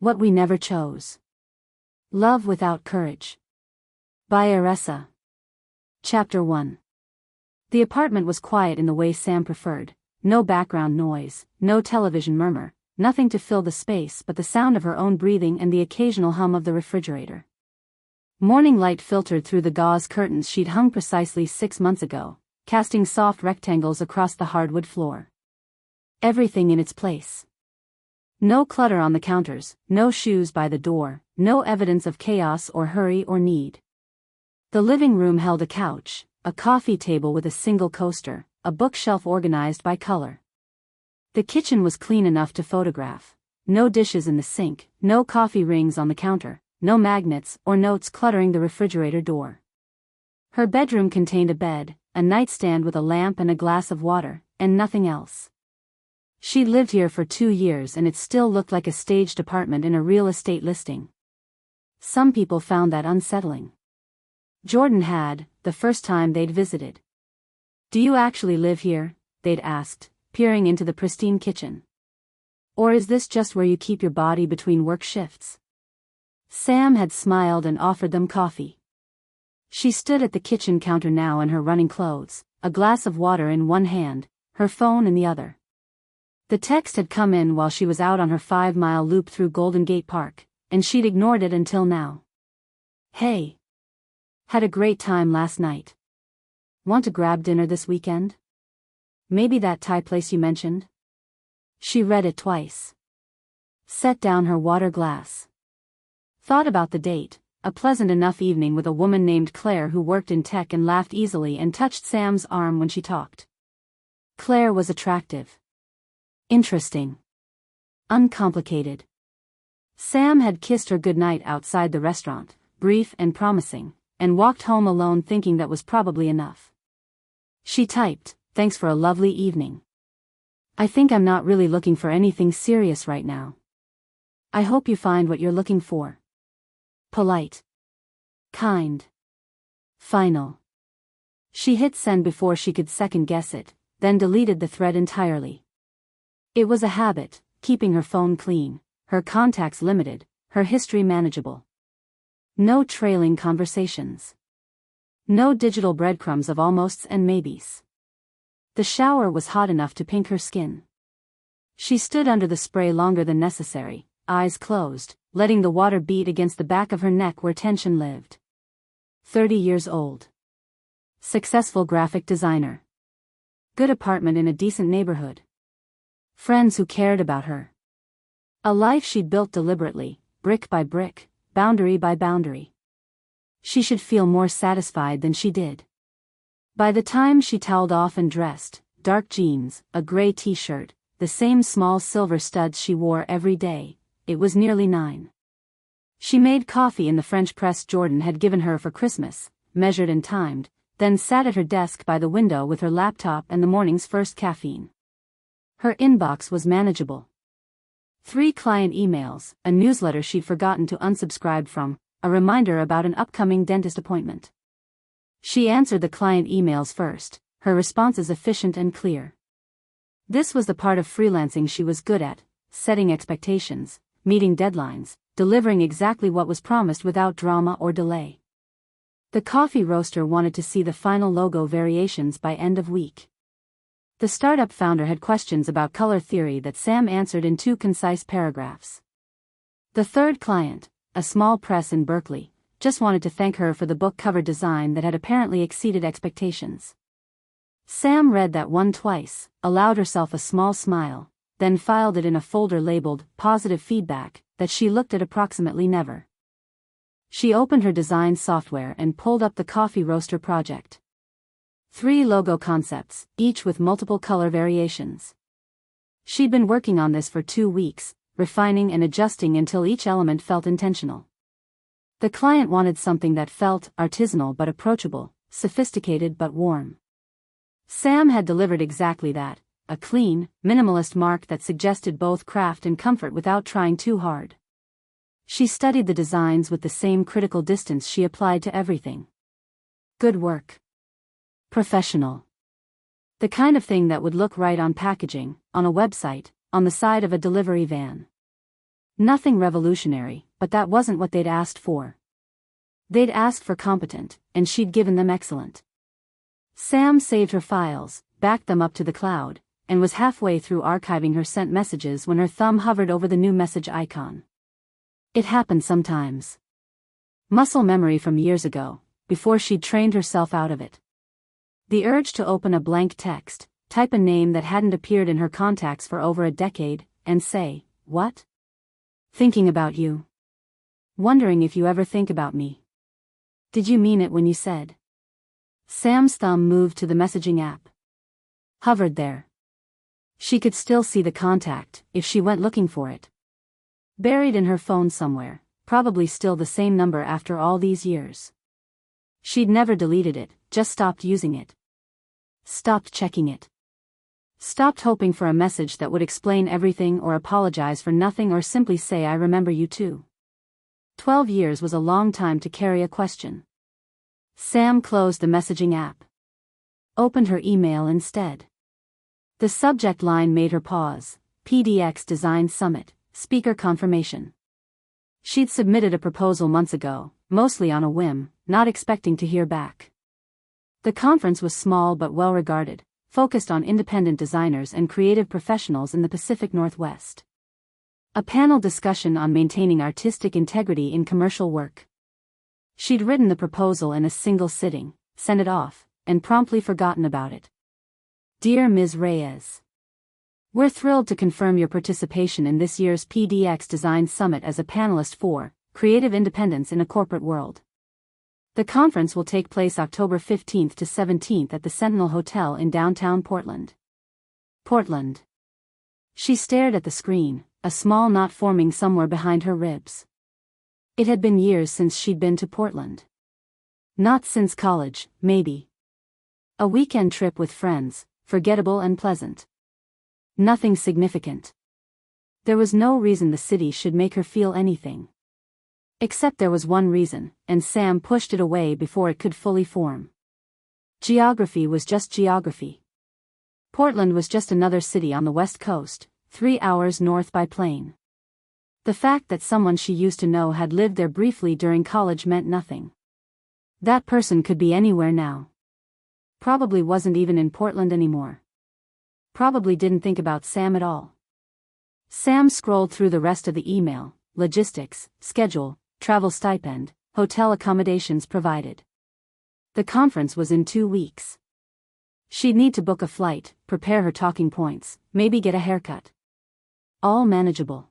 What We Never Chose. Love Without Courage. By Aressa. Chapter 1. The apartment was quiet in the way Sam preferred. No background noise, no television murmur, nothing to fill the space but the sound of her own breathing and the occasional hum of the refrigerator. Morning light filtered through the gauze curtains she'd hung precisely 6 months ago, casting soft rectangles across the hardwood floor. Everything in its place. No clutter on the counters, no shoes by the door, no evidence of chaos or hurry or need. The living room held a couch, a coffee table with a single coaster, a bookshelf organized by color. The kitchen was clean enough to photograph. No dishes in the sink, no coffee rings on the counter, no magnets or notes cluttering the refrigerator door. Her bedroom contained a bed, a nightstand with a lamp and a glass of water, and nothing else. She'd lived here for 2 years and it still looked like a staged apartment in a real estate listing. Some people found that unsettling. Jordan had, the first time they'd visited. "Do you actually live here?" they'd asked, peering into the pristine kitchen. "Or is this just where you keep your body between work shifts?" Sam had smiled and offered them coffee. She stood at the kitchen counter now in her running clothes, a glass of water in one hand, her phone in the other. The text had come in while she was out on her 5-mile loop through Golden Gate Park, and she'd ignored it until now. "Hey. Had a great time last night. Want to grab dinner this weekend? Maybe that Thai place you mentioned?" She read it twice. Set down her water glass. Thought about the date, a pleasant enough evening with a woman named Claire who worked in tech and laughed easily and touched Sam's arm when she talked. Claire was attractive. Interesting. Uncomplicated. Sam had kissed her goodnight outside the restaurant, brief and promising, and walked home alone thinking that was probably enough. She typed, "Thanks for a lovely evening. I think I'm not really looking for anything serious right now. I hope you find what you're looking for. Polite. Kind. Final." She hit send before she could second guess it, then deleted the thread entirely. It was a habit, keeping her phone clean, her contacts limited, her history manageable. No trailing conversations. No digital breadcrumbs of almosts and maybes. The shower was hot enough to pink her skin. She stood under the spray longer than necessary, eyes closed, letting the water beat against the back of her neck where tension lived. 30 years old. Successful graphic designer. Good apartment in a decent neighborhood. Friends who cared about her. A life she'd built deliberately, brick by brick, boundary by boundary. She should feel more satisfied than she did. By the time she toweled off and dressed, dark jeans, a gray t-shirt, the same small silver studs she wore every day, it was nearly 9. She made coffee in the French press Jordan had given her for Christmas, measured and timed, then sat at her desk by the window with her laptop and the morning's first caffeine. Her inbox was manageable. 3 client emails, a newsletter she'd forgotten to unsubscribe from, a reminder about an upcoming dentist appointment. She answered the client emails first, her responses efficient and clear. This was the part of freelancing she was good at, setting expectations, meeting deadlines, delivering exactly what was promised without drama or delay. The coffee roaster wanted to see the final logo variations by end of week. The startup founder had questions about color theory that Sam answered in 2 concise paragraphs. The third client, a small press in Berkeley, just wanted to thank her for the book cover design that had apparently exceeded expectations. Sam read that one twice, allowed herself a small smile, then filed it in a folder labeled Positive Feedback that she looked at approximately never. She opened her design software and pulled up the coffee roaster project. 3 logo concepts, each with multiple color variations. She'd been working on this for 2 weeks, refining and adjusting until each element felt intentional. The client wanted something that felt artisanal but approachable, sophisticated but warm. Sam had delivered exactly that, a clean, minimalist mark that suggested both craft and comfort without trying too hard. She studied the designs with the same critical distance she applied to everything. Good work. Professional. The kind of thing that would look right on packaging, on a website, on the side of a delivery van. Nothing revolutionary, but that wasn't what they'd asked for. They'd asked for competent, and she'd given them excellent. Sam saved her files, backed them up to the cloud, and was halfway through archiving her sent messages when her thumb hovered over the new message icon. It happened sometimes. Muscle memory from years ago, before she'd trained herself out of it. The urge to open a blank text, type a name that hadn't appeared in her contacts for over a decade, and say, "What? Thinking about you. Wondering if you ever think about me. Did you mean it when you said?" Sam's thumb moved to the messaging app. Hovered there. She could still see the contact, if she went looking for it. Buried in her phone somewhere, probably still the same number after all these years. She'd never deleted it, just stopped using it. Stopped checking it. Stopped hoping for a message that would explain everything or apologize for nothing or simply say "I remember you too." 12 years was a long time to carry a question. Sam closed the messaging app. Opened her email instead. The subject line made her pause. PDX Design Summit, Speaker Confirmation. She'd submitted a proposal months ago, mostly on a whim, not expecting to hear back. The conference was small but well regarded, focused on independent designers and creative professionals in the Pacific Northwest. A panel discussion on maintaining artistic integrity in commercial work. She'd written the proposal in a single sitting, sent it off, and promptly forgotten about it. Dear Ms. Reyes, we're thrilled to confirm your participation in this year's PDX Design Summit as a panelist for Creative Independence in a Corporate World. The conference will take place October 15th to 17th at the Sentinel Hotel in downtown Portland. Portland. She stared at the screen, a small knot forming somewhere behind her ribs. It had been years since she'd been to Portland. Not since college, maybe. A weekend trip with friends, forgettable and pleasant. Nothing significant. There was no reason the city should make her feel anything. Except there was one reason, and Sam pushed it away before it could fully form. Geography was just geography. Portland was just another city on the West Coast, 3 hours north by plane. The fact that someone she used to know had lived there briefly during college meant nothing. That person could be anywhere now. Probably wasn't even in Portland anymore. Probably didn't think about Sam at all. Sam scrolled through the rest of the email: logistics, schedule, travel stipend, hotel accommodations provided. The conference was in 2 weeks. She'd need to book a flight, prepare her talking points, maybe get a haircut. All manageable.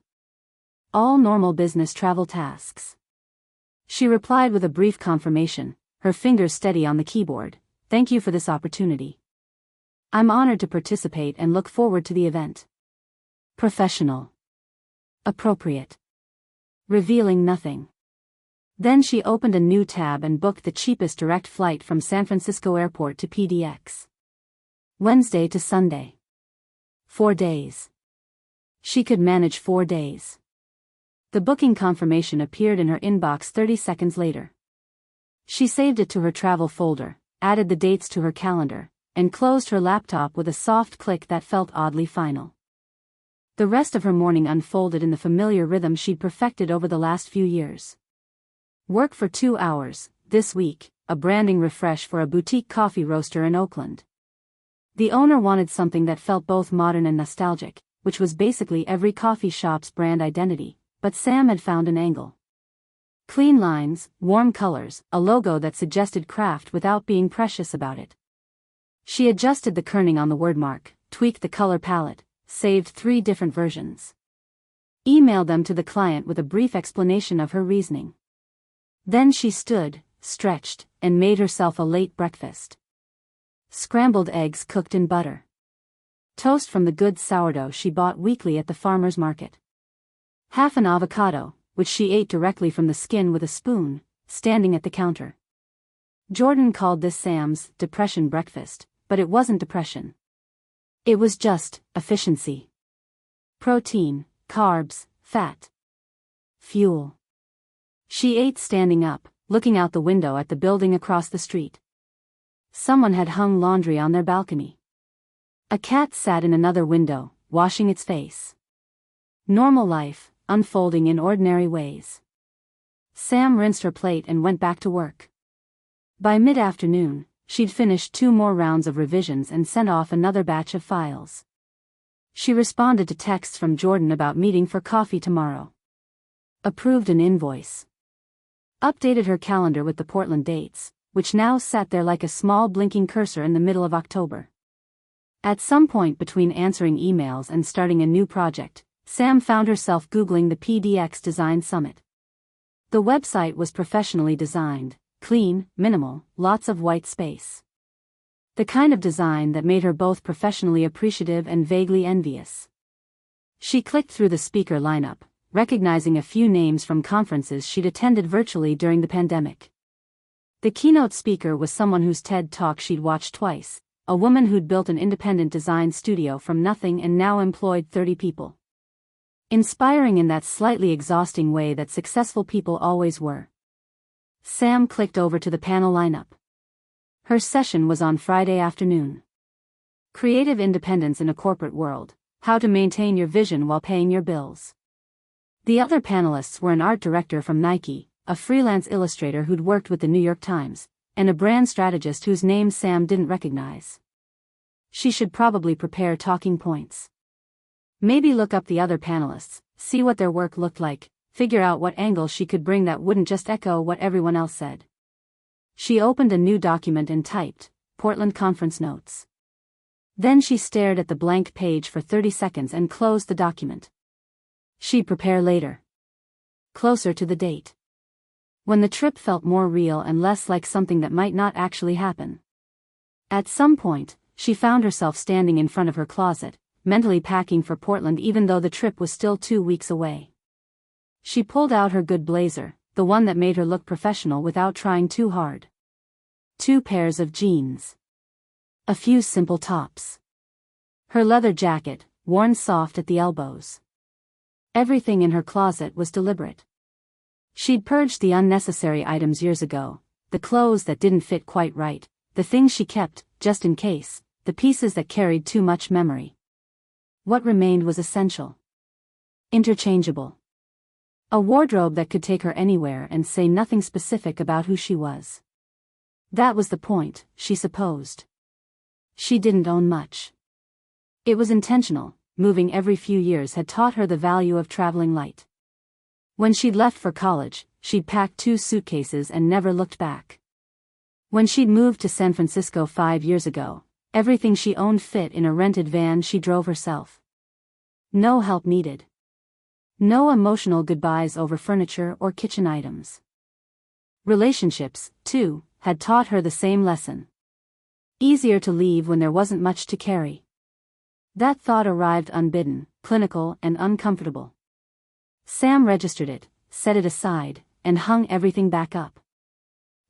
All normal business travel tasks. She replied with a brief confirmation, her fingers steady on the keyboard. Thank you for this opportunity. I'm honored to participate and look forward to the event. Professional. Appropriate. Revealing nothing. Then she opened a new tab and booked the cheapest direct flight from San Francisco Airport to PDX. Wednesday to Sunday. 4 days. She could manage 4 days. The booking confirmation appeared in her inbox 30 seconds later. She saved it to her travel folder, added the dates to her calendar, and closed her laptop with a soft click that felt oddly final. The rest of her morning unfolded in the familiar rhythm she'd perfected over the last few years. Work for 2 hours, this week, a branding refresh for a boutique coffee roaster in Oakland. The owner wanted something that felt both modern and nostalgic, which was basically every coffee shop's brand identity, but Sam had found an angle. Clean lines, warm colors, a logo that suggested craft without being precious about it. She adjusted the kerning on the wordmark, tweaked the color palette, saved 3 different versions. Emailed them to the client with a brief explanation of her reasoning. Then she stood, stretched, and made herself a late breakfast. Scrambled eggs cooked in butter. Toast from the good sourdough she bought weekly at the farmer's market. Half an avocado, which she ate directly from the skin with a spoon, standing at the counter. Jordan called this Sam's depression breakfast, but it wasn't depression. It was just efficiency. Protein, carbs, fat. Fuel. She ate standing up, looking out the window at the building across the street. Someone had hung laundry on their balcony. A cat sat in another window, washing its face. Normal life, unfolding in ordinary ways. Sam rinsed her plate and went back to work. By mid-afternoon, she'd finished 2 more rounds of revisions and sent off another batch of files. She responded to texts from Jordan about meeting for coffee tomorrow. Approved an invoice. Updated her calendar with the Portland dates, which now sat there like a small blinking cursor in the middle of October. At some point between answering emails and starting a new project, Sam found herself Googling the PDX Design Summit. The website was professionally designed, clean, minimal, lots of white space. The kind of design that made her both professionally appreciative and vaguely envious. She clicked through the speaker lineup, recognizing a few names from conferences she'd attended virtually during the pandemic. The keynote speaker was someone whose TED Talk she'd watched twice, a woman who'd built an independent design studio from nothing and now employed 30 people. Inspiring in that slightly exhausting way that successful people always were. Sam clicked over to the panel lineup. Her session was on Friday afternoon. Creative Independence in a Corporate World, How to Maintain Your Vision While Paying Your Bills. The other panelists were an art director from Nike, a freelance illustrator who'd worked with the New York Times, and a brand strategist whose name Sam didn't recognize. She should probably prepare talking points. Maybe look up the other panelists, see what their work looked like, figure out what angle she could bring that wouldn't just echo what everyone else said. She opened a new document and typed, Portland Conference Notes. Then she stared at the blank page for 30 seconds and closed the document. She'd prepare later. Closer to the date. When the trip felt more real and less like something that might not actually happen. At some point, she found herself standing in front of her closet, mentally packing for Portland even though the trip was still 2 weeks away. She pulled out her good blazer, the one that made her look professional without trying too hard. 2 pairs of jeans. A few simple tops. Her leather jacket, worn soft at the elbows. Everything in her closet was deliberate. She'd purged the unnecessary items years ago, the clothes that didn't fit quite right, the things she kept, just in case, the pieces that carried too much memory. What remained was essential. Interchangeable. A wardrobe that could take her anywhere and say nothing specific about who she was. That was the point, she supposed. She didn't own much. It was intentional, moving every few years had taught her the value of traveling light. When she'd left for college, she'd packed 2 suitcases and never looked back. When she'd moved to San Francisco 5 years ago, everything she owned fit in a rented van she drove herself. No help needed. No emotional goodbyes over furniture or kitchen items. Relationships, too, had taught her the same lesson. Easier to leave when there wasn't much to carry. That thought arrived unbidden, clinical and uncomfortable. Sam registered it, set it aside, and hung everything back up.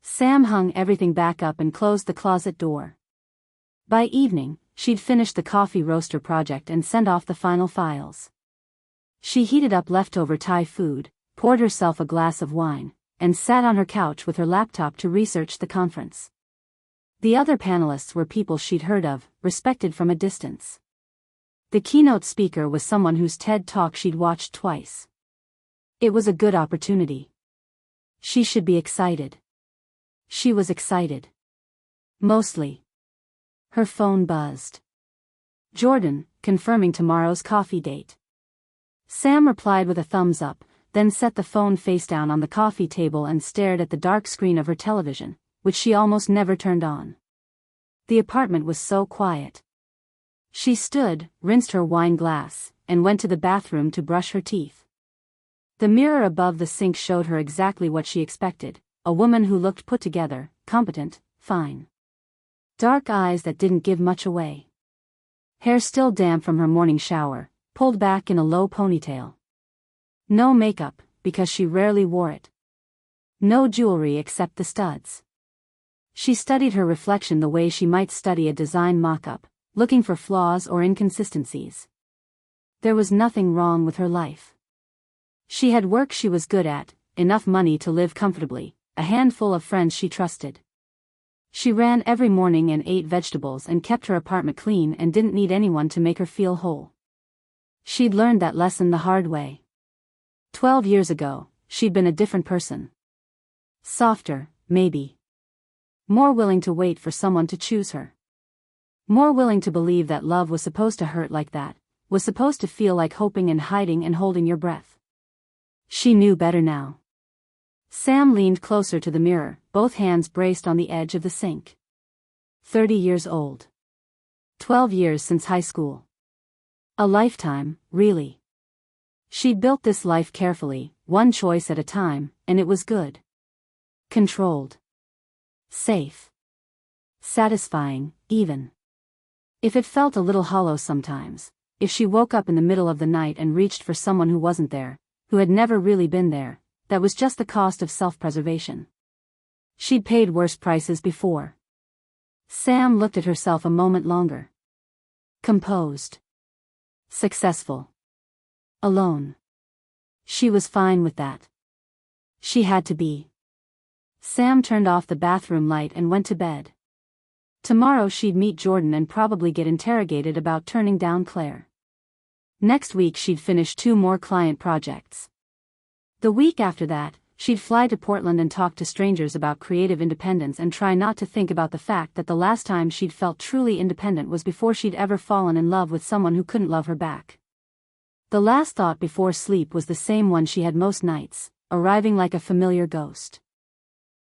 Sam hung everything back up and closed the closet door. By evening, she'd finished the coffee roaster project and sent off the final files. She heated up leftover Thai food, poured herself a glass of wine, and sat on her couch with her laptop to research the conference. The other panelists were people she'd heard of, respected from a distance. The keynote speaker was someone whose TED Talk she'd watched twice. It was a good opportunity. She should be excited. She was excited. Mostly. Her phone buzzed. Jordan, confirming tomorrow's coffee date. Sam replied with a thumbs up, then set the phone face down on the coffee table and stared at the dark screen of her television, which she almost never turned on. The apartment was so quiet. She stood, rinsed her wine glass, and went to the bathroom to brush her teeth. The mirror above the sink showed her exactly what she expected, a woman who looked put together, competent, fine. Dark eyes that didn't give much away. Hair still damp from her morning shower, pulled back in a low ponytail. No makeup, because she rarely wore it. No jewelry except the studs. She studied her reflection the way she might study a design mock-up, looking for flaws or inconsistencies. There was nothing wrong with her life. She had work she was good at, enough money to live comfortably, a handful of friends she trusted. She ran every morning and ate vegetables and kept her apartment clean and didn't need anyone to make her feel whole. She'd learned that lesson the hard way. 12 years ago, she'd been a different person. Softer, maybe. More willing to wait for someone to choose her. More willing to believe that love was supposed to hurt like that, was supposed to feel like hoping and hiding and holding your breath. She knew better now. Sam leaned closer to the mirror, both hands braced on the edge of the sink. 30 years old. 12 years since high school. A lifetime, really. She'd built this life carefully, one choice at a time, and it was good. Controlled. Safe. Satisfying, even. If it felt a little hollow sometimes, if she woke up in the middle of the night and reached for someone who wasn't there, who had never really been there, that was just the cost of self-preservation. She'd paid worse prices before. Sam looked at herself a moment longer. Composed. Successful. Alone. She was fine with that. She had to be. Sam turned off the bathroom light and went to bed. Tomorrow she'd meet Jordan and probably get interrogated about turning down Claire. Next week she'd finish 2 more client projects. The week after that, she'd fly to Portland and talk to strangers about creative independence and try not to think about the fact that the last time she'd felt truly independent was before she'd ever fallen in love with someone who couldn't love her back. The last thought before sleep was the same one she had most nights, arriving like a familiar ghost.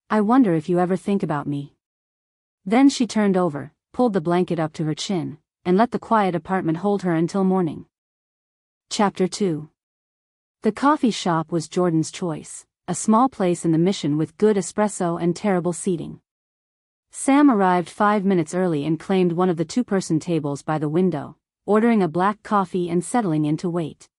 I wonder if you ever think about me. Then she turned over, pulled the blanket up to her chin, and let the quiet apartment hold her until morning. Chapter 2. The coffee shop was Jordan's choice, a small place in the Mission with good espresso and terrible seating. Sam arrived 5 minutes early and claimed one of the 2-person tables by the window, ordering a black coffee and settling in to wait.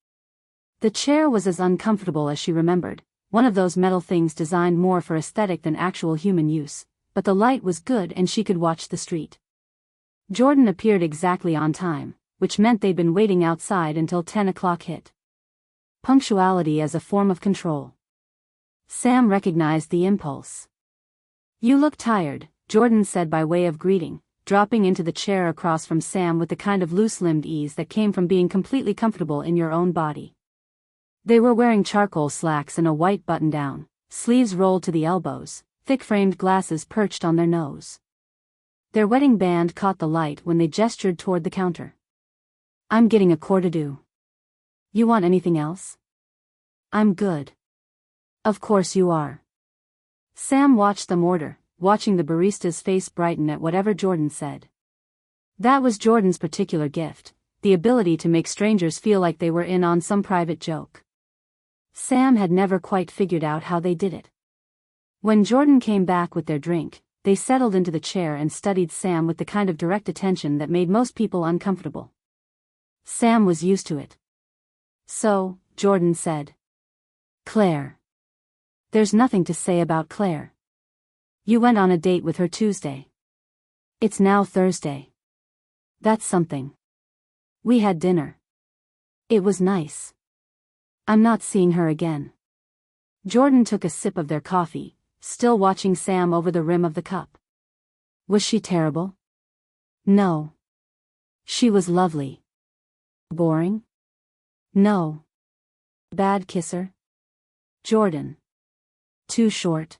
The chair was as uncomfortable as she remembered, one of those metal things designed more for aesthetic than actual human use, but the light was good and she could watch the street. Jordan appeared exactly on time, which meant they'd been waiting outside until 10 o'clock hit. Punctuality as a form of control. Sam recognized the impulse. You look tired, Jordan said by way of greeting, dropping into the chair across from Sam with the kind of loose-limbed ease that came from being completely comfortable in your own body. They were wearing charcoal slacks and a white button-down, sleeves rolled to the elbows, thick-framed glasses perched on their nose. Their wedding band caught the light when they gestured toward the counter. I'm getting a courte-du. You want anything else? I'm good. Of course you are. Sam watched them order, watching the barista's face brighten at whatever Jordan said. That was Jordan's particular gift, the ability to make strangers feel like they were in on some private joke. Sam had never quite figured out how they did it. When Jordan came back with their drink, they settled into the chair and studied Sam with the kind of direct attention that made most people uncomfortable. Sam was used to it. So, Jordan said. Claire. There's nothing to say about Claire. You went on a date with her Tuesday. It's now Thursday. That's something. We had dinner. It was nice. I'm not seeing her again. Jordan took a sip of their coffee, still watching Sam over the rim of the cup. Was she terrible? No. She was lovely. Boring? No. Bad kisser? Jordan. Too short.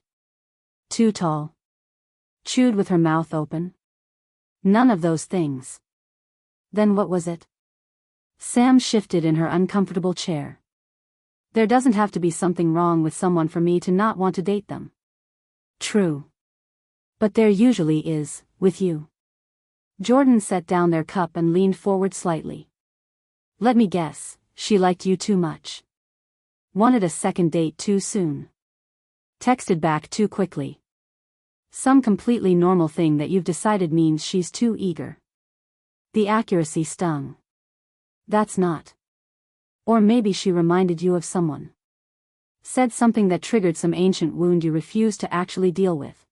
Too tall. Chewed with her mouth open? None of those things. Then what was it? Sam shifted in her uncomfortable chair. There doesn't have to be something wrong with someone for me to not want to date them. True. But there usually is, with you. Jordan set down their cup and leaned forward slightly. Let me guess, she liked you too much. Wanted a second date too soon. Texted back too quickly. Some completely normal thing that you've decided means she's too eager. The accuracy stung. That's not. Or maybe she reminded you of someone. Said something that triggered some ancient wound you refused to actually deal with.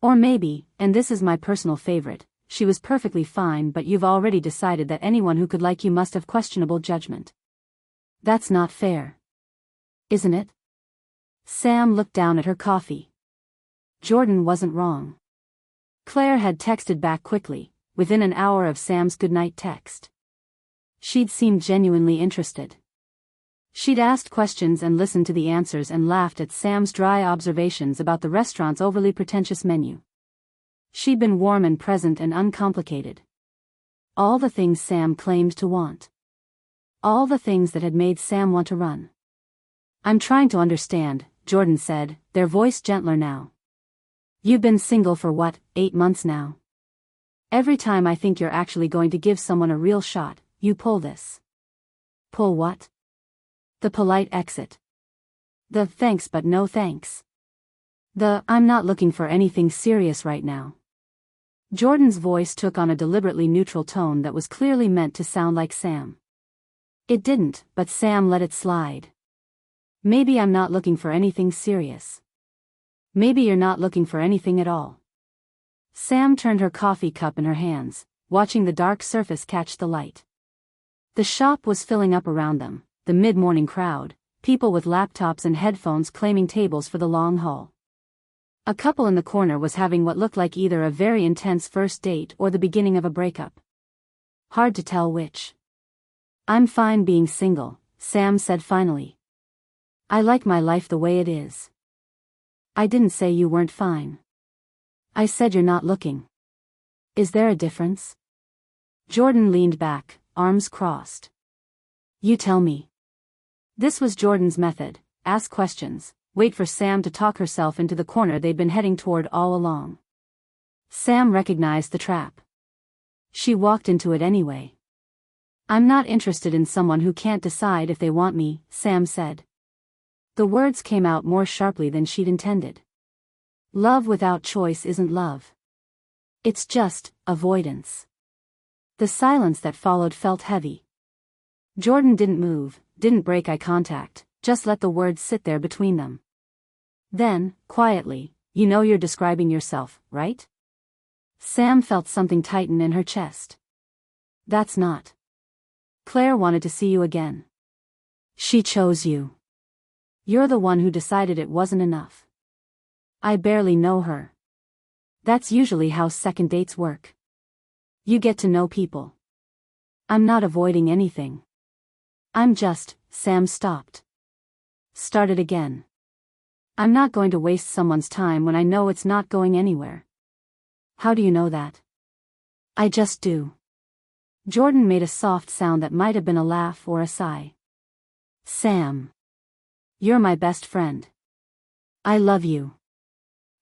Or maybe, and this is my personal favorite, she was perfectly fine but you've already decided that anyone who could like you must have questionable judgment. That's not fair. Isn't it? Sam looked down at her coffee. Jordan wasn't wrong. Claire had texted back quickly, within an hour of Sam's goodnight text. She'd seemed genuinely interested. She'd asked questions and listened to the answers and laughed at Sam's dry observations about the restaurant's overly pretentious menu. She'd been warm and present and uncomplicated. All the things Sam claimed to want. All the things that had made Sam want to run. "I'm trying to understand," Jordan said, their voice gentler now. "You've been single for what, 8 months now? Every time I think you're actually going to give someone a real shot, you pull this." "Pull what?" "The polite exit. The thanks but no thanks. The I'm not looking for anything serious right now." Jordan's voice took on a deliberately neutral tone that was clearly meant to sound like Sam. It didn't, but Sam let it slide. "Maybe I'm not looking for anything serious. Maybe you're not looking for anything at all." Sam turned her coffee cup in her hands, watching the dark surface catch the light. The shop was filling up around them, the mid-morning crowd, people with laptops and headphones claiming tables for the long haul. A couple in the corner was having what looked like either a very intense first date or the beginning of a breakup. Hard to tell which. "I'm fine being single," Sam said finally. "I like my life the way it is." "I didn't say you weren't fine. I said you're not looking. Is there a difference?" Jordan leaned back, arms crossed. "You tell me." This was Jordan's method: ask questions, wait for Sam to talk herself into the corner they'd been heading toward all along. Sam recognized the trap. She walked into it anyway. "I'm not interested in someone who can't decide if they want me," Sam said. The words came out more sharply than she'd intended. Love without choice isn't love. It's just avoidance. The silence that followed felt heavy. Jordan didn't move, didn't break eye contact, just let the words sit there between them. Then, quietly, "You know you're describing yourself, right?" Sam felt something tighten in her chest. "That's not. Claire wanted to see you again. She chose you. You're the one who decided it wasn't enough. I barely know her. That's usually how second dates work. You get to know people. I'm not avoiding anything. I'm just," Sam stopped. Started again. "I'm not going to waste someone's time when I know it's not going anywhere." "How do you know that?" "I just do." Jordan made a soft sound that might have been a laugh or a sigh. "Sam. You're my best friend. I love you.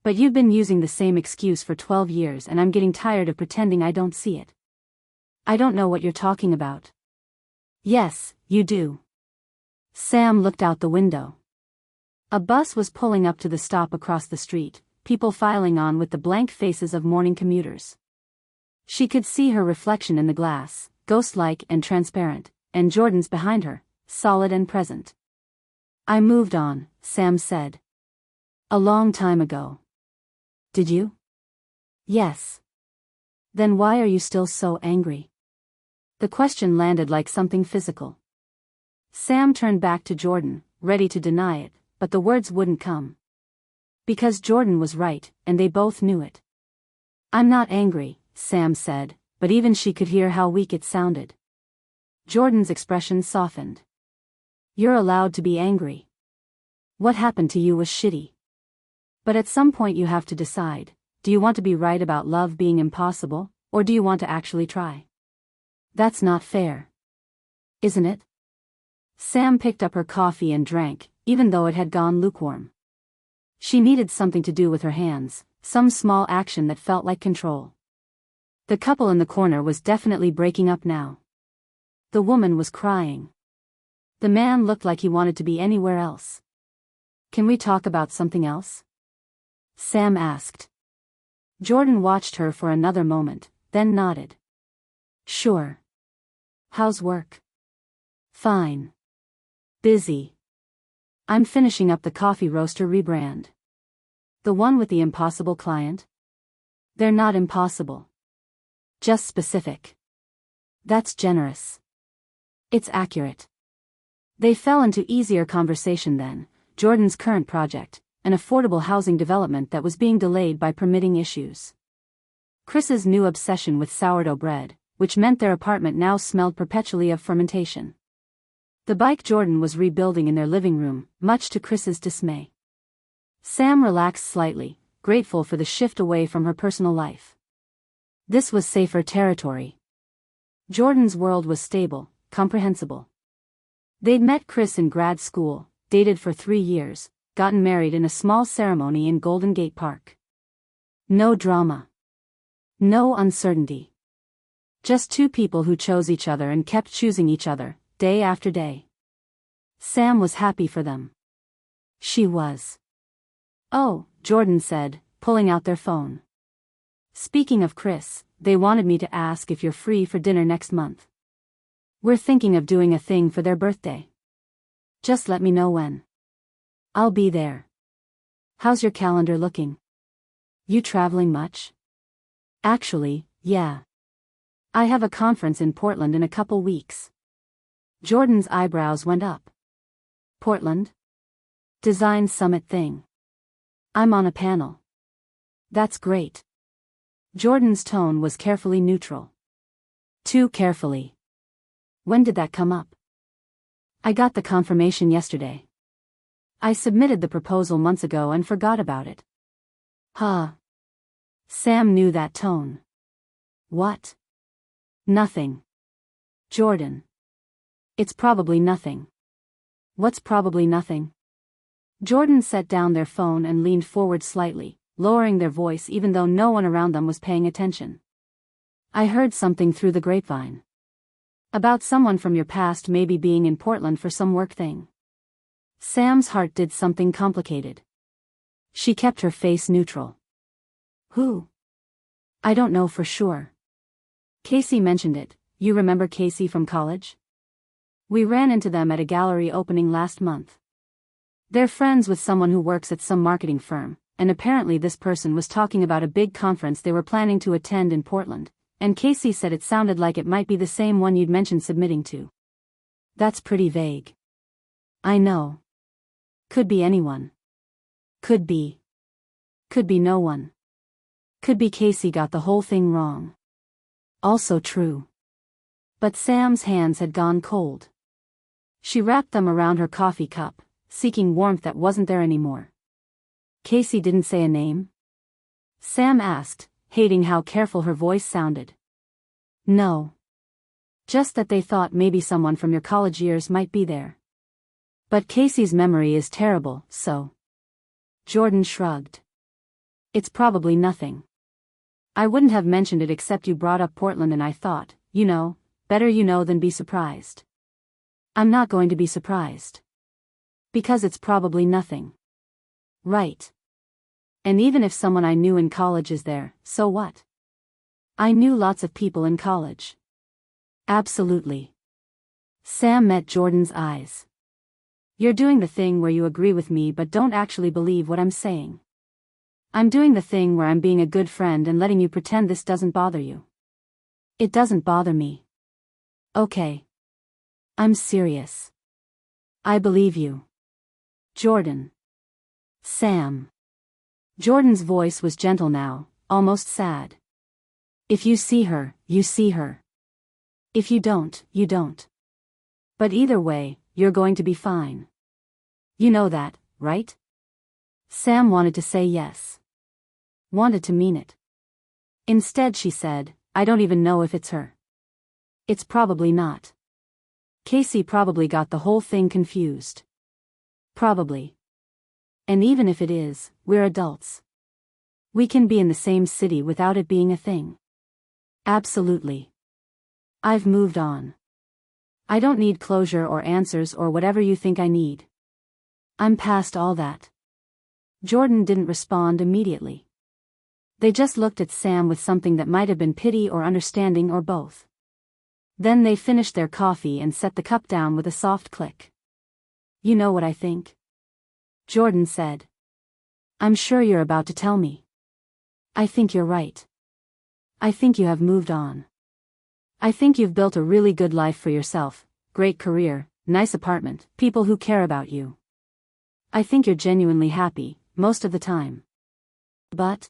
But you've been using the same excuse for 12 years and I'm getting tired of pretending I don't see it. I don't know what you're talking about." "Yes, you do." Sam looked out the window. A bus was pulling up to the stop across the street, people filing on with the blank faces of morning commuters. She could see her reflection in the glass, ghost-like and transparent, and Jordan's behind her, solid and present. "I moved on," Sam said. "A long time ago." "Did you?" "Yes." "Then why are you still so angry?" The question landed like something physical. Sam turned back to Jordan, ready to deny it, but the words wouldn't come. Because Jordan was right, and they both knew it. "I'm not angry," Sam said, but even she could hear how weak it sounded. Jordan's expression softened. "You're allowed to be angry. What happened to you was shitty. But at some point you have to decide, do you want to be right about love being impossible, or do you want to actually try? That's not fair. Isn't it?" Sam picked up her coffee and drank, even though it had gone lukewarm. She needed something to do with her hands, some small action that felt like control. The couple in the corner was definitely breaking up now. The woman was crying. The man looked like he wanted to be anywhere else. "Can we talk about something else?" Sam asked. Jordan watched her for another moment, then nodded. "Sure. How's work?" "Fine. Busy. I'm finishing up the coffee roaster rebrand." "The one with the impossible client?" "They're not impossible. Just specific." "That's generous." "It's accurate." They fell into easier conversation then. Jordan's current project, an affordable housing development that was being delayed by permitting issues. Chris's new obsession with sourdough bread, which meant their apartment now smelled perpetually of fermentation. The bike Jordan was rebuilding in their living room, much to Chris's dismay. Sam relaxed slightly, grateful for the shift away from her personal life. This was safer territory. Jordan's world was stable, comprehensible. They'd met Chris in grad school, dated for 3 years, gotten married in a small ceremony in Golden Gate Park. No drama. No uncertainty. Just two people who chose each other and kept choosing each other, day after day. Sam was happy for them. She was. "Oh," Jordan said, pulling out their phone. "Speaking of Chris, they wanted me to ask if you're free for dinner next month. We're thinking of doing a thing for their birthday. Just let me know when. I'll be there. How's your calendar looking? You traveling much?" "Actually, yeah. I have a conference in Portland in a couple weeks." Jordan's eyebrows went up. "Portland? Design Summit thing. I'm on a panel." "That's great." Jordan's tone was carefully neutral. Too carefully. "When did that come up?" "I got the confirmation yesterday. I submitted the proposal months ago and forgot about it." "Huh." Sam knew that tone. "What?" "Nothing. Jordan. It's probably nothing." "What's probably nothing?" Jordan set down their phone and leaned forward slightly, lowering their voice even though no one around them was paying attention. "I heard something through the grapevine. About someone from your past maybe being in Portland for some work thing." Sam's heart did something complicated. She kept her face neutral. "Who?" "I don't know for sure. Casey mentioned it. You remember Casey from college? We ran into them at a gallery opening last month. They're friends with someone who works at some marketing firm, and apparently this person was talking about a big conference they were planning to attend in Portland, and Casey said it sounded like it might be the same one you'd mentioned submitting to." "That's pretty vague." "I know. Could be anyone. Could be no one. Could be Casey got the whole thing wrong." Also true. But Sam's hands had gone cold. She wrapped them around her coffee cup, seeking warmth that wasn't there anymore. "Casey didn't say a name?" Sam asked, hating how careful her voice sounded. "No. Just that they thought maybe someone from your college years might be there. But Casey's memory is terrible, so." Jordan shrugged. "It's probably nothing. I wouldn't have mentioned it except you brought up Portland and I thought, better you know than be surprised." "I'm not going to be surprised. Because it's probably nothing." "Right. And even if someone I knew in college is there, so what? I knew lots of people in college." "Absolutely." Sam met Jordan's eyes. "You're doing the thing where you agree with me but don't actually believe what I'm saying. I'm doing the thing where I'm being a good friend and letting you pretend this doesn't bother you." "It doesn't bother me." "Okay. I'm serious. I believe you." "Jordan." "Sam." Jordan's voice was gentle now, almost sad. "If you see her, you see her. If you don't, you don't. But either way, you're going to be fine. You know that, right?" Sam wanted to say yes. Wanted to mean it. Instead she said, "I don't even know if it's her. It's probably not. Casey probably got the whole thing confused. Probably. And even if it is, we're adults. We can be in the same city without it being a thing." "Absolutely. I've moved on. I don't need closure or answers or whatever you think I need. I'm past all that." Jordan didn't respond immediately. They just looked at Sam with something that might have been pity or understanding or both. Then they finished their coffee and set the cup down with a soft click. "You know what I think?" Jordan said. "I'm sure you're about to tell me. I think you're right. I think you have moved on. I think you've built a really good life for yourself, great career, nice apartment, people who care about you. I think you're genuinely happy, most of the time. But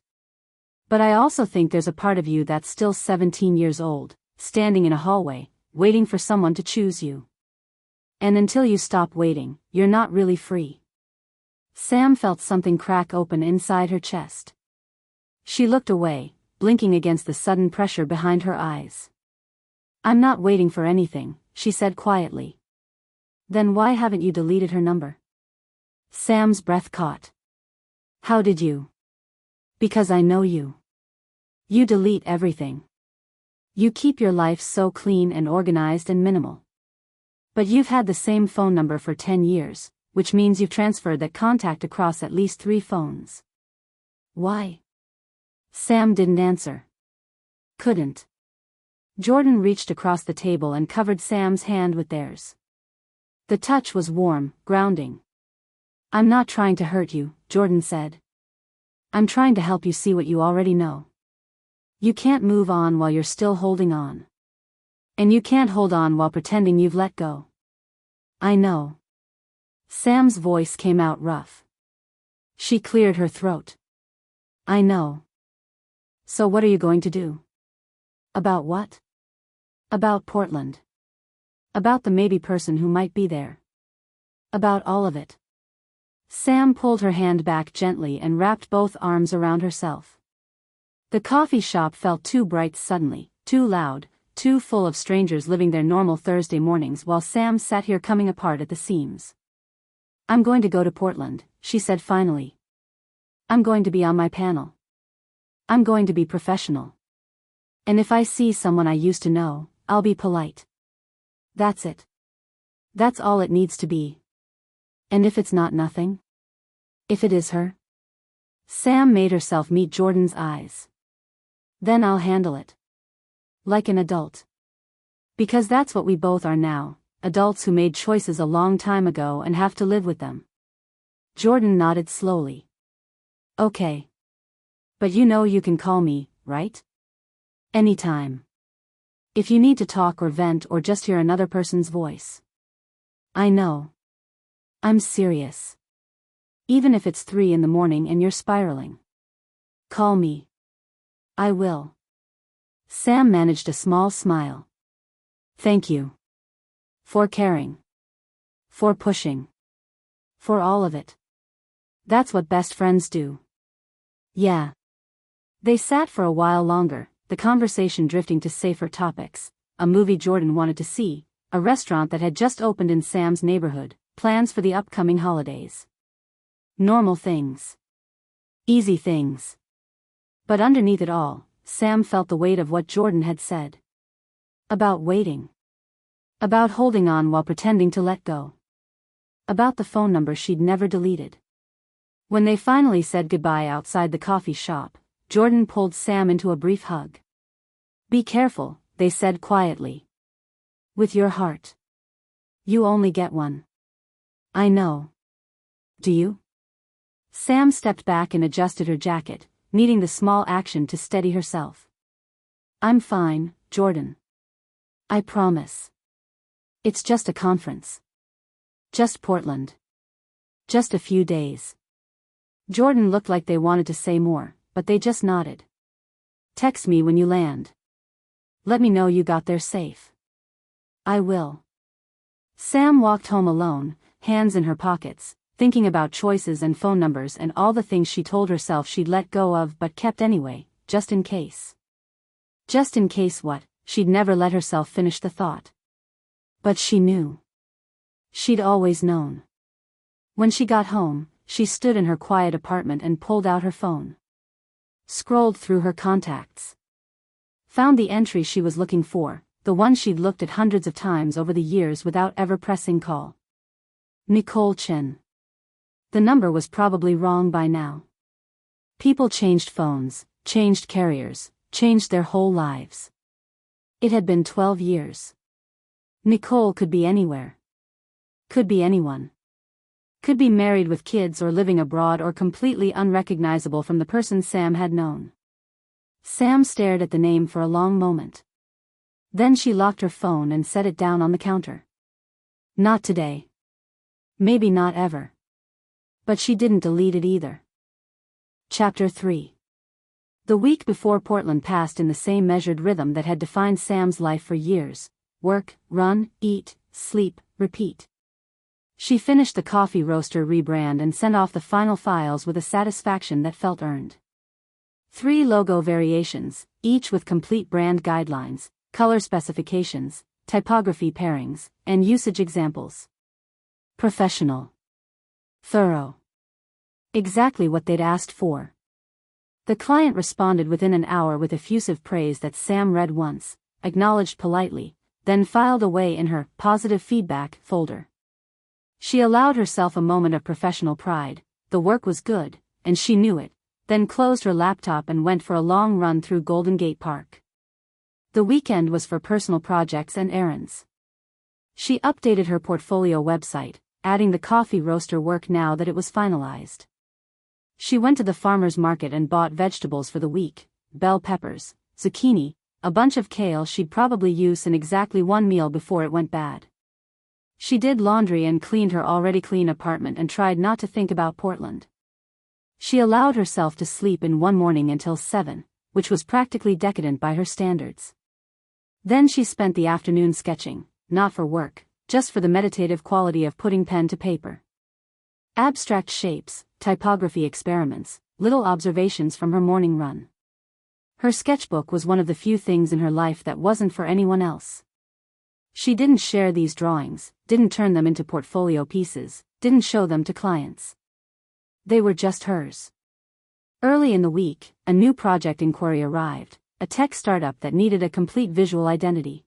I also think there's a part of you that's still 17 years old, standing in a hallway, waiting for someone to choose you. And until you stop waiting, you're not really free. Sam felt something crack open inside her chest. She looked away, blinking against the sudden pressure behind her eyes. I'm not waiting for anything, she said quietly. Then why haven't you deleted her number? Sam's breath caught. How did you? Because I know you. You delete everything. You keep your life so clean and organized and minimal. But you've had the same phone number for 10 years, which means you've transferred that contact across at least 3 phones. Why? Sam didn't answer. Couldn't. Jordan reached across the table and covered Sam's hand with theirs. The touch was warm, grounding. I'm not trying to hurt you, Jordan said. I'm trying to help you see what you already know. You can't move on while you're still holding on. And you can't hold on while pretending you've let go. I know. Sam's voice came out rough. She cleared her throat. I know. So what are you going to do? About what? About Portland. About the maybe person who might be there. About all of it. Sam pulled her hand back gently and wrapped both arms around herself. The coffee shop felt too bright suddenly, too loud, too full of strangers living their normal Thursday mornings while Sam sat here coming apart at the seams. I'm going to go to Portland, she said finally. I'm going to be on my panel. I'm going to be professional. And if I see someone I used to know, I'll be polite. That's it. That's all it needs to be. And if it's not nothing? If it is her? Sam made herself meet Jordan's eyes. Then I'll handle it. Like an adult. Because that's what we both are now, adults who made choices a long time ago and have to live with them. Jordan nodded slowly. Okay. But you know you can call me, right? Anytime. If you need to talk or vent or just hear another person's voice. I know. I'm serious. Even if it's 3 in the morning and you're spiraling. Call me. I will. Sam managed a small smile. Thank you. For caring. For pushing. For all of it. That's what best friends do. Yeah. They sat for a while longer, the conversation drifting to safer topics, a movie Jordan wanted to see, a restaurant that had just opened in Sam's neighborhood, plans for the upcoming holidays. Normal things. Easy things. But underneath it all, Sam felt the weight of what Jordan had said. About waiting. About holding on while pretending to let go. About the phone number she'd never deleted. When they finally said goodbye outside the coffee shop, Jordan pulled Sam into a brief hug. Be careful, they said quietly. With your heart. You only get one. I know. Do you? Sam stepped back and adjusted her jacket, needing the small action to steady herself. I'm fine, Jordan. I promise. It's just a conference. Just Portland. Just a few days. Jordan looked like they wanted to say more, but they just nodded. Text me when you land. Let me know you got there safe. I will. Sam walked home alone, hands in her pockets, thinking about choices and phone numbers and all the things she told herself she'd let go of but kept anyway, just in case. Just in case what? She'd never let herself finish the thought. But she knew. She'd always known. When she got home, she stood in her quiet apartment and pulled out her phone. Scrolled through her contacts. Found the entry she was looking for, the one she'd looked at hundreds of times over the years without ever pressing call. Nicole Chen. The number was probably wrong by now. People changed phones, changed carriers, changed their whole lives. It had been 12 years. Nicole could be anywhere. Could be anyone. Could be married with kids or living abroad or completely unrecognizable from the person Sam had known. Sam stared at the name for a long moment. Then she locked her phone and set it down on the counter. Not today. Maybe not ever. But she didn't delete it either. Chapter 3. The week before Portland passed in the same measured rhythm that had defined Sam's life for years. Work, run, eat, sleep, repeat. She finished the coffee roaster rebrand and sent off the final files with a satisfaction that felt earned. 3 logo variations, each with complete brand guidelines, color specifications, typography pairings, and usage examples. Professional. Thorough. Exactly what they'd asked for. The client responded within an hour with effusive praise that Sam read once, acknowledged politely, then filed away in her positive feedback folder. She allowed herself a moment of professional pride. The work was good, and she knew it, then closed her laptop and went for a long run through Golden Gate Park. The weekend was for personal projects and errands. She updated her portfolio website, adding the coffee roaster work now that it was finalized. She went to the farmer's market and bought vegetables for the week: bell peppers, zucchini, a bunch of kale she'd probably use in exactly one meal before it went bad. She did laundry and cleaned her already clean apartment and tried not to think about Portland. She allowed herself to sleep in one morning until 7, which was practically decadent by her standards. Then she spent the afternoon sketching, not for work, just for the meditative quality of putting pen to paper. Abstract shapes, typography experiments, little observations from her morning run. Her sketchbook was one of the few things in her life that wasn't for anyone else. She didn't share these drawings, didn't turn them into portfolio pieces, didn't show them to clients. They were just hers. Early in the week, a new project inquiry arrived, a tech startup that needed a complete visual identity.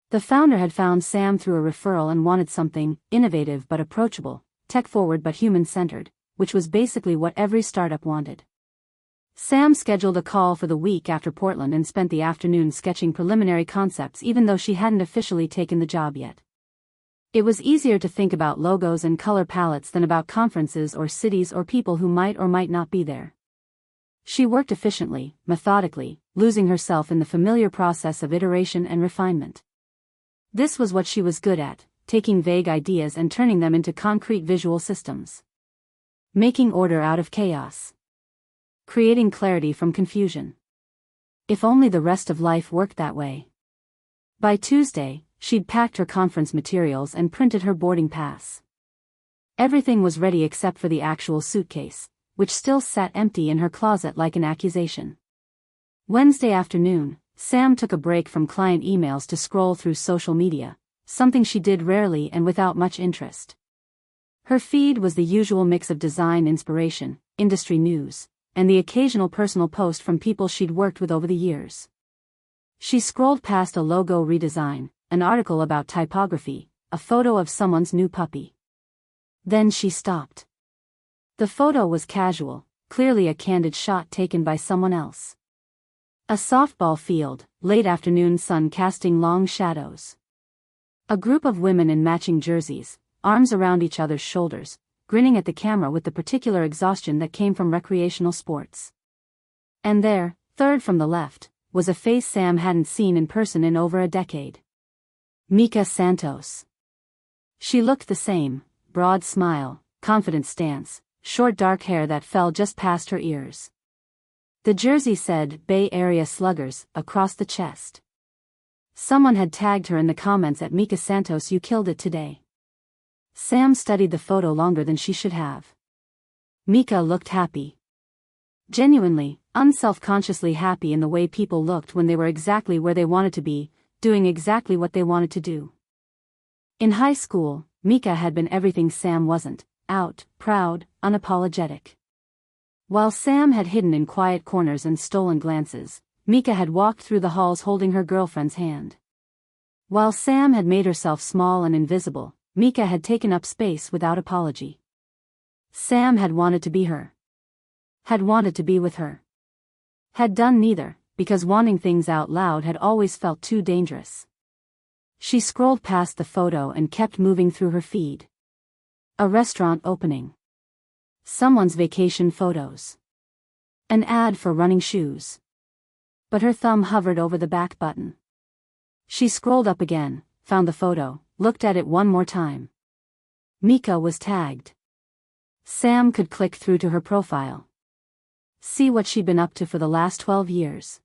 The founder had found Sam through a referral and wanted something innovative but approachable, tech-forward but human-centered, which was basically what every startup wanted. Sam scheduled a call for the week after Portland and spent the afternoon sketching preliminary concepts even though she hadn't officially taken the job yet. It was easier to think about logos and color palettes than about conferences or cities or people who might or might not be there. She worked efficiently, methodically, losing herself in the familiar process of iteration and refinement. This was what she was good at, taking vague ideas and turning them into concrete visual systems. Making order out of chaos. Creating clarity from confusion. If only the rest of life worked that way. By Tuesday, she'd packed her conference materials and printed her boarding pass. Everything was ready except for the actual suitcase, which still sat empty in her closet like an accusation. Wednesday afternoon, Sam took a break from client emails to scroll through social media, something she did rarely and without much interest. Her feed was the usual mix of design inspiration, industry news, and the occasional personal post from people she'd worked with over the years. She scrolled past a logo redesign, an article about typography, a photo of someone's new puppy. Then she stopped. The photo was casual, clearly a candid shot taken by someone else. A softball field, late afternoon sun casting long shadows. A group of women in matching jerseys, arms around each other's shoulders, grinning at the camera with the particular exhaustion that came from recreational sports. And there, third from the left, was a face Sam hadn't seen in person in over a decade. Mika Santos. She looked the same, broad smile, confident stance, short dark hair that fell just past her ears. The jersey said Bay Area Sluggers across the chest. Someone had tagged her in the comments at Mika Santos, "You killed it today." Sam studied the photo longer than she should have. Mika looked happy. Genuinely, unself-consciously happy in the way people looked when they were exactly where they wanted to be, doing exactly what they wanted to do. In high school, Mika had been everything Sam wasn't: out, proud, unapologetic. While Sam had hidden in quiet corners and stolen glances, Mika had walked through the halls holding her girlfriend's hand. While Sam had made herself small and invisible, Mika had taken up space without apology. Sam had wanted to be her. Had wanted to be with her. Had done neither, because wanting things out loud had always felt too dangerous. She scrolled past the photo and kept moving through her feed. A restaurant opening. Someone's vacation photos. An ad for running shoes. But her thumb hovered over the back button. She scrolled up again, found the photo, looked at it one more time. Mika was tagged. Sam could click through to her profile. See what she'd been up to for the last 12 years.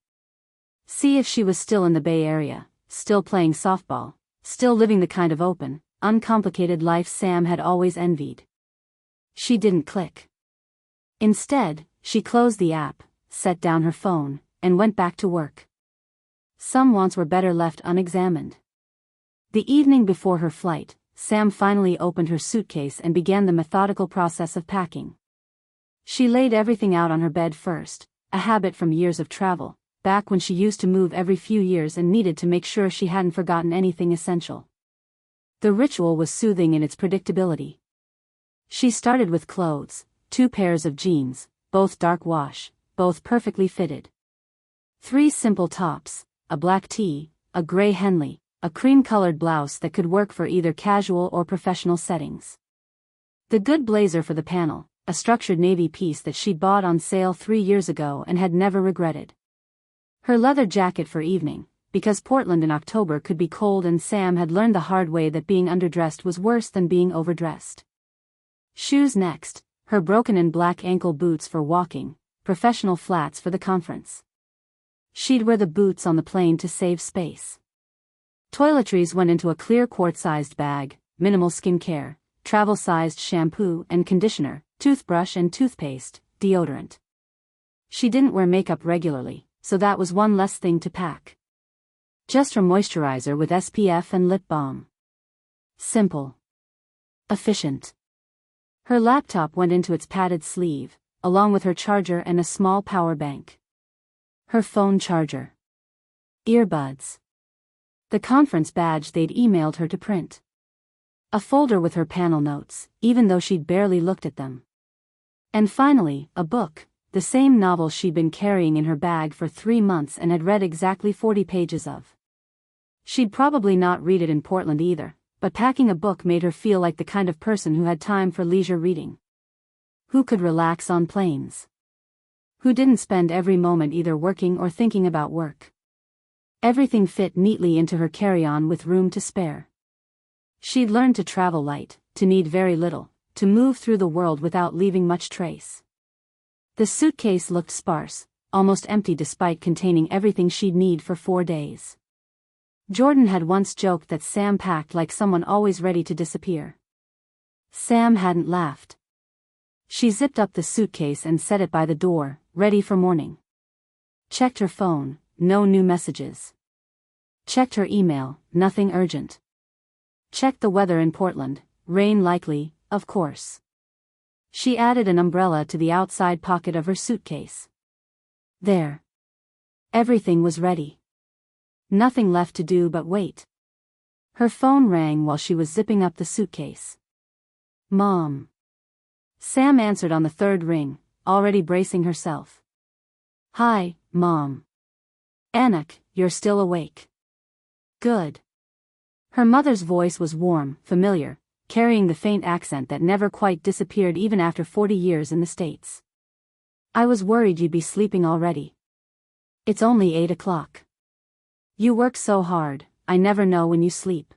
See if she was still in the Bay Area, still playing softball, still living the kind of open, uncomplicated life Sam had always envied. She didn't click. Instead, she closed the app, set down her phone, and went back to work. Some wants were better left unexamined. The evening before her flight, Sam finally opened her suitcase and began the methodical process of packing. She laid everything out on her bed first, a habit from years of travel, back when she used to move every few years and needed to make sure she hadn't forgotten anything essential. The ritual was soothing in its predictability. She started with clothes, 2 pairs of jeans, both dark wash, both perfectly fitted. 3 simple tops, a black tee, a gray Henley, a cream-colored blouse that could work for either casual or professional settings. The good blazer for the panel, a structured navy piece that she'd bought on sale 3 years ago and had never regretted. Her leather jacket for evening, because Portland in October could be cold and Sam had learned the hard way that being underdressed was worse than being overdressed. Shoes next, her broken-in black ankle boots for walking, professional flats for the conference. She'd wear the boots on the plane to save space. Toiletries went into a clear quart-sized bag, minimal skincare, travel-sized shampoo and conditioner, toothbrush and toothpaste, deodorant. She didn't wear makeup regularly, so that was one less thing to pack. Just her moisturizer with SPF and lip balm. Simple. Efficient. Her laptop went into its padded sleeve, along with her charger and a small power bank. Her phone charger. Earbuds. The conference badge they'd emailed her to print. A folder with her panel notes, even though she'd barely looked at them. And finally, a book, the same novel she'd been carrying in her bag for 3 months and had read exactly 40 pages of. She'd probably not read it in Portland either, but packing a book made her feel like the kind of person who had time for leisure reading. Who could relax on planes. Who didn't spend every moment either working or thinking about work. Everything fit neatly into her carry-on with room to spare. She'd learned to travel light, to need very little, to move through the world without leaving much trace. The suitcase looked sparse, almost empty despite containing everything she'd need for 4 days. Jordan had once joked that Sam packed like someone always ready to disappear. Sam hadn't laughed. She zipped up the suitcase and set it by the door, ready for morning. Checked her phone, no new messages. Checked her email, nothing urgent. Checked the weather in Portland, rain likely, of course. She added an umbrella to the outside pocket of her suitcase. There. Everything was ready. Nothing left to do but wait. Her phone rang while she was zipping up the suitcase. Mom. Sam answered on the 3rd ring, already bracing herself. Hi, Mom. Anak, you're still awake. Good. Her mother's voice was warm, familiar, carrying the faint accent that never quite disappeared even after 40 years in the States. I was worried you'd be sleeping already. It's only 8 o'clock. You work so hard, I never know when you sleep.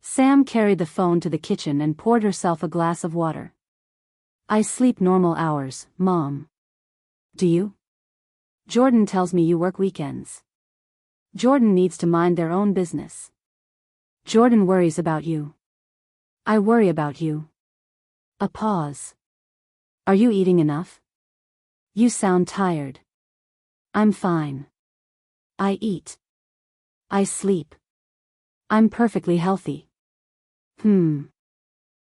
Sam carried the phone to the kitchen and poured herself a glass of water. I sleep normal hours, Mom. Do you? Jordan tells me you work weekends. Jordan needs to mind their own business. Jordan worries about you. I worry about you. A pause. Are you eating enough? You sound tired. I'm fine. I eat. I sleep. I'm perfectly healthy.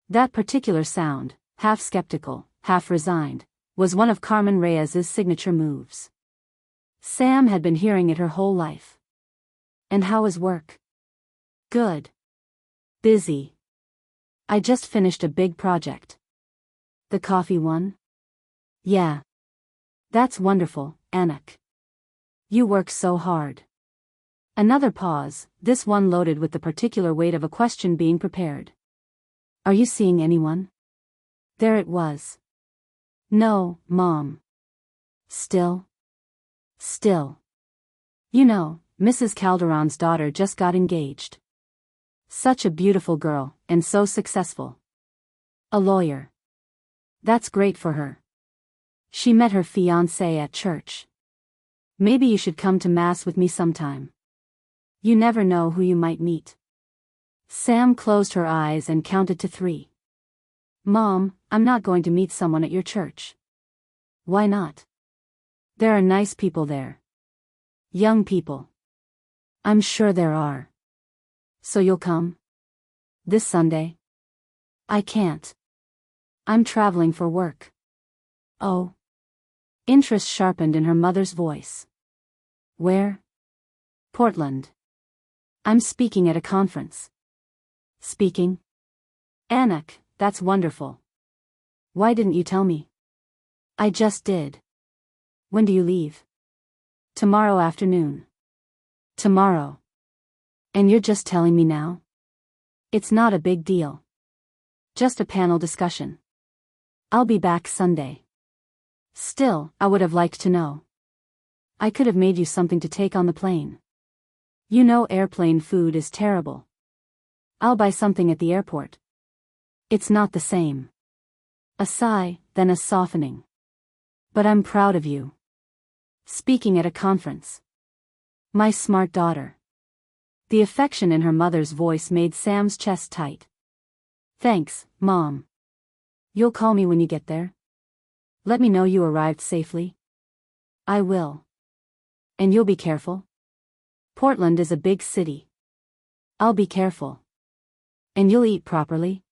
That particular sound, half skeptical, half resigned, was one of Carmen Reyes's signature moves. Sam had been hearing it her whole life. And how is work? Good. Busy. I just finished a big project. The coffee one? Yeah. That's wonderful, Anak. You work so hard. Another pause, this one loaded with the particular weight of a question being prepared. Are you seeing anyone? There it was. No, Mom. Still? Still. You know, Mrs. Calderon's daughter just got engaged. Such a beautiful girl, and so successful. A lawyer. That's great for her. She met her fiancé at church. Maybe you should come to Mass with me sometime. You never know who you might meet. Sam closed her eyes and counted to 3. Mom, I'm not going to meet someone at your church. Why not? There are nice people there. Young people. I'm sure there are. So you'll come? This Sunday? I can't. I'm traveling for work. Oh. Interest sharpened in her mother's voice. Where? Portland. I'm speaking at a conference. Speaking? Anak, that's wonderful. Why didn't you tell me? I just did. When do you leave? Tomorrow afternoon. Tomorrow. And you're just telling me now? It's not a big deal. Just a panel discussion. I'll be back Sunday. Still, I would have liked to know. I could have made you something to take on the plane. You know airplane food is terrible. I'll buy something at the airport. It's not the same. A sigh, then a softening. But I'm proud of you. Speaking at a conference. My smart daughter. The affection in her mother's voice made Sam's chest tight. Thanks, Mom. You'll call me when you get there? Let me know you arrived safely. I will. And you'll be careful? Portland is a big city. I'll be careful. And you'll eat properly?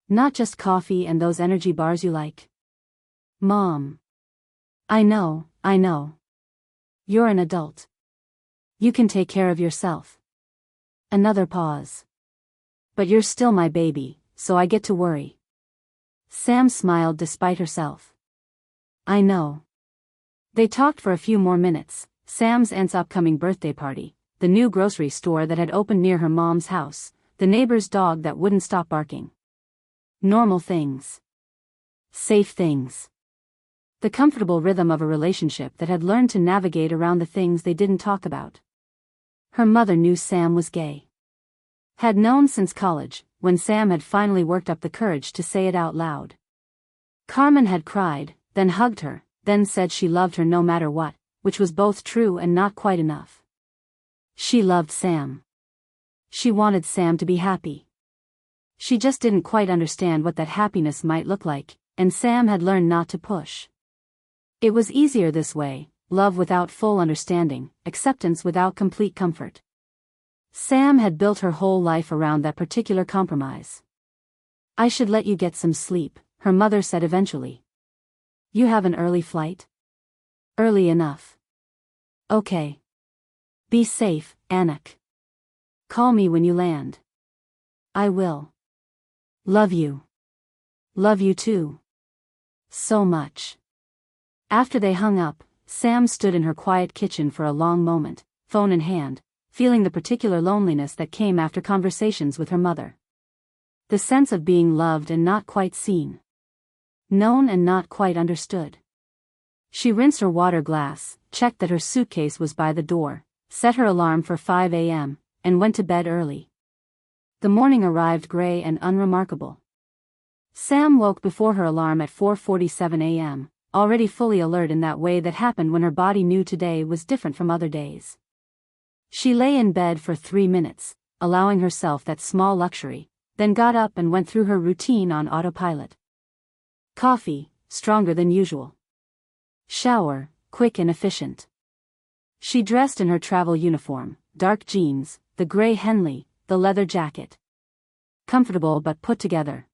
Not just coffee and those energy bars you like. Mom. I know. You're an adult. You can take care of yourself. Another pause. But you're still my baby, so I get to worry. Sam smiled despite herself. I know. They talked for a few more minutes. Sam's aunt's upcoming birthday party, the new grocery store that had opened near her mom's house, the neighbor's dog that wouldn't stop barking. Normal things. Safe things. The comfortable rhythm of a relationship that had learned to navigate around the things they didn't talk about. Her mother knew Sam was gay. Had known since college, when Sam had finally worked up the courage to say it out loud. Carmen had cried, then hugged her, then said she loved her no matter what, which was both true and not quite enough. She loved Sam. She wanted Sam to be happy. She just didn't quite understand what that happiness might look like, and Sam had learned not to push. It was easier this way, love without full understanding, acceptance without complete comfort. Sam had built her whole life around that particular compromise. I should let you get some sleep, her mother said eventually. You have an early flight? Early enough. Okay. Be safe, Anak. Call me when you land. I will. Love you. Love you too. So much. After they hung up, Sam stood in her quiet kitchen for a long moment, phone in hand, feeling the particular loneliness that came after conversations with her mother. The sense of being loved and not quite seen. Known and not quite understood. She rinsed her water glass, checked that her suitcase was by the door, set her alarm for 5 a.m., and went to bed early. The morning arrived gray and unremarkable. Sam woke before her alarm at 4:47 a.m., already fully alert in that way that happened when her body knew today was different from other days. She lay in bed for 3 minutes, allowing herself that small luxury, then got up and went through her routine on autopilot. Coffee, stronger than usual. Shower, quick and efficient. She dressed in her travel uniform, dark jeans, the gray Henley, the leather jacket. Comfortable but put together.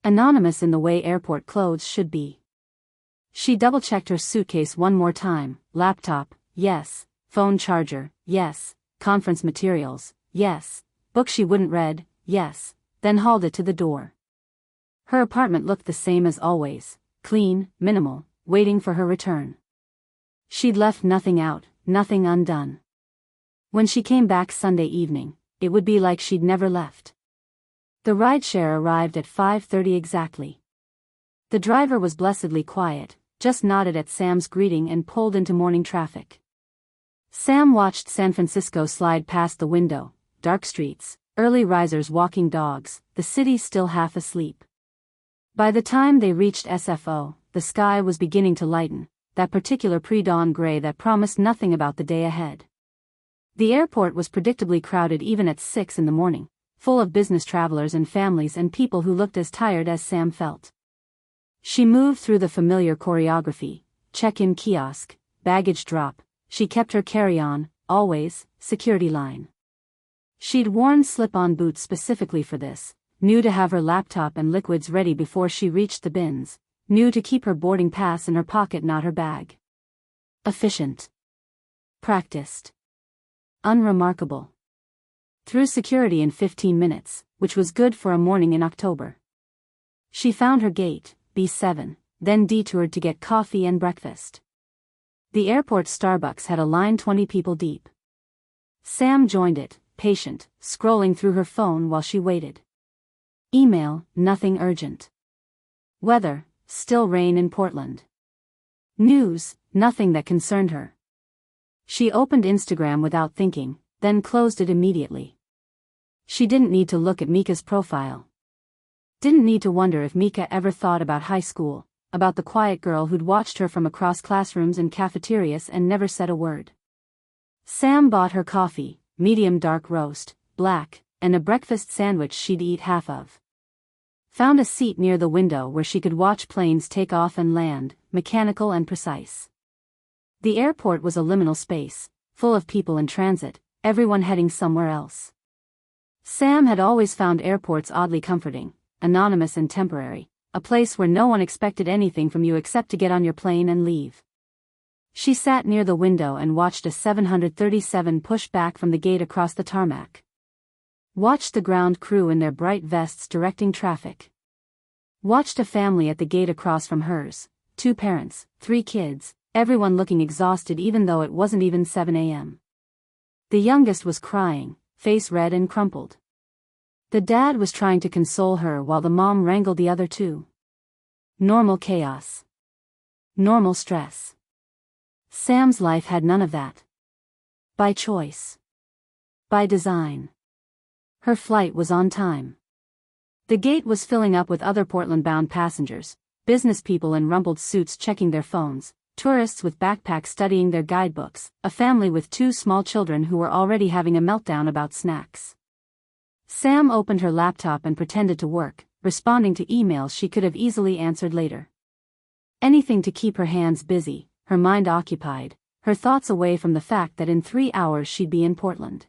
Anonymous in the way airport clothes should be. She double-checked her suitcase one more time, laptop, yes, phone charger, yes, conference materials, yes, book she wouldn't read, yes, then hauled it to the door. Her apartment looked the same as always, clean, minimal, waiting for her return. She'd left nothing out, nothing undone. When she came back Sunday evening, it would be like she'd never left. The rideshare arrived at 5:30 exactly. The driver was blessedly quiet, just nodded at Sam's greeting and pulled into morning traffic. Sam watched San Francisco slide past the window, dark streets, early risers walking dogs, the city still half asleep. By the time they reached SFO, the sky was beginning to lighten, that particular pre-dawn gray that promised nothing about the day ahead. The airport was predictably crowded even at 6 in the morning, full of business travelers and families and people who looked as tired as Sam felt. She moved through the familiar choreography: check-in kiosk, baggage drop. She kept her carry-on, always, security line. She'd worn slip-on boots specifically for this, knew to have her laptop and liquids ready before she reached the bins, knew to keep her boarding pass in her pocket, not her bag. Efficient. Practiced. Unremarkable. Through security in 15 minutes, which was good for a morning in October. She found her gate, B7, then detoured to get coffee and breakfast. The airport Starbucks had a line 20 people deep. Sam joined it, patient, scrolling through her phone while she waited. Email, nothing urgent. Weather, still rain in Portland. News, nothing that concerned her. She opened Instagram without thinking, then closed it immediately. She didn't need to look at Mika's profile. Didn't need to wonder if Mika ever thought about high school, about the quiet girl who'd watched her from across classrooms and cafeterias and never said a word. Sam bought her coffee, medium dark roast, black, and a breakfast sandwich she'd eat half of. Found a seat near the window where she could watch planes take off and land, mechanical and precise. The airport was a liminal space, full of people in transit, everyone heading somewhere else. Sam had always found airports oddly comforting, anonymous and temporary, a place where no one expected anything from you except to get on your plane and leave. She sat near the window and watched a 737 push back from the gate across the tarmac. Watched the ground crew in their bright vests directing traffic. Watched a family at the gate across from hers, 2 parents, 3 kids, everyone looking exhausted even though it wasn't even 7 a.m. The youngest was crying, face red and crumpled. The dad was trying to console her while the mom wrangled the other 2. Normal chaos. Normal stress. Sam's life had none of that. By choice. By design. Her flight was on time. The gate was filling up with other Portland-bound passengers, business people in rumpled suits checking their phones, tourists with backpacks studying their guidebooks, a family with 2 small children who were already having a meltdown about snacks. Sam opened her laptop and pretended to work, responding to emails she could have easily answered later. Anything to keep her hands busy, her mind occupied, her thoughts away from the fact that in 3 hours she'd be in Portland.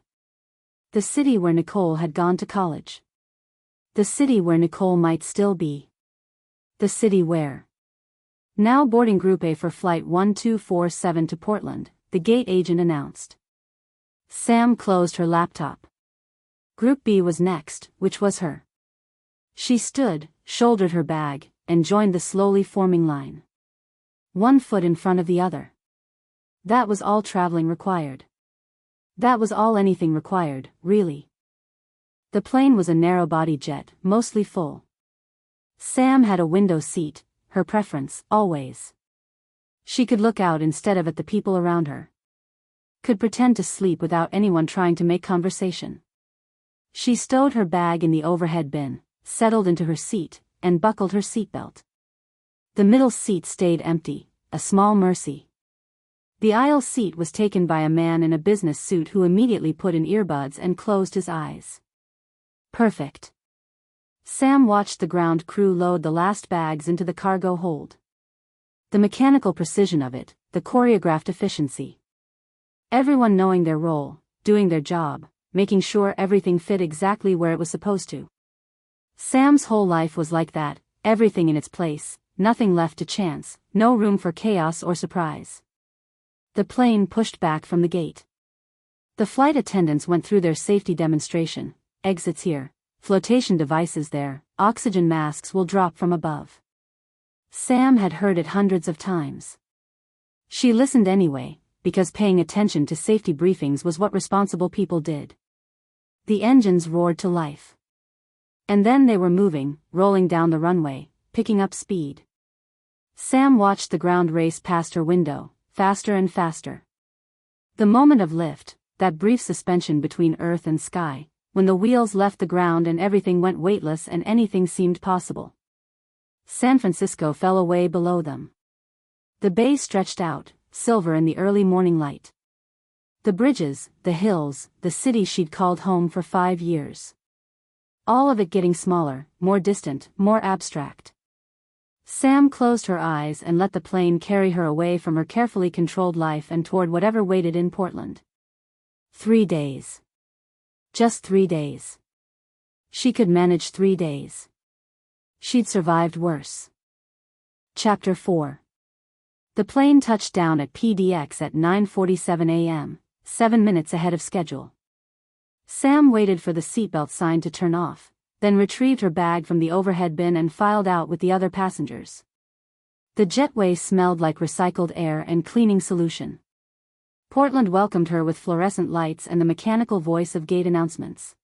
The city where Nicole had gone to college. The city where Nicole might still be. The city where. Now boarding Group A for Flight 1247 to Portland, the gate agent announced. Sam closed her laptop. Group B was next, which was her. She stood, shouldered her bag, and joined the slowly forming line. 1 foot in front of the other. That was all traveling required. That was all anything required, really. The plane was a narrow-body jet, mostly full. Sam had a window seat, her preference, always. She could look out instead of at the people around her. Could pretend to sleep without anyone trying to make conversation. She stowed her bag in the overhead bin, settled into her seat, and buckled her seatbelt. The middle seat stayed empty, a small mercy. The aisle seat was taken by a man in a business suit who immediately put in earbuds and closed his eyes. Perfect. Sam watched the ground crew load the last bags into the cargo hold. The mechanical precision of it, the choreographed efficiency. Everyone knowing their role, doing their job, making sure everything fit exactly where it was supposed to. Sam's whole life was like that, everything in its place, nothing left to chance, no room for chaos or surprise. The plane pushed back from the gate. The flight attendants went through their safety demonstration: exits here, flotation devices there, oxygen masks will drop from above. Sam had heard it hundreds of times. She listened anyway, because paying attention to safety briefings was what responsible people did. The engines roared to life. And then they were moving, rolling down the runway, picking up speed. Sam watched the ground race past her window, faster and faster. The moment of lift, that brief suspension between earth and sky, when the wheels left the ground and everything went weightless and anything seemed possible. San Francisco fell away below them. The bay stretched out, silver in the early morning light. The bridges, the hills, the city she'd called home for 5 years. All of it getting smaller, more distant, more abstract. Sam closed her eyes and let the plane carry her away from her carefully controlled life and toward whatever waited in Portland. 3 days. Just 3 days. She could manage 3 days. She'd survived worse. Chapter 4. The plane touched down at PDX at 9:47 a.m., 7 minutes ahead of schedule. Sam waited for the seatbelt sign to turn off, then retrieved her bag from the overhead bin and filed out with the other passengers. The jetway smelled like recycled air and cleaning solution. Portland welcomed her with fluorescent lights and the mechanical voice of gate announcements.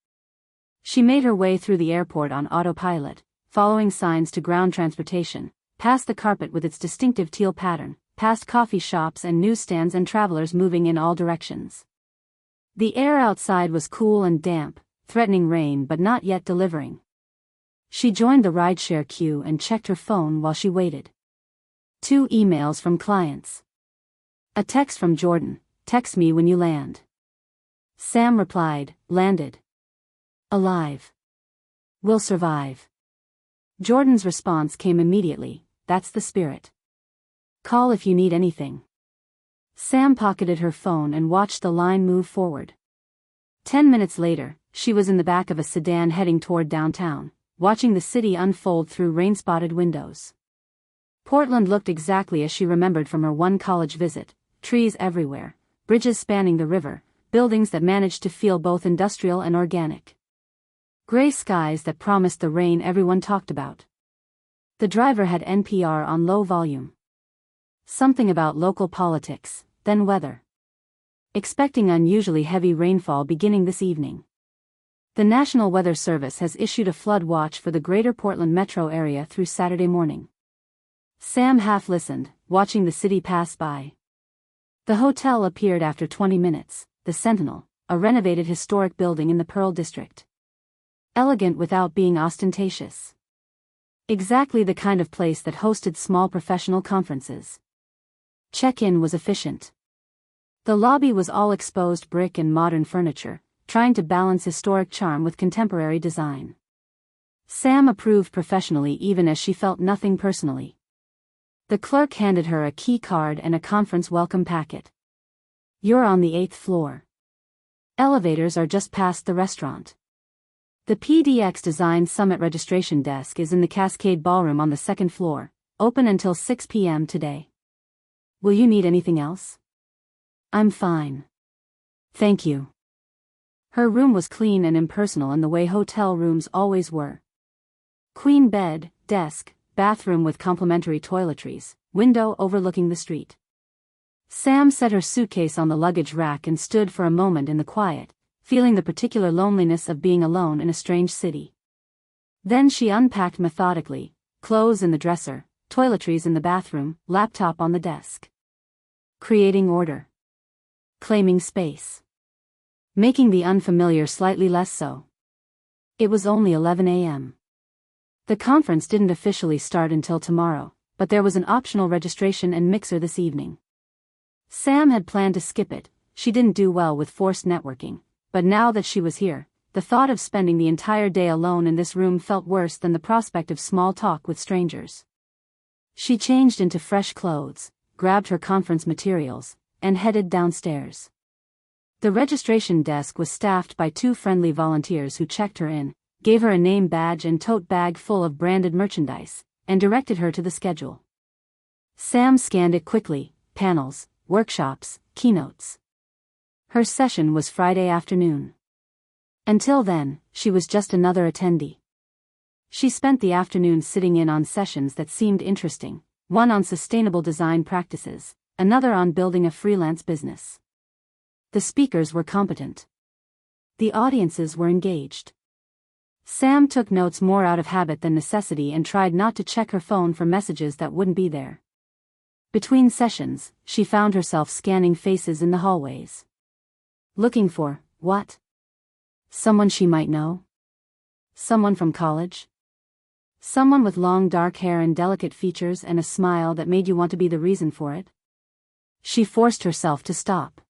She made her way through the airport on autopilot, following signs to ground transportation, past the carpet with its distinctive teal pattern, past coffee shops and newsstands and travelers moving in all directions. The air outside was cool and damp, threatening rain but not yet delivering. She joined the rideshare queue and checked her phone while she waited. 2 emails from clients. A text from Jordan, "Text me when you land." Sam replied, "Landed. Alive. Will survive." Jordan's response came immediately, "That's the spirit. Call if you need anything." Sam pocketed her phone and watched the line move forward. 10 minutes later, she was in the back of a sedan heading toward downtown, watching the city unfold through rain-spotted windows. Portland looked exactly as she remembered from her one college visit: trees everywhere, bridges spanning the river, buildings that managed to feel both industrial and organic. Gray skies that promised the rain everyone talked about. The driver had NPR on low volume. Something about local politics, then weather. Expecting unusually heavy rainfall beginning this evening. The National Weather Service has issued a flood watch for the greater Portland metro area through Saturday morning. Sam half listened, watching the city pass by. The hotel appeared after 20 minutes, the Sentinel, a renovated historic building in the Pearl District. Elegant without being ostentatious. Exactly the kind of place that hosted small professional conferences. Check-in was efficient. The lobby was all exposed brick and modern furniture, trying to balance historic charm with contemporary design. Sam approved professionally even as she felt nothing personally. The clerk handed her a key card and a conference welcome packet. "You're on the 8th floor. Elevators are just past the restaurant. The PDX Design Summit registration desk is in the Cascade Ballroom on the 2nd floor, open until 6 p.m. today. Will you need anything else?" "I'm fine. Thank you." Her room was clean and impersonal in the way hotel rooms always were. Queen bed, desk, bathroom with complimentary toiletries, window overlooking the street. Sam set her suitcase on the luggage rack and stood for a moment in the quiet, feeling the particular loneliness of being alone in a strange city. Then she unpacked methodically, clothes in the dresser, toiletries in the bathroom, laptop on the desk. Creating order. Claiming space. Making the unfamiliar slightly less so. It was only 11 a.m. The conference didn't officially start until tomorrow, but there was an optional registration and mixer this evening. Sam had planned to skip it. She didn't do well with forced networking, but now that she was here, the thought of spending the entire day alone in this room felt worse than the prospect of small talk with strangers. She changed into fresh clothes, grabbed her conference materials, and headed downstairs. The registration desk was staffed by 2 friendly volunteers who checked her in, gave her a name badge and tote bag full of branded merchandise, and directed her to the schedule. Sam scanned it quickly: panels, workshops, keynotes. Her session was Friday afternoon. Until then, she was just another attendee. She spent the afternoon sitting in on sessions that seemed interesting, one on sustainable design practices, another on building a freelance business. The speakers were competent. The audiences were engaged. Sam took notes more out of habit than necessity and tried not to check her phone for messages that wouldn't be there. Between sessions, she found herself scanning faces in the hallways. Looking for, what? Someone she might know? Someone from college? Someone with long dark hair and delicate features and a smile that made you want to be the reason for it? She forced herself to stop.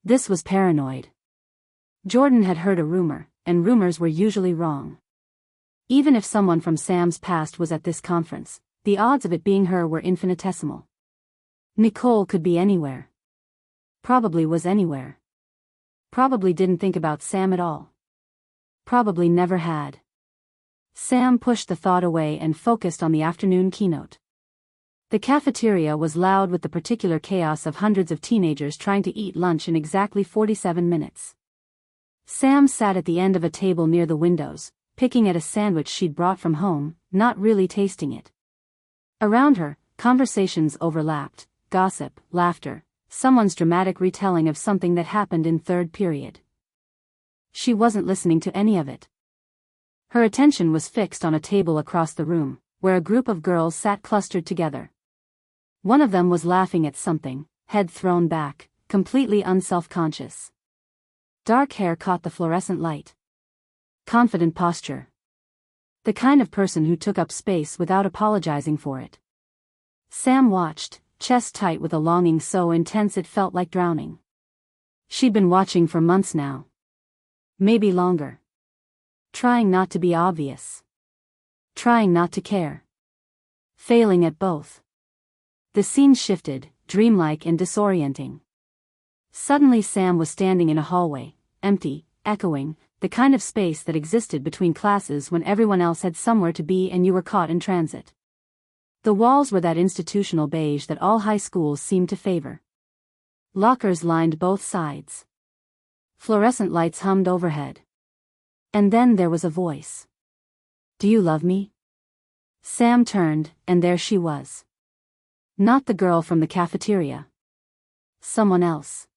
This was paranoid. Jordan had heard a rumor, and rumors were usually wrong. Even if someone from Sam's past was at this conference, the odds of it being her were infinitesimal. Nicole could be anywhere. Probably was anywhere. Probably didn't think about Sam at all. Probably never had. Sam pushed the thought away and focused on the afternoon keynote. The cafeteria was loud with the particular chaos of hundreds of teenagers trying to eat lunch in exactly 47 minutes. Sam sat at the end of a table near the windows, picking at a sandwich she'd brought from home, not really tasting it. Around her, conversations overlapped, gossip, laughter, someone's dramatic retelling of something that happened in third period. She wasn't listening to any of it. Her attention was fixed on a table across the room, where a group of girls sat clustered together. One of them was laughing at something, head thrown back, completely unself-conscious. Dark hair caught the fluorescent light. Confident posture. The kind of person who took up space without apologizing for it. Sam watched, chest tight with a longing so intense it felt like drowning. She'd been watching for months now. Maybe longer. Trying not to be obvious. Trying not to care. Failing at both. The scene shifted, dreamlike and disorienting. Suddenly Sam was standing in a hallway, empty, echoing, the kind of space that existed between classes when everyone else had somewhere to be and you were caught in transit. The walls were that institutional beige that all high schools seemed to favor. Lockers lined both sides. Fluorescent lights hummed overhead. And then there was a voice. "Do you love me?" Sam turned, and there she was. Not the girl from the cafeteria. Someone else.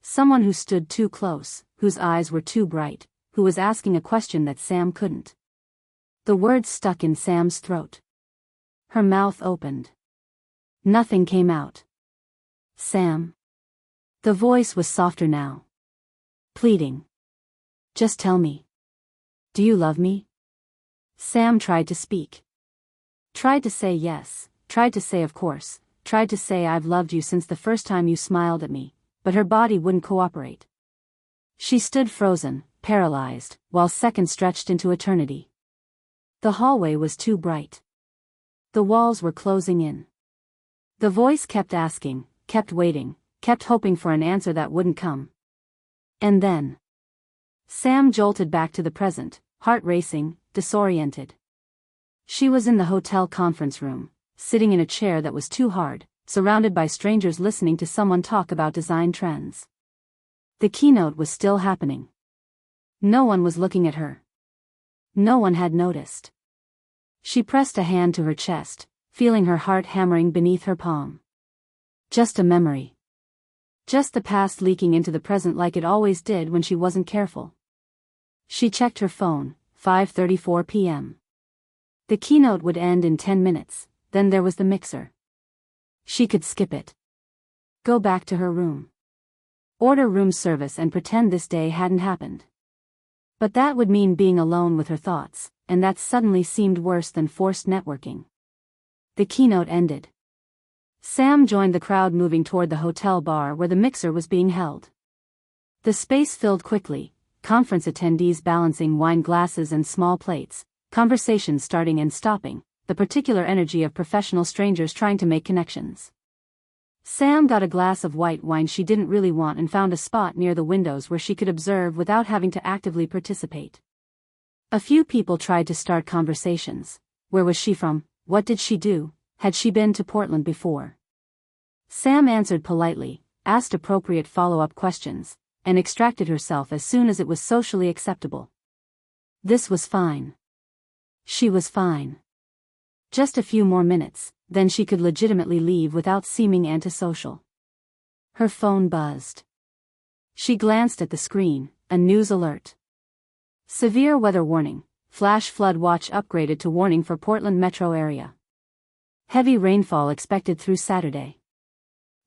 Someone who stood too close, whose eyes were too bright, who was asking a question that Sam couldn't. The words stuck in Sam's throat. Her mouth opened. Nothing came out. "Sam." The voice was softer now. Pleading. "Just tell me. Do you love me?" Sam tried to speak. Tried to say yes, tried to say of course, tried to say I've loved you since the first time you smiled at me, but her body wouldn't cooperate. She stood frozen, paralyzed, while seconds stretched into eternity. The hallway was too bright. The walls were closing in. The voice kept asking, kept waiting, kept hoping for an answer that wouldn't come. And then Sam jolted back to the present, heart racing, disoriented. She was in the hotel conference room, sitting in a chair that was too hard, surrounded by strangers listening to someone talk about design trends. The keynote was still happening. No one was looking at her. No one had noticed. She pressed a hand to her chest, feeling her heart hammering beneath her palm. Just a memory. Just the past leaking into the present like it always did when she wasn't careful. She checked her phone, 5:34 p.m. The keynote would end in 10 minutes, then there was the mixer. She could skip it. Go back to her room. Order room service and pretend this day hadn't happened. But that would mean being alone with her thoughts, and that suddenly seemed worse than forced networking. The keynote ended. Sam joined the crowd moving toward the hotel bar where the mixer was being held. The space filled quickly, conference attendees balancing wine glasses and small plates, conversations starting and stopping, the particular energy of professional strangers trying to make connections. Sam got a glass of white wine she didn't really want and found a spot near the windows where she could observe without having to actively participate. A few people tried to start conversations. Where was she from? What did she do? Had she been to Portland before? Sam answered politely, asked appropriate follow-up questions, and extracted herself as soon as it was socially acceptable. This was fine. She was fine. Just a few more minutes, then she could legitimately leave without seeming antisocial. Her phone buzzed. She glanced at the screen, a news alert. Severe weather warning, flash flood watch upgraded to warning for Portland metro area. Heavy rainfall expected through Saturday.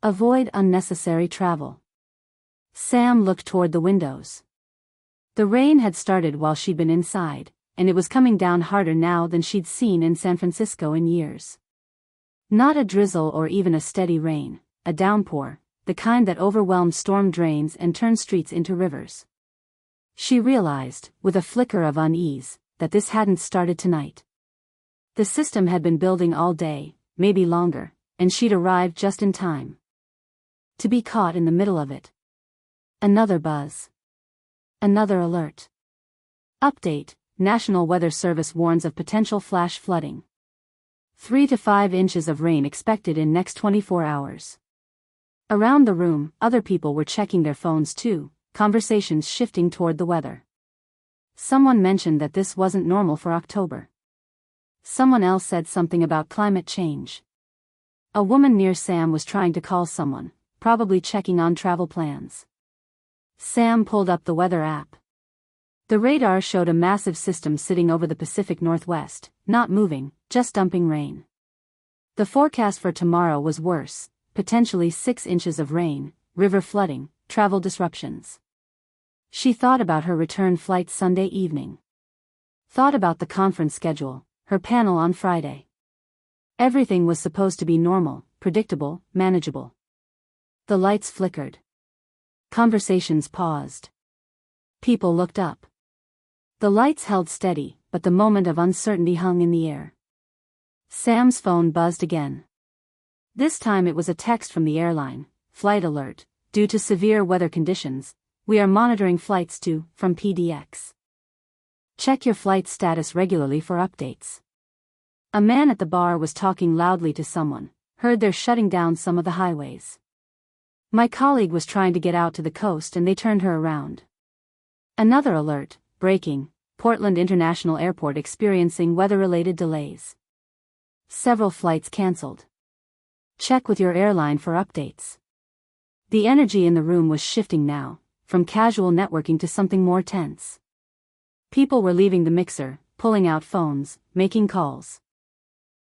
Avoid unnecessary travel. Sam looked toward the windows. The rain had started while she'd been inside, and it was coming down harder now than she'd seen in San Francisco in years. Not a drizzle or even a steady rain, a downpour, the kind that overwhelmed storm drains and turned streets into rivers. She realized, with a flicker of unease, that this hadn't started tonight. The system had been building all day, maybe longer, and she'd arrived just in time to be caught in the middle of it. Another buzz. Another alert. Update: National Weather Service warns of potential flash flooding. 3 to 5 inches of rain expected in next 24 hours. Around the room, other people were checking their phones too, conversations shifting toward the weather. Someone mentioned that this wasn't normal for October. Someone else said something about climate change. A woman near Sam was trying to call someone, probably checking on travel plans. Sam pulled up the weather app. The radar showed a massive system sitting over the Pacific Northwest, not moving, just dumping rain. The forecast for tomorrow was worse, potentially 6 inches of rain, river flooding, travel disruptions. She thought about her return flight Sunday evening. Thought about the conference schedule, her panel on Friday. Everything was supposed to be normal, predictable, manageable. The lights flickered. Conversations paused. People looked up. The lights held steady, but the moment of uncertainty hung in the air. Sam's phone buzzed again. This time it was a text from the airline. Flight alert. Due to severe weather conditions, we are monitoring flights to, from PDX. Check your flight status regularly for updates. A man at the bar was talking loudly to someone, heard they're shutting down some of the highways. My colleague was trying to get out to the coast and they turned her around. Another alert, breaking, Portland International Airport experiencing weather-related delays. Several flights cancelled. Check with your airline for updates. The energy in the room was shifting now, from casual networking to something more tense. People were leaving the mixer, pulling out phones, making calls.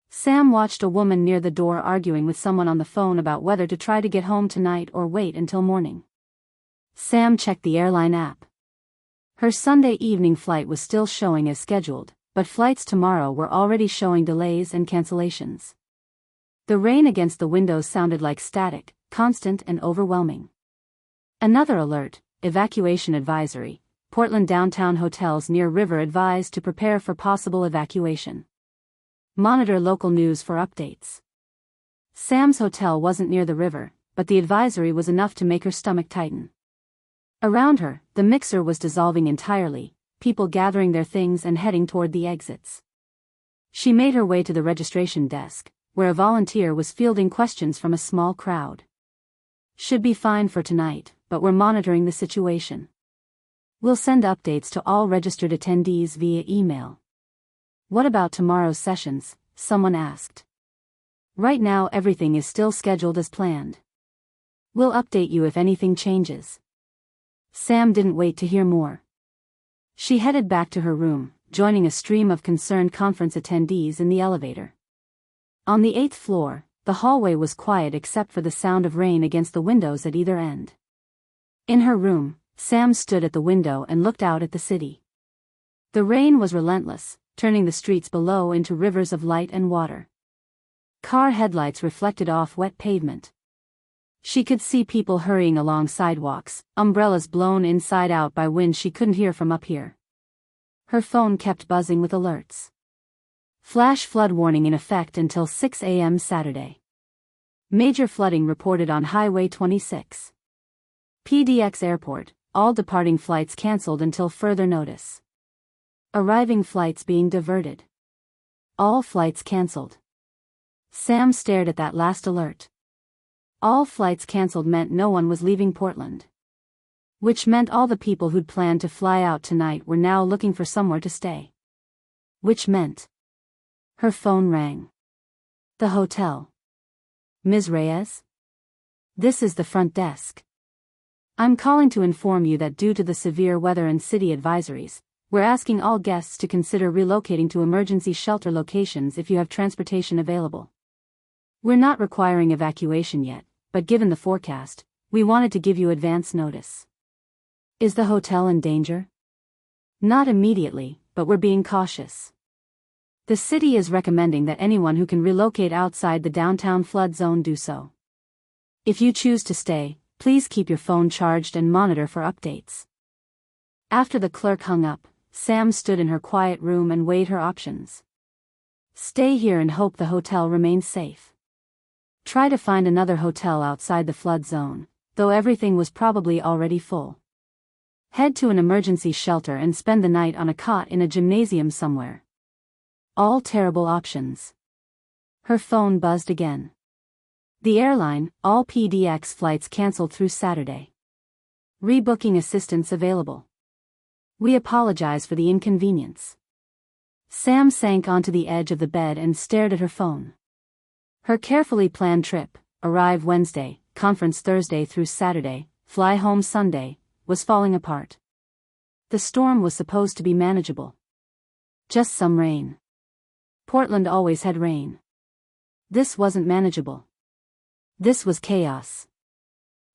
Sam watched a woman near the door arguing with someone on the phone about whether to try to get home tonight or wait until morning. Sam checked the airline app. Her Sunday evening flight was still showing as scheduled, but flights tomorrow were already showing delays and cancellations. The rain against the windows sounded like static, constant and overwhelming. Another alert, evacuation advisory. Portland downtown hotels near river advised to prepare for possible evacuation. Monitor local news for updates. Sam's hotel wasn't near the river, but the advisory was enough to make her stomach tighten. Around her, the mixer was dissolving entirely, people gathering their things and heading toward the exits. She made her way to the registration desk, where a volunteer was fielding questions from a small crowd. Should be fine for tonight, but we're monitoring the situation. We'll send updates to all registered attendees via email. What about tomorrow's sessions? Someone asked. Right now everything is still scheduled as planned. We'll update you if anything changes. Sam didn't wait to hear more. She headed back to her room, joining a stream of concerned conference attendees in the elevator. On the 8th floor, the hallway was quiet except for the sound of rain against the windows at either end. In her room, Sam stood at the window and looked out at the city. The rain was relentless, turning the streets below into rivers of light and water. Car headlights reflected off wet pavement. She could see people hurrying along sidewalks, umbrellas blown inside out by wind she couldn't hear from up here. Her phone kept buzzing with alerts. Flash flood warning in effect until 6 a.m. Saturday. Major flooding reported on Highway 26. PDX Airport, all departing flights cancelled until further notice. Arriving flights being diverted. All flights cancelled. Sam stared at that last alert. All flights cancelled meant no one was leaving Portland. Which meant all the people who'd planned to fly out tonight were now looking for somewhere to stay. Which meant... Her phone rang. The hotel. Ms. Reyes? This is the front desk. I'm calling to inform you that due to the severe weather and city advisories, we're asking all guests to consider relocating to emergency shelter locations if you have transportation available. We're not requiring evacuation yet, but given the forecast, we wanted to give you advance notice. Is the hotel in danger? Not immediately, but we're being cautious. The city is recommending that anyone who can relocate outside the downtown flood zone do so. If you choose to stay, please keep your phone charged and monitor for updates. After the clerk hung up, Sam stood in her quiet room and weighed her options. Stay here and hope the hotel remains safe. Try to find another hotel outside the flood zone, though everything was probably already full. Head to an emergency shelter and spend the night on a cot in a gymnasium somewhere. All terrible options. Her phone buzzed again. The airline, all PDX flights cancelled through Saturday. Rebooking assistance available. We apologize for the inconvenience. Sam sank onto the edge of the bed and stared at her phone. Her carefully planned trip, arrive Wednesday, conference Thursday through Saturday, fly home Sunday, was falling apart. The storm was supposed to be manageable. Just some rain. Portland always had rain. This wasn't manageable. This was chaos.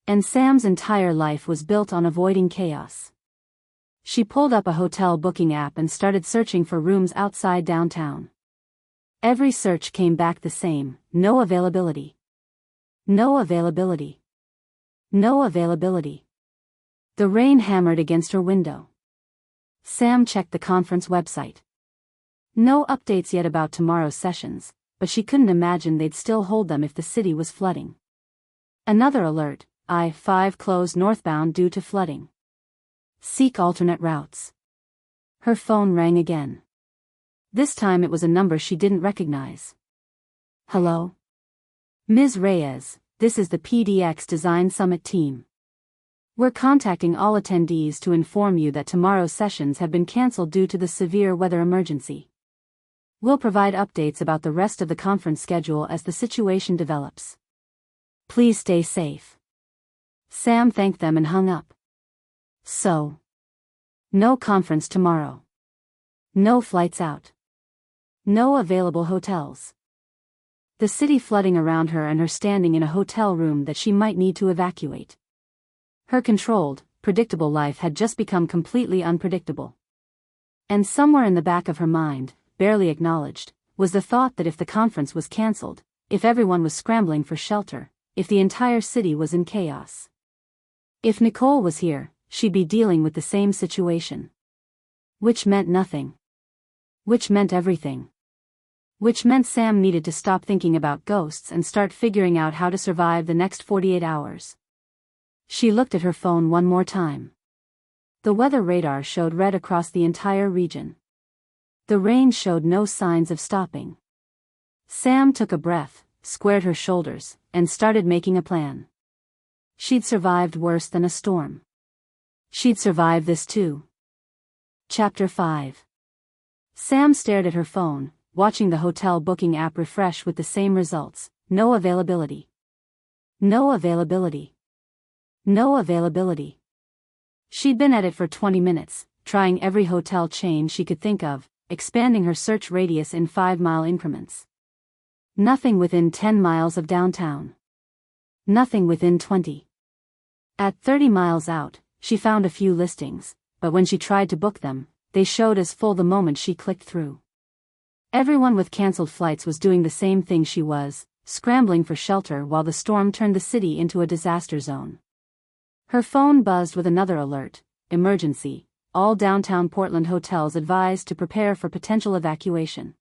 And Sam's entire life was built on avoiding chaos. She pulled up a hotel booking app and started searching for rooms outside downtown. Every search came back the same: no availability. No availability. No availability. The rain hammered against her window. Sam checked the conference website. No updates yet about tomorrow's sessions, but she couldn't imagine they'd still hold them if the city was flooding. Another alert: I-5 closed northbound due to flooding. Seek alternate routes. Her phone rang again. This time it was a number she didn't recognize. Hello? Ms. Reyes, this is the PDX Design Summit team. We're contacting all attendees to inform you that tomorrow's sessions have been cancelled due to the severe weather emergency. We'll provide updates about the rest of the conference schedule as the situation develops. Please stay safe. Sam thanked them and hung up. So. No conference tomorrow. No flights out. No available hotels. The city flooding around her and her standing in a hotel room that she might need to evacuate. Her controlled, predictable life had just become completely unpredictable. And somewhere in the back of her mind, barely acknowledged, was the thought that if the conference was cancelled, if everyone was scrambling for shelter, if the entire city was in chaos. If Nicole was here, she'd be dealing with the same situation. Which meant nothing. Which meant everything. Which meant Sam needed to stop thinking about ghosts and start figuring out how to survive the next 48 hours. She looked at her phone one more time. The weather radar showed red across the entire region. The rain showed no signs of stopping. Sam took a breath, squared her shoulders, and started making a plan. She'd survived worse than a storm. She'd survive this too. Chapter 5. Sam stared at her phone, watching the hotel booking app refresh with the same results: no availability. No availability. No availability. She'd been at it for 20 minutes, trying every hotel chain she could think of, expanding her search radius in 5-mile increments. Nothing within 10 miles of downtown. Nothing within 20. At 30 miles out, she found a few listings, but when she tried to book them, they showed as full the moment she clicked through. Everyone with cancelled flights was doing the same thing she was, scrambling for shelter while the storm turned the city into a disaster zone. Her phone buzzed with another alert: emergency, all downtown Portland hotels advised to prepare for potential evacuation.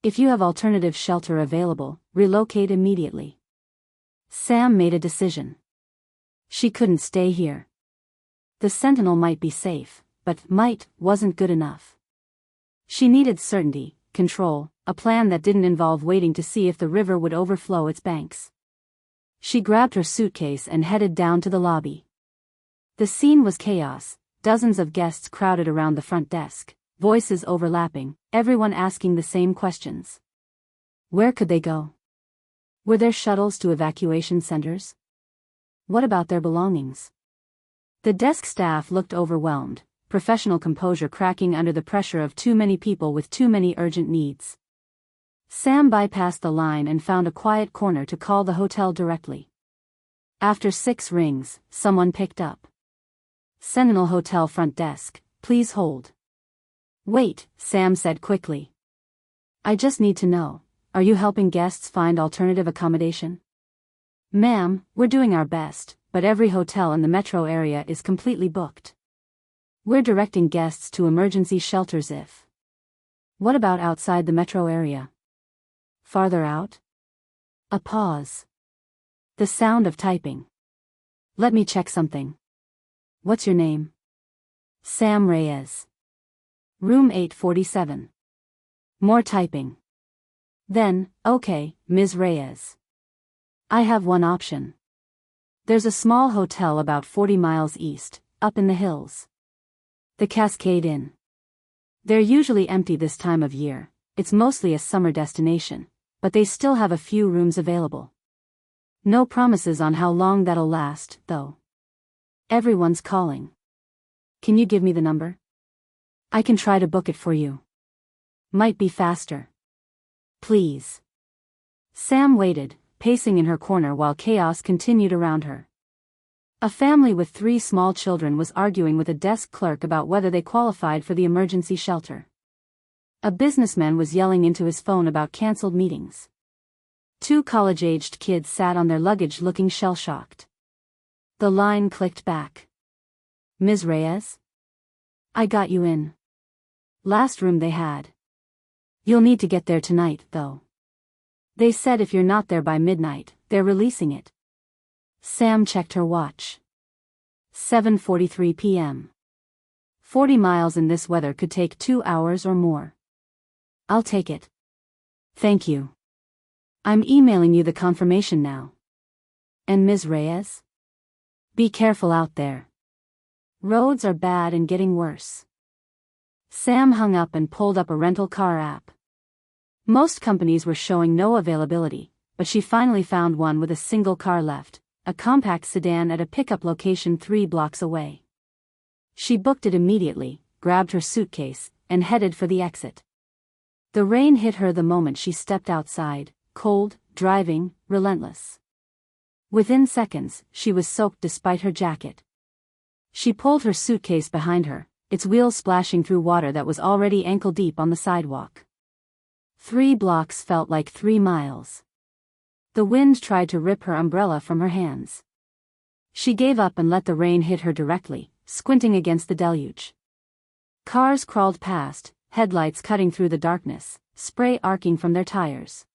If you have alternative shelter available, relocate immediately. Sam made a decision. She couldn't stay here. The Sentinel might be safe, but might wasn't good enough. She needed certainty, control, a plan that didn't involve waiting to see if the river would overflow its banks. She grabbed her suitcase and headed down to the lobby. The scene was chaos, dozens of guests crowded around the front desk, voices overlapping, everyone asking the same questions. Where could they go? Were there shuttles to evacuation centers? What about their belongings? The desk staff looked overwhelmed, professional composure cracking under the pressure of too many people with too many urgent needs. Sam bypassed the line and found a quiet corner to call the hotel directly. After 6 rings, someone picked up. Sentinel Hotel front desk, please hold. Wait, Sam said quickly. I just need to know, are you helping guests find alternative accommodation? Ma'am, we're doing our best, but every hotel in the metro area is completely booked. We're directing guests to emergency shelters if. What about outside the metro area? Farther out? A pause. The sound of typing. Let me check something. What's your name? Sam Reyes. Room 847. More typing. Then, okay, Ms. Reyes. I have one option. There's a small hotel about 40 miles east, up in the hills. The Cascade Inn. They're usually empty this time of year, it's mostly a summer destination, but they still have a few rooms available. No promises on how long that'll last, though. Everyone's calling. Can you give me the number? I can try to book it for you. Might be faster. Please. Sam waited, pacing in her corner while chaos continued around her. A family with 3 small children was arguing with a desk clerk about whether they qualified for the emergency shelter. A businessman was yelling into his phone about canceled meetings. 2 college-aged kids sat on their luggage looking shell-shocked. The line clicked back. Ms. Reyes? I got you in. Last room they had. You'll need to get there tonight, though. They said if you're not there by midnight, they're releasing it. Sam checked her watch. 7:43 p.m. 40 miles in this weather could take 2 hours or more. I'll take it. Thank you. I'm emailing you the confirmation now. And Ms. Reyes? Be careful out there. Roads are bad and getting worse. Sam hung up and pulled up a rental car app. Most companies were showing no availability, but she finally found one with a single car left, a compact sedan at a pickup location 3 blocks away. She booked it immediately, grabbed her suitcase, and headed for the exit. The rain hit her the moment she stepped outside, cold, driving, relentless. Within seconds, she was soaked despite her jacket. She pulled her suitcase behind her, its wheels splashing through water that was already ankle-deep on the sidewalk. 3 blocks felt like 3 miles. The wind tried to rip her umbrella from her hands. She gave up and let the rain hit her directly, squinting against the deluge. Cars crawled past, headlights cutting through the darkness, spray arcing from their tires.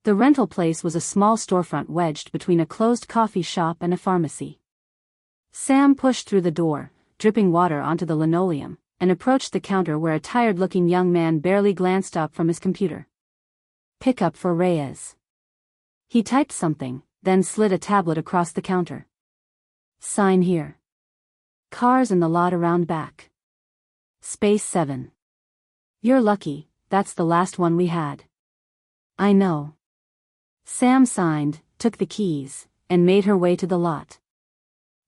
The rental place was a small storefront wedged between a closed coffee shop and a pharmacy. Sam pushed through the door, dripping water onto the linoleum, and approached the counter where a tired-looking young man barely glanced up from his computer. Pickup for Reyes. He typed something, then slid a tablet across the counter. Sign here. Cars in the lot around back. Space 7. You're lucky, that's the last one we had. I know. Sam signed, took the keys, and made her way to the lot.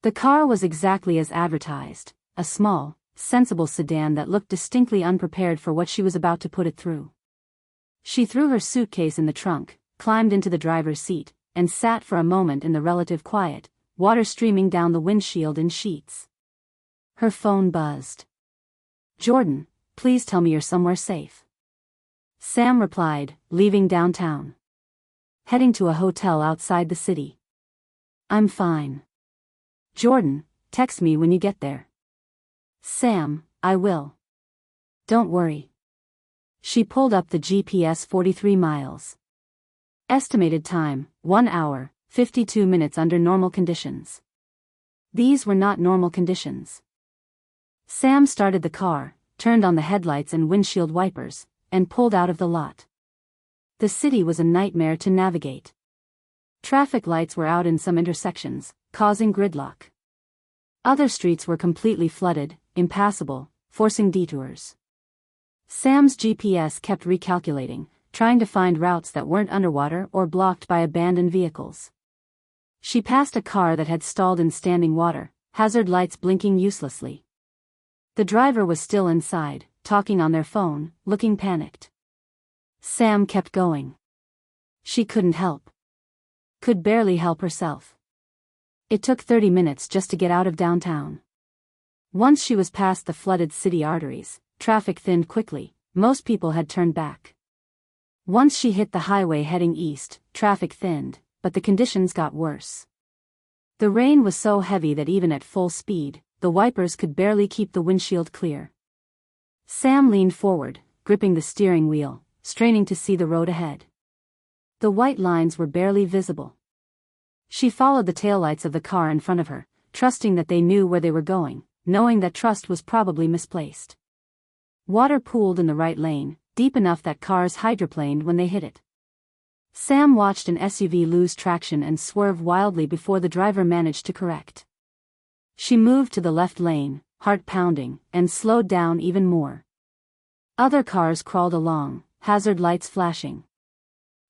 The car was exactly as advertised, a small, sensible sedan that looked distinctly unprepared for what she was about to put it through. She threw her suitcase in the trunk, climbed into the driver's seat, and sat for a moment in the relative quiet, water streaming down the windshield in sheets. Her phone buzzed. Jordan, please tell me you're somewhere safe. Sam replied, leaving downtown. Heading to a hotel outside the city. I'm fine. Jordan, text me when you get there. Sam, I will. Don't worry. She pulled up the GPS 43 miles. Estimated time, 1 hour, 52 minutes under normal conditions. These were not normal conditions. Sam started the car, turned on the headlights and windshield wipers, and pulled out of the lot. The city was a nightmare to navigate. Traffic lights were out in some intersections, causing gridlock. Other streets were completely flooded, impassable, forcing detours. Sam's GPS kept recalculating, trying to find routes that weren't underwater or blocked by abandoned vehicles. She passed a car that had stalled in standing water, hazard lights blinking uselessly. The driver was still inside, talking on their phone, looking panicked. Sam kept going. She couldn't help. Could barely help herself. It took 30 minutes just to get out of downtown. Once she was past the flooded city arteries, traffic thinned quickly, most people had turned back. Once she hit the highway heading east, traffic thinned, but the conditions got worse. The rain was so heavy that even at full speed, the wipers could barely keep the windshield clear. Sam leaned forward, gripping the steering wheel, straining to see the road ahead. The white lines were barely visible. She followed the taillights of the car in front of her, trusting that they knew where they were going, knowing that trust was probably misplaced. Water pooled in the right lane, deep enough that cars hydroplaned when they hit it. Sam watched an SUV lose traction and swerve wildly before the driver managed to correct. She moved to the left lane, heart pounding, and slowed down even more. Other cars crawled along, hazard lights flashing.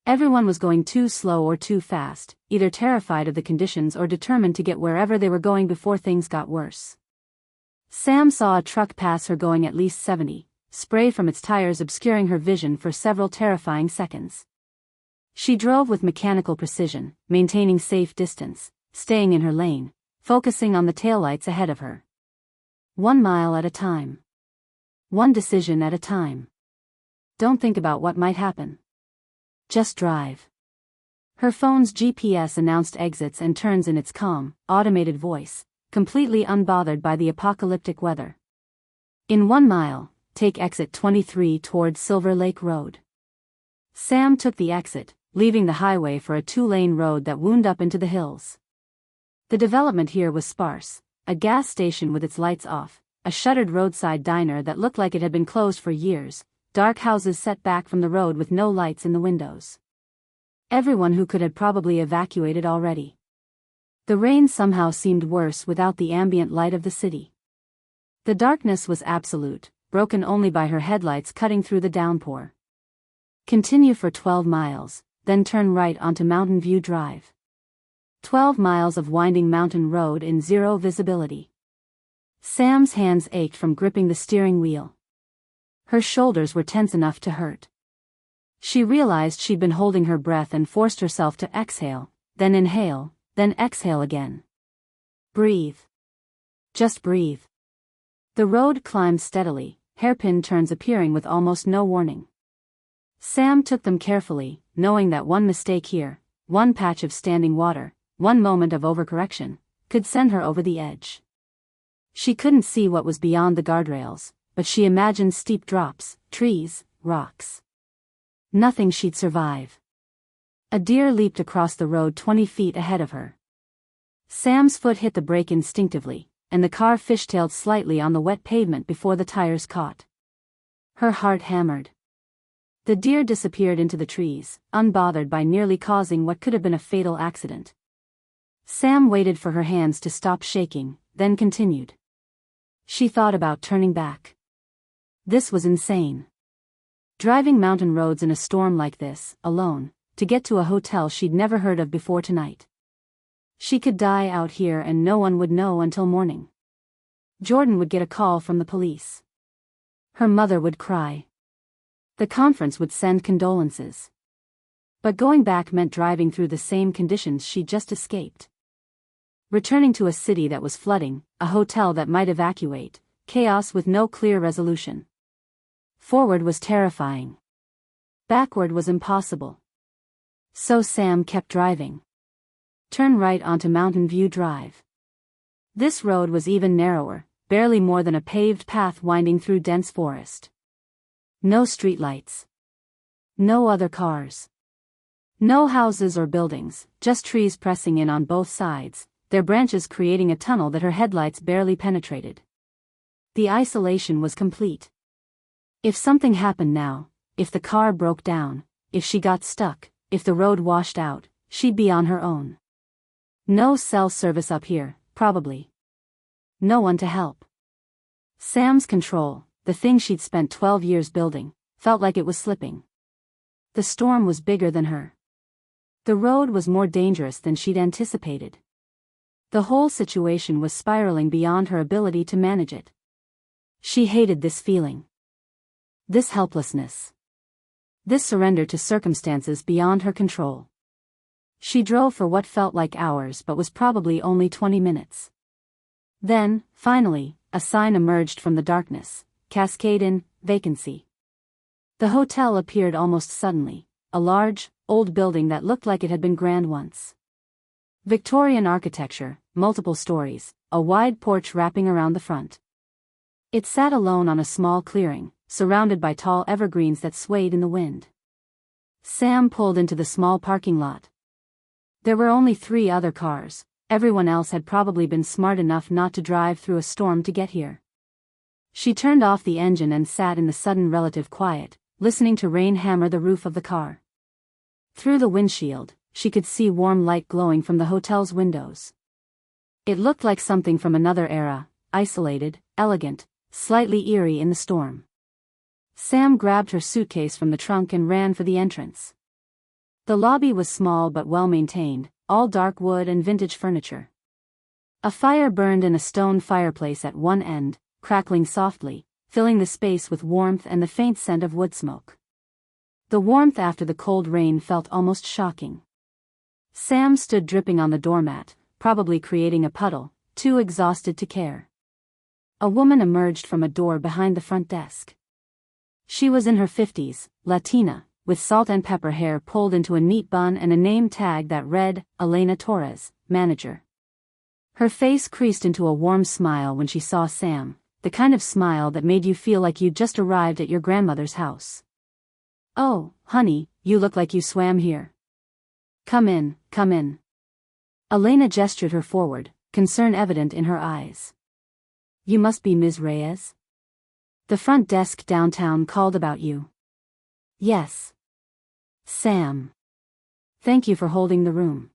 Everyone was going too slow or too fast, either terrified of the conditions or determined to get wherever they were going before things got worse. Sam saw a truck pass her going at least 70, spray from its tires obscuring her vision for several terrifying seconds. She drove with mechanical precision, maintaining safe distance, staying in her lane, focusing on the taillights ahead of her. 1 mile at a time. One decision at a time. Don't think about what might happen. Just drive. Her phone's GPS announced exits and turns in its calm, automated voice, completely unbothered by the apocalyptic weather. In 1 mile, take exit 23 towards Silver Lake Road. Sam took the exit, leaving the highway for a 2-lane road that wound up into the hills. The development here was sparse, a gas station with its lights off, a shuttered roadside diner that looked like it had been closed for years, dark houses set back from the road with no lights in the windows. Everyone who could had probably evacuated already. The rain somehow seemed worse without the ambient light of the city. The darkness was absolute, broken only by her headlights cutting through the downpour. Continue for 12 miles, then turn right onto Mountain View Drive. 12 miles of winding mountain road in zero visibility. Sam's hands ached from gripping the steering wheel. Her shoulders were tense enough to hurt. She realized she'd been holding her breath and forced herself to exhale, then inhale, then exhale again. Breathe. Just breathe. The road climbed steadily, hairpin turns appearing with almost no warning. Sam took them carefully, knowing that one mistake here, one patch of standing water, one moment of overcorrection, could send her over the edge. She couldn't see what was beyond the guardrails, but she imagined steep drops, trees, rocks. Nothing she'd survive. A deer leaped across the road 20 feet ahead of her. Sam's foot hit the brake instinctively, and the car fishtailed slightly on the wet pavement before the tires caught. Her heart hammered. The deer disappeared into the trees, unbothered by nearly causing what could have been a fatal accident. Sam waited for her hands to stop shaking, then continued. She thought about turning back. This was insane. Driving mountain roads in a storm like this, alone, to get to a hotel she'd never heard of before tonight. She could die out here and no one would know until morning. Jordan would get a call from the police. Her mother would cry. The conference would send condolences. But going back meant driving through the same conditions she'd just escaped. Returning to a city that was flooding, a hotel that might evacuate, chaos with no clear resolution. Forward was terrifying. Backward was impossible. So Sam kept driving. Turn right onto Mountain View Drive. This road was even narrower, barely more than a paved path winding through dense forest. No streetlights. No other cars. No houses or buildings, just trees pressing in on both sides, their branches creating a tunnel that her headlights barely penetrated. The isolation was complete. If something happened now, if the car broke down, if she got stuck, if the road washed out, she'd be on her own. No cell service up here, probably. No one to help. Sam's control, the thing she'd spent 12 years building, felt like it was slipping. The storm was bigger than her. The road was more dangerous than she'd anticipated. The whole situation was spiraling beyond her ability to manage it. She hated this feeling. This helplessness. This surrender to circumstances beyond her control. She drove for what felt like hours but was probably only 20 minutes. Then, finally, a sign emerged from the darkness, Cascade Inn, vacancy. The hotel appeared almost suddenly, a large, old building that looked like it had been grand once. Victorian architecture, multiple stories, a wide porch wrapping around the front. It sat alone on a small clearing, surrounded by tall evergreens that swayed in the wind. Sam pulled into the small parking lot. There were only 3 other cars. Everyone else had probably been smart enough not to drive through a storm to get here. She turned off the engine and sat in the sudden relative quiet, listening to rain hammer the roof of the car. Through the windshield, she could see warm light glowing from the hotel's windows. It looked like something from another era, isolated, elegant, slightly eerie in the storm. Sam grabbed her suitcase from the trunk and ran for the entrance. The lobby was small but well-maintained, all dark wood and vintage furniture. A fire burned in a stone fireplace at one end, crackling softly, filling the space with warmth and the faint scent of wood smoke. The warmth after the cold rain felt almost shocking. Sam stood dripping on the doormat, probably creating a puddle, too exhausted to care. A woman emerged from a door behind the front desk. She was in her 50s, Latina, with salt and pepper hair pulled into a neat bun and a name tag that read, Elena Torres, manager. Her face creased into a warm smile when she saw Sam, the kind of smile that made you feel like you'd just arrived at your grandmother's house. "Oh, honey, you look like you swam here. Come in, come in." Elena gestured her forward, concern evident in her eyes. "You must be Ms. Reyes? The front desk downtown called about you." "Yes. Sam. Thank you for holding the room."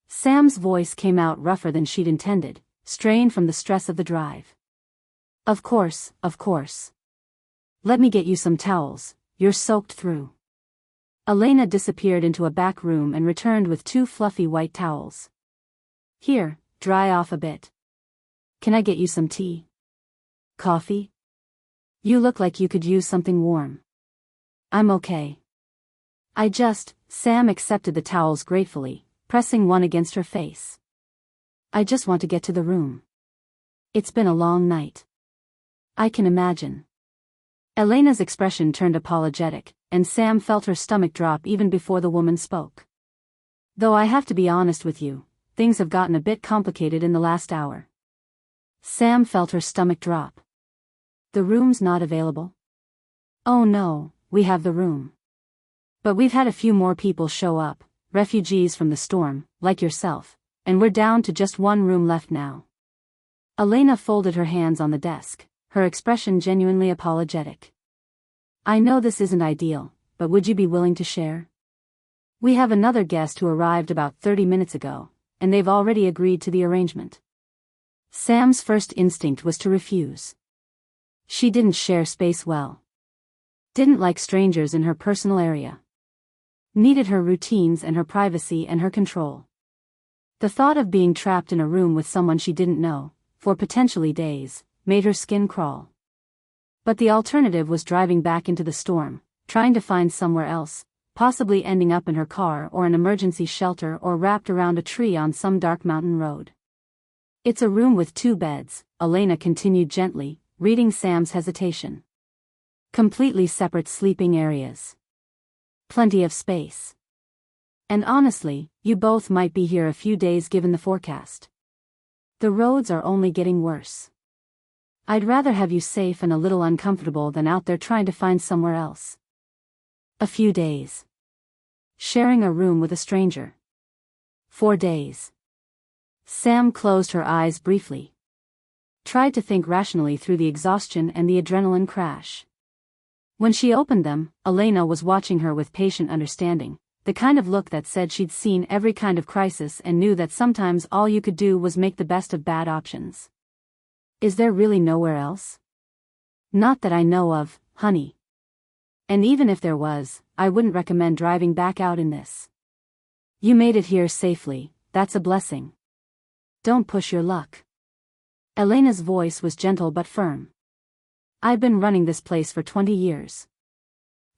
Sam's voice came out rougher than she'd intended, strained from the stress of the drive. Of course, of course. Let me get you some towels, you're soaked through." Elena disappeared into a back room and returned with 2 fluffy white towels. "Here, dry off a bit. Can I get you some tea? Coffee? You look like you could use something warm." "I'm okay. Sam accepted the towels gratefully, pressing one against her face. "I just want to get to the room. It's been a long night." "I can imagine." Elena's expression turned apologetic, and Sam felt her stomach drop even before the woman spoke. "Though I have to be honest with you, things have gotten a bit complicated in the last hour." Sam felt her stomach drop. "The room's not available?" "Oh no, we have the room. But we've had a few more people show up, refugees from the storm, like yourself, and we're down to just 1 room left now." Elena folded her hands on the desk, her expression genuinely apologetic. "I know this isn't ideal, but would you be willing to share? We have another guest who arrived about 30 minutes ago, and they've already agreed to the arrangement." Sam's first instinct was to refuse. She didn't share space well. Didn't like strangers in her personal area. Needed her routines and her privacy and her control. The thought of being trapped in a room with someone she didn't know, for potentially days, made her skin crawl. But the alternative was driving back into the storm, trying to find somewhere else, possibly ending up in her car or an emergency shelter or wrapped around a tree on some dark mountain road. "It's a room with 2 beds, Elena continued gently, reading Sam's hesitation. "Completely separate sleeping areas. Plenty of space. And honestly, you both might be here a few days given the forecast. The roads are only getting worse. I'd rather have you safe and a little uncomfortable than out there trying to find somewhere else." A few days. Sharing a room with a stranger. 4 days. Sam closed her eyes briefly. Tried to think rationally through the exhaustion and the adrenaline crash. When she opened them, Elena was watching her with patient understanding, the kind of look that said she'd seen every kind of crisis and knew that sometimes all you could do was make the best of bad options. "Is there really nowhere else?" "Not that I know of, honey. And even if there was, I wouldn't recommend driving back out in this. You made it here safely, that's a blessing. Don't push your luck." Elena's voice was gentle but firm. "I've been running this place for 20 years.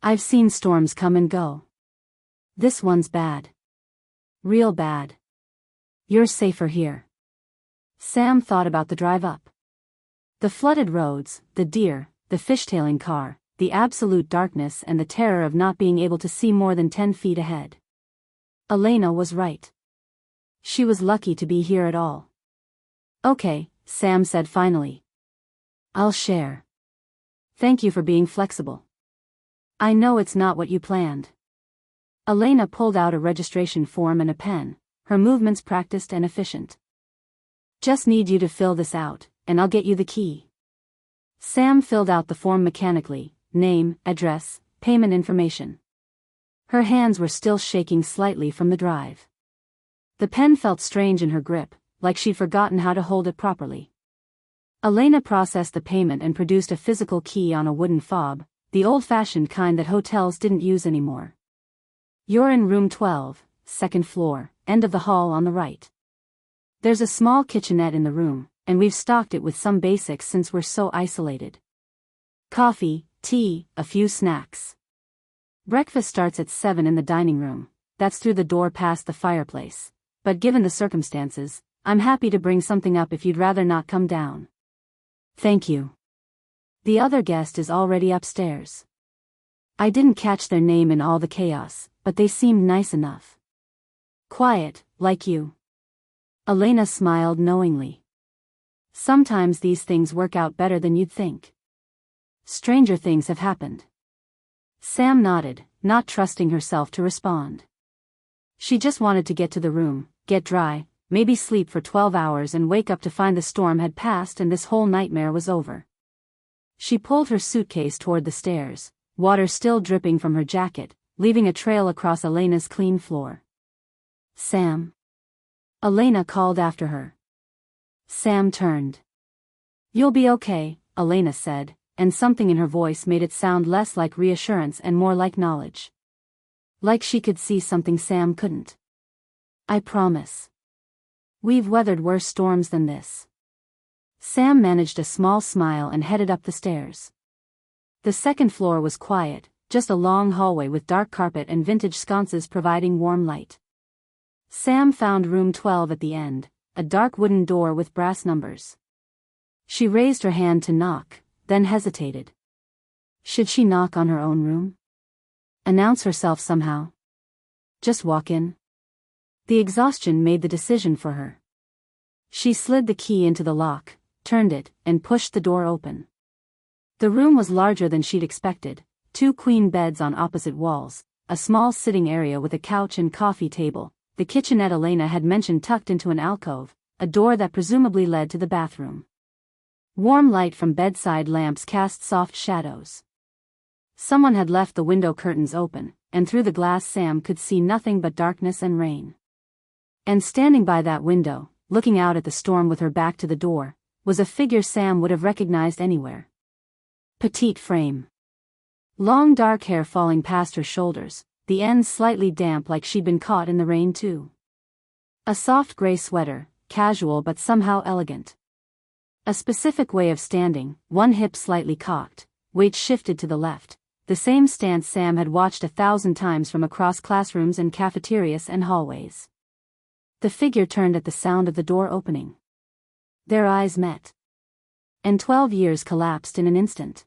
I've seen storms come and go. This one's bad. Real bad. You're safer here." Sam thought about the drive up. The flooded roads, the deer, the fishtailing car, the absolute darkness and the terror of not being able to see more than 10 feet ahead. Elena was right. She was lucky to be here at all. Okay, Sam said finally. I'll share. Thank you for being flexible. I know it's not what you planned. Elena pulled out a registration form and a pen, her movements practiced and efficient. Just need you to fill this out, and I'll get you the key. Sam filled out the form mechanically, name, address, payment information. Her hands were still shaking slightly from the drive. The pen felt strange in her grip, like she'd forgotten how to hold it properly. Elena processed the payment and produced a physical key on a wooden fob, the old-fashioned kind that hotels didn't use anymore. You're in room 12, second floor, end of the hall on the right. There's a small kitchenette in the room, and we've stocked it with some basics since we're so isolated. Coffee, tea, a few snacks. Breakfast starts at 7 in the dining room, that's through the door past the fireplace, but given the circumstances, I'm happy to bring something up if you'd rather not come down. Thank you. The other guest is already upstairs. I didn't catch their name in all the chaos, but they seemed nice enough. Quiet, like you. Elena smiled knowingly. Sometimes these things work out better than you'd think. Stranger things have happened. Sam nodded, not trusting herself to respond. She just wanted to get to the room, get dry, maybe sleep for 12 hours and wake up to find the storm had passed and this whole nightmare was over. She pulled her suitcase toward the stairs, water still dripping from her jacket, leaving a trail across Elena's clean floor. Sam. Elena called after her. Sam turned. You'll be okay, Elena said, and something in her voice made it sound less like reassurance and more like knowledge. Like she could see something Sam couldn't. I promise. We've weathered worse storms than this. Sam managed a small smile and headed up the stairs. The second floor was quiet, just a long hallway with dark carpet and vintage sconces providing warm light. Sam found room 12 at the end, a dark wooden door with brass numbers. She raised her hand to knock, then hesitated. Should she knock on her own room? Announce herself somehow? Just walk in? The exhaustion made the decision for her. She slid the key into the lock, turned it, and pushed the door open. The room was larger than she'd expected, 2 queen beds on opposite walls, a small sitting area with a couch and coffee table, the kitchenette Elena had mentioned tucked into an alcove, a door that presumably led to the bathroom. Warm light from bedside lamps cast soft shadows. Someone had left the window curtains open, and through the glass Sam could see nothing but darkness and rain. And standing by that window, looking out at the storm with her back to the door, was a figure Sam would have recognized anywhere. Petite frame. Long dark hair falling past her shoulders, the ends slightly damp like she'd been caught in the rain too. A soft gray sweater, casual but somehow elegant. A specific way of standing, one hip slightly cocked, weight shifted to the left, the same stance Sam had watched 1,000 times from across classrooms and cafeterias and hallways. The figure turned at the sound of the door opening. Their eyes met. And 12 years collapsed in an instant.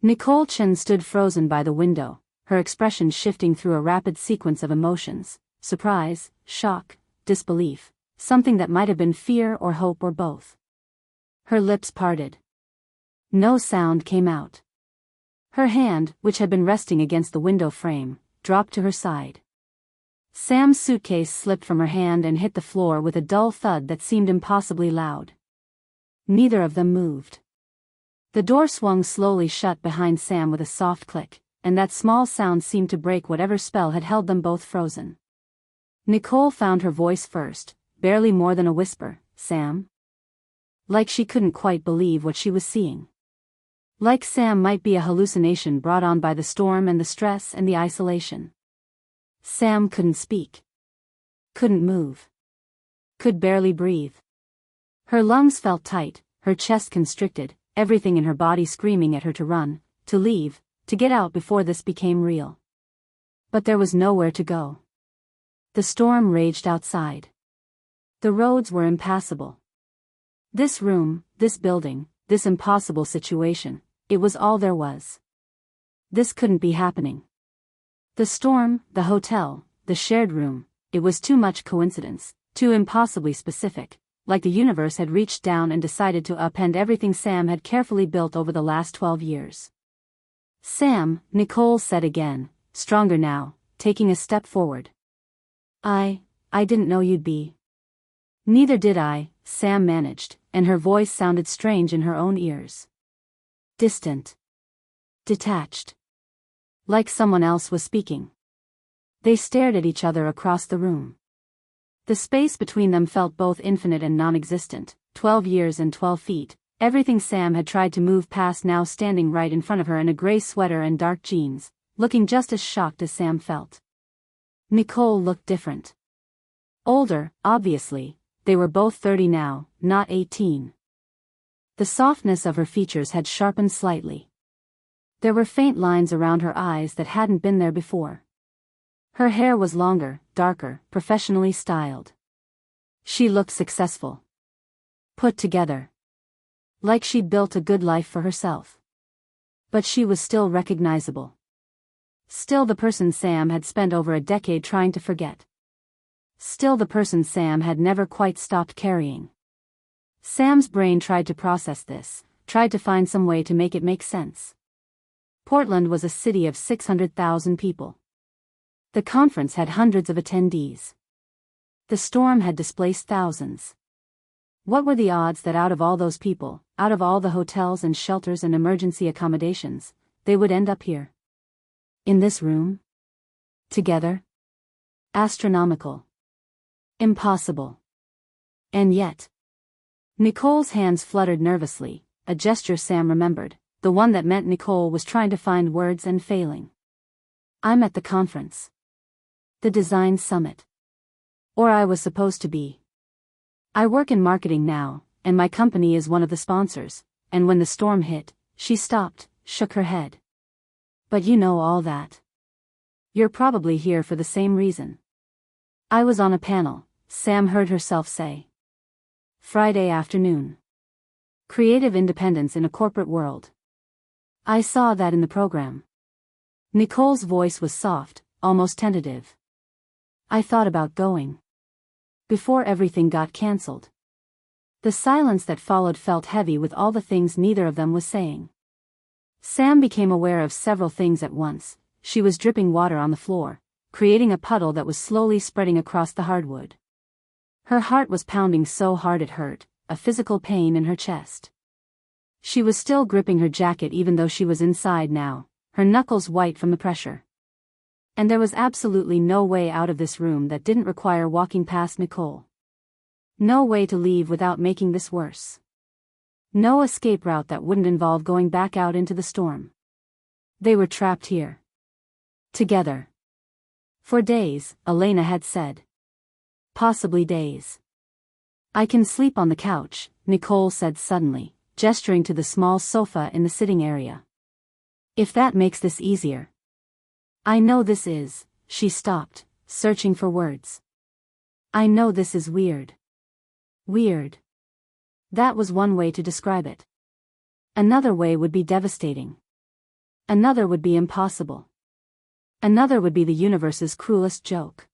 Nicole Chen stood frozen by the window, her expression shifting through a rapid sequence of emotions, surprise, shock, disbelief, something that might have been fear or hope or both. Her lips parted. No sound came out. Her hand, which had been resting against the window frame, dropped to her side. Sam's suitcase slipped from her hand and hit the floor with a dull thud that seemed impossibly loud. Neither of them moved. The door swung slowly shut behind Sam with a soft click, and that small sound seemed to break whatever spell had held them both frozen. Nicole found her voice first, barely more than a whisper, Sam? Like she couldn't quite believe what she was seeing. Like Sam might be a hallucination brought on by the storm and the stress and the isolation. Sam couldn't speak. Couldn't move. Could barely breathe. Her lungs felt tight, her chest constricted, everything in her body screaming at her to run, to leave, to get out before this became real. But there was nowhere to go. The storm raged outside. The roads were impassable. This room, this building, this impossible situation, it was all there was. This couldn't be happening. The storm, the hotel, the shared room, it was too much coincidence, too impossibly specific, like the universe had reached down and decided to upend everything Sam had carefully built over the last 12 years. "Sam," Nicole said again, stronger now, taking a step forward. I didn't know you'd be." "Neither did I," Sam managed, and her voice sounded strange in her own ears. Distant. Detached. Like someone else was speaking. They stared at each other across the room. The space between them felt both infinite and non-existent, 12 years and 12 feet, everything Sam had tried to move past now standing right in front of her in a gray sweater and dark jeans, looking just as shocked as Sam felt. Nicole looked different. Older, obviously, they were both 30 now, not 18. The softness of her features had sharpened slightly. There were faint lines around her eyes that hadn't been there before. Her hair was longer, darker, professionally styled. She looked successful. Put together. Like she'd built a good life for herself. But she was still recognizable. Still the person Sam had spent over a decade trying to forget. Still the person Sam had never quite stopped carrying. Sam's brain tried to process this, tried to find some way to make it make sense. Portland was a city of 600,000 people. The conference had hundreds of attendees. The storm had displaced thousands. What were the odds that out of all those people, out of all the hotels and shelters and emergency accommodations, they would end up here? In this room? Together? Astronomical. Impossible. And yet. Nicole's hands fluttered nervously, a gesture Sam remembered, the one that meant Nicole was trying to find words and failing. "I'm at the conference. The design summit. Or I was supposed to be. I work in marketing now, and my company is one of the sponsors," and when the storm hit, she stopped, shook her head. "But you know all that. You're probably here for the same reason." "I was on a panel," Sam heard herself say. Friday afternoon. Creative independence in a corporate world. "I saw that in the program." Nicole's voice was soft, almost tentative. "I thought about going. Before everything got cancelled." The silence that followed felt heavy with all the things neither of them was saying. Sam became aware of several things at once. She was dripping water on the floor, creating a puddle that was slowly spreading across the hardwood. Her heart was pounding so hard it hurt, a physical pain in her chest. She was still gripping her jacket even though she was inside now, her knuckles white from the pressure. And there was absolutely no way out of this room that didn't require walking past Nicole. No way to leave without making this worse. No escape route that wouldn't involve going back out into the storm. They were trapped here. Together. For days, Elena had said. Possibly days. "I can sleep on the couch," Nicole said suddenly, gesturing to the small sofa in the sitting area. "If that makes this easier." "I know this is," she stopped, searching for words. "I know this is weird." Weird. That was one way to describe it. Another way would be devastating. Another would be impossible. Another would be the universe's cruelest joke.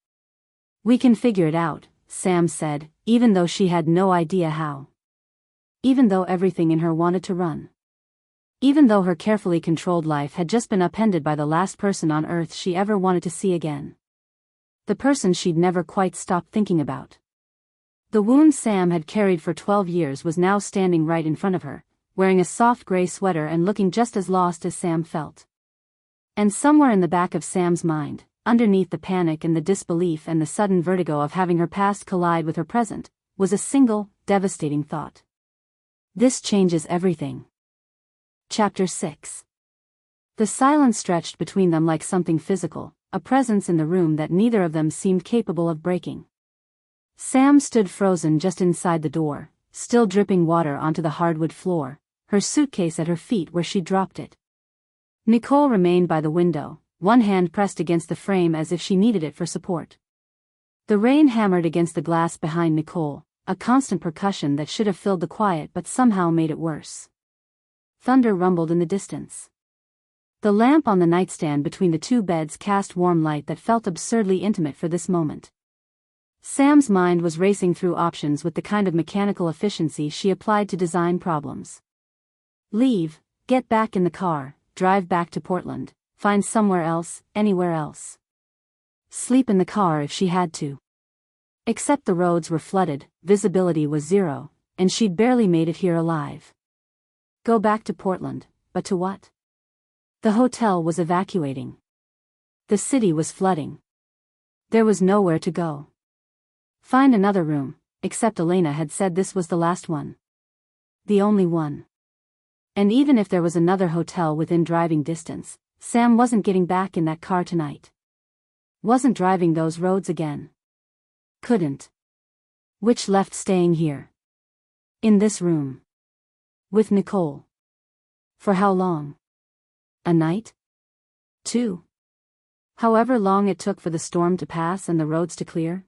"We can figure it out," Sam said, even though she had no idea how. Even though everything in her wanted to run. Even though her carefully controlled life had just been upended by the last person on Earth she ever wanted to see again. The person she'd never quite stopped thinking about. The wound Sam had carried for 12 years was now standing right in front of her, wearing a soft gray sweater and looking just as lost as Sam felt. And somewhere in the back of Sam's mind, underneath the panic and the disbelief and the sudden vertigo of having her past collide with her present, was a single, devastating thought. This changes everything. Chapter 6. The silence stretched between them like something physical, a presence in the room that neither of them seemed capable of breaking. Sam stood frozen just inside the door, still dripping water onto the hardwood floor, her suitcase at her feet where she dropped it. Nicole remained by the window, one hand pressed against the frame as if she needed it for support. The rain hammered against the glass behind Nicole, a constant percussion that should have filled the quiet but somehow made it worse. Thunder rumbled in the distance. The lamp on the nightstand between the two beds cast warm light that felt absurdly intimate for this moment. Sam's mind was racing through options with the kind of mechanical efficiency she applied to design problems. Leave, get back in the car, drive back to Portland, find somewhere else, anywhere else. Sleep in the car if she had to. Except the roads were flooded, visibility was zero, and she'd barely made it here alive. Go back to Portland, but to what? The hotel was evacuating. The city was flooding. There was nowhere to go. Find another room, except Elena had said this was the last one. The only one. And even if there was another hotel within driving distance, Sam wasn't getting back in that car tonight. Wasn't driving those roads again. Couldn't. Which left staying here. In this room. With Nicole. For how long? A night? 2. However long it took for the storm to pass and the roads to clear?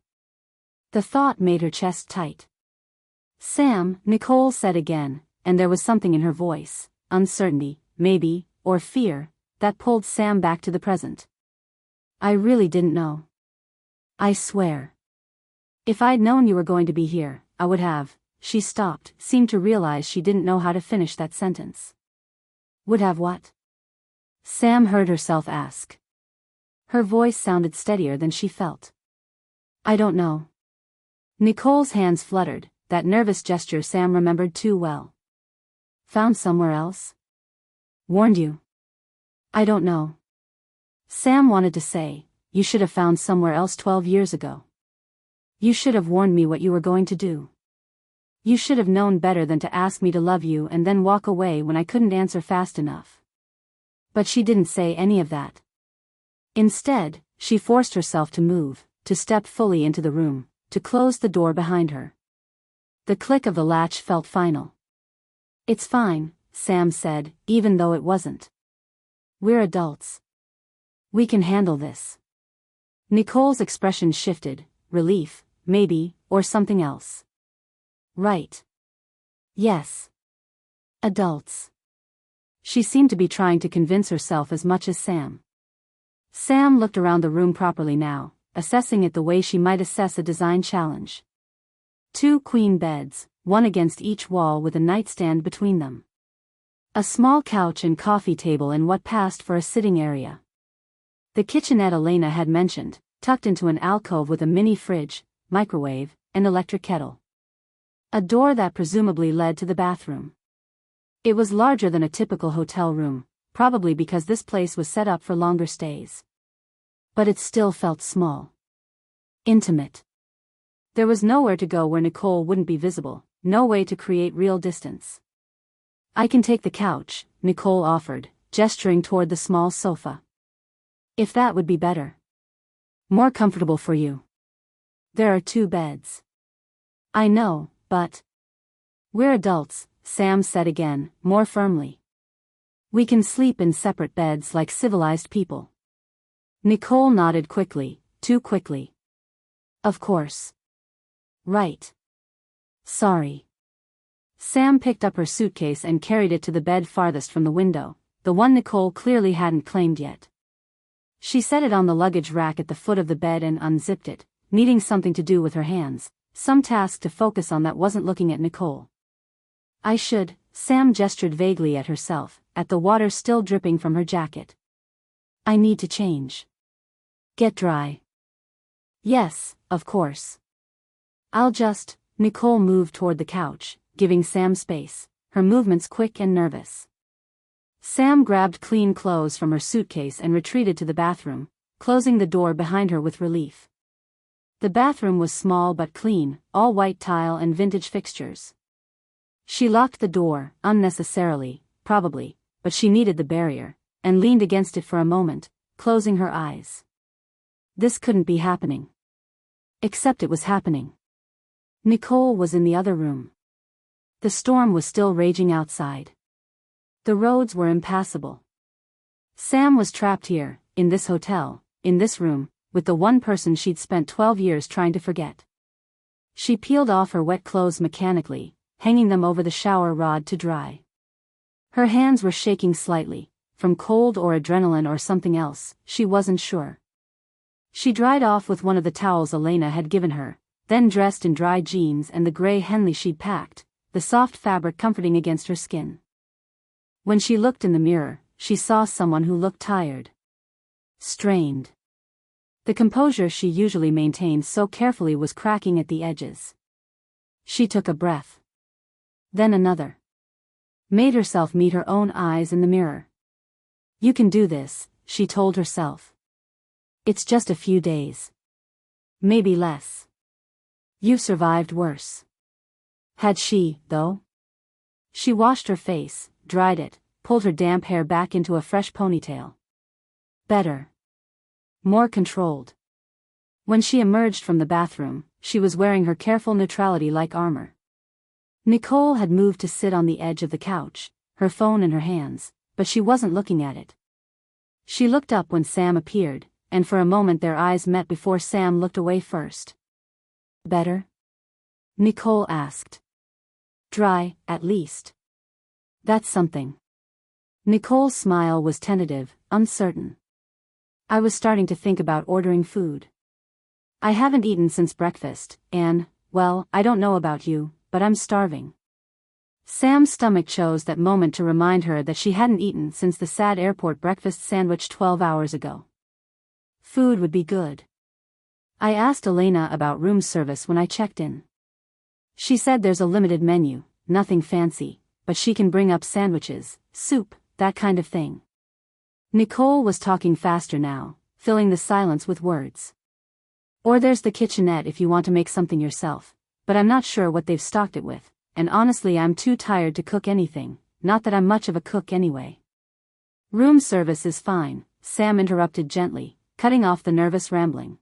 The thought made her chest tight. Sam, Nicole said again, and there was something in her voice, uncertainty, maybe, or fear, that pulled Sam back to the present. I really didn't know. I swear. If I'd known you were going to be here, I would have. She stopped, seemed to realize she didn't know how to finish that sentence. Would have what? Sam heard herself ask. Her voice sounded steadier than she felt. I don't know. Nicole's hands fluttered, that nervous gesture Sam remembered too well. Found somewhere else? Warned you? I don't know. Sam wanted to say, you should have found somewhere else 12 years ago. You should have warned me what you were going to do. You should have known better than to ask me to love you and then walk away when I couldn't answer fast enough. But she didn't say any of that. Instead, she forced herself to move, to step fully into the room, to close the door behind her. The click of the latch felt final. It's fine, Sam said, even though it wasn't. We're adults. We can handle this. Nicole's expression shifted, relief, maybe, or something else. Right. Yes. Adults. She seemed to be trying to convince herself as much as Sam. Sam looked around the room properly now, assessing it the way she might assess a design challenge. 2 queen beds, one against each wall with a nightstand between them. A small couch and coffee table in what passed for a sitting area. The kitchenette Elena had mentioned, tucked into an alcove with a mini fridge, microwave, and electric kettle. A door that presumably led to the bathroom. It was larger than a typical hotel room, probably because this place was set up for longer stays. But it still felt small. Intimate. There was nowhere to go where Nicole wouldn't be visible, no way to create real distance. I can take the couch, Nicole offered, gesturing toward the small sofa. If that would be better. More comfortable for you. There are 2 beds. I know, but... We're adults, Sam said again, more firmly. We can sleep in separate beds like civilized people. Nicole nodded quickly, too quickly. Of course. Right. Sorry. Sam picked up her suitcase and carried it to the bed farthest from the window, the one Nicole clearly hadn't claimed yet. She set it on the luggage rack at the foot of the bed and unzipped it, needing something to do with her hands, some task to focus on that wasn't looking at Nicole. I should, Sam gestured vaguely at herself, at the water still dripping from her jacket. I need to change. Get dry. Yes, of course. I'll just... Nicole moved toward the couch, giving Sam space, her movements quick and nervous. Sam grabbed clean clothes from her suitcase and retreated to the bathroom, closing the door behind her with relief. The bathroom was small but clean, all white tile and vintage fixtures. She locked the door, unnecessarily, probably, but she needed the barrier, and leaned against it for a moment, closing her eyes. This couldn't be happening. Except it was happening. Nicole was in the other room. The storm was still raging outside. The roads were impassable. Sam was trapped here, in this hotel, in this room, with the one person she'd spent 12 years trying to forget. She peeled off her wet clothes mechanically, hanging them over the shower rod to dry. Her hands were shaking slightly, from cold or adrenaline or something else, she wasn't sure. She dried off with one of the towels Elena had given her, then dressed in dry jeans and the gray Henley she'd packed, the soft fabric comforting against her skin. When she looked in the mirror, she saw someone who looked tired. Strained. The composure she usually maintained so carefully was cracking at the edges. She took a breath. Then another. Made herself meet her own eyes in the mirror. You can do this, she told herself. It's just a few days. Maybe less. You've survived worse. Had she, though? She washed her face, dried it, pulled her damp hair back into a fresh ponytail. Better. More controlled. When she emerged from the bathroom, she was wearing her careful neutrality-like armor. Nicole had moved to sit on the edge of the couch, her phone in her hands, but she wasn't looking at it. She looked up when Sam appeared, and for a moment their eyes met before Sam looked away first. Better? Nicole asked. Dry, at least. That's something. Nicole's smile was tentative, uncertain. I was starting to think about ordering food. I haven't eaten since breakfast, and, well, I don't know about you, but I'm starving. Sam's stomach chose that moment to remind her that she hadn't eaten since the sad airport breakfast sandwich 12 hours ago. Food would be good. I asked Elena about room service when I checked in. She said there's a limited menu, nothing fancy, but she can bring up sandwiches, soup, that kind of thing. Nicole was talking faster now, filling the silence with words. Or there's the kitchenette if you want to make something yourself, but I'm not sure what they've stocked it with, and honestly I'm too tired to cook anything, not that I'm much of a cook anyway. Room service is fine, Sam interrupted gently, cutting off the nervous rambling.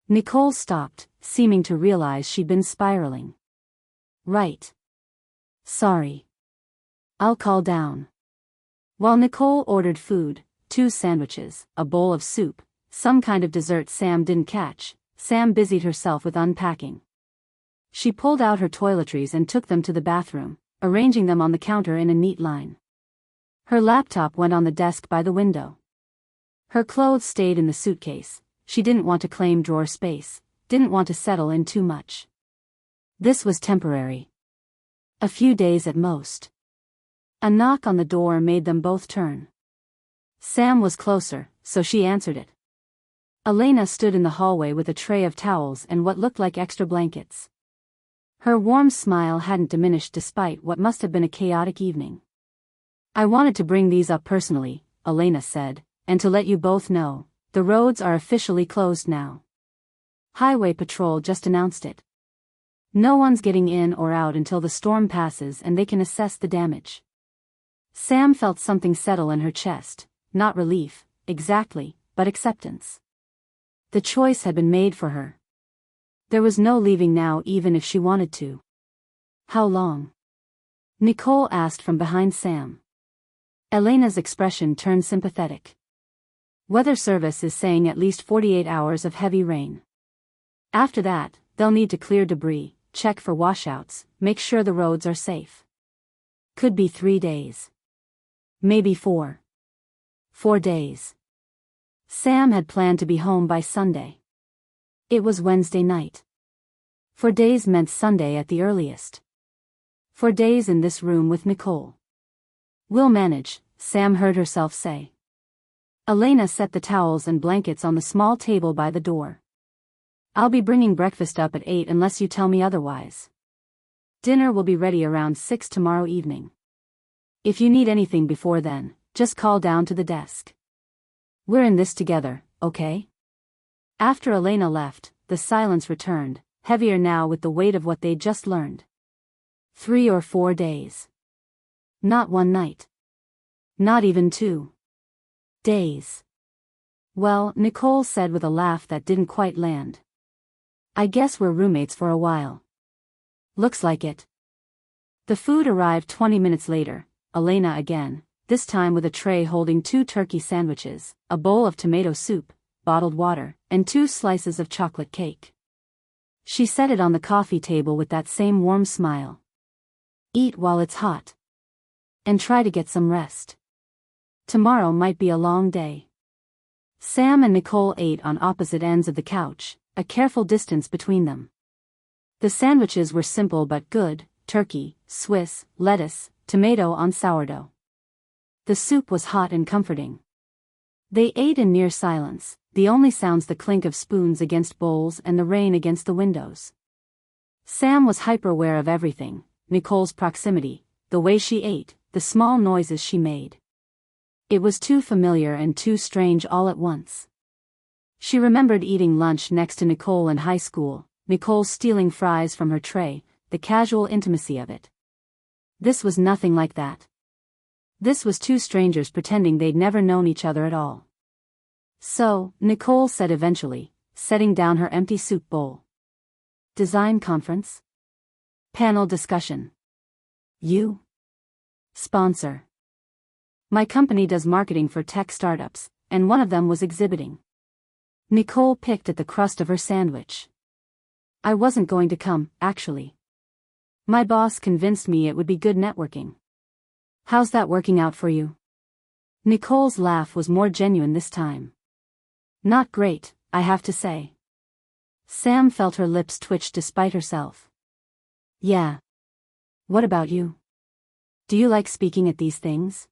Nicole stopped, seeming to realize she'd been spiraling. Right. Sorry. I'll call down. While Nicole ordered food, 2 sandwiches, a bowl of soup, some kind of dessert Sam didn't catch, Sam busied herself with unpacking. She pulled out her toiletries and took them to the bathroom, arranging them on the counter in a neat line. Her laptop went on the desk by the window. Her clothes stayed in the suitcase. She didn't want to claim drawer space, didn't want to settle in too much. This was temporary. A few days at most. A knock on the door made them both turn. Sam was closer, so she answered it. Elena stood in the hallway with a tray of towels and what looked like extra blankets. Her warm smile hadn't diminished despite what must have been a chaotic evening. I wanted to bring these up personally, Elena said, and to let you both know, the roads are officially closed now. Highway Patrol just announced it. No one's getting in or out until the storm passes and they can assess the damage. Sam felt something settle in her chest, not relief, exactly, but acceptance. The choice had been made for her. There was no leaving now even if she wanted to. How long? Nicole asked from behind Sam. Elena's expression turned sympathetic. Weather service is saying at least 48 hours of heavy rain. After that, they'll need to clear debris, check for washouts, make sure the roads are safe. Could be 3 days. Maybe 4. 4 days. Sam had planned to be home by Sunday. It was Wednesday night. 4 days meant Sunday at the earliest. 4 days in this room with Nicole. We'll manage, Sam heard herself say. Elena set the towels and blankets on the small table by the door. I'll be bringing breakfast up at 8 unless you tell me otherwise. Dinner will be ready around 6 tomorrow evening. If you need anything before then, just call down to the desk. We're in this together, okay? After Elena left, the silence returned, heavier now with the weight of what they'd just learned. 3 or 4 days. Not 1 night. Not even 2 days. Well, Nicole said with a laugh that didn't quite land. I guess we're roommates for a while. Looks like it. The food arrived 20 minutes later, Elena again, this time with a tray holding 2 turkey sandwiches, a bowl of tomato soup, bottled water, and 2 slices of chocolate cake. She set it on the coffee table with that same warm smile. Eat while it's hot. And try to get some rest. Tomorrow might be a long day. Sam and Nicole ate on opposite ends of the couch, a careful distance between them. The sandwiches were simple but good: turkey, Swiss, lettuce, tomato on sourdough. The soup was hot and comforting. They ate in near silence, the only sounds the clink of spoons against bowls and the rain against the windows. Sam was hyper-aware of everything: Nicole's proximity, the way she ate, the small noises she made. It was too familiar and too strange all at once. She remembered eating lunch next to Nicole in high school, Nicole stealing fries from her tray, the casual intimacy of it. This was nothing like that. This was two strangers pretending they'd never known each other at all. "So," Nicole said eventually, setting down her empty soup bowl. "Design conference? Panel discussion? You? Sponsor?" "My company does marketing for tech startups, and one of them was exhibiting." Nicole picked at the crust of her sandwich. "I wasn't going to come, actually. My boss convinced me it would be good networking." "How's that working out for you?" Nicole's laugh was more genuine this time. "Not great, I have to say." Sam felt her lips twitch despite herself. "Yeah. What about you? Do you like speaking at these things?"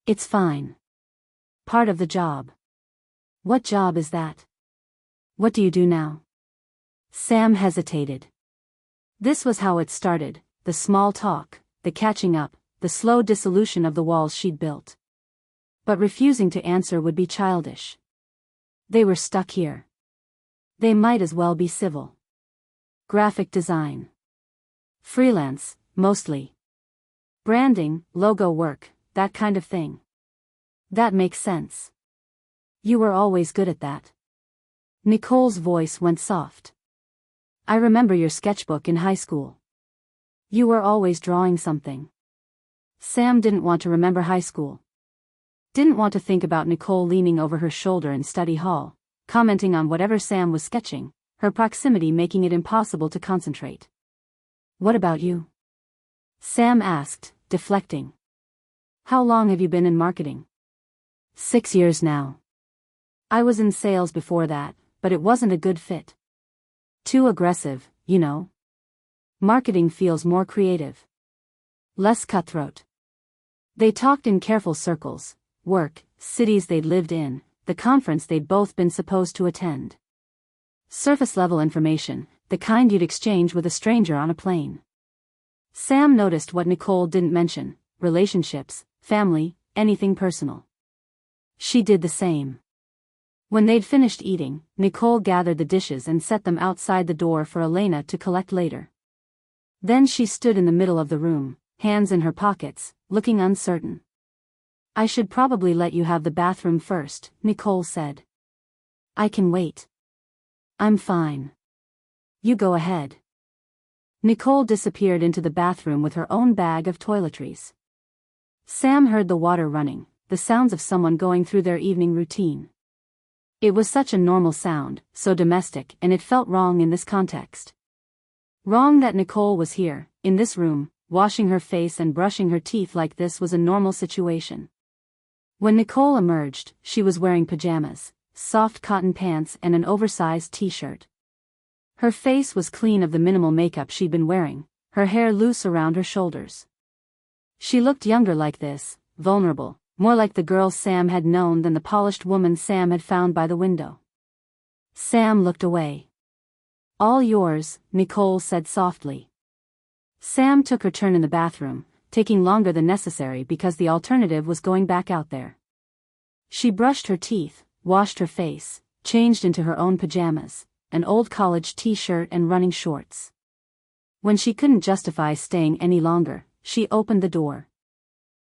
"It's fine. Part of the job." "What job is that? What do you do now?" Sam hesitated. This was how it started: the small talk, the catching up, the slow dissolution of the walls she'd built. But refusing to answer would be childish. They were stuck here. They might as well be civil. "Graphic design. Freelance, mostly. Branding, logo work, that kind of thing." "That makes sense. You were always good at that." Nicole's voice went soft. "I remember your sketchbook in high school. You were always drawing something." Sam didn't want to remember high school. Didn't want to think about Nicole leaning over her shoulder in study hall, commenting on whatever Sam was sketching, her proximity making it impossible to concentrate. "What about you?" Sam asked, deflecting. "How long have you been in marketing?" 6 years now. I was in sales before that, but it wasn't a good fit. Too aggressive, you know. Marketing feels more creative. Less cutthroat." They talked in careful circles: work, cities they'd lived in, the conference they'd both been supposed to attend. Surface-level information, the kind you'd exchange with a stranger on a plane. Sam noticed what Nicole didn't mention: relationships, family, anything personal. She did the same. When they'd finished eating, Nicole gathered the dishes and set them outside the door for Elena to collect later. Then she stood in the middle of the room, hands in her pockets, looking uncertain. "I should probably let you have the bathroom first," Nicole said. "I can wait. I'm fine. You go ahead." Nicole disappeared into the bathroom with her own bag of toiletries. Sam heard the water running, the sounds of someone going through their evening routine. It was such a normal sound, so domestic, and it felt wrong in this context. Wrong that Nicole was here, in this room, washing her face and brushing her teeth like this was a normal situation. When Nicole emerged, she was wearing pajamas, soft cotton pants and an oversized t-shirt. Her face was clean of the minimal makeup she'd been wearing, her hair loose around her shoulders. She looked younger like this, vulnerable, more like the girl Sam had known than the polished woman Sam had found by the window. Sam looked away. "All yours," Nicole said softly. Sam took her turn in the bathroom, taking longer than necessary because the alternative was going back out there. She brushed her teeth, washed her face, changed into her own pajamas, an old college t-shirt and running shorts. When she couldn't justify staying any longer, she opened the door.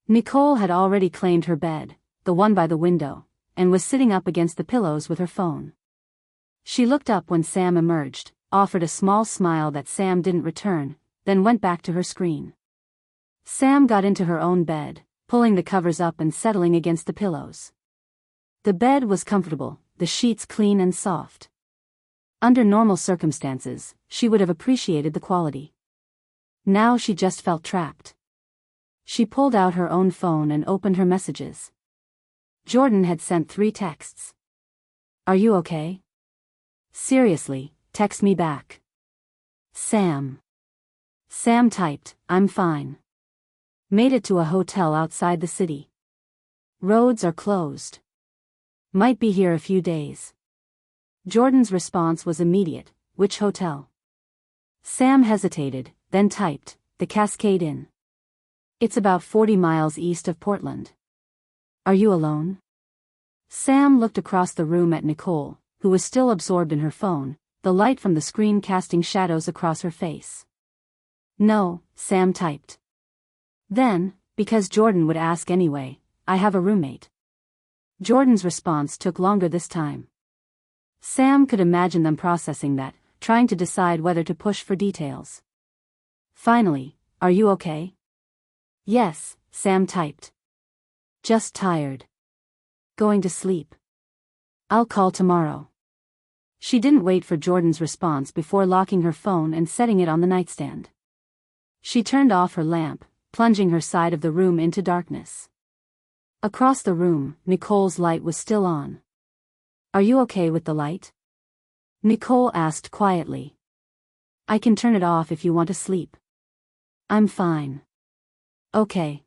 Nicole had already claimed her bed, the one by the window, and was sitting up against the pillows with her phone. She looked up when Sam emerged, offered a small smile that Sam didn't return, then went back to her screen. Sam got into her own bed, pulling the covers up and settling against the pillows. The bed was comfortable, the sheets clean and soft. Under normal circumstances, she would have appreciated the quality. Now she just felt trapped. She pulled out her own phone and opened her messages. Jordan had sent 3 texts. "Are you okay? Seriously, text me back. Sam. Sam typed, "I'm fine. Made it to a hotel outside the city. Roads are closed. Might be here a few days." Jordan's response was immediate, "Which hotel?" Sam hesitated, then typed, "The Cascade Inn. It's about 40 miles east of Portland. Are you alone?" Sam looked across the room at Nicole, who was still absorbed in her phone, the light from the screen casting shadows across her face. "No," Sam typed. Then, because Jordan would ask anyway, "I have a roommate." Jordan's response took longer this time. Sam could imagine them processing that, trying to decide whether to push for details. Finally, "Are you okay?" "Yes," Sam typed. "Just tired. Going to sleep. I'll call tomorrow." She didn't wait for Jordan's response before locking her phone and setting it on the nightstand. She turned off her lamp, plunging her side of the room into darkness. Across the room, Nicole's light was still on. "Are you okay with the light?" Nicole asked quietly. "I can turn it off if you want to sleep." "I'm fine." "Okay."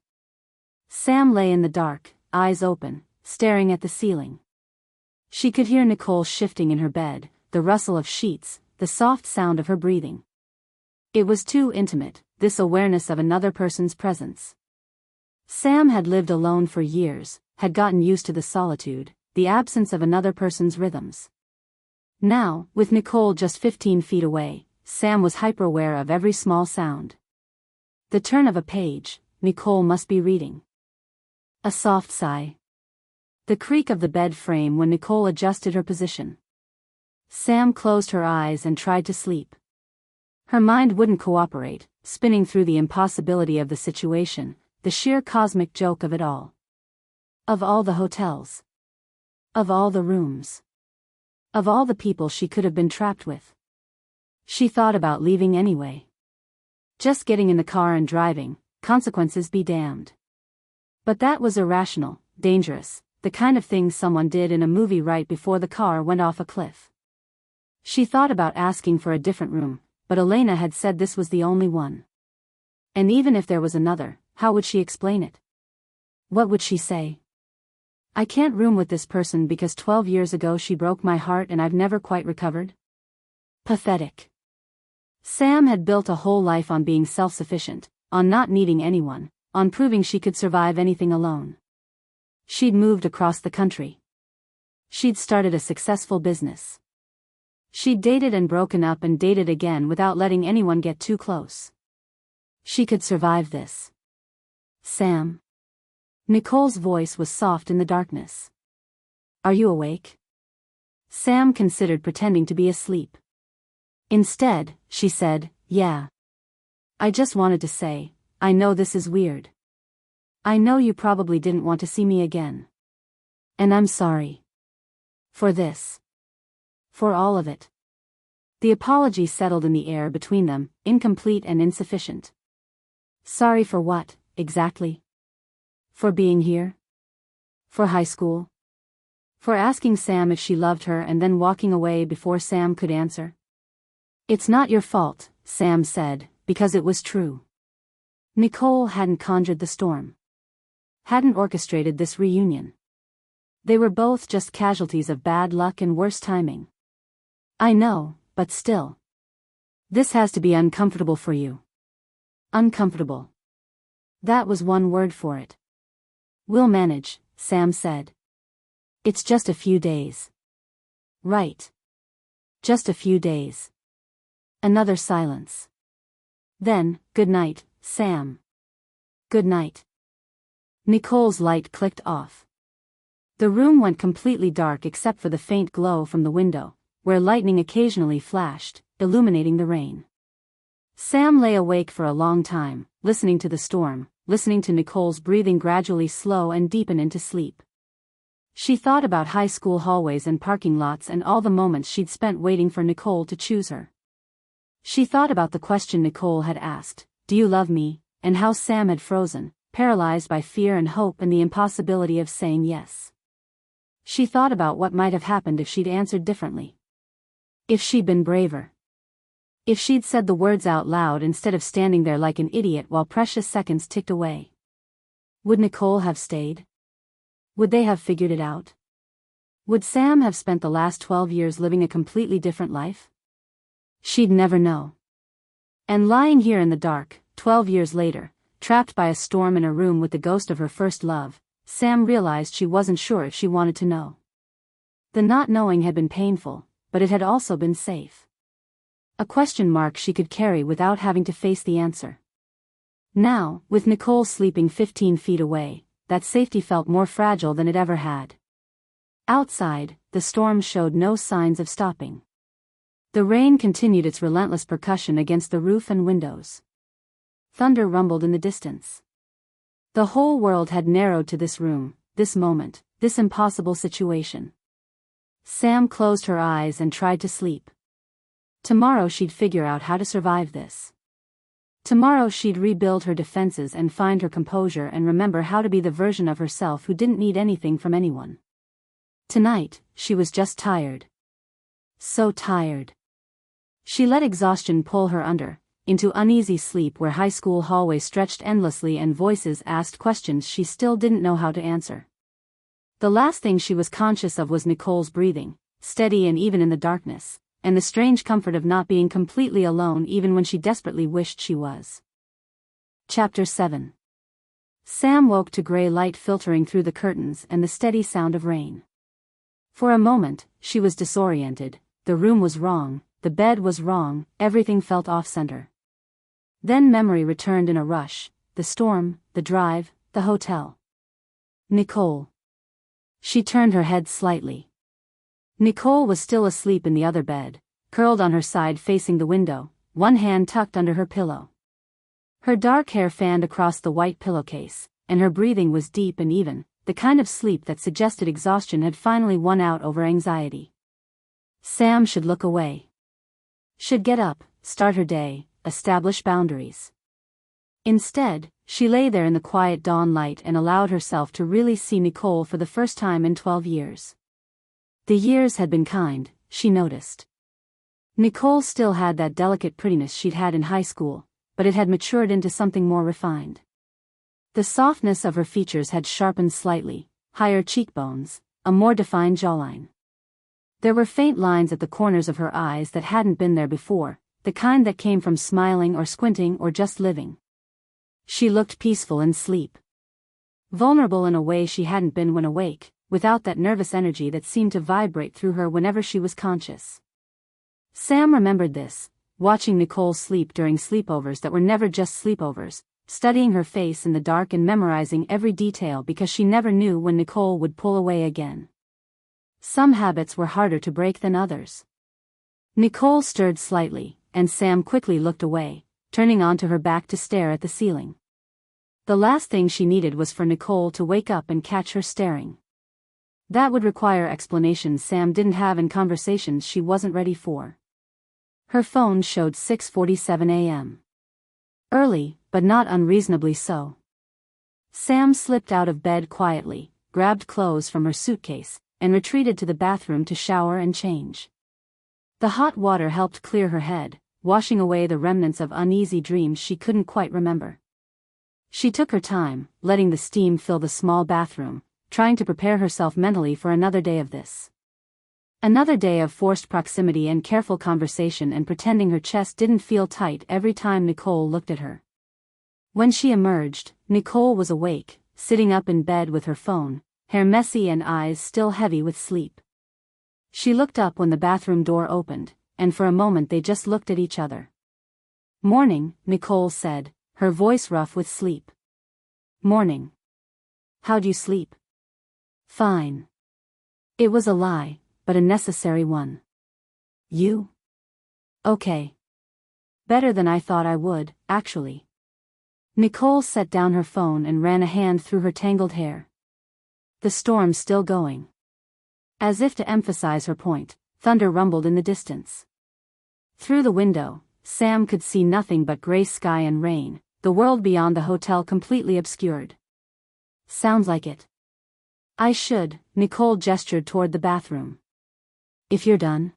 Sam lay in the dark, eyes open, staring at the ceiling. She could hear Nicole shifting in her bed, the rustle of sheets, the soft sound of her breathing. It was too intimate, this awareness of another person's presence. Sam had lived alone for years, had gotten used to the solitude, the absence of another person's rhythms. Now, with Nicole just 15 feet away, Sam was hyper-aware of every small sound. The turn of a page, Nicole must be reading. A soft sigh. The creak of the bed frame when Nicole adjusted her position. Sam closed her eyes and tried to sleep. Her mind wouldn't cooperate, spinning through the impossibility of the situation, the sheer cosmic joke of it all. Of all the hotels. Of all the rooms. Of all the people she could have been trapped with. She thought about leaving anyway. Just getting in the car and driving, consequences be damned. But that was irrational, dangerous, the kind of thing someone did in a movie right before the car went off a cliff. She thought about asking for a different room, but Elena had said this was the only one. And even if there was another, how would she explain it? What would she say? "I can't room with this person because 12 years ago she broke my heart and I've never quite recovered?" Pathetic. Sam had built a whole life on being self-sufficient, on not needing anyone, on proving she could survive anything alone. She'd moved across the country. She'd started a successful business. She'd dated and broken up and dated again without letting anyone get too close. She could survive this. "Sam?" Nicole's voice was soft in the darkness. "Are you awake?" Sam considered pretending to be asleep. Instead, she said, "Yeah. I just wanted to say, I know this is weird. I know you probably didn't want to see me again. And I'm sorry. For this. For all of it." The apology settled in the air between them, incomplete and insufficient. "Sorry for what, exactly?" "For being here? For high school? For asking Sam if she loved her and then walking away before Sam could answer?" "It's not your fault," Sam said, because it was true. Nicole hadn't conjured the storm. Hadn't orchestrated this reunion. They were both just casualties of bad luck and worse timing. "I know, but still. This has to be uncomfortable for you." Uncomfortable. That was one word for it. "We'll manage," Sam said. "It's just a few days." "Right. Just a few days." Another silence. Then, "Good night, Sam." "Good night." Nicole's light clicked off. The room went completely dark except for the faint glow from the window, where lightning occasionally flashed, illuminating the rain. Sam lay awake for a long time, listening to the storm, listening to Nicole's breathing gradually slow and deepen into sleep. She thought about high school hallways and parking lots and all the moments she'd spent waiting for Nicole to choose her. She thought about the question Nicole had asked, "Do you love me?" and how Sam had frozen, paralyzed by fear and hope and the impossibility of saying yes. She thought about what might have happened if she'd answered differently. If she'd been braver. If she'd said the words out loud instead of standing there like an idiot while precious seconds ticked away. Would Nicole have stayed? Would they have figured it out? Would Sam have spent the last 12 years living a completely different life? She'd never know. And lying here in the dark, 12 years later, trapped by a storm in a room with the ghost of her first love, Sam realized she wasn't sure if she wanted to know. The not knowing had been painful, but it had also been safe. A question mark she could carry without having to face the answer. Now, with Nicole sleeping 15 feet away, that safety felt more fragile than it ever had. Outside, the storm showed no signs of stopping. The rain continued its relentless percussion against the roof and windows. Thunder rumbled in the distance. The whole world had narrowed to this room, this moment, this impossible situation. Sam closed her eyes and tried to sleep. Tomorrow she'd figure out how to survive this. Tomorrow she'd rebuild her defenses and find her composure and remember how to be the version of herself who didn't need anything from anyone. Tonight, she was just tired. So tired. She let exhaustion pull her under, into uneasy sleep where high school hallways stretched endlessly and voices asked questions she still didn't know how to answer. The last thing she was conscious of was Nicole's breathing, steady and even in the darkness, and the strange comfort of not being completely alone even when she desperately wished she was. Chapter 7. Sam woke to gray light filtering through the curtains and the steady sound of rain. For a moment, she was disoriented. The room was wrong, the bed was wrong, everything felt off-center. Then memory returned in a rush, the storm, the drive, the hotel. Nicole. She turned her head slightly. Nicole was still asleep in the other bed, curled on her side facing the window, one hand tucked under her pillow. Her dark hair fanned across the white pillowcase, and her breathing was deep and even, the kind of sleep that suggested exhaustion had finally won out over anxiety. Sam should look away. Should get up, start her day, establish boundaries. Instead, she lay there in the quiet dawn light and allowed herself to really see Nicole for the first time in 12 years. The years had been kind, she noticed. Nicole still had that delicate prettiness she'd had in high school, but it had matured into something more refined. The softness of her features had sharpened slightly, higher cheekbones, a more defined jawline. There were faint lines at the corners of her eyes that hadn't been there before, the kind that came from smiling or squinting or just living. She looked peaceful in sleep. Vulnerable in a way she hadn't been when awake, without that nervous energy that seemed to vibrate through her whenever she was conscious. Sam remembered this, watching Nicole sleep during sleepovers that were never just sleepovers, studying her face in the dark and memorizing every detail because she never knew when Nicole would pull away again. Some habits were harder to break than others. Nicole stirred slightly, and Sam quickly looked away, turning onto her back to stare at the ceiling. The last thing she needed was for Nicole to wake up and catch her staring. That would require explanations Sam didn't have and conversations she wasn't ready for. Her phone showed 6:47 a.m. Early, but not unreasonably so. Sam slipped out of bed quietly, grabbed clothes from her suitcase, and retreated to the bathroom to shower and change. The hot water helped clear her head, washing away the remnants of uneasy dreams she couldn't quite remember. She took her time, letting the steam fill the small bathroom, trying to prepare herself mentally for another day of this. Another day of forced proximity and careful conversation and pretending her chest didn't feel tight every time Nicole looked at her. When she emerged, Nicole was awake, sitting up in bed with her phone, hair messy and eyes still heavy with sleep. She looked up when the bathroom door opened, and for a moment they just looked at each other. "Morning," Nicole said, her voice rough with sleep. "Morning. How'd you sleep?" "Fine." It was a lie, but a necessary one. "You?" "Okay. Better than I thought I would, actually." Nicole set down her phone and ran a hand through her tangled hair. The storm's still going. As if to emphasize her point, thunder rumbled in the distance. Through the window, Sam could see nothing but gray sky and rain, the world beyond the hotel completely obscured. "Sounds like it." "I should," Nicole gestured toward the bathroom. "If you're done."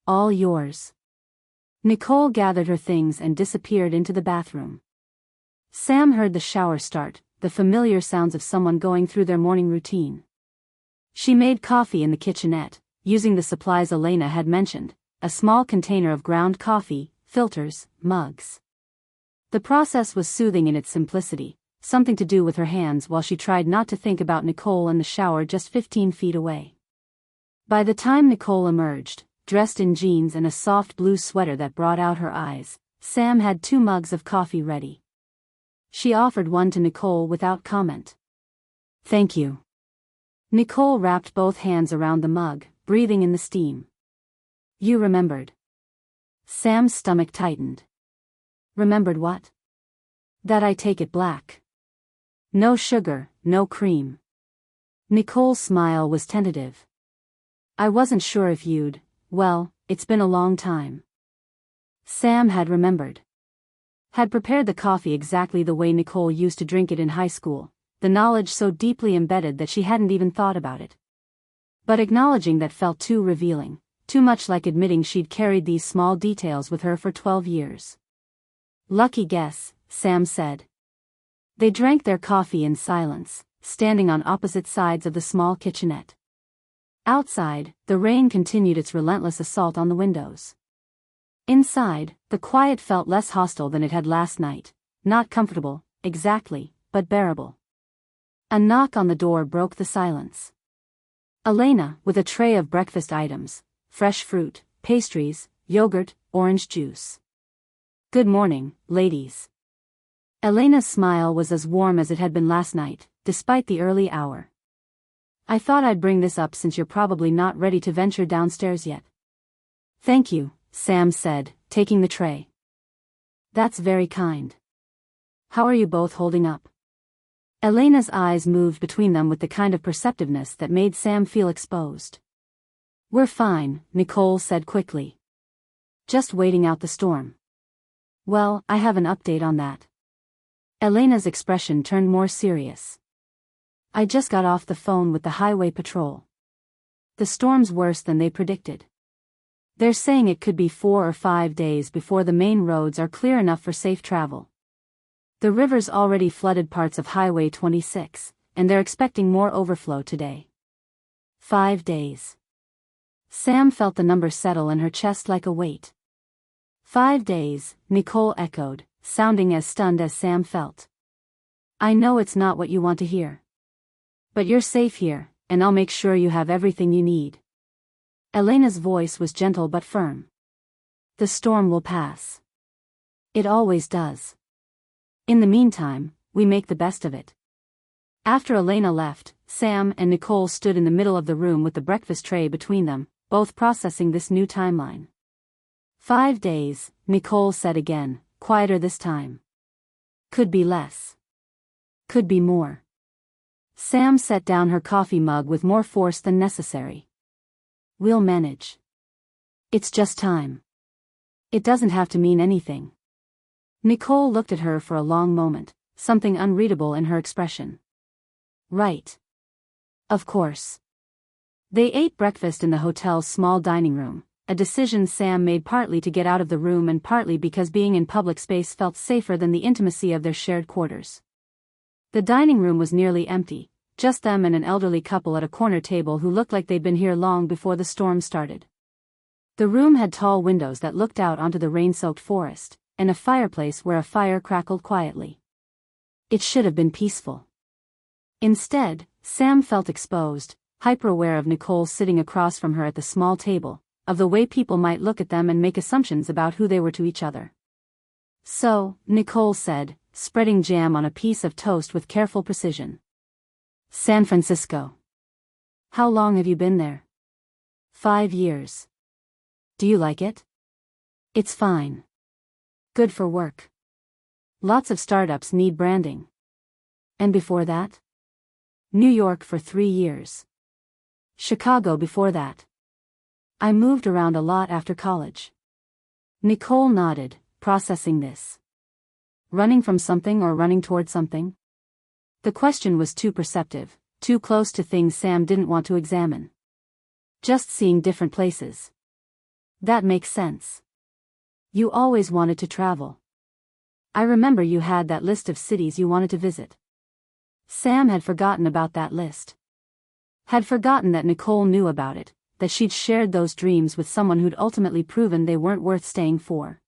"All yours." Nicole gathered her things and disappeared into the bathroom. Sam heard the shower start, the familiar sounds of someone going through their morning routine. She made coffee in the kitchenette, using the supplies Elena had mentioned, a small container of ground coffee, filters, mugs. The process was soothing in its simplicity, something to do with her hands while she tried not to think about Nicole and the shower just 15 feet away. By the time Nicole emerged, dressed in jeans and a soft blue sweater that brought out her eyes, Sam had 2 mugs of coffee ready. She offered one to Nicole without comment. "Thank you." Nicole wrapped both hands around the mug, breathing in the steam. "You remembered." Sam's stomach tightened. "Remembered what?" "That I take it black. No sugar, no cream." Nicole's smile was tentative. "I wasn't sure if you'd, well, it's been a long time." Sam had remembered. Had prepared the coffee exactly the way Nicole used to drink it in high school, the knowledge so deeply embedded that she hadn't even thought about it. But acknowledging that felt too revealing, too much like admitting she'd carried these small details with her for 12 years. "Lucky guess," Sam said. They drank their coffee in silence, standing on opposite sides of the small kitchenette. Outside, the rain continued its relentless assault on the windows. Inside, the quiet felt less hostile than it had last night, not comfortable, exactly, but bearable. A knock on the door broke the silence. Elena, with a tray of breakfast items, fresh fruit, pastries, yogurt, orange juice. "Good morning, ladies." Elena's smile was as warm as it had been last night, despite the early hour. "I thought I'd bring this up since you're probably not ready to venture downstairs yet." "Thank you," Sam said, taking the tray. "That's very kind. How are you both holding up?" Elena's eyes moved between them with the kind of perceptiveness that made Sam feel exposed. "We're fine," Nicole said quickly. "Just waiting out the storm." "Well, I have an update on that." Elena's expression turned more serious. "I just got off the phone with the highway patrol. The storm's worse than they predicted. They're saying it could be 4 or 5 days before the main roads are clear enough for safe travel. The river's already flooded parts of Highway 26, and they're expecting more overflow today." 5 days. Sam felt the number settle in her chest like a weight. 5 days, Nicole echoed, sounding as stunned as Sam felt. "I know it's not what you want to hear. But you're safe here, and I'll make sure you have everything you need." Elena's voice was gentle but firm. "The storm will pass. It always does. In the meantime, we make the best of it." After Elena left, Sam and Nicole stood in the middle of the room with the breakfast tray between them, both processing this new timeline. 5 days, Nicole said again, quieter this time. "Could be less. Could be more." Sam set down her coffee mug with more force than necessary. "We'll manage. It's just time. It doesn't have to mean anything." Nicole looked at her for a long moment, something unreadable in her expression. "Right. Of course." They ate breakfast in the hotel's small dining room, a decision Sam made partly to get out of the room and partly because being in public space felt safer than the intimacy of their shared quarters. The dining room was nearly empty, just them and an elderly couple at a corner table who looked like they'd been here long before the storm started. The room had tall windows that looked out onto the rain-soaked forest, and a fireplace where a fire crackled quietly. It should have been peaceful. Instead, Sam felt exposed, hyper-aware of Nicole sitting across from her at the small table, of the way people might look at them and make assumptions about who they were to each other. "So," Nicole said, spreading jam on a piece of toast with careful precision. "San Francisco. How long have you been there?" 5 years. "Do you like it?" "It's fine. Good for work. Lots of startups need branding." "And before that?" "New York for 3 years. Chicago before that. I moved around a lot after college." Nicole nodded, processing this. Running from something or running toward something? The question was too perceptive, too close to things Sam didn't want to examine. Just seeing different places. That makes sense. You always wanted to travel. I remember you had that list of cities you wanted to visit. Sam had forgotten about that list. Had forgotten that Nicole knew about it, that she'd shared those dreams with someone who'd ultimately proven they weren't worth staying for.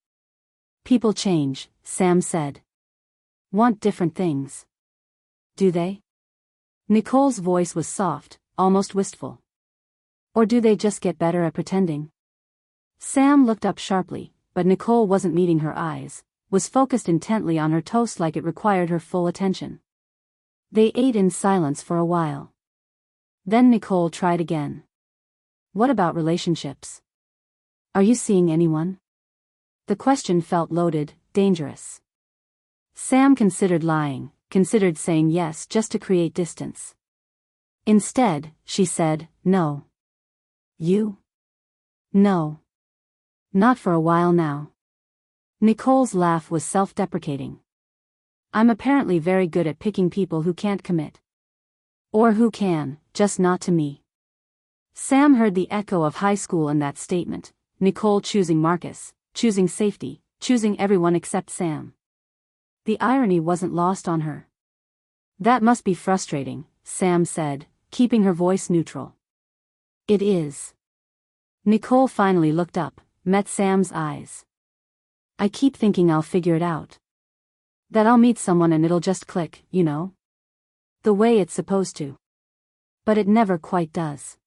People change, Sam said. Want different things. Do they? Nicole's voice was soft, almost wistful. Or do they just get better at pretending? Sam looked up sharply, but Nicole wasn't meeting her eyes, was focused intently on her toast like it required her full attention. They ate in silence for a while. Then Nicole tried again. What about relationships? Are you seeing anyone? The question felt loaded, dangerous. Sam considered lying, considered saying yes just to create distance. Instead, she said, no. You? No. Not for a while now. Nicole's laugh was self-deprecating. I'm apparently very good at picking people who can't commit. Or who can, just not to me. Sam heard the echo of high school in that statement, Nicole choosing Marcus, choosing safety, choosing everyone except Sam. The irony wasn't lost on her. That must be frustrating, Sam said, keeping her voice neutral. It is. Nicole finally looked up, met Sam's eyes. I keep thinking I'll figure it out. That I'll meet someone and it'll just click, you know? The way it's supposed to. But it never quite does.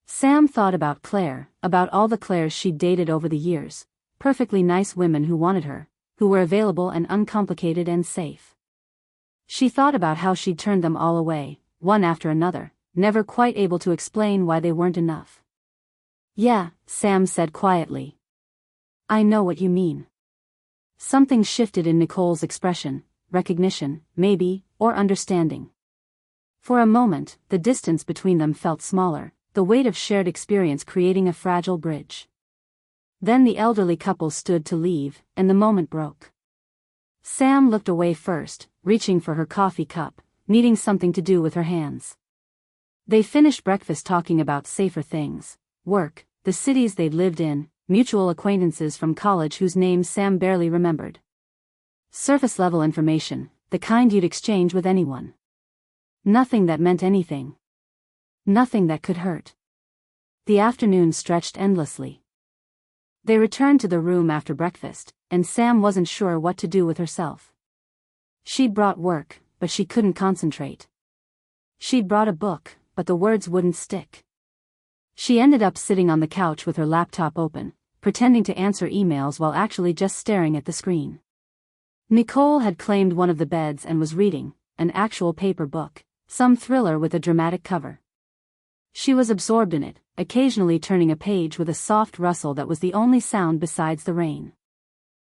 Sam thought about Claire, about all the Claires she'd dated over the years, perfectly nice women who wanted her, who were available and uncomplicated and safe. She thought about how she'd turned them all away, one after another, never quite able to explain why they weren't enough. Yeah, Sam said quietly. I know what you mean. Something shifted in Nicole's expression, recognition, maybe, or understanding. For a moment, the distance between them felt smaller, the weight of shared experience creating a fragile bridge. Then the elderly couple stood to leave, and the moment broke. Sam looked away first, reaching for her coffee cup, needing something to do with her hands. They finished breakfast talking about safer things, work, the cities they'd lived in, mutual acquaintances from college whose names Sam barely remembered. Surface-level information, the kind you'd exchange with anyone. Nothing that meant anything. Nothing that could hurt. The afternoon stretched endlessly. They returned to the room after breakfast, and Sam wasn't sure what to do with herself. She'd brought work, but she couldn't concentrate. She'd brought a book, but the words wouldn't stick. She ended up sitting on the couch with her laptop open, pretending to answer emails while actually just staring at the screen. Nicole had claimed one of the beds and was reading, an actual paper book, some thriller with a dramatic cover. She was absorbed in it, occasionally turning a page with a soft rustle that was the only sound besides the rain.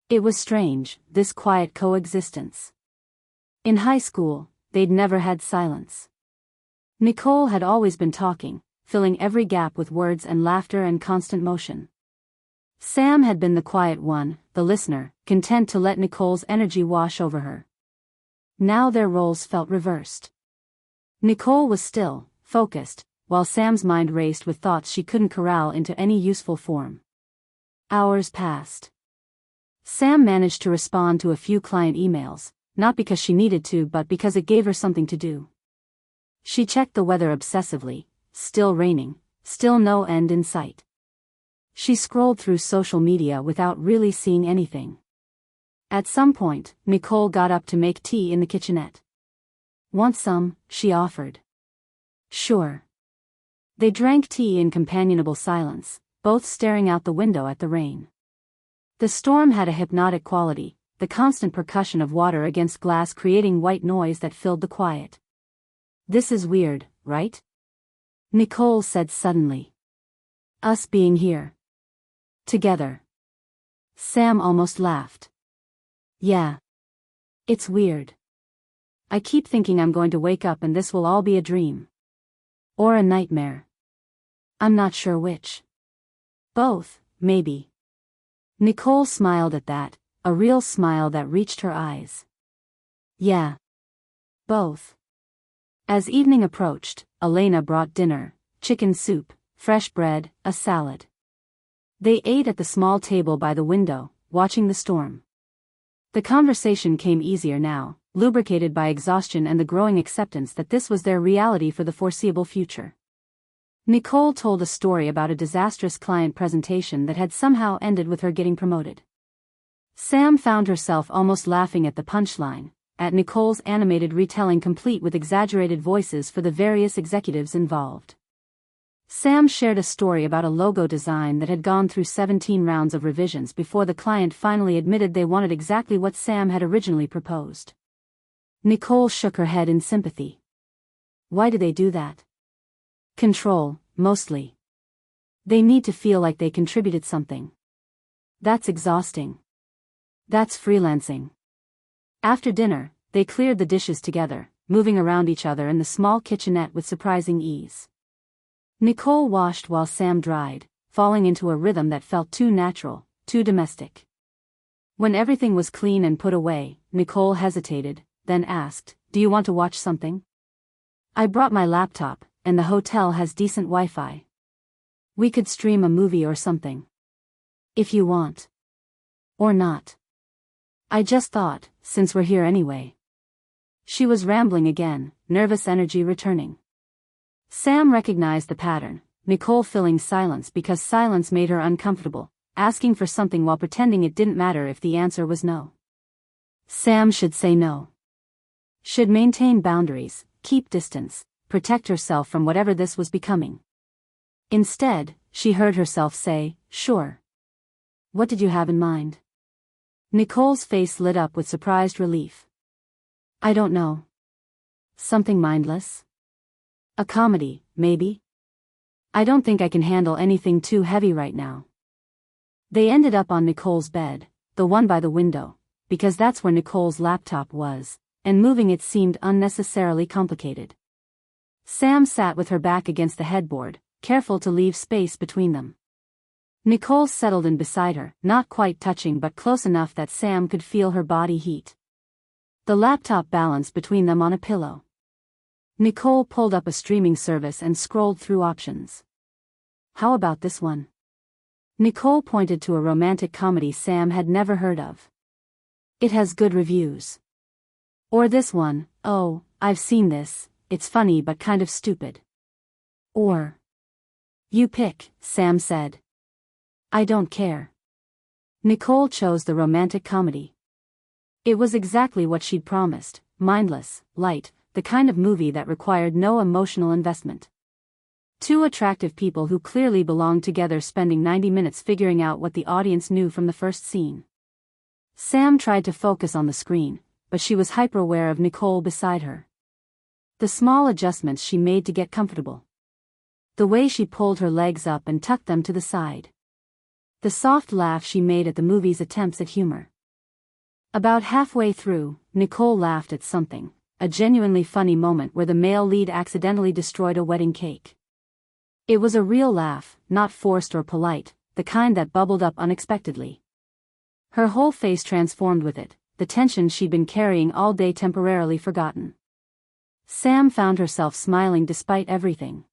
It was strange, this quiet coexistence. In high school, they'd never had silence. Nicole had always been talking, filling every gap with words and laughter and constant motion. Sam had been the quiet one, the listener, content to let Nicole's energy wash over her. Now their roles felt reversed. Nicole was still, focused, while Sam's mind raced with thoughts she couldn't corral into any useful form. Hours passed. Sam managed to respond to a few client emails, not because she needed to but because it gave her something to do. She checked the weather obsessively, still raining, still no end in sight. She scrolled through social media without really seeing anything. At some point, Nicole got up to make tea in the kitchenette. Want some? She offered. Sure. They drank tea in companionable silence, both staring out the window at the rain. The storm had a hypnotic quality, the constant percussion of water against glass creating white noise that filled the quiet. This is weird, right? Nicole said suddenly. Us being here. Together. Sam almost laughed. Yeah. It's weird. I keep thinking I'm going to wake up and this will all be a dream. Or a nightmare. I'm not sure which. Both, maybe. Nicole smiled at that, a real smile that reached her eyes. Yeah. Both. As evening approached, Elena brought dinner, chicken soup, fresh bread, a salad. They ate at the small table by the window, watching the storm. The conversation came easier now, lubricated by exhaustion and the growing acceptance that this was their reality for the foreseeable future. Nicole told a story about a disastrous client presentation that had somehow ended with her getting promoted. Sam found herself almost laughing at the punchline, at Nicole's animated retelling complete with exaggerated voices for the various executives involved. Sam shared a story about a logo design that had gone through 17 rounds of revisions before the client finally admitted they wanted exactly what Sam had originally proposed. Nicole shook her head in sympathy. Why do they do that? Control, mostly. They need to feel like they contributed something. That's exhausting. That's freelancing. After dinner, they cleared the dishes together, moving around each other in the small kitchenette with surprising ease. Nicole washed while Sam dried, falling into a rhythm that felt too natural, too domestic. When everything was clean and put away, Nicole hesitated, then asked, "Do you want to watch something? I brought my laptop, and the hotel has decent Wi-Fi. We could stream a movie or something. If you want. Or not. I just thought, since we're here anyway." She was rambling again, nervous energy returning. Sam recognized the pattern, Nicole filling silence because silence made her uncomfortable, asking for something while pretending it didn't matter if the answer was no. Sam should say no. Should maintain boundaries, keep distance, protect herself from whatever this was becoming. Instead, she heard herself say, "Sure. What did you have in mind?" Nicole's face lit up with surprised relief. "I don't know. Something mindless? A comedy, maybe? I don't think I can handle anything too heavy right now." They ended up on Nicole's bed, the one by the window, because that's where Nicole's laptop was, and moving it seemed unnecessarily complicated. Sam sat with her back against the headboard, careful to leave space between them. Nicole settled in beside her, not quite touching but close enough that Sam could feel her body heat. The laptop balanced between them on a pillow. Nicole pulled up a streaming service and scrolled through options. "How about this one?" Nicole pointed to a romantic comedy Sam had never heard of. "It has good reviews." "Or this one, oh, I've seen this, it's funny but kind of stupid." "Or." "You pick," Sam said. "I don't care." Nicole chose the romantic comedy. It was exactly what she'd promised, mindless, light, the kind of movie that required no emotional investment. Two attractive people who clearly belonged together spending 90 minutes figuring out what the audience knew from the first scene. Sam tried to focus on the screen, but she was hyper-aware of Nicole beside her. The small adjustments she made to get comfortable. The way she pulled her legs up and tucked them to the side. The soft laugh she made at the movie's attempts at humor. About halfway through, Nicole laughed at something, a genuinely funny moment where the male lead accidentally destroyed a wedding cake. It was a real laugh, not forced or polite, the kind that bubbled up unexpectedly. Her whole face transformed with it, the tension she'd been carrying all day temporarily forgotten. Sam found herself smiling despite everything.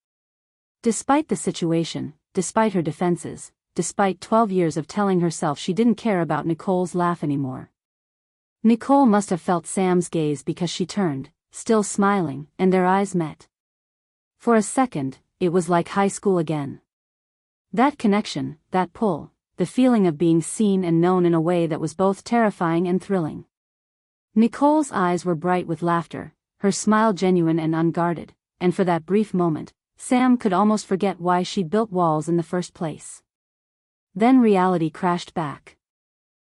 Despite the situation, despite her defenses, despite 12 years of telling herself she didn't care about Nicole's laugh anymore. Nicole must have felt Sam's gaze because she turned, still smiling, and their eyes met. For a second, it was like high school again. That connection, that pull, the feeling of being seen and known in a way that was both terrifying and thrilling. Nicole's eyes were bright with laughter, her smile genuine and unguarded, and for that brief moment, Sam could almost forget why she'd built walls in the first place. Then reality crashed back.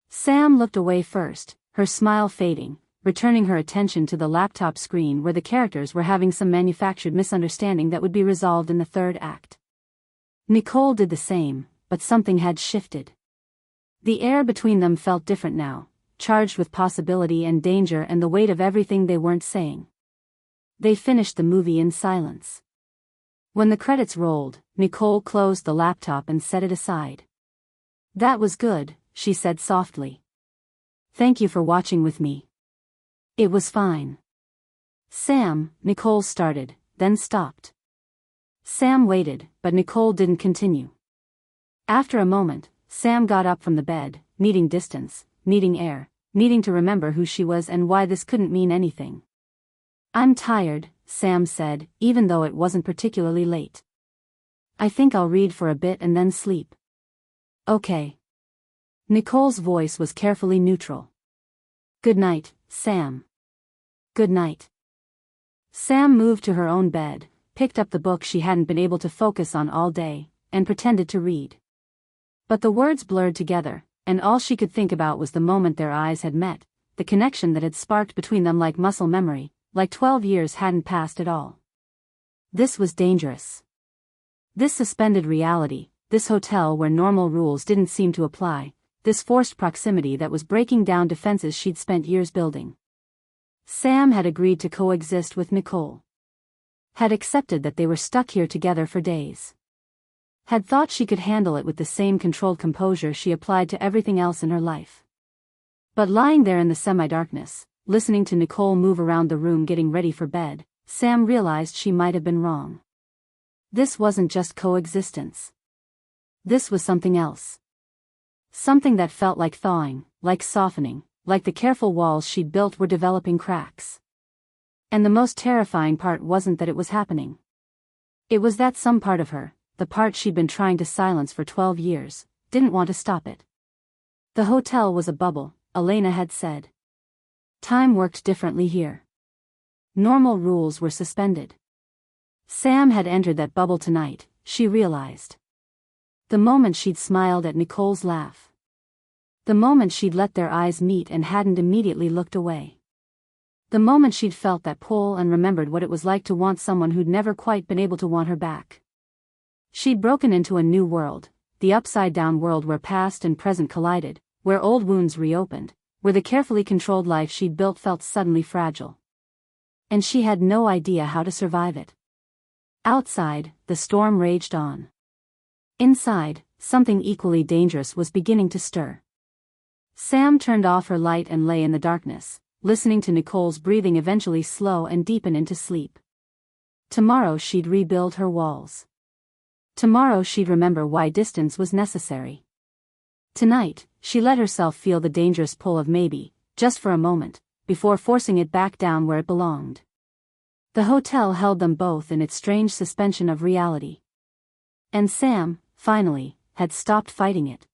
Sam looked away first, her smile fading, returning her attention to the laptop screen where the characters were having some manufactured misunderstanding that would be resolved in the third act. Nicole did the same, but something had shifted. The air between them felt different now, charged with possibility and danger and the weight of everything they weren't saying. They finished the movie in silence. When the credits rolled, Nicole closed the laptop and set it aside. "That was good," she said softly. "Thank you for watching with me." "It was fine." "Sam," Nicole started, then stopped. Sam waited, but Nicole didn't continue. After a moment, Sam got up from the bed, needing distance, needing air, needing to remember who she was and why this couldn't mean anything. "I'm tired," Sam said, even though it wasn't particularly late. "I think I'll read for a bit and then sleep." "Okay." Nicole's voice was carefully neutral. "Good night, Sam." "Good night." Sam moved to her own bed, picked up the book she hadn't been able to focus on all day, and pretended to read. But the words blurred together, and all she could think about was the moment their eyes had met, the connection that had sparked between them like muscle memory, like 12 years hadn't passed at all. This was dangerous. This suspended reality, this hotel where normal rules didn't seem to apply, this forced proximity that was breaking down defenses she'd spent years building. Sam had agreed to coexist with Nicole. Had accepted that they were stuck here together for days. Had thought she could handle it with the same controlled composure she applied to everything else in her life. But lying there in the semi-darkness, listening to Nicole move around the room getting ready for bed, Sam realized she might have been wrong. This wasn't just coexistence. This was something else. Something that felt like thawing, like softening, like the careful walls she'd built were developing cracks. And the most terrifying part wasn't that it was happening. It was that some part of her, the part she'd been trying to silence for 12 years, didn't want to stop it. The hotel was a bubble, Elena had said. Time worked differently here. Normal rules were suspended. Sam had entered that bubble tonight, she realized. The moment she'd smiled at Nicole's laugh. The moment she'd let their eyes meet and hadn't immediately looked away. The moment she'd felt that pull and remembered what it was like to want someone who'd never quite been able to want her back. She'd broken into a new world, the upside-down world where past and present collided, where old wounds reopened, where the carefully controlled life she'd built felt suddenly fragile. And she had no idea how to survive it. Outside, the storm raged on. Inside, something equally dangerous was beginning to stir. Sam turned off her light and lay in the darkness, listening to Nicole's breathing eventually slow and deepen into sleep. Tomorrow she'd rebuild her walls. Tomorrow she'd remember why distance was necessary. Tonight, she let herself feel the dangerous pull of maybe, just for a moment, before forcing it back down where it belonged. The hotel held them both in its strange suspension of reality. And Sam, finally, had stopped fighting it.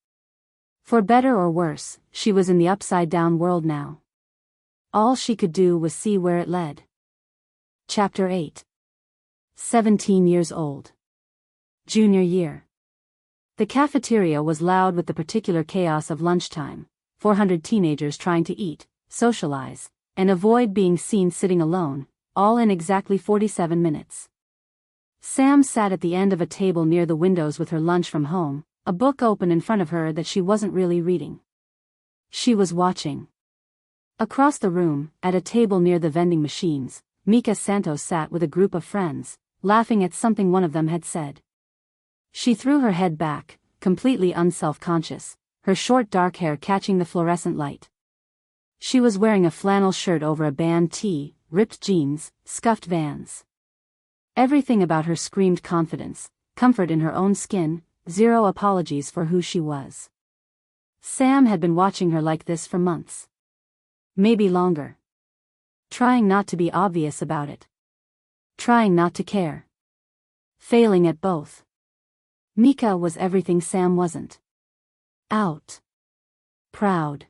For better or worse, she was in the upside-down world now. All she could do was see where it led. Chapter 8. 17 years old. Junior year. The cafeteria was loud with the particular chaos of lunchtime, 400 teenagers trying to eat, socialize, and avoid being seen sitting alone, all in exactly 47 minutes. Sam sat at the end of a table near the windows with her lunch from home, a book open in front of her that she wasn't really reading. She was watching. Across the room, at a table near the vending machines, Mika Santos sat with a group of friends, laughing at something one of them had said. She threw her head back, completely unself-conscious, her short dark hair catching the fluorescent light. She was wearing a flannel shirt over a band tee, ripped jeans, scuffed Vans. Everything about her screamed confidence, comfort in her own skin, zero apologies for who she was. Sam had been watching her like this for months. Maybe longer. Trying not to be obvious about it. Trying not to care. Failing at both. Mika was everything Sam wasn't. Out. Proud.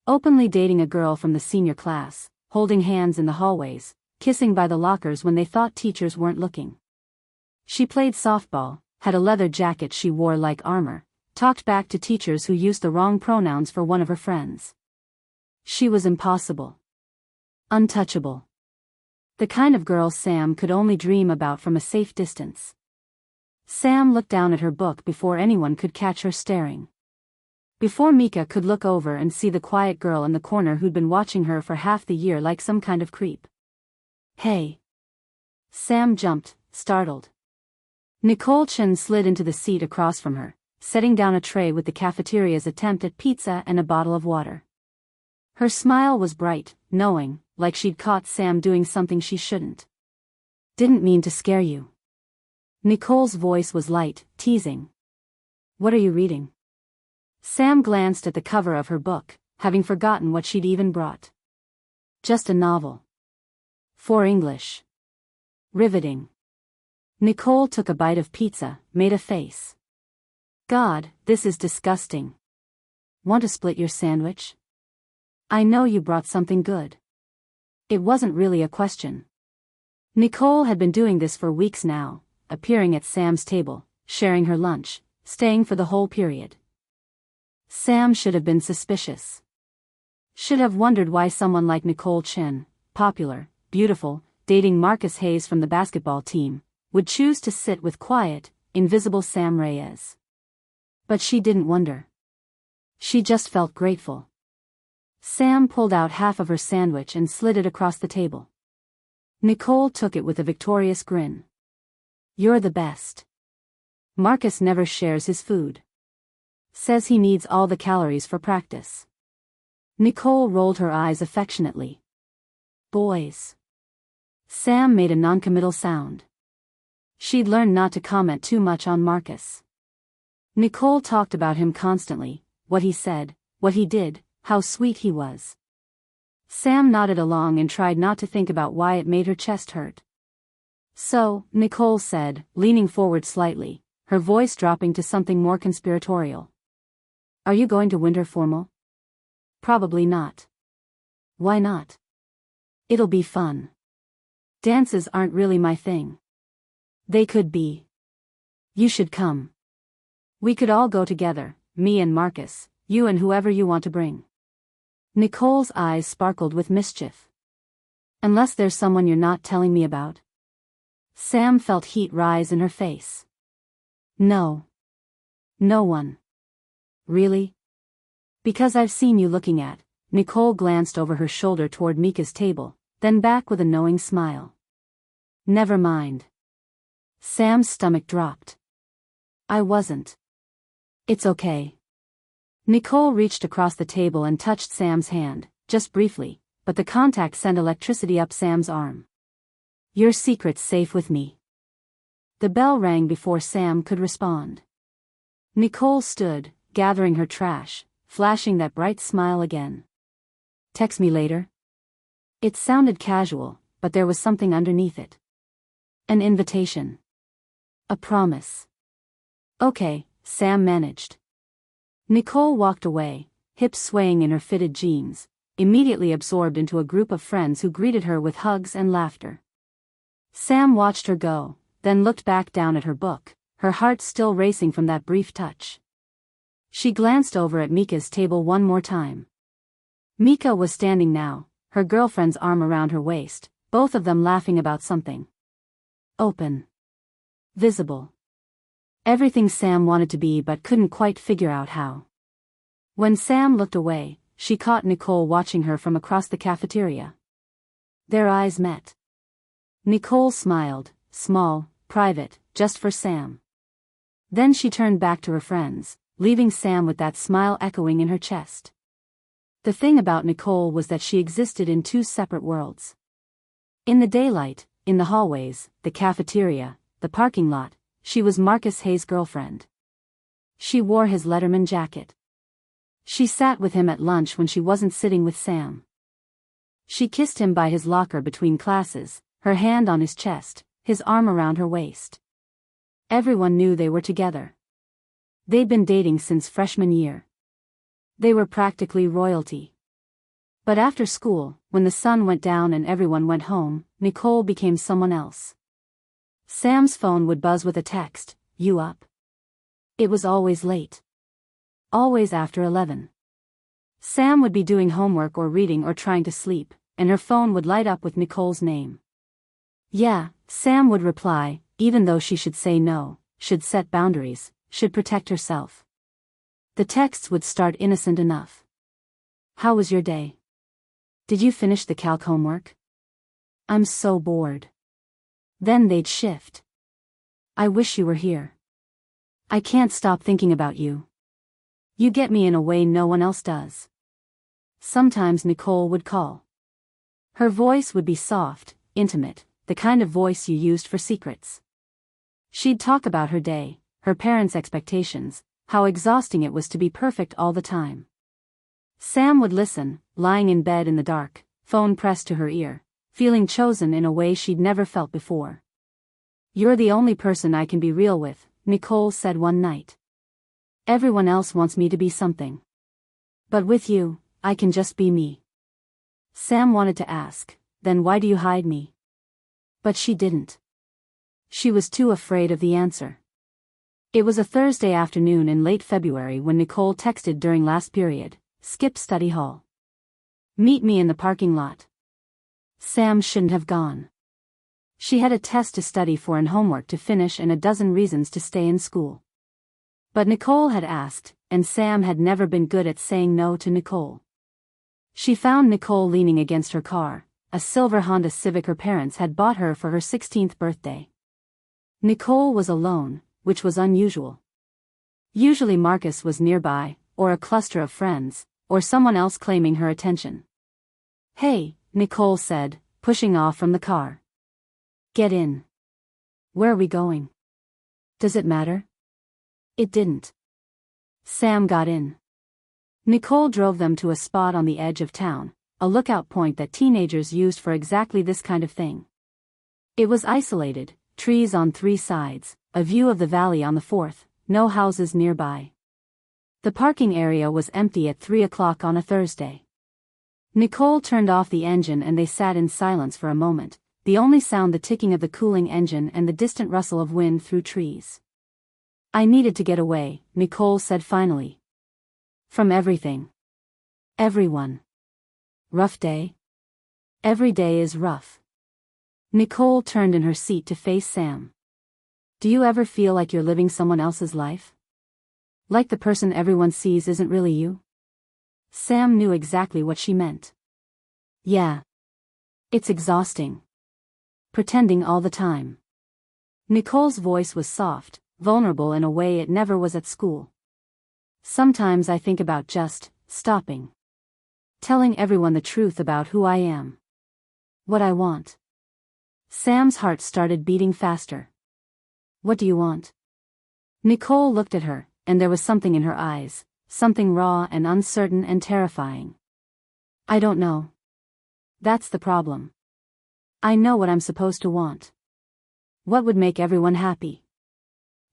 Openly dating a girl from the senior class, holding hands in the hallways, kissing by the lockers when they thought teachers weren't looking. She played softball, had a leather jacket she wore like armor, talked back to teachers who used the wrong pronouns for one of her friends. She was impossible. Untouchable. The kind of girl Sam could only dream about from a safe distance. Sam looked down at her book before anyone could catch her staring. Before Mika could look over and see the quiet girl in the corner who'd been watching her for half the year like some kind of creep. Hey. Sam jumped, startled. Nicole Chen slid into the seat across from her, setting down a tray with the cafeteria's attempt at pizza and a bottle of water. Her smile was bright, knowing, like she'd caught Sam doing something she shouldn't. Didn't mean to scare you. Nicole's voice was light, teasing. What are you reading? Sam glanced at the cover of her book, having forgotten what she'd even brought. Just a novel. For English. Riveting. Nicole took a bite of pizza, made a face. God, this is disgusting. Want to split your sandwich? I know you brought something good. It wasn't really a question. Nicole had been doing this for weeks now, appearing at Sam's table, sharing her lunch, staying for the whole period. Sam should have been suspicious. Should have wondered why someone like Nicole Chen, popular, beautiful, dating Marcus Hayes from the basketball team, would choose to sit with quiet, invisible Sam Reyes. But she didn't wonder. She just felt grateful. Sam pulled out half of her sandwich and slid it across the table. Nicole took it with a victorious grin. You're the best. Marcus never shares his food. Says he needs all the calories for practice. Nicole rolled her eyes affectionately. Boys. Sam made a noncommittal sound. She'd learned not to comment too much on Marcus. Nicole talked about him constantly, what he said, what he did, how sweet he was. Sam nodded along and tried not to think about why it made her chest hurt. So, Nicole said, leaning forward slightly, her voice dropping to something more conspiratorial. Are you going to winter formal? Probably not. Why not? It'll be fun. Dances aren't really my thing. They could be. You should come. We could all go together, me and Marcus, you and whoever you want to bring. Nicole's eyes sparkled with mischief. Unless there's someone you're not telling me about. Sam felt heat rise in her face. No. No one. Really? Because I've seen you looking at. Nicole glanced over her shoulder toward Mika's table, then back with a knowing smile. Never mind. Sam's stomach dropped. I wasn't. It's okay. Nicole reached across the table and touched Sam's hand, just briefly, but the contact sent electricity up Sam's arm. Your secret's safe with me. The bell rang before Sam could respond. Nicole stood, gathering her trash, flashing that bright smile again. Text me later? It sounded casual, but there was something underneath it. An invitation. A promise. Okay, Sam managed. Nicole walked away, hips swaying in her fitted jeans, immediately absorbed into a group of friends who greeted her with hugs and laughter. Sam watched her go, then looked back down at her book, her heart still racing from that brief touch. She glanced over at Mika's table one more time. Mika was standing now, her girlfriend's arm around her waist, both of them laughing about something. Open. Visible. Everything Sam wanted to be but couldn't quite figure out how. When Sam looked away, she caught Nicole watching her from across the cafeteria. Their eyes met. Nicole smiled, small, private, just for Sam. Then she turned back to her friends, leaving Sam with that smile echoing in her chest. The thing about Nicole was that she existed in two separate worlds. In the daylight, in the hallways, the cafeteria, the parking lot, she was Marcus Hayes' girlfriend. She wore his Letterman jacket. She sat with him at lunch when she wasn't sitting with Sam. She kissed him by his locker between classes, her hand on his chest, his arm around her waist. Everyone knew they were together. They'd been dating since freshman year. They were practically royalty. But after school, when the sun went down and everyone went home, Nicole became someone else. Sam's phone would buzz with a text, "You up?" It was always late. Always after 11. Sam would be doing homework or reading or trying to sleep, and her phone would light up with Nicole's name. Yeah, Sam would reply, even though she should say no, should set boundaries, should protect herself. The texts would start innocent enough. How was your day? Did you finish the calc homework? I'm so bored. Then they'd shift. I wish you were here. I can't stop thinking about you. You get me in a way no one else does. Sometimes Nicole would call. Her voice would be soft, intimate, the kind of voice you used for secrets. She'd talk about her day, her parents' expectations, how exhausting it was to be perfect all the time. Sam would listen, lying in bed in the dark, phone pressed to her ear, feeling chosen in a way she'd never felt before. "You're the only person I can be real with," Nicole said one night. "Everyone else wants me to be something. But with you, I can just be me." Sam wanted to ask, "Then why do you hide me?" But she didn't. She was too afraid of the answer. It was a Thursday afternoon in late February when Nicole texted during last period, "Skip study hall. Meet me in the parking lot." Sam shouldn't have gone. She had a test to study for and homework to finish and a dozen reasons to stay in school. But Nicole had asked, and Sam had never been good at saying no to Nicole. She found Nicole leaning against her car, a silver Honda Civic her parents had bought her for her 16th birthday. Nicole was alone, which was unusual. Usually Marcus was nearby, or a cluster of friends, or someone else claiming her attention. "Hey," Nicole said, pushing off from the car. "Get in." "Where are we going?" "Does it matter?" It didn't. Sam got in. Nicole drove them to a spot on the edge of town, a lookout point that teenagers used for exactly this kind of thing. It was isolated, trees on 3 sides, a view of the valley on the 4th, no houses nearby. The parking area was empty at 3 o'clock on a Thursday. Nicole turned off the engine and they sat in silence for a moment, the only sound the ticking of the cooling engine and the distant rustle of wind through trees. "I needed to get away," Nicole said finally. "From everything. Everyone. Rough day?" "Every day is rough." Nicole turned in her seat to face Sam. "Do you ever feel like you're living someone else's life? Like the person everyone sees isn't really you?" Sam knew exactly what she meant. "Yeah. It's exhausting. Pretending all the time." Nicole's voice was soft, vulnerable in a way it never was at school. "Sometimes I think about just stopping. Telling everyone the truth about who I am. What I want." Sam's heart started beating faster. "What do you want?" Nicole looked at her, and there was something in her eyes, something raw and uncertain and terrifying. "I don't know. That's the problem. I know what I'm supposed to want. What would make everyone happy.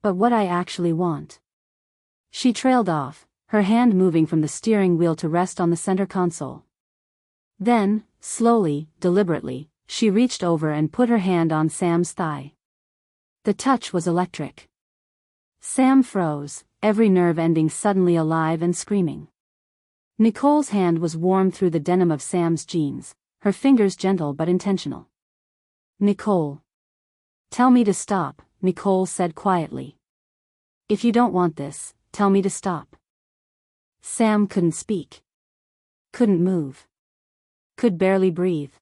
But what I actually want." She trailed off, her hand moving from the steering wheel to rest on the center console. Then, slowly, deliberately, she reached over and put her hand on Sam's thigh. The touch was electric. Sam froze, every nerve ending suddenly alive and screaming. Nicole's hand was warm through the denim of Sam's jeans, her fingers gentle but intentional. "Nicole. Tell me to stop," Nicole said quietly. "If you don't want this, tell me to stop." Sam couldn't speak. Couldn't move. Could barely breathe.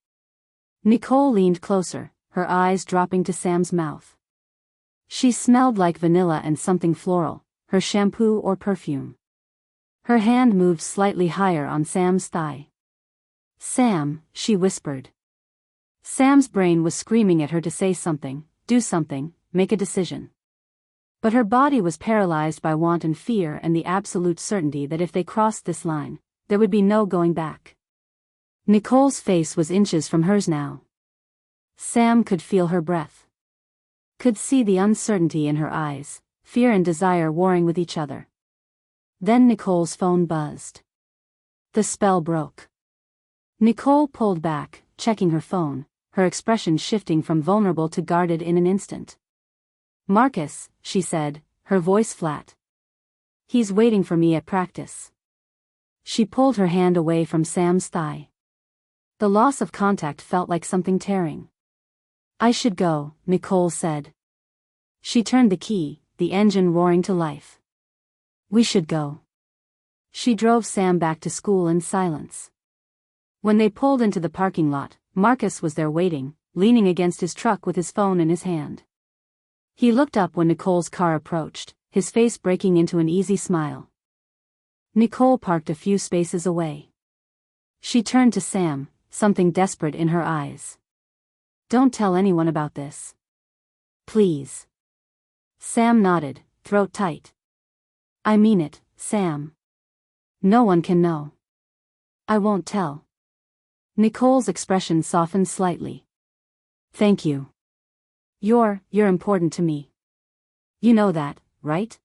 Nicole leaned closer, her eyes dropping to Sam's mouth. She smelled like vanilla and something floral, her shampoo or perfume. Her hand moved slightly higher on Sam's thigh. "Sam," she whispered. Sam's brain was screaming at her to say something, do something, make a decision. But her body was paralyzed by want and fear and the absolute certainty that if they crossed this line, there would be no going back. Nicole's face was inches from hers now. Sam could feel her breath. Could see the uncertainty in her eyes, fear and desire warring with each other. Then Nicole's phone buzzed. The spell broke. Nicole pulled back, checking her phone, her expression shifting from vulnerable to guarded in an instant. "Marcus," she said, her voice flat. "He's waiting for me at practice." She pulled her hand away from Sam's thigh. The loss of contact felt like something tearing. "I should go," Nicole said. She turned the key, the engine roaring to life. "We should go." She drove Sam back to school in silence. When they pulled into the parking lot, Marcus was there waiting, leaning against his truck with his phone in his hand. He looked up when Nicole's car approached, his face breaking into an easy smile. Nicole parked a few spaces away. She turned to Sam, something desperate in her eyes. "Don't tell anyone about this. Please." Sam nodded, throat tight. I mean it, Sam. No one can know. I won't tell. Nicole's expression softened slightly. Thank you. You're important to me. You know that, right?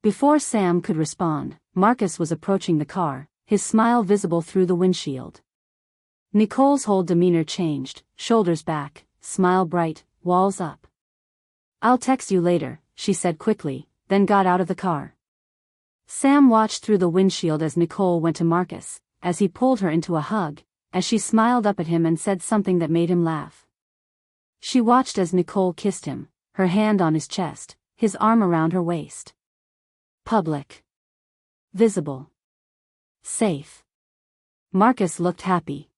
Before Sam could respond, Marcus was approaching the car, his smile visible through the windshield. Nicole's whole demeanor changed, shoulders back, smile bright, walls up. I'll text you later, she said quickly, then got out of the car. Sam watched through the windshield as Nicole went to Marcus, as he pulled her into a hug, as she smiled up at him and said something that made him laugh. She watched as Nicole kissed him, her hand on his chest, his arm around her waist. Public. Visible. Safe. Marcus looked happy.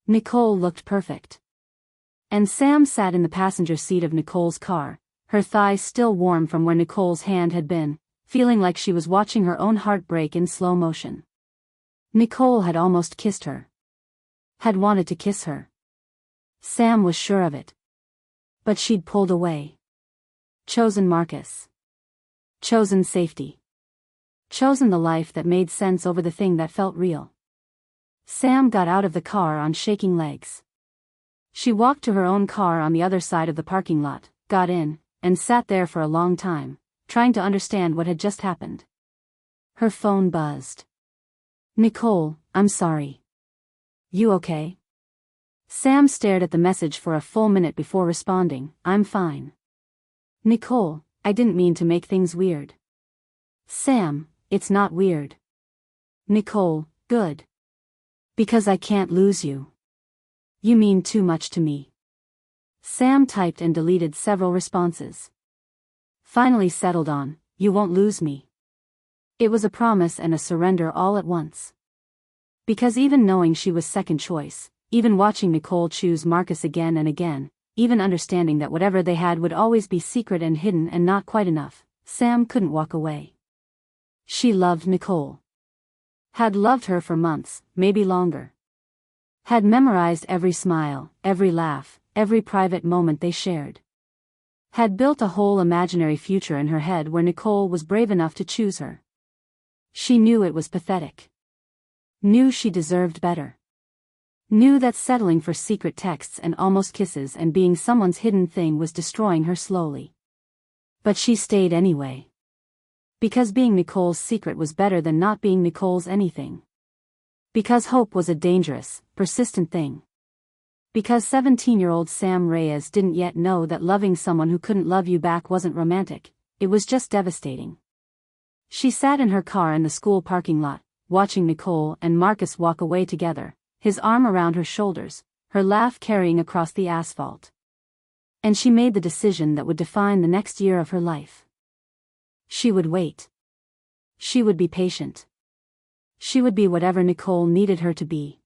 Nicole looked perfect. And Sam sat in the passenger seat of Nicole's car, her thighs still warm from where Nicole's hand had been, feeling like she was watching her own heart break in slow motion. Nicole had almost kissed her. Had wanted to kiss her. Sam was sure of it. But she'd pulled away. Chosen Marcus. Chosen safety. Chosen the life that made sense over the thing that felt real. Sam got out of the car on shaking legs. She walked to her own car on the other side of the parking lot, got in, and sat there for a long time, trying to understand what had just happened. Her phone buzzed. Nicole, I'm sorry. You okay? Sam stared at the message for a full minute before responding, I'm fine. Nicole, I didn't mean to make things weird. Sam, it's not weird. Nicole, good. Because I can't lose you. You mean too much to me. Sam typed and deleted several responses. Finally settled on, you won't lose me. It was a promise and a surrender all at once. Because even knowing she was second choice, even watching Nicole choose Marcus again and again, even understanding that whatever they had would always be secret and hidden and not quite enough, Sam couldn't walk away. She loved Nicole. Had loved her for months, maybe longer. Had memorized every smile, every laugh, every private moment they shared. Had built a whole imaginary future in her head where Nicole was brave enough to choose her. She knew it was pathetic. Knew she deserved better. Knew that settling for secret texts and almost kisses and being someone's hidden thing was destroying her slowly. But she stayed anyway. Because being Nicole's secret was better than not being Nicole's anything. Because hope was a dangerous, persistent thing. Because 17-year-old Sam Reyes didn't yet know that loving someone who couldn't love you back wasn't romantic, it was just devastating. She sat in her car in the school parking lot, watching Nicole and Marcus walk away together, his arm around her shoulders, her laugh carrying across the asphalt. And she made the decision that would define the next year of her life. She would wait. She would be patient. She would be whatever Nicole needed her to be.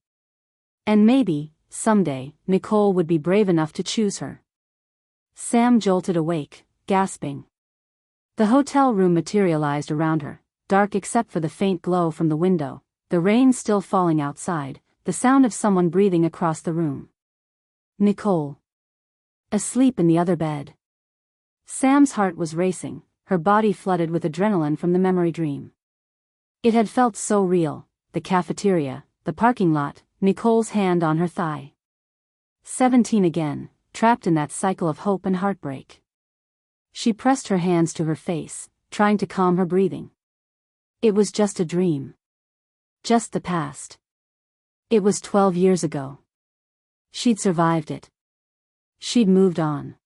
And maybe, someday, Nicole would be brave enough to choose her. Sam jolted awake, gasping. The hotel room materialized around her, dark except for the faint glow from the window, the rain still falling outside, the sound of someone breathing across the room. Nicole. Asleep in the other bed. Sam's heart was racing, her body flooded with adrenaline from the memory dream. It had felt so real, the cafeteria, the parking lot, Nicole's hand on her thigh. 17 again, trapped in that cycle of hope and heartbreak. She pressed her hands to her face, trying to calm her breathing. It was just a dream. Just the past. It was 12 years ago. She'd survived it. She'd moved on.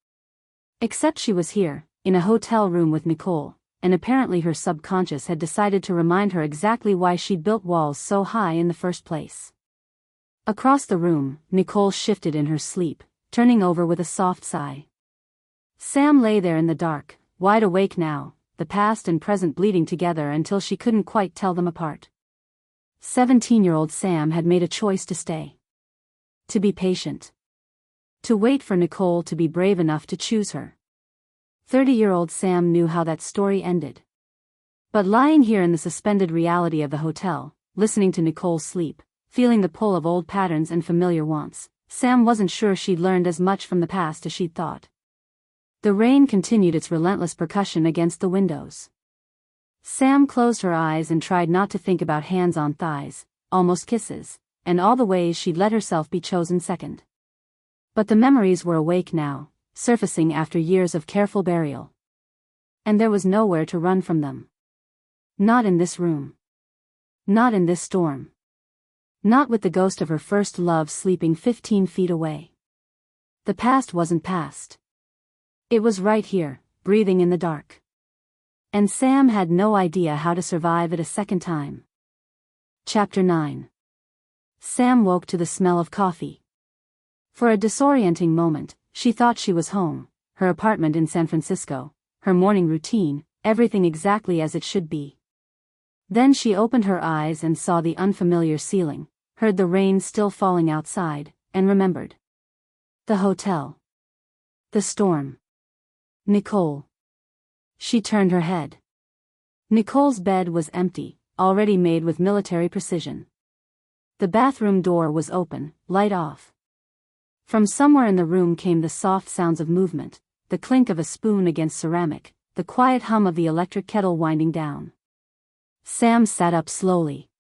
Except she was here, in a hotel room with Nicole, and apparently her subconscious had decided to remind her exactly why she'd built walls so high in the first place. Across the room, Nicole shifted in her sleep, turning over with a soft sigh. Sam lay there in the dark, wide awake now, the past and present bleeding together until she couldn't quite tell them apart. 17-year-old Sam had made a choice to stay. To be patient. To wait for Nicole to be brave enough to choose her. 30-year-old Sam knew how that story ended. But lying here in the suspended reality of the hotel, listening to Nicole sleep, feeling the pull of old patterns and familiar wants, Sam wasn't sure she'd learned as much from the past as she'd thought. The rain continued its relentless percussion against the windows. Sam closed her eyes and tried not to think about hands on thighs, almost kisses, and all the ways she'd let herself be chosen second. But the memories were awake now, surfacing after years of careful burial. And there was nowhere to run from them. Not in this room. Not in this storm. Not with the ghost of her first love sleeping 15 feet away. The past wasn't past. It was right here, breathing in the dark. And Sam had no idea how to survive it a second time. Chapter 9. Sam woke to the smell of coffee. For a disorienting moment, she thought she was home, her apartment in San Francisco, her morning routine, everything exactly as it should be. Then she opened her eyes and saw the unfamiliar ceiling, heard the rain still falling outside, and remembered. The hotel. The storm. Nicole. She turned her head. Nicole's bed was empty, already made with military precision. The bathroom door was open, light off. From somewhere in the room came the soft sounds of movement, the clink of a spoon against ceramic, the quiet hum of the electric kettle winding down. Sam sat up slowly.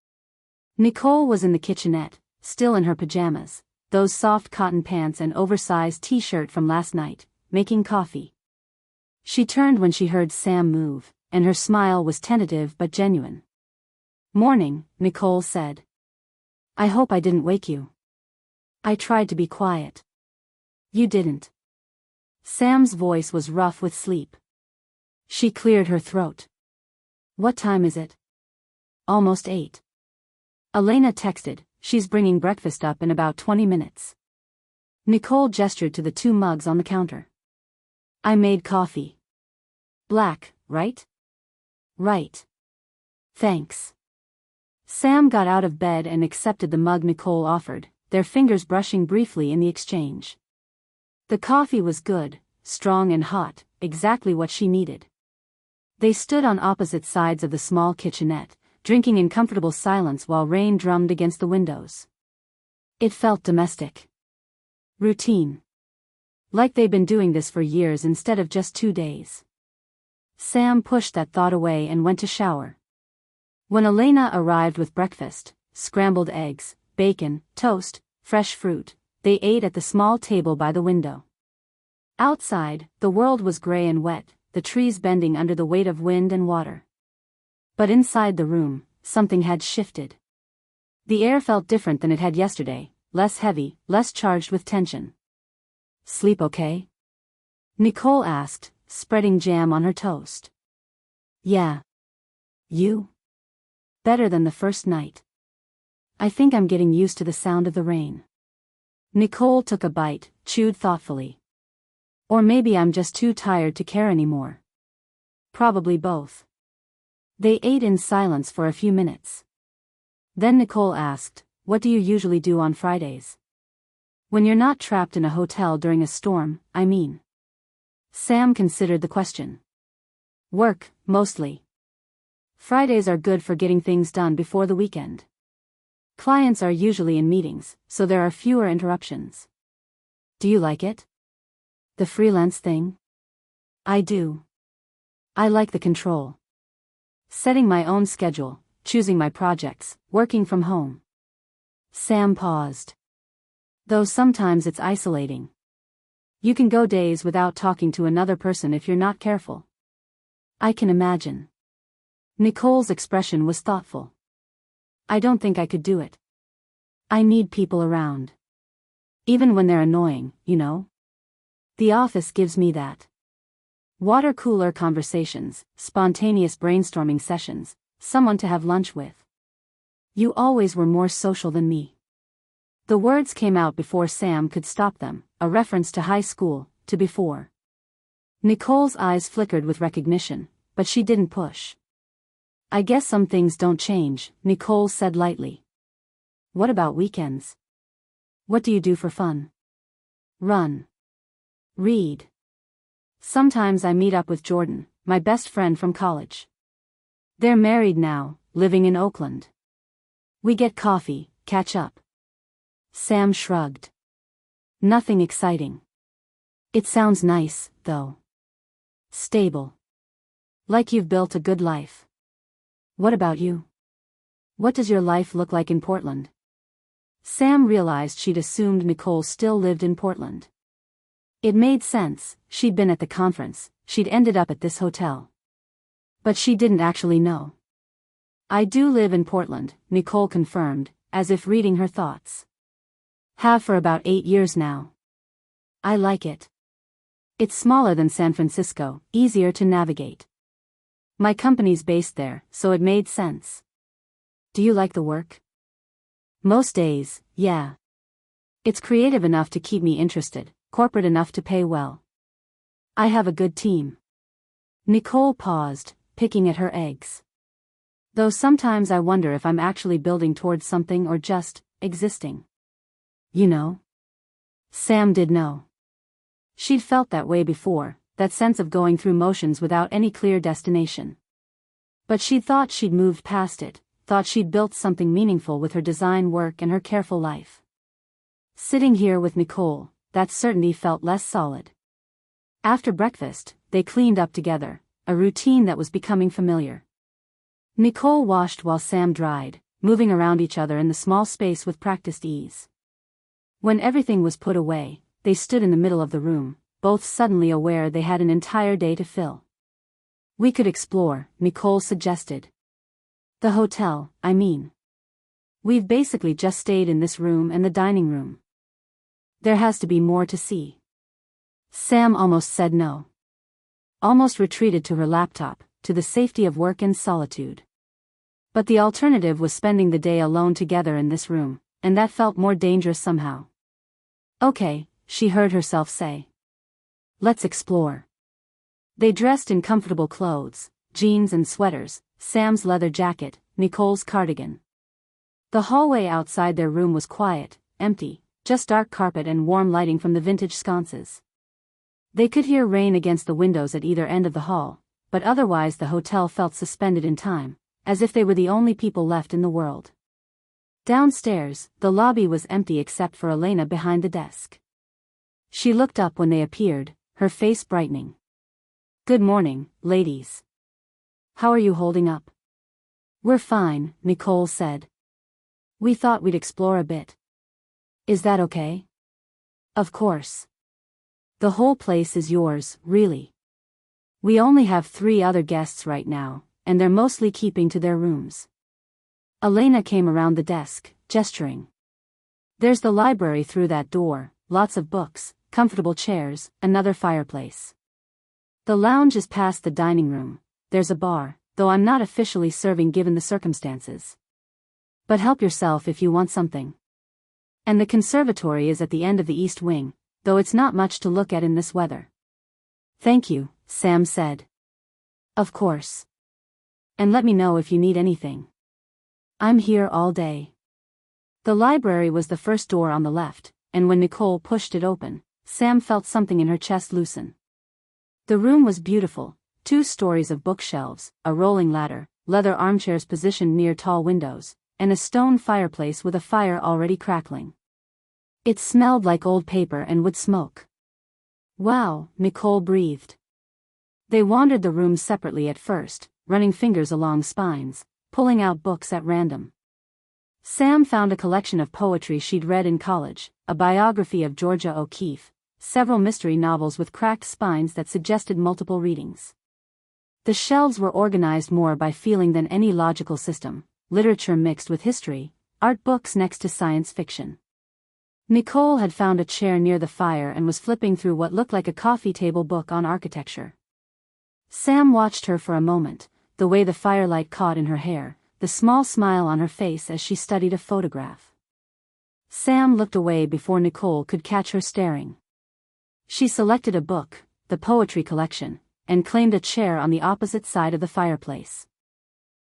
Nicole was in the kitchenette, still in her pajamas, those soft cotton pants and oversized t-shirt from last night, making coffee. She turned when she heard Sam move, and her smile was tentative but genuine. "Morning," Nicole said. "I hope I didn't wake you." "I tried to be quiet." "You didn't." Sam's voice was rough with sleep. She cleared her throat. "What time is it?" "Almost 8. Elena texted, she's bringing breakfast up in about 20 minutes. Nicole gestured to the 2 mugs on the counter. "I made coffee." "Black, right?" "Right." "Thanks." Sam got out of bed and accepted the mug Nicole offered, their fingers brushing briefly in the exchange. The coffee was good, strong and hot, exactly what she needed. They stood on opposite sides of the small kitchenette, drinking in comfortable silence while rain drummed against the windows. It felt domestic. Routine. Like they'd been doing this for years instead of just 2 days. Sam pushed that thought away and went to shower. When Elena arrived with breakfast, scrambled eggs, bacon, toast, fresh fruit, they ate at the small table by the window. Outside, the world was gray and wet, the trees bending under the weight of wind and water. But inside the room, something had shifted. The air felt different than it had yesterday, less heavy, less charged with tension. "Sleep okay?" Nicole asked, spreading jam on her toast. "Yeah. You?" "Better than the first night. I think I'm getting used to the sound of the rain." Nicole took a bite, chewed thoughtfully. "Or maybe I'm just too tired to care anymore." "Probably both." They ate in silence for a few minutes. Then Nicole asked, "What do you usually do on Fridays?" "When you're not trapped in a hotel during a storm, I mean." Sam considered the question. "Work, mostly. Fridays are good for getting things done before the weekend. Clients are usually in meetings, so there are fewer interruptions." "Do you like it? The freelance thing?" "I do. I like the control. Setting my own schedule, choosing my projects, working from home." Sam paused. "Though sometimes it's isolating. You can go days without talking to another person if you're not careful." "I can imagine." Nicole's expression was thoughtful. "I don't think I could do it. I need people around. Even when they're annoying, you know? The office gives me that. Water cooler conversations, spontaneous brainstorming sessions, someone to have lunch with." "You always were more social than me." The words came out before Sam could stop them, a reference to high school, to before. Nicole's eyes flickered with recognition, but she didn't push. "I guess some things don't change," Nicole said lightly. "What about weekends? What do you do for fun?" "Run. Read. Sometimes I meet up with Jordan, my best friend from college. They're married now, living in Oakland. We get coffee, catch up." Sam shrugged. "Nothing exciting." "It sounds nice, though. Stable. Like you've built a good life." What about you? What does your life look like in Portland? Sam realized she'd assumed Nicole still lived in Portland. It made sense, she'd been at the conference, she'd ended up at this hotel. But she didn't actually know. I do live in Portland, Nicole confirmed, as if reading her thoughts. Have for about 8 years now. I like it. It's smaller than San Francisco, easier to navigate. My company's based there, so it made sense. Do you like the work? Most days, yeah. It's creative enough to keep me interested, corporate enough to pay well. I have a good team. Nicole paused, picking at her eggs. Though sometimes I wonder if I'm actually building towards something or just existing. You know? Sam did know. She'd felt that way before, that sense of going through motions without any clear destination. But she thought she'd moved past it, thought she'd built something meaningful with her design work and her careful life. Sitting here with Nicole, that certainty felt less solid. After breakfast, they cleaned up together, a routine that was becoming familiar. Nicole washed while Sam dried, moving around each other in the small space with practiced ease. When everything was put away, they stood in the middle of the room, both suddenly aware they had an entire day to fill. We could explore, Nicole suggested. The hotel, I mean. We've basically just stayed in this room and the dining room. There has to be more to see. Sam almost said no. Almost retreated to her laptop, to the safety of work and solitude. But the alternative was spending the day alone together in this room, and that felt more dangerous somehow. Okay, she heard herself say. Let's explore. They dressed in comfortable clothes, jeans and sweaters, Sam's leather jacket, Nicole's cardigan. The hallway outside their room was quiet, empty, just dark carpet and warm lighting from the vintage sconces. They could hear rain against the windows at either end of the hall, but otherwise the hotel felt suspended in time, as if they were the only people left in the world. Downstairs, the lobby was empty except for Elena behind the desk. She looked up when they appeared, her face brightening. Good morning, ladies. How are you holding up? We're fine, Nicole said. We thought we'd explore a bit. Is that okay? Of course. The whole place is yours, really. We only have 3 other guests right now, and they're mostly keeping to their rooms. Elena came around the desk, gesturing. There's the library through that door, lots of books, comfortable chairs, another fireplace. The lounge is past the dining room, there's a bar, though I'm not officially serving given the circumstances. But help yourself if you want something. And the conservatory is at the end of the east wing, though it's not much to look at in this weather. Thank you, Sam said. Of course. And let me know if you need anything. I'm here all day. The library was the first door on the left, and when Nicole pushed it open, Sam felt something in her chest loosen. The room was beautiful, 2 stories of bookshelves, a rolling ladder, leather armchairs positioned near tall windows, and a stone fireplace with a fire already crackling. It smelled like old paper and wood smoke. Wow, Nicole breathed. They wandered the room separately at first, running fingers along spines, pulling out books at random. Sam found a collection of poetry she'd read in college, a biography of Georgia O'Keeffe, several mystery novels with cracked spines that suggested multiple readings. The shelves were organized more by feeling than any logical system, literature mixed with history, art books next to science fiction. Nicole had found a chair near the fire and was flipping through what looked like a coffee table book on architecture. Sam watched her for a moment, the way the firelight caught in her hair, the small smile on her face as she studied a photograph. Sam looked away before Nicole could catch her staring. She selected a book, the poetry collection, and claimed a chair on the opposite side of the fireplace.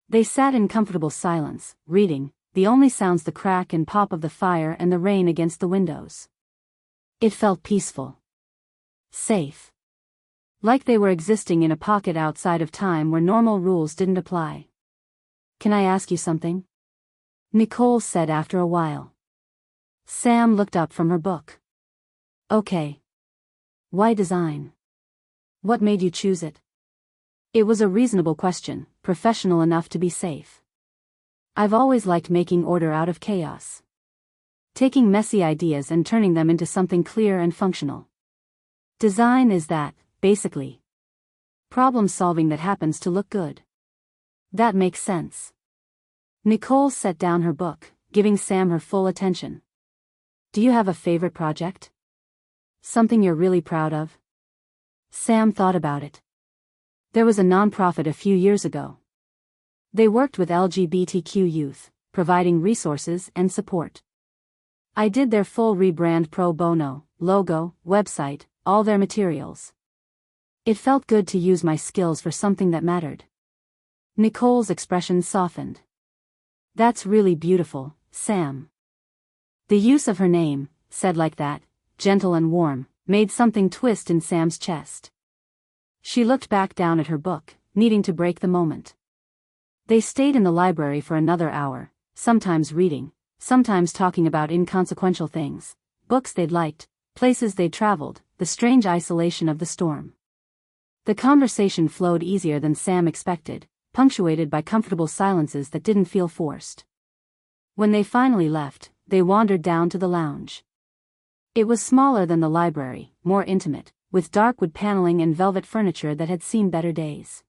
They sat in comfortable silence, reading, the only sounds the crack and pop of the fire and the rain against the windows. It felt peaceful. Safe. Like they were existing in a pocket outside of time where normal rules didn't apply. Can I ask you something? Nicole said after a while. Sam looked up from her book. Okay. Why design? What made you choose it? It was a reasonable question, professional enough to be safe. I've always liked making order out of chaos. Taking messy ideas and turning them into something clear and functional. Design is that, basically. Problem solving that happens to look good. That makes sense. Nicole set down her book, giving Sam her full attention. Do you have a favorite project? Something you're really proud of? Sam thought about it. There was a nonprofit a few years ago. They worked with LGBTQ youth, providing resources and support. I did their full rebrand pro bono, logo, website, all their materials. It felt good to use my skills for something that mattered. Nicole's expression softened. That's really beautiful, Sam. The use of her name, said like that, gentle and warm, made something twist in Sam's chest. She looked back down at her book, needing to break the moment. They stayed in the library for another hour, sometimes reading, sometimes talking about inconsequential things, books they'd liked, places they'd traveled, the strange isolation of the storm. The conversation flowed easier than Sam expected, punctuated by comfortable silences that didn't feel forced. When they finally left, they wandered down to the lounge. It was smaller than the library, more intimate, with dark wood paneling and velvet furniture that had seen better days.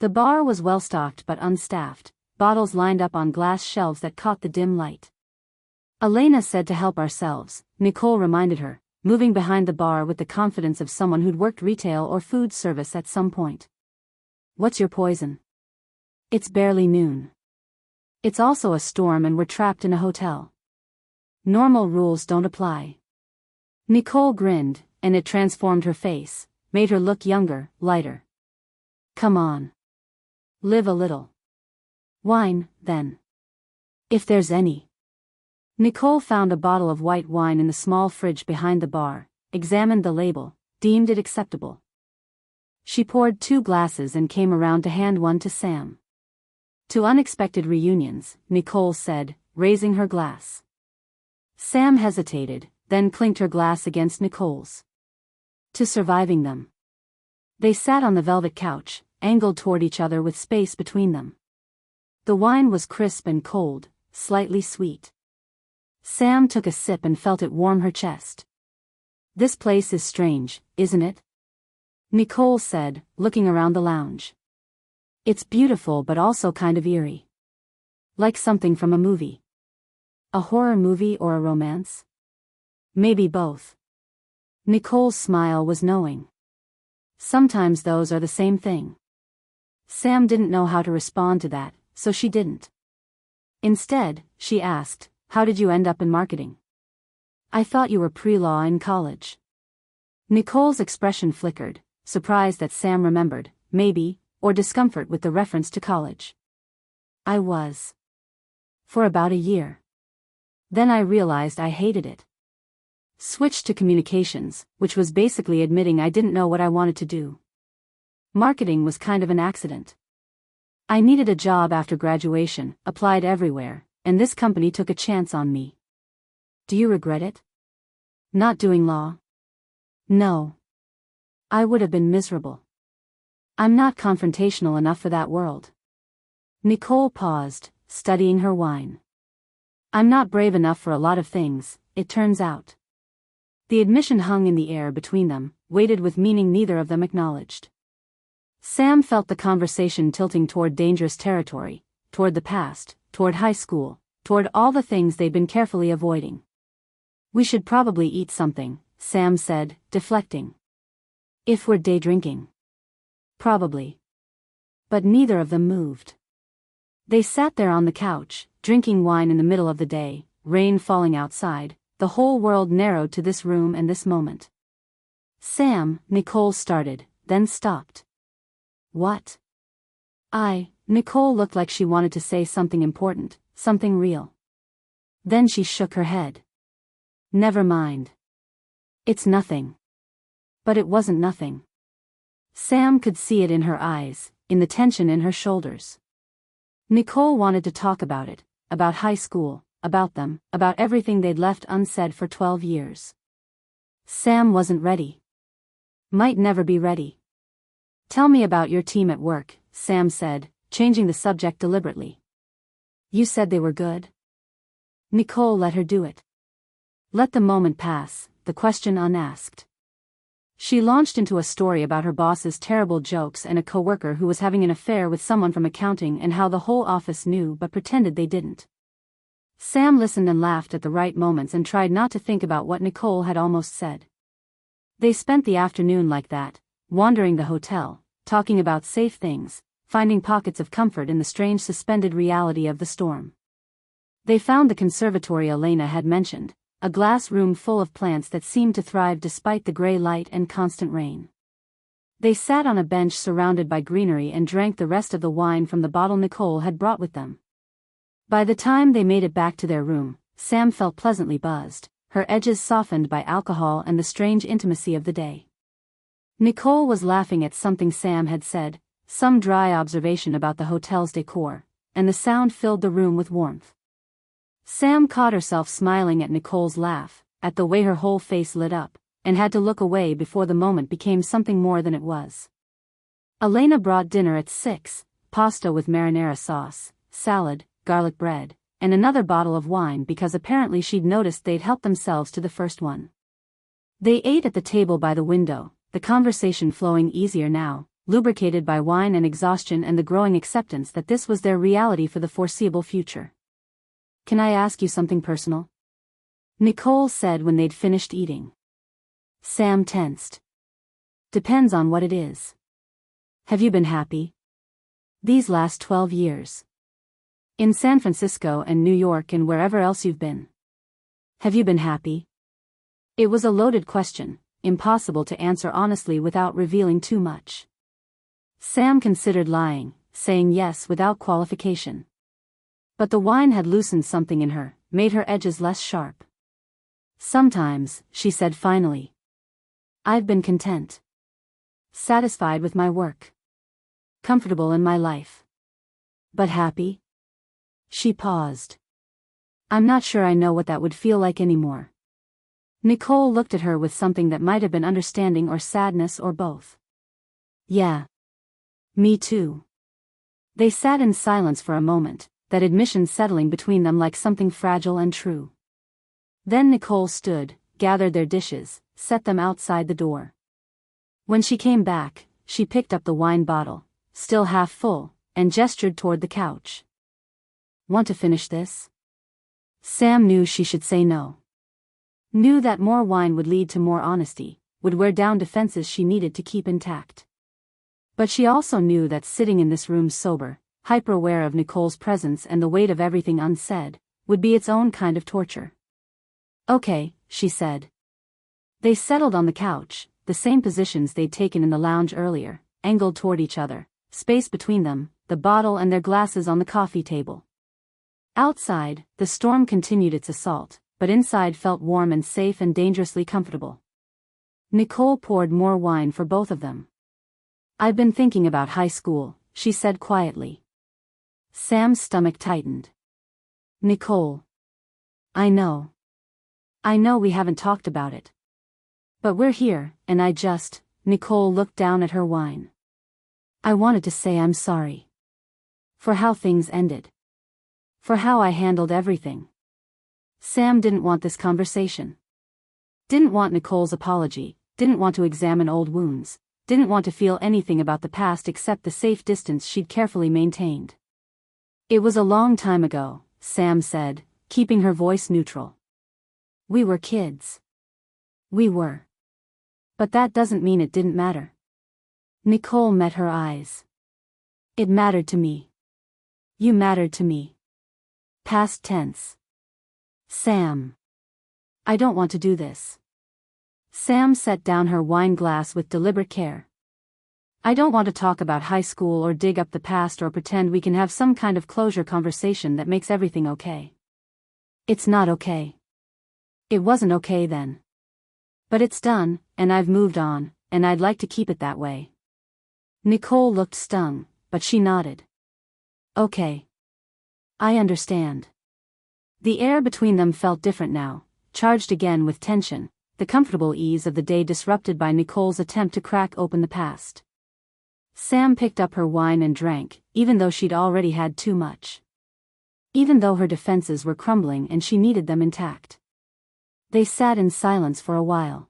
The bar was well-stocked but unstaffed, bottles lined up on glass shelves that caught the dim light. Elena said to help ourselves, Nicole reminded her, moving behind the bar with the confidence of someone who'd worked retail or food service at some point. What's your poison? It's barely noon. It's also a storm and we're trapped in a hotel. Normal rules don't apply. Nicole grinned, and it transformed her face, made her look younger, lighter. Come on. Live a little. Wine, then. If there's any. Nicole found a bottle of white wine in the small fridge behind the bar, examined the label, deemed it acceptable. She poured 2 glasses and came around to hand one to Sam. To unexpected reunions, Nicole said, raising her glass. Sam hesitated, then clinked her glass against Nicole's. To surviving them. They sat on the velvet couch, angled toward each other with space between them. The wine was crisp and cold, slightly sweet. Sam took a sip and felt it warm her chest. This place is strange, isn't it? Nicole said, looking around the lounge. It's beautiful but also kind of eerie. Like something from a movie. A horror movie or a romance? Maybe both. Nicole's smile was knowing. Sometimes those are the same thing. Sam didn't know how to respond to that, so she didn't. Instead, she asked, how did you end up in marketing? I thought you were pre-law in college. Nicole's expression flickered, surprised that Sam remembered, maybe, or discomfort with the reference to college. I was. For about a year. Then I realized I hated it. Switched to communications, which was basically admitting I didn't know what I wanted to do. Marketing was kind of an accident. I needed a job after graduation, applied everywhere, and this company took a chance on me. Do you regret it? Not doing law? No. I would have been miserable. I'm not confrontational enough for that world. Nicole paused, studying her wine. I'm not brave enough for a lot of things, it turns out. The admission hung in the air between them, weighted with meaning neither of them acknowledged. Sam felt the conversation tilting toward dangerous territory, toward the past, toward high school, toward all the things they'd been carefully avoiding. We should probably eat something, Sam said, deflecting. If we're day drinking. Probably. But neither of them moved. They sat there on the couch, drinking wine in the middle of the day, rain falling outside, the whole world narrowed to this room and this moment. Sam, Nicole started, then stopped. What? Nicole looked like she wanted to say something important, something real. Then she shook her head. Never mind. It's nothing. But it wasn't nothing. Sam could see it in her eyes, in the tension in her shoulders. Nicole wanted to talk about it, about high school, about them, about everything they'd left unsaid for 12 years. Sam wasn't ready. Might never be ready. Tell me about your team at work, Sam said, changing the subject deliberately. You said they were good? Nicole let her do it. Let the moment pass, the question unasked. She launched into a story about her boss's terrible jokes and a coworker who was having an affair with someone from accounting and how the whole office knew but pretended they didn't. Sam listened and laughed at the right moments and tried not to think about what Nicole had almost said. They spent the afternoon like that, wandering the hotel, talking about safe things, finding pockets of comfort in the strange suspended reality of the storm. They found the conservatory Elena had mentioned, a glass room full of plants that seemed to thrive despite the gray light and constant rain. They sat on a bench surrounded by greenery and drank the rest of the wine from the bottle Nicole had brought with them. By the time they made it back to their room, Sam felt pleasantly buzzed, her edges softened by alcohol and the strange intimacy of the day. Nicole was laughing at something Sam had said, some dry observation about the hotel's decor, and the sound filled the room with warmth. Sam caught herself smiling at Nicole's laugh, at the way her whole face lit up, and had to look away before the moment became something more than it was. Elena brought dinner at 6, pasta with marinara sauce, salad, garlic bread, and another bottle of wine because apparently she'd noticed they'd helped themselves to the first one. They ate at the table by the window, the conversation flowing easier now, lubricated by wine and exhaustion and the growing acceptance that this was their reality for the foreseeable future. Can I ask you something personal? Nicole said when they'd finished eating. Sam tensed. Depends on what it is. Have you been happy? These last 12 years. In San Francisco and New York and wherever else you've been. Have you been happy? It was a loaded question, impossible to answer honestly without revealing too much. Sam considered lying, saying yes without qualification. But the wine had loosened something in her, made her edges less sharp. Sometimes, she said finally. I've been content. Satisfied with my work. Comfortable in my life. But happy? She paused. I'm not sure I know what that would feel like anymore. Nicole looked at her with something that might have been understanding or sadness or both. Yeah. Me too. They sat in silence for a moment, that admission settling between them like something fragile and true. Then Nicole stood, gathered their dishes, set them outside the door. When she came back, she picked up the wine bottle, still half full, and gestured toward the couch. Want to finish this? Sam knew she should say no. Knew that more wine would lead to more honesty, would wear down defenses she needed to keep intact. But she also knew that sitting in this room sober, hyper-aware of Nicole's presence and the weight of everything unsaid, would be its own kind of torture. Okay, she said. They settled on the couch, the same positions they'd taken in the lounge earlier, angled toward each other, space between them, the bottle and their glasses on the coffee table. Outside, the storm continued its assault, but inside felt warm and safe and dangerously comfortable. Nicole poured more wine for both of them. I've been thinking about high school, she said quietly. Sam's stomach tightened. Nicole. I know. I know we haven't talked about it. But we're here, and Nicole looked down at her wine. I wanted to say I'm sorry. For how things ended. For how I handled everything. Sam didn't want this conversation. Didn't want Nicole's apology, didn't want to examine old wounds, didn't want to feel anything about the past except the safe distance she'd carefully maintained. It was a long time ago, Sam said, keeping her voice neutral. We were kids. We were. But that doesn't mean it didn't matter. Nicole met her eyes. It mattered to me. You mattered to me. Past tense. Sam. I don't want to do this. Sam set down her wine glass with deliberate care. I don't want to talk about high school or dig up the past or pretend we can have some kind of closure conversation that makes everything okay. It's not okay. It wasn't okay then. But it's done, and I've moved on, and I'd like to keep it that way. Nicole looked stung, but she nodded. Okay. I understand. The air between them felt different now, charged again with tension, the comfortable ease of the day disrupted by Nicole's attempt to crack open the past. Sam picked up her wine and drank, even though she'd already had too much. Even though her defenses were crumbling and she needed them intact. They sat in silence for a while.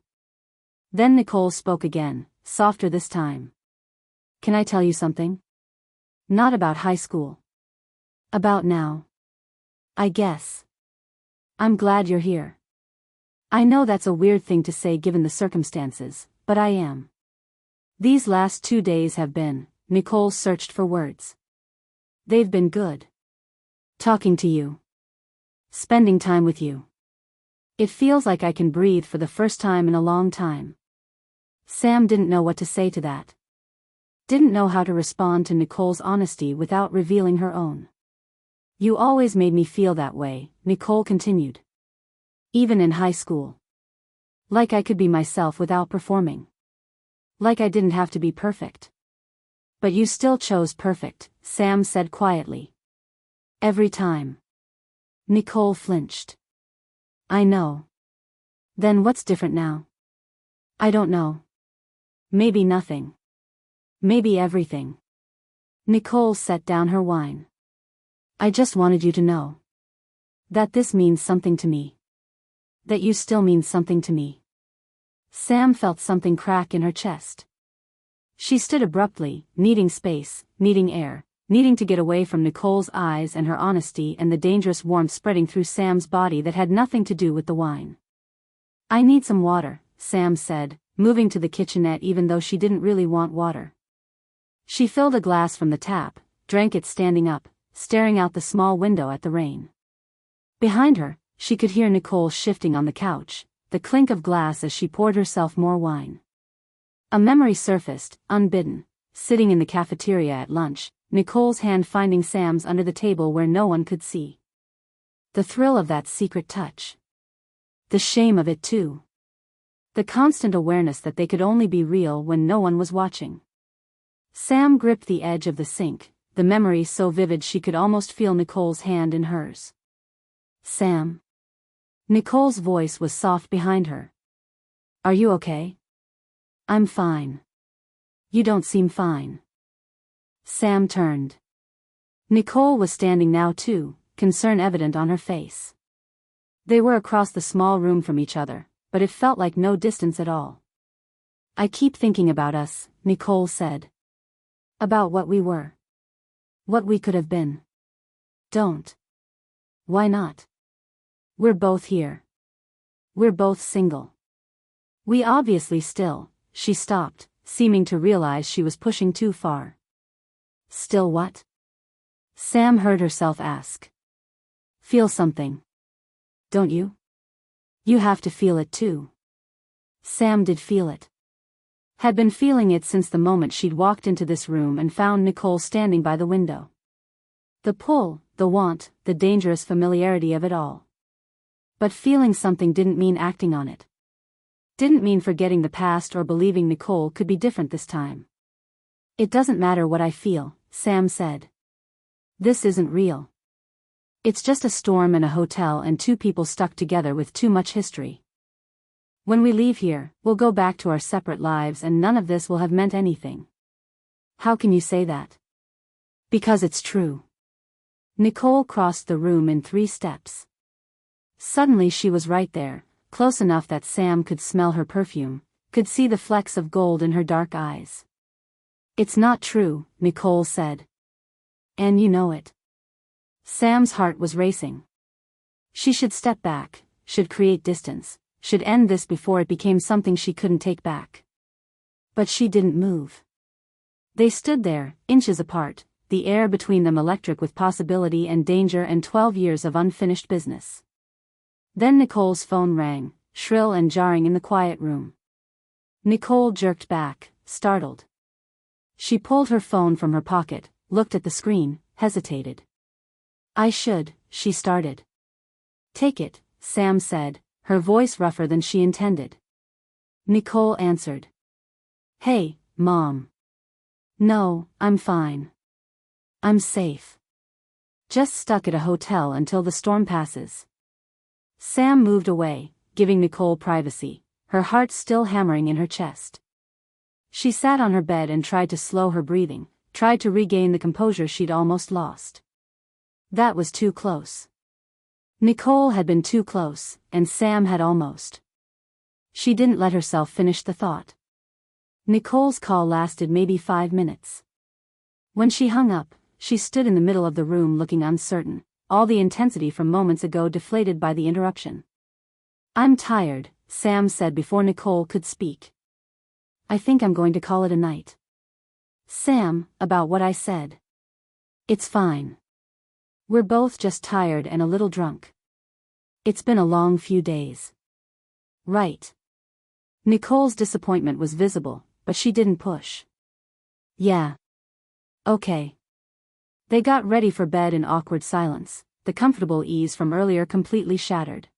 Then Nicole spoke again, softer this time. Can I tell you something? Not about high school. About now. I guess. I'm glad you're here. I know that's a weird thing to say given the circumstances, but I am. These last 2 days have been, Nicole searched for words. They've been good. Talking to you. Spending time with you. It feels like I can breathe for the first time in a long time. Sam didn't know what to say to that. Didn't know how to respond to Nicole's honesty without revealing her own. You always made me feel that way, Nicole continued. Even in high school. Like I could be myself without performing. Like I didn't have to be perfect. But you still chose perfect, Sam said quietly. Every time. Nicole flinched. I know. Then what's different now? I don't know. Maybe nothing. Maybe everything. Nicole set down her wine. I just wanted you to know. That this means something to me. That you still mean something to me. Sam felt something crack in her chest. She stood abruptly, needing space, needing air, needing to get away from Nicole's eyes and her honesty and the dangerous warmth spreading through Sam's body that had nothing to do with the wine. I need some water, Sam said, moving to the kitchenette even though she didn't really want water. She filled a glass from the tap, drank it standing up, staring out the small window at the rain. Behind her, she could hear Nicole shifting on the couch, the clink of glass as she poured herself more wine. A memory surfaced, unbidden, sitting in the cafeteria at lunch, Nicole's hand finding Sam's under the table where no one could see. The thrill of that secret touch. The shame of it too. The constant awareness that they could only be real when no one was watching. Sam gripped the edge of the sink, the memory so vivid she could almost feel Nicole's hand in hers. Sam. Nicole's voice was soft behind her. Are you okay? I'm fine. You don't seem fine. Sam turned. Nicole was standing now too, concern evident on her face. They were across the small room from each other, but it felt like no distance at all. I keep thinking about us, Nicole said. About what we were. What we could have been. Don't. Why not? We're both here. We're both single. We obviously still, she stopped, seeming to realize she was pushing too far. Still what? Sam heard herself ask. Feel something. Don't you? You have to feel it too. Sam did feel it. Had been feeling it since the moment she'd walked into this room and found Nicole standing by the window. The pull, the want, the dangerous familiarity of it all. But feeling something didn't mean acting on it. Didn't mean forgetting the past or believing Nicole could be different this time. It doesn't matter what I feel, Sam said. This isn't real. It's just a storm in a hotel and two people stuck together with too much history. When we leave here, we'll go back to our separate lives and none of this will have meant anything. How can you say that? Because it's true. Nicole crossed the room in 3 steps. Suddenly she was right there, close enough that Sam could smell her perfume, could see the flecks of gold in her dark eyes. It's not true, Nicole said. And you know it. Sam's heart was racing. She should step back, should create distance, should end this before it became something she couldn't take back. But she didn't move. They stood there, inches apart, the air between them electric with possibility and danger and 12 years of unfinished business. Then Nicole's phone rang, shrill and jarring in the quiet room. Nicole jerked back, startled. She pulled her phone from her pocket, looked at the screen, hesitated. I should, she started. Take it, Sam said, her voice rougher than she intended. Nicole answered. Hey, Mom. No, I'm fine. I'm safe. Just stuck at a hotel until the storm passes. Sam moved away, giving Nicole privacy, her heart still hammering in her chest. She sat on her bed and tried to slow her breathing, tried to regain the composure she'd almost lost. That was too close. Nicole had been too close, and Sam had almost. She didn't let herself finish the thought. Nicole's call lasted maybe 5 minutes. When she hung up, she stood in the middle of the room looking uncertain, all the intensity from moments ago deflated by the interruption. "I'm tired," Sam said before Nicole could speak. "I think I'm going to call it a night." "Sam, about what I said." "It's fine. We're both just tired and a little drunk. It's been a long few days." "Right." Nicole's disappointment was visible, but she didn't push. "Yeah. Okay." They got ready for bed in awkward silence, the comfortable ease from earlier completely shattered.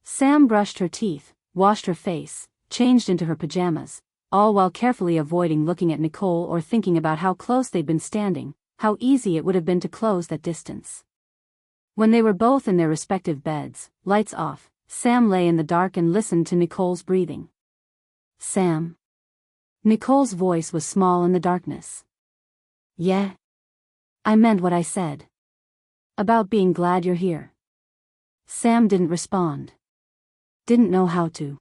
Sam brushed her teeth, washed her face, changed into her pajamas, all while carefully avoiding looking at Nicole or thinking about how close they'd been standing, how easy it would have been to close that distance. When they were both in their respective beds, lights off, Sam lay in the dark and listened to Nicole's breathing. "Sam?" Nicole's voice was small in the darkness. "Yeah? I meant what I said. About being glad you're here." Sam didn't respond. Didn't know how to.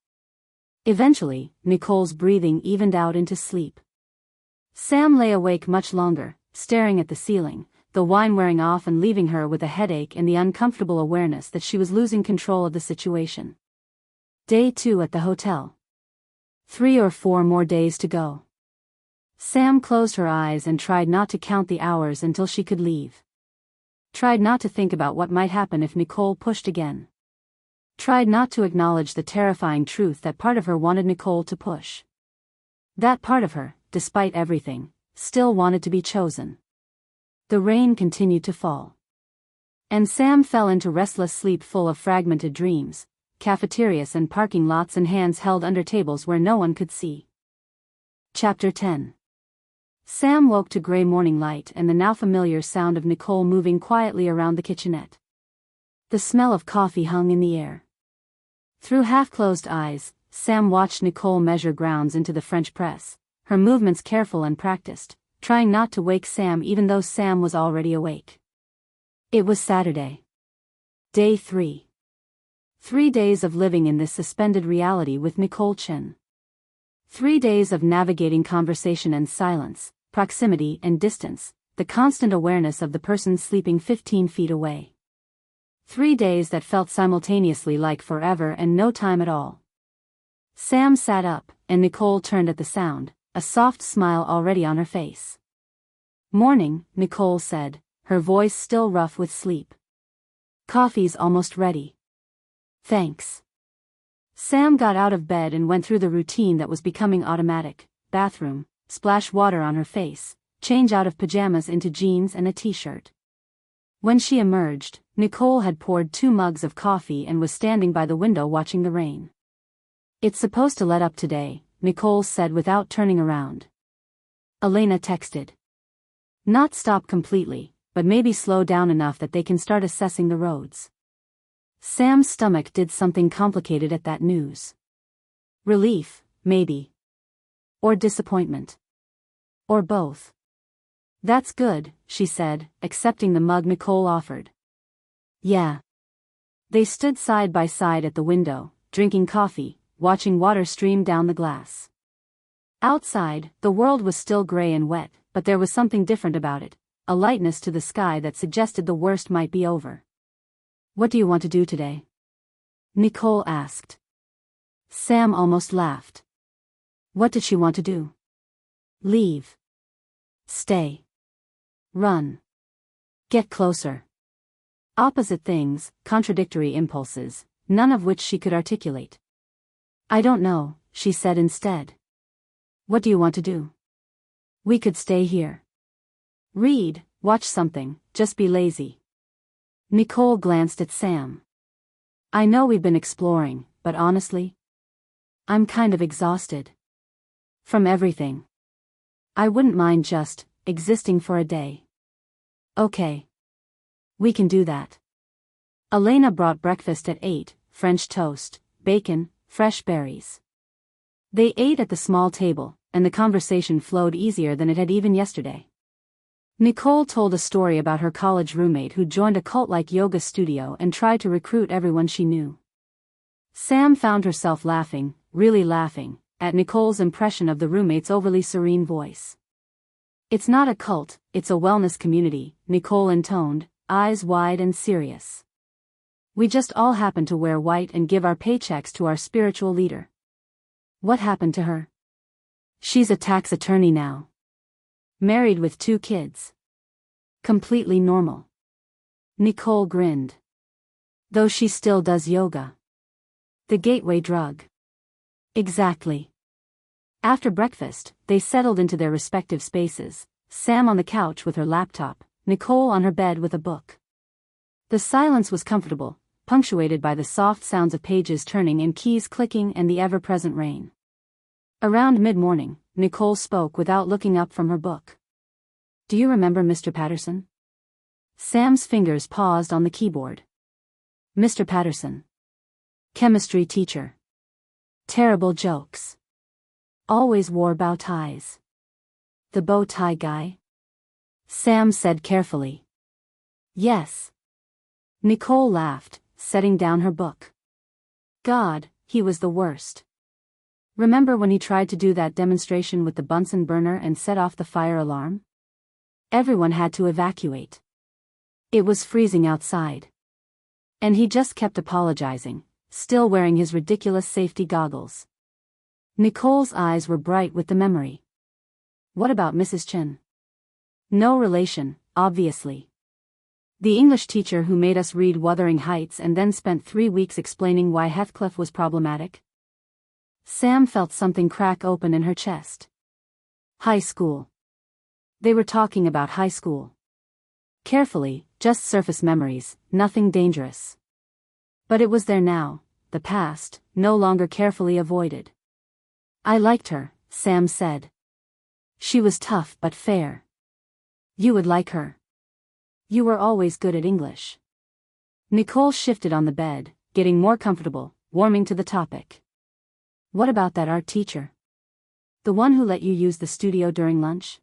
Eventually, Nicole's breathing evened out into sleep. Sam lay awake much longer, staring at the ceiling, the wine wearing off and leaving her with a headache and the uncomfortable awareness that she was losing control of the situation. Day 2 at the hotel. 3 or 4 more days to go. Sam closed her eyes and tried not to count the hours until she could leave. Tried not to think about what might happen if Nicole pushed again. Tried not to acknowledge the terrifying truth that part of her wanted Nicole to push. That part of her, despite everything, still wanted to be chosen. The rain continued to fall. And Sam fell into restless sleep full of fragmented dreams, cafeterias and parking lots and hands held under tables where no one could see. Chapter 10. Sam woke to gray morning light and the now familiar sound of Nicole moving quietly around the kitchenette. The smell of coffee hung in the air. Through half-closed eyes, Sam watched Nicole measure grounds into the French press, her movements careful and practiced, trying not to wake Sam even though Sam was already awake. It was Saturday. Day 3. 3 days of living in this suspended reality with Nicole Chen. 3 days of navigating conversation and silence, proximity and distance, the constant awareness of the person sleeping 15 feet away. 3 days that felt simultaneously like forever and no time at all. Sam sat up, and Nicole turned at the sound, a soft smile already on her face. "Morning," Nicole said, her voice still rough with sleep. "Coffee's almost ready." "Thanks." Sam got out of bed and went through the routine that was becoming automatic: bathroom, splash water on her face, change out of pajamas into jeans and a t-shirt. When she emerged, Nicole had poured 2 mugs of coffee and was standing by the window watching the rain. "It's supposed to let up today," Nicole said without turning around. Elena texted. "Not stop completely, but maybe slow down enough that they can start assessing the roads." Sam's stomach did something complicated at that news. Relief, maybe. Or disappointment. Or both. "That's good," she said, accepting the mug Nicole offered. "Yeah." They stood side by side at the window, drinking coffee, watching water stream down the glass. Outside, the world was still gray and wet, but there was something different about it, a lightness to the sky that suggested the worst might be over. "What do you want to do today?" Nicole asked. Sam almost laughed. What did she want to do? Leave. Stay. Run. Get closer. Opposite things, contradictory impulses, none of which she could articulate. "I don't know," she said instead. "What do you want to do?" "We could stay here. Read, watch something, just be lazy." Nicole glanced at Sam. "I know we've been exploring, but honestly, I'm kind of exhausted. From everything. I wouldn't mind just existing for a day." "Okay. We can do that." Elena brought breakfast at 8, French toast, bacon, fresh berries. They ate at the small table, and the conversation flowed easier than it had even yesterday. Nicole told a story about her college roommate who joined a cult-like yoga studio and tried to recruit everyone she knew. Sam found herself laughing, really laughing, at Nicole's impression of the roommate's overly serene voice. "It's not a cult, it's a wellness community," Nicole intoned, eyes wide and serious. "We just all happen to wear white and give our paychecks to our spiritual leader." "What happened to her?" "She's a tax attorney now. Married with 2 kids. Completely normal." Nicole grinned. "Though she still does yoga. The gateway drug." "Exactly." After breakfast, they settled into their respective spaces, Sam on the couch with her laptop, Nicole on her bed with a book. The silence was comfortable, punctuated by the soft sounds of pages turning and keys clicking and the ever-present rain. Around mid-morning, Nicole spoke without looking up from her book. "Do you remember Mr. Patterson?" Sam's fingers paused on the keyboard. "Mr. Patterson. Chemistry teacher. Terrible jokes. Always wore bow ties." "The bow tie guy?" Sam said carefully. "Yes." Nicole laughed, setting down her book. "God, he was the worst. Remember when he tried to do that demonstration with the Bunsen burner and set off the fire alarm? Everyone had to evacuate. It was freezing outside. And he just kept apologizing, still wearing his ridiculous safety goggles." Nicole's eyes were bright with the memory. "What about Mrs. Chen?" "No relation, obviously. The English teacher who made us read Wuthering Heights and then spent 3 weeks explaining why Heathcliff was problematic." Sam felt something crack open in her chest. "High school." They were talking about high school. Carefully, just surface memories, nothing dangerous. But it was there now, the past, no longer carefully avoided. "I liked her," Sam said. "She was tough but fair. You would like her. You were always good at English." Nicole shifted on the bed, getting more comfortable, warming to the topic. "What about that art teacher? The one who let you use the studio during lunch?"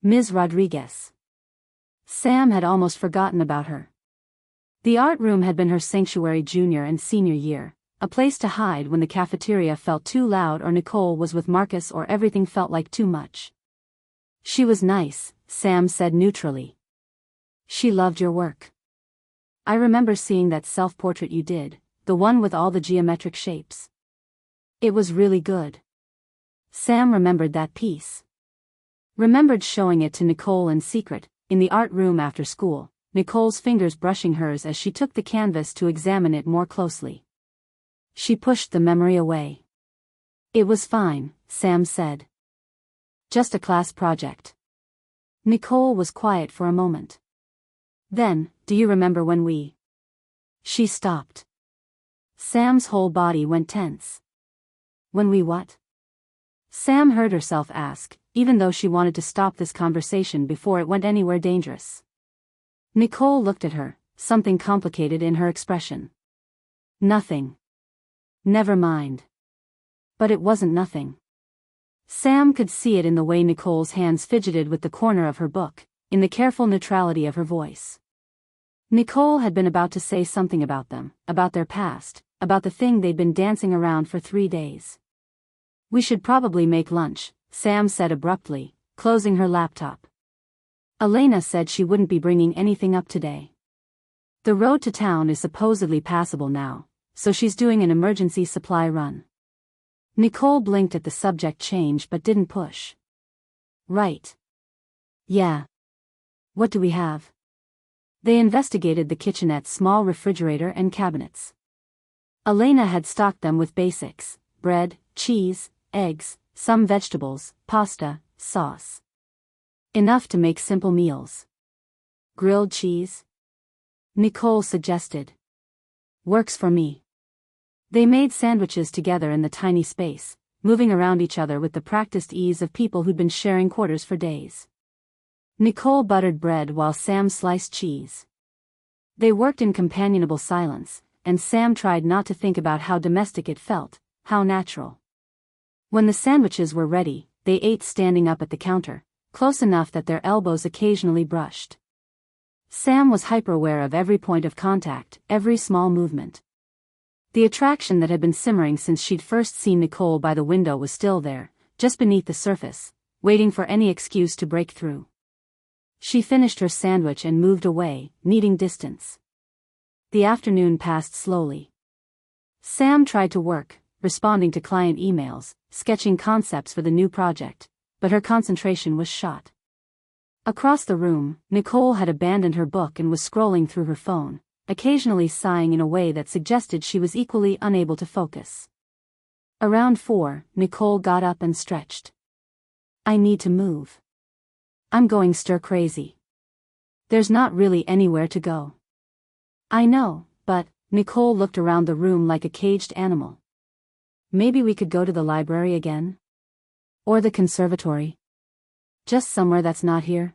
"Ms. Rodriguez." Sam had almost forgotten about her. The art room had been her sanctuary junior and senior year, a place to hide when the cafeteria felt too loud or Nicole was with Marcus or everything felt like too much. "She was nice," Sam said neutrally. "She loved your work. I remember seeing that self-portrait you did, the one with all the geometric shapes. It was really good." Sam remembered that piece. Remembered showing it to Nicole in secret, in the art room after school, Nicole's fingers brushing hers as she took the canvas to examine it more closely. She pushed the memory away. "It was fine," Sam said. "Just a class project." Nicole was quiet for a moment. "Then, do you remember when we—" She stopped. Sam's whole body went tense. "When we what?" Sam heard herself ask, even though she wanted to stop this conversation before it went anywhere dangerous. Nicole looked at her, something complicated in her expression. "Nothing." "Never mind." But it wasn't nothing. Sam could see it in the way Nicole's hands fidgeted with the corner of her book, in the careful neutrality of her voice. Nicole had been about to say something about them, about their past, about the thing they'd been dancing around for 3 days. "We should probably make lunch," Sam said abruptly, closing her laptop. "Elena said she wouldn't be bringing anything up today. The road to town is supposedly passable now, so she's doing an emergency supply run." Nicole blinked at the subject change but didn't push. "Right. Yeah. What do we have?" They investigated the kitchenette's small refrigerator and cabinets. Elena had stocked them with basics: bread, cheese, eggs, some vegetables, pasta, sauce. Enough to make simple meals. "Grilled cheese?" Nicole suggested. "Works for me." They made sandwiches together in the tiny space, moving around each other with the practiced ease of people who'd been sharing quarters for days. Nicole buttered bread while Sam sliced cheese. They worked in companionable silence, and Sam tried not to think about how domestic it felt, how natural. When the sandwiches were ready, they ate standing up at the counter, close enough that their elbows occasionally brushed. Sam was hyper-aware of every point of contact, every small movement. The attraction that had been simmering since she'd first seen Nicole by the window was still there, just beneath the surface, waiting for any excuse to break through. She finished her sandwich and moved away, needing distance. The afternoon passed slowly. Sam tried to work, responding to client emails, sketching concepts for the new project, but her concentration was shot. Across the room, Nicole had abandoned her book and was scrolling through her phone, occasionally sighing in a way that suggested she was equally unable to focus. Around 4, Nicole got up and stretched. I need to move. I'm going stir-crazy. There's not really anywhere to go. I know, but, Nicole looked around the room like a caged animal. Maybe we could go to the library again? Or the conservatory? Just somewhere that's not here?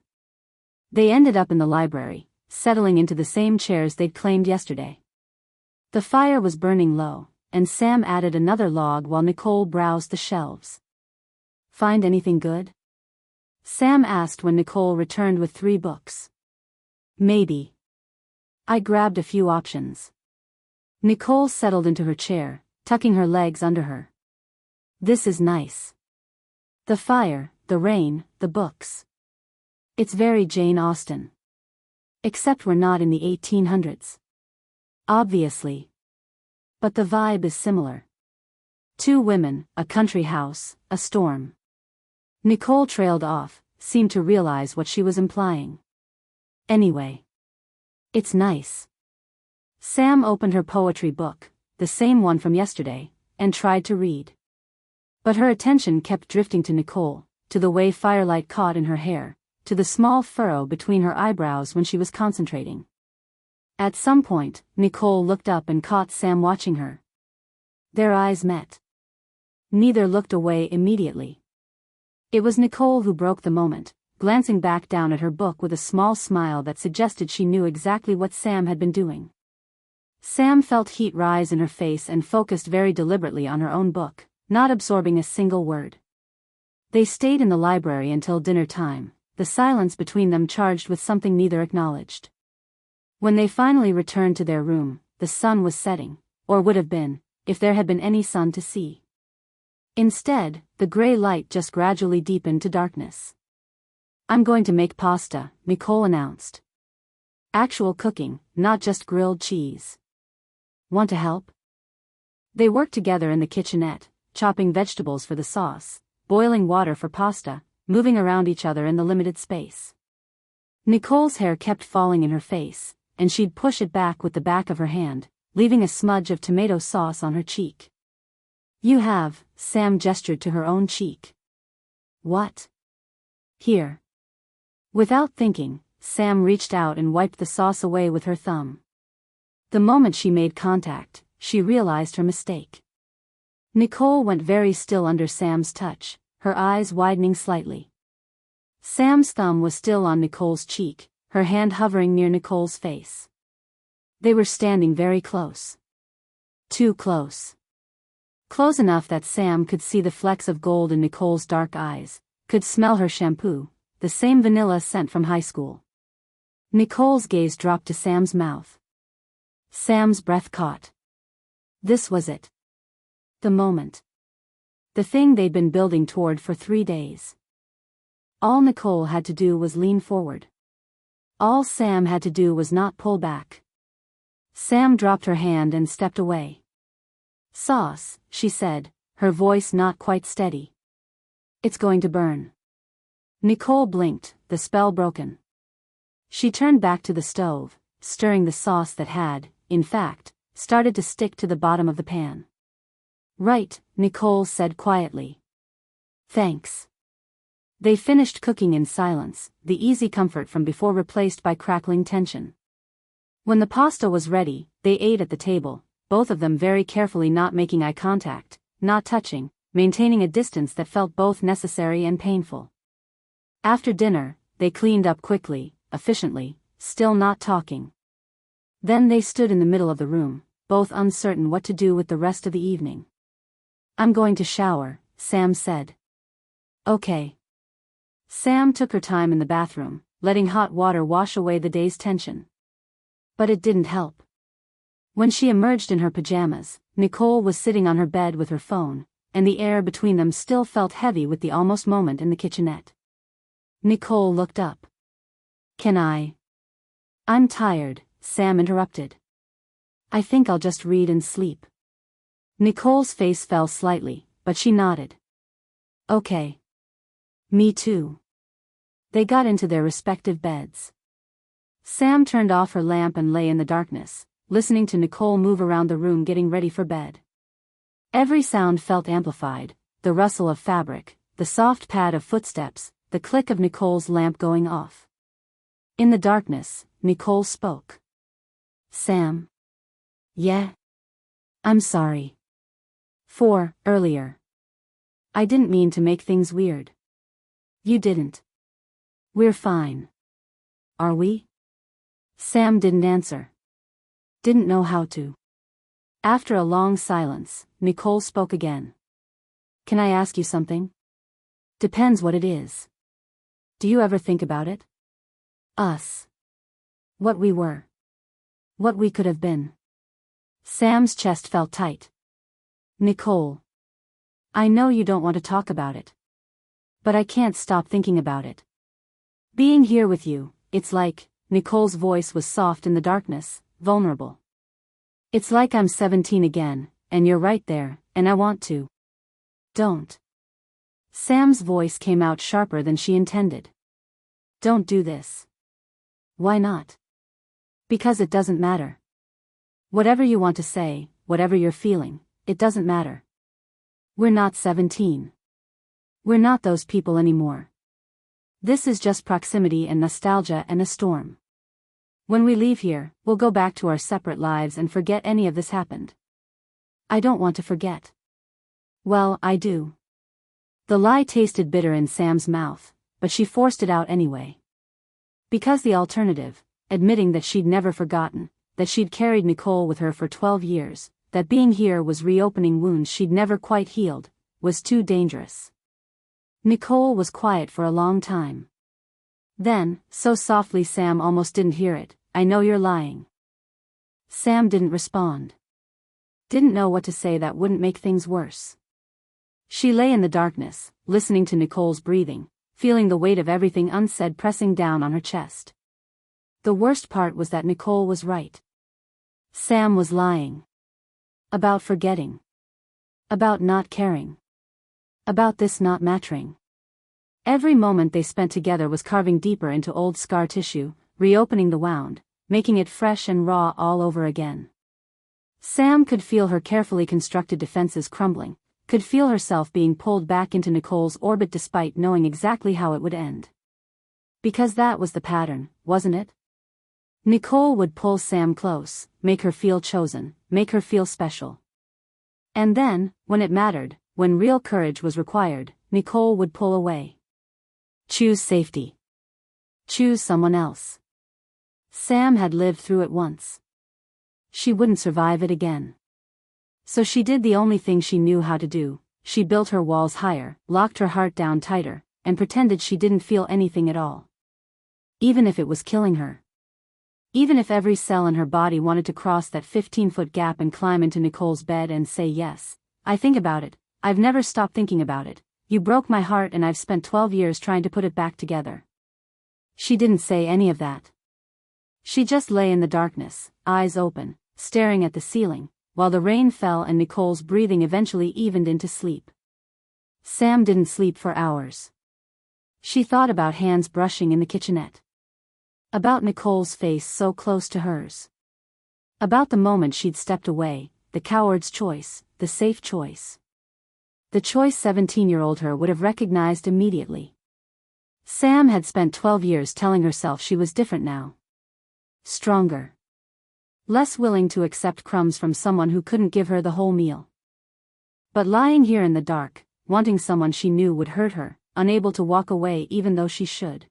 They ended up in the library, settling into the same chairs they'd claimed yesterday. The fire was burning low, and Sam added another log while Nicole browsed the shelves. Find anything good? Sam asked when Nicole returned with 3 books. Maybe. I grabbed a few options. Nicole settled into her chair, tucking her legs under her. This is nice. The fire, the rain, the books. It's very Jane Austen. Except we're not in the 1800s. Obviously. But the vibe is similar. 2 women, a country house, a storm. Nicole trailed off, seemed to realize what she was implying. Anyway. It's nice. Sam opened her poetry book, the same one from yesterday, and tried to read. But her attention kept drifting to Nicole, to the way firelight caught in her hair, to the small furrow between her eyebrows when she was concentrating. At some point, Nicole looked up and caught Sam watching her. Their eyes met. Neither looked away immediately. It was Nicole who broke the moment, glancing back down at her book with a small smile that suggested she knew exactly what Sam had been doing. Sam felt heat rise in her face and focused very deliberately on her own book, not absorbing a single word. They stayed in the library until dinner time, the silence between them charged with something neither acknowledged. When they finally returned to their room, the sun was setting, or would have been, if there had been any sun to see. Instead, the gray light just gradually deepened to darkness. I'm going to make pasta, Nicole announced. Actual cooking, not just grilled cheese. Want to help? They worked together in the kitchenette, chopping vegetables for the sauce, boiling water for pasta, moving around each other in the limited space. Nicole's hair kept falling in her face, and she'd push it back with the back of her hand, leaving a smudge of tomato sauce on her cheek. You have, Sam gestured to her own cheek. What? Here. Without thinking, Sam reached out and wiped the sauce away with her thumb. The moment she made contact, she realized her mistake. Nicole went very still under Sam's touch, her eyes widening slightly. Sam's thumb was still on Nicole's cheek, her hand hovering near Nicole's face. They were standing very close. Too close. Close enough that Sam could see the flecks of gold in Nicole's dark eyes, could smell her shampoo, the same vanilla scent from high school. Nicole's gaze dropped to Sam's mouth. Sam's breath caught. This was it. The moment. The thing they'd been building toward for 3 days. All Nicole had to do was lean forward. All Sam had to do was not pull back. Sam dropped her hand and stepped away. Sauce, she said, her voice not quite steady. It's going to burn. Nicole blinked, the spell broken. She turned back to the stove, stirring the sauce that had, in fact, started to stick to the bottom of the pan. Right, Nicole said quietly. Thanks. They finished cooking in silence, the easy comfort from before replaced by crackling tension. When the pasta was ready, they ate at the table, both of them very carefully not making eye contact, not touching, maintaining a distance that felt both necessary and painful. After dinner, they cleaned up quickly, efficiently, still not talking. Then they stood in the middle of the room, both uncertain what to do with the rest of the evening. I'm going to shower, Sam said. Okay. Sam took her time in the bathroom, letting hot water wash away the day's tension. But it didn't help. When she emerged in her pajamas, Nicole was sitting on her bed with her phone, and the air between them still felt heavy with the almost moment in the kitchenette. Nicole looked up. "Can I?" "I'm tired," Sam interrupted. "I think I'll just read and sleep." Nicole's face fell slightly, but she nodded. "Okay. Me too." They got into their respective beds. Sam turned off her lamp and lay in the darkness, listening to Nicole move around the room getting ready for bed. Every sound felt amplified, the rustle of fabric, the soft pad of footsteps, the click of Nicole's lamp going off. In the darkness, Nicole spoke. "Sam?" "Yeah? I'm sorry. Earlier. I didn't mean to make things weird." "You didn't. We're fine." "Are we?" Sam didn't answer. Didn't know how to. After a long silence, Nicole spoke again. "Can I ask you something?" "Depends what it is." "Do you ever think about it? Us. What we were. What we could have been." Sam's chest felt tight. "Nicole. I know you don't want to talk about it. But I can't stop thinking about it. Being here with you, it's like," Nicole's voice was soft in the darkness, vulnerable. "It's like I'm 17 again, and you're right there, and I want to." "Don't." Sam's voice came out sharper than she intended. "Don't do this." "Why not?" "Because it doesn't matter. Whatever you want to say, whatever you're feeling, it doesn't matter. We're not 17. We're not those people anymore. This is just proximity and nostalgia and a storm. When we leave here, we'll go back to our separate lives and forget any of this happened." "I don't want to forget." "Well, I do." The lie tasted bitter in Sam's mouth, but she forced it out anyway. Because the alternative, admitting that she'd never forgotten, that she'd carried Nicole with her for 12 years, that being here was reopening wounds she'd never quite healed, was too dangerous. Nicole was quiet for a long time. Then, so softly Sam almost didn't hear it, "I know you're lying." Sam didn't respond. Didn't know what to say that wouldn't make things worse. She lay in the darkness, listening to Nicole's breathing, feeling the weight of everything unsaid pressing down on her chest. The worst part was that Nicole was right. Sam was lying. About forgetting. About not caring. About this not mattering. Every moment they spent together was carving deeper into old scar tissue, reopening the wound, making it fresh and raw all over again. Sam could feel her carefully constructed defenses crumbling, could feel herself being pulled back into Nicole's orbit despite knowing exactly how it would end. Because that was the pattern, wasn't it? Nicole would pull Sam close, make her feel chosen, make her feel special. And then, when it mattered, when real courage was required, Nicole would pull away. Choose safety. Choose someone else. Sam had lived through it once. She wouldn't survive it again. So she did the only thing she knew how to do, she built her walls higher, locked her heart down tighter, and pretended she didn't feel anything at all. Even if it was killing her. Even if every cell in her body wanted to cross that 15-foot gap and climb into Nicole's bed and say yes. "I think about it, I've never stopped thinking about it. You broke my heart and I've spent 12 years trying to put it back together." She didn't say any of that. She just lay in the darkness, eyes open, staring at the ceiling, while the rain fell and Nicole's breathing eventually evened into sleep. Sam didn't sleep for hours. She thought about hands brushing in the kitchenette. About Nicole's face so close to hers. About the moment she'd stepped away, the coward's choice, the safe choice. The choice 17-year-old her would have recognized immediately. Sam had spent 12 years telling herself she was different now. Stronger. Less willing to accept crumbs from someone who couldn't give her the whole meal. But lying here in the dark, wanting someone she knew would hurt her, unable to walk away even though she should.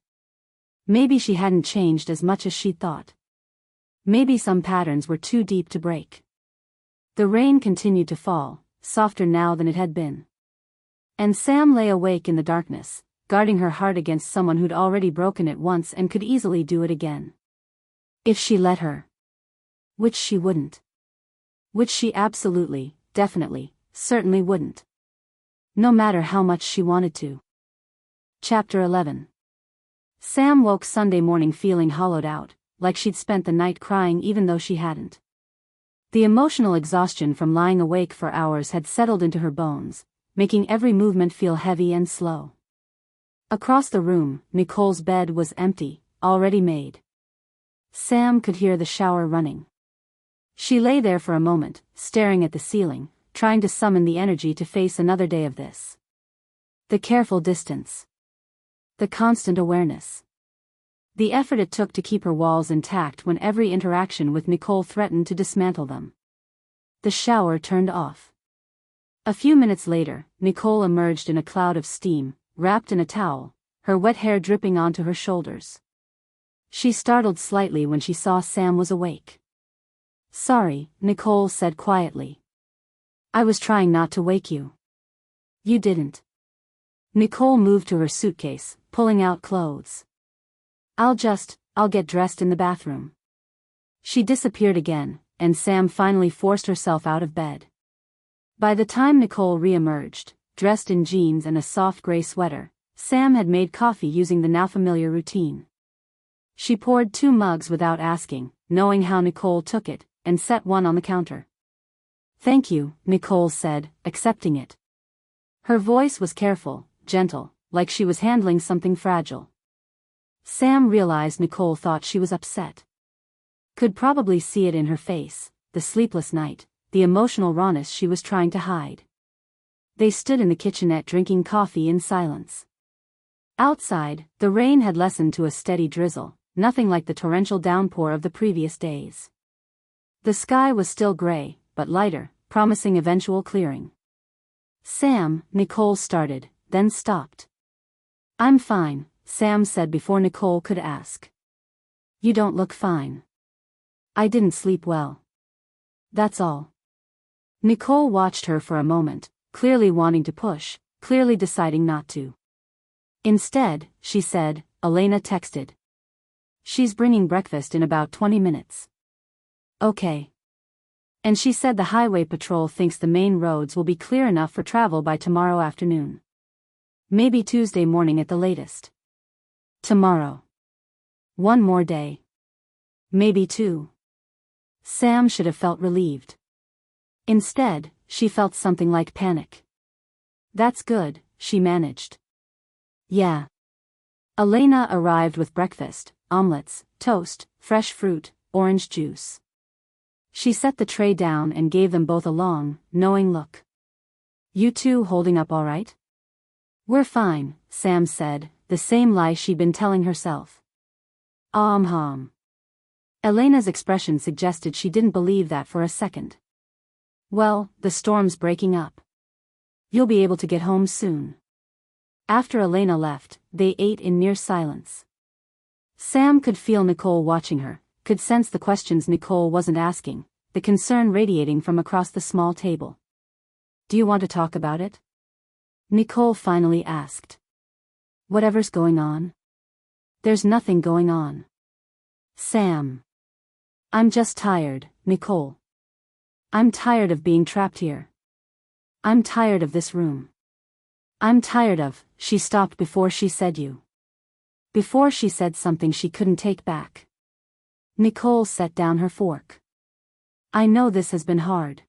Maybe she hadn't changed as much as she thought. Maybe some patterns were too deep to break. The rain continued to fall, softer now than it had been. And Sam lay awake in the darkness, guarding her heart against someone who'd already broken it once and could easily do it again. If she let her. Which she wouldn't. Which she absolutely, definitely, certainly wouldn't. No matter how much she wanted to. Chapter 11. Sam woke Sunday morning feeling hollowed out, like she'd spent the night crying even though she hadn't. The emotional exhaustion from lying awake for hours had settled into her bones, making every movement feel heavy and slow. Across the room, Nicole's bed was empty, already made. Sam could hear the shower running. She lay there for a moment, staring at the ceiling, trying to summon the energy to face another day of this. The careful distance. The constant awareness. The effort it took to keep her walls intact when every interaction with Nicole threatened to dismantle them. The shower turned off. A few minutes later, Nicole emerged in a cloud of steam, wrapped in a towel, her wet hair dripping onto her shoulders. She startled slightly when she saw Sam was awake. "Sorry," Nicole said quietly. "I was trying not to wake you." "You didn't." Nicole moved to her suitcase, pulling out clothes. I'll get dressed in the bathroom." She disappeared again, and Sam finally forced herself out of bed. By the time Nicole re-emerged, dressed in jeans and a soft gray sweater, Sam had made coffee using the now familiar routine. She poured 2 mugs without asking, knowing how Nicole took it, and set one on the counter. "Thank you," Nicole said, accepting it. Her voice was careful, gentle, like she was handling something fragile. Sam realized Nicole thought she was upset. Could probably see it in her face, the sleepless night, the emotional rawness she was trying to hide. They stood in the kitchenette drinking coffee in silence. Outside, the rain had lessened to a steady drizzle, nothing like the torrential downpour of the previous days. The sky was still gray, but lighter, promising eventual clearing. "Sam," Nicole started, then stopped. "I'm fine," Sam said before Nicole could ask. "You don't look fine." "I didn't sleep well. That's all." Nicole watched her for a moment, clearly wanting to push, clearly deciding not to. Instead, she said, "Elena texted. She's bringing breakfast in about 20 minutes. Okay. And she said the highway patrol thinks the main roads will be clear enough for travel by tomorrow afternoon. Maybe Tuesday morning at the latest. Tomorrow. One more day. Maybe 2. Sam should have felt relieved. Instead, she felt something like panic. "That's good," she managed. "Yeah." Elena arrived with breakfast, omelets, toast, fresh fruit, orange juice. She set the tray down and gave them both a long, knowing look. "You two holding up all right?" "We're fine," Sam said, the same lie she'd been telling herself. Hum. Elena's expression suggested she didn't believe that for a second. "Well, the storm's breaking up. You'll be able to get home soon." After Elena left, they ate in near silence. Sam could feel Nicole watching her, could sense the questions Nicole wasn't asking, the concern radiating from across the small table. "Do you want to talk about it?" Nicole finally asked. "Whatever's going on?" "There's nothing going on." "Sam. I'm just tired, Nicole. I'm tired of being trapped here. I'm tired of this room. I'm tired of," she stopped before she said "you." Before she said something she couldn't take back. Nicole set down her fork. "I know this has been hard.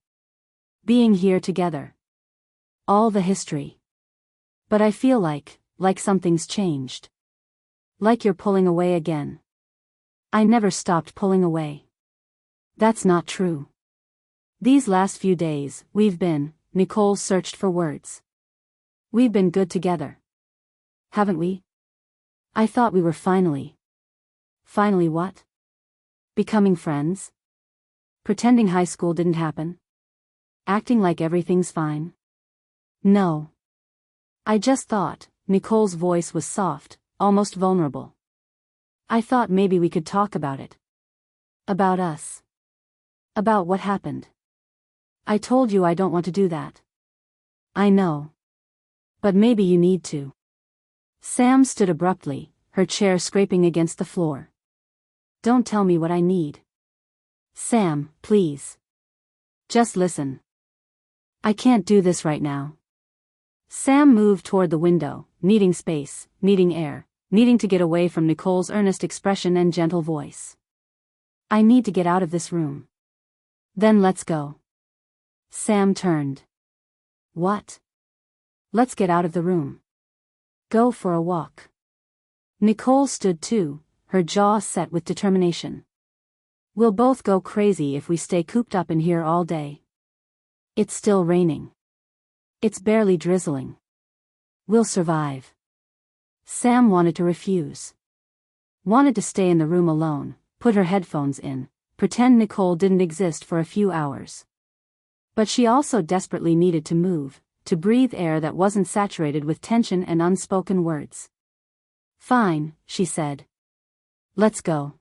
Being here together. All the history. But I feel like something's changed. Like you're pulling away again." "I never stopped pulling away." "That's not true. These last few days, we've been," Nicole searched for words. "We've been good together. Haven't we? I thought we were finally." "Finally what?" "Becoming friends? Pretending high school didn't happen? Acting like everything's fine?" "No. I just thought," Nicole's voice was soft, almost vulnerable. "I thought maybe we could talk about it. About us. About what happened. I told you I don't want to do that." "I know. But maybe you need to. Sam stood abruptly, her chair scraping against the floor. Don't tell me what I need. Sam, please. Just listen. I can't do this right now. Sam moved toward the window, needing space, needing air, needing to get away from Nicole's earnest expression and gentle voice. I need to get out of this room. Then let's go. Sam turned. What? Let's get out of the room. Go for a walk. Nicole stood too, her jaw set with determination. We'll both go crazy if we stay cooped up in here all day. It's still raining. It's barely drizzling. We'll survive. Sam wanted to refuse. Wanted to stay in the room alone, put her headphones in, pretend Nicole didn't exist for a few hours. But she also desperately needed to move, to breathe air that wasn't saturated with tension and unspoken words. Fine, she said. Let's go.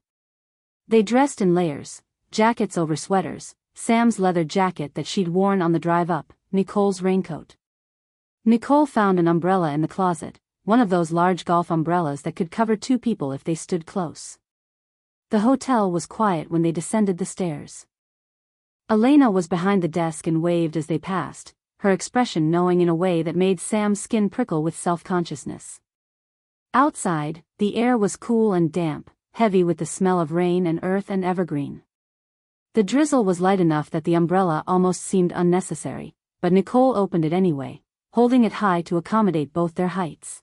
They dressed in layers, jackets over sweaters, Sam's leather jacket that she'd worn on the drive up, Nicole's raincoat. Nicole found an umbrella in the closet, one of those large golf umbrellas that could cover two people if they stood close. The hotel was quiet when they descended the stairs. Elena was behind the desk and waved as they passed, her expression knowing in a way that made Sam's skin prickle with self-consciousness. Outside, the air was cool and damp, heavy with the smell of rain and earth and evergreen. The drizzle was light enough that the umbrella almost seemed unnecessary, but Nicole opened it anyway, holding it high to accommodate both their heights.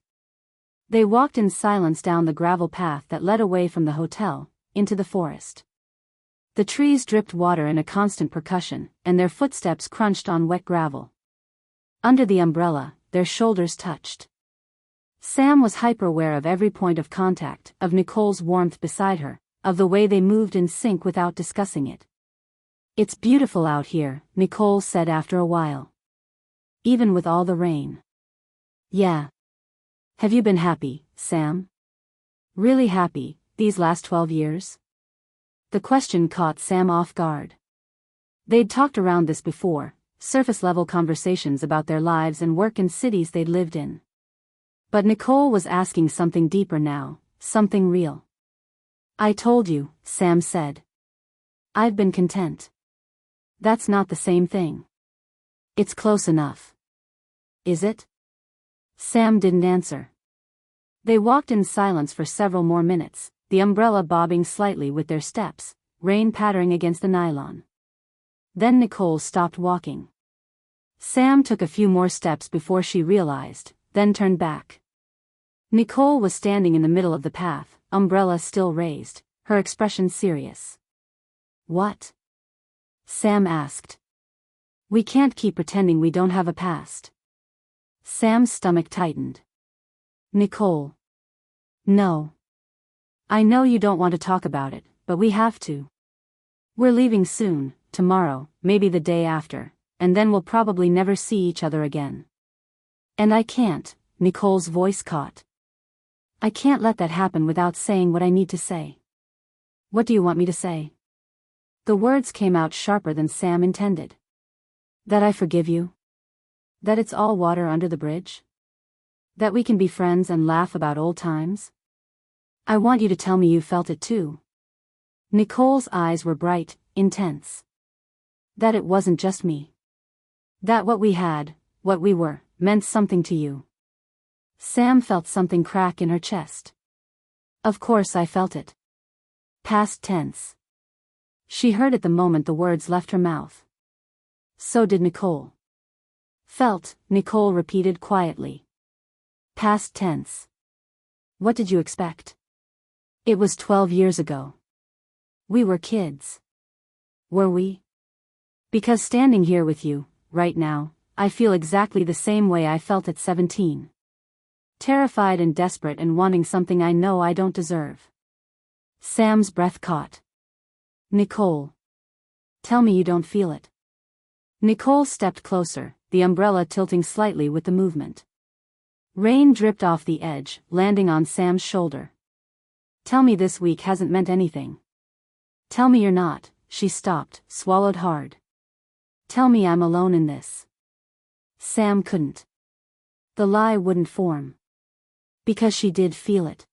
They walked in silence down the gravel path that led away from the hotel, into the forest. The trees dripped water in a constant percussion, and their footsteps crunched on wet gravel. Under the umbrella, their shoulders touched. Sam was hyper-aware of every point of contact, of Nicole's warmth beside her, of the way they moved in sync without discussing it. It's beautiful out here, Nicole said after a while. Even with all the rain. Yeah. Have you been happy, Sam? Really happy, these last 12 years? The question caught Sam off guard. They'd talked around this before, surface-level conversations about their lives and work in cities they'd lived in. But Nicole was asking something deeper now, something real. I told you, Sam said. I've been content. That's not the same thing. It's close enough. Is it? Sam didn't answer. They walked in silence for several more minutes, the umbrella bobbing slightly with their steps, rain pattering against the nylon. Then Nicole stopped walking. Sam took a few more steps before she realized, then turned back. Nicole was standing in the middle of the path, umbrella still raised, her expression serious. What? Sam asked. We can't keep pretending we don't have a past. Sam's stomach tightened. Nicole. No. I know you don't want to talk about it, but we have to. We're leaving soon, tomorrow, maybe the day after, and then we'll probably never see each other again. And I can't, Nicole's voice caught. I can't let that happen without saying what I need to say. What do you want me to say? The words came out sharper than Sam intended. That I forgive you? That it's all water under the bridge? That we can be friends and laugh about old times? I want you to tell me you felt it too. Nicole's eyes were bright, intense. That it wasn't just me. That what we had, what we were, meant something to you. Sam felt something crack in her chest. Of course I felt it. Past tense. She heard it the moment the words left her mouth. So did Nicole. Felt, Nicole repeated quietly. Past tense. What did you expect? It was 12 years ago. We were kids. Were we? Because standing here with you, right now, I feel exactly the same way I felt at 17. Terrified and desperate and wanting something I know I don't deserve. Sam's breath caught. Nicole. Tell me you don't feel it. Nicole stepped closer, the umbrella tilting slightly with the movement. Rain dripped off the edge, landing on Sam's shoulder. Tell me this week hasn't meant anything. Tell me you're not. She stopped, swallowed hard. Tell me I'm alone in this. Sam couldn't. The lie wouldn't form. Because she did feel it.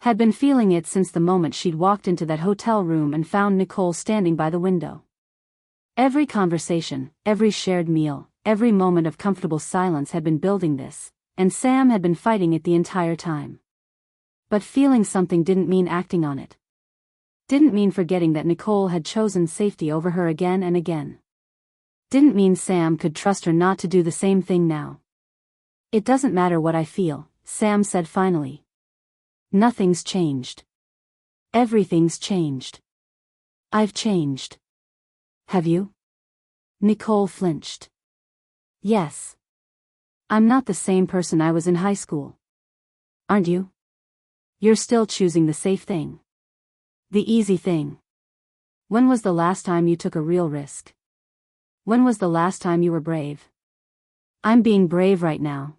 Had been feeling it since the moment she'd walked into that hotel room and found Nicole standing by the window. Every conversation, every shared meal, every moment of comfortable silence had been building this, and Sam had been fighting it the entire time. But feeling something didn't mean acting on it. Didn't mean forgetting that Nicole had chosen safety over her again and again. Didn't mean Sam could trust her not to do the same thing now. It doesn't matter what I feel, Sam said finally. Nothing's changed. Everything's changed. I've changed. Have you? Nicole flinched. Yes. I'm not the same person I was in high school. Aren't you? You're still choosing the safe thing. The easy thing. When was the last time you took a real risk? When was the last time you were brave? I'm being brave right now.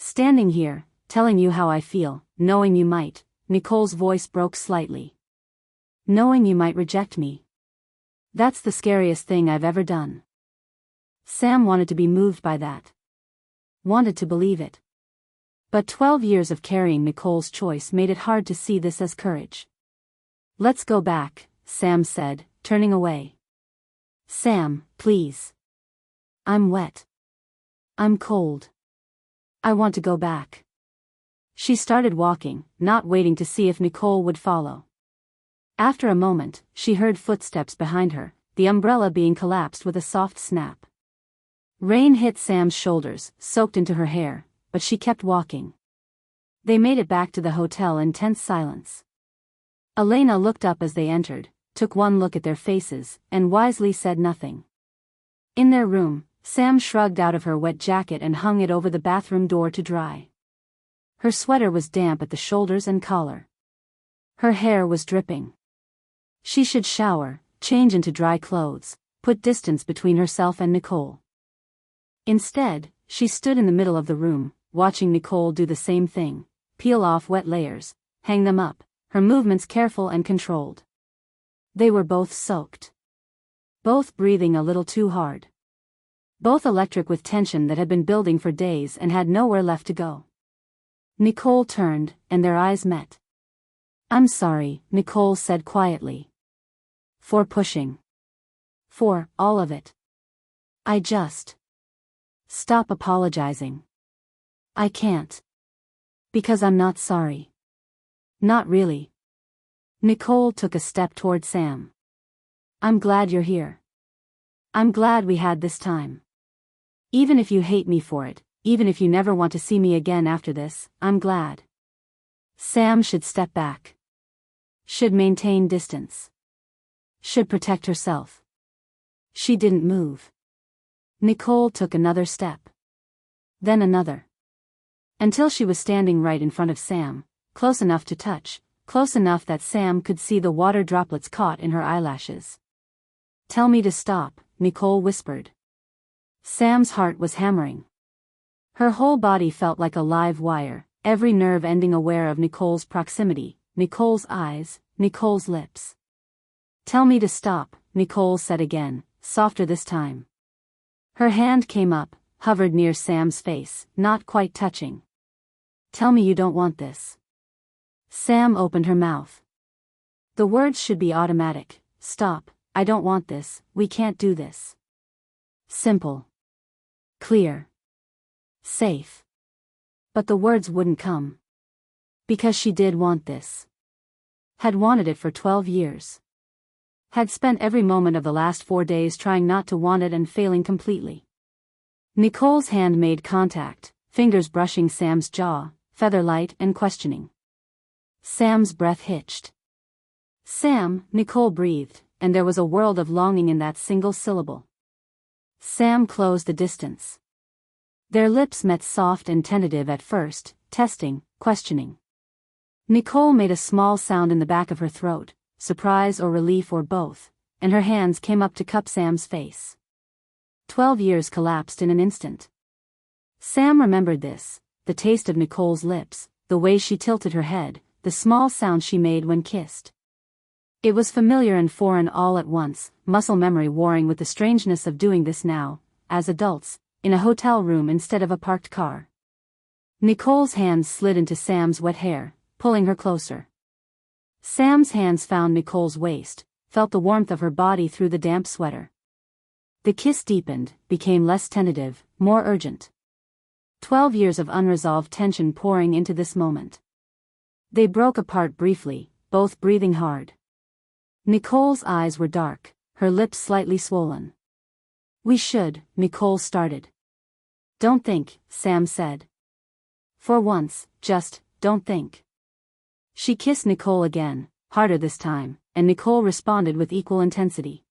Standing here, telling you how I feel, knowing you might, Nicole's voice broke slightly. Knowing you might reject me. That's the scariest thing I've ever done. Sam wanted to be moved by that. Wanted to believe it. But 12 years of carrying Nicole's choice made it hard to see this as courage. Let's go back, Sam said, turning away. Sam, please. I'm wet. I'm cold. I want to go back. She started walking, not waiting to see if Nicole would follow. After a moment, she heard footsteps behind her, the umbrella being collapsed with a soft snap. Rain hit Sam's shoulders, soaked into her hair, but she kept walking. They made it back to the hotel in tense silence. Elena looked up as they entered, took one look at their faces, and wisely said nothing. In their room, Sam shrugged out of her wet jacket and hung it over the bathroom door to dry. Her sweater was damp at the shoulders and collar. Her hair was dripping. She should shower, change into dry clothes, put distance between herself and Nicole. Instead, she stood in the middle of the room, watching Nicole do the same thing, peel off wet layers, hang them up, her movements careful and controlled. They were both soaked. Both breathing a little too hard. Both electric with tension that had been building for days and had nowhere left to go. Nicole turned, and their eyes met. I'm sorry, Nicole said quietly. For pushing. For all of it. I just. Stop apologizing. I can't. Because I'm not sorry. Not really. Nicole took a step toward Sam. I'm glad you're here. I'm glad we had this time. Even if you hate me for it, even if you never want to see me again after this, I'm glad. Sam should step back. Should maintain distance. Should protect herself. She didn't move. Nicole took another step. Then another. Until she was standing right in front of Sam, close enough to touch, close enough that Sam could see the water droplets caught in her eyelashes. Tell me to stop, Nicole whispered. Sam's heart was hammering. Her whole body felt like a live wire, every nerve ending aware of Nicole's proximity, Nicole's eyes, Nicole's lips. Tell me to stop, Nicole said again, softer this time. Her hand came up, hovered near Sam's face, not quite touching. Tell me you don't want this. Sam opened her mouth. The words should be automatic. Stop, I don't want this, we can't do this. Simple. Clear. Safe. But the words wouldn't come. Because she did want this. Had wanted it for 12 years. Had spent every moment of the last 4 days trying not to want it and failing completely. Nicole's hand made contact, fingers brushing Sam's jaw, feather-light and questioning. Sam's breath hitched. Sam, Nicole breathed, and there was a world of longing in that single syllable. Sam closed the distance. Their lips met soft and tentative at first, testing, questioning. Nicole made a small sound in the back of her throat, surprise or relief or both, and her hands came up to cup Sam's face. 12 years collapsed in an instant. Sam remembered this, the taste of Nicole's lips, the way she tilted her head, the small sound she made when kissed. It was familiar and foreign all at once, muscle memory warring with the strangeness of doing this now, as adults, in a hotel room instead of a parked car. Nicole's hands slid into Sam's wet hair, pulling her closer. Sam's hands found Nicole's waist, felt the warmth of her body through the damp sweater. The kiss deepened, became less tentative, more urgent. 12 years of unresolved tension pouring into this moment. They broke apart briefly, both breathing hard. Nicole's eyes were dark, her lips slightly swollen. "We should," Nicole started. "Don't think," Sam said. "For once, just, don't think." She kissed Nicole again, harder this time, and Nicole responded with equal intensity.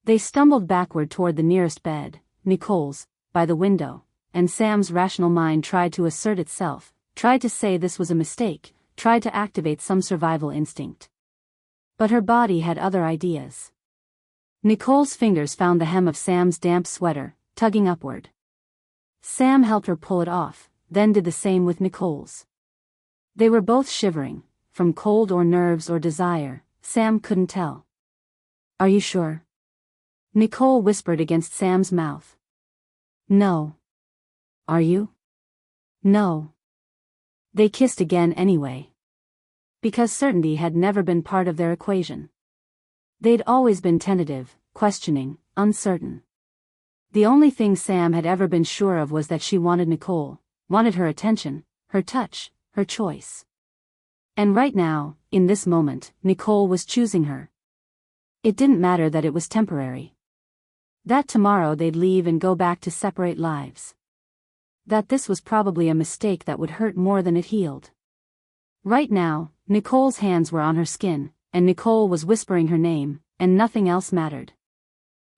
They stumbled backward toward the nearest bed, Nicole's, by the window, and Sam's rational mind tried to assert itself, tried to say this was a mistake, tried to activate some survival instinct. But her body had other ideas. Nicole's fingers found the hem of Sam's damp sweater, tugging upward. Sam helped her pull it off, then did the same with Nicole's. They were both shivering, from cold or nerves or desire, Sam couldn't tell. "Are you sure?" Nicole whispered against Sam's mouth. "No." "Are you?" "No." They kissed again anyway. Because certainty had never been part of their equation. They'd always been tentative, questioning, uncertain. The only thing Sam had ever been sure of was that she wanted Nicole, wanted her attention, her touch, her choice. And right now, in this moment, Nicole was choosing her. It didn't matter that it was temporary. That tomorrow they'd leave and go back to separate lives. That this was probably a mistake that would hurt more than it healed. Right now, Nicole's hands were on her skin, and Nicole was whispering her name, and nothing else mattered.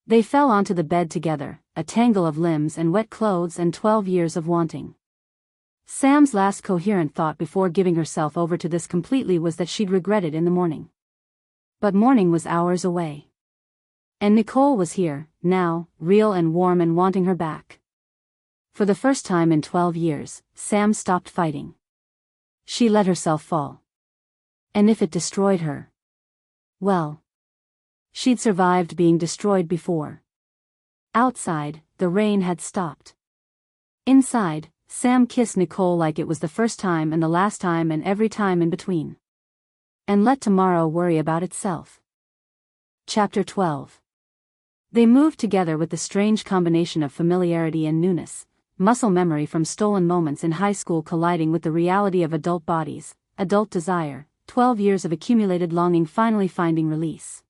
They fell onto the bed together, a tangle of limbs and wet clothes and 12 years of wanting. Sam's last coherent thought before giving herself over to this completely was that she'd regret it in the morning. But morning was hours away. And Nicole was here, now, real and warm and wanting her back. For the first time in 12 years, Sam stopped fighting. She let herself fall. And if it destroyed her? Well, she'd survived being destroyed before. Outside, the rain had stopped. Inside, Sam kissed Nicole like it was the first time and the last time and every time in between. And let tomorrow worry about itself. Chapter 12. They moved together with the strange combination of familiarity and newness, muscle memory from stolen moments in high school colliding with the reality of adult bodies, adult desire, 12 years of accumulated longing finally finding release.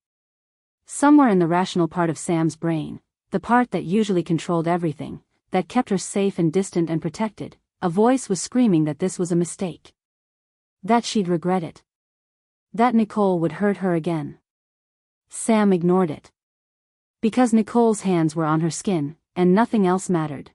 Somewhere in the rational part of Sam's brain, the part that usually controlled everything, that kept her safe and distant and protected, a voice was screaming that this was a mistake. That she'd regret it. That Nicole would hurt her again. Sam ignored it. Because Nicole's hands were on her skin, and nothing else mattered.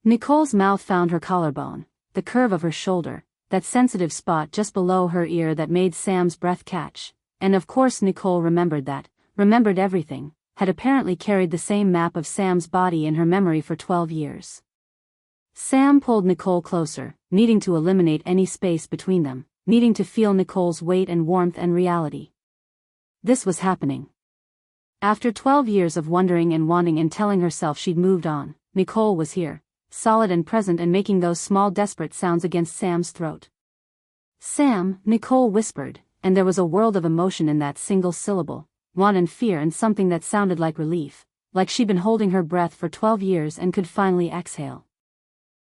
Nicole's mouth found her collarbone, the curve of her shoulder, that sensitive spot just below her ear that made Sam's breath catch, and of course Nicole remembered that, remembered everything, had apparently carried the same map of Sam's body in her memory for 12 years. Sam pulled Nicole closer, needing to eliminate any space between them, needing to feel Nicole's weight and warmth and reality. This was happening. After 12 years of wondering and wanting and telling herself she'd moved on, Nicole was here, solid and present and making those small desperate sounds against Sam's throat. "Sam," Nicole whispered, and there was a world of emotion in that single syllable, want and fear and something that sounded like relief, like she'd been holding her breath for 12 years and could finally exhale.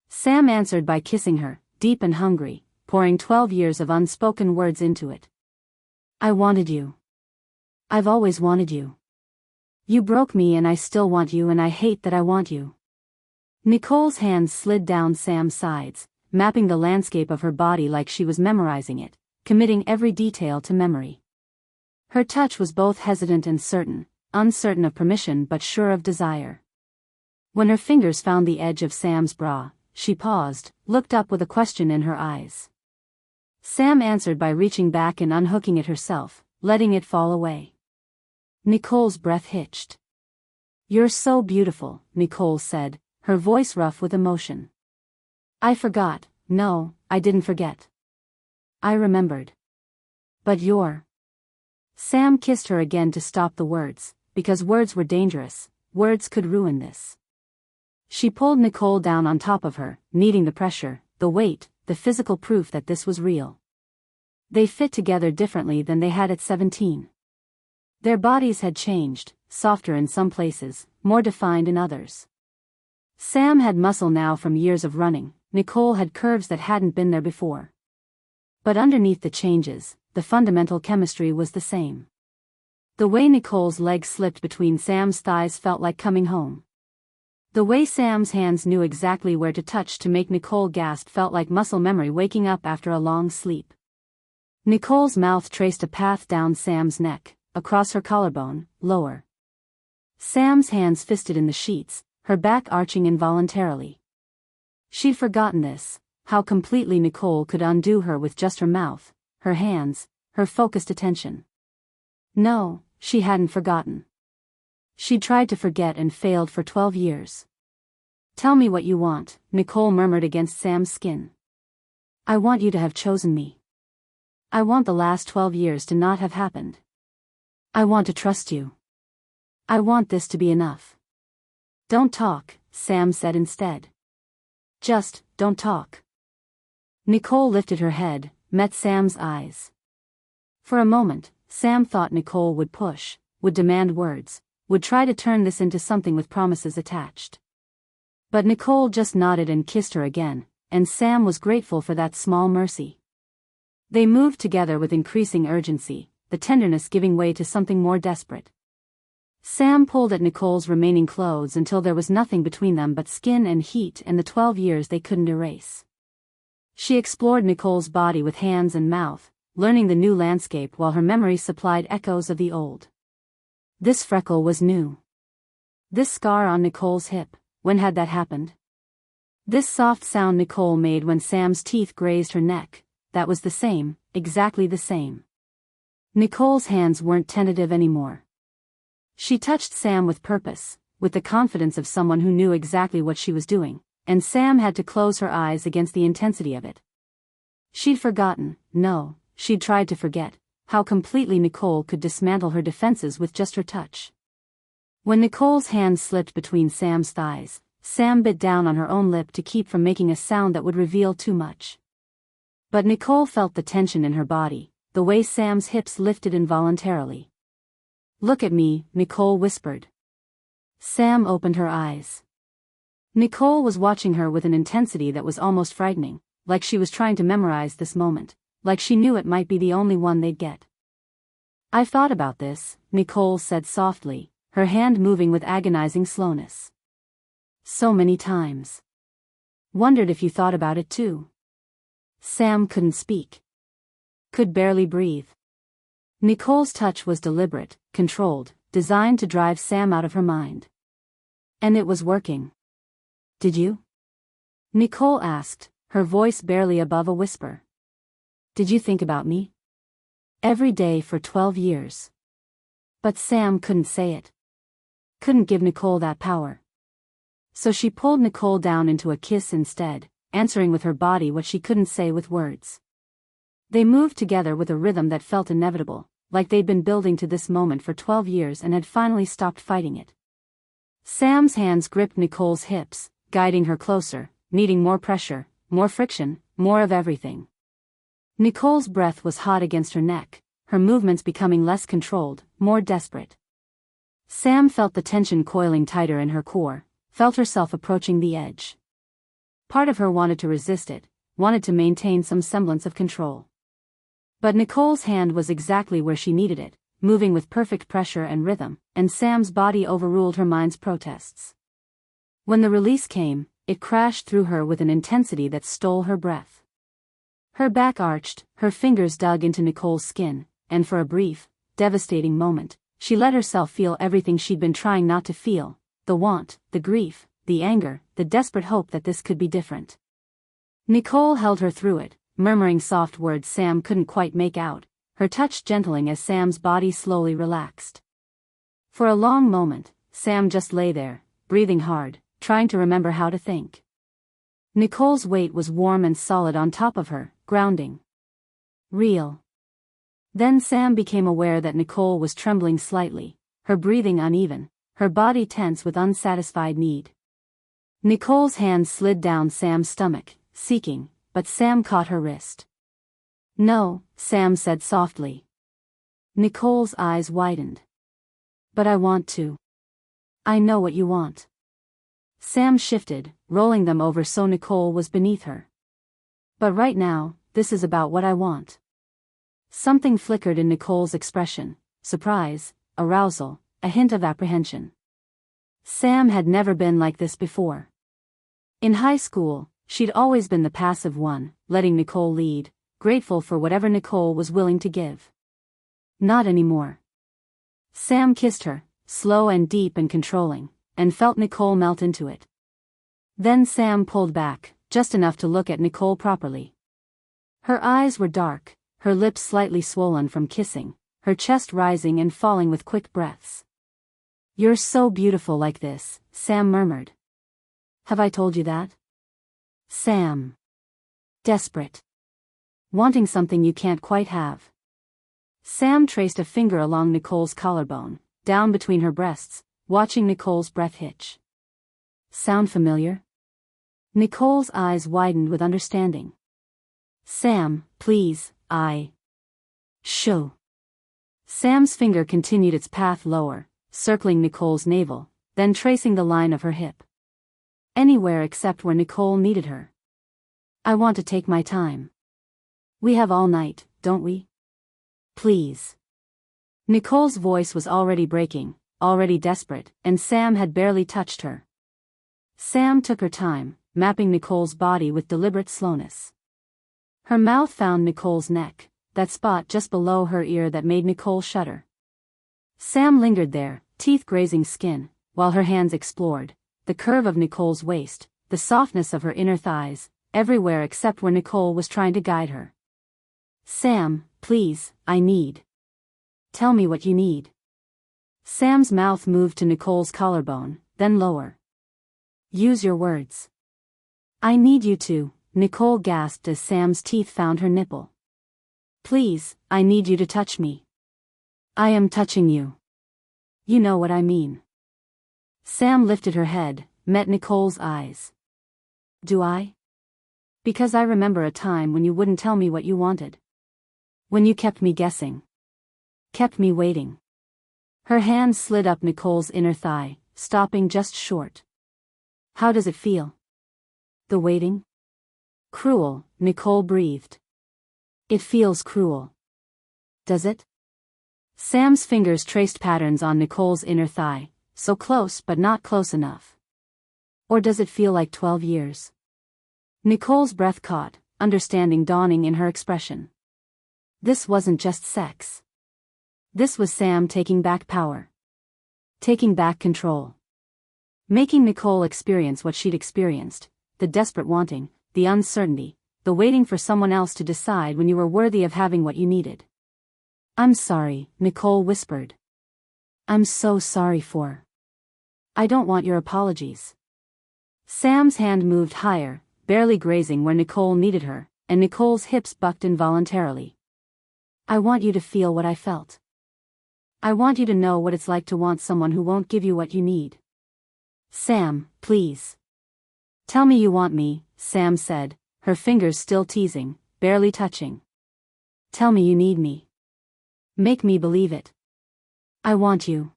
Sam answered by kissing her, deep and hungry, pouring 12 years of unspoken words into it. "I wanted you. I've always wanted you. You broke me and I still want you and I hate that I want you." Nicole's hands slid down Sam's sides, mapping the landscape of her body like she was memorizing it, committing every detail to memory. Her touch was both hesitant and certain, uncertain of permission but sure of desire. When her fingers found the edge of Sam's bra, she paused, looked up with a question in her eyes. Sam answered by reaching back and unhooking it herself, letting it fall away. Nicole's breath hitched. "You're so beautiful," Nicole said, her voice rough with emotion. "I forgot." "No, I didn't forget. I remembered. But you're..." Sam kissed her again to stop the words, because words were dangerous, words could ruin this. She pulled Nicole down on top of her, needing the pressure, the weight, the physical proof that this was real. They fit together differently than they had at 17. Their bodies had changed, softer in some places, more defined in others. Sam had muscle now from years of running, Nicole had curves that hadn't been there before. But underneath the changes, the fundamental chemistry was the same. The way Nicole's legs slipped between Sam's thighs felt like coming home. The way Sam's hands knew exactly where to touch to make Nicole gasp felt like muscle memory waking up after a long sleep. Nicole's mouth traced a path down Sam's neck, across her collarbone, lower. Sam's hands fisted in the sheets, her back arching involuntarily. She'd forgotten this, how completely Nicole could undo her with just her mouth, her hands, her focused attention. No, she hadn't forgotten. She'd tried to forget and failed for 12 years. "Tell me what you want," Nicole murmured against Sam's skin. "I want you to have chosen me. I want the last 12 years to not have happened. I want to trust you. I want this to be enough." "Don't talk," Sam said instead. "Just, don't talk." Nicole lifted her head, met Sam's eyes. For a moment, Sam thought Nicole would push, would demand words, would try to turn this into something with promises attached. But Nicole just nodded and kissed her again, and Sam was grateful for that small mercy. They moved together with increasing urgency, the tenderness giving way to something more desperate. Sam pulled at Nicole's remaining clothes until there was nothing between them but skin and heat and the 12 years they couldn't erase. She explored Nicole's body with hands and mouth, learning the new landscape while her memory supplied echoes of the old. This freckle was new. This scar on Nicole's hip, when had that happened? This soft sound Nicole made when Sam's teeth grazed her neck, that was the same, exactly the same. Nicole's hands weren't tentative anymore. She touched Sam with purpose, with the confidence of someone who knew exactly what she was doing, and Sam had to close her eyes against the intensity of it. She'd forgotten, no, she'd tried to forget, how completely Nicole could dismantle her defenses with just her touch. When Nicole's hand slipped between Sam's thighs, Sam bit down on her own lip to keep from making a sound that would reveal too much. But Nicole felt the tension in her body, the way Sam's hips lifted involuntarily. "Look at me," Nicole whispered. Sam opened her eyes. Nicole was watching her with an intensity that was almost frightening, like she was trying to memorize this moment, like she knew it might be the only one they'd get. "I've thought about this," Nicole said softly, her hand moving with agonizing slowness. "So many times. Wondered if you thought about it too." Sam couldn't speak. Could barely breathe. Nicole's touch was deliberate, controlled, designed to drive Sam out of her mind. And it was working. "Did you?" Nicole asked, her voice barely above a whisper. "Did you think about me? Every day for 12 years. But Sam couldn't say it. Couldn't give Nicole that power. So she pulled Nicole down into a kiss instead, answering with her body what she couldn't say with words. They moved together with a rhythm that felt inevitable, like they'd been building to this moment for 12 years and had finally stopped fighting it. Sam's hands gripped Nicole's hips, guiding her closer, needing more pressure, more friction, more of everything. Nicole's breath was hot against her neck, her movements becoming less controlled, more desperate. Sam felt the tension coiling tighter in her core, felt herself approaching the edge. Part of her wanted to resist it, wanted to maintain some semblance of control. But Nicole's hand was exactly where she needed it, moving with perfect pressure and rhythm, and Sam's body overruled her mind's protests. When the release came, it crashed through her with an intensity that stole her breath. Her back arched, her fingers dug into Nicole's skin, and for a brief, devastating moment, she let herself feel everything she'd been trying not to feel, the want, the grief, the anger, the desperate hope that this could be different. Nicole held her through it, murmuring soft words Sam couldn't quite make out, her touch gentling as Sam's body slowly relaxed. For a long moment, Sam just lay there, breathing hard, trying to remember how to think. Nicole's weight was warm and solid on top of her, grounding. Real. Then Sam became aware that Nicole was trembling slightly, her breathing uneven, her body tense with unsatisfied need. Nicole's hand slid down Sam's stomach, seeking, but Sam caught her wrist. No, Sam said softly. Nicole's eyes widened. But I want to. I know what you want. Sam shifted, rolling them over so Nicole was beneath her. But right now, this is about what I want. Something flickered in Nicole's expression, surprise, arousal, a hint of apprehension. Sam had never been like this before. In high school, she'd always been the passive one, letting Nicole lead, grateful for whatever Nicole was willing to give. Not anymore. Sam kissed her, slow and deep and controlling, and felt Nicole melt into it. Then Sam pulled back, just enough to look at Nicole properly. Her eyes were dark, her lips slightly swollen from kissing, her chest rising and falling with quick breaths. You're so beautiful like this, Sam murmured. Have I told you that? Sam. Desperate. Wanting something you can't quite have. Sam traced a finger along Nicole's collarbone, down between her breasts, watching Nicole's breath hitch. Sound familiar? Nicole's eyes widened with understanding. Sam, please, Shoo. Sam's finger continued its path lower, circling Nicole's navel, then tracing the line of her hip. Anywhere except where Nicole needed her. I want to take my time. We have all night, don't we? Please. Nicole's voice was already breaking, already desperate, and Sam had barely touched her. Sam took her time, mapping Nicole's body with deliberate slowness. Her mouth found Nicole's neck, that spot just below her ear that made Nicole shudder. Sam lingered there, teeth grazing skin, while her hands explored the curve of Nicole's waist, the softness of her inner thighs, everywhere except where Nicole was trying to guide her. Sam, please, I need. Tell me what you need. Sam's mouth moved to Nicole's collarbone, then lower. Use your words. I need you to, Nicole gasped as Sam's teeth found her nipple. Please, I need you to touch me. I am touching you. You know what I mean. Sam lifted her head, met Nicole's eyes. Do I? Because I remember a time when you wouldn't tell me what you wanted. When you kept me guessing. Kept me waiting. Her hand slid up Nicole's inner thigh, stopping just short. How does it feel? The waiting? Cruel, Nicole breathed. It feels cruel. Does it? Sam's fingers traced patterns on Nicole's inner thigh, so close but not close enough. Or does it feel like 12 years? Nicole's breath caught, understanding dawning in her expression. This wasn't just sex. This was Sam taking back power. Taking back control. Making Nicole experience what she'd experienced, the desperate wanting, the uncertainty, the waiting for someone else to decide when you were worthy of having what you needed. I'm sorry, Nicole whispered. I'm so sorry for. I don't want your apologies. Sam's hand moved higher, barely grazing where Nicole needed her, and Nicole's hips bucked involuntarily. I want you to feel what I felt. I want you to know what it's like to want someone who won't give you what you need. Sam, please. Tell me you want me, Sam said, her fingers still teasing, barely touching. Tell me you need me. Make me believe it. I want you.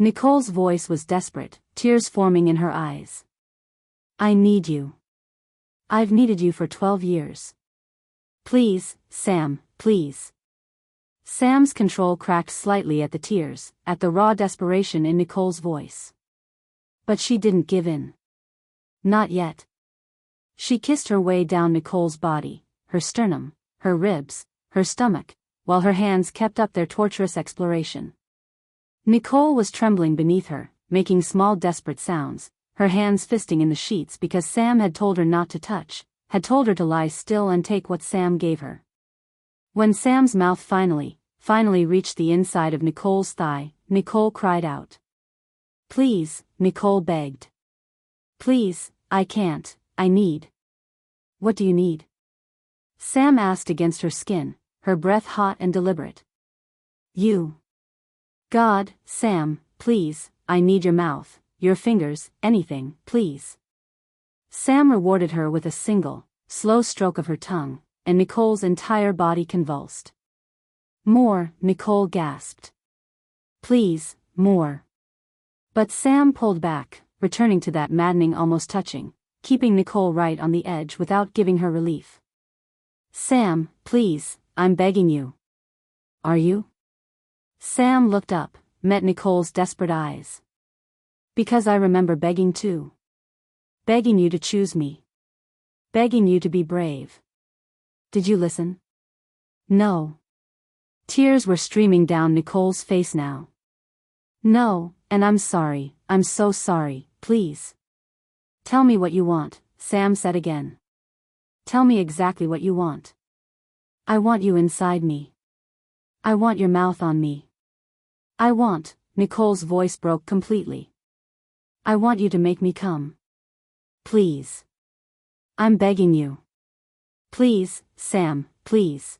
Nicole's voice was desperate, tears forming in her eyes. I need you. I've needed you for 12 years. Please, Sam, please. Sam's control cracked slightly at the tears, at the raw desperation in Nicole's voice. But she didn't give in. Not yet. She kissed her way down Nicole's body, her sternum, her ribs, her stomach, while her hands kept up their torturous exploration. Nicole was trembling beneath her, making small desperate sounds, her hands fisting in the sheets because Sam had told her not to touch, had told her to lie still and take what Sam gave her. When Sam's mouth finally reached the inside of Nicole's thigh, Nicole cried out. Please, Nicole begged. Please, I can't, I need. What do you need? Sam asked against her skin, her breath hot and deliberate. You. God, Sam, please, I need your mouth, your fingers, anything, please. Sam rewarded her with a single, slow stroke of her tongue, and Nicole's entire body convulsed. More, Nicole gasped. Please, more. But Sam pulled back, returning to that maddening almost touching, keeping Nicole right on the edge without giving her relief. Sam, please, I'm begging you. Are you? Sam looked up, met Nicole's desperate eyes. Because I remember begging too. Begging you to choose me. Begging you to be brave. Did you listen? No. Tears were streaming down Nicole's face now. No, and I'm sorry, I'm so sorry, please. Tell me what you want, Sam said again. Tell me exactly what you want. I want you inside me. I want your mouth on me. I want, Nicole's voice broke completely. I want you to make me come. Please. I'm begging you. Please, Sam, please.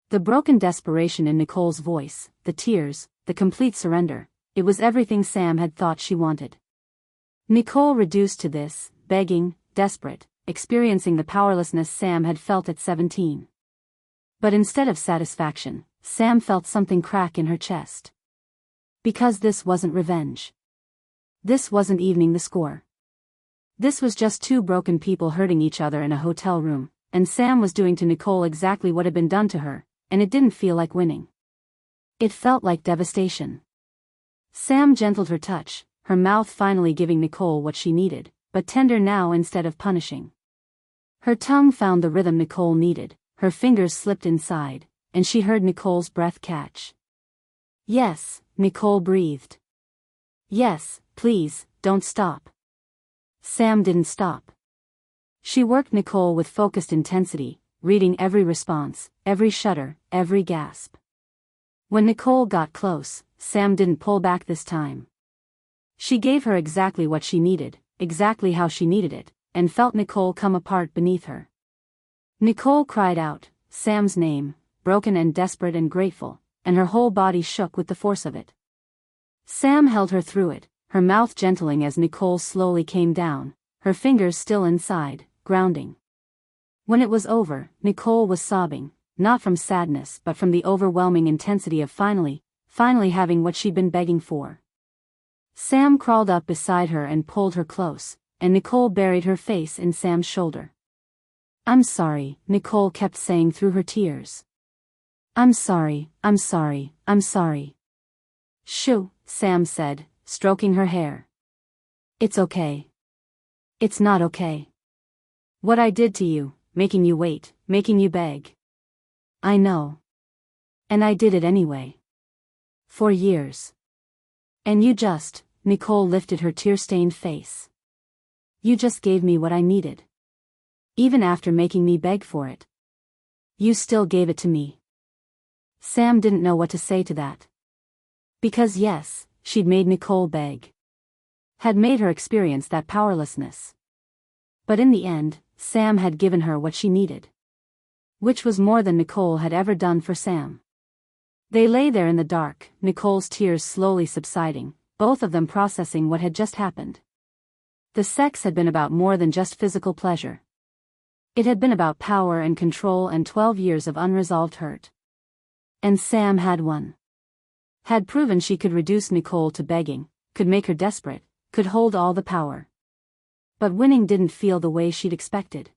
The broken desperation in Nicole's voice, the tears, the complete surrender, it was everything Sam had thought she wanted. Nicole reduced to this, begging, desperate, experiencing the powerlessness Sam had felt at 17. But instead of satisfaction, Sam felt something crack in her chest. Because this wasn't revenge. This wasn't evening the score. This was just two broken people hurting each other in a hotel room, and Sam was doing to Nicole exactly what had been done to her, and it didn't feel like winning. It felt like devastation. Sam gentled her touch, her mouth finally giving Nicole what she needed, but tender now instead of punishing. Her tongue found the rhythm Nicole needed, her fingers slipped inside, and she heard Nicole's breath catch. Yes, Nicole breathed. Yes, please, don't stop. Sam didn't stop. She worked Nicole with focused intensity, reading every response, every shudder, every gasp. When Nicole got close, Sam didn't pull back this time. She gave her exactly what she needed, exactly how she needed it, and felt Nicole come apart beneath her. Nicole cried out, Sam's name, broken and desperate and grateful, and her whole body shook with the force of it. Sam held her through it, her mouth gentling as Nicole slowly came down, her fingers still inside, grounding. When it was over, Nicole was sobbing, not from sadness but from the overwhelming intensity of finally having what she'd been begging for. Sam crawled up beside her and pulled her close, and Nicole buried her face in Sam's shoulder. I'm sorry, Nicole kept saying through her tears. I'm sorry, I'm sorry, I'm sorry. Shoo, Sam said, stroking her hair. It's okay. It's not okay. What I did to you, making you wait, making you beg. I know. And I did it anyway. For years. And you just, Nicole lifted her tear-stained face. You just gave me what I needed. Even after making me beg for it. You still gave it to me. Sam didn't know what to say to that. Because yes, she'd made Nicole beg. Had made her experience that powerlessness. But in the end, Sam had given her what she needed. Which was more than Nicole had ever done for Sam. They lay there in the dark, Nicole's tears slowly subsiding, both of them processing what had just happened. The sex had been about more than just physical pleasure. It had been about power and control and 12 years of unresolved hurt. And Sam had won. Had proven she could reduce Nicole to begging, could make her desperate, could hold all the power. But winning didn't feel the way she'd expected.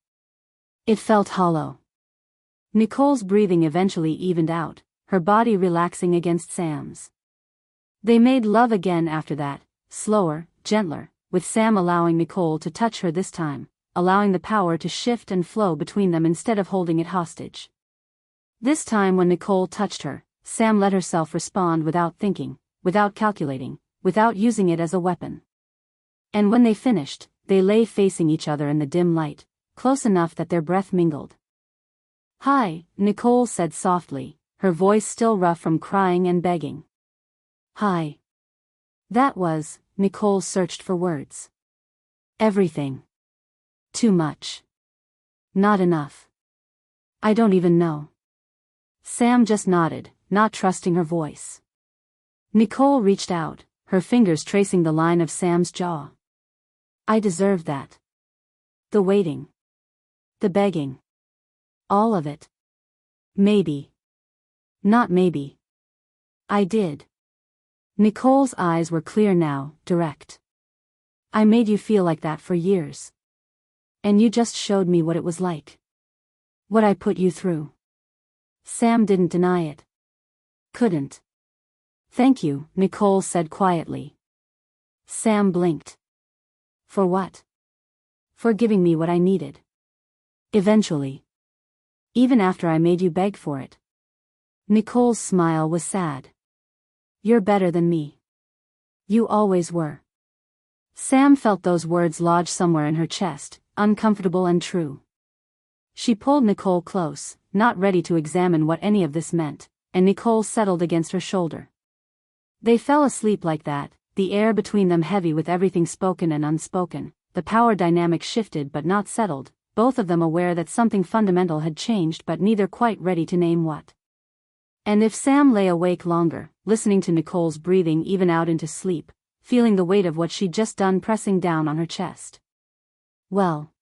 It felt hollow. Nicole's breathing eventually evened out, her body relaxing against Sam's. They made love again after that, slower, gentler, with Sam allowing Nicole to touch her this time, allowing the power to shift and flow between them instead of holding it hostage. This time when Nicole touched her, Sam let herself respond without thinking, without calculating, without using it as a weapon. And when they finished, they lay facing each other in the dim light, close enough that their breath mingled. Hi, Nicole said softly, her voice still rough from crying and begging. Hi. That was, Nicole searched for words. Everything. Too much. Not enough. I don't even know. Sam just nodded, not trusting her voice. Nicole reached out, her fingers tracing the line of Sam's jaw. I deserve that. The waiting. The begging. All of it. Maybe. Not maybe. I did. Nicole's eyes were clear now, direct. I made you feel like that for years. And you just showed me what it was like. What I put you through. Sam didn't deny it. Couldn't. Thank you, Nicole said quietly. Sam blinked. For what? For giving me what I needed. Eventually. Even after I made you beg for it. Nicole's smile was sad. You're better than me. You always were. Sam felt those words lodge somewhere in her chest, uncomfortable and true. She pulled Nicole close, not ready to examine what any of this meant, and Nicole settled against her shoulder. They fell asleep like that, the air between them heavy with everything spoken and unspoken. The power dynamic shifted but not settled, both of them aware that something fundamental had changed but neither quite ready to name what. And if Sam lay awake longer, listening to Nicole's breathing even out into sleep, feeling the weight of what she'd just done pressing down on her chest. Well.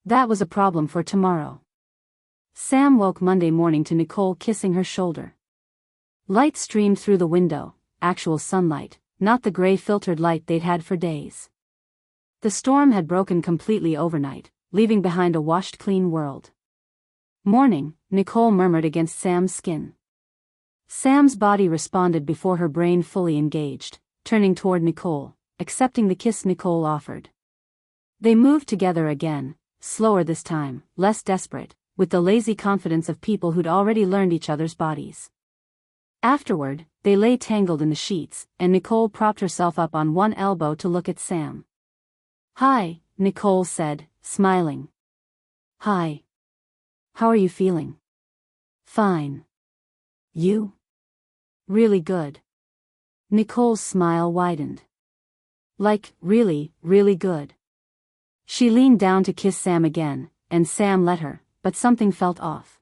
That was a problem for tomorrow. Sam woke Monday morning to Nicole kissing her shoulder. Light streamed through the window, actual sunlight, not the gray filtered light they'd had for days. The storm had broken completely overnight, leaving behind a washed clean world. Morning, Nicole murmured against Sam's skin. Sam's body responded before her brain fully engaged, turning toward Nicole, accepting the kiss Nicole offered. They moved together again, slower this time, less desperate, with the lazy confidence of people who'd already learned each other's bodies. Afterward, they lay tangled in the sheets, and Nicole propped herself up on one elbow to look at Sam. Hi, Nicole said, smiling. Hi. How are you feeling? Fine. You? Really good. Nicole's smile widened. Like, really, really good. She leaned down to kiss Sam again, and Sam let her, but something felt off.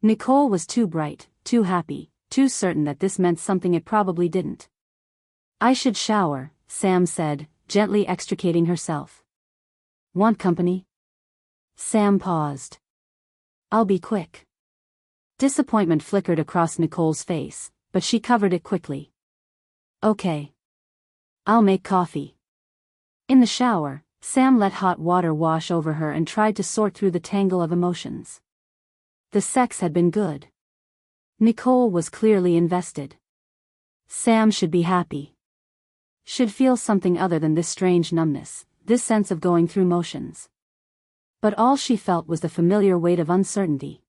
Nicole was too bright, too happy, too certain that this meant something it probably didn't. I should shower, Sam said, gently extricating herself. Want company? Sam paused. I'll be quick. Disappointment flickered across Nicole's face, but she covered it quickly. Okay. I'll make coffee. In the shower, Sam let hot water wash over her and tried to sort through the tangle of emotions. The sex had been good. Nicole was clearly invested. Sam should be happy. Should feel something other than this strange numbness, this sense of going through motions. But all she felt was the familiar weight of uncertainty.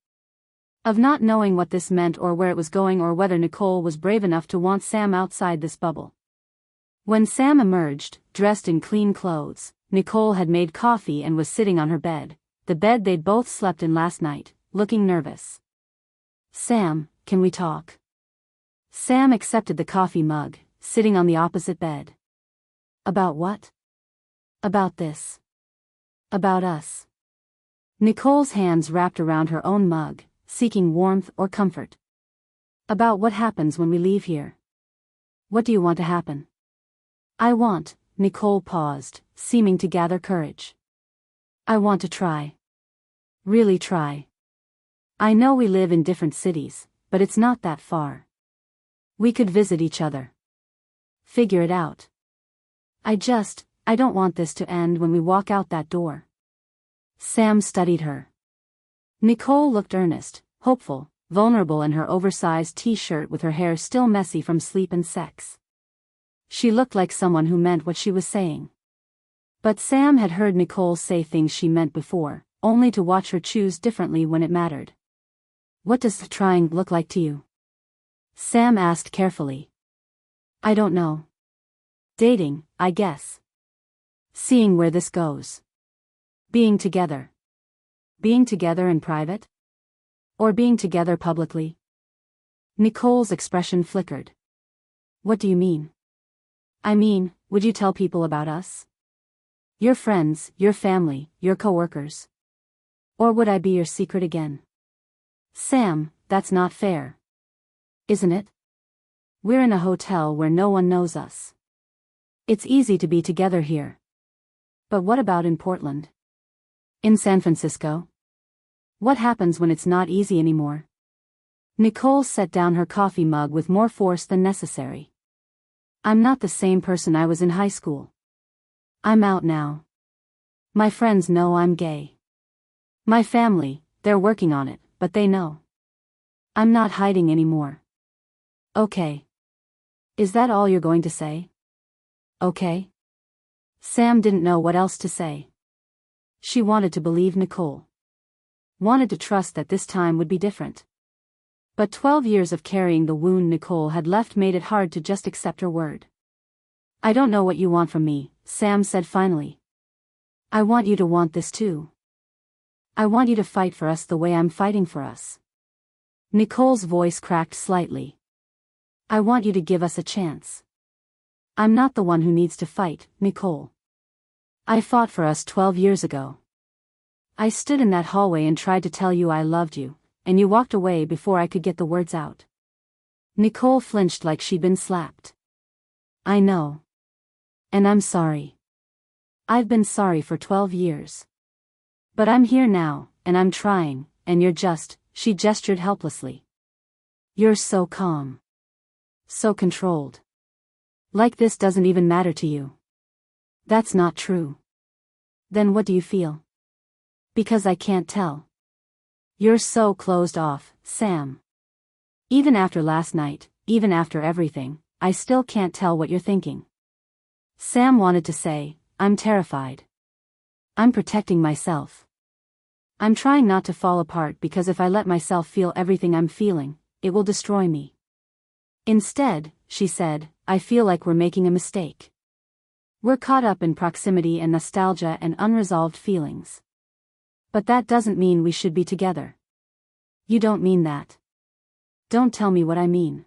Of not knowing what this meant or where it was going or whether Nicole was brave enough to want Sam outside this bubble. When Sam emerged, dressed in clean clothes, Nicole had made coffee and was sitting on her bed, the bed they'd both slept in last night, looking nervous. Sam, can we talk? Sam accepted the coffee mug, sitting on the opposite bed. About what? About this. About us. Nicole's hands wrapped around her own mug, seeking warmth or comfort. About what happens when we leave here. What do you want to happen? I want, Nicole paused, seeming to gather courage. I want to try. Really try. I know we live in different cities, but it's not that far. We could visit each other. Figure it out. I don't want this to end when we walk out that door. Sam studied her. Nicole looked earnest, hopeful, vulnerable in her oversized t-shirt with her hair still messy from sleep and sex. She looked like someone who meant what she was saying. But Sam had heard Nicole say things she meant before, only to watch her choose differently when it mattered. What does the trying look like to you? Sam asked carefully. I don't know. Dating, I guess. Seeing where this goes. Being together. Being together in private? Or being together publicly? Nicole's expression flickered. What do you mean? I mean, would you tell people about us? Your friends, your family, your coworkers? Or would I be your secret again? Sam, that's not fair. Isn't it? We're in a hotel where no one knows us. It's easy to be together here. But what about in Portland? In San Francisco? What happens when it's not easy anymore? Nicole set down her coffee mug with more force than necessary. I'm not the same person I was in high school. I'm out now. My friends know I'm gay. My family, they're working on it, but they know. I'm not hiding anymore. Okay. Is that all you're going to say? Okay. Sam didn't know what else to say. She wanted to believe Nicole. Wanted to trust that this time would be different. But 12 years of carrying the wound Nicole had left made it hard to just accept her word. I don't know what you want from me, Sam said finally. I want you to want this too. I want you to fight for us the way I'm fighting for us. Nicole's voice cracked slightly. I want you to give us a chance. I'm not the one who needs to fight, Nicole. I fought for us 12 years ago. I stood in that hallway and tried to tell you I loved you, and you walked away before I could get the words out. Nicole flinched like she'd been slapped. I know. And I'm sorry. I've been sorry for 12 years. But I'm here now, and I'm trying, and she gestured helplessly. You're so calm. So controlled. Like this doesn't even matter to you. That's not true. Then what do you feel? Because I can't tell. You're so closed off, Sam. Even after last night, even after everything, I still can't tell what you're thinking. Sam wanted to say, I'm terrified. I'm protecting myself. I'm trying not to fall apart because if I let myself feel everything I'm feeling, it will destroy me. Instead, she said, I feel like we're making a mistake. We're caught up in proximity and nostalgia and unresolved feelings. But that doesn't mean we should be together. You don't mean that. Don't tell me what I mean.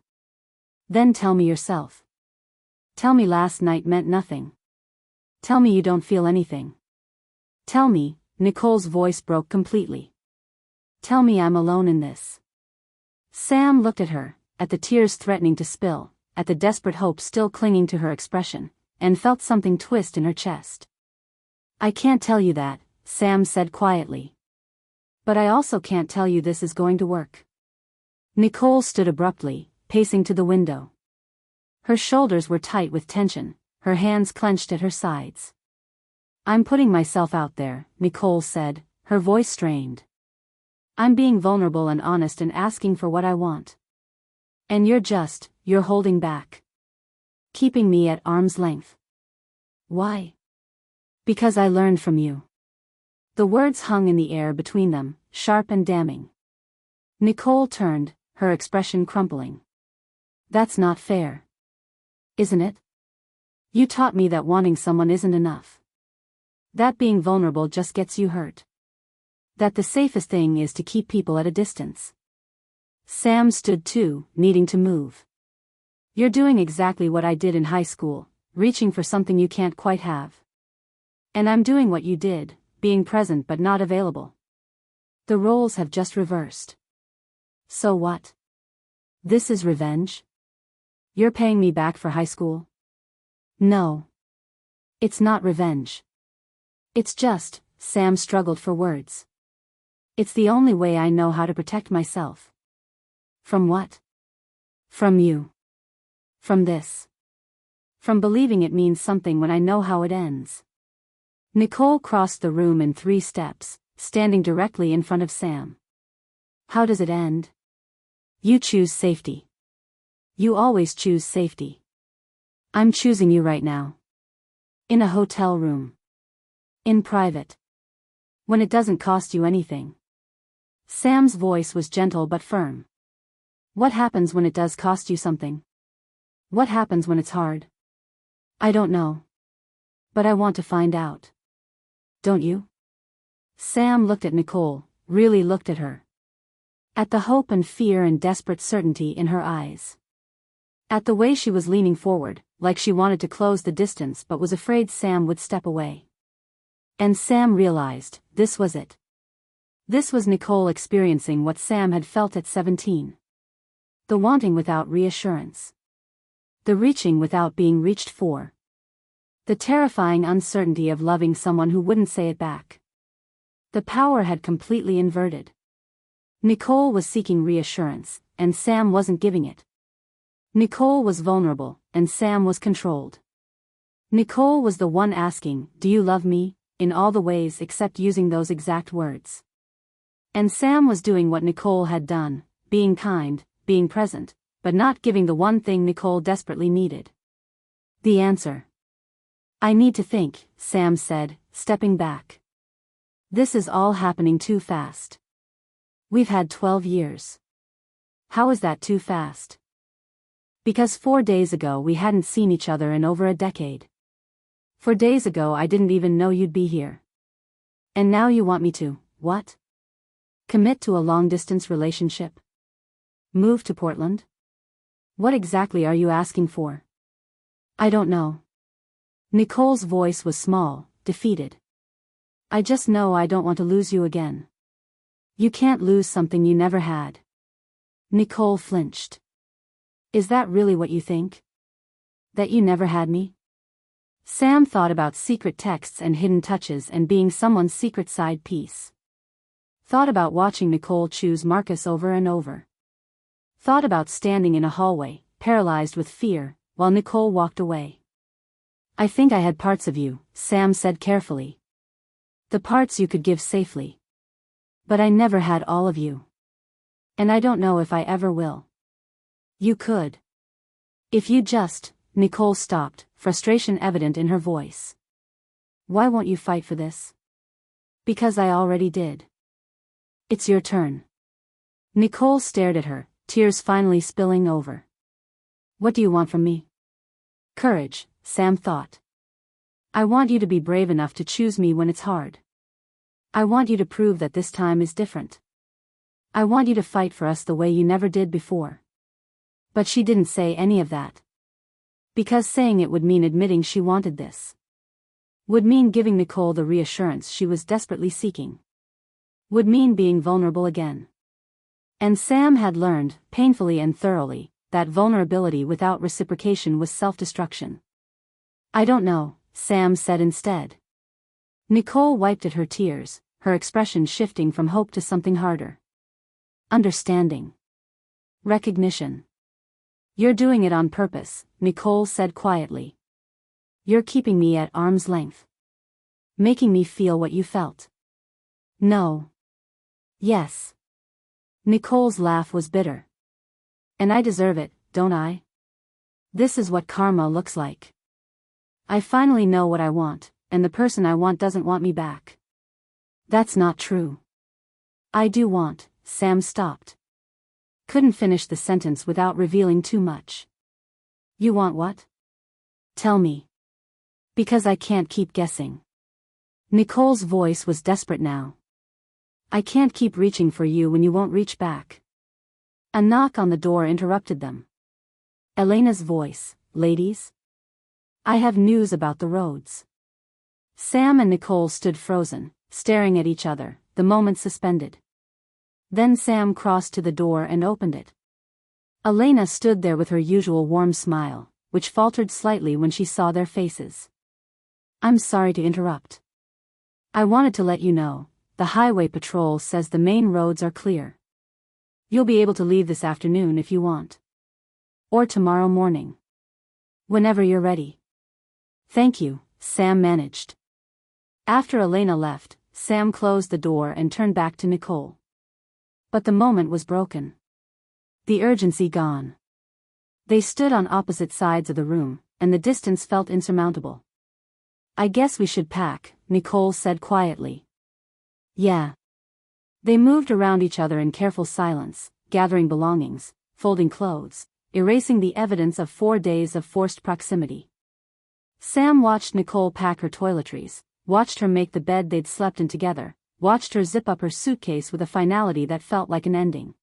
Then tell me yourself. Tell me last night meant nothing. Tell me you don't feel anything. Tell me, Nicole's voice broke completely. Tell me I'm alone in this. Sam looked at her, at the tears threatening to spill, at the desperate hope still clinging to her expression, and felt something twist in her chest. I can't tell you that, Sam said quietly. But I also can't tell you this is going to work. Nicole stood abruptly, pacing to the window. Her shoulders were tight with tension, her hands clenched at her sides. I'm putting myself out there, Nicole said, her voice strained. I'm being vulnerable and honest and asking for what I want. And you're holding back. Keeping me at arm's length. Why? Because I learned from you. The words hung in the air between them, sharp and damning. Nicole turned, her expression crumpling. That's not fair. Isn't it? You taught me that wanting someone isn't enough. That being vulnerable just gets you hurt. That the safest thing is to keep people at a distance. Sam stood too, needing to move. You're doing exactly what I did in high school, reaching for something you can't quite have. And I'm doing what you did, being present but not available. The roles have just reversed. So what? This is revenge? You're paying me back for high school? No. It's not revenge. It's just, Sam struggled for words. It's the only way I know how to protect myself. From what? From you. From this. From believing it means something when I know how it ends. Nicole crossed the room in 3 steps, standing directly in front of Sam. How does it end? You choose safety. You always choose safety. I'm choosing you right now. In a hotel room. In private. When it doesn't cost you anything. Sam's voice was gentle but firm. What happens when it does cost you something? What happens when it's hard? I don't know. But I want to find out. Don't you? Sam looked at Nicole, really looked at her. At the hope and fear and desperate certainty in her eyes. At the way she was leaning forward, like she wanted to close the distance but was afraid Sam would step away. And Sam realized, this was it. This was Nicole experiencing what Sam had felt at 17. The wanting without reassurance. The reaching without being reached for. The terrifying uncertainty of loving someone who wouldn't say it back. The power had completely inverted. Nicole was seeking reassurance, and Sam wasn't giving it. Nicole was vulnerable, and Sam was controlled. Nicole was the one asking, "Do you love me?" in all the ways except using those exact words. And Sam was doing what Nicole had done, being kind, being present, but not giving the one thing Nicole desperately needed. The answer. "I need to think," Sam said, stepping back. "This is all happening too fast. We've had 12 years. How is that too fast?" "Because 4 days ago we hadn't seen each other in over a decade. 4 days ago I didn't even know you'd be here. And now you want me to, what? Commit to a long-distance relationship? Move to Portland? What exactly are you asking for?" "I don't know." Nicole's voice was small, defeated. "I just know I don't want to lose you again." "You can't lose something you never had." Nicole flinched. "Is that really what you think? That you never had me?" Sam thought about secret texts and hidden touches and being someone's secret side piece. Thought about watching Nicole choose Marcus over and over. Thought about standing in a hallway, paralyzed with fear, while Nicole walked away. "I think I had parts of you," Sam said carefully. "The parts you could give safely. But I never had all of you. And I don't know if I ever will." "You could. If you just," Nicole stopped, frustration evident in her voice. "Why won't you fight for this?" "Because I already did." "It's your turn." Nicole stared at her, tears finally spilling over. "What do you want from me?" "Courage," Sam thought. "I want you to be brave enough to choose me when it's hard. I want you to prove that this time is different. I want you to fight for us the way you never did before." But she didn't say any of that. Because saying it would mean admitting she wanted this. Would mean giving Nicole the reassurance she was desperately seeking. Would mean being vulnerable again. And Sam had learned, painfully and thoroughly, that vulnerability without reciprocation was self-destruction. "I don't know," Sam said instead. Nicole wiped at her tears, her expression shifting from hope to something harder. "Understanding. Recognition. You're doing it on purpose," Nicole said quietly. "You're keeping me at arm's length. Making me feel what you felt." "No. Yes." Nicole's laugh was bitter. "And I deserve it, don't I? This is what karma looks like. I finally know what I want, and the person I want doesn't want me back." "That's not true." "I do want," Sam stopped. Couldn't finish the sentence without revealing too much. "You want what? Tell me. Because I can't keep guessing." Nicole's voice was desperate now. "I can't keep reaching for you when you won't reach back." A knock on the door interrupted them. Elena's voice, "Ladies? I have news about the roads." Sam and Nicole stood frozen, staring at each other, the moment suspended. Then Sam crossed to the door and opened it. Elena stood there with her usual warm smile, which faltered slightly when she saw their faces. "I'm sorry to interrupt. I wanted to let you know, the highway patrol says the main roads are clear. You'll be able to leave this afternoon if you want. Or tomorrow morning. Whenever you're ready." "Thank you," Sam managed. After Elena left, Sam closed the door and turned back to Nicole. But the moment was broken. The urgency gone. They stood on opposite sides of the room, and the distance felt insurmountable. "I guess we should pack," Nicole said quietly. "Yeah." They moved around each other in careful silence, gathering belongings, folding clothes, erasing the evidence of 4 days of forced proximity. Sam watched Nicole pack her toiletries, watched her make the bed they'd slept in together, watched her zip up her suitcase with a finality that felt like an ending.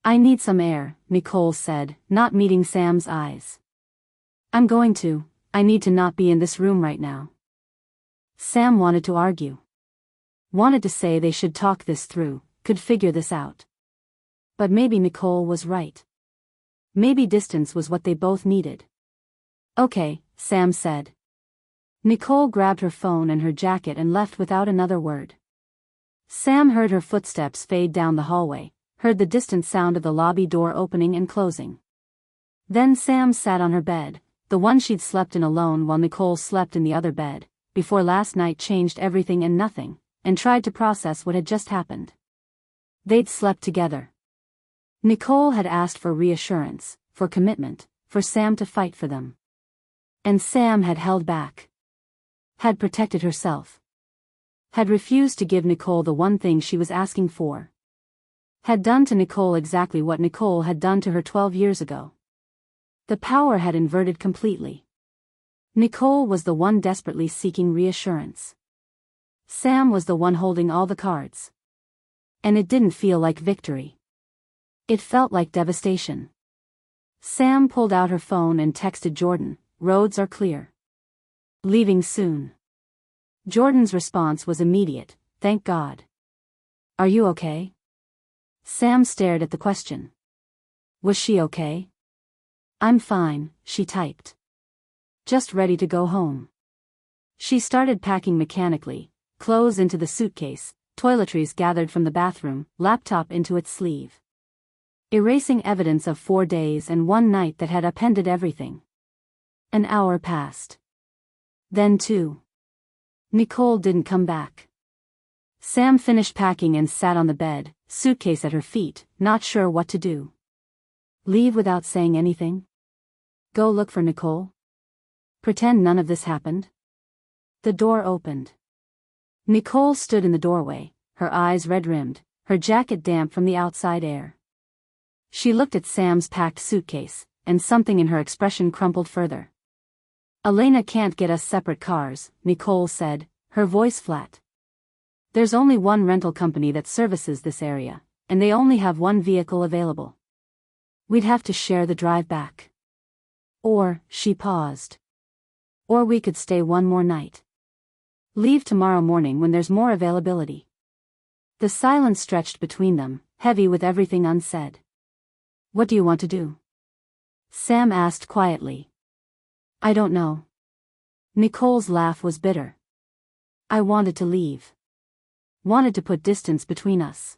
"I need some air," Nicole said, not meeting Sam's eyes. I need to not be in this room right now." Sam wanted to argue. Wanted to say they should talk this through, could figure this out. But maybe Nicole was right. Maybe distance was what they both needed. "Okay," Sam said. Nicole grabbed her phone and her jacket and left without another word. Sam heard her footsteps fade down the hallway, heard the distant sound of the lobby door opening and closing. Then Sam sat on her bed, the one she'd slept in alone while Nicole slept in the other bed, before last night changed everything and nothing, and tried to process what had just happened. They'd slept together. Nicole had asked for reassurance, for commitment, for Sam to fight for them. And Sam had held back. Had protected herself. Had refused to give Nicole the one thing she was asking for. Had done to Nicole exactly what Nicole had done to her 12 years ago. The power had inverted completely. Nicole was the one desperately seeking reassurance. Sam was the one holding all the cards. And it didn't feel like victory. It felt like devastation. Sam pulled out her phone and texted Jordan, "Roads are clear. Leaving soon." Jordan's response was immediate, "Thank God." "Are you okay?" Sam stared at the question. Was she okay? "I'm fine," she typed. "Just ready to go home." She started packing mechanically, clothes into the suitcase, toiletries gathered from the bathroom, laptop into its sleeve. Erasing evidence of 4 days and 1 night that had upended everything. An hour passed. Then 2. Nicole didn't come back. Sam finished packing and sat on the bed, suitcase at her feet, not sure what to do. Leave without saying anything? Go look for Nicole? Pretend none of this happened? The door opened. Nicole stood in the doorway, her eyes red-rimmed, her jacket damp from the outside air. She looked at Sam's packed suitcase, and something in her expression crumpled further. "Elena can't get us separate cars," Nicole said, her voice flat. "There's only one rental company that services this area, and they only have one vehicle available. We'd have to share the drive back. Or," she paused. "Or we could stay one more night. Leave tomorrow morning when there's more availability." The silence stretched between them, heavy with everything unsaid. "What do you want to do?" Sam asked quietly. "I don't know." Nicole's laugh was bitter. "I wanted to leave. Wanted to put distance between us.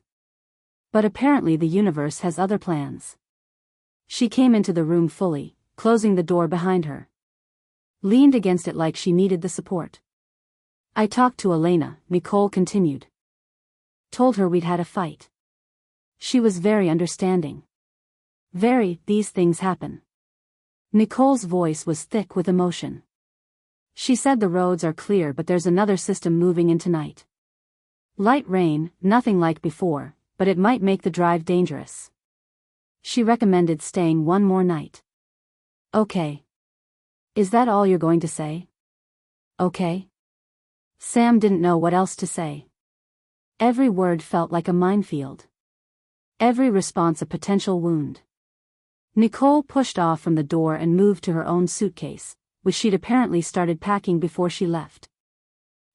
But apparently the universe has other plans." She came into the room fully, closing the door behind her. Leaned against it like she needed the support. "I talked to Elena," Nicole continued. "Told her we'd had a fight. She was very understanding. These things happen." Nicole's voice was thick with emotion. "She said the roads are clear but there's another system moving in tonight. Light rain, nothing like before, but it might make the drive dangerous. She recommended staying one more night." "Okay. Is that all you're going to say?" "Okay." Sam didn't know what else to say. Every word felt like a minefield. Every response a potential wound. Nicole pushed off from the door and moved to her own suitcase, which she'd apparently started packing before she left.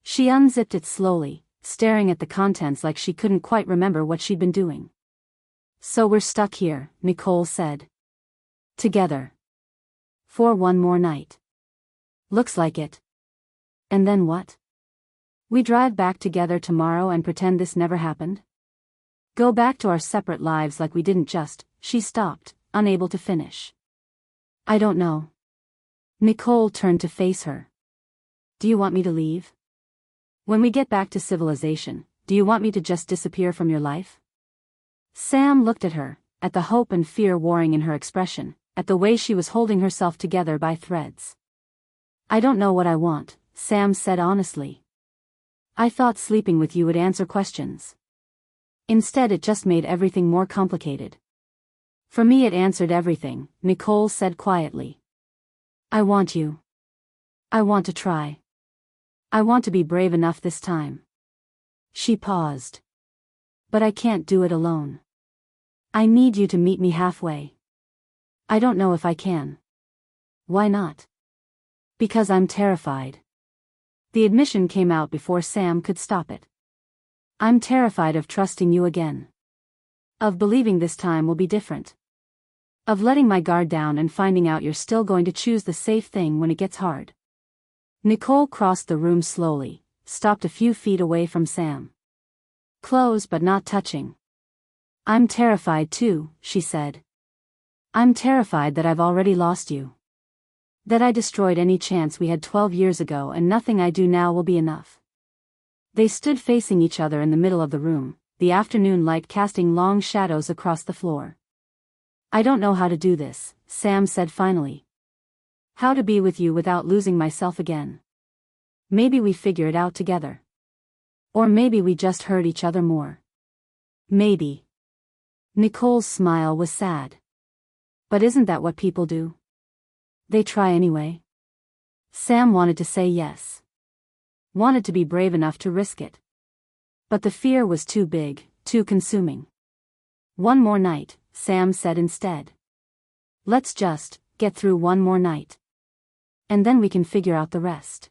She unzipped it slowly, staring at the contents like she couldn't quite remember what she'd been doing. "So we're stuck here," Nicole said. "Together. For one more night." "Looks like it." "And then what? We drive back together tomorrow and pretend this never happened? Go back to our separate lives like we didn't just..." She stopped, unable to finish. "I don't know." Nicole turned to face her. "Do you want me to leave? When we get back to civilization, do you want me to just disappear from your life?" Sam looked at her, at the hope and fear warring in her expression, at the way she was holding herself together by threads. "I don't know what I want," Sam said honestly. "I thought sleeping with you would answer questions. Instead it just made everything more complicated." "For me it answered everything," Nicole said quietly. "I want you. I want to try. I want to be brave enough this time." She paused. "But I can't do it alone. I need you to meet me halfway." "I don't know if I can." "Why not?" "Because I'm terrified." The admission came out before Sam could stop it. "I'm terrified of trusting you again. Of believing this time will be different. Of letting my guard down and finding out you're still going to choose the safe thing when it gets hard." Nicole crossed the room slowly, stopped a few feet away from Sam. Close but not touching. I'm terrified too, she said. I'm terrified that I've already lost you. That I destroyed any chance we had 12 years ago and nothing I do now will be enough. They stood facing each other in the middle of the room, the afternoon light casting long shadows across the floor. I don't know how to do this, Sam said finally. How to be with you without losing myself again. Maybe we figure it out together. Or maybe we just hurt each other more. Maybe. Nicole's smile was sad. But isn't that what people do? They try anyway. Sam wanted to say yes. Wanted to be brave enough to risk it. But the fear was too big, too consuming. One more night, Sam said instead. Let's just get through one more night. And then we can figure out the rest.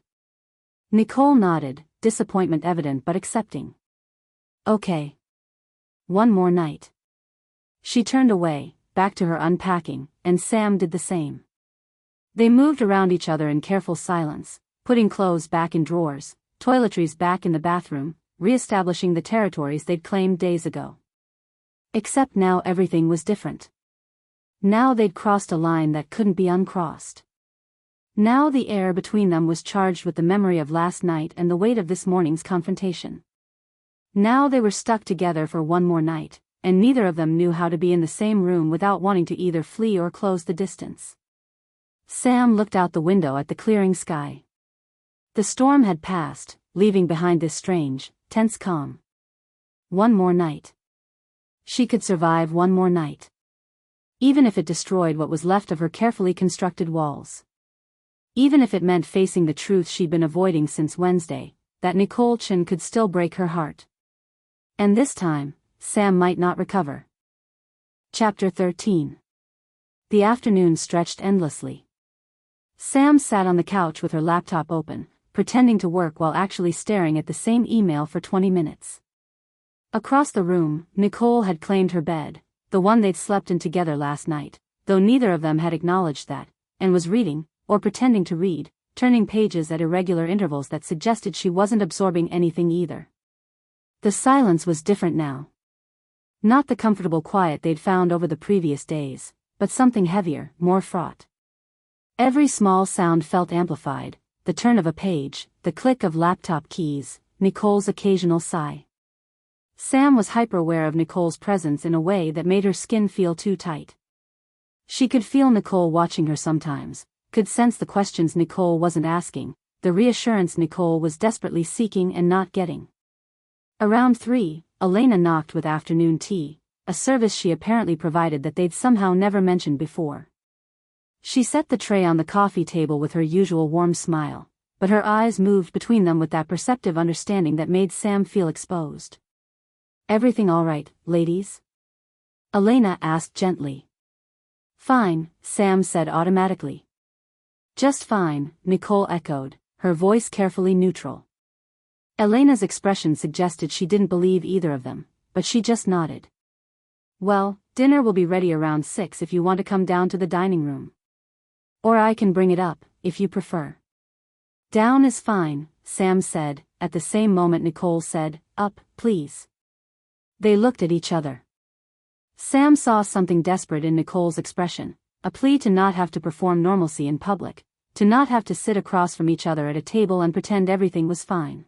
Nicole nodded, disappointment evident but accepting. Okay. One more night. She turned away, back to her unpacking, and Sam did the same. They moved around each other in careful silence, putting clothes back in drawers, toiletries back in the bathroom, re-establishing the territories they'd claimed days ago. Except now everything was different. Now they'd crossed a line that couldn't be uncrossed. Now the air between them was charged with the memory of last night and the weight of this morning's confrontation. Now they were stuck together for one more night, and neither of them knew how to be in the same room without wanting to either flee or close the distance. Sam looked out the window at the clearing sky. The storm had passed, leaving behind this strange, tense calm. One more night. She could survive one more night. Even if it destroyed what was left of her carefully constructed walls. Even if it meant facing the truth she'd been avoiding since Wednesday, that Nicole Chen could still break her heart. And this time, Sam might not recover. Chapter 13. The afternoon stretched endlessly. Sam sat on the couch with her laptop open, pretending to work while actually staring at the same email for 20 minutes. Across the room, Nicole had claimed her bed, the one they'd slept in together last night, though neither of them had acknowledged that, and was reading, or pretending to read, turning pages at irregular intervals that suggested she wasn't absorbing anything either. The silence was different now. Not the comfortable quiet they'd found over the previous days, but something heavier, more fraught. Every small sound felt amplified, the turn of a page, the click of laptop keys, Nicole's occasional sigh. Sam was hyper-aware of Nicole's presence in a way that made her skin feel too tight. She could feel Nicole watching her sometimes, could sense the questions Nicole wasn't asking, the reassurance Nicole was desperately seeking and not getting. Around 3, Elena knocked with afternoon tea, a service she apparently provided that they'd somehow never mentioned before. She set the tray on the coffee table with her usual warm smile, but her eyes moved between them with that perceptive understanding that made Sam feel exposed. Everything all right, ladies? Elena asked gently. Fine, Sam said automatically. Just fine, Nicole echoed, her voice carefully neutral. Elena's expression suggested she didn't believe either of them, but she just nodded. Well, dinner will be ready around 6 if you want to come down to the dining room. Or I can bring it up, if you prefer. Down is fine, Sam said. At the same moment Nicole said, up, please. They looked at each other. Sam saw something desperate in Nicole's expression, a plea to not have to perform normalcy in public, to not have to sit across from each other at a table and pretend everything was fine.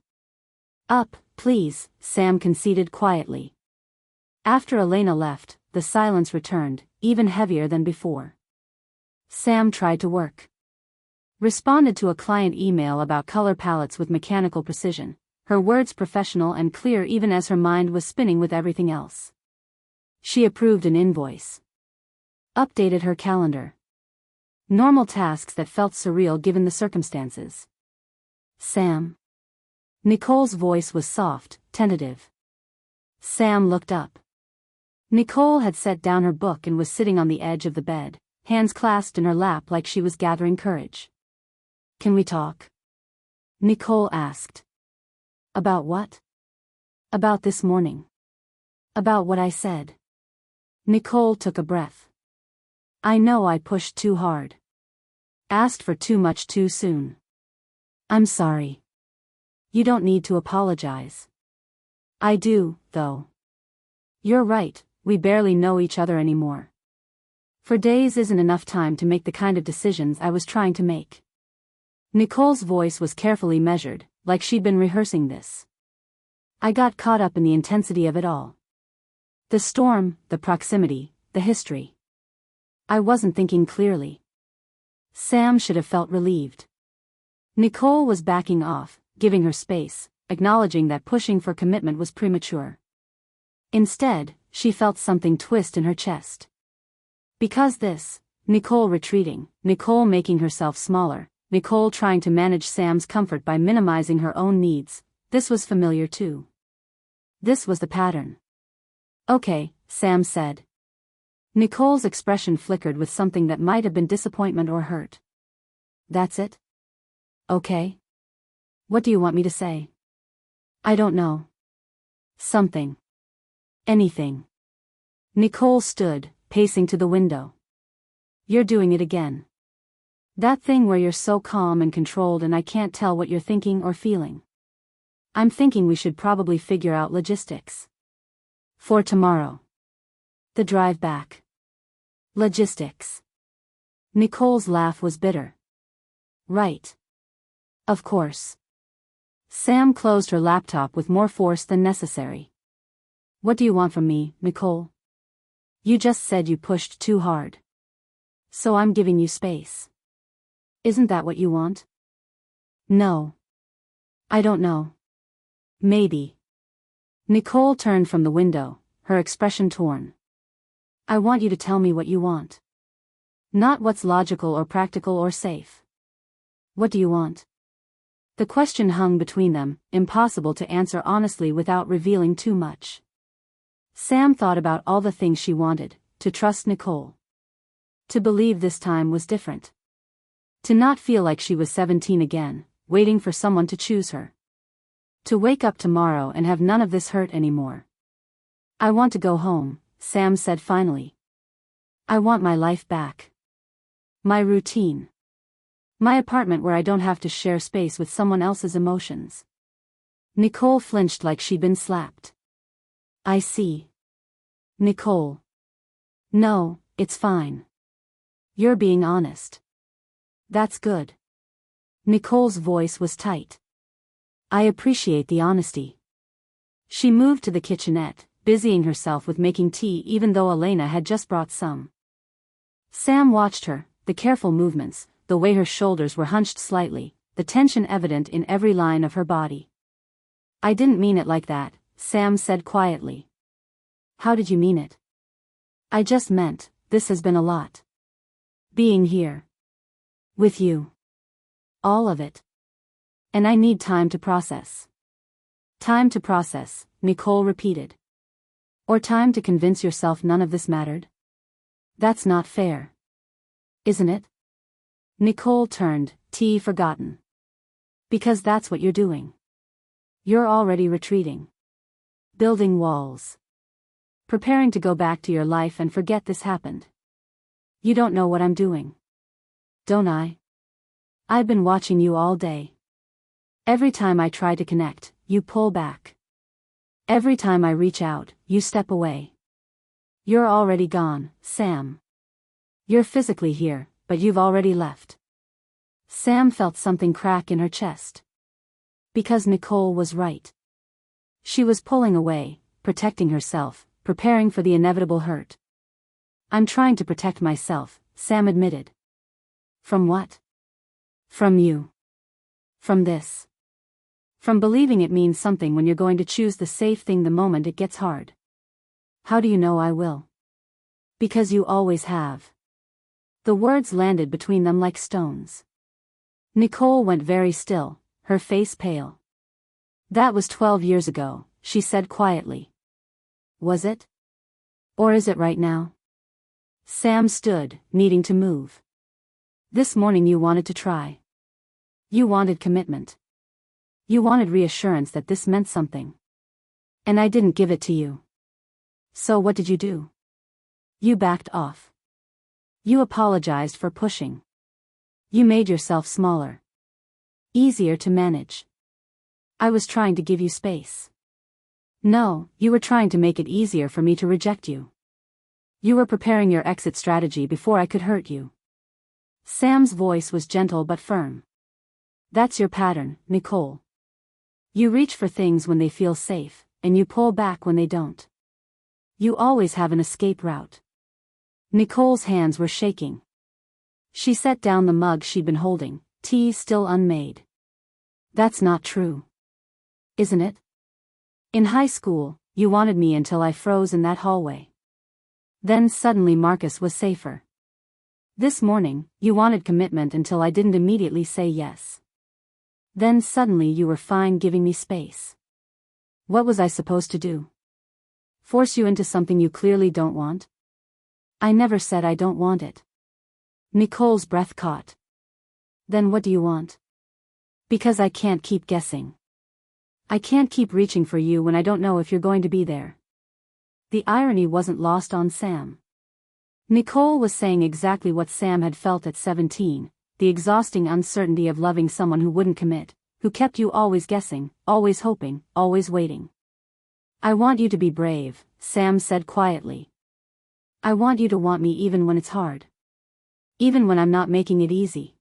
Up, please, Sam conceded quietly. After Elena left, the silence returned, even heavier than before. Sam tried to work. Responded to a client email about color palettes with mechanical precision, her words professional and clear even as her mind was spinning with everything else. She approved an invoice. Updated her calendar. Normal tasks that felt surreal given the circumstances. Sam. Nicole's voice was soft, tentative. Sam looked up. Nicole had set down her book and was sitting on the edge of the bed, hands clasped in her lap like she was gathering courage. Can we talk? Nicole asked. About what? About this morning. About what I said. Nicole took a breath. I know I pushed too hard. Asked for too much too soon. I'm sorry. You don't need to apologize. I do, though. You're right, we barely know each other anymore. For days isn't enough time to make the kind of decisions I was trying to make. Nicole's voice was carefully measured, like she'd been rehearsing this. I got caught up in the intensity of it all. The storm, the proximity, the history. I wasn't thinking clearly. Sam should have felt relieved. Nicole was backing off, giving her space, acknowledging that pushing for commitment was premature. Instead, she felt something twist in her chest. Because this, Nicole retreating, Nicole making herself smaller, Nicole trying to manage Sam's comfort by minimizing her own needs, this was familiar too. This was the pattern. Okay, Sam said. Nicole's expression flickered with something that might have been disappointment or hurt. That's it? Okay. What do you want me to say? I don't know. Something. Anything. Nicole stood, pacing to the window. You're doing it again. That thing where you're so calm and controlled and I can't tell what you're thinking or feeling. I'm thinking we should probably figure out logistics. For tomorrow. The drive back. Logistics. Nicole's laugh was bitter. Right. Of course. Sam closed her laptop with more force than necessary. What do you want from me, Nicole? You just said you pushed too hard. So I'm giving you space. Isn't that what you want? No. I don't know. Maybe. Nicole turned from the window, her expression torn. I want you to tell me what you want. Not what's logical or practical or safe. What do you want? The question hung between them, impossible to answer honestly without revealing too much. Sam thought about all the things she wanted, to trust Nicole. To believe this time was different. To not feel like she was 17 again, waiting for someone to choose her. To wake up tomorrow and have none of this hurt anymore. I want to go home, Sam said finally. I want my life back. My routine. My apartment where I don't have to share space with someone else's emotions. Nicole flinched like she'd been slapped. I see. Nicole. No, it's fine. You're being honest. That's good. Nicole's voice was tight. I appreciate the honesty. She moved to the kitchenette, busying herself with making tea even though Elena had just brought some. Sam watched her, the careful movements, the way her shoulders were hunched slightly, the tension evident in every line of her body. I didn't mean it like that, Sam said quietly. How did you mean it? I just meant, this has been a lot. Being here. With you. All of it. And I need time to process. Time to process, Nicole repeated. Or time to convince yourself none of this mattered? That's not fair. Isn't it? Nicole turned, tea forgotten. Because that's what you're doing. You're already retreating. Building walls. Preparing to go back to your life and forget this happened. You don't know what I'm doing. Don't I? I've been watching you all day. Every time I try to connect, you pull back. Every time I reach out, you step away. You're already gone, Sam. You're physically here, but you've already left. Sam felt something crack in her chest. Because Nicole was right. She was pulling away, protecting herself, preparing for the inevitable hurt. I'm trying to protect myself, Sam admitted. From what? From you. From this. From believing it means something when you're going to choose the safe thing the moment it gets hard. How do you know I will? Because you always have. The words landed between them like stones. Nicole went very still, her face pale. That was 12 years ago, she said quietly. Was it? Or is it right now? Sam stood, needing to move. This morning you wanted to try. You wanted commitment. You wanted reassurance that this meant something. And I didn't give it to you. So what did you do? You backed off. You apologized for pushing. You made yourself smaller. Easier to manage. I was trying to give you space. No, you were trying to make it easier for me to reject you. You were preparing your exit strategy before I could hurt you. Sam's voice was gentle but firm. That's your pattern, Nicole. You reach for things when they feel safe, and you pull back when they don't. You always have an escape route. Nicole's hands were shaking. She set down the mug she'd been holding, tea still unmade. That's not true. Isn't it? In high school, you wanted me until I froze in that hallway. Then suddenly Marcus was safer. This morning, you wanted commitment until I didn't immediately say yes. Then suddenly you were fine giving me space. What was I supposed to do? Force you into something you clearly don't want? I never said I don't want it. Nicole's breath caught. Then what do you want? Because I can't keep guessing. I can't keep reaching for you when I don't know if you're going to be there. The irony wasn't lost on Sam. Nicole was saying exactly what Sam had felt at 17, the exhausting uncertainty of loving someone who wouldn't commit, who kept you always guessing, always hoping, always waiting. I want you to be brave, Sam said quietly. I want you to want me even when it's hard. Even when I'm not making it easy.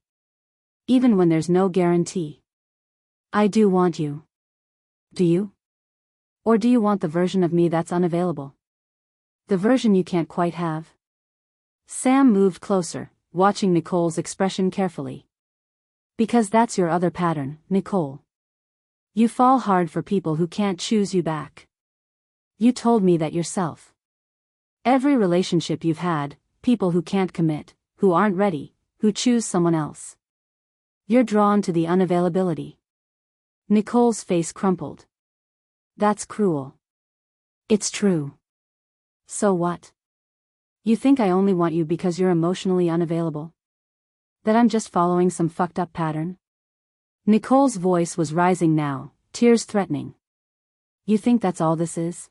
Even when there's no guarantee. I do want you. Do you? Or do you want the version of me that's unavailable? The version you can't quite have? Sam moved closer, watching Nicole's expression carefully. Because that's your other pattern, Nicole. You fall hard for people who can't choose you back. You told me that yourself. Every relationship you've had, people who can't commit, who aren't ready, who choose someone else. You're drawn to the unavailability. Nicole's face crumpled. That's cruel. It's true. So what? You think I only want you because you're emotionally unavailable? That I'm just following some fucked up pattern? Nicole's voice was rising now, tears threatening. You think that's all this is?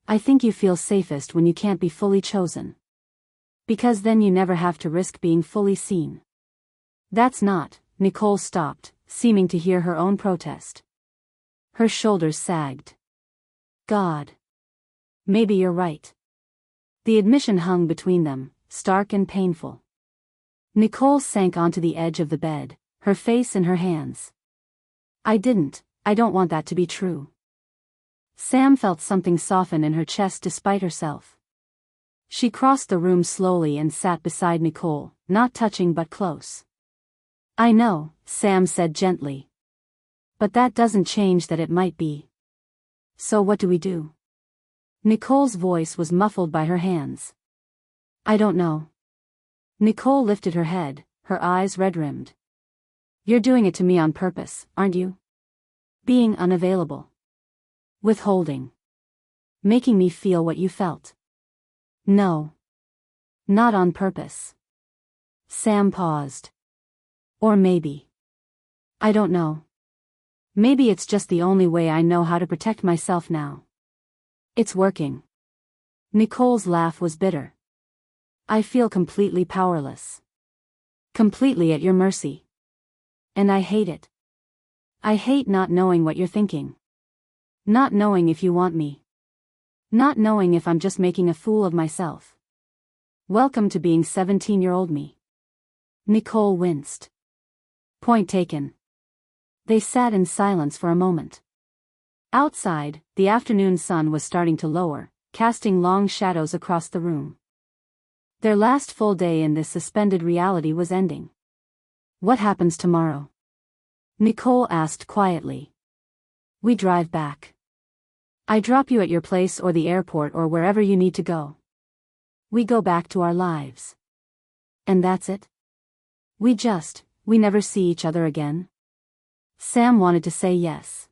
I think you feel safest when you can't be fully chosen. Because then you never have to risk being fully seen. That's not. Nicole stopped, seeming to hear her own protest. Her shoulders sagged. God. Maybe you're right. The admission hung between them, stark and painful. Nicole sank onto the edge of the bed, her face in her hands. I don't want that to be true. Sam felt something soften in her chest despite herself. She crossed the room slowly and sat beside Nicole, not touching but close. I know, Sam said gently. But that doesn't change that it might be. So what do we do? Nicole's voice was muffled by her hands. I don't know. Nicole lifted her head, her eyes red-rimmed. You're doing it to me on purpose, aren't you? Being unavailable. Withholding. Making me feel what you felt. No. Not on purpose. Sam paused. Or maybe. I don't know. Maybe it's just the only way I know how to protect myself now. It's working. Nicole's laugh was bitter. I feel completely powerless. Completely at your mercy. And I hate it. I hate not knowing what you're thinking. Not knowing if you want me. Not knowing if I'm just making a fool of myself. Welcome to being 17-year-old me. Nicole winced. Point taken. They sat in silence for a moment. Outside, the afternoon sun was starting to lower, casting long shadows across the room. Their last full day in this suspended reality was ending. What happens tomorrow? Nicole asked quietly. We drive back. I drop you at your place or the airport or wherever you need to go. We go back to our lives. And that's it? We never see each other again? Sam wanted to say yes.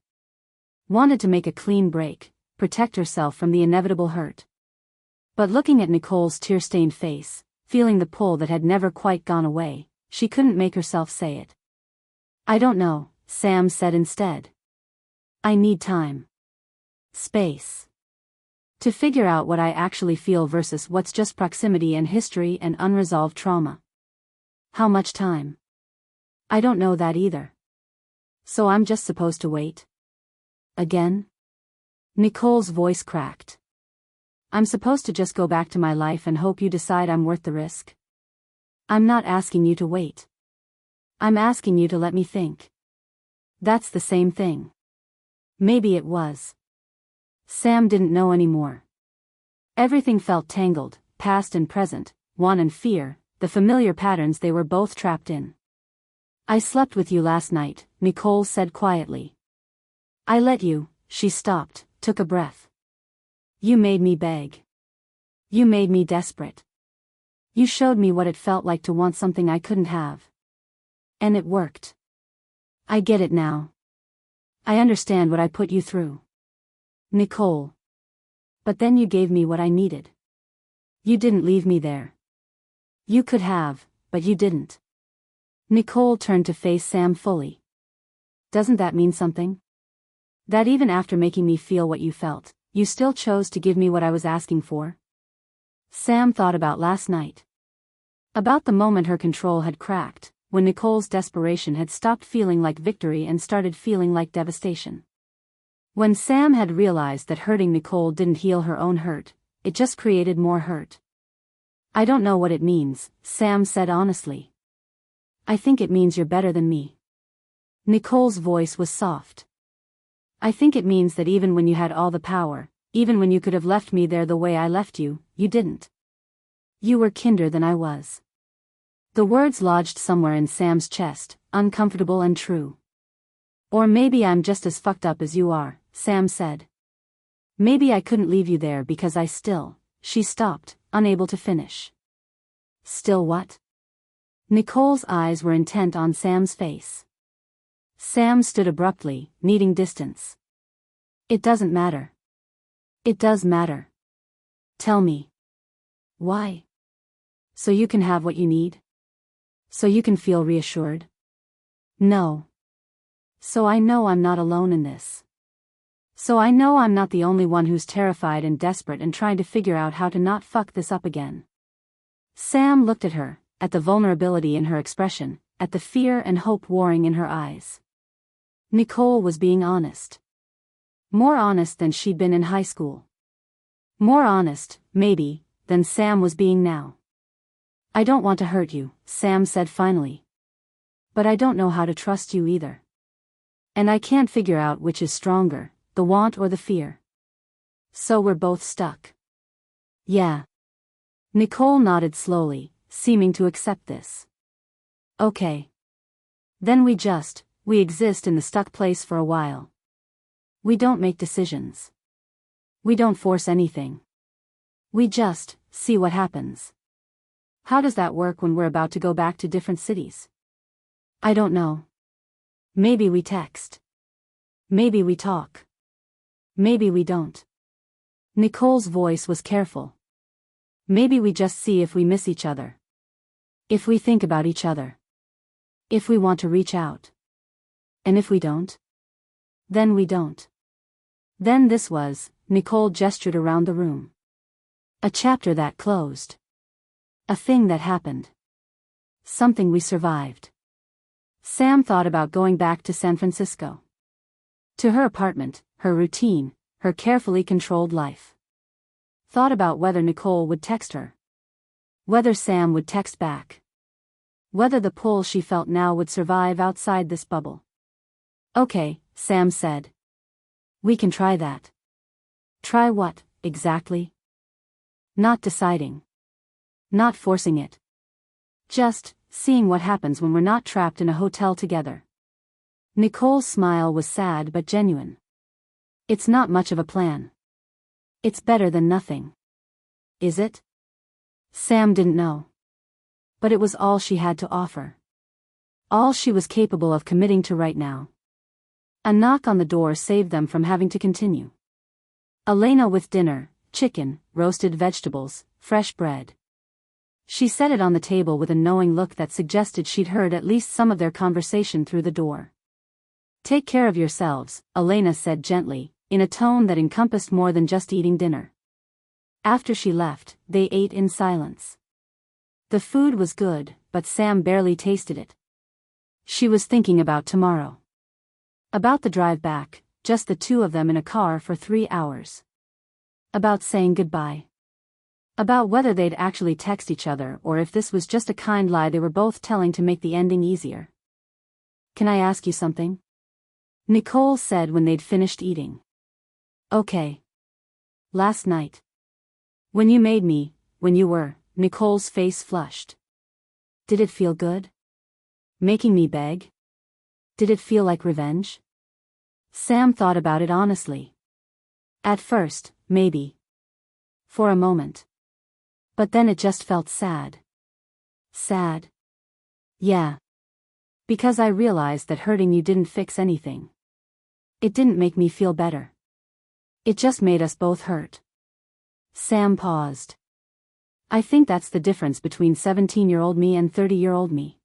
Wanted to make a clean break, protect herself from the inevitable hurt. But looking at Nicole's tear-stained face, feeling the pull that had never quite gone away, she couldn't make herself say it. I don't know, Sam said instead. I need time. Space. To figure out what I actually feel versus what's just proximity and history and unresolved trauma. How much time? I don't know that either. So I'm just supposed to wait? Again? Nicole's voice cracked. I'm supposed to just go back to my life and hope you decide I'm worth the risk? I'm not asking you to wait. I'm asking you to let me think. That's the same thing. Maybe it was. Sam didn't know anymore. Everything felt tangled, past and present, want and fear, the familiar patterns they were both trapped in. I slept with you last night, Nicole said quietly. I let you. She stopped, took a breath. You made me beg. You made me desperate. You showed me what it felt like to want something I couldn't have. And it worked. I get it now. I understand what I put you through. Nicole. But then you gave me what I needed. You didn't leave me there. You could have, but you didn't. Nicole turned to face Sam fully. Doesn't that mean something? That even after making me feel what you felt, you still chose to give me what I was asking for? Sam thought about last night. About the moment her control had cracked, when Nicole's desperation had stopped feeling like victory and started feeling like devastation. When Sam had realized that hurting Nicole didn't heal her own hurt, it just created more hurt. I don't know what it means, Sam said honestly. I think it means you're better than me. Nicole's voice was soft. I think it means that even when you had all the power, even when you could have left me there the way I left you, you didn't. You were kinder than I was. The words lodged somewhere in Sam's chest, uncomfortable and true. Or maybe I'm just as fucked up as you are, Sam said. Maybe I couldn't leave you there because I still. She stopped, unable to finish. Still what? Nicole's eyes were intent on Sam's face. Sam stood abruptly, needing distance. It doesn't matter. It does matter. Tell me. Why? So you can have what you need? So you can feel reassured? No. So I know I'm not alone in this. So I know I'm not the only one who's terrified and desperate and trying to figure out how to not fuck this up again. Sam looked at her, at the vulnerability in her expression, at the fear and hope warring in her eyes. Nicole was being honest. More honest than she'd been in high school. More honest, maybe, than Sam was being now. I don't want to hurt you, Sam said finally. But I don't know how to trust you either. And I can't figure out which is stronger, the want or the fear. So we're both stuck. Yeah. Nicole nodded slowly, seeming to accept this. Okay. Then we exist in the stuck place for a while. We don't make decisions. We don't force anything. We just see what happens. How does that work when we're about to go back to different cities? I don't know. Maybe we text. Maybe we talk. Maybe we don't. Nicole's voice was careful. Maybe we just see if we miss each other. If we think about each other. If we want to reach out. And if we don't? Then we don't. Then this was, Nicole gestured around the room. A chapter that closed. A thing that happened. Something we survived. Sam thought about going back to San Francisco. To her apartment, her routine, her carefully controlled life. Thought about whether Nicole would text her. Whether Sam would text back. Whether the pull she felt now would survive outside this bubble. Okay, Sam said. We can try that. Try what, exactly? Not deciding. Not forcing it. Just seeing what happens when we're not trapped in a hotel together. Nicole's smile was sad but genuine. It's not much of a plan. It's better than nothing. Is it? Sam didn't know. But it was all she had to offer. All she was capable of committing to right now. A knock on the door saved them from having to continue. Elena with dinner, chicken, roasted vegetables, fresh bread. She set it on the table with a knowing look that suggested she'd heard at least some of their conversation through the door. Take care of yourselves, Elena said gently, in a tone that encompassed more than just eating dinner. After she left, they ate in silence. The food was good, but Sam barely tasted it. She was thinking about tomorrow. About the drive back, just the two of them in a car for 3 hours. About saying goodbye. About whether they'd actually text each other or if this was just a kind lie they were both telling to make the ending easier. "Can I ask you something?" Nicole said when they'd finished eating. "Okay. Last night. When you made me, when you were," Nicole's face flushed. "Did it feel good? Making me beg? Did it feel like revenge?" Sam thought about it honestly. At first, maybe. For a moment. But then it just felt sad. Sad? Yeah. Because I realized that hurting you didn't fix anything. It didn't make me feel better. It just made us both hurt. Sam paused. "I think that's the difference between 17-year-old me and 30-year-old me.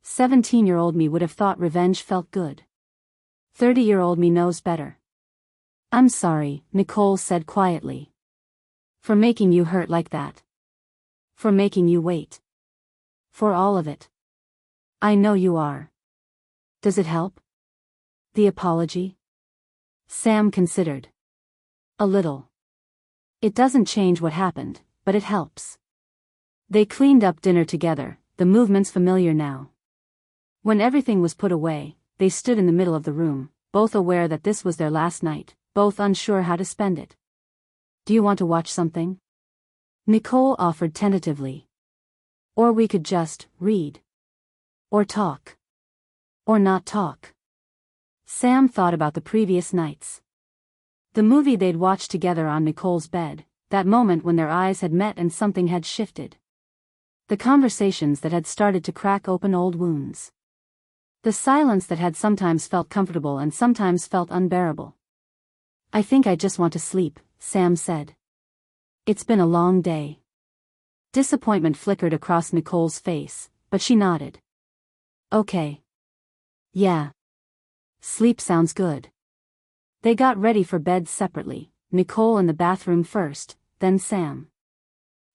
17-year-old me would have thought revenge felt good. 30-year-old me knows better." "I'm sorry," Nicole said quietly. "For making you hurt like that. For making you wait. For all of it. I know you are. Does it help? The apology?" Sam considered. "A little. It doesn't change what happened, but it helps." They cleaned up dinner together, the movements familiar now. When everything was put away, they stood in the middle of the room, both aware that this was their last night, both unsure how to spend it. "Do you want to watch something?" Nicole offered tentatively. "Or we could just read. Or talk. Or not talk." Sam thought about the previous nights. The movie they'd watched together on Nicole's bed, that moment when their eyes had met and something had shifted. The conversations that had started to crack open old wounds. The silence that had sometimes felt comfortable and sometimes felt unbearable. "I think I just want to sleep," Sam said. "It's been a long day." Disappointment flickered across Nicole's face, but she nodded. "Okay. Yeah. Sleep sounds good." They got ready for bed separately, Nicole in the bathroom first, then Sam.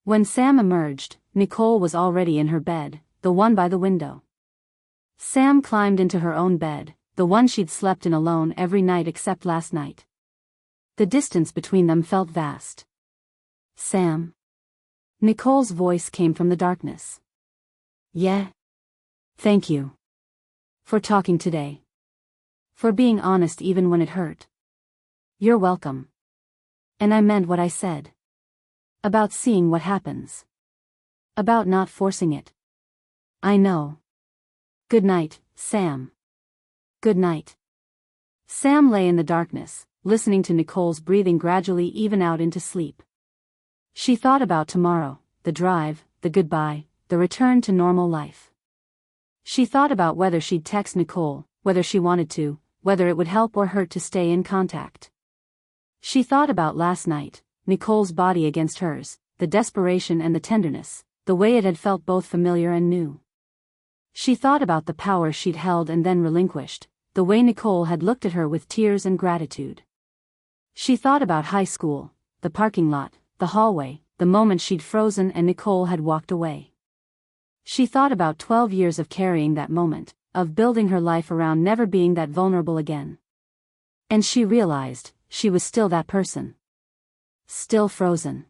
When Sam emerged, Nicole was already in her bed, the one by the window. Sam climbed into her own bed, the one she'd slept in alone every night except last night. The distance between them felt vast. "Sam?" Nicole's voice came from the darkness. "Yeah? Thank you. For talking today. For being honest even when it hurt." "You're welcome. And I meant what I said. About seeing what happens. About not forcing it. I know. Good night, Sam." "Good night." Sam lay in the darkness, listening to Nicole's breathing gradually even out into sleep. She thought about tomorrow, the drive, the goodbye, the return to normal life. She thought about whether she'd text Nicole, whether she wanted to, whether it would help or hurt to stay in contact. She thought about last night, Nicole's body against hers, the desperation and the tenderness, the way it had felt both familiar and new. She thought about the power she'd held and then relinquished, the way Nicole had looked at her with tears and gratitude. She thought about high school, the parking lot, the hallway, the moment she'd frozen and Nicole had walked away. She thought about 12 years of carrying that moment, of building her life around never being that vulnerable again. And she realized, she was still that person. Still frozen.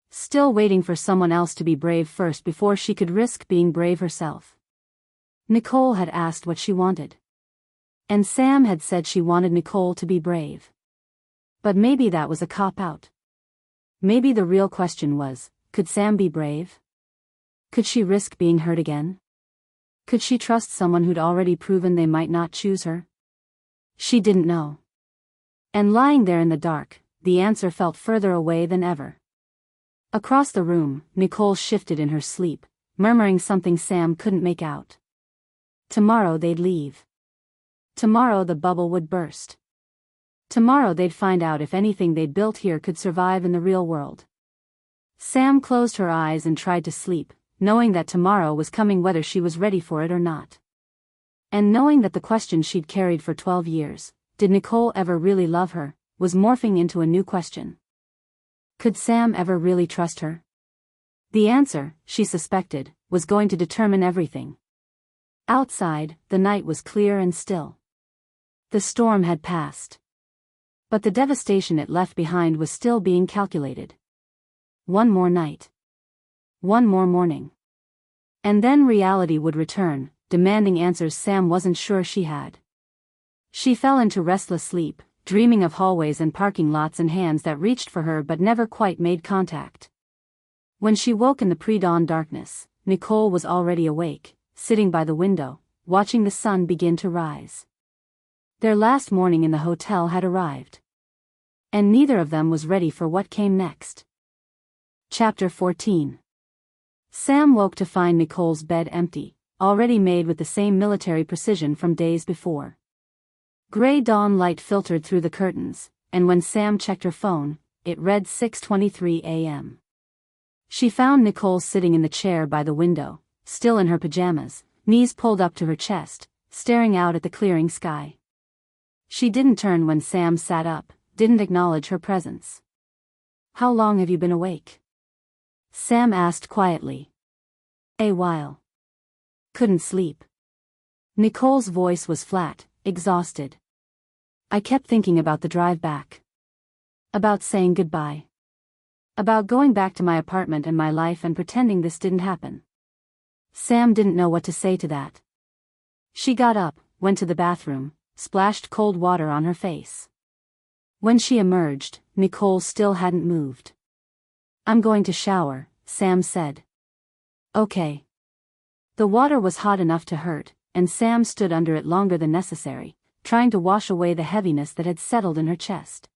Still waiting for someone else to be brave first before she could risk being brave herself. Nicole had asked what she wanted. And Sam had said she wanted Nicole to be brave. But maybe that was a cop-out. Maybe the real question was, could Sam be brave? Could she risk being hurt again? Could she trust someone who'd already proven they might not choose her? She didn't know. And lying there in the dark, the answer felt further away than ever. Across the room, Nicole shifted in her sleep, murmuring something Sam couldn't make out. Tomorrow they'd leave. Tomorrow the bubble would burst. Tomorrow they'd find out if anything they'd built here could survive in the real world. Sam closed her eyes and tried to sleep, knowing that tomorrow was coming whether she was ready for it or not. And knowing that the question she'd carried for 12 years, did Nicole ever really love her, was morphing into a new question. Could Sam ever really trust her? The answer, she suspected, was going to determine everything. Outside, the night was clear and still. The storm had passed. But the devastation it left behind was still being calculated. One more night. One more morning. And then reality would return, demanding answers Sam wasn't sure she had. She fell into restless sleep, dreaming of hallways and parking lots and hands that reached for her but never quite made contact. When she woke in the pre-dawn darkness, Nicole was already awake, sitting by the window, watching the sun begin to rise. Their last morning in the hotel had arrived. And neither of them was ready for what came next. Chapter 14. Sam woke to find Nicole's bed empty, already made with the same military precision from days before. Gray dawn light filtered through the curtains, and when Sam checked her phone, it read 6:23 a.m. She found Nicole sitting in the chair by the window, still in her pajamas, knees pulled up to her chest, staring out at the clearing sky. She didn't turn when Sam sat up, didn't acknowledge her presence. "How long have you been awake?" Sam asked quietly. "A while. Couldn't sleep." Nicole's voice was flat, exhausted. "I kept thinking about the drive back. About saying goodbye. About going back to my apartment and my life and pretending this didn't happen." Sam didn't know what to say to that. She got up, went to the bathroom, splashed cold water on her face. When she emerged, Nicole still hadn't moved. "I'm going to shower," Sam said. "Okay." The water was hot enough to hurt, and Sam stood under it longer than necessary, trying to wash away the heaviness that had settled in her chest.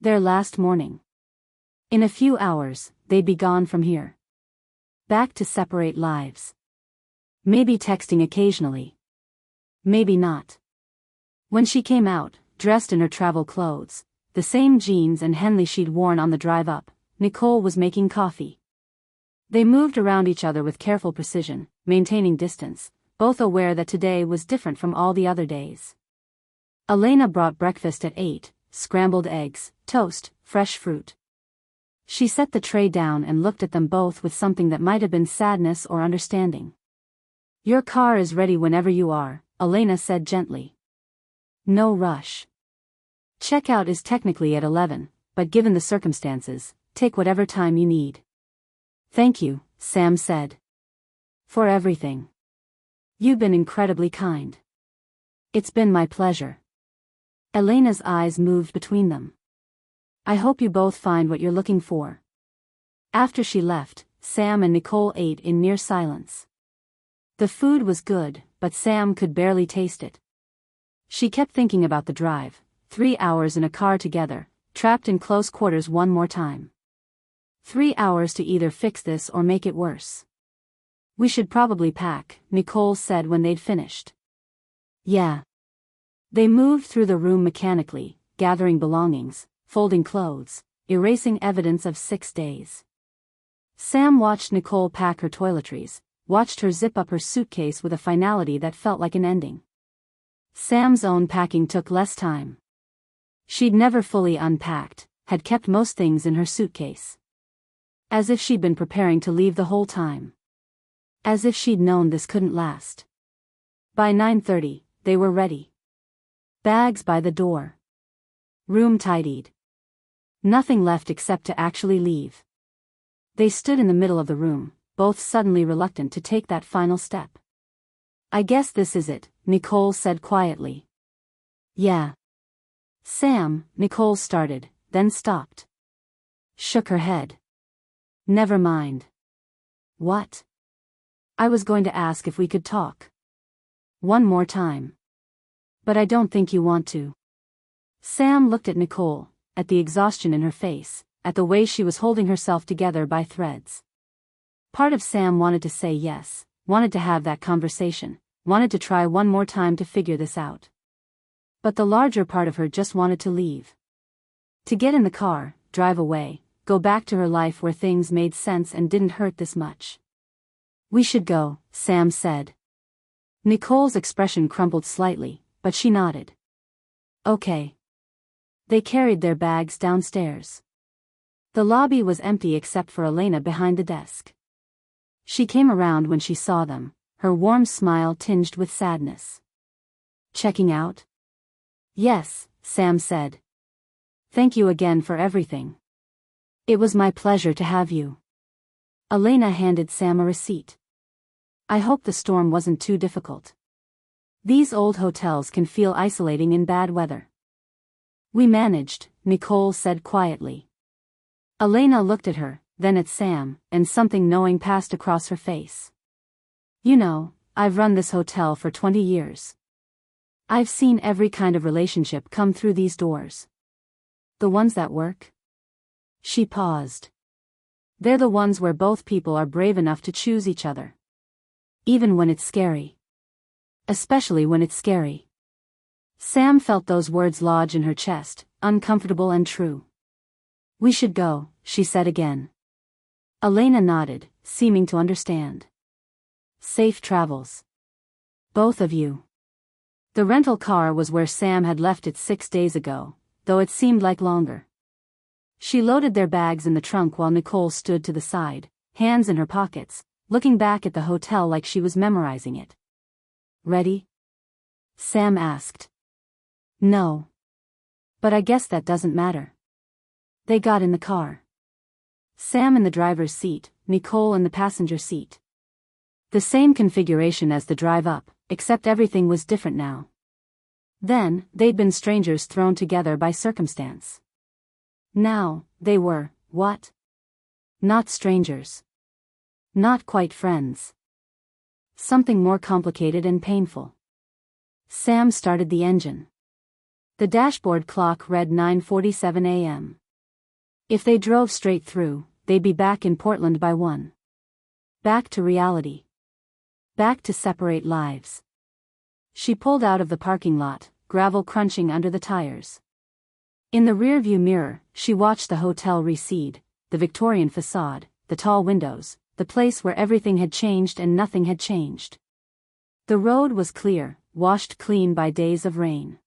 Their last morning. In a few hours, they'd be gone from here. Back to separate lives. Maybe texting occasionally. Maybe not. When she came out, dressed in her travel clothes, the same jeans and Henley she'd worn on the drive up, Nicole was making coffee. They moved around each other with careful precision, maintaining distance, both aware that today was different from all the other days. Elena brought breakfast at 8, scrambled eggs, toast, fresh fruit. She set the tray down and looked at them both with something that might have been sadness or understanding. "Your car is ready whenever you are," Elena said gently. "No rush. Checkout is technically at 11, but given the circumstances, take whatever time you need." "Thank you," Sam said. "For everything. You've been incredibly kind." "It's been my pleasure." Elena's eyes moved between them. "I hope you both find what you're looking for." After she left, Sam and Nicole ate in near silence. The food was good, but Sam could barely taste it. She kept thinking about the drive, 3 hours in a car together, trapped in close quarters one more time. 3 hours to either fix this or make it worse. "We should probably pack," Nicole said when they'd finished. "Yeah." They moved through the room mechanically, gathering belongings, folding clothes, erasing evidence of 6 days. Sam watched Nicole pack her toiletries, watched her zip up her suitcase with a finality that felt like an ending. Sam's own packing took less time. She'd never fully unpacked, had kept most things in her suitcase. As if she'd been preparing to leave the whole time. As if she'd known this couldn't last. By 9:30, they were ready. Bags by the door. Room tidied. Nothing left except to actually leave. They stood in the middle of the room, both suddenly reluctant to take that final step. "I guess this is it," Nicole said quietly. "Yeah." "Sam," Nicole started, then stopped. Shook her head. "Never mind." "What?" "I was going to ask if we could talk. One more time. But I don't think you want to." Sam looked at Nicole, at the exhaustion in her face, at the way she was holding herself together by threads. Part of Sam wanted to say yes, wanted to have that conversation, wanted to try one more time to figure this out. But the larger part of her just wanted to leave. To get in the car, drive away, go back to her life where things made sense and didn't hurt this much. "We should go," Sam said. Nicole's expression crumpled slightly, but she nodded. "Okay." They carried their bags downstairs. The lobby was empty except for Elena behind the desk. She came around when she saw them, her warm smile tinged with sadness. "Checking out?" Yes, Sam said. Thank you again for everything. It was my pleasure to have you. Elena handed Sam a receipt. I hope the storm wasn't too difficult. These old hotels can feel isolating in bad weather. We managed, Nicole said quietly. Elena looked at her, then at Sam, and something knowing passed across her face. You know, I've run this hotel for 20 years. I've seen every kind of relationship come through these doors. The ones that work? She paused. They're the ones where both people are brave enough to choose each other. Even when it's scary. Especially when it's scary. Sam felt those words lodge in her chest, uncomfortable and true. We should go, she said again. Elena nodded, seeming to understand. Safe travels. Both of you. The rental car was where Sam had left it 6 days ago, though it seemed like longer. She loaded their bags in the trunk while Nicole stood to the side, hands in her pockets, looking back at the hotel like she was memorizing it. Ready? Sam asked. No. But I guess that doesn't matter. They got in the car. Sam in the driver's seat, Nicole in the passenger seat. The same configuration as the drive up, except everything was different now. Then, they'd been strangers thrown together by circumstance. Now, they were, what? Not strangers. Not quite friends. Something more complicated and painful. Sam started the engine. The dashboard clock read 9:47 a.m. If they drove straight through, they'd be back in Portland by 1. Back to reality. Back to separate lives. She pulled out of the parking lot, gravel crunching under the tires. In the rearview mirror, she watched the hotel recede, the Victorian facade, the tall windows, the place where everything had changed and nothing had changed. The road was clear, washed clean by days of rain.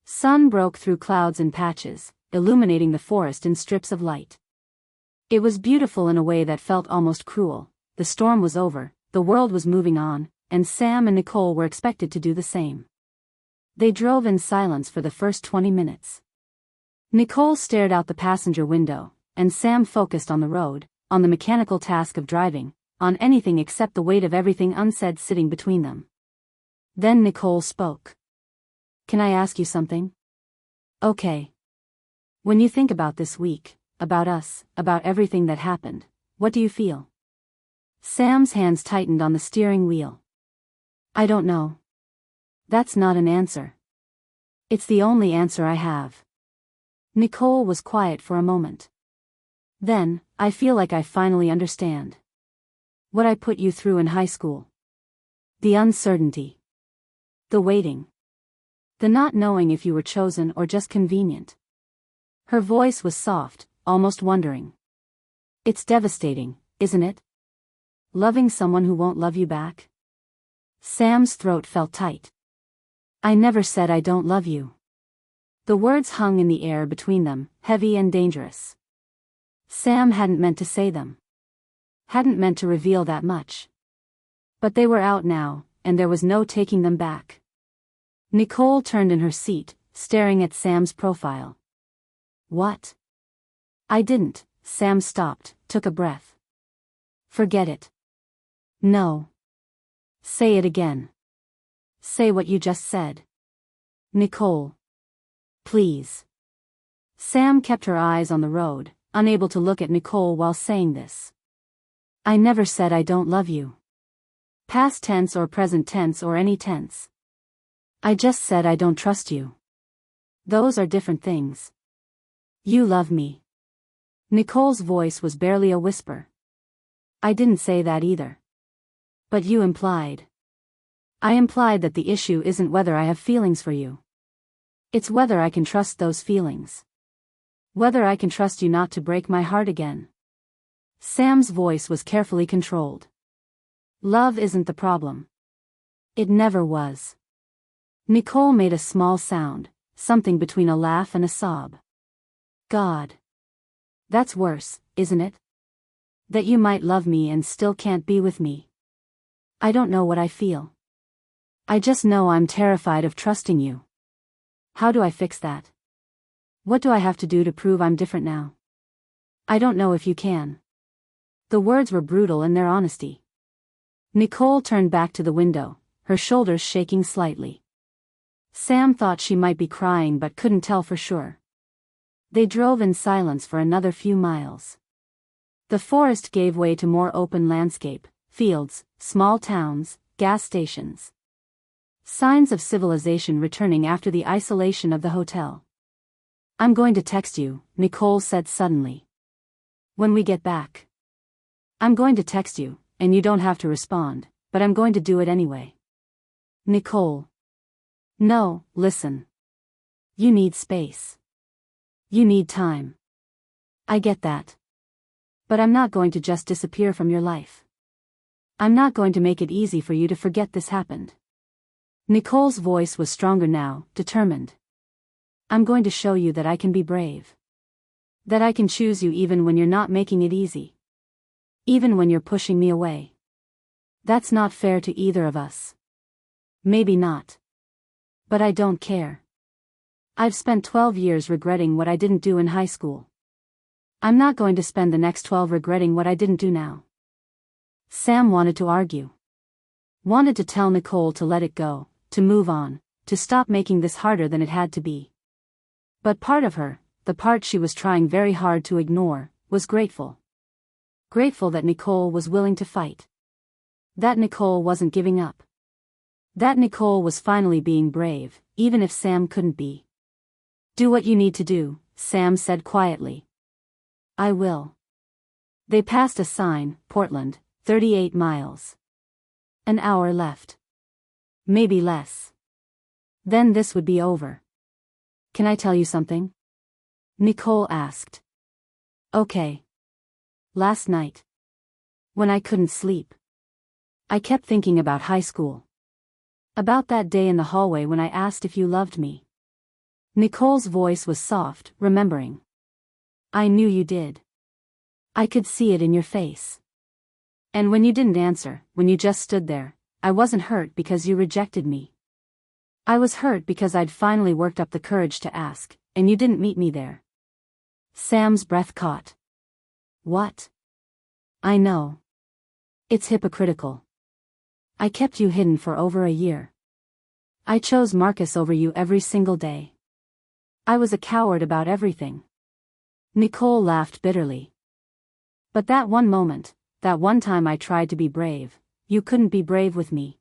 Sun broke through clouds in patches, illuminating the forest in strips of light. It was beautiful in a way that felt almost cruel. The storm was over, the world was moving on, and Sam and Nicole were expected to do the same. They drove in silence for the first 20 minutes. Nicole stared out the passenger window, and Sam focused on the road, on the mechanical task of driving, on anything except the weight of everything unsaid sitting between them. Then Nicole spoke. Can I ask you something? Okay. When you think about this week, about us, about everything that happened, what do you feel? Sam's hands tightened on the steering wheel. I don't know. That's not an answer. It's the only answer I have. Nicole was quiet for a moment. Then, I feel like I finally understand. What I put you through in high school. The uncertainty. The waiting. The not knowing if you were chosen or just convenient. Her voice was soft, almost wondering. It's devastating, isn't it? Loving someone who won't love you back? Sam's throat felt tight. I never said I don't love you. The words hung in the air between them, heavy and dangerous. Sam hadn't meant to say them. Hadn't meant to reveal that much. But they were out now, and there was no taking them back. Nicole turned in her seat, staring at Sam's profile. What? I didn't. Sam stopped, took a breath. Forget it. No. Say it again. Say what you just said. Nicole. Please. Sam kept her eyes on the road, unable to look at Nicole while saying this. I never said I don't love you. Past tense or present tense or any tense. I just said I don't trust you. Those are different things. You love me. Nicole's voice was barely a whisper. I didn't say that either. But you implied. I implied that the issue isn't whether I have feelings for you. It's whether I can trust those feelings. Whether I can trust you not to break my heart again. Sam's voice was carefully controlled. Love isn't the problem. It never was. Nicole made a small sound, something between a laugh and a sob. God. That's worse, isn't it? That you might love me and still can't be with me. I don't know what I feel. I just know I'm terrified of trusting you. How do I fix that? What do I have to do to prove I'm different now? I don't know if you can. The words were brutal in their honesty. Nicole turned back to the window, her shoulders shaking slightly. Sam thought she might be crying but couldn't tell for sure. They drove in silence for another few miles. The forest gave way to more open landscape, fields, small towns, gas stations. Signs of civilization returning after the isolation of the hotel. I'm going to text you, Nicole said suddenly. When we get back. I'm going to text you, and you don't have to respond, but I'm going to do it anyway. Nicole. No, listen. You need space. You need time. I get that. But I'm not going to just disappear from your life. I'm not going to make it easy for you to forget this happened. Nicole's voice was stronger now, determined. I'm going to show you that I can be brave. That I can choose you even when you're not making it easy. Even when you're pushing me away. That's not fair to either of us. Maybe not. But I don't care. I've spent 12 years regretting what I didn't do in high school. I'm not going to spend the next 12 regretting what I didn't do now. Sam wanted to argue. Wanted to tell Nicole to let it go, to move on, to stop making this harder than it had to be. But part of her, the part she was trying very hard to ignore, was grateful. Grateful that Nicole was willing to fight. That Nicole wasn't giving up. That Nicole was finally being brave, even if Sam couldn't be. Do what you need to do, Sam said quietly. I will. They passed a sign, Portland, 38 miles. An hour left. Maybe less. Then this would be over. Can I tell you something? Nicole asked. Okay. Last night. When I couldn't sleep. I kept thinking about high school. About that day in the hallway when I asked if you loved me. Nicole's voice was soft, remembering. I knew you did. I could see it in your face. And when you didn't answer, when you just stood there, I wasn't hurt because you rejected me. I was hurt because I'd finally worked up the courage to ask, and you didn't meet me there. Sam's breath caught. What? I know. It's hypocritical. I kept you hidden for over a year. I chose Marcus over you every single day. I was a coward about everything. Nicole laughed bitterly. But that one moment, that one time I tried to be brave, you couldn't be brave with me.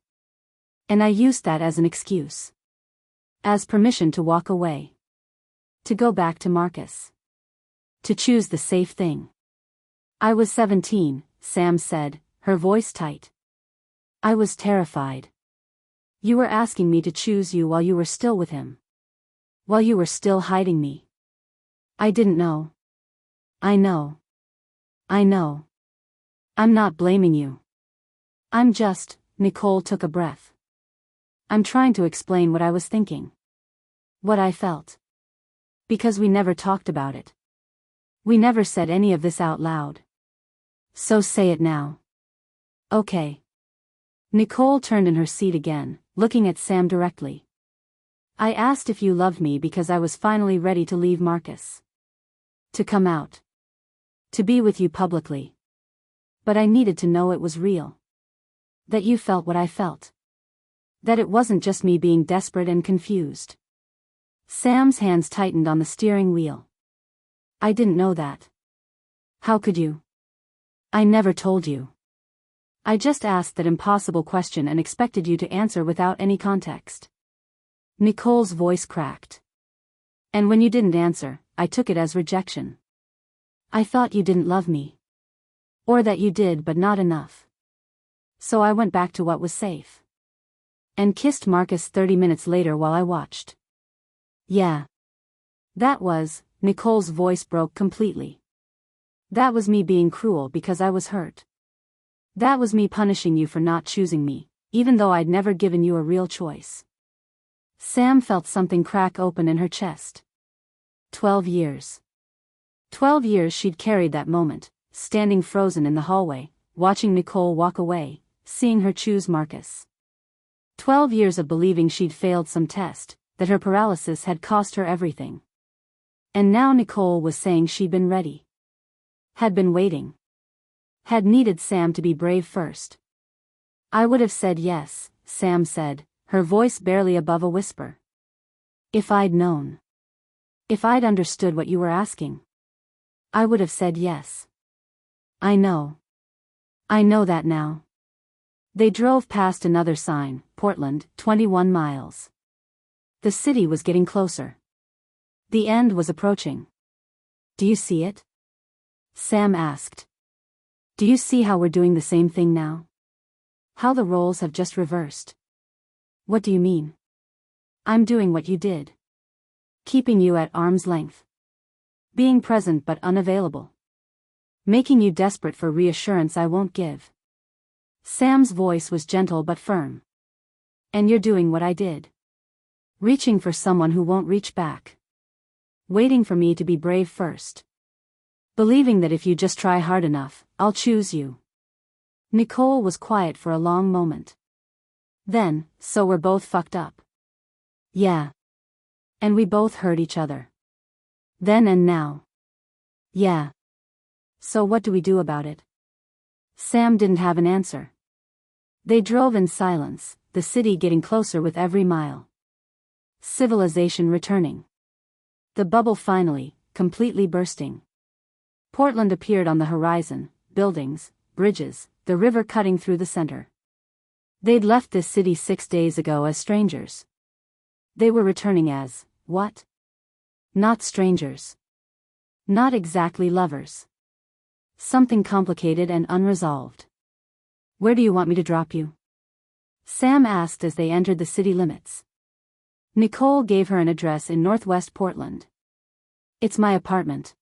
And I used that as an excuse. As permission to walk away. To go back to Marcus. To choose the safe thing. I was 17, Sam said, her voice tight. I was terrified. You were asking me to choose you while you were still with him. While you were still hiding me. I didn't know. I know. I know. I'm not blaming you. I'm just, Nicole took a breath. I'm trying to explain what I was thinking. What I felt. Because we never talked about it. We never said any of this out loud. So say it now. Okay. Nicole turned in her seat again, looking at Sam directly. I asked if you loved me because I was finally ready to leave Marcus. To come out. To be with you publicly. But I needed to know it was real. That you felt what I felt. That it wasn't just me being desperate and confused. Sam's hands tightened on the steering wheel. I didn't know that. How could you? I never told you. I just asked that impossible question and expected you to answer without any context. Nicole's voice cracked. And when you didn't answer, I took it as rejection. I thought you didn't love me. Or that you did but not enough. So I went back to what was safe. And kissed Marcus 30 minutes later while I watched. Yeah. That was, Nicole's voice broke completely. That was me being cruel because I was hurt. That was me punishing you for not choosing me, even though I'd never given you a real choice. Sam felt something crack open in her chest. 12 years. 12 years she'd carried that moment, standing frozen in the hallway, watching Nicole walk away, seeing her choose Marcus. 12 years of believing she'd failed some test, that her paralysis had cost her everything. And now Nicole was saying she'd been ready. Had been waiting. Had needed Sam to be brave first. I would have said yes, Sam said, her voice barely above a whisper. If I'd known. If I'd understood what you were asking. I would have said yes. I know. I know that now. They drove past another sign, Portland, 21 miles. The city was getting closer. The end was approaching. Do you see it? Sam asked. Do you see how we're doing the same thing now? How the roles have just reversed? What do you mean? I'm doing what you did. Keeping you at arm's length. Being present but unavailable. Making you desperate for reassurance I won't give. Sam's voice was gentle but firm. And you're doing what I did. Reaching for someone who won't reach back. Waiting for me to be brave first. Believing that if you just try hard enough, I'll choose you. Nicole was quiet for a long moment. Then, so we're both fucked up. Yeah. And we both hurt each other. Then and now. Yeah. So what do we do about it? Sam didn't have an answer. They drove in silence, the city getting closer with every mile. Civilization returning. The bubble finally, completely bursting. Portland appeared on the horizon, buildings, bridges, the river cutting through the center. They'd left this city 6 days ago as strangers. They were returning as, what? Not strangers. Not exactly lovers. Something complicated and unresolved. Where do you want me to drop you? Sam asked as they entered the city limits. Nicole gave her an address in Northwest Portland. It's my apartment.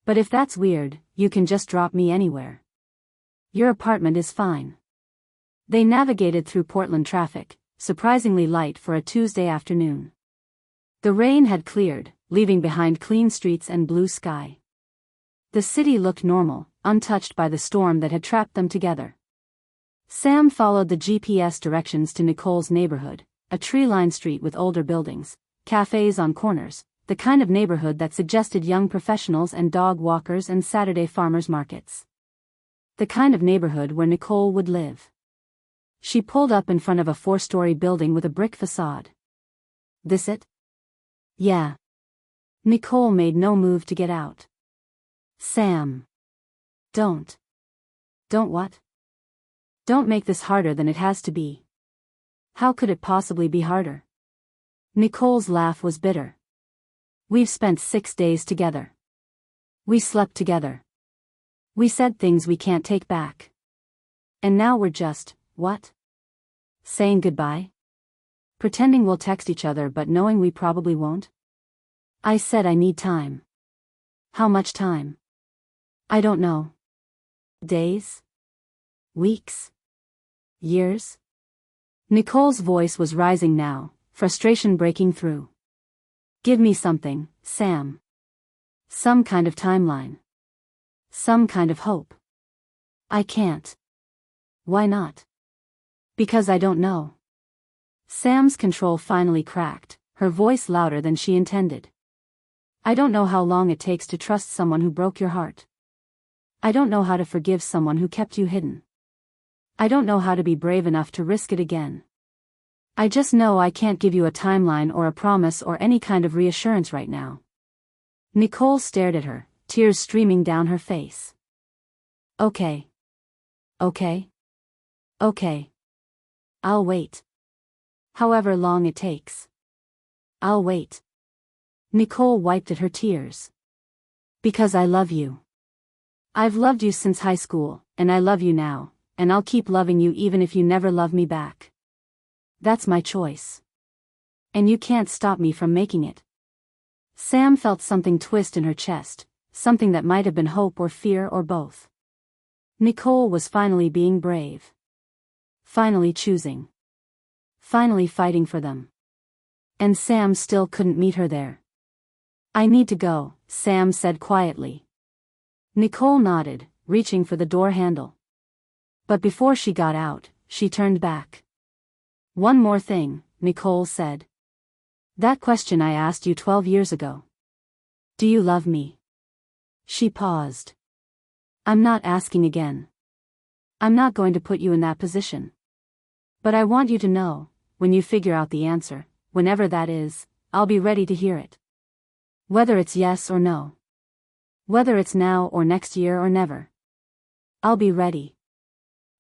But if that's weird, you can just drop me anywhere. Your apartment is fine. They navigated through Portland traffic, surprisingly light for a Tuesday afternoon. The rain had cleared, leaving behind clean streets and blue sky. The city looked normal, untouched by the storm that had trapped them together. Sam followed the GPS directions to Nicole's neighborhood, a tree-lined street with older buildings, cafes on corners, the kind of neighborhood that suggested young professionals and dog walkers and Saturday farmers markets. The kind of neighborhood where Nicole would live. She pulled up in front of a 4-story building with a brick facade. This it? Yeah. Nicole made no move to get out. Sam. Don't. Don't what? Don't make this harder than it has to be. How could it possibly be harder? Nicole's laugh was bitter. We've spent 6 days together. We slept together. We said things we can't take back. And now we're just, what? Saying goodbye? Pretending we'll text each other but knowing we probably won't? I said I need time. How much time? I don't know. Days? Weeks? Years? Nicole's voice was rising now, frustration breaking through. Give me something, Sam. Some kind of timeline. Some kind of hope. I can't. Why not? Because I don't know. Sam's control finally cracked, her voice louder than she intended. I don't know how long it takes to trust someone who broke your heart. I don't know how to forgive someone who kept you hidden. I don't know how to be brave enough to risk it again. I just know I can't give you a timeline or a promise or any kind of reassurance right now. Nicole stared at her, tears streaming down her face. Okay. Okay. Okay. I'll wait. However long it takes. I'll wait. Nicole wiped at her tears. Because I love you. I've loved you since high school, and I love you now, and I'll keep loving you even if you never love me back. That's my choice. And you can't stop me from making it. Sam felt something twist in her chest, something that might have been hope or fear or both. Nicole was finally being brave. Finally choosing. Finally fighting for them. And Sam still couldn't meet her there. I need to go, Sam said quietly. Nicole nodded, reaching for the door handle. But before she got out, she turned back. One more thing, Nicole said. That question I asked you 12 years ago. Do you love me? She paused. I'm not asking again. I'm not going to put you in that position. But I want you to know, when you figure out the answer, whenever that is, I'll be ready to hear it. Whether it's yes or no. Whether it's now or next year or never. I'll be ready.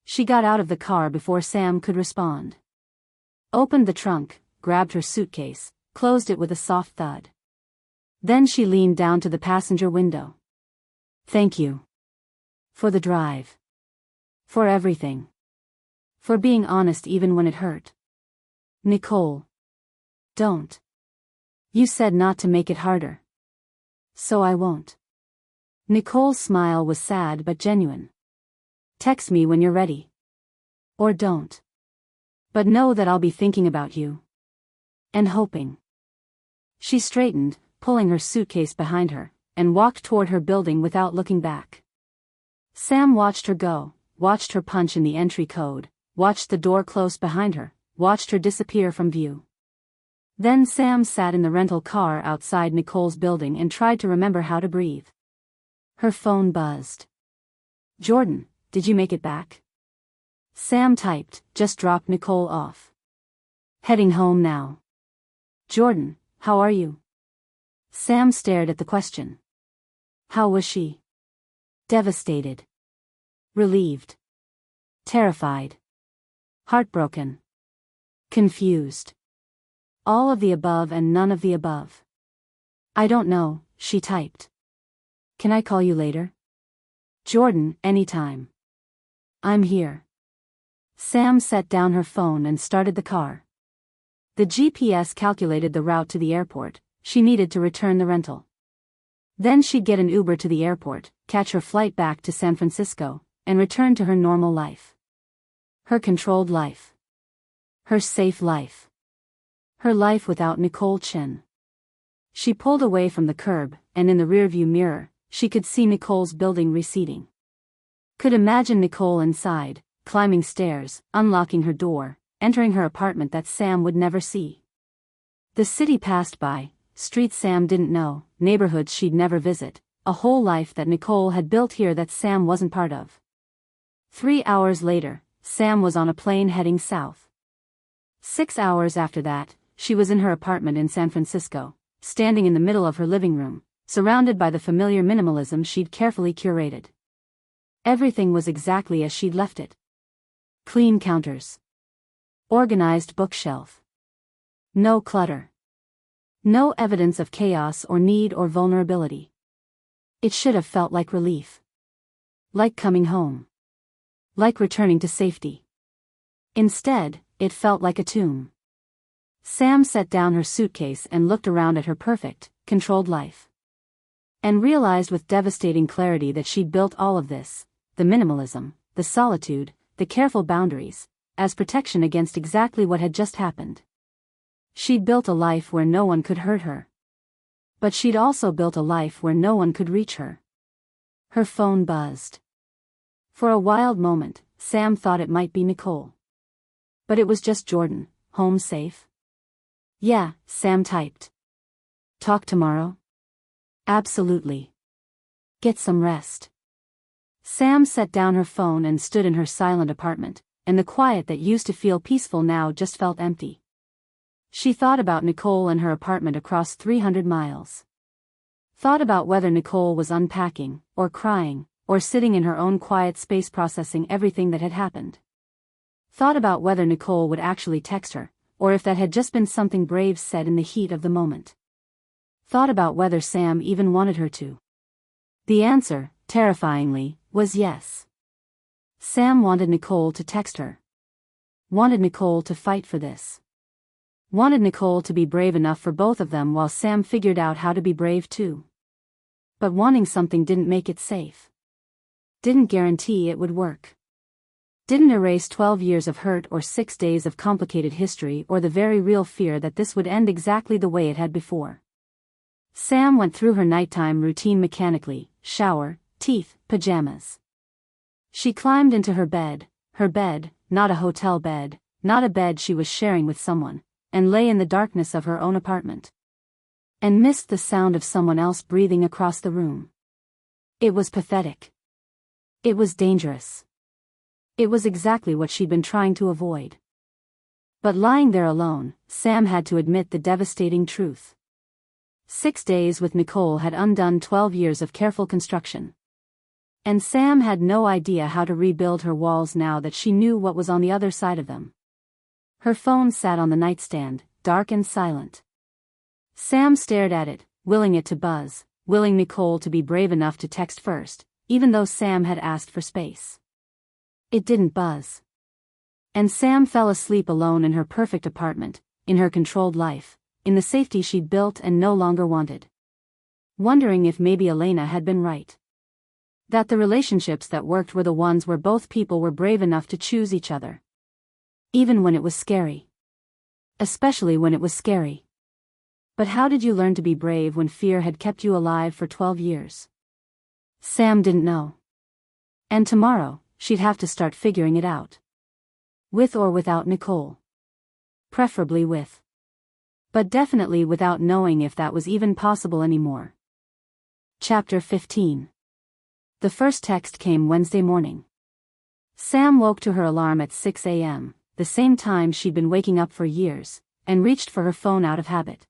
She got out of the car before Sam could respond. Opened the trunk, grabbed her suitcase, closed it with a soft thud. Then she leaned down to the passenger window. Thank you. For the drive. For everything. For being honest even when it hurt. Nicole. Don't. You said not to make it harder. So I won't. Nicole's smile was sad but genuine. Text me when you're ready. Or don't. But know that I'll be thinking about you. And hoping. She straightened, pulling her suitcase behind her, and walked toward her building without looking back. Sam watched her go, watched her punch in the entry code, watched the door close behind her, watched her disappear from view. Then Sam sat in the rental car outside Nicole's building and tried to remember how to breathe. Her phone buzzed. Jordan, did you make it back? Sam typed, just dropped Nicole off. Heading home now. Jordan, how are you? Sam stared at the question. How was she? Devastated. Relieved. Terrified. Heartbroken. Confused. All of the above and none of the above. I don't know, she typed. Can I call you later? Jordan, anytime. I'm here. Sam set down her phone and started the car. The GPS calculated the route to the airport. She needed to return the rental. Then she'd get an Uber to the airport, catch her flight back to San Francisco, and return to her normal life. Her controlled life. Her safe life. Her life without Nicole Chen. She pulled away from the curb, and in the rearview mirror, she could see Nicole's building receding. Could imagine Nicole inside, climbing stairs, unlocking her door, entering her apartment that Sam would never see. The city passed by, streets Sam didn't know, neighborhoods she'd never visit, a whole life that Nicole had built here that Sam wasn't part of. 3 hours later, Sam was on a plane heading south. 6 hours after that, she was in her apartment in San Francisco, standing in the middle of her living room, surrounded by the familiar minimalism she'd carefully curated. Everything was exactly as she'd left it. Clean counters. Organized bookshelf. No clutter. No evidence of chaos or need or vulnerability. It should have felt like relief. Like coming home. Like returning to safety. Instead, it felt like a tomb. Sam set down her suitcase and looked around at her perfect, controlled life. And realized with devastating clarity that she'd built all of this, the minimalism, the solitude, the careful boundaries, as protection against exactly what had just happened. She'd built a life where no one could hurt her. But she'd also built a life where no one could reach her. Her phone buzzed. For a wild moment, Sam thought it might be Nicole. But it was just Jordan, home safe? Yeah, Sam typed. Talk tomorrow? Absolutely. Get some rest. Sam set down her phone and stood in her silent apartment, and the quiet that used to feel peaceful now just felt empty. She thought about Nicole and her apartment across 300 miles. Thought about whether Nicole was unpacking, or crying, or sitting in her own quiet space processing everything that had happened. Thought about whether Nicole would actually text her, or if that had just been something brave said in the heat of the moment. Thought about whether Sam even wanted her to. The answer, terrifyingly, was yes. Sam wanted Nicole to text her. Wanted Nicole to fight for this. Wanted Nicole to be brave enough for both of them while Sam figured out how to be brave too. But wanting something didn't make it safe. Didn't guarantee it would work. Didn't erase 12 years of hurt or 6 days of complicated history or the very real fear that this would end exactly the way it had before. Sam went through her nighttime routine mechanically, shower, teeth, pajamas. She climbed into her bed, not a hotel bed, not a bed she was sharing with someone, and lay in the darkness of her own apartment. And missed the sound of someone else breathing across the room. It was pathetic. It was dangerous. It was exactly what she'd been trying to avoid. But lying there alone, Sam had to admit the devastating truth. 6 days with Nicole had undone 12 years of careful construction. And Sam had no idea how to rebuild her walls now that she knew what was on the other side of them. Her phone sat on the nightstand, dark and silent. Sam stared at it, willing it to buzz, willing Nicole to be brave enough to text first, even though Sam had asked for space. It didn't buzz. And Sam fell asleep alone in her perfect apartment, in her controlled life, in the safety she'd built and no longer wanted. Wondering if maybe Elena had been right. That the relationships that worked were the ones where both people were brave enough to choose each other. Even when it was scary. Especially when it was scary. But how did you learn to be brave when fear had kept you alive for 12 years? Sam didn't know. And tomorrow, she'd have to start figuring it out. With or without Nicole. Preferably with. But definitely without knowing if that was even possible anymore. Chapter 15. The first text came Wednesday morning. Sam woke to her alarm at 6 a.m., the same time she'd been waking up for years, and reached for her phone out of habit.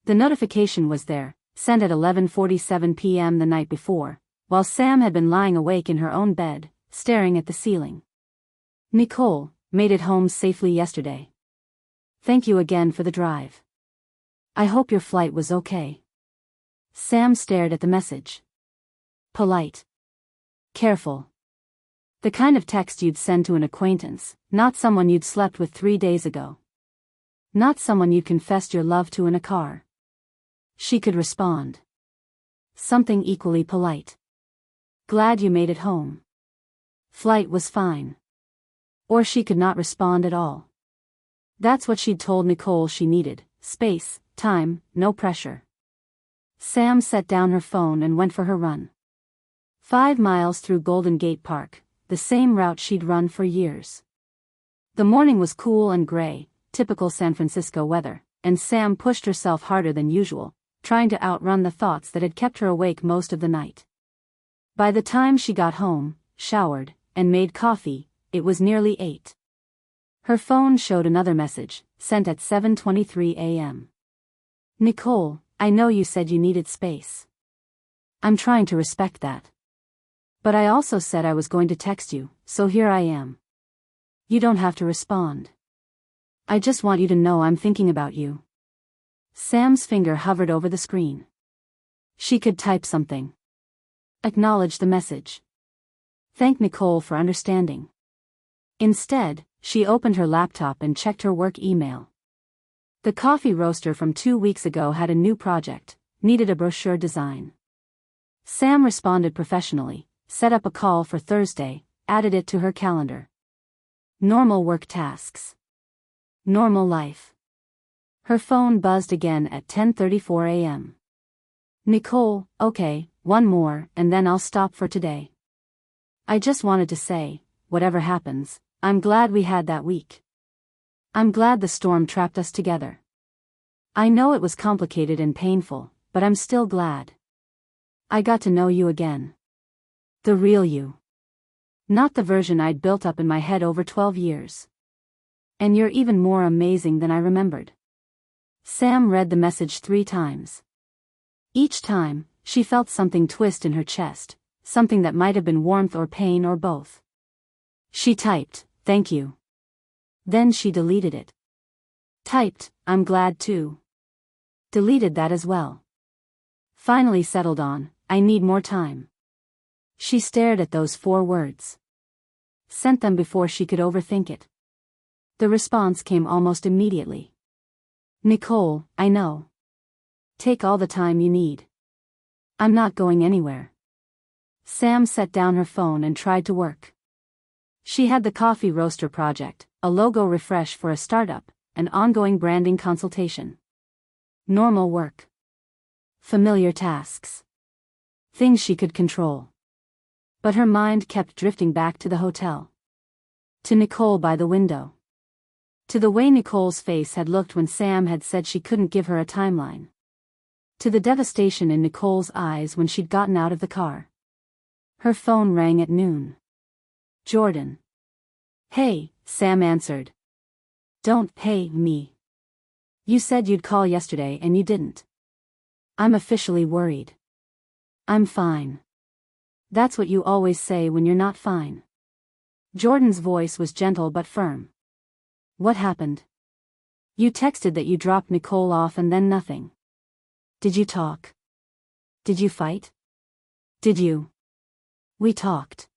The notification was there, sent at 11:47 p.m. the night before, while Sam had been lying awake in her own bed, staring at the ceiling. Nicole, made it home safely yesterday. Thank you again for the drive. I hope your flight was okay. Sam stared at the message. Polite. Careful. The kind of text you'd send to an acquaintance, not someone you'd slept with 3 days ago. Not someone you'd confessed your love to in a car. She could respond. Something equally polite. Glad you made it home. Flight was fine. Or she could not respond at all. That's what she'd told Nicole she needed: space, time, no pressure. Sam set down her phone and went for her run. 5 miles through Golden Gate Park, the same route she'd run for years. The morning was cool and gray, typical San Francisco weather, and Sam pushed herself harder than usual, trying to outrun the thoughts that had kept her awake most of the night. By the time she got home, showered, and made coffee, it was nearly 8. Her phone showed another message, sent at 7:23 a.m. Nicole, I know you said you needed space. I'm trying to respect that. But I also said I was going to text you, so here I am. You don't have to respond. I just want you to know I'm thinking about you. Sam's finger hovered over the screen. She could type something. Acknowledge the message. Thank Nicole for understanding. Instead, she opened her laptop and checked her work email. The coffee roaster from 2 weeks ago had a new project, needed a brochure design. Sam responded professionally, set up a call for Thursday, added it to her calendar. Normal work tasks. Normal life. Her phone buzzed again at 10:34 a.m. Nicole, okay, one more, and then I'll stop for today. I just wanted to say, whatever happens, I'm glad we had that week. I'm glad the storm trapped us together. I know it was complicated and painful, but I'm still glad. I got to know you again. The real you. Not the version I'd built up in my head over 12 years. And you're even more amazing than I remembered. Sam read the message 3 times. Each time, she felt something twist in her chest, something that might have been warmth or pain or both. She typed, thank you. Then she deleted it. Typed, I'm glad too. Deleted that as well. Finally settled on, I need more time. She stared at those 4 words. Sent them before she could overthink it. The response came almost immediately. Nicole, I know. Take all the time you need. I'm not going anywhere. Sam set down her phone and tried to work. She had the coffee roaster project, a logo refresh for a startup, an ongoing branding consultation. Normal work. Familiar tasks. Things she could control. But her mind kept drifting back to the hotel. To Nicole by the window. To the way Nicole's face had looked when Sam had said she couldn't give her a timeline. To the devastation in Nicole's eyes when she'd gotten out of the car. Her phone rang at noon. Jordan. Hey, Sam answered. Don't hey me. You said you'd call yesterday and you didn't. I'm officially worried. I'm fine. That's what you always say when you're not fine. Jordan's voice was gentle but firm. What happened? You texted that you dropped Nicole off and then nothing. Did you talk? Did you fight? Did you? We talked.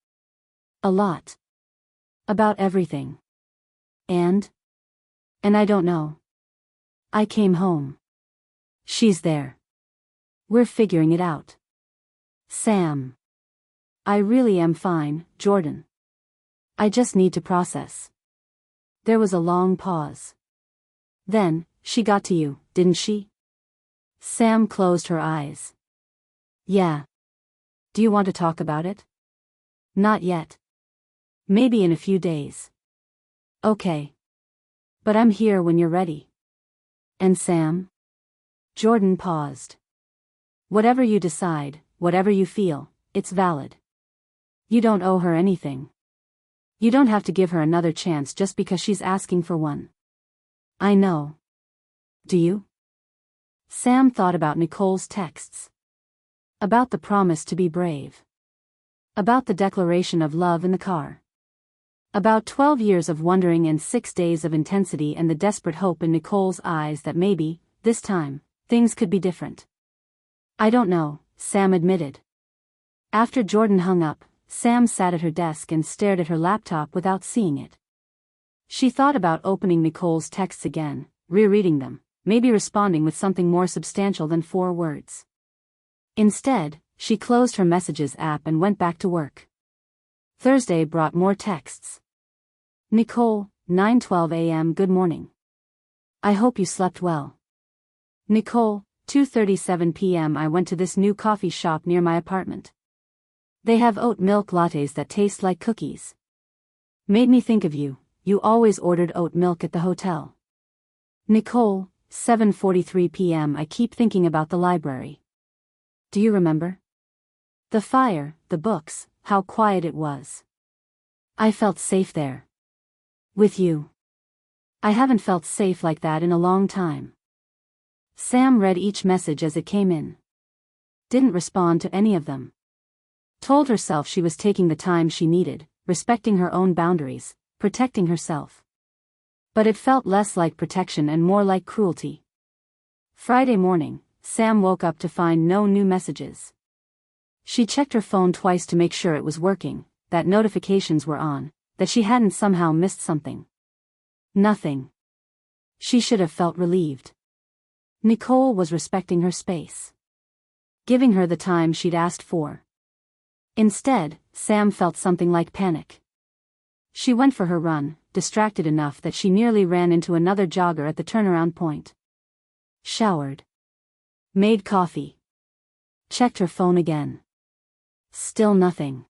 A lot. About everything. And I don't know. I came home. She's there. We're figuring it out. Sam. I really am fine, Jordan. I just need to process. There was a long pause. Then, she got to you, didn't she? Sam closed her eyes. Yeah. Do you want to talk about it? Not yet. Maybe in a few days. Okay. But I'm here when you're ready. And Sam? Jordan paused. Whatever you decide, whatever you feel, it's valid. You don't owe her anything. You don't have to give her another chance just because she's asking for one. I know. Do you? Sam thought about Nicole's texts. About the promise to be brave. About the declaration of love in the car. About 12 years of wondering and 6 days of intensity and the desperate hope in Nicole's eyes that maybe, this time, things could be different. I don't know, Sam admitted. After Jordan hung up, Sam sat at her desk and stared at her laptop without seeing it. She thought about opening Nicole's texts again, rereading them, maybe responding with something more substantial than 4 words. Instead, she closed her messages app and went back to work. Thursday brought more texts. Nicole, 9:12 a.m. Good morning. I hope you slept well. Nicole, 2:37 p.m. I went to this new coffee shop near my apartment. They have oat milk lattes that taste like cookies. Made me think of you, you always ordered oat milk at the hotel. Nicole, 7:43 p.m. I keep thinking about the library. Do you remember? The fire, the books, how quiet it was. I felt safe there. With you. I haven't felt safe like that in a long time. Sam read each message as it came in. Didn't respond to any of them. Told herself she was taking the time she needed, respecting her own boundaries, protecting herself. But it felt less like protection and more like cruelty. Friday morning, Sam woke up to find no new messages. She checked her phone twice to make sure it was working, that notifications were on, that she hadn't somehow missed something. Nothing. She should have felt relieved. Nicole was respecting her space. Giving her the time she'd asked for. Instead, Sam felt something like panic. She went for her run, distracted enough that she nearly ran into another jogger at the turnaround point. Showered. Made coffee. Checked her phone again. Still nothing.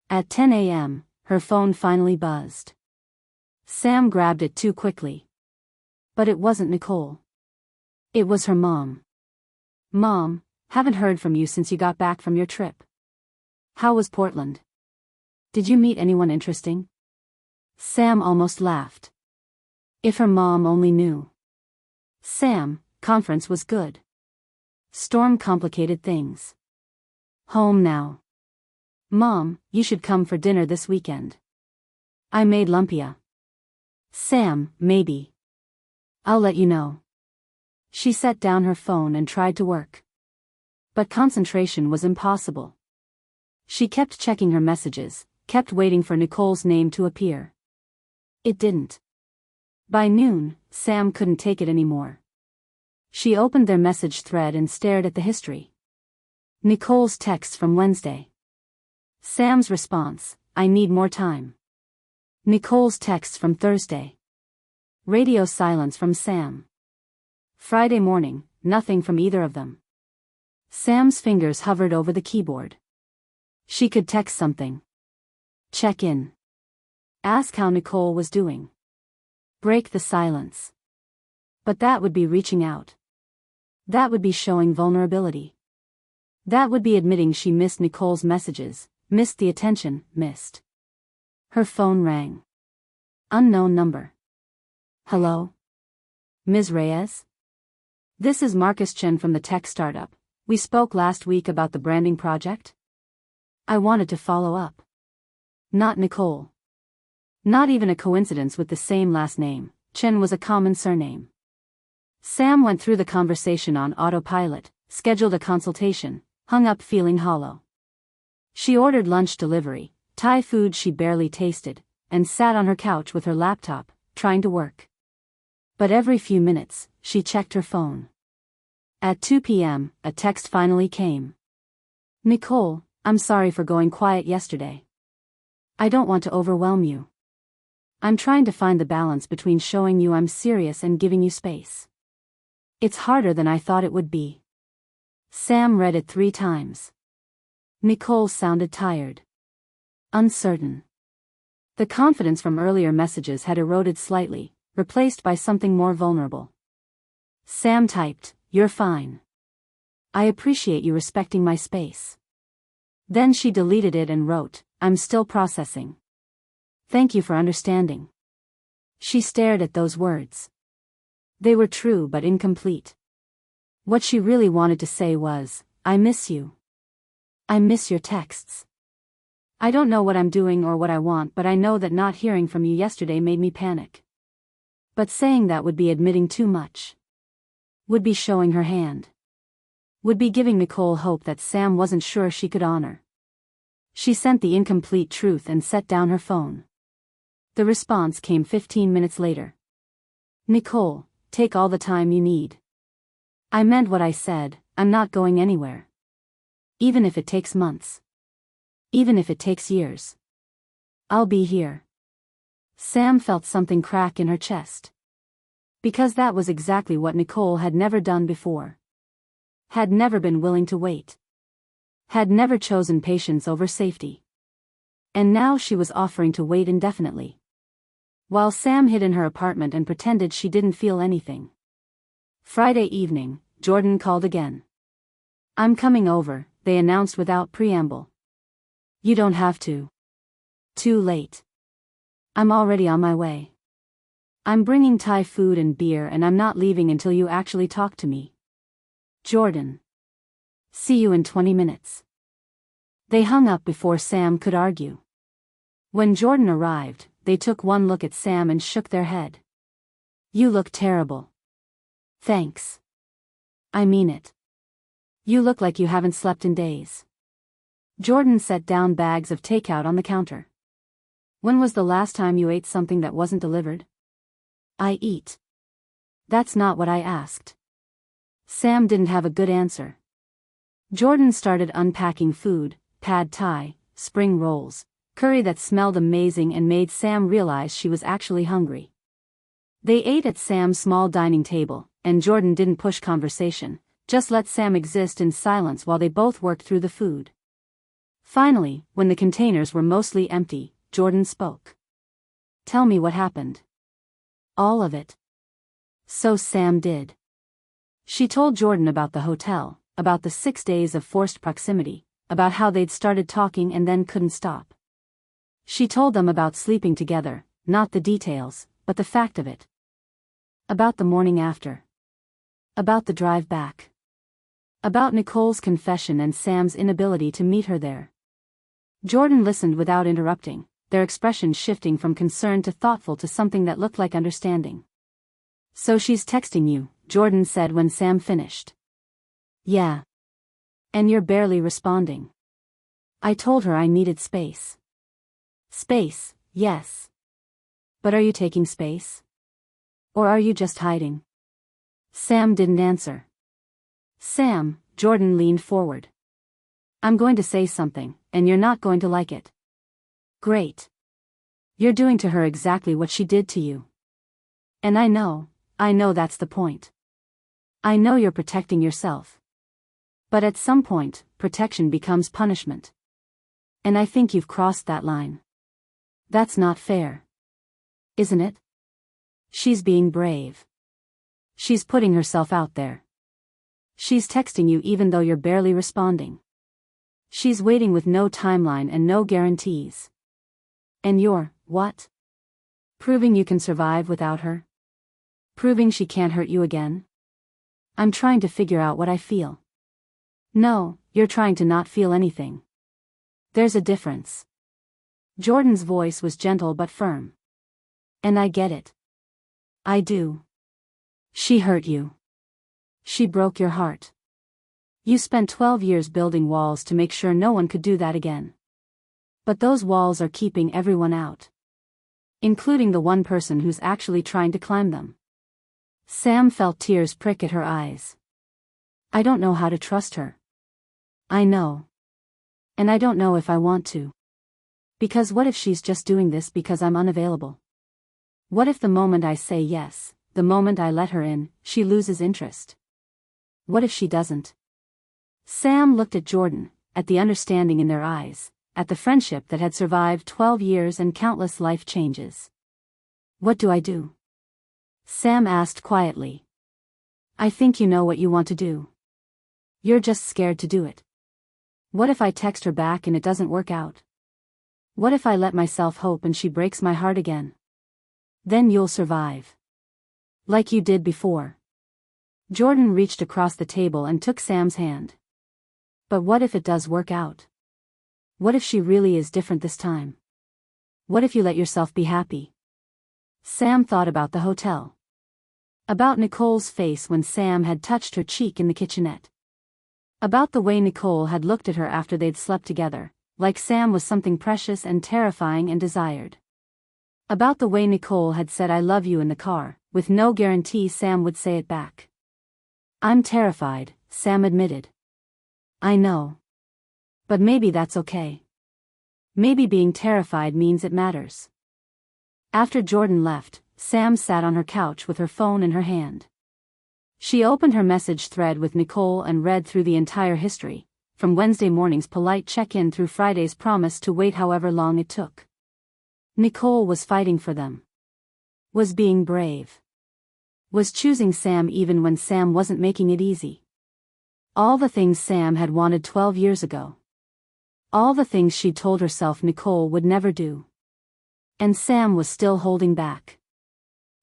At 10 a.m., her phone finally buzzed. Sam grabbed it too quickly. But it wasn't Nicole. It was her mom. Mom, haven't heard from you since you got back from your trip. How was Portland? Did you meet anyone interesting? Sam almost laughed. If her mom only knew. Sam, conference was good. Storm complicated things. Home now. Mom, you should come for dinner this weekend. I made lumpia. Sam, maybe. I'll let you know. She set down her phone and tried to work. But concentration was impossible. She kept checking her messages, kept waiting for Nicole's name to appear. It didn't. By noon, Sam couldn't take it anymore. She opened their message thread and stared at the history. Nicole's text from Wednesday. Sam's response, I need more time. Nicole's text from Thursday. Radio silence from Sam. Friday morning, nothing from either of them. Sam's fingers hovered over the keyboard. She could text something. Check in. Ask how Nicole was doing. Break the silence. But that would be reaching out. That would be showing vulnerability. That would be admitting she missed Nicole's messages, missed the attention, missed. Her phone rang. Unknown number. Hello? Ms. Reyes? This is Nicole Chen from the tech startup. We spoke last week about the branding project. I wanted to follow up. Not Nicole. Not even a coincidence with the same last name. Chen was a common surname. Sam went through the conversation on autopilot, scheduled a consultation, hung up feeling hollow. She ordered lunch delivery, Thai food she barely tasted, and sat on her couch with her laptop, trying to work. But every few minutes, she checked her phone. At 2 p.m., a text finally came. Nicole, I'm sorry for going quiet yesterday. I don't want to overwhelm you. I'm trying to find the balance between showing you I'm serious and giving you space. It's harder than I thought it would be. Sam read it 3 times. Nicole sounded tired. Uncertain. The confidence from earlier messages had eroded slightly, replaced by something more vulnerable. Sam typed, "You're fine. I appreciate you respecting my space." Then she deleted it and wrote, "I'm still processing. Thank you for understanding." She stared at those words. They were true but incomplete. What she really wanted to say was, "I miss you. I miss your texts. I don't know what I'm doing or what I want, but I know that not hearing from you yesterday made me panic." But saying that would be admitting too much. Would be showing her hand. Would be giving Nicole hope that Sam wasn't sure she could honor. She sent the incomplete truth and set down her phone. The response came 15 minutes later. Nicole, take all the time you need. I meant what I said, I'm not going anywhere. Even if it takes months. Even if it takes years. I'll be here. Sam felt something crack in her chest. Because that was exactly what Nicole had never done before. Had never been willing to wait. Had never chosen patience over safety. And now she was offering to wait indefinitely. While Sam hid in her apartment and pretended she didn't feel anything. Friday evening, Jordan called again. I'm coming over, they announced without preamble. You don't have to. Too late. I'm already on my way. I'm bringing Thai food and beer and I'm not leaving until you actually talk to me. Jordan. See you in 20 minutes. They hung up before Sam could argue. When Jordan arrived, they took one look at Sam and shook their head. You look terrible. Thanks. I mean it. You look like you haven't slept in days. Jordan set down bags of takeout on the counter. When was the last time you ate something that wasn't delivered? I eat. That's not what I asked. Sam didn't have a good answer. Jordan started unpacking food, pad thai, spring rolls, curry that smelled amazing and made Sam realize she was actually hungry. They ate at Sam's small dining table, and Jordan didn't push conversation, just let Sam exist in silence while they both worked through the food. Finally, when the containers were mostly empty, Jordan spoke. Tell me what happened. All of it. So Sam did. She told Jordan about the hotel, about the 6 days of forced proximity, about how they'd started talking and then couldn't stop. She told them about sleeping together, not the details, but the fact of it. About the morning after. About the drive back. About Nicole's confession and Sam's inability to meet her there. Jordan listened without interrupting, their expression shifting from concern to thoughtful to something that looked like understanding. So she's texting you, Jordan said when Sam finished. Yeah. And you're barely responding. I told her I needed space. Space, yes. But are you taking space? Or are you just hiding? Sam didn't answer. Sam, Jordan leaned forward. I'm going to say something, and you're not going to like it. Great. You're doing to her exactly what she did to you. And I know that's the point. I know you're protecting yourself. But at some point, protection becomes punishment. And I think you've crossed that line. That's not fair. Isn't it? She's being brave. She's putting herself out there. She's texting you even though you're barely responding. She's waiting with no timeline and no guarantees. And you're, what? Proving you can survive without her? Proving she can't hurt you again? I'm trying to figure out what I feel. No, you're trying to not feel anything. There's a difference. Jordan's voice was gentle but firm. And I get it. I do. She hurt you. She broke your heart. You spent 12 years building walls to make sure no one could do that again. But those walls are keeping everyone out. Including the one person who's actually trying to climb them. Sam felt tears prick at her eyes. I don't know how to trust her. I know. And I don't know if I want to. Because what if she's just doing this because I'm unavailable? What if the moment I say yes, the moment I let her in, she loses interest? What if she doesn't? Sam looked at Jordan, at the understanding in their eyes, at the friendship that had survived 12 years and countless life changes. What do I do? Sam asked quietly. I think you know what you want to do. You're just scared to do it. What if I text her back and it doesn't work out? What if I let myself hope and she breaks my heart again? Then you'll survive. Like you did before. Jordan reached across the table and took Sam's hand. But what if it does work out? What if she really is different this time? What if you let yourself be happy? Sam thought about the hotel. About Nicole's face when Sam had touched her cheek in the kitchenette. About the way Nicole had looked at her after they'd slept together, like Sam was something precious and terrifying and desired. About the way Nicole had said I love you in the car, with no guarantee Sam would say it back. I'm terrified, Sam admitted. I know. But maybe that's okay. Maybe being terrified means it matters. After Jordan left, Sam sat on her couch with her phone in her hand. She opened her message thread with Nicole and read through the entire history, from Wednesday morning's polite check-in through Friday's promise to wait however long it took. Nicole was fighting for them. Was being brave. Was choosing Sam even when Sam wasn't making it easy. All the things Sam had wanted 12 years ago. All the things she'd told herself Nicole would never do. And Sam was still holding back.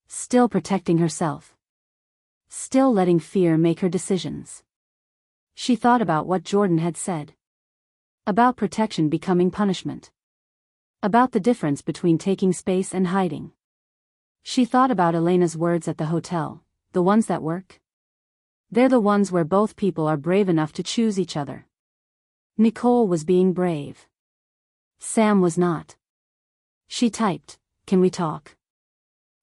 Still protecting herself. Still letting fear make her decisions. She thought about what Jordan had said. About protection becoming punishment. About the difference between taking space and hiding. She thought about Elena's words at the hotel, the ones that work. They're the ones where both people are brave enough to choose each other. Nicole was being brave. Sam was not. She typed, "Can we talk?"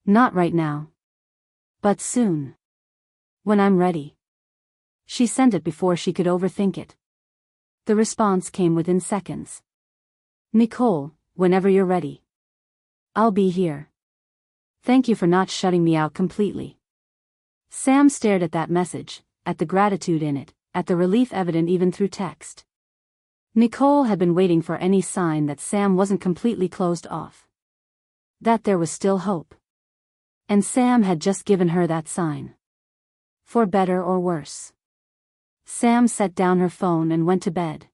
Not right now. But soon. When I'm ready. She sent it before she could overthink it. The response came within seconds. Nicole, whenever you're ready. I'll be here. Thank you for not shutting me out completely. Sam stared at that message, at the gratitude in it, at the relief evident even through text. Nicole had been waiting for any sign that Sam wasn't completely closed off. That there was still hope. And Sam had just given her that sign. For better or worse. Sam set down her phone and went to bed.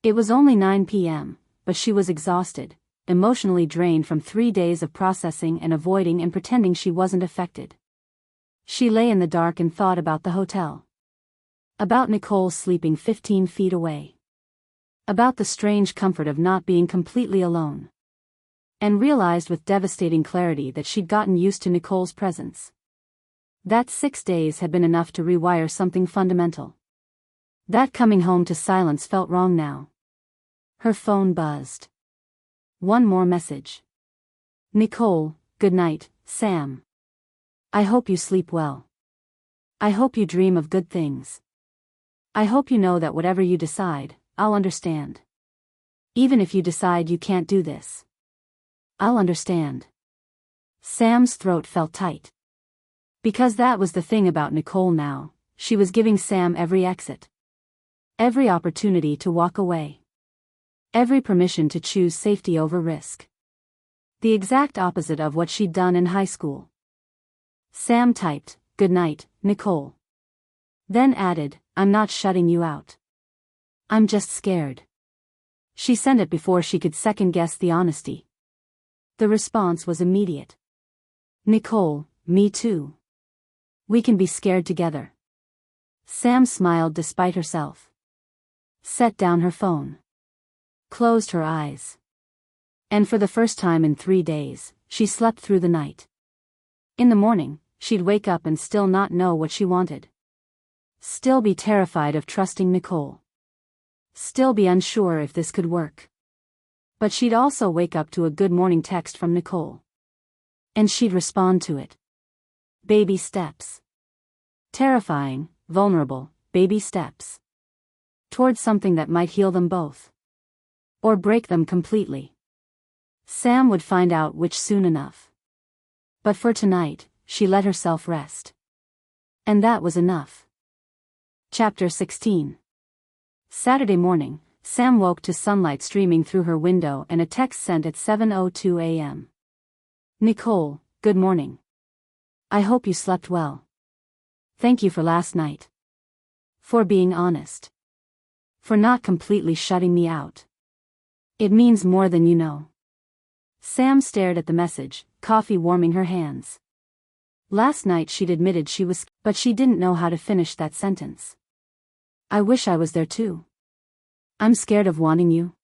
It was only 9 p.m., but she was exhausted, emotionally drained from 3 days of processing and avoiding and pretending she wasn't affected. She lay in the dark and thought about the hotel. About Nicole sleeping 15 feet away. About the strange comfort of not being completely alone. And realized with devastating clarity that she'd gotten used to Nicole's presence. That 6 days had been enough to rewire something fundamental. That coming home to silence felt wrong now. Her phone buzzed. One more message. Nicole, good night, Sam. I hope you sleep well. I hope you dream of good things. I hope you know that whatever you decide, I'll understand. Even if you decide you can't do this. I'll understand. Sam's throat felt tight. Because that was the thing about Nicole now, she was giving Sam every exit. Every opportunity to walk away. Every permission to choose safety over risk. The exact opposite of what she'd done in high school. Sam typed, "Good night, Nicole." Then added, "I'm not shutting you out. I'm just scared." She sent it before she could second-guess the honesty. The response was immediate. "Nicole, me too. We can be scared together." Sam smiled despite herself. Set down her phone. Closed her eyes. And for the first time in 3 days, she slept through the night. In the morning, she'd wake up and still not know what she wanted. Still be terrified of trusting Nicole. Still be unsure if this could work. But she'd also wake up to a good morning text from Nicole. And she'd respond to it. Baby steps. Terrifying, vulnerable, baby steps. Towards something that might heal them both. Or break them completely. Sam would find out which soon enough. But for tonight, she let herself rest. And that was enough. Chapter 16. Saturday morning, Sam woke to sunlight streaming through her window and a text sent at 7:02 a.m. "Nicole, good morning. I hope you slept well. Thank you for last night. For being honest. For not completely shutting me out. It means more than you know." Sam stared at the message, coffee warming her hands. Last night she'd admitted she was, but she didn't know how to finish that sentence. "I wish I was there too. I'm scared of wanting you.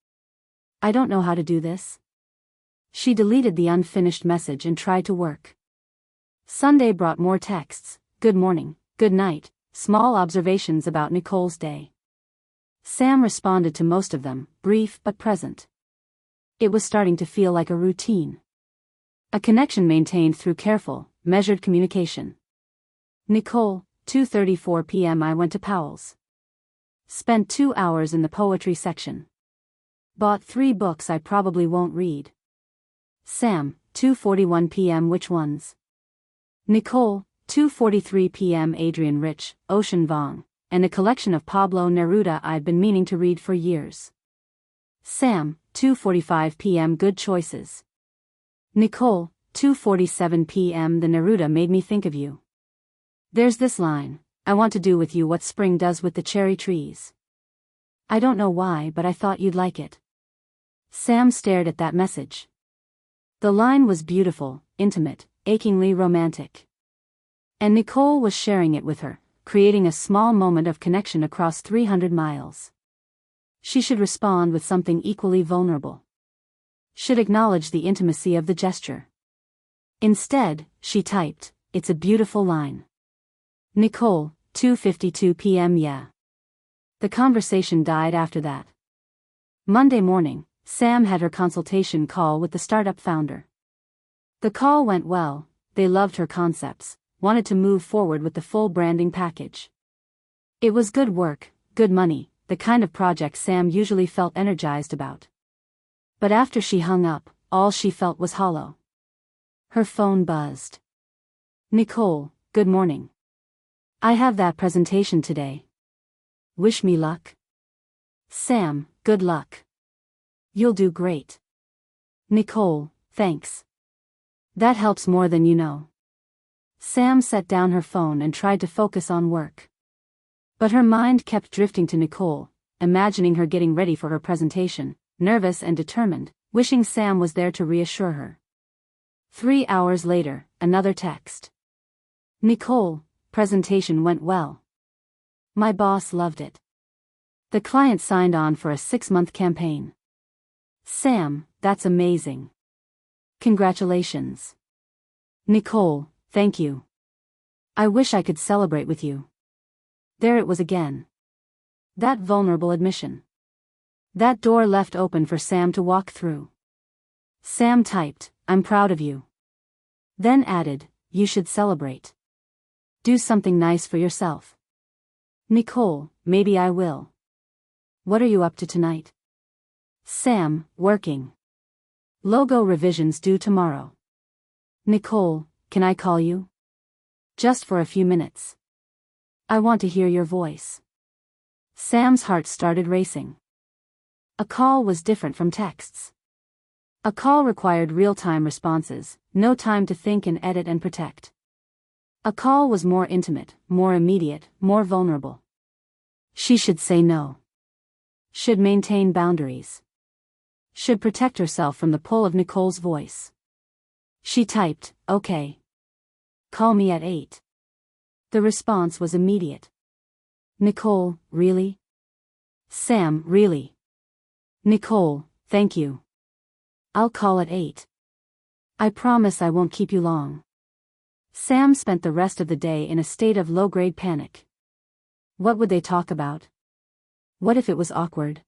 I don't know how to do this." She deleted the unfinished message and tried to work. Sunday brought more texts, good morning, good night, small observations about Nicole's day. Sam responded to most of them, brief but present. It was starting to feel like a routine. A connection maintained through careful, measured communication. "Nicole, 2:34 p.m. I went to Powell's. Spent 2 hours in the poetry section. Bought 3 books I probably won't read." Sam, 2:41 p.m. Which ones? Nicole, 2:43 p.m. Adrian Rich, Ocean Vuong, and a collection of Pablo Neruda I'd been meaning to read for years. Sam, 2:45 p.m. Good choices. Nicole, 2:47 p.m. The Neruda made me think of you. There's this line, "I want to do with you what spring does with the cherry trees." I don't know why, but I thought you'd like it. Sam stared at that message. The line was beautiful, intimate, achingly romantic. And Nicole was sharing it with her, creating a small moment of connection across 300 miles. She should respond with something equally vulnerable. Should acknowledge the intimacy of the gesture. Instead, she typed, "It's a beautiful line. Nicole, 2:52 p.m. Yeah." The conversation died after that. Monday morning, Sam had her consultation call with the startup founder. The call went well, they loved her concepts, wanted to move forward with the full branding package. It was good work, good money, the kind of project Sam usually felt energized about. But after she hung up, all she felt was hollow. Her phone buzzed. "Nicole, good morning. I have that presentation today. Wish me luck." Sam, "Good luck. You'll do great." Nicole, "Thanks. That helps more than you know." Sam set down her phone and tried to focus on work. But her mind kept drifting to Nicole, imagining her getting ready for her presentation, nervous and determined, wishing Sam was there to reassure her. 3 hours later, another text. "Nicole, presentation went well. My boss loved it. The client signed on for a 6-month campaign." Sam, "That's amazing. Congratulations." Nicole, "Thank you. I wish I could celebrate with you." There it was again. That vulnerable admission. That door left open for Sam to walk through. Sam typed, "I'm proud of you." Then added, "You should celebrate. Do something nice for yourself." Nicole, "Maybe I will. What are you up to tonight?" Sam, "Working. Logo revisions due tomorrow." Nicole, "Can I call you? Just for a few minutes. I want to hear your voice." Sam's heart started racing. A call was different from texts. A call required real-time responses, no time to think and edit and protect. A call was more intimate, more immediate, more vulnerable. She should say no. Should maintain boundaries. Should protect herself from the pull of Nicole's voice. She typed, "Okay. Call me at 8. The response was immediate. "Nicole, really?" "Sam, really?" "Nicole, thank you. I'll call at 8. I promise I won't keep you long." Sam spent the rest of the day in a state of low-grade panic. What would they talk about? What if it was awkward?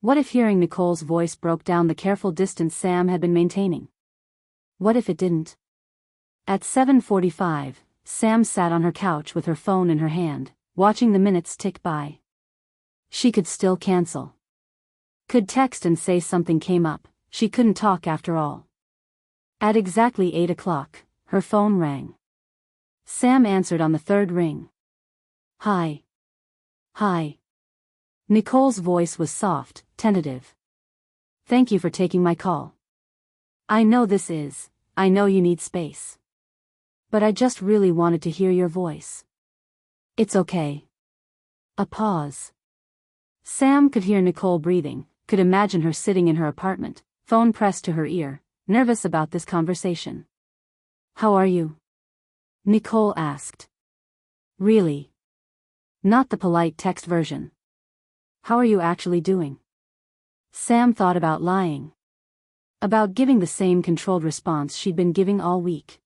What if hearing Nicole's voice broke down the careful distance Sam had been maintaining? What if it didn't? At 7:45, Sam sat on her couch with her phone in her hand, watching the minutes tick by. She could still cancel. Could text and say something came up. She couldn't talk after all. At exactly 8 o'clock, her phone rang. Sam answered on the third ring. "Hi. Hi." Nicole's voice was soft, tentative. "Thank you for taking my call. I know you need space. But I just really wanted to hear your voice." "It's okay." A pause. Sam could hear Nicole breathing, could imagine her sitting in her apartment, phone pressed to her ear, nervous about this conversation. "How are you?" Nicole asked. "Really? Not the polite text version. How are you actually doing?" Sam thought about lying. About giving the same controlled response she'd been giving all week.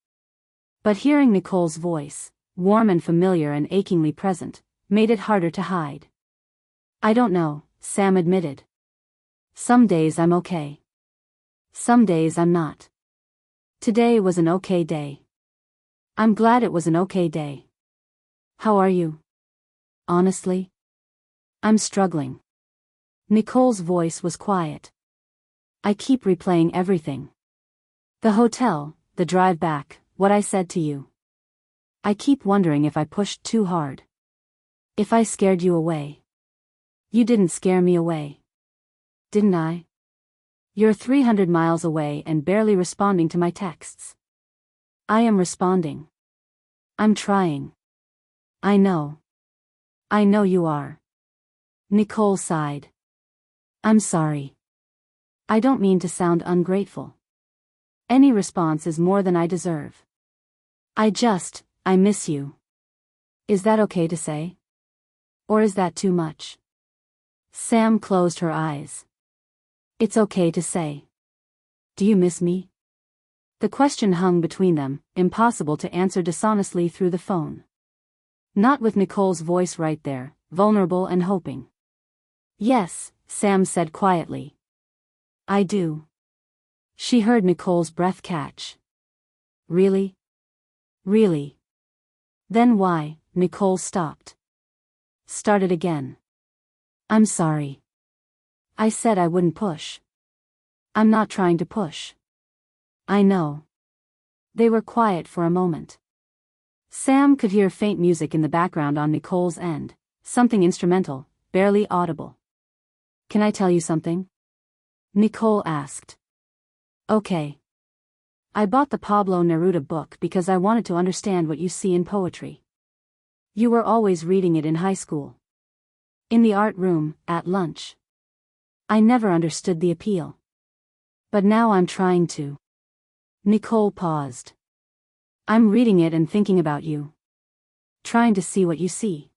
But hearing Nicole's voice, warm and familiar and achingly present, made it harder to hide. "I don't know," Sam admitted. "Some days I'm okay. Some days I'm not. Today was an okay day. I'm glad it was an okay day. How are you?" "Honestly? I'm struggling." Nicole's voice was quiet. "I keep replaying everything. The hotel, the drive back, what I said to you. I keep wondering if I pushed too hard. If I scared you away. You didn't scare me away. Didn't I? You're 300 miles away and barely responding to my texts. I am responding. I'm trying. I know. I know you are." Nicole sighed. "I'm sorry. I don't mean to sound ungrateful. Any response is more than I deserve. I miss you. Is that okay to say? Or is that too much?" Sam closed her eyes. "It's okay to say. Do you miss me?" The question hung between them, impossible to answer dishonestly through the phone. Not with Nicole's voice right there, vulnerable and hoping. "Yes," Sam said quietly. "I do." She heard Nicole's breath catch. "Really? Really? Then why?" Nicole stopped. Started again. "I'm sorry. I said I wouldn't push. I'm not trying to push. I know." They were quiet for a moment. Sam could hear faint music in the background on Nicole's end, something instrumental, barely audible. "Can I tell you something?" Nicole asked. "Okay. I bought the Pablo Neruda book because I wanted to understand what you see in poetry. You were always reading it in high school. In the art room, at lunch. I never understood the appeal. But now I'm trying to." Nicole paused. "I'm reading it and thinking about you. Trying to see what you see."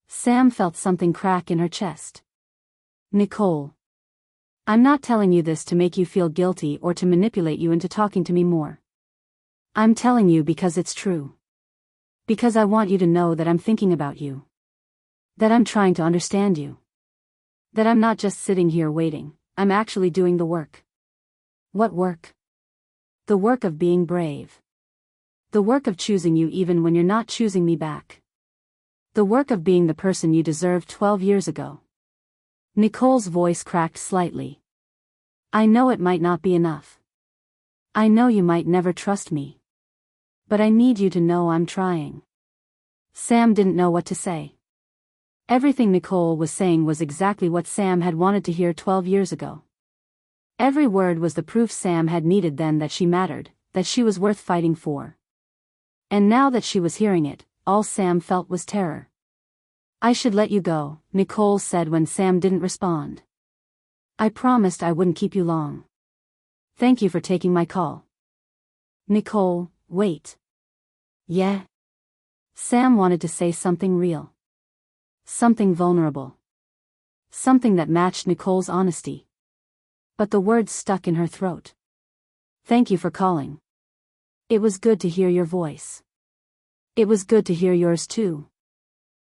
Sam felt something crack in her chest. "Nicole. I'm not telling you this to make you feel guilty or to manipulate you into talking to me more. I'm telling you because it's true. Because I want you to know that I'm thinking about you. That I'm trying to understand you. That I'm not just sitting here waiting, I'm actually doing the work." "What work?" "The work of being brave. The work of choosing you even when you're not choosing me back. The work of being the person you deserved 12 years ago." Nicole's voice cracked slightly. "I know it might not be enough. I know you might never trust me. But I need you to know I'm trying." Sam didn't know what to say. Everything Nicole was saying was exactly what Sam had wanted to hear 12 years ago. Every word was the proof Sam had needed then that she mattered, that she was worth fighting for. And now that she was hearing it, all Sam felt was terror. "I should let you go," Nicole said when Sam didn't respond. "I promised I wouldn't keep you long. Thank you for taking my call." "Nicole, wait." "Yeah?" Sam wanted to say something real. Something vulnerable. Something that matched Nicole's honesty. But the words stuck in her throat. "Thank you for calling. It was good to hear your voice. It was good to hear yours too."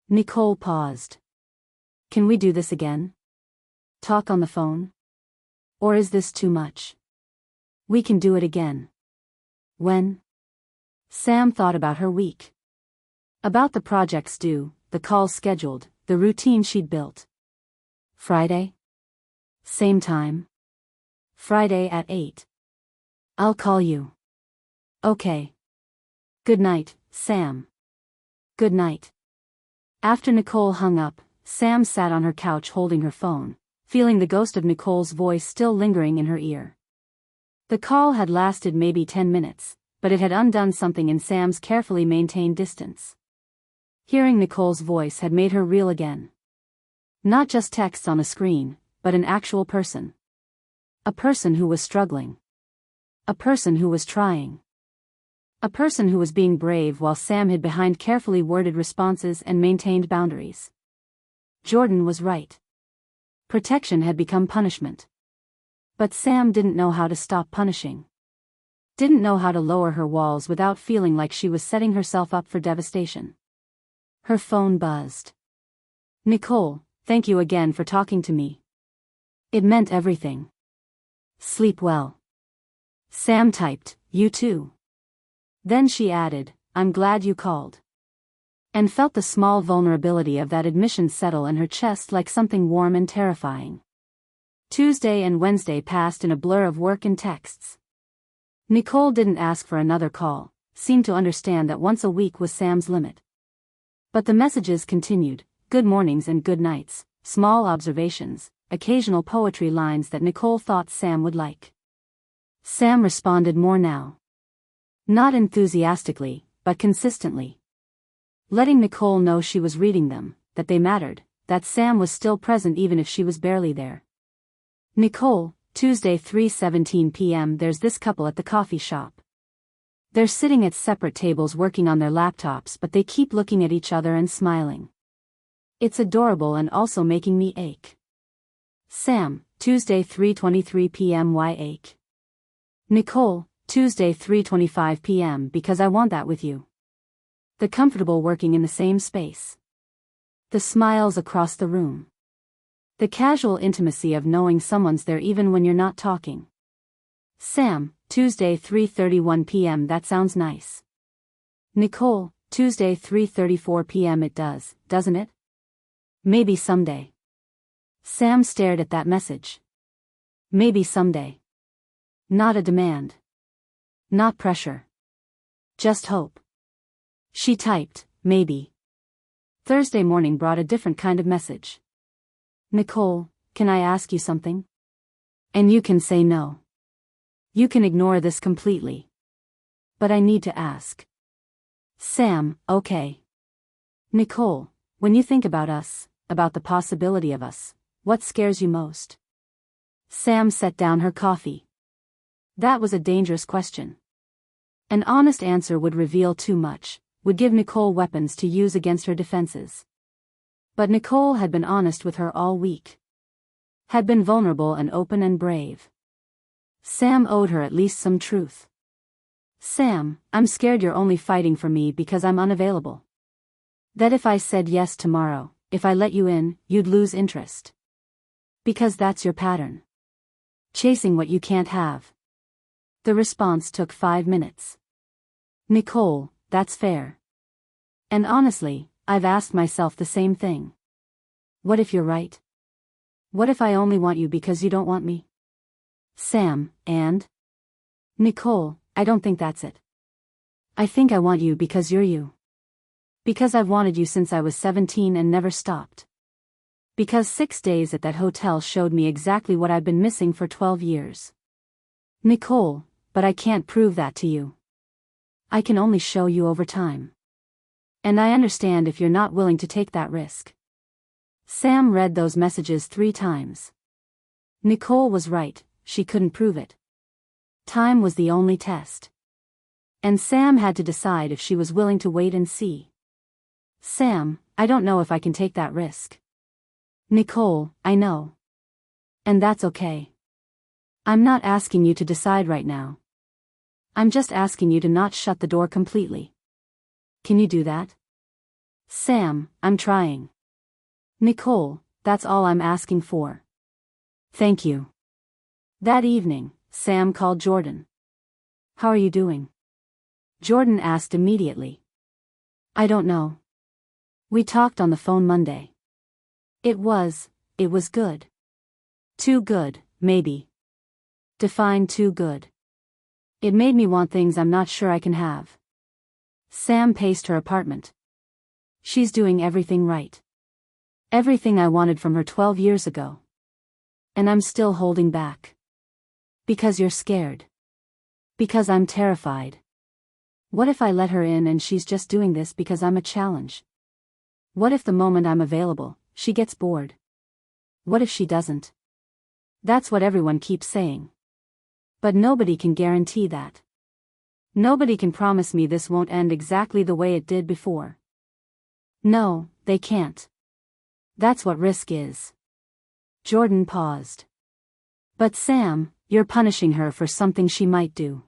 Nicole paused. "Can we do this again? Talk on the phone? Or is this too much?" "We can do it again." "When?" Sam thought about her week. About the projects due, the calls scheduled, the routine she'd built. "Friday? Same time? Friday at 8. I'll call you." "Okay. Good night, Sam." "Good night." After Nicole hung up, Sam sat on her couch holding her phone, feeling the ghost of Nicole's voice still lingering in her ear. The call had lasted maybe 10 minutes, but it had undone something in Sam's carefully maintained distance. Hearing Nicole's voice had made her real again. Not just texts on a screen, but an actual person. A person who was struggling. A person who was trying. A person who was being brave while Sam hid behind carefully worded responses and maintained boundaries. Jordan was right. Protection had become punishment. But Sam didn't know how to stop punishing. Didn't know how to lower her walls without feeling like she was setting herself up for devastation. Her phone buzzed. "Nicole, thank you again for talking to me. It meant everything. Sleep well." Sam typed, "You too." Then she added, "I'm glad you called." And felt the small vulnerability of that admission settle in her chest like something warm and terrifying. Tuesday and Wednesday passed in a blur of work and texts. Nicole didn't ask for another call, seemed to understand that once a week was Sam's limit. But the messages continued, good mornings and good nights, small observations, occasional poetry lines that Nicole thought Sam would like. Sam responded more now. Not enthusiastically, but consistently. Letting Nicole know she was reading them, that they mattered, that Sam was still present even if she was barely there. "Nicole, Tuesday 3:17 p.m. There's this couple at the coffee shop. They're sitting at separate tables working on their laptops but they keep looking at each other and smiling. It's adorable and also making me ache." Sam, Tuesday 3:23 p.m. Why ache? Nicole, Tuesday 3:25 p.m. Because I want that with you. The comfortable working in the same space. The smiles across the room. The casual intimacy of knowing someone's there even when you're not talking. Sam, Tuesday 3:31 p.m. That sounds nice. Nicole, Tuesday 3:34 p.m. It does, doesn't it? Maybe someday. Sam stared at that message. Maybe someday. Not a demand. Not pressure. Just hope. She typed, maybe. Thursday morning brought a different kind of message. "Nicole, can I ask you something? And you can say no. You can ignore this completely. But I need to ask." Sam, okay. Nicole, when you think about us, about the possibility of us, what scares you most? Sam set down her coffee. That was a dangerous question. An honest answer would reveal too much, would give Nicole weapons to use against her defenses. But Nicole had been honest with her all week. Had been vulnerable and open and brave. Sam owed her at least some truth. "Sam, I'm scared you're only fighting for me because I'm unavailable. That if I said yes tomorrow, if I let you in, you'd lose interest. Because that's your pattern. Chasing what you can't have." The response took 5 minutes. "Nicole, that's fair. And honestly, I've asked myself the same thing. What if you're right? What if I only want you because you don't want me?" Sam, and? Nicole, I don't think that's it. I think I want you because you're you. Because I've wanted you since I was 17 and never stopped. Because 6 days at that hotel showed me exactly what I've been missing for 12 years. Nicole, but I can't prove that to you. I can only show you over time. And I understand if you're not willing to take that risk. Sam read those messages 3 times. Nicole was right, she couldn't prove it. Time was the only test. And Sam had to decide if she was willing to wait and see. Sam, I don't know if I can take that risk. Nicole, I know. And that's okay. I'm not asking you to decide right now. I'm just asking you to not shut the door completely. Can you do that? Sam, I'm trying. Nicole, that's all I'm asking for. Thank you. That evening, Sam called Jordan. How are you doing? Jordan asked immediately. I don't know. We talked on the phone Monday. It was good. Too good, maybe. Define too good. It made me want things I'm not sure I can have. Sam paced her apartment. She's doing everything right. Everything I wanted from her 12 years ago. And I'm still holding back. Because you're scared. Because I'm terrified. What if I let her in and she's just doing this because I'm a challenge? What if the moment I'm available, she gets bored? What if she doesn't? That's what everyone keeps saying. But nobody can guarantee that. Nobody can promise me this won't end exactly the way it did before. No, they can't. That's what risk is. Jordan paused. But Sam, you're punishing her for something she might do.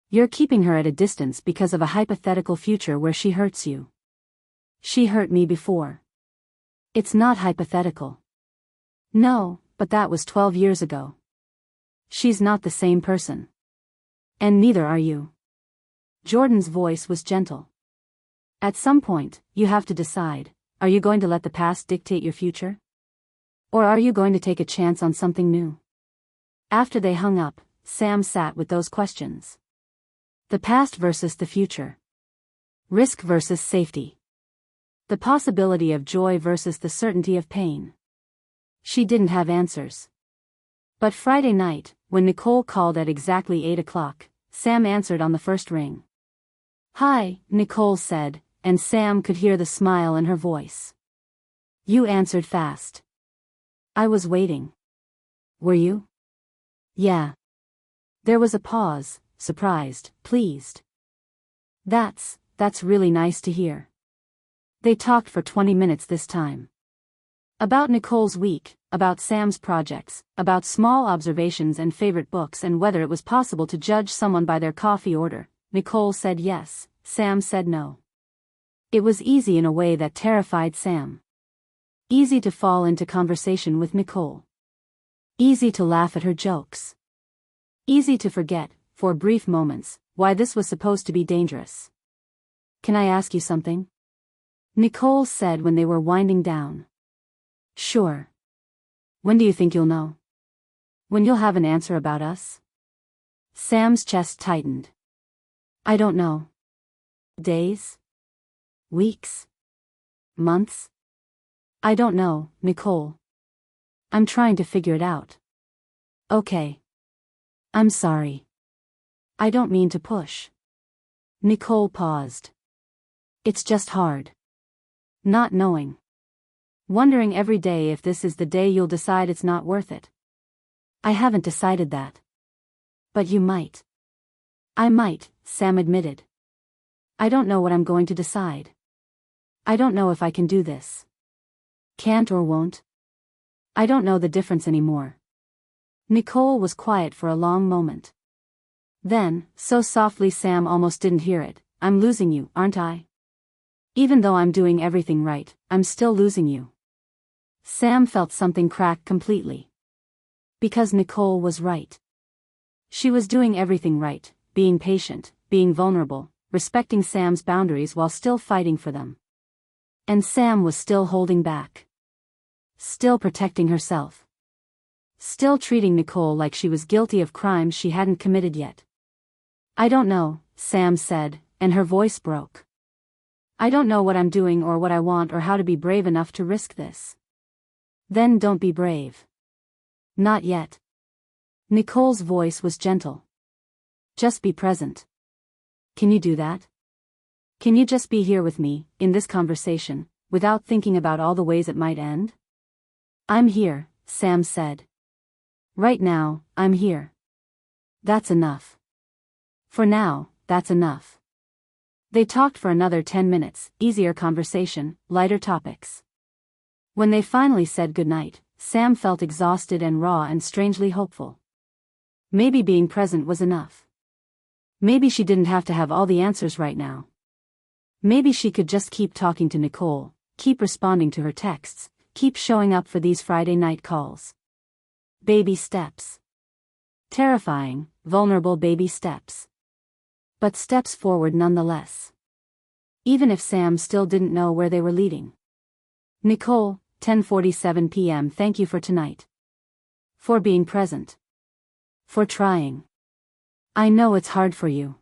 You're keeping her at a distance because of a hypothetical future where she hurts you. She hurt me before. It's not hypothetical. No, but that was 12 years ago. She's not the same person. And neither are you. Jordan's voice was gentle. At some point, you have to decide, are you going to let the past dictate your future? Or are you going to take a chance on something new? After they hung up, Sam sat with those questions. The past versus the future. Risk versus safety. The possibility of joy versus the certainty of pain. She didn't have answers. But Friday night, when Nicole called at exactly 8 o'clock, Sam answered on the first ring. Hi, Nicole said, and Sam could hear the smile in her voice. You answered fast. I was waiting. Were you? Yeah. There was a pause, surprised, pleased. That's really nice to hear. They talked for 20 minutes this time. About Nicole's week, about Sam's projects, about small observations and favorite books and whether it was possible to judge someone by their coffee order. Nicole said yes, Sam said no. It was easy in a way that terrified Sam. Easy to fall into conversation with Nicole. Easy to laugh at her jokes. Easy to forget, for brief moments, why this was supposed to be dangerous. Can I ask you something? Nicole said when they were winding down. Sure. When do you think you'll know? When you'll have an answer about us? Sam's chest tightened. I don't know. Days? Weeks? Months? I don't know, Nicole. I'm trying to figure it out. Okay. I'm sorry. I don't mean to push. Nicole paused. It's just hard. Not knowing. Wondering every day if this is the day you'll decide it's not worth it. I haven't decided that. But you might. I might, Sam admitted. I don't know what I'm going to decide. I don't know if I can do this. Can't or won't. I don't know the difference anymore. Nicole was quiet for a long moment. Then, so softly Sam almost didn't hear it, I'm losing you, aren't I? Even though I'm doing everything right, I'm still losing you. Sam felt something crack completely. Because Nicole was right. She was doing everything right, being patient, being vulnerable, respecting Sam's boundaries while still fighting for them. And Sam was still holding back. Still protecting herself. Still treating Nicole like she was guilty of crimes she hadn't committed yet. I don't know, Sam said, and her voice broke. I don't know what I'm doing or what I want or how to be brave enough to risk this. Then don't be brave. Not yet. Nicole's voice was gentle. Just be present. Can you do that? Can you just be here with me, in this conversation, without thinking about all the ways it might end? I'm here, Sam said. Right now, I'm here. That's enough. For now, that's enough. They talked for another 10 minutes, easier conversation, lighter topics. When they finally said goodnight, Sam felt exhausted and raw and strangely hopeful. Maybe being present was enough. Maybe she didn't have to have all the answers right now. Maybe she could just keep talking to Nicole, keep responding to her texts, keep showing up for these Friday night calls. Baby steps. Terrifying, vulnerable baby steps. But steps forward nonetheless. Even if Sam still didn't know where they were leading. Nicole, 10:47 p.m. Thank you for tonight. For being present. For trying. I know it's hard for you.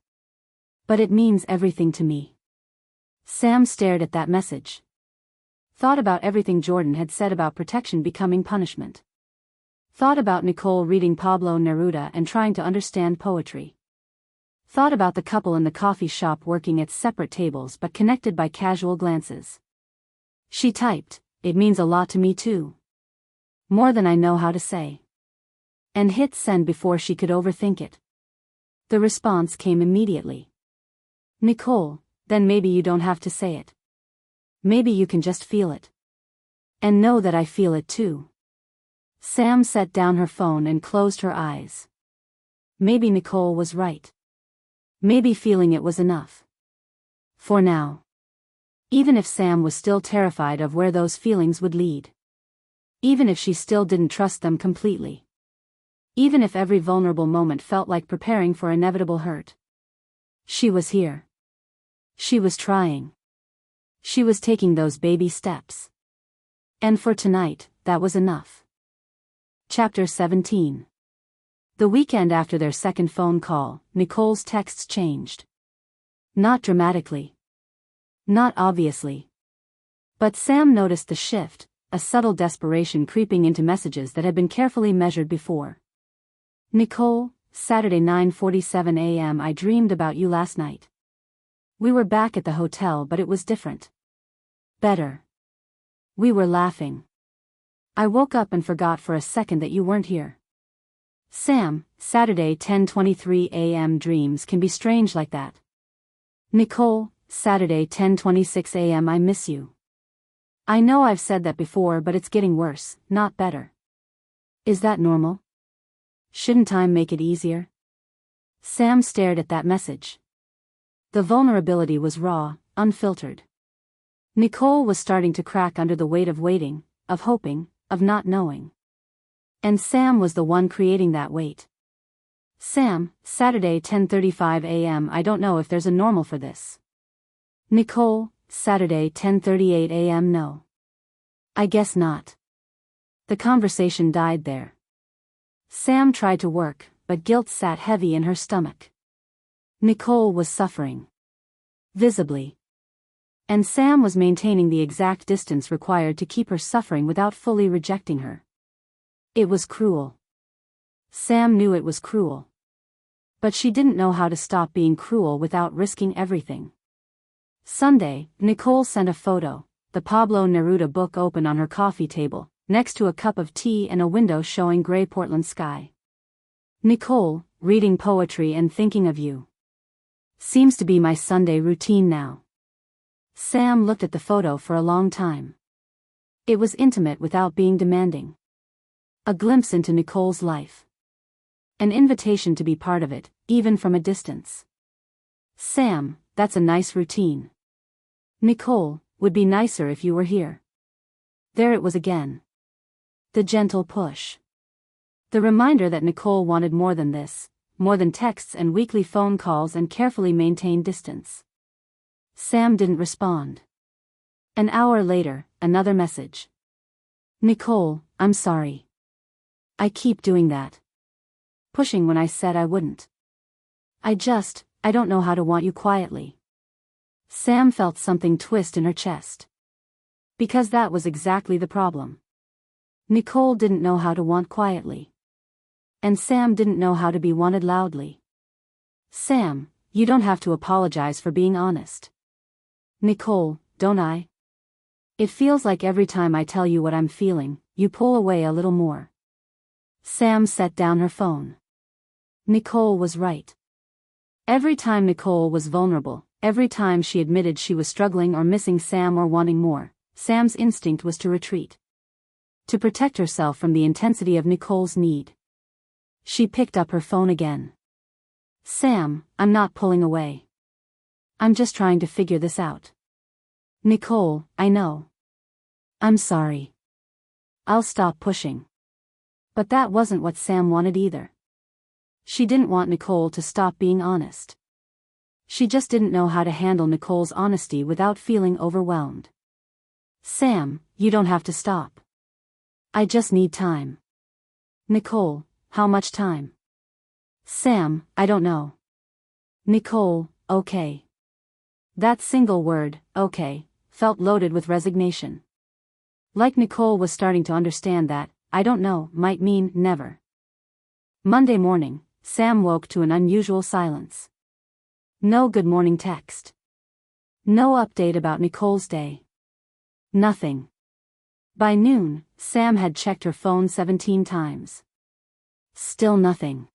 But it means everything to me. Sam stared at that message. Thought about everything Jordan had said about protection becoming punishment. Thought about Nicole reading Pablo Neruda and trying to understand poetry. Thought about the couple in the coffee shop working at separate tables but connected by casual glances. She typed, "It means a lot to me too. More than I know how to say." And hit send before she could overthink it. The response came immediately. "Nicole, then maybe you don't have to say it. Maybe you can just feel it. And know that I feel it too." Sam set down her phone and closed her eyes. Maybe Nicole was right. Maybe feeling it was enough. For now. Even if Sam was still terrified of where those feelings would lead. Even if she still didn't trust them completely. Even if every vulnerable moment felt like preparing for inevitable hurt. She was here. She was trying. She was taking those baby steps. And for tonight, that was enough. Chapter 17. The weekend after their second phone call, Nicole's texts changed. Not dramatically. Not obviously. But Sam noticed the shift, a subtle desperation creeping into messages that had been carefully measured before. Nicole, Saturday 9:47 a.m. I dreamed about you last night. We were back at the hotel but it was different. Better. We were laughing. I woke up and forgot for a second that you weren't here. Sam, Saturday 10:23 a.m. Dreams can be strange like that. Nicole, Saturday 10:26 a.m. I miss you. I know I've said that before but it's getting worse, not better. Is that normal? Shouldn't time make it easier? Sam stared at that message. The vulnerability was raw, unfiltered. Nicole was starting to crack under the weight of waiting, of hoping, of not knowing. And Sam was the one creating that weight. Sam, Saturday 10:35 a.m. I don't know if there's a normal for this. Nicole, Saturday 10:38 a.m. No. I guess not. The conversation died there. Sam tried to work, but guilt sat heavy in her stomach. Nicole was suffering. Visibly. And Sam was maintaining the exact distance required to keep her suffering without fully rejecting her. It was cruel. Sam knew it was cruel. But she didn't know how to stop being cruel without risking everything. Sunday, Nicole sent a photo, the Pablo Neruda book open on her coffee table, next to a cup of tea and a window showing gray Portland sky. Nicole, reading poetry and thinking of you. Seems to be my Sunday routine now. Sam looked at the photo for a long time. It was intimate without being demanding. A glimpse into Nicole's life. An invitation to be part of it, even from a distance. Sam, that's a nice routine. Nicole, would be nicer if you were here. There it was again. The gentle push. The reminder that Nicole wanted more than this, more than texts and weekly phone calls and carefully maintained distance. Sam didn't respond. An hour later, another message. Nicole, I'm sorry. I keep doing that. Pushing when I said I wouldn't. I don't know how to want you quietly. Sam felt something twist in her chest. Because that was exactly the problem. Nicole didn't know how to want quietly. And Sam didn't know how to be wanted loudly. Sam, You don't have to apologize for being honest. Nicole, don't I? It feels like every time I tell you what I'm feeling, you pull away a little more. Sam set down her phone. Nicole was right. Every time Nicole was vulnerable, every time she admitted she was struggling or missing Sam or wanting more, Sam's instinct was to retreat. To protect herself from the intensity of Nicole's need. She picked up her phone again. Sam, I'm not pulling away. I'm just trying to figure this out. Nicole, I know. I'm sorry. I'll stop pushing. But that wasn't what Sam wanted either. She didn't want Nicole to stop being honest. She just didn't know how to handle Nicole's honesty without feeling overwhelmed. Sam, you don't have to stop. I just need time. Nicole, how much time? Sam, I don't know. Nicole, okay. That single word, okay, felt loaded with resignation. Like Nicole was starting to understand that, I don't know, might mean never. Monday morning, Sam woke to an unusual silence. No good morning text. No update about Nicole's day. Nothing. By noon, Sam had checked her phone 17 times. Still nothing.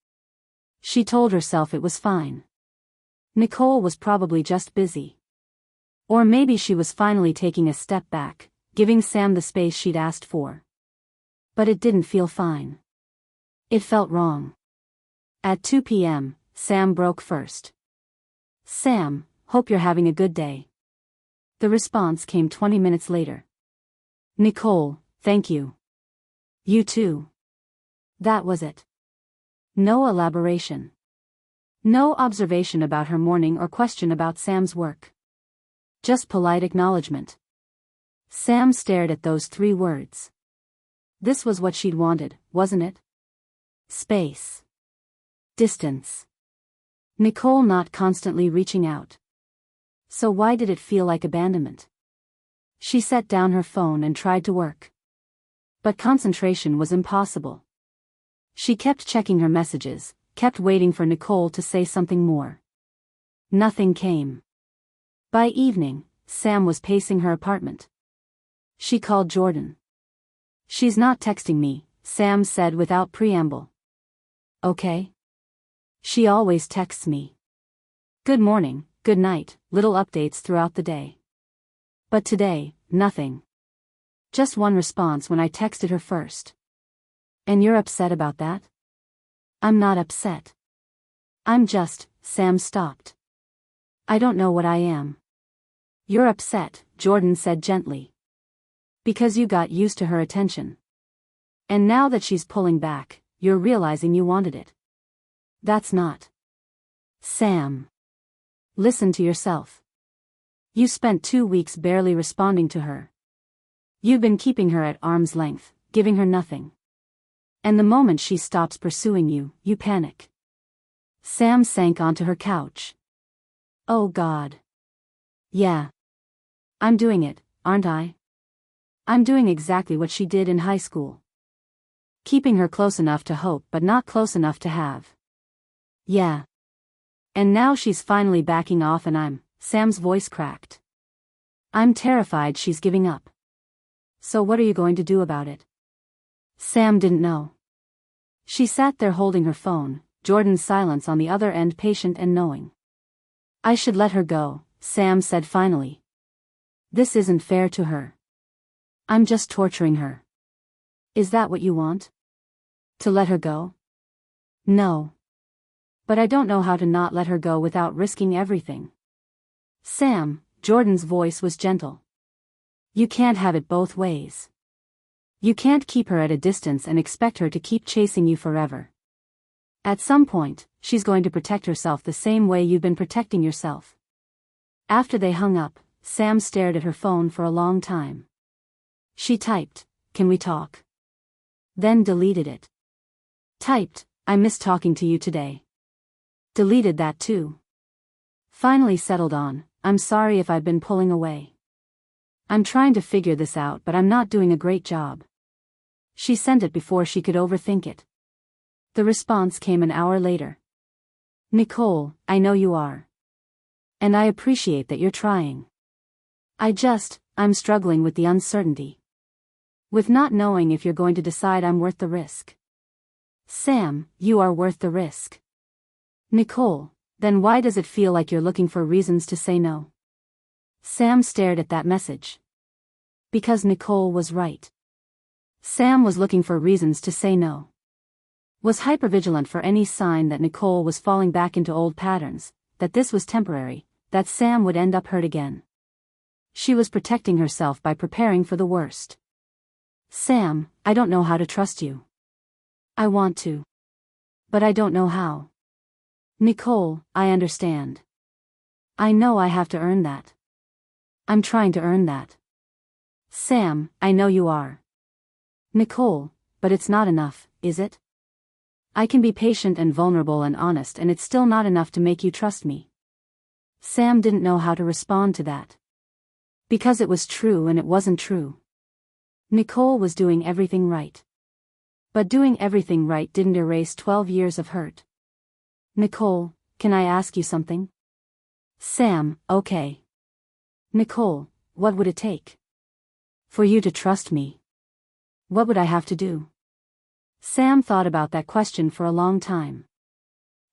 She told herself it was fine. Nicole was probably just busy. Or maybe she was finally taking a step back, giving Sam the space she'd asked for. But it didn't feel fine. It felt wrong. At 2 p.m., Sam broke first. Sam, hope you're having a good day. The response came 20 minutes later. Nicole, thank you. You too. That was it. No elaboration. No observation about her morning or question about Sam's work. Just polite acknowledgement. Sam stared at those 3 words. This was what she'd wanted, wasn't it? Space. Distance. Nicole not constantly reaching out. So why did it feel like abandonment? She set down her phone and tried to work. But concentration was impossible. She kept checking her messages, kept waiting for Nicole to say something more. Nothing came. By evening, Sam was pacing her apartment. She called Jordan. She's not texting me, Sam said without preamble. Okay. She always texts me. Good morning, good night, little updates throughout the day. But today, nothing. Just one response when I texted her first. And you're upset about that? I'm not upset. I'm just, Sam stopped. I don't know what I am. You're upset, Jordan said gently. Because you got used to her attention. And now that she's pulling back, you're realizing you wanted it. That's not. Sam. Listen to yourself. You spent 2 weeks barely responding to her. You've been keeping her at arm's length, giving her nothing. And the moment she stops pursuing you, you panic. Sam sank onto her couch. Oh God. Yeah. I'm doing it, aren't I? I'm doing exactly what she did in high school. Keeping her close enough to hope but not close enough to have. Yeah. And now she's finally backing off and Sam's voice cracked. I'm terrified she's giving up. So what are you going to do about it? Sam didn't know. She sat there holding her phone, Jordan's silence on the other end patient and knowing. I should let her go, Sam said finally. This isn't fair to her. I'm just torturing her. Is that what you want? To let her go? No. But I don't know how to not let her go without risking everything. Sam, Jordan's voice was gentle. You can't have it both ways. You can't keep her at a distance and expect her to keep chasing you forever. At some point, she's going to protect herself the same way you've been protecting yourself. After they hung up, Sam stared at her phone for a long time. She typed, "Can we talk?" Then deleted it. Typed, "I miss talking to you today." Deleted that too. Finally settled on, "I'm sorry if I've been pulling away. I'm trying to figure this out but I'm not doing a great job." She sent it before she could overthink it. The response came an hour later. Nicole, I know you are. And I appreciate that you're trying. I'm struggling with the uncertainty. With not knowing if you're going to decide I'm worth the risk. Sam, you are worth the risk. Nicole, then why does it feel like you're looking for reasons to say no? Sam stared at that message. Because Nicole was right. Sam was looking for reasons to say no. Was hypervigilant for any sign that Nicole was falling back into old patterns, that this was temporary, that Sam would end up hurt again. She was protecting herself by preparing for the worst. Sam, I don't know how to trust you. I want to. But I don't know how. Nicole, I understand. I know I have to earn that. I'm trying to earn that. Sam, I know you are. Nicole, but it's not enough, is it? I can be patient and vulnerable and honest, and it's still not enough to make you trust me. Sam didn't know how to respond to that. Because it was true and it wasn't true. Nicole was doing everything right. But doing everything right didn't erase 12 years of hurt. Nicole, can I ask you something? Sam, okay. Nicole, what would it take? For you to trust me? What would I have to do? Sam thought about that question for a long time.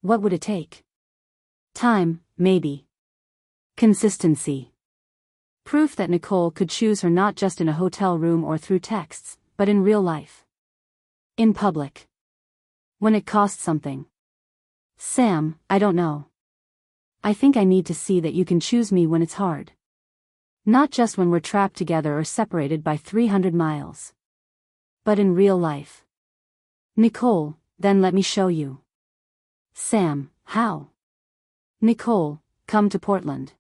What would it take? Time, maybe. Consistency. Proof that Nicole could choose her not just in a hotel room or through texts, but in real life. In public. When it costs something. Sam, I don't know. I think I need to see that you can choose me when it's hard. Not just when we're trapped together or separated by 300 miles. But in real life. Nicole, then let me show you. Sam, how? Nicole, come to Portland.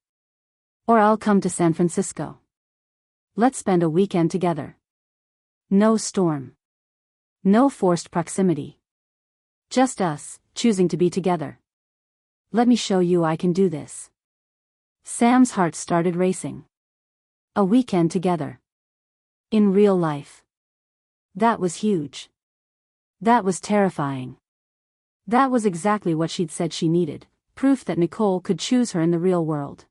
Or I'll come to San Francisco. Let's spend a weekend together. No storm. No forced proximity. Just us, choosing to be together. Let me show you I can do this. Sam's heart started racing. A weekend together. In real life. That was huge. That was terrifying. That was exactly what she'd said she needed, proof that Nicole could choose her in the real world.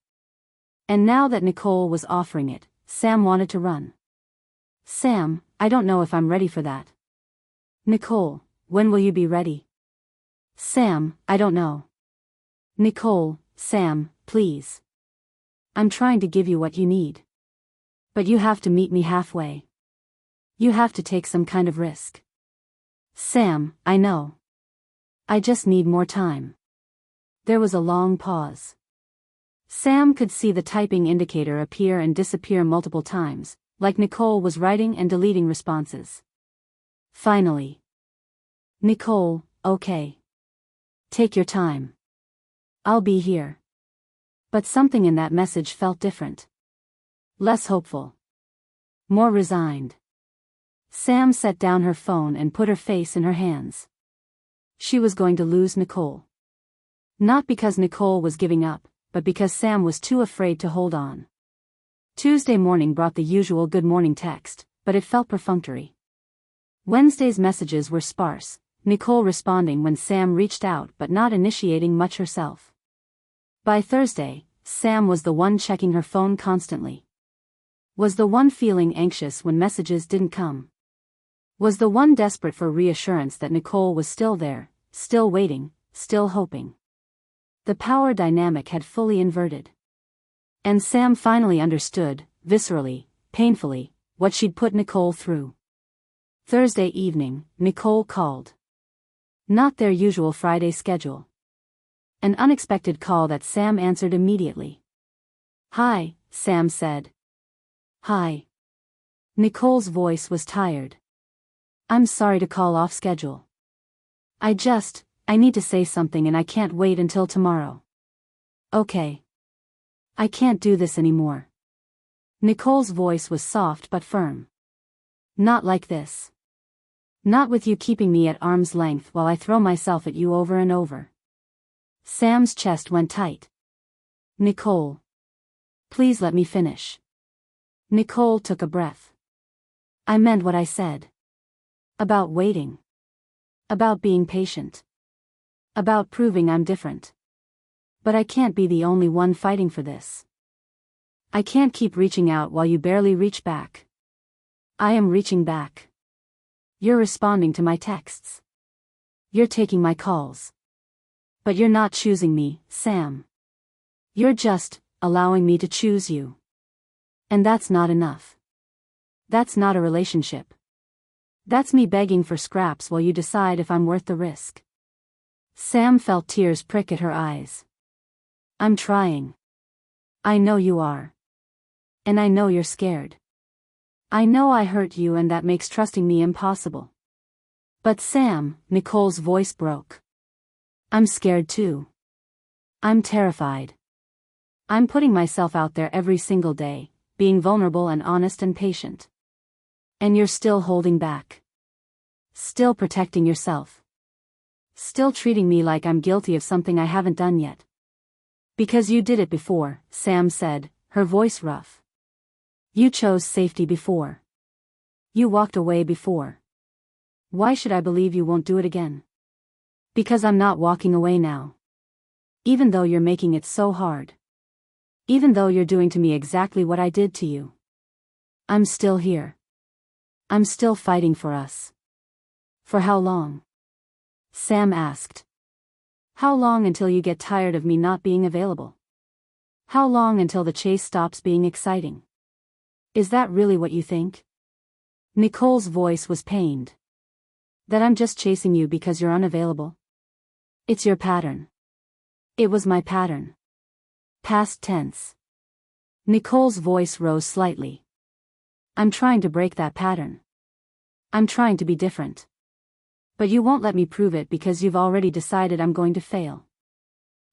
And now that Nicole was offering it, Sam wanted to run. Sam, I don't know if I'm ready for that. Nicole, when will you be ready? Sam, I don't know. Nicole, Sam, please. I'm trying to give you what you need. But you have to meet me halfway. You have to take some kind of risk. Sam, I know. I just need more time. There was a long pause. Sam could see the typing indicator appear and disappear multiple times, like Nicole was writing and deleting responses. Finally. Nicole, okay. Take your time. I'll be here. But something in that message felt different. Less hopeful. More resigned. Sam set down her phone and put her face in her hands. She was going to lose Nicole. Not because Nicole was giving up, but because Sam was too afraid to hold on. Tuesday morning brought the usual good morning text, but it felt perfunctory. Wednesday's messages were sparse, Nicole responding when Sam reached out but not initiating much herself. By Thursday, Sam was the one checking her phone constantly. Was the one feeling anxious when messages didn't come. Was the one desperate for reassurance that Nicole was still there, still waiting, still hoping. The power dynamic had fully inverted. And Sam finally understood, viscerally, painfully, what she'd put Nicole through. Thursday evening, Nicole called. Not their usual Friday schedule. An unexpected call that Sam answered immediately. Hi, Sam said. Hi. Nicole's voice was tired. I'm sorry to call off schedule. I need to say something and I can't wait until tomorrow. Okay. I can't do this anymore. Nicole's voice was soft but firm. Not like this. Not with you keeping me at arm's length while I throw myself at you over and over. Sam's chest went tight. Nicole. Please let me finish. Nicole took a breath. I meant what I said. About waiting. About being patient. About proving I'm different. But I can't be the only one fighting for this. I can't keep reaching out while you barely reach back. I am reaching back. You're responding to my texts. You're taking my calls. But you're not choosing me, Sam. You're just allowing me to choose you. And that's not enough. That's not a relationship. That's me begging for scraps while you decide if I'm worth the risk. Sam felt tears prick at her eyes. I'm trying. I know you are. And I know you're scared. I know I hurt you and that makes trusting me impossible. But Sam, Nicole's voice broke. I'm scared too. I'm terrified. I'm putting myself out there every single day, being vulnerable and honest and patient. And you're still holding back. Still protecting yourself. Still treating me like I'm guilty of something I haven't done yet. Because you did it before, Sam said, her voice rough. You chose safety before. You walked away before. Why should I believe you won't do it again? Because I'm not walking away now. Even though you're making it so hard. Even though you're doing to me exactly what I did to you. I'm still here. I'm still fighting for us. For how long? Sam asked. How long until you get tired of me not being available? How long until the chase stops being exciting? Is that really what you think? Nicole's voice was pained. That I'm just chasing you because you're unavailable? It's your pattern. It was my pattern. Past tense. Nicole's voice rose slightly. I'm trying to break that pattern. I'm trying to be different. But you won't let me prove it because you've already decided I'm going to fail.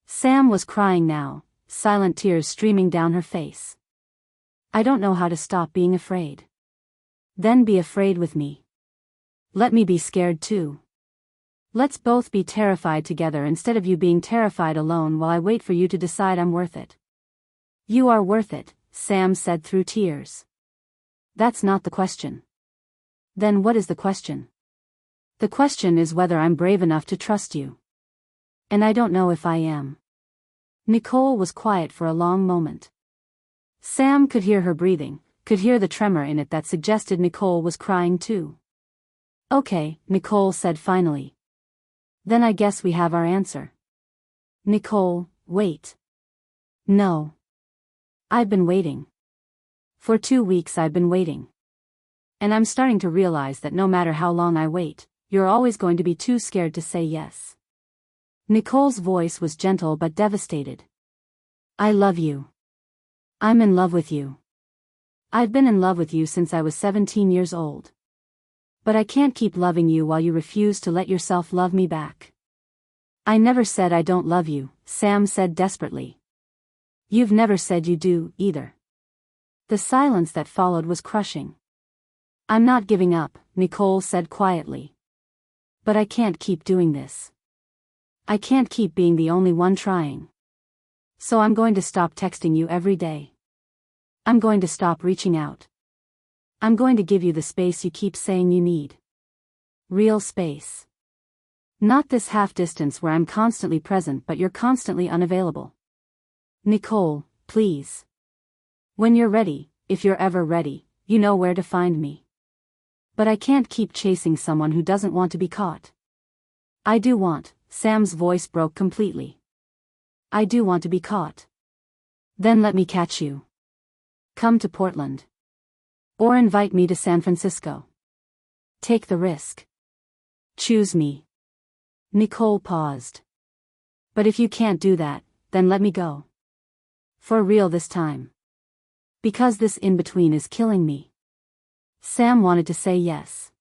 Sam was crying now, silent tears streaming down her face. I don't know how to stop being afraid. Then be afraid with me. Let me be scared too. Let's both be terrified together instead of you being terrified alone while I wait for you to decide I'm worth it. You are worth it, Sam said through tears. That's not the question. Then what is the question? The question is whether I'm brave enough to trust you. And I don't know if I am. Nicole was quiet for a long moment. Sam could hear her breathing, could hear the tremor in it that suggested Nicole was crying too. Okay, Nicole said finally. Then I guess we have our answer. Nicole, wait. No. I've been waiting. For 2 weeks I've been waiting. And I'm starting to realize that no matter how long I wait, you're always going to be too scared to say yes. Nicole's voice was gentle but devastated. I love you. I'm in love with you. I've been in love with you since I was 17 years old. But I can't keep loving you while you refuse to let yourself love me back. I never said I don't love you, Sam said desperately. You've never said you do, either. The silence that followed was crushing. I'm not giving up, Nicole said quietly. But I can't keep doing this. I can't keep being the only one trying. So I'm going to stop texting you every day. I'm going to stop reaching out. I'm going to give you the space you keep saying you need. Real space. Not this half-distance where I'm constantly present but you're constantly unavailable. Nicole, please. When you're ready, if you're ever ready, you know where to find me. But I can't keep chasing someone who doesn't want to be caught. I do want, Sam's voice broke completely. I do want to be caught. Then let me catch you. Come to Portland. Or invite me to San Francisco. Take the risk. Choose me. Nicole paused. But if you can't do that, then let me go. For real this time. Because this in-between is killing me. Sam wanted to say yes.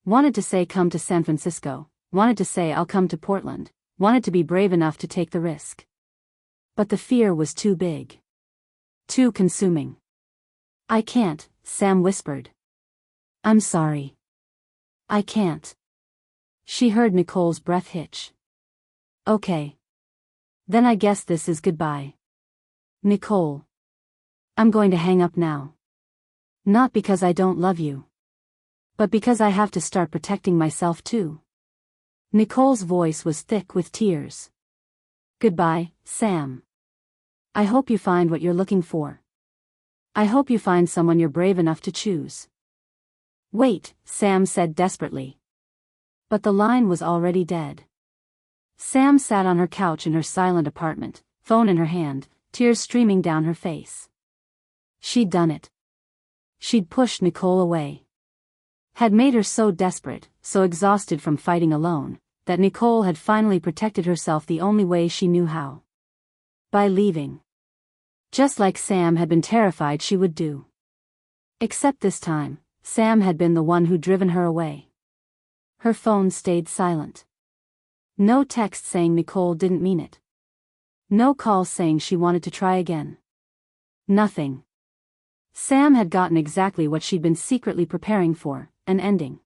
Wanted to say come to San Francisco, wanted to say I'll come to Portland, wanted to be brave enough to take the risk. But the fear was too big. Too consuming. I can't, Sam whispered. I'm sorry. I can't. She heard Nicole's breath hitch. Okay. Then I guess this is goodbye. Nicole. I'm going to hang up now. Not because I don't love you. But because I have to start protecting myself too. Nicole's voice was thick with tears. Goodbye, Sam. I hope you find what you're looking for. I hope you find someone you're brave enough to choose. Wait, Sam said desperately. But the line was already dead. Sam sat on her couch in her silent apartment, phone in her hand, tears streaming down her face. She'd done it. She'd pushed Nicole away. Had made her so desperate, so exhausted from fighting alone, that Nicole had finally protected herself the only way she knew how. By leaving. Just like Sam had been terrified she would do. Except this time, Sam had been the one who'd driven her away. Her phone stayed silent. No text saying Nicole didn't mean it. No call saying she wanted to try again. Nothing. Sam had gotten exactly what she'd been secretly preparing for, an ending.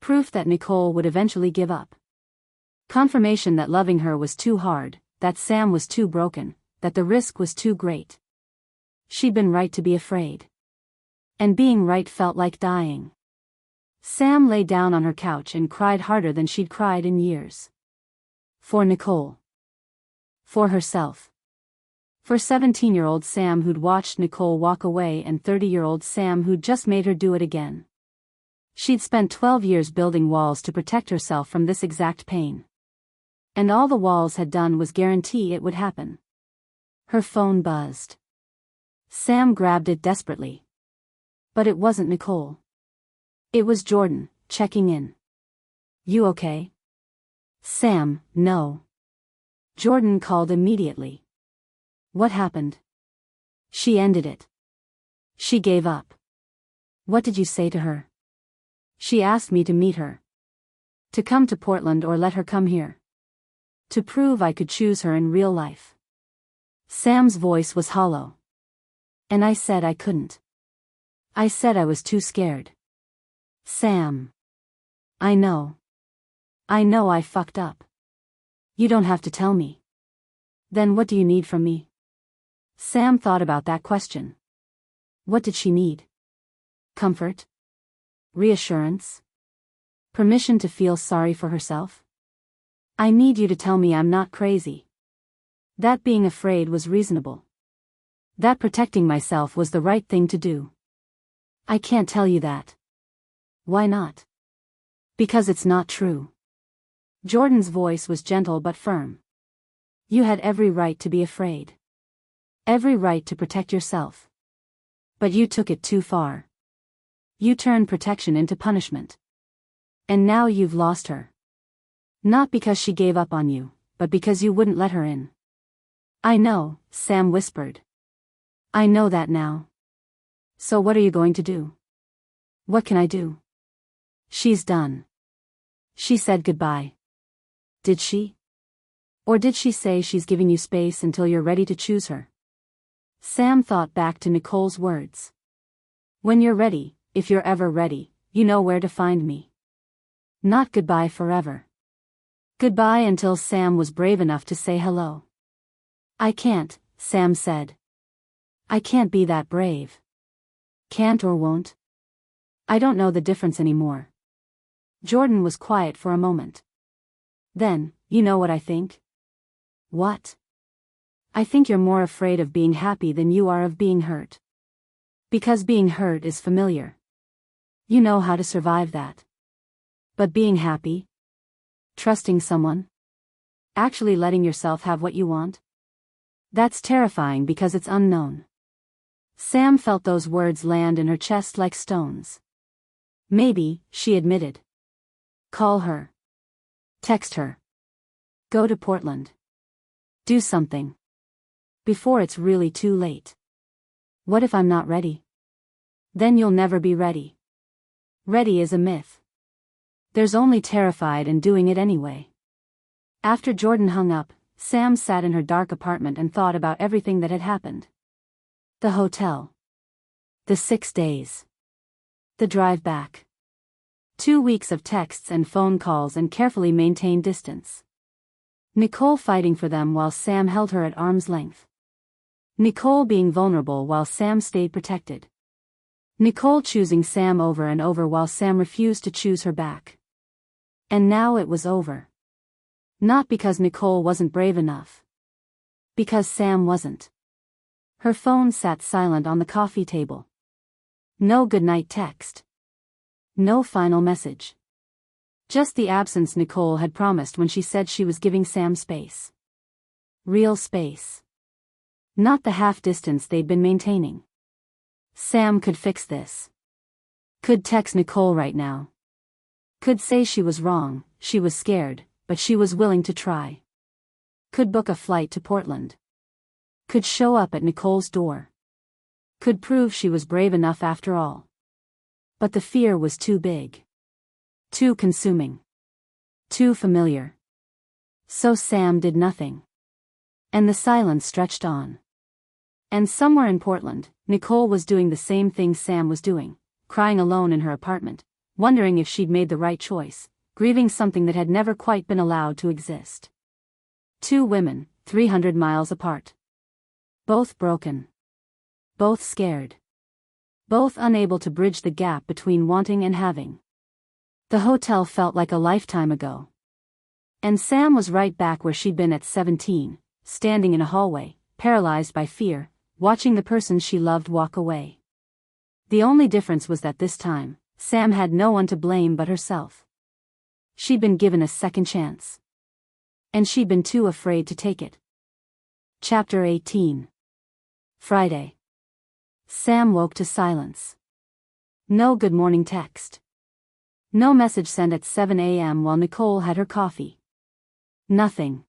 Proof that Nicole would eventually give up. Confirmation that loving her was too hard, that Sam was too broken, that the risk was too great. She'd been right to be afraid. And being right felt like dying. Sam lay down on her couch and cried harder than she'd cried in years. For Nicole. For herself. For 17-year-old Sam who'd watched Nicole walk away and 30-year-old Sam who'd just made her do it again. She'd spent 12 years building walls to protect herself from this exact pain. And all the walls had done was guarantee it would happen. Her phone buzzed. Sam grabbed it desperately. But it wasn't Nicole. It was Jordan, checking in. You okay? Sam, no. Jordan called immediately. What happened? She ended it. She gave up. What did you say to her? She asked me to meet her. To come to Portland or let her come here. To prove I could choose her in real life. Sam's voice was hollow. And I said I couldn't. I said I was too scared. Sam. I know. I know I fucked up. You don't have to tell me. Then what do you need from me? Sam thought about that question. What did she need? Comfort? Reassurance? Permission to feel sorry for herself? I need you to tell me I'm not crazy. That being afraid was reasonable. That protecting myself was the right thing to do. I can't tell you that. Why not? Because it's not true. Jordan's voice was gentle but firm. You had every right to be afraid. Every right to protect yourself. But you took it too far. You turned protection into punishment. And now you've lost her. Not because she gave up on you, but because you wouldn't let her in. I know, Sam whispered. I know that now. So what are you going to do? What can I do? She's done. She said goodbye. Did she? Or did she say she's giving you space until you're ready to choose her? Sam thought back to Nicole's words. When you're ready, if you're ever ready, you know where to find me. Not goodbye forever. Goodbye until Sam was brave enough to say hello. I can't, Sam said. I can't be that brave. Can't or won't? I don't know the difference anymore. Jordan was quiet for a moment. Then, you know what I think? What? I think you're more afraid of being happy than you are of being hurt. Because being hurt is familiar. You know how to survive that. But being happy? Trusting someone? Actually letting yourself have what you want? That's terrifying because it's unknown. Sam felt those words land in her chest like stones. Maybe, she admitted. Call her. Text her. Go to Portland. Do something. Before it's really too late. What if I'm not ready? Then you'll never be ready. Ready is a myth. There's only terrified and doing it anyway. After Jordan hung up, Sam sat in her dark apartment and thought about everything that had happened. The hotel. The 6 days. The drive back. 2 weeks of texts and phone calls and carefully maintained distance. Nicole fighting for them while Sam held her at arm's length. Nicole being vulnerable while Sam stayed protected. Nicole choosing Sam over and over while Sam refused to choose her back. And now it was over. Not because Nicole wasn't brave enough. Because Sam wasn't. Her phone sat silent on the coffee table. No goodnight text. No final message. Just the absence Nicole had promised when she said she was giving Sam space. Real space. Not the half-distance they'd been maintaining. Sam could fix this. Could text Nicole right now. Could say she was wrong, she was scared, but she was willing to try. Could book a flight to Portland. Could show up at Nicole's door. Could prove she was brave enough after all. But the fear was too big. Too consuming. Too familiar. So Sam did nothing. And the silence stretched on. And somewhere in Portland, Nicole was doing the same thing Sam was doing, crying alone in her apartment, wondering if she'd made the right choice, grieving something that had never quite been allowed to exist. Two women, 300 miles apart. Both broken. Both scared. Both unable to bridge the gap between wanting and having. The hotel felt like a lifetime ago. And Sam was right back where she'd been at 17, standing in a hallway, paralyzed by fear, watching the person she loved walk away. The only difference was that this time, Sam had no one to blame but herself. She'd been given a second chance. And she'd been too afraid to take it. Chapter 18. Friday. Sam woke to silence. No good morning text. No message sent at 7 a.m. while Nicole had her coffee. Nothing.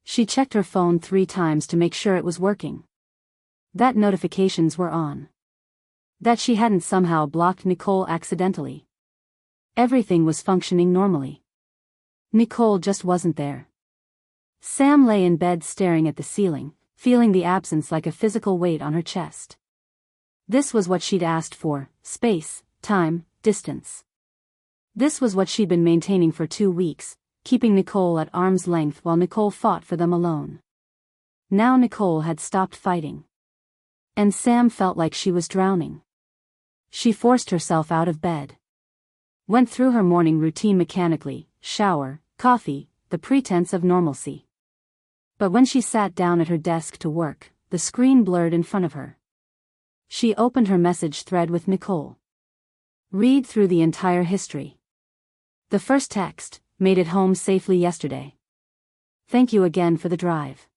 She checked her phone 3 times to make sure it was working. That notifications were on. That she hadn't somehow blocked Nicole accidentally. Everything was functioning normally. Nicole just wasn't there. Sam lay in bed staring at the ceiling, feeling the absence like a physical weight on her chest. This was what she'd asked for: space, time, distance. This was what she'd been maintaining for 2 weeks, keeping Nicole at arm's length while Nicole fought for them alone. Now Nicole had stopped fighting. And Sam felt like she was drowning. She forced herself out of bed. Went through her morning routine mechanically: shower, coffee, the pretense of normalcy. But when she sat down at her desk to work, the screen blurred in front of her. She opened her message thread with Nicole. Read through the entire history. The first text: made it home safely yesterday. Thank you again for the drive.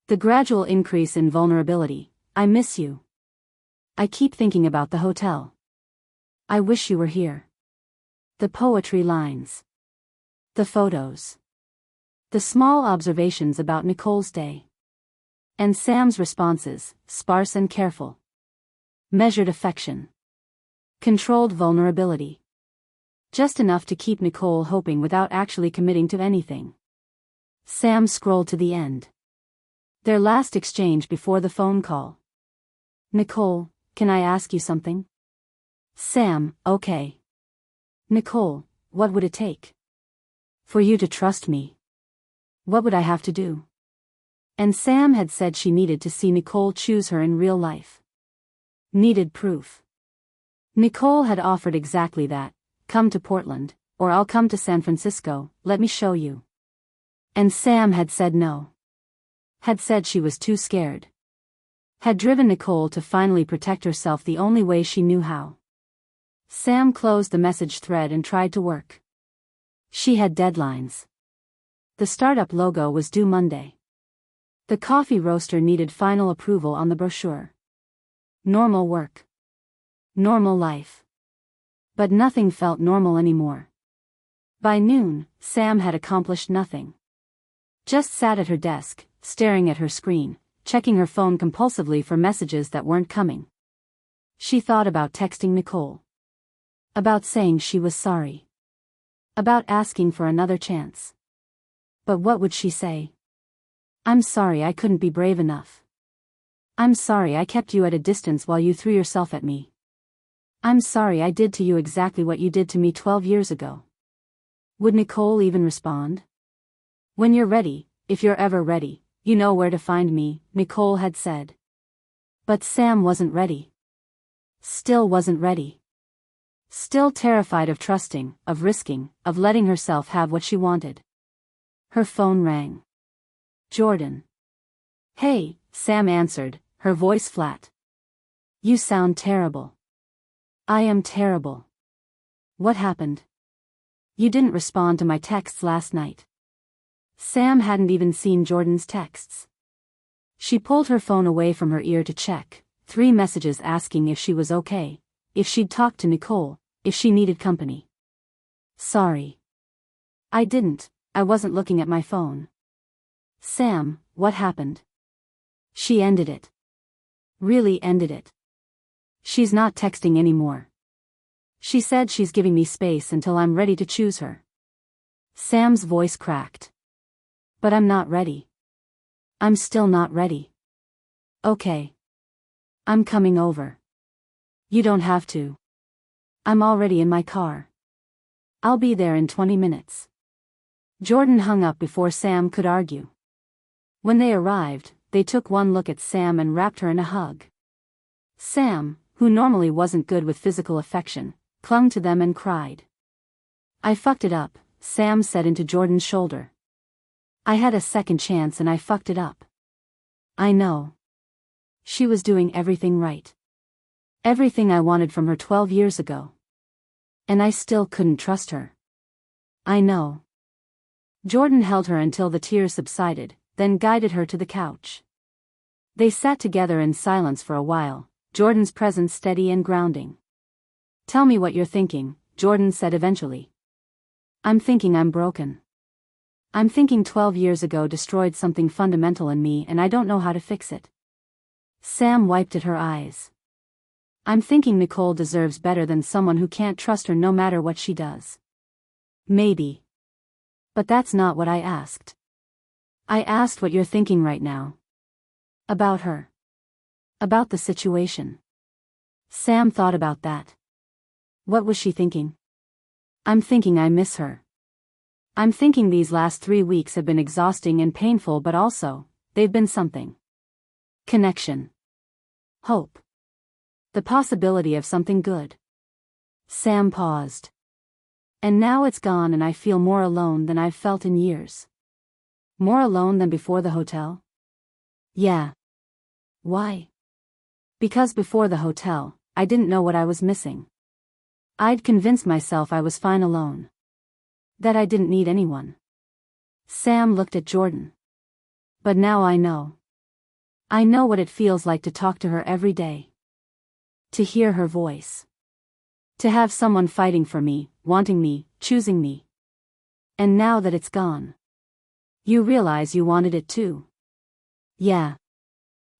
The gradual increase in vulnerability: I miss you. I keep thinking about the hotel. I wish you were here. The poetry lines. The photos. The small observations about Nicole's day. And Sam's responses, sparse and careful. Measured affection. Controlled vulnerability. Just enough to keep Nicole hoping without actually committing to anything. Sam scrolled to the end. Their last exchange before the phone call. Nicole, can I ask you something? Sam, okay. Nicole, what would it take? For you to trust me. What would I have to do? And Sam had said she needed to see Nicole choose her in real life. Needed proof. Nicole had offered exactly that: come to Portland, or I'll come to San Francisco, let me show you. And Sam had said no. Had said she was too scared. Had driven Nicole to finally protect herself the only way she knew how. Sam closed the message thread and tried to work. She had deadlines. The startup logo was due Monday. The coffee roaster needed final approval on the brochure. Normal work. Normal life. But nothing felt normal anymore. By noon, Sam had accomplished nothing. Just sat at her desk, staring at her screen, checking her phone compulsively for messages that weren't coming. She thought about texting Nicole. About saying she was sorry. About asking for another chance. But what would she say? I'm sorry I couldn't be brave enough. I'm sorry I kept you at a distance while you threw yourself at me. I'm sorry I did to you exactly what you did to me 12 years ago. Would Nicole even respond? When you're ready, if you're ever ready, you know where to find me, Nicole had said. But Sam wasn't ready. Still wasn't ready. Still terrified of trusting, of risking, of letting herself have what she wanted. Her phone rang. Jordan. Hey, Sam answered, her voice flat. You sound terrible. I am terrible. What happened? You didn't respond to my texts last night. Sam hadn't even seen Jordan's texts. She pulled her phone away from her ear to check, 3 messages asking if she was okay, if she'd talked to Nicole, if she needed company. Sorry. I didn't, I wasn't looking at my phone. Sam, what happened? She ended it. Really ended it. She's not texting anymore. She said she's giving me space until I'm ready to choose her. Sam's voice cracked. But I'm not ready. I'm still not ready. Okay. I'm coming over. You don't have to. I'm already in my car. I'll be there in 20 minutes. Jordan hung up before Sam could argue. When they arrived, they took one look at Sam and wrapped her in a hug. Sam, who normally wasn't good with physical affection, clung to them and cried. I fucked it up, Sam said into Jordan's shoulder. I had a second chance and I fucked it up. I know. She was doing everything right. Everything I wanted from her 12 years ago. And I still couldn't trust her. I know. Jordan held her until the tears subsided, then guided her to the couch. They sat together in silence for a while, Jordan's presence steady and grounding. Tell me what you're thinking, Jordan said eventually. I'm thinking I'm broken. I'm thinking 12 years ago destroyed something fundamental in me and I don't know how to fix it. Sam wiped at her eyes. I'm thinking Nicole deserves better than someone who can't trust her no matter what she does. Maybe. But that's not what I asked. I asked what you're thinking right now. About her. About the situation. Sam thought about that. What was she thinking? I'm thinking I miss her. I'm thinking these last 3 weeks have been exhausting and painful, but also, they've been something. Connection. Hope. The possibility of something good. Sam paused. And now it's gone and I feel more alone than I've felt in years. More alone than before the hotel? Yeah. Why? Because before the hotel, I didn't know what I was missing. I'd convinced myself I was fine alone. That I didn't need anyone. Sam looked at Jordan. But now I know. I know what it feels like to talk to her every day. To hear her voice. To have someone fighting for me, wanting me, choosing me. And now that it's gone. You realize you wanted it too. Yeah.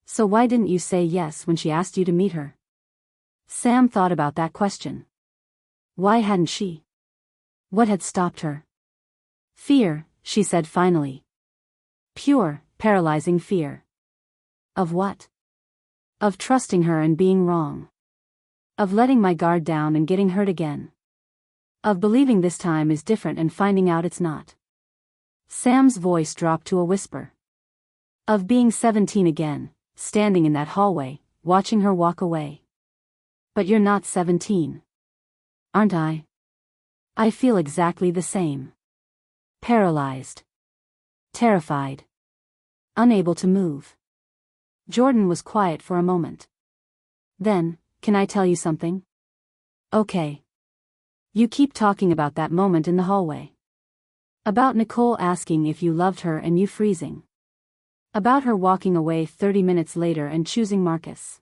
So why didn't you say yes when she asked you to meet her? Sam thought about that question. Why hadn't she? What had stopped her? Fear, she said finally. Pure, paralyzing fear. Of what? Of trusting her and being wrong. Of letting my guard down and getting hurt again. Of believing this time is different and finding out it's not. Sam's voice dropped to a whisper. Of being 17 again, standing in that hallway, watching her walk away. But you're not 17. Aren't I? I feel exactly the same. Paralyzed. Terrified. Unable to move. Jordan was quiet for a moment. Then, can I tell you something? Okay. You keep talking about that moment in the hallway. About Nicole asking if you loved her and you freezing. About her walking away 30 minutes later and choosing Marcus.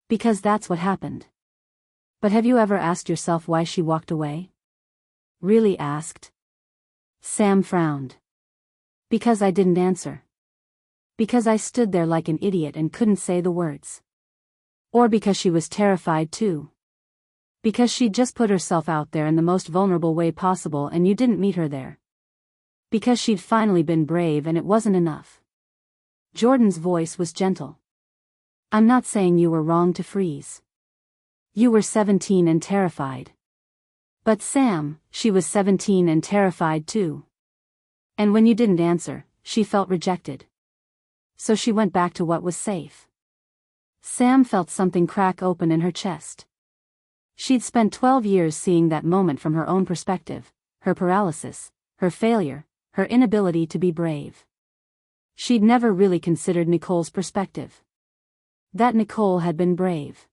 Because that's what happened. But have you ever asked yourself why she walked away? Really asked? Sam frowned. Because I didn't answer. Because I stood there like an idiot and couldn't say the words. Or because she was terrified too. Because she'd just put herself out there in the most vulnerable way possible and you didn't meet her there. Because she'd finally been brave and it wasn't enough. Jordan's voice was gentle. I'm not saying you were wrong to freeze. You were 17 and terrified. But Sam, she was 17 and terrified too. And when you didn't answer, she felt rejected. So she went back to what was safe. Sam felt something crack open in her chest. She'd spent 12 years seeing that moment from her own perspective, her paralysis, her failure, her inability to be brave. She'd never really considered Nicole's perspective. That Nicole had been brave.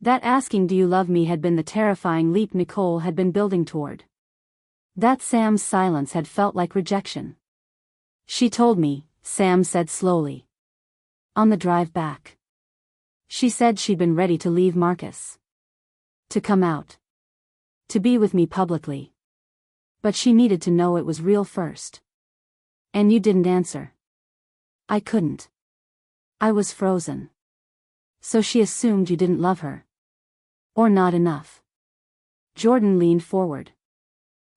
That asking "do you love me" had been the terrifying leap Nicole had been building toward. That Sam's silence had felt like rejection. "She told me," Sam said slowly. "On the drive back. She said she'd been ready to leave Marcus. To come out. To be with me publicly. But she needed to know it was real first. And you didn't answer." "I couldn't. I was frozen." "So she assumed you didn't love her. Or not enough." Jordan leaned forward.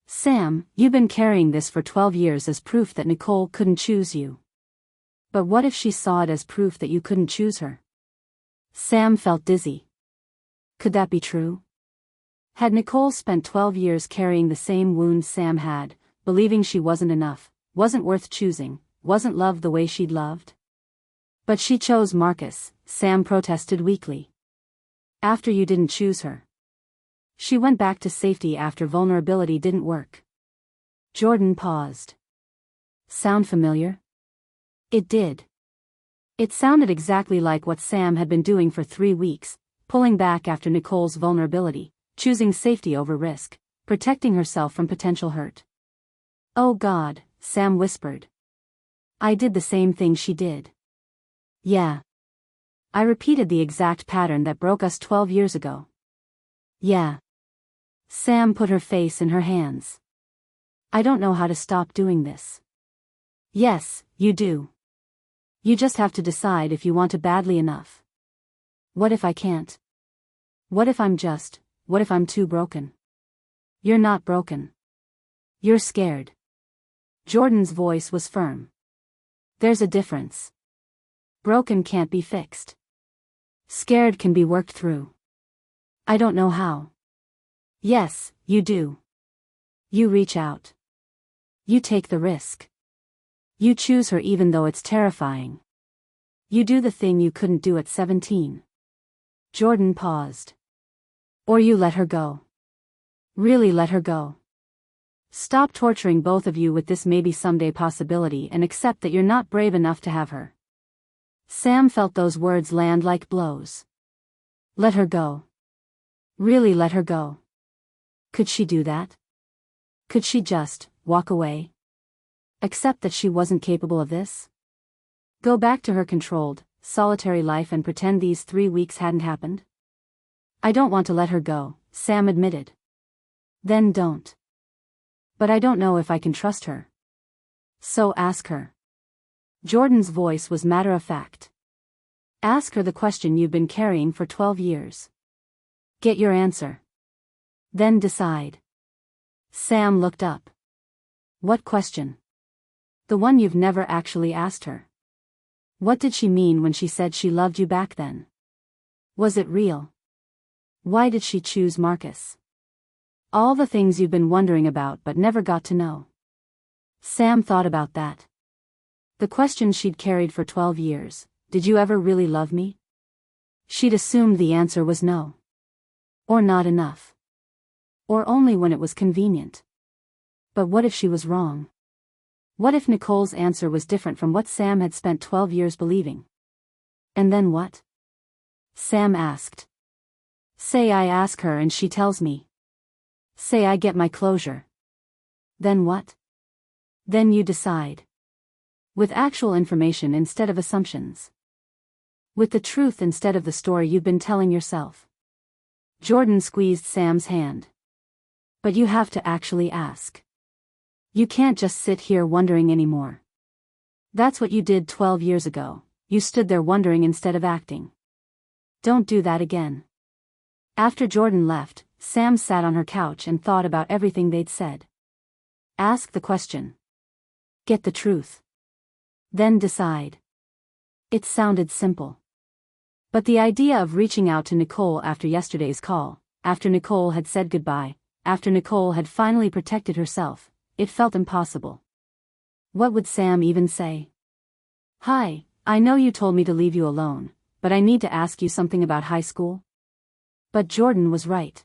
"Sam, you've been carrying this for 12 years as proof that Nicole couldn't choose you. But what if she saw it as proof that you couldn't choose her?" Sam felt dizzy. Could that be true? Had Nicole spent 12 years carrying the same wounds Sam had, believing she wasn't enough, wasn't worth choosing, wasn't loved the way she'd loved? "But she chose Marcus," Sam protested weakly. "After you didn't choose her. She went back to safety after vulnerability didn't work." Jordan paused. "Sound familiar?" It did. It sounded exactly like what Sam had been doing for 3 weeks, pulling back after Nicole's vulnerability, choosing safety over risk, protecting herself from potential hurt. "Oh God," Sam whispered. "I did the same thing she did. Yeah. I repeated the exact pattern that broke us 12 years ago. Yeah." Sam put her face in her hands. "I don't know how to stop doing this." "Yes, you do. You just have to decide if you want to badly enough." "What if I can't? What if I'm too broken?" "You're not broken. You're scared." Jordan's voice was firm. "There's a difference. Broken can't be fixed. Scared can be worked through." "I don't know how." "Yes, you do. You reach out. You take the risk. You choose her even though it's terrifying. You do the thing you couldn't do at 17. Jordan paused. "Or you let her go. Really let her go. Stop torturing both of you with this maybe someday possibility and accept that you're not brave enough to have her." Sam felt those words land like blows. Let her go. Really let her go. Could she do that? Could she just walk away? Accept that she wasn't capable of this? Go back to her controlled, solitary life and pretend these 3 weeks hadn't happened? "I don't want to let her go," Sam admitted. "Then don't." "But I don't know if I can trust her." "So ask her." Jordan's voice was matter-of-fact. "Ask her the question you've been carrying for 12 years. Get your answer. Then decide." Sam looked up. "What question?" "The one you've never actually asked her. What did she mean when she said she loved you back then? Was it real? Why did she choose Marcus? All the things you've been wondering about but never got to know." Sam thought about that. The questions she'd carried for 12 years. Did you ever really love me? She'd assumed the answer was no. Or not enough. Or only when it was convenient. But what if she was wrong? What if Nicole's answer was different from what Sam had spent 12 years believing? And then what? Sam asked. "Say I ask her and she tells me. Say I get my closure. Then what?" "Then you decide. With actual information instead of assumptions. With the truth instead of the story you've been telling yourself." Jordan squeezed Sam's hand. "But you have to actually ask. You can't just sit here wondering anymore. That's what you did 12 years ago, you stood there wondering instead of acting. Don't do that again." After Jordan left, Sam sat on her couch and thought about everything they'd said. Ask the question. Get the truth. Then decide. It sounded simple. But the idea of reaching out to Nicole after yesterday's call, after Nicole had said goodbye, after Nicole had finally protected herself, it felt impossible. What would Sam even say? "Hi, I know you told me to leave you alone, but I need to ask you something about high school." But Jordan was right.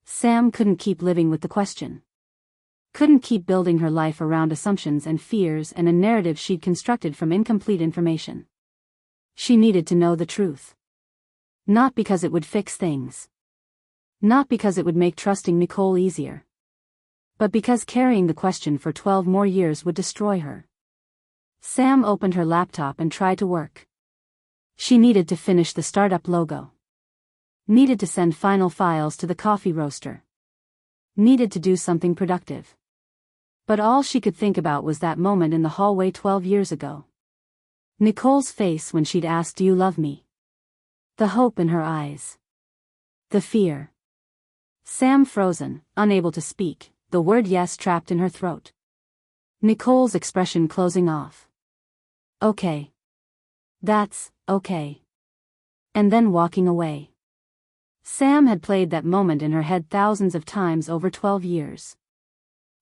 Sam couldn't keep living with the question. Couldn't keep building her life around assumptions and fears and a narrative she'd constructed from incomplete information. She needed to know the truth. Not because it would fix things. Not because it would make trusting Nicole easier. But because carrying the question for 12 more years would destroy her. Sam opened her laptop and tried to work. She needed to finish the startup logo. Needed to send final files to the coffee roaster. Needed to do something productive. But all she could think about was that moment in the hallway 12 years ago. Nicole's face when she'd asked, "Do you love me?" The hope in her eyes. The fear. Sam frozen, unable to speak, the word yes trapped in her throat. Nicole's expression closing off. Okay. That's okay. And then walking away. Sam had played that moment in her head thousands of times over 12 years.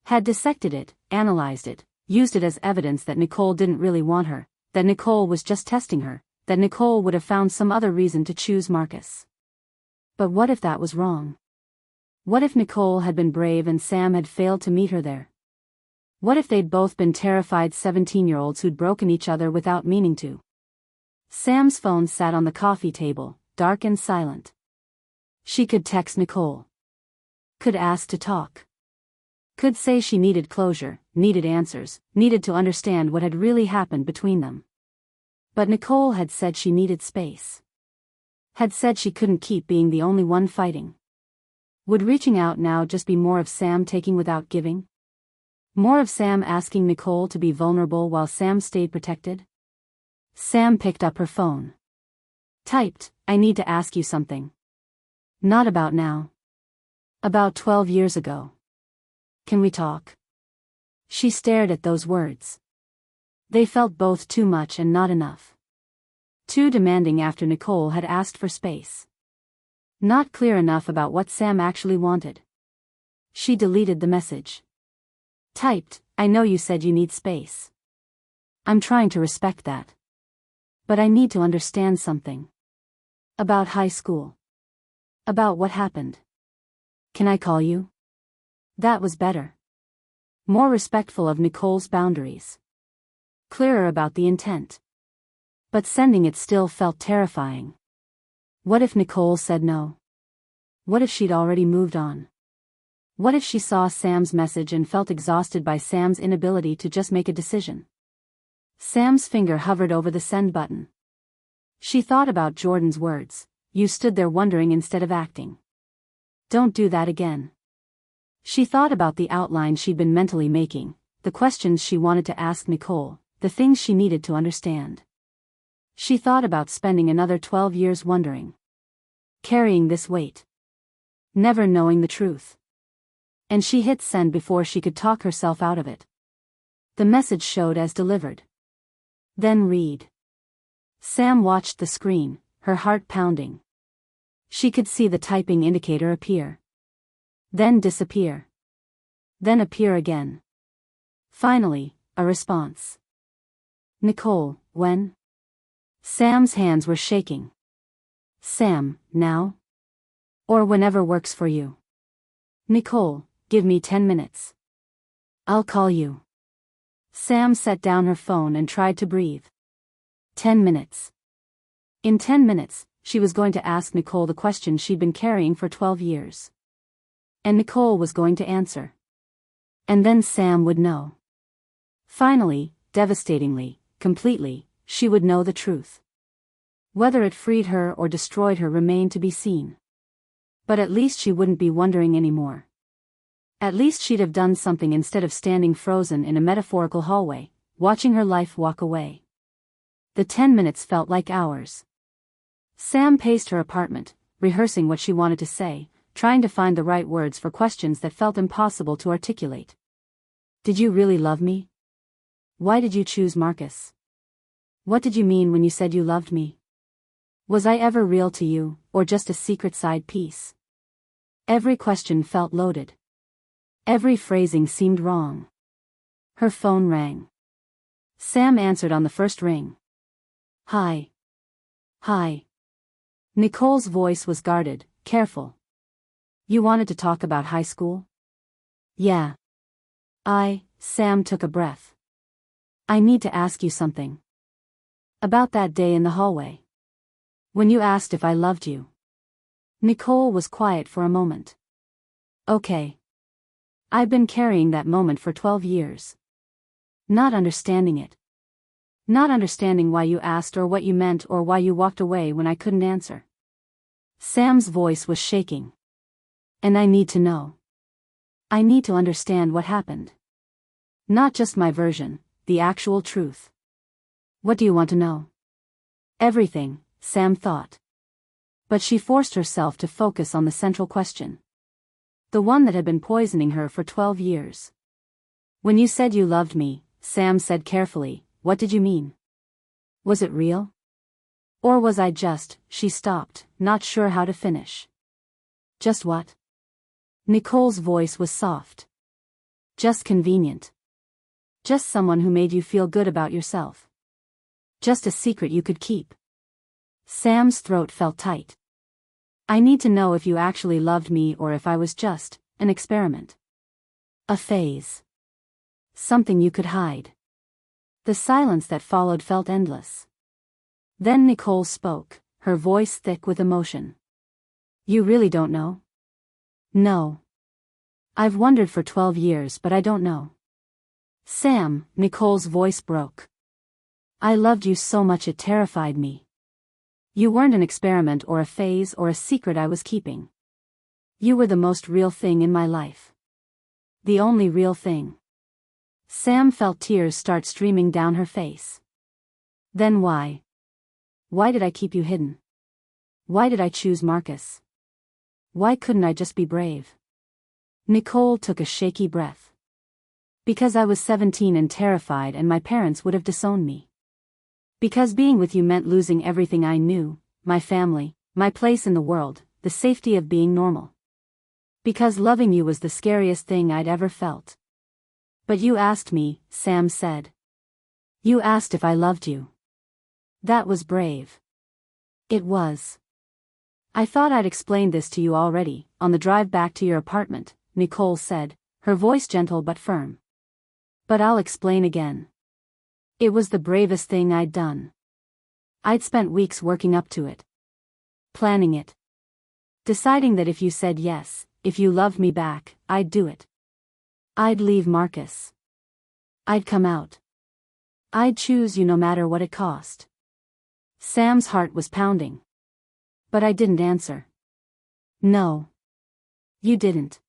Had dissected it, analyzed it, used it as evidence that Nicole didn't really want her, that Nicole was just testing her, that Nicole would have found some other reason to choose Marcus. But what if that was wrong? What if Nicole had been brave and Sam had failed to meet her there? What if they'd both been terrified 17-year-olds who'd broken each other without meaning to? Sam's phone sat on the coffee table, dark and silent. She could text Nicole. Could ask to talk. Could say she needed closure, needed answers, needed to understand what had really happened between them. But Nicole had said she needed space. Had said she couldn't keep being the only one fighting. Would reaching out now just be more of Sam taking without giving? More of Sam asking Nicole to be vulnerable while Sam stayed protected? Sam picked up her phone. Typed, "I need to ask you something. Not about now. About 12 years ago. Can we talk?" She stared at those words. They felt both too much and not enough. Too demanding after Nicole had asked for space. Not clear enough about what Sam actually wanted. She deleted the message. Typed, "I know you said you need space. I'm trying to respect that. But I need to understand something. About high school. About what happened. Can I call you?" That was better. More respectful of Nicole's boundaries. Clearer about the intent. But sending it still felt terrifying. What if Nicole said no? What if she'd already moved on? What if she saw Sam's message and felt exhausted by Sam's inability to just make a decision? Sam's finger hovered over the send button. She thought about Jordan's words, "You stood there wondering instead of acting. Don't do that again." She thought about the outline she'd been mentally making, the questions she wanted to ask Nicole, the things she needed to understand. She thought about spending another 12 years wondering. Carrying this weight. Never knowing the truth. And she hit send before she could talk herself out of it. The message showed as delivered. Then read. Sam watched the screen, her heart pounding. She could see the typing indicator appear. Then disappear. Then appear again. Finally, a response. "Nicole, when?" Sam's hands were shaking. "Sam, now? Or whenever works for you." "Nicole, give me 10 minutes. I'll call you." Sam set down her phone and tried to breathe. 10 minutes. In 10 minutes, she was going to ask Nicole the question she'd been carrying for 12 years. And Nicole was going to answer. And then Sam would know. Finally, devastatingly, completely, she would know the truth. Whether it freed her or destroyed her remained to be seen. But at least she wouldn't be wondering anymore. At least she'd have done something instead of standing frozen in a metaphorical hallway, watching her life walk away. The 10 minutes felt like hours. Sam paced her apartment, rehearsing what she wanted to say, trying to find the right words for questions that felt impossible to articulate. "Did you really love me? Why did you choose Marcus? What did you mean when you said you loved me? Was I ever real to you, or just a secret side piece?" Every question felt loaded. Every phrasing seemed wrong. Her phone rang. Sam answered on the first ring. "Hi. Hi." Nicole's voice was guarded, careful. "You wanted to talk about high school?" "Yeah. Sam took a breath. I need to ask you something. About that day in the hallway. When you asked if I loved you. Nicole was quiet for a moment. Okay. I've been carrying that moment for 12 years. Not understanding it. Not understanding why you asked or what you meant or why you walked away when I couldn't answer. Sam's voice was shaking. And I need to know. I need to understand what happened. Not just my version, the actual truth. What do you want to know? Everything, Sam thought. But she forced herself to focus on the central question. The one that had been poisoning her for 12 years. When you said you loved me, Sam said carefully, what did you mean? Was it real? Or was I just, she stopped, not sure how to finish. Just what? Nicole's voice was soft. Just convenient. Just someone who made you feel good about yourself. Just a secret you could keep. Sam's throat felt tight. I need to know if you actually loved me or if I was just an experiment. A phase. Something you could hide. The silence that followed felt endless. Then Nicole spoke, her voice thick with emotion. You really don't know? No. I've wondered for 12 years but I don't know. Sam, Nicole's voice broke. I loved you so much it terrified me. You weren't an experiment or a phase or a secret I was keeping. You were the most real thing in my life. The only real thing. Sam felt tears start streaming down her face. Then why? Why did I keep you hidden? Why did I choose Marcus? Why couldn't I just be brave? Nicole took a shaky breath. Because I was 17 and terrified and my parents would have disowned me. Because being with you meant losing everything I knew, my family, my place in the world, the safety of being normal. Because loving you was the scariest thing I'd ever felt. But you asked me, Sam said. You asked if I loved you. That was brave. It was. I thought I'd explained this to you already, on the drive back to your apartment, Nicole said, her voice gentle but firm. But I'll explain again. It was the bravest thing I'd done. I'd spent weeks working up to it. Planning it. Deciding that if you said yes, if you loved me back, I'd do it. I'd leave Marcus. I'd come out. I'd choose you no matter what it cost. Sam's heart was pounding. But I didn't answer. No. You didn't.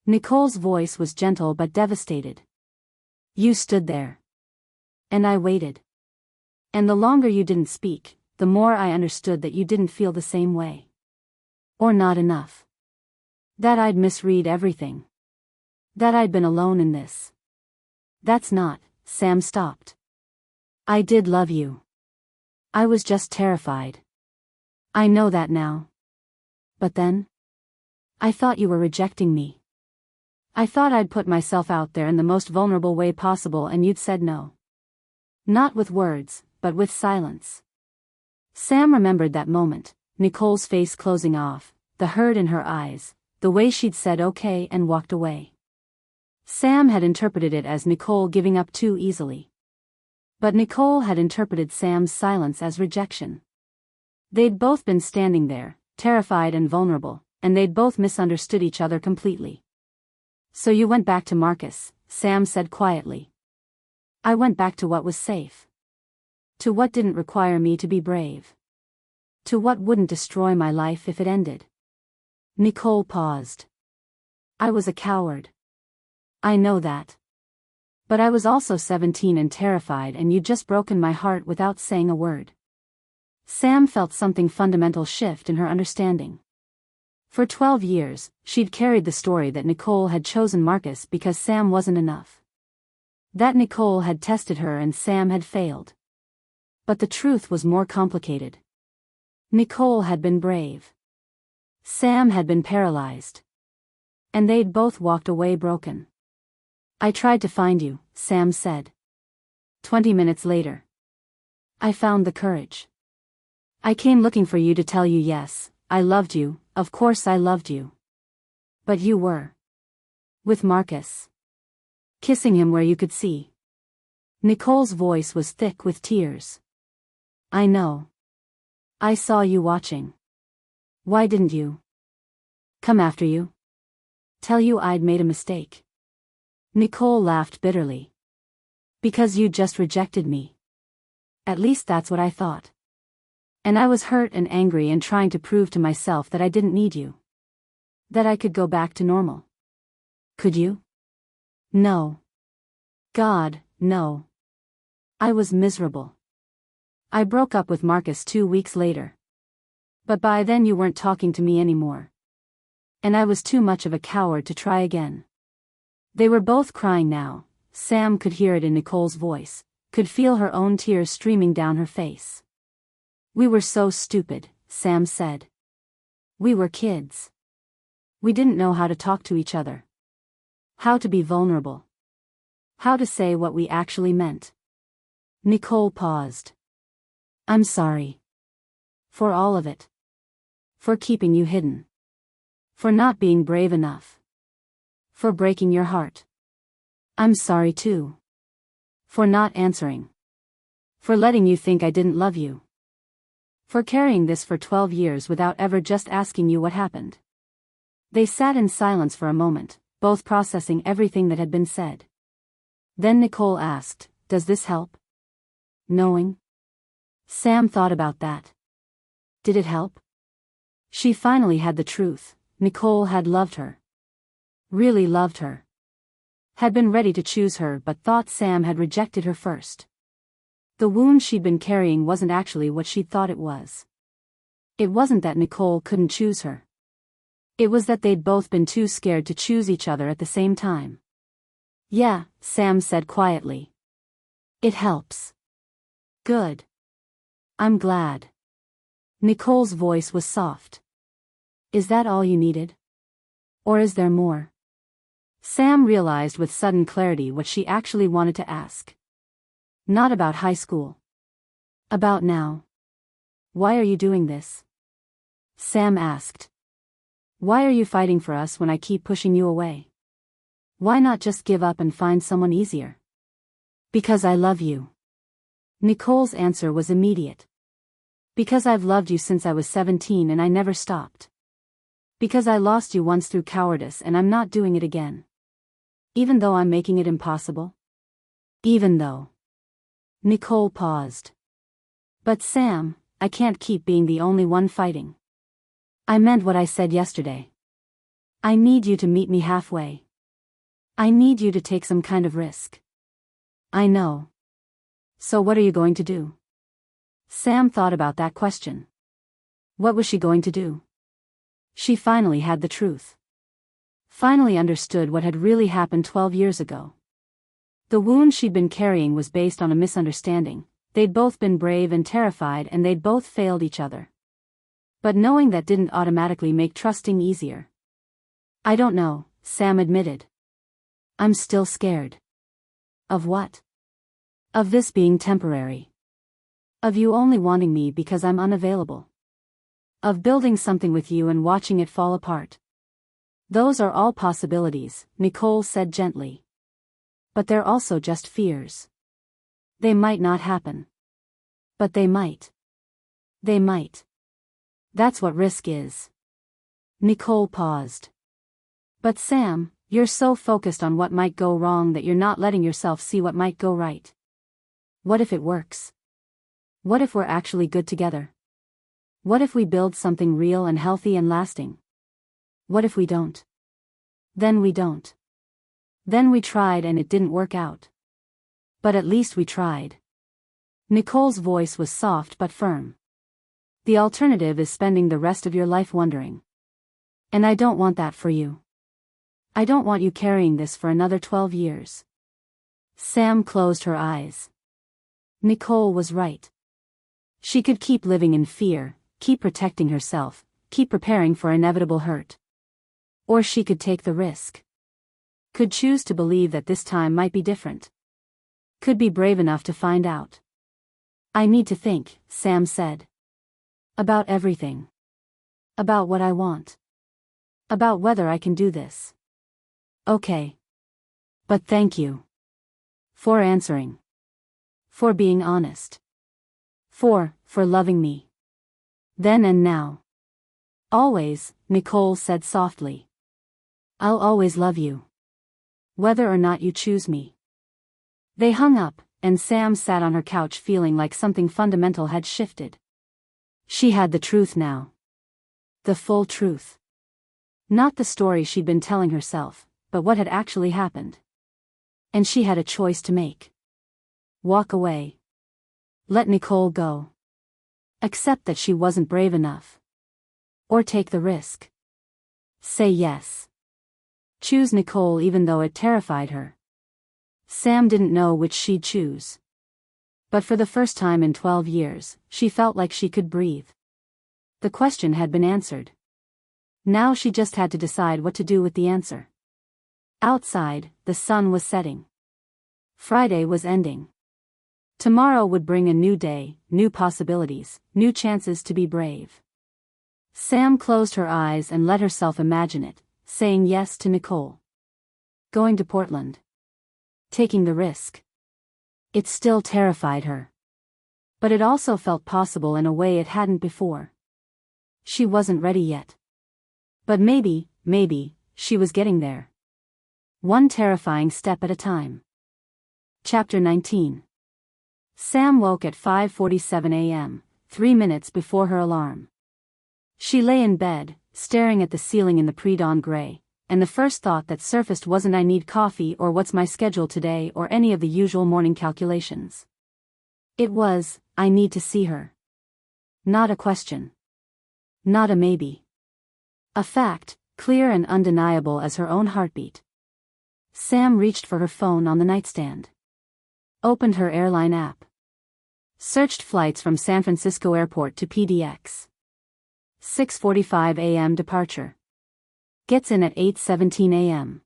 Nicole's voice was gentle but devastated. You stood there. And I waited. And the longer you didn't speak, the more I understood that you didn't feel the same way. Or not enough. That I'd misread everything. That I'd been alone in this. That's not, Sam stopped. I did love you. I was just terrified. I know that now. But then? I thought you were rejecting me. I thought I'd put myself out there in the most vulnerable way possible and you'd said no. Not with words, but with silence. Sam remembered that moment, Nicole's face closing off, the hurt in her eyes, the way she'd said okay and walked away. Sam had interpreted it as Nicole giving up too easily. But Nicole had interpreted Sam's silence as rejection. They'd both been standing there, terrified and vulnerable, and they'd both misunderstood each other completely. So you went back to Marcus, Sam said quietly. I went back to what was safe. To what didn't require me to be brave. To what wouldn't destroy my life if it ended. Nicole paused. I was a coward. I know that. But I was also 17 and terrified and you'd just broken my heart without saying a word. Sam felt something fundamental shift in her understanding. For 12 years, she'd carried the story that Nicole had chosen Marcus because Sam wasn't enough. That Nicole had tested her and Sam had failed. But the truth was more complicated. Nicole had been brave. Sam had been paralyzed. And they'd both walked away broken. I tried to find you, Sam said. 20 minutes later. I found the courage. I came looking for you to tell you yes, I loved you, of course I loved you. But you were. With Marcus. Kissing him where you could see. Nicole's voice was thick with tears. I know. I saw you watching. Why didn't you? Come after you? Tell you I'd made a mistake. Nicole laughed bitterly. Because you just rejected me. At least that's what I thought. And I was hurt and angry and trying to prove to myself that I didn't need you. That I could go back to normal. Could you? No. God, no. I was miserable. I broke up with Marcus 2 weeks later. But by then you weren't talking to me anymore. And I was too much of a coward to try again. They were both crying now. Sam could hear it in Nicole's voice, could feel her own tears streaming down her face. We were so stupid, Sam said. We were kids. We didn't know how to talk to each other. How to be vulnerable. How to say what we actually meant. Nicole paused. I'm sorry. For all of it. For keeping you hidden. For not being brave enough. For breaking your heart. I'm sorry too. For not answering. For letting you think I didn't love you. For carrying this for 12 years without ever just asking you what happened. They sat in silence for a moment, both processing everything that had been said. Then Nicole asked, does this help? Knowing? Sam thought about that. Did it help? She finally had the truth. Nicole had loved her. Really loved her. Had been ready to choose her but thought Sam had rejected her first. The wound she'd been carrying wasn't actually what she'd thought it was. It wasn't that Nicole couldn't choose her. It was that they'd both been too scared to choose each other at the same time. Yeah, Sam said quietly. It helps. Good. I'm glad. Nicole's voice was soft. Is that all you needed? Or is there more? Sam realized with sudden clarity what she actually wanted to ask. Not about high school. About now. Why are you doing this? Sam asked. Why are you fighting for us when I keep pushing you away? Why not just give up and find someone easier? Because I love you. Nicole's answer was immediate. Because I've loved you since I was 17 and I never stopped. Because I lost you once through cowardice and I'm not doing it again. Even though I'm making it impossible? Even though. Nicole paused. But Sam, I can't keep being the only one fighting. I meant what I said yesterday. I need you to meet me halfway. I need you to take some kind of risk. I know. So what are you going to do? Sam thought about that question. What was she going to do? She finally had the truth. Finally understood what had really happened 12 years ago. The wound she'd been carrying was based on a misunderstanding. They'd both been brave and terrified and they'd both failed each other. But knowing that didn't automatically make trusting easier. I don't know, Sam admitted. I'm still scared. Of what? Of this being temporary. Of you only wanting me because I'm unavailable. Of building something with you and watching it fall apart. Those are all possibilities, Nicole said gently. But they're also just fears. They might not happen. But they might. They might. That's what risk is. Nicole paused. But Sam, you're so focused on what might go wrong that you're not letting yourself see what might go right. What if it works? What if we're actually good together? What if we build something real and healthy and lasting? What if we don't? Then we don't. Then we tried and it didn't work out. But at least we tried. Nicole's voice was soft but firm. The alternative is spending the rest of your life wondering. And I don't want that for you. I don't want you carrying this for another 12 years. Sam closed her eyes. Nicole was right. She could keep living in fear, keep protecting herself, keep preparing for inevitable hurt. Or she could take the risk. Could choose to believe that this time might be different. Could be brave enough to find out. I need to think, Sam said. About everything. About what I want. About whether I can do this. Okay. But thank you. For answering. For being honest. For loving me. Then and now. Always, Nicole said softly. I'll always love you. Whether or not you choose me. They hung up, and Sam sat on her couch feeling like something fundamental had shifted. She had the truth now. The full truth. Not the story she'd been telling herself, but what had actually happened. And she had a choice to make. Walk away. Let Nicole go. Accept that she wasn't brave enough. Or take the risk. Say yes. Choose Nicole even though it terrified her. Sam didn't know which she'd choose. But for the first time in 12 years, she felt like she could breathe. The question had been answered. Now she just had to decide what to do with the answer. Outside, the sun was setting. Friday was ending. Tomorrow would bring a new day, new possibilities, new chances to be brave. Sam closed her eyes and let herself imagine it, saying yes to Nicole. Going to Portland. Taking the risk. It still terrified her. But it also felt possible in a way it hadn't before. She wasn't ready yet. But maybe, she was getting there. One terrifying step at a time. Chapter 19. Sam woke at 5:47 a.m., 3 minutes before her alarm. She lay in bed, staring at the ceiling in the pre-dawn gray, and the first thought that surfaced wasn't I need coffee or what's my schedule today or any of the usual morning calculations. It was, I need to see her. Not a question. Not a maybe. A fact, clear and undeniable as her own heartbeat. Sam reached for her phone on the nightstand. Opened her airline app. Searched flights from San Francisco Airport to PDX. 6:45 a.m. departure. Gets in at 8:17 a.m.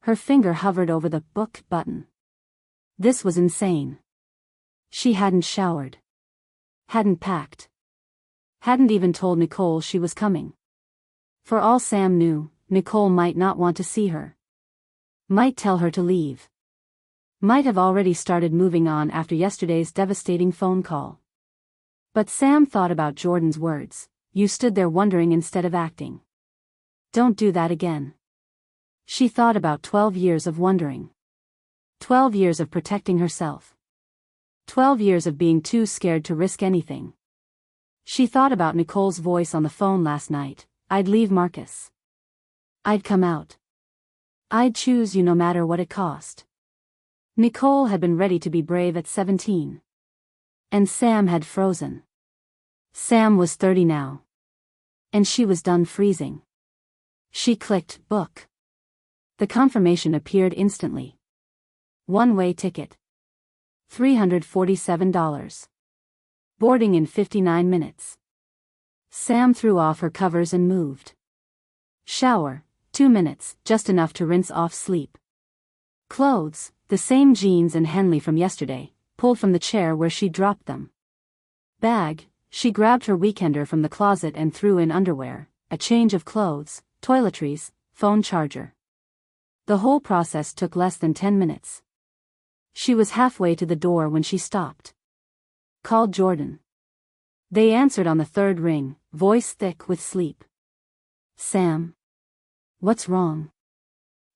Her finger hovered over the book button. This was insane. She hadn't showered. Hadn't packed. Hadn't even told Nicole she was coming. For all Sam knew, Nicole might not want to see her. Might tell her to leave. Might have already started moving on after yesterday's devastating phone call. But Sam thought about Jordan's words. You stood there wondering instead of acting. Don't do that again. She thought about 12 years of wondering. 12 years of protecting herself. 12 years of being too scared to risk anything. She thought about Nicole's voice on the phone last night. I'd leave Marcus. I'd come out. I'd choose you no matter what it cost. Nicole had been ready to be brave at 17. And Sam had frozen. Sam was 30 now. And she was done freezing. She clicked book. The confirmation appeared instantly. One-way ticket. $347. Boarding in 59 minutes. Sam threw off her covers and moved. Shower, 2 minutes, just enough to rinse off sleep. Clothes, the same jeans and Henley from yesterday, pulled from the chair where she dropped them. Bag, she grabbed her weekender from the closet and threw in underwear, a change of clothes, toiletries, phone charger. The whole process took less than 10 minutes. She was halfway to the door when she stopped. Called Jordan. They answered on the third ring, voice thick with sleep. Sam. What's wrong?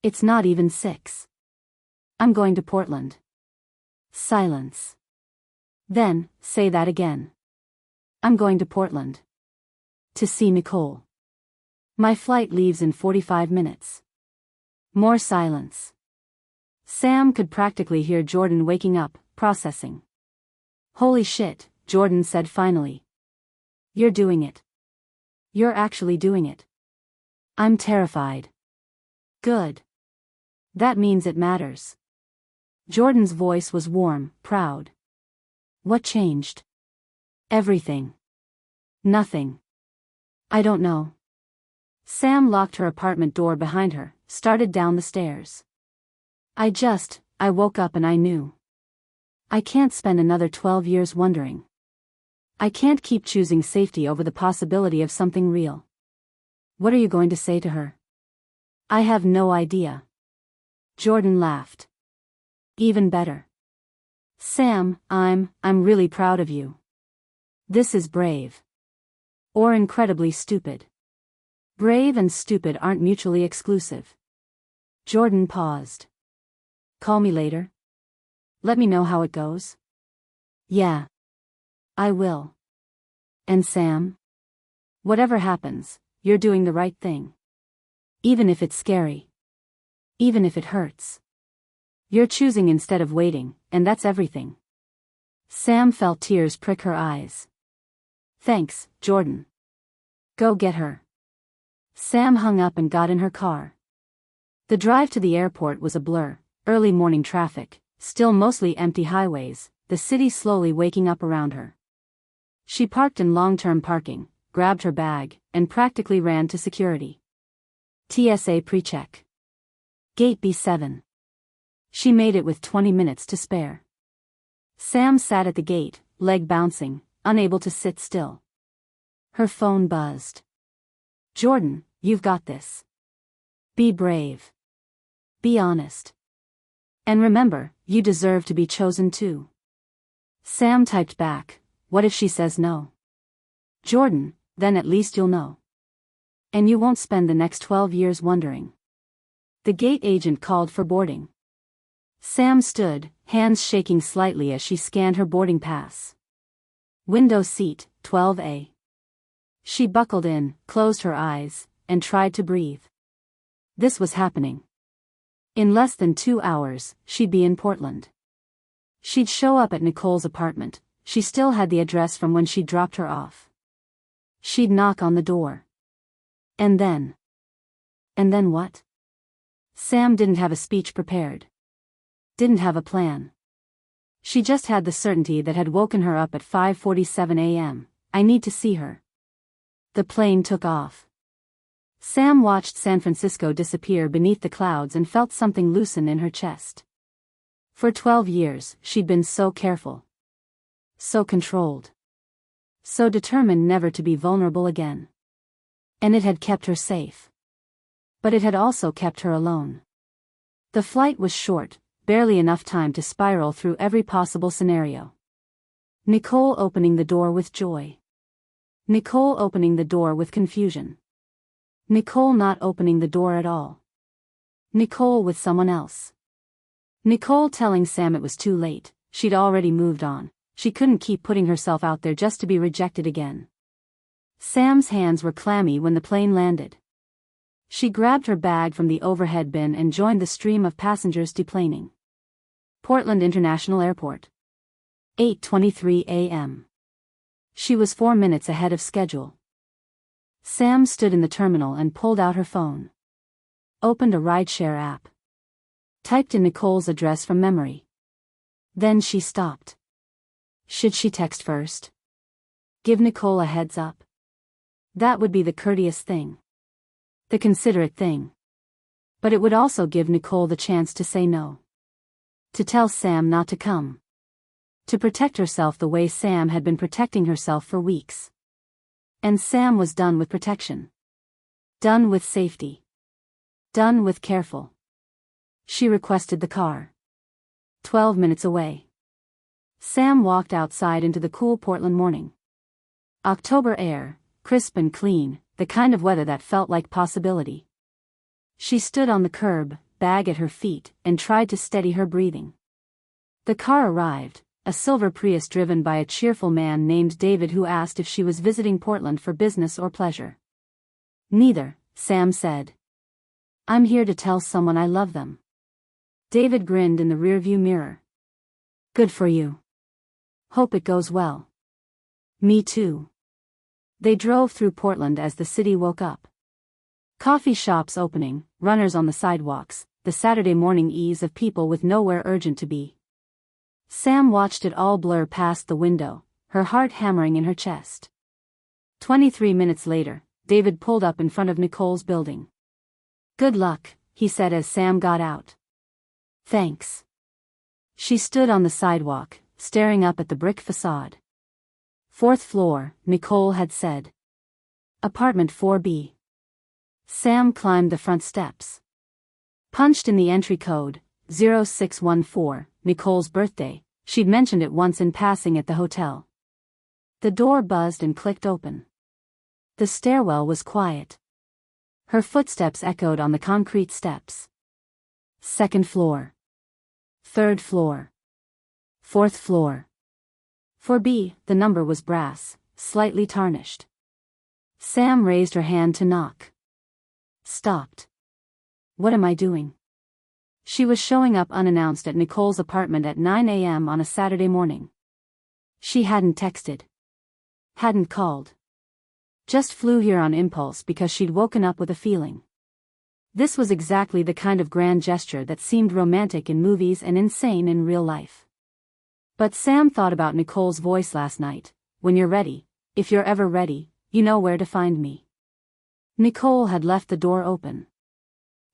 It's not even 6. I'm going to Portland. Silence. Then, say that again. I'm going to Portland. To see Nicole. My flight leaves in 45 minutes. More silence. Sam could practically hear Jordan waking up, processing. Holy shit, Jordan said finally. You're doing it. You're actually doing it. I'm terrified. Good. That means it matters. Jordan's voice was warm, proud. What changed? Everything. Nothing. I don't know. Sam locked her apartment door behind her, started down the stairs. I woke up and I knew. I can't spend another 12 years wondering. I can't keep choosing safety over the possibility of something real. What are you going to say to her? I have no idea. Jordan laughed. Even better. Sam, I'm really proud of you. This is brave. Or incredibly stupid. Brave and stupid aren't mutually exclusive. Jordan paused. Call me later. Let me know how it goes. Yeah. I will. And Sam? Whatever happens, you're doing the right thing. Even if it's scary. Even if it hurts. You're choosing instead of waiting, and that's everything. Sam felt tears prick her eyes. Thanks, Jordan. Go get her. Sam hung up and got in her car. The drive to the airport was a blur, early morning traffic, still mostly empty highways, the city slowly waking up around her. She parked in long-term parking, grabbed her bag, and practically ran to security. TSA pre-check. Gate B7. She made it with 20 minutes to spare. Sam sat at the gate, leg bouncing, unable to sit still. Her phone buzzed. Jordan, you've got this. Be brave. Be honest. And remember, you deserve to be chosen too. Sam typed back, what if she says no? Jordan, then at least you'll know. And you won't spend the next 12 years wondering. The gate agent called for boarding. Sam stood, hands shaking slightly as she scanned her boarding pass. Window seat, 12A. She buckled in, closed her eyes, and tried to breathe. This was happening. In less than 2 hours, she'd be in Portland. She'd show up at Nicole's apartment. She still had the address from when she dropped her off. She'd knock on the door. And then what? Sam didn't have a speech prepared. Didn't have a plan. She just had the certainty that had woken her up at 5:47 a.m. I need to see her. The plane took off. Sam watched San Francisco disappear beneath the clouds and felt something loosen in her chest. For 12 years, she'd been so careful. So controlled. So determined never to be vulnerable again. And it had kept her safe. But it had also kept her alone. The flight was short, barely enough time to spiral through every possible scenario. Nicole opening the door with joy. Nicole opening the door with confusion. Nicole not opening the door at all. Nicole with someone else. Nicole telling Sam it was too late, she'd already moved on, she couldn't keep putting herself out there just to be rejected again. Sam's hands were clammy when the plane landed. She grabbed her bag from the overhead bin and joined the stream of passengers deplaning. Portland International Airport. 8:23 a.m. She was 4 minutes ahead of schedule. Sam stood in the terminal and pulled out her phone. Opened a rideshare app. Typed in Nicole's address from memory. Then she stopped. Should she text first? Give Nicole a heads up? That would be the courteous thing. The considerate thing. But it would also give Nicole the chance to say no. To tell Sam not to come. To protect herself the way Sam had been protecting herself for weeks. And Sam was done with protection. Done with safety. Done with careful. She requested the car. 12 minutes away. Sam walked outside into the cool Portland morning. October air, crisp and clean, the kind of weather that felt like possibility. She stood on the curb, bag at her feet, and tried to steady her breathing. The car arrived, a silver Prius driven by a cheerful man named David who asked if she was visiting Portland for business or pleasure. Neither, Sam said. I'm here to tell someone I love them. David grinned in the rearview mirror. Good for you. Hope it goes well. Me too. They drove through Portland as the city woke up. Coffee shops opening, runners on the sidewalks, the Saturday morning ease of people with nowhere urgent to be. Sam watched it all blur past the window, her heart hammering in her chest. 23 minutes later, David pulled up in front of Nicole's building. Good luck, he said as Sam got out. Thanks. She stood on the sidewalk, staring up at the brick facade. 4th floor, Nicole had said. Apartment 4B. Sam climbed the front steps. Punched in the entry code, 0614, Nicole's birthday. She'd mentioned it once in passing at the hotel. The door buzzed and clicked open. The stairwell was quiet. Her footsteps echoed on the concrete steps. Second floor. Third floor. Fourth floor. For B, the number was brass, slightly tarnished. Sam raised her hand to knock. Stopped. What am I doing? She was showing up unannounced at Nicole's apartment at 9 a.m. on a Saturday morning. She hadn't texted. Hadn't called. Just flew here on impulse because she'd woken up with a feeling. This was exactly the kind of grand gesture that seemed romantic in movies and insane in real life. But Sam thought about Nicole's voice last night. When you're ready, if you're ever ready, you know where to find me. Nicole had left the door open.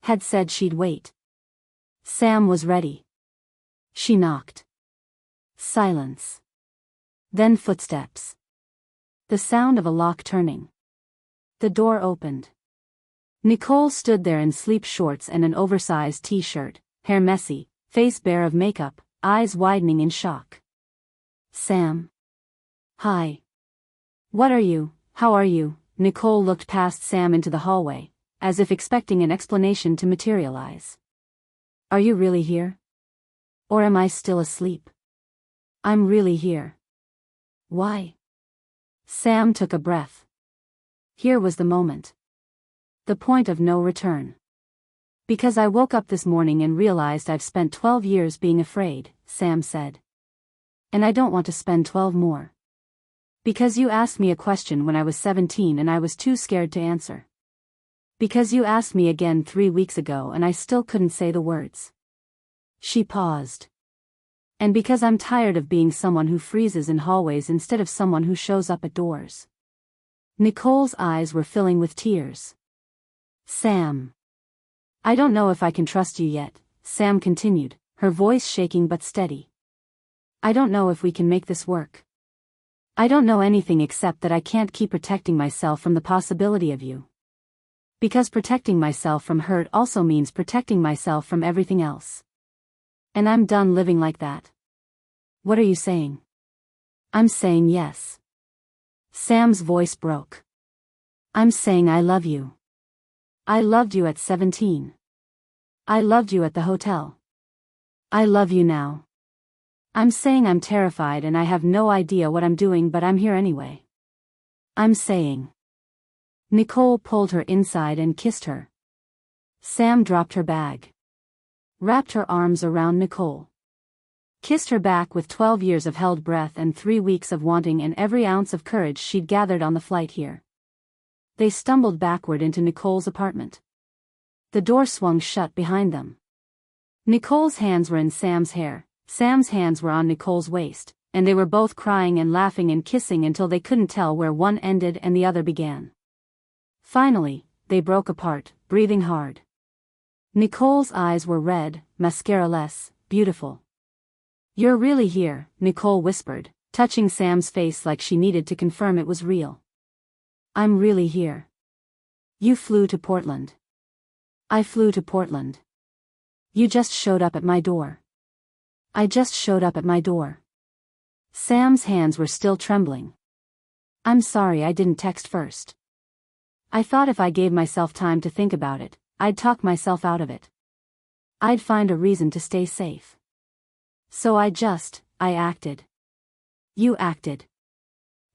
Had said she'd wait. Sam was ready. She knocked. Silence. Then footsteps. The sound of a lock turning. The door opened. Nicole stood there in sleep shorts and an oversized t-shirt, hair messy, face bare of makeup, eyes widening in shock. Sam. Hi. What are you? How are you? Nicole looked past Sam into the hallway, as if expecting an explanation to materialize. Are you really here? Or am I still asleep? I'm really here. Why? Sam took a breath. Here was the moment. The point of no return. Because I woke up this morning and realized I've spent 12 years being afraid, Sam said. And I don't want to spend 12 more. Because you asked me a question when I was 17 and I was too scared to answer. Because you asked me again 3 weeks ago and I still couldn't say the words. She paused. And because I'm tired of being someone who freezes in hallways instead of someone who shows up at doors. Nicole's eyes were filling with tears. Sam. I don't know if I can trust you yet, Sam continued, her voice shaking but steady. I don't know if we can make this work. I don't know anything except that I can't keep protecting myself from the possibility of you. Because protecting myself from hurt also means protecting myself from everything else. And I'm done living like that. What are you saying? I'm saying yes. Sam's voice broke. I'm saying I love you. I loved you at 17. I loved you at the hotel. I love you now. I'm saying I'm terrified and I have no idea what I'm doing, but I'm here anyway. I'm saying. Nicole pulled her inside and kissed her. Sam dropped her bag. Wrapped her arms around Nicole. Kissed her back with 12 years of held breath and 3 weeks of wanting and every ounce of courage she'd gathered on the flight here. They stumbled backward into Nicole's apartment. The door swung shut behind them. Nicole's hands were in Sam's hair, Sam's hands were on Nicole's waist, and they were both crying and laughing and kissing until they couldn't tell where one ended and the other began. Finally, they broke apart, breathing hard. Nicole's eyes were red, mascara-less, beautiful. You're really here, Nicole whispered, touching Sam's face like she needed to confirm it was real. I'm really here. You flew to Portland. I flew to Portland. You just showed up at my door. I just showed up at my door. Sam's hands were still trembling. I'm sorry I didn't text first. I thought if I gave myself time to think about it, I'd talk myself out of it. I'd find a reason to stay safe. So I acted. You acted.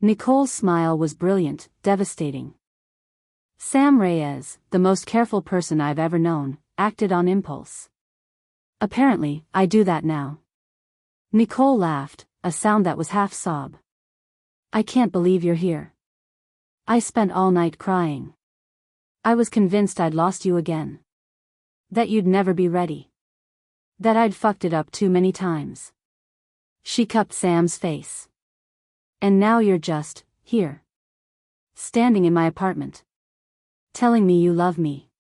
Nicole's smile was brilliant, devastating. Sam Reyes, the most careful person I've ever known, acted on impulse. Apparently, I do that now. Nicole laughed, a sound that was half sob. I can't believe you're here. I spent all night crying. I was convinced I'd lost you again. That you'd never be ready. That I'd fucked it up too many times. She cupped Sam's face. And now you're just, here. Standing in my apartment. Telling me you love me.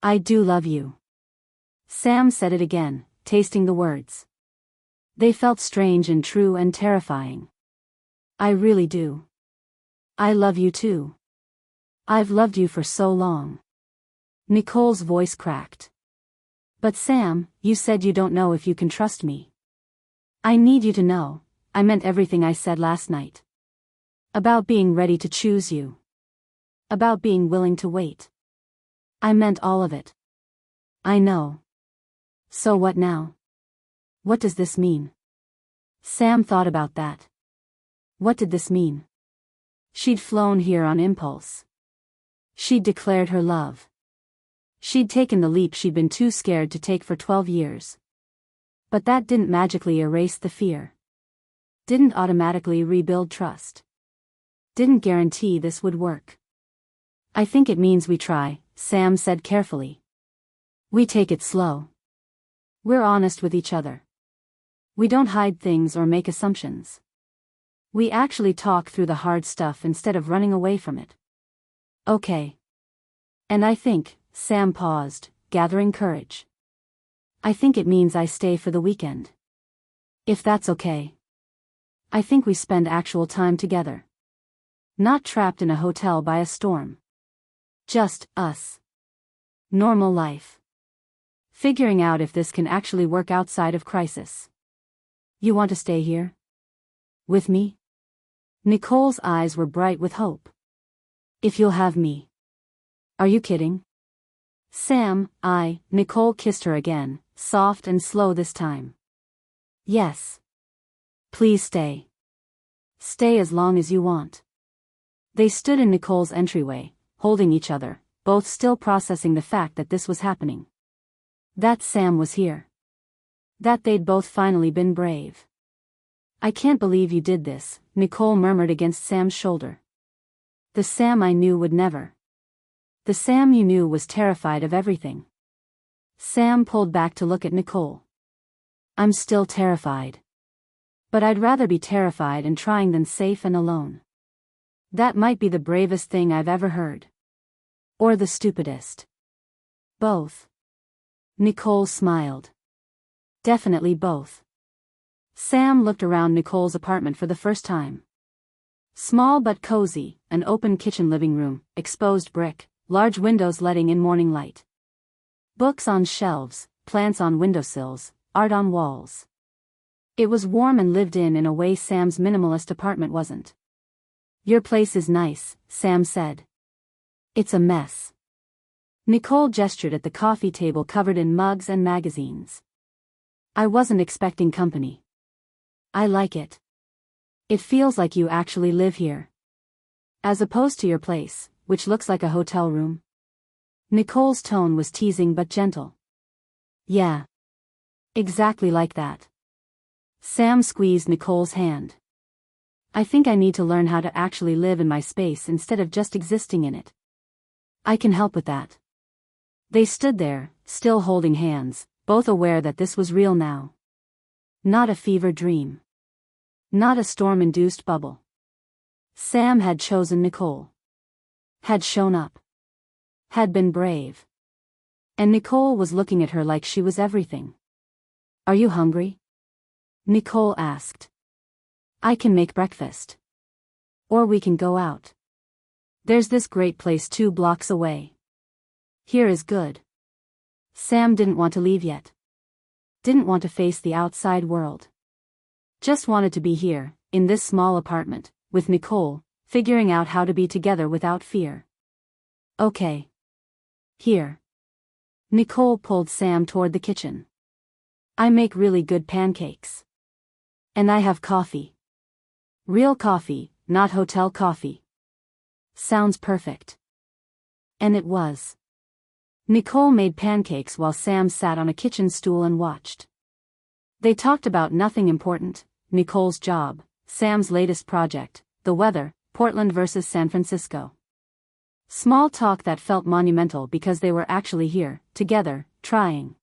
I do love you. Sam said it again, tasting the words. They felt strange and true and terrifying. I really do. I love you too. I've loved you for so long. Nicole's voice cracked. But Sam, you said you don't know if you can trust me. I need you to know, I meant everything I said last night. About being ready to choose you. About being willing to wait. I meant all of it. I know. So what now? What does this mean? Sam thought about that. What did this mean? She'd flown here on impulse. She'd declared her love. She'd taken the leap she'd been too scared to take for 12 years. But that didn't magically erase the fear. Didn't automatically rebuild trust. Didn't guarantee this would work. I think it means we try, Sam said carefully. We take it slow. We're honest with each other. We don't hide things or make assumptions. We actually talk through the hard stuff instead of running away from it. Okay. And I think, Sam paused, gathering courage. I think it means I stay for the weekend. If that's okay. I think we spend actual time together. Not trapped in a hotel by a storm. Just us. Normal life. Figuring out if this can actually work outside of crisis. You want to stay here? With me? Nicole's eyes were bright with hope. If you'll have me. Are you kidding? Sam, Nicole kissed her again, soft and slow this time. Yes. Please stay. Stay as long as you want. They stood in Nicole's entryway, holding each other, both still processing the fact that this was happening. That Sam was here. That they'd both finally been brave. I can't believe you did this, Nicole murmured against Sam's shoulder. The Sam I knew would never. The Sam you knew was terrified of everything. Sam pulled back to look at Nicole. I'm still terrified. But I'd rather be terrified and trying than safe and alone. That might be the bravest thing I've ever heard. Or the stupidest. Both. Nicole smiled. Definitely both. Sam looked around Nicole's apartment for the first time. Small but cozy, an open kitchen living room, exposed brick, large windows letting in morning light. Books on shelves, plants on windowsills, art on walls. It was warm and lived in a way Sam's minimalist apartment wasn't. Your place is nice, Sam said. It's a mess. Nicole gestured at the coffee table covered in mugs and magazines. I wasn't expecting company. I like it. It feels like you actually live here. As opposed to your place, which looks like a hotel room. Nicole's tone was teasing but gentle. Yeah. Exactly like that. Sam squeezed Nicole's hand. I think I need to learn how to actually live in my space instead of just existing in it. I can help with that. They stood there, still holding hands, both aware that this was real now. Not a fever dream. Not a storm-induced bubble. Sam had chosen Nicole. Had shown up. Had been brave. And Nicole was looking at her like she was everything. Are you hungry? Nicole asked. I can make breakfast. Or we can go out. There's this great place 2 blocks away. Here is good. Sam didn't want to leave yet. Didn't want to face the outside world. Just wanted to be here, in this small apartment, with Nicole, figuring out how to be together without fear. Okay. Here. Nicole pulled Sam toward the kitchen. I make really good pancakes. And I have coffee. Real coffee, not hotel coffee. Sounds perfect. And it was. Nicole made pancakes while Sam sat on a kitchen stool and watched. They talked about nothing important, Nicole's job, Sam's latest project, the weather, Portland versus San Francisco. Small talk that felt monumental because they were actually here, together, trying.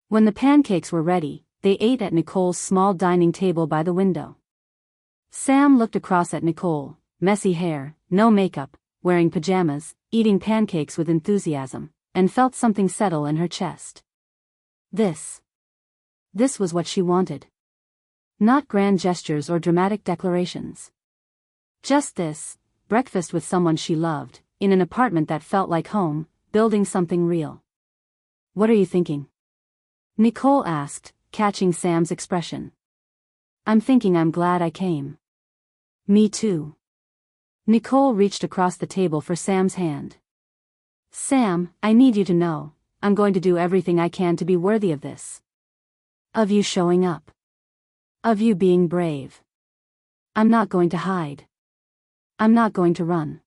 When the pancakes were ready, they ate at Nicole's small dining table by the window. Sam looked across at Nicole, messy hair, no makeup, wearing pajamas, eating pancakes with enthusiasm, and felt something settle in her chest. This was what she wanted. Not grand gestures or dramatic declarations. Just this, breakfast with someone she loved, in an apartment that felt like home, building something real. What are you thinking? Nicole asked, catching Sam's expression. I'm thinking I'm glad I came. Me too. Nicole reached across the table for Sam's hand. Sam, I need you to know, I'm going to do everything I can to be worthy of this. Of you showing up. Of you being brave. I'm not going to hide. I'm not going to run.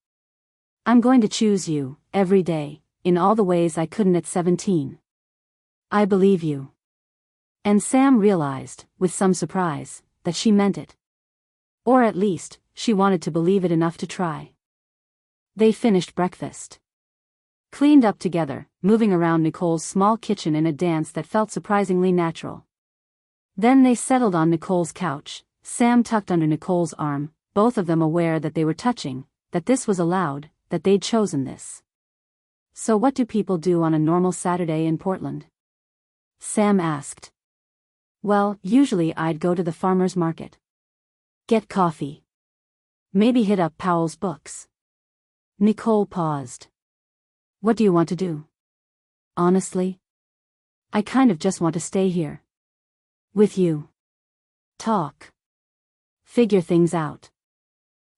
I'm going to choose you, every day, in all the ways I couldn't at 17. I believe you. And Sam realized, with some surprise, that she meant it. Or at least, she wanted to believe it enough to try. They finished breakfast. Cleaned up together, moving around Nicole's small kitchen in a dance that felt surprisingly natural. Then they settled on Nicole's couch, Sam tucked under Nicole's arm, both of them aware that they were touching, that this was allowed, that they'd chosen this. So what do people do on a normal Saturday in Portland? Sam asked. Well, usually I'd go to the farmer's market. Get coffee. Maybe hit up Powell's Books. Nicole paused. What do you want to do? Honestly? I kind of just want to stay here. With you. Talk. Figure things out.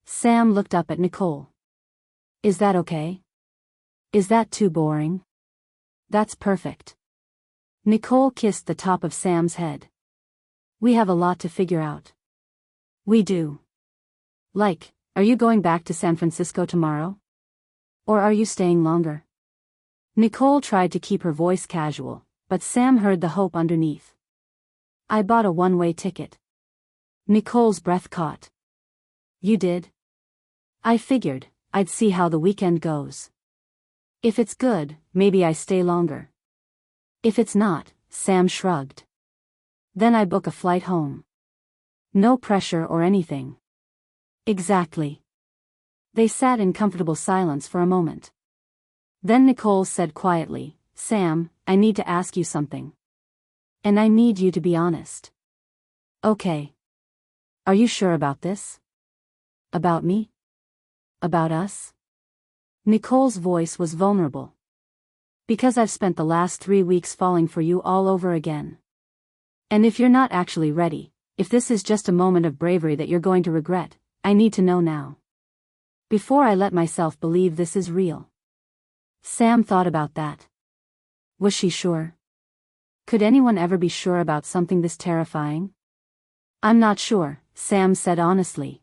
Sam looked up at Nicole. Is that okay? Is that too boring? That's perfect. Nicole kissed the top of Sam's head. We have a lot to figure out. We do. Like, are you going back to San Francisco tomorrow? Or are you staying longer? Nicole tried to keep her voice casual, but Sam heard the hope underneath. I bought a one-way ticket. Nicole's breath caught. You did? I figured, I'd see how the weekend goes. If it's good, maybe I stay longer. If it's not, Sam shrugged. Then I book a flight home. No pressure or anything. Exactly. They sat in comfortable silence for a moment. Then Nicole said quietly, Sam, I need to ask you something. And I need you to be honest. Okay. Are you sure about this? About me? About us? Nicole's voice was vulnerable. Because I've spent the last 3 weeks falling for you all over again. And if you're not actually ready, if this is just a moment of bravery that you're going to regret, I need to know now. Before I let myself believe this is real. Sam thought about that. Was she sure? Could anyone ever be sure about something this terrifying? I'm not sure, Sam said honestly.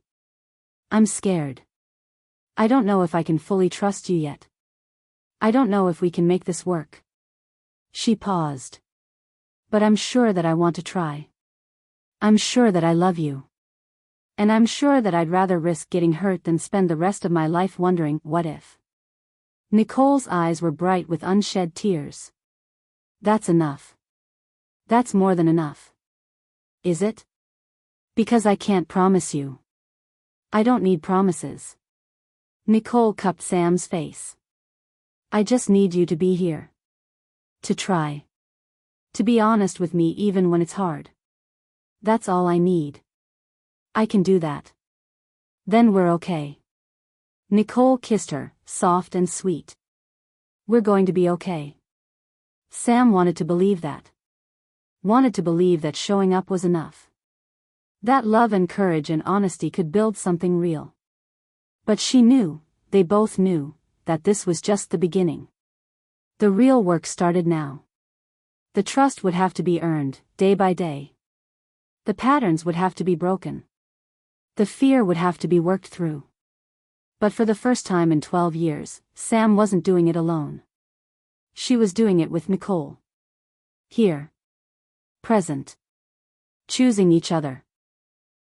I'm scared. I don't know if I can fully trust you yet. I don't know if we can make this work. She paused. But I'm sure that I want to try. I'm sure that I love you. And I'm sure that I'd rather risk getting hurt than spend the rest of my life wondering, what if? Nicole's eyes were bright with unshed tears. That's enough. That's more than enough. Is it? Because I can't promise you. I don't need promises. Nicole cupped Sam's face. I just need you to be here. To try. To be honest with me even when it's hard. That's all I need. I can do that. Then we're okay. Nicole kissed her, soft and sweet. We're going to be okay. Sam wanted to believe that. Wanted to believe that showing up was enough. That love and courage and honesty could build something real. But she knew, they both knew, that this was just the beginning. The real work started now. The trust would have to be earned, day by day. The patterns would have to be broken. The fear would have to be worked through. But for the first time in 12 years, Sam wasn't doing it alone. She was doing it with Nicole. Here. Present. Choosing each other.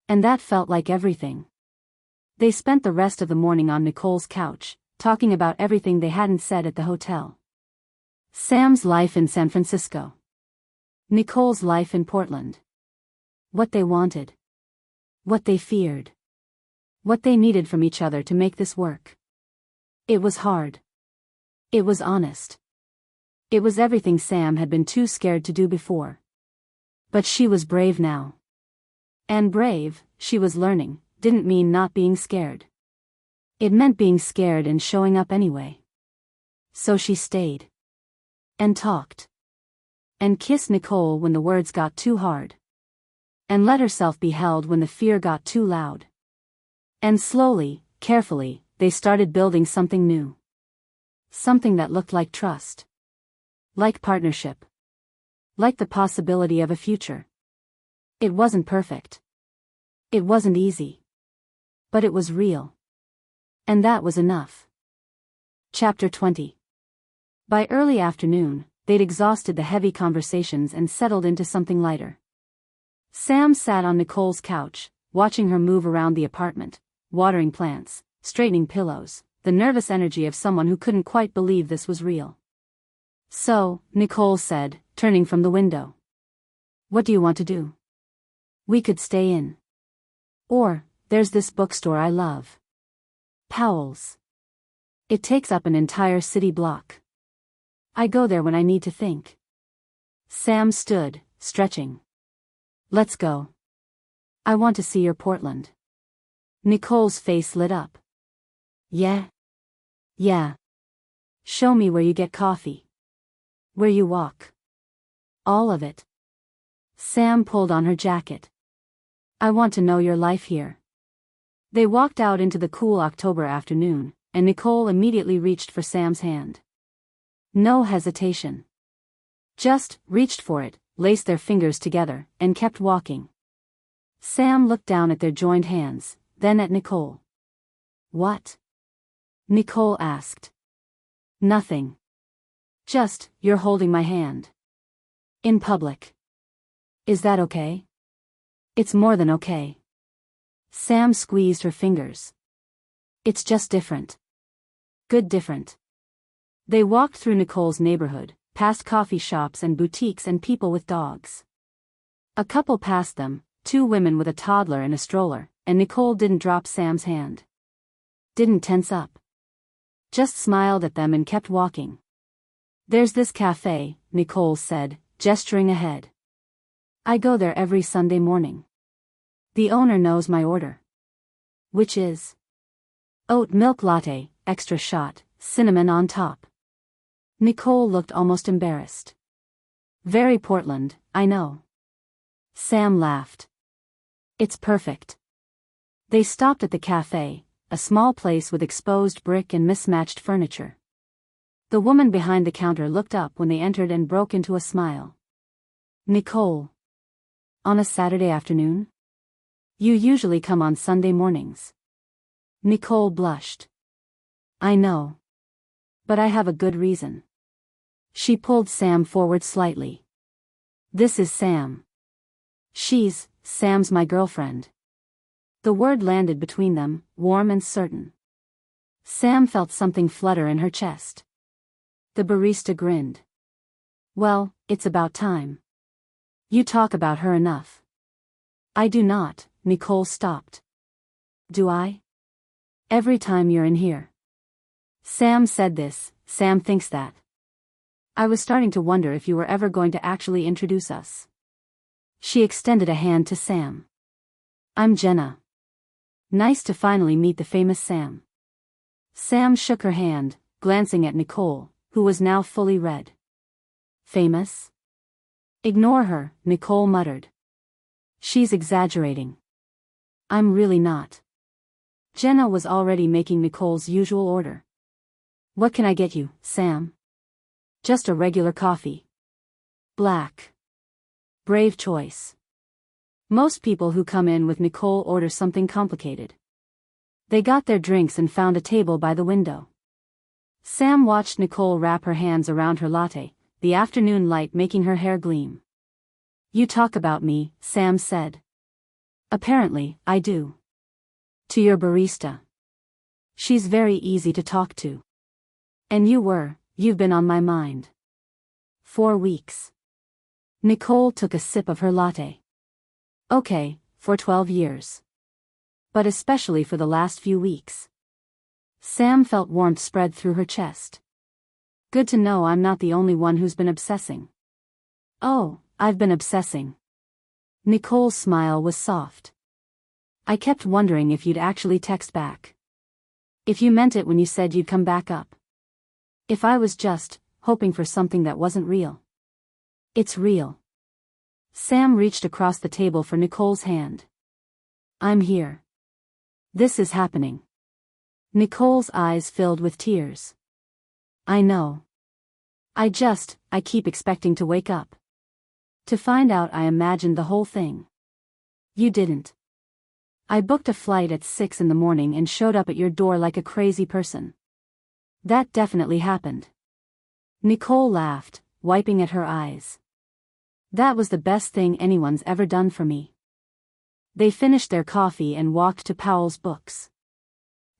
And that felt like everything. They spent the rest of the morning on Nicole's couch, talking about everything they hadn't said at the hotel. Sam's life in San Francisco. Nicole's life in Portland. What they wanted. What they feared. What they needed from each other to make this work. It was hard. It was honest. It was everything Sam had been too scared to do before. But she was brave now. And brave, she was learning, didn't mean not being scared. It meant being scared and showing up anyway. So she stayed. And talked. And kiss Nicole when the words got too hard. And let herself be held when the fear got too loud. And slowly, carefully, they started building something new. Something that looked like trust. Like partnership. Like the possibility of a future. It wasn't perfect. It wasn't easy. But it was real. And that was enough. Chapter 20. By early afternoon, they'd exhausted the heavy conversations and settled into something lighter. Sam sat on Nicole's couch, watching her move around the apartment, watering plants, straightening pillows, the nervous energy of someone who couldn't quite believe this was real. So, Nicole said, turning from the window. What do you want to do? We could stay in. Or, there's this bookstore I love. Powell's. It takes up an entire city block. I go there when I need to think. Sam stood, stretching. Let's go. I want to see your Portland. Nicole's face lit up. Yeah? Yeah. Show me where you get coffee. Where you walk. All of it. Sam pulled on her jacket. I want to know your life here. They walked out into the cool October afternoon, and Nicole immediately reached for Sam's hand. No hesitation. Just reached for it, laced their fingers together, and kept walking. Sam looked down at their joined hands, then at Nicole. What? Nicole asked. Nothing. Just, you're holding my hand. In public. Is that okay? It's more than okay. Sam squeezed her fingers. It's just different. Good different. They walked through Nicole's neighborhood, past coffee shops and boutiques and people with dogs. A couple passed them, two women with a toddler in a stroller, and Nicole didn't drop Sam's hand. Didn't tense up. Just smiled at them and kept walking. There's this cafe, Nicole said, gesturing ahead. I go there every Sunday morning. The owner knows my order. Which is? Oat milk latte, extra shot, cinnamon on top. Nicole looked almost embarrassed. Very Portland, I know. Sam laughed. It's perfect. They stopped at the cafe, a small place with exposed brick and mismatched furniture. The woman behind the counter looked up when they entered and broke into a smile. Nicole. On a Saturday afternoon? You usually come on Sunday mornings. Nicole blushed. I know. But I have a good reason. She pulled Sam forward slightly. This is Sam. Sam's my girlfriend. The word landed between them, warm and certain. Sam felt something flutter in her chest. The barista grinned. Well, it's about time. You talk about her enough. I do not, Nicole stopped. Do I? Every time you're in here. Sam said this, Sam thinks that. I was starting to wonder if you were ever going to actually introduce us. She extended a hand to Sam. I'm Jenna. Nice to finally meet the famous Sam. Sam shook her hand, glancing at Nicole, who was now fully red. Famous? Ignore her, Nicole muttered. She's exaggerating. I'm really not. Jenna was already making Nicole's usual order. What can I get you, Sam? Just a regular coffee. Black. Brave choice. Most people who come in with Nicole order something complicated. They got their drinks and found a table by the window. Sam watched Nicole wrap her hands around her latte, the afternoon light making her hair gleam. You talk about me, Sam said. Apparently, I do. To your barista. She's very easy to talk to. And you've been on my mind. 4 weeks. Nicole took a sip of her latte. Okay, for 12 years. But especially for the last few weeks. Sam felt warmth spread through her chest. Good to know I'm not the only one who's been obsessing. Oh, I've been obsessing. Nicole's smile was soft. I kept wondering if you'd actually text back. If you meant it when you said you'd come back up. If I was just hoping for something that wasn't real. It's real. Sam reached across the table for Nicole's hand. I'm here. This is happening. Nicole's eyes filled with tears. I know. I keep expecting to wake up. To find out I imagined the whole thing. You didn't. I booked a flight at 6 in the morning and showed up at your door like a crazy person. That definitely happened. Nicole laughed, wiping at her eyes. That was the best thing anyone's ever done for me. They finished their coffee and walked to Powell's Books.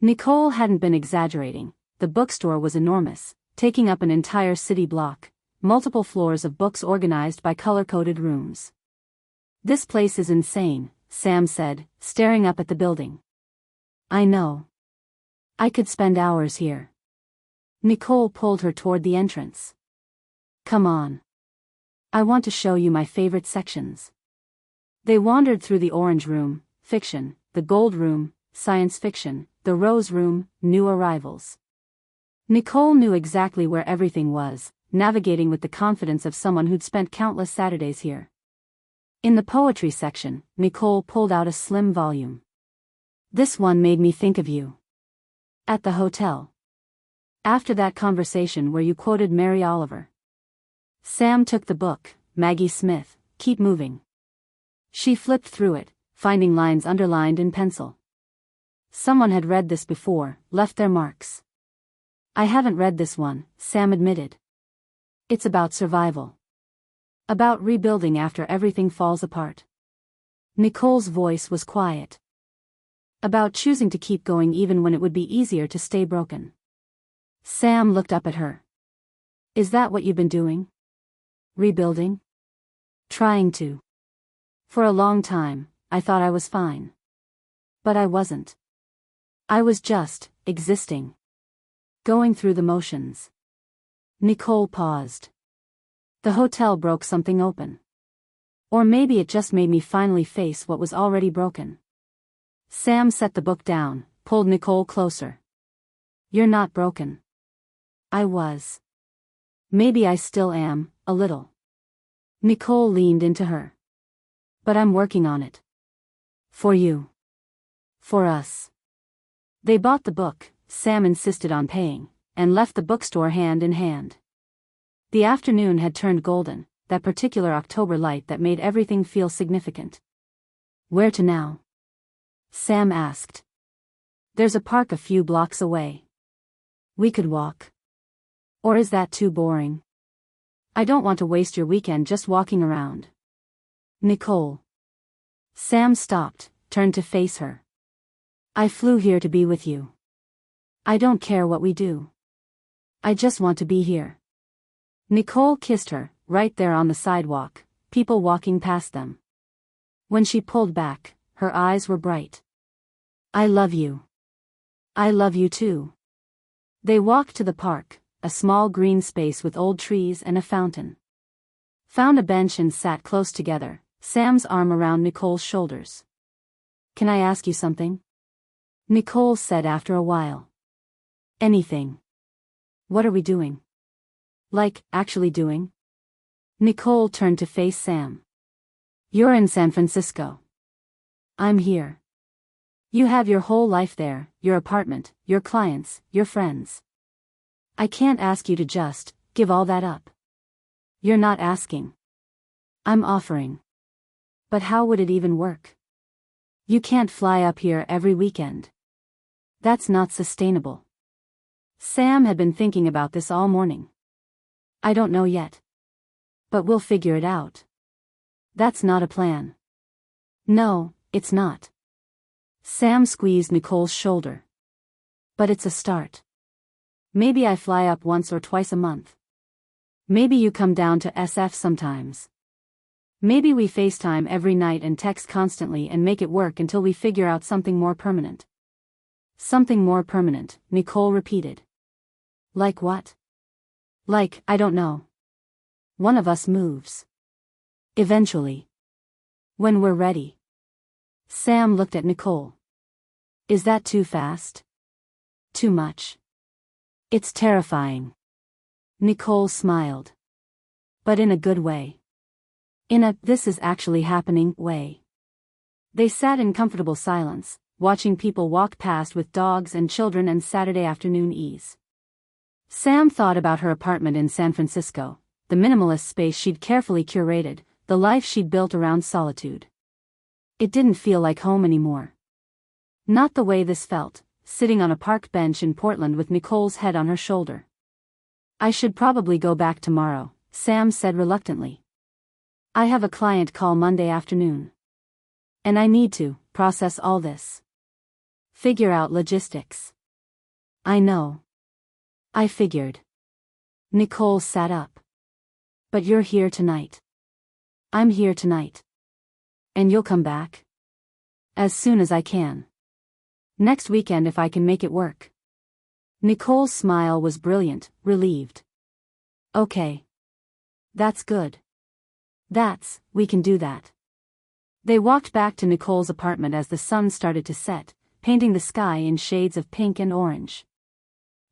Nicole hadn't been exaggerating. The bookstore was enormous, taking up an entire city block, multiple floors of books organized by color-coded rooms. This place is insane, Sam said, staring up at the building. I know. I could spend hours here. Nicole pulled her toward the entrance. Come on. I want to show you my favorite sections. They wandered through the orange room, fiction, the gold room, science fiction, the rose room, new arrivals. Nicole knew exactly where everything was, navigating with the confidence of someone who'd spent countless Saturdays here. In the poetry section, Nicole pulled out a slim volume. This one made me think of you. At the hotel. After that conversation where you quoted Mary Oliver. Sam took the book, Maggie Smith, Keep Moving. She flipped through it, finding lines underlined in pencil. Someone had read this before, left their marks. I haven't read this one, Sam admitted. It's about survival. About rebuilding after everything falls apart. Nicole's voice was quiet. About choosing to keep going even when it would be easier to stay broken. Sam looked up at her. Is that what you've been doing? Rebuilding? Trying to. For a long time, I thought I was fine. But I wasn't. I was just existing. Going through the motions. Nicole paused. The hotel broke something open. Or maybe it just made me finally face what was already broken. Sam set the book down, pulled Nicole closer. You're not broken. I was. Maybe I still am, a little. Nicole leaned into her. But I'm working on it. For you. For us. They bought the book, Sam insisted on paying, and left the bookstore hand in hand. The afternoon had turned golden, that particular October light that made everything feel significant. Where to now? Sam asked. There's a park a few blocks away. We could walk. Or is that too boring? I don't want to waste your weekend just walking around. Nicole. Sam stopped, turned to face her. I flew here to be with you. I don't care what we do. I just want to be here. Nicole kissed her, right there on the sidewalk, people walking past them. When she pulled back, her eyes were bright. I love you. I love you too. They walked to the park, a small green space with old trees and a fountain. Found a bench and sat close together, Sam's arm around Nicole's shoulders. Can I ask you something? Nicole said after a while. Anything. What are we doing? Like, actually doing? Nicole turned to face Sam. You're in San Francisco. I'm here. You have your whole life there, your apartment, your clients, your friends. I can't ask you to just give all that up. You're not asking. I'm offering. But how would it even work? You can't fly up here every weekend. That's not sustainable. Sam had been thinking about this all morning. I don't know yet. But we'll figure it out. That's not a plan. No, it's not. Sam squeezed Nicole's shoulder. But it's a start. Maybe I fly up once or twice a month. Maybe you come down to SF sometimes. Maybe we FaceTime every night and text constantly and make it work until we figure out something more permanent. Something more permanent, Nicole repeated. Like what? Like, I don't know. One of us moves. Eventually. When we're ready. Sam looked at Nicole. Is that too fast? Too much? It's terrifying. Nicole smiled. But in a good way. In a "this is actually happening" way. They sat in comfortable silence, watching people walk past with dogs and children and Saturday afternoon ease. Sam thought about her apartment in San Francisco, the minimalist space she'd carefully curated, the life she'd built around solitude. It didn't feel like home anymore. Not the way this felt, sitting on a park bench in Portland with Nicole's head on her shoulder. "I should probably go back tomorrow," Sam said reluctantly. "I have a client call Monday afternoon. And I need to process all this. Figure out logistics." "I know. I figured." Nicole sat up. "But you're here tonight." "I'm here tonight." "And you'll come back?" "As soon as I can. Next weekend if I can make it work." Nicole's smile was brilliant, relieved. "Okay. That's good. We can do that." They walked back to Nicole's apartment as the sun started to set, painting the sky in shades of pink and orange.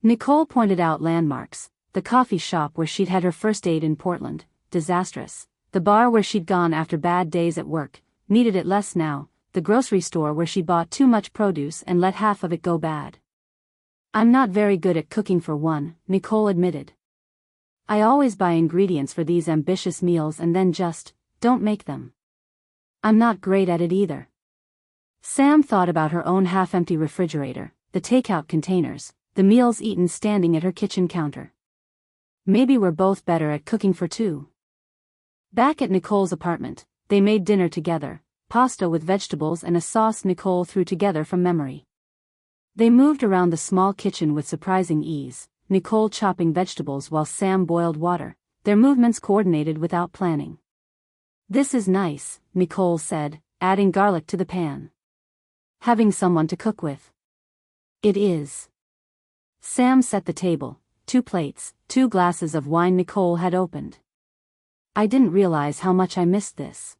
Nicole pointed out landmarks: the coffee shop where she'd had her first date in Portland, disastrous; the bar where she'd gone after bad days at work, needed it less now; the grocery store where she bought too much produce and let half of it go bad. "I'm not very good at cooking for one," Nicole admitted. "I always buy ingredients for these ambitious meals and then just don't make them. I'm not great at it either." Sam thought about her own half-empty refrigerator, the takeout containers, the meals eaten standing at her kitchen counter. Maybe we're both better at cooking for two. Back at Nicole's apartment, they made dinner together, pasta with vegetables and a sauce Nicole threw together from memory. They moved around the small kitchen with surprising ease, Nicole chopping vegetables while Sam boiled water, their movements coordinated without planning. "This is nice," Nicole said, adding garlic to the pan. "Having someone to cook with." "It is." Sam set the table, 2 plates, 2 glasses of wine Nicole had opened. "I didn't realize how much I missed this.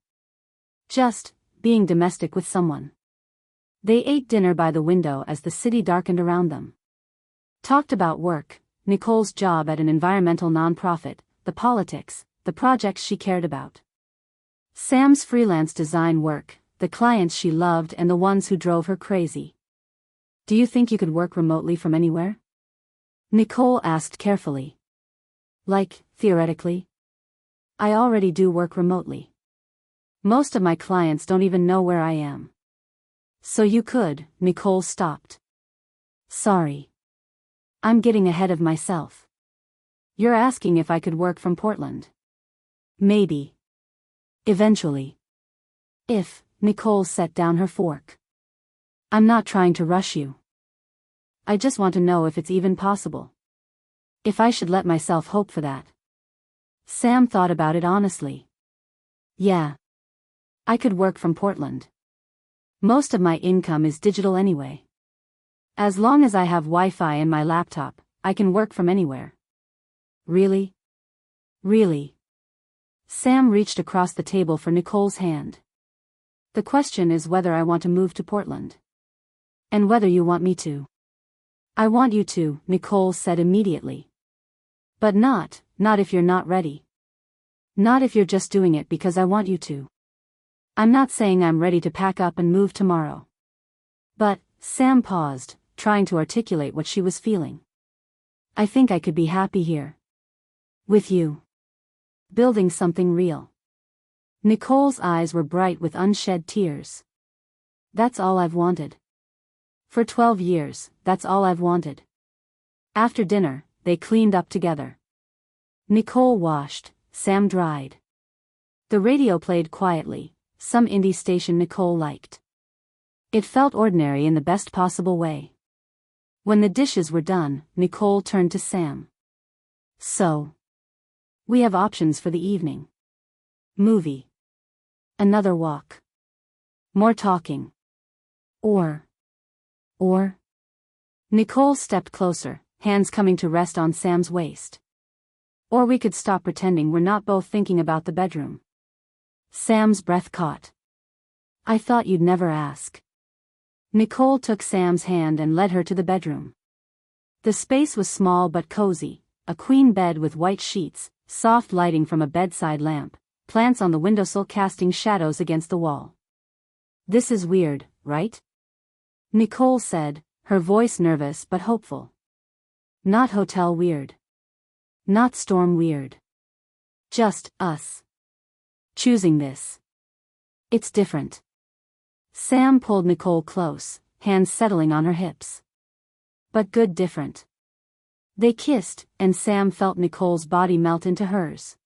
Just being domestic with someone." They ate dinner by the window as the city darkened around them. Talked about work, Nicole's job at an environmental nonprofit, the politics, the projects she cared about. Sam's freelance design work, the clients she loved and the ones who drove her crazy. "Do you think you could work remotely from anywhere?" Nicole asked carefully. "Like, theoretically? I already do work remotely. Most of my clients don't even know where I am." "So you could," Nicole stopped. "Sorry. I'm getting ahead of myself. You're asking if I could work from Portland." "Maybe. Eventually. If," Nicole set down her fork. "I'm not trying to rush you. I just want to know if it's even possible. If I should let myself hope for that." Sam thought about it honestly. "Yeah. I could work from Portland. Most of my income is digital anyway. As long as I have Wi-Fi and my laptop, I can work from anywhere." "Really? Really?" Sam reached across the table for Nicole's hand. "The question is whether I want to move to Portland. And whether you want me to." "I want you to," Nicole said immediately. "But not if you're not ready. Not if you're just doing it because I want you to. I'm not saying I'm ready to pack up and move tomorrow. But," Sam paused, trying to articulate what she was feeling. "I think I could be happy here. With you. Building something real." Nicole's eyes were bright with unshed tears. "That's all I've wanted. For 12 years, that's all I've wanted." After dinner, they cleaned up together. Nicole washed, Sam dried. The radio played quietly, some indie station Nicole liked. It felt ordinary in the best possible way. When the dishes were done, Nicole turned to Sam. "So, we have options for the evening. Movie. Another walk. More talking. Or. Nicole stepped closer, hands coming to rest on Sam's waist. "Or we could stop pretending we're not both thinking about the bedroom." Sam's breath caught. "I thought you'd never ask." Nicole took Sam's hand and led her to the bedroom. The space was small but cozy, a queen bed with white sheets, soft lighting from a bedside lamp, plants on the windowsill casting shadows against the wall. "This is weird, right?" Nicole said, her voice nervous but hopeful. "Not hotel weird. Not storm weird. Just us. Choosing this. It's different." Sam pulled Nicole close, hands settling on her hips. "But good different." They kissed, and Sam felt Nicole's body melt into hers.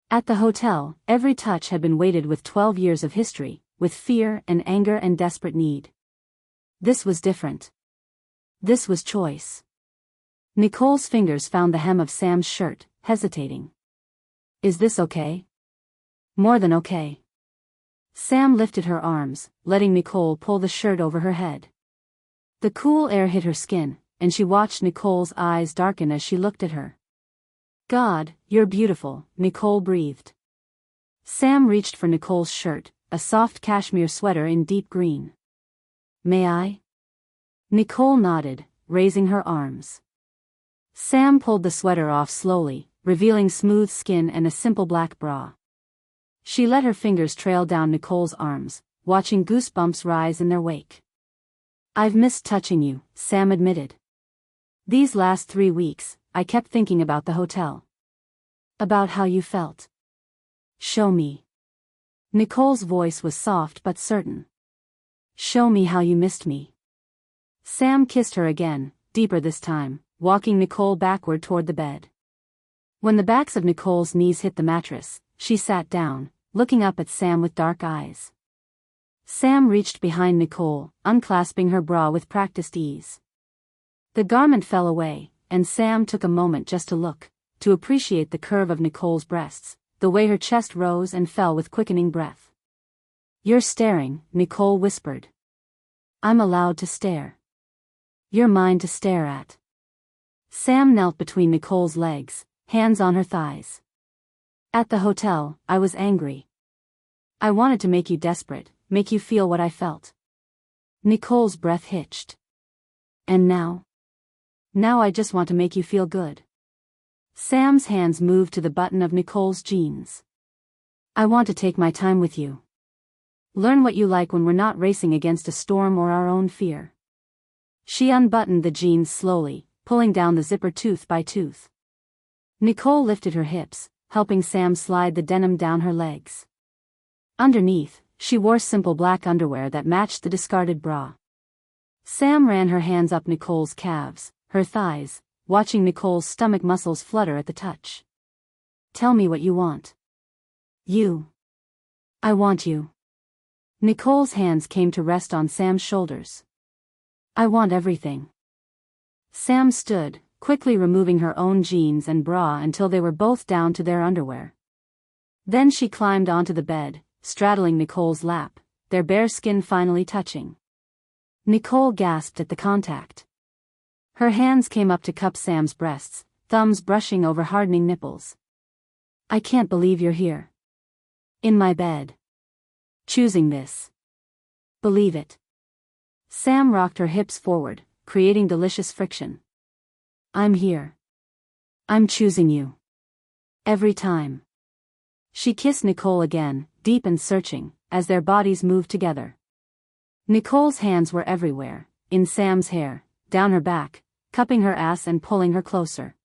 At the hotel, every touch had been weighted with 12 years of history, with fear and anger and desperate need. This was different. This was choice. Nicole's fingers found the hem of Sam's shirt, hesitating. "Is this okay?" "More than okay." Sam lifted her arms, letting Nicole pull the shirt over her head. The cool air hit her skin, and she watched Nicole's eyes darken as she looked at her. "God, you're beautiful," Nicole breathed. Sam reached for Nicole's shirt, a soft cashmere sweater in deep green. "May I?" Nicole nodded, raising her arms. Sam pulled the sweater off slowly, revealing smooth skin and a simple black bra. She let her fingers trail down Nicole's arms, watching goosebumps rise in their wake. "I've missed touching you," Sam admitted. "These last 3 weeks, I kept thinking about the hotel. About how you felt." "Show me." Nicole's voice was soft but certain. "Show me how you missed me." Sam kissed her again, deeper this time, walking Nicole backward toward the bed. When the backs of Nicole's knees hit the mattress, she sat down, looking up at Sam with dark eyes. Sam reached behind Nicole, unclasping her bra with practiced ease. The garment fell away, and Sam took a moment just to look, to appreciate the curve of Nicole's breasts, the way her chest rose and fell with quickening breath. "You're staring," Nicole whispered. "I'm allowed to stare. You're mine to stare at." Sam knelt between Nicole's legs, hands on her thighs. "At the hotel, I was angry. I wanted to make you desperate, make you feel what I felt." Nicole's breath hitched. "And now?" "Now I just want to make you feel good." Sam's hands moved to the button of Nicole's jeans. "I want to take my time with you. Learn what you like when we're not racing against a storm or our own fear." She unbuttoned the jeans slowly, pulling down the zipper tooth by tooth. Nicole lifted her hips, helping Sam slide the denim down her legs. Underneath, she wore simple black underwear that matched the discarded bra. Sam ran her hands up Nicole's calves, her thighs, watching Nicole's stomach muscles flutter at the touch. "Tell me what you want." "You." "I want you." Nicole's hands came to rest on Sam's shoulders. "I want everything." Sam stood, quickly removing her own jeans and bra until they were both down to their underwear. Then she climbed onto the bed, straddling Nicole's lap, their bare skin finally touching. Nicole gasped at the contact. Her hands came up to cup Sam's breasts, thumbs brushing over hardening nipples. "I can't believe you're here. In my bed. Choosing this. Believe it." Sam rocked her hips forward, creating delicious friction. "I'm here. I'm choosing you. Every time." She kissed Nicole again, deep and searching, as their bodies moved together. Nicole's hands were everywhere, in Sam's hair, down her back, cupping her ass and pulling her closer.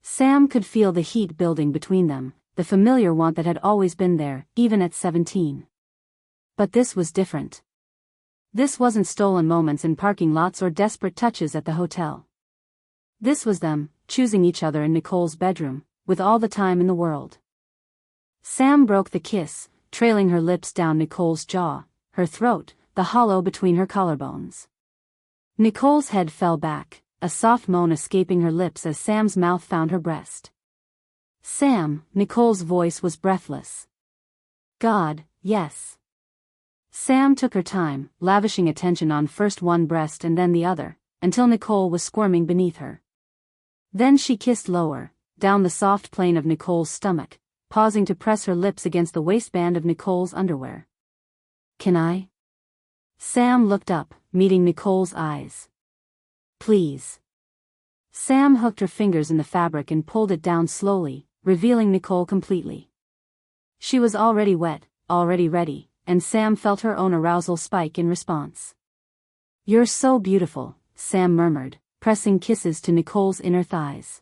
Sam could feel the heat building between them, the familiar want that had always been there, even at 17. But this was different. This wasn't stolen moments in parking lots or desperate touches at the hotel. This was them, choosing each other in Nicole's bedroom, with all the time in the world. Sam broke the kiss, trailing her lips down Nicole's jaw, her throat, the hollow between her collarbones. Nicole's head fell back, a soft moan escaping her lips as Sam's mouth found her breast. "Sam," Nicole's voice was breathless. "God, yes." Sam took her time, lavishing attention on first one breast and then the other, until Nicole was squirming beneath her. Then she kissed lower, down the soft plane of Nicole's stomach, pausing to press her lips against the waistband of Nicole's underwear. "Can I?" Sam looked up, meeting Nicole's eyes. "Please." Sam hooked her fingers in the fabric and pulled it down slowly, revealing Nicole completely. She was already wet, already ready, and Sam felt her own arousal spike in response. "You're so beautiful," Sam murmured, pressing kisses to Nicole's inner thighs.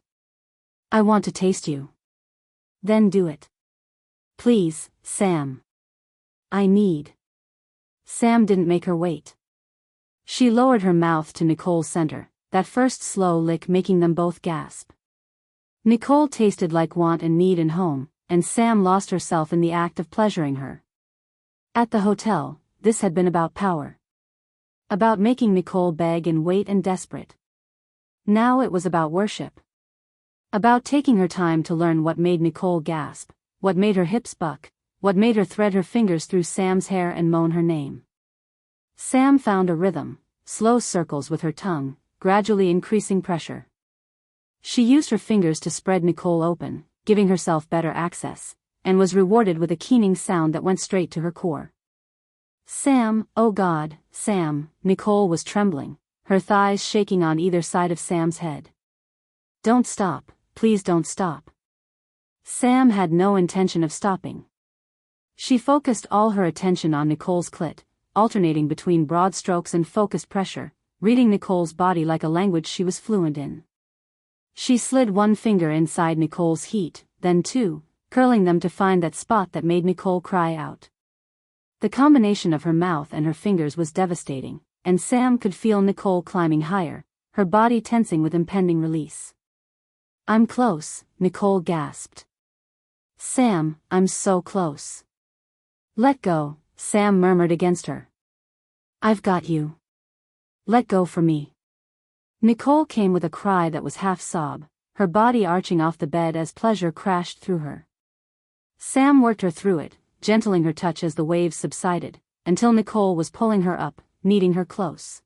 "I want to taste you." "Then do it. Please, Sam. I need." Sam didn't make her wait. She lowered her mouth to Nicole's center, that first slow lick making them both gasp. Nicole tasted like want and need and home, and Sam lost herself in the act of pleasuring her. At the hotel, this had been about power. About making Nicole beg and wait and desperate. Now it was about worship. About taking her time to learn what made Nicole gasp, what made her hips buck, what made her thread her fingers through Sam's hair and moan her name. Sam found a rhythm, slow circles with her tongue, gradually increasing pressure. She used her fingers to spread Nicole open, giving herself better access, and was rewarded with a keening sound that went straight to her core. "Sam, oh God, Sam," Nicole was trembling, her thighs shaking on either side of Sam's head. "Don't stop, please don't stop." Sam had no intention of stopping. She focused all her attention on Nicole's clit, alternating between broad strokes and focused pressure, reading Nicole's body like a language she was fluent in. She slid one finger inside Nicole's heat, then two, curling them to find that spot that made Nicole cry out. The combination of her mouth and her fingers was devastating, and Sam could feel Nicole climbing higher, her body tensing with impending release. "I'm close," Nicole gasped. "Sam, I'm so close." "Let go," Sam murmured against her. "I've got you. Let go for me." Nicole came with a cry that was half sob, her body arching off the bed as pleasure crashed through her. Sam worked her through it, gentling her touch as the waves subsided, until Nicole was pulling her up, needing her close.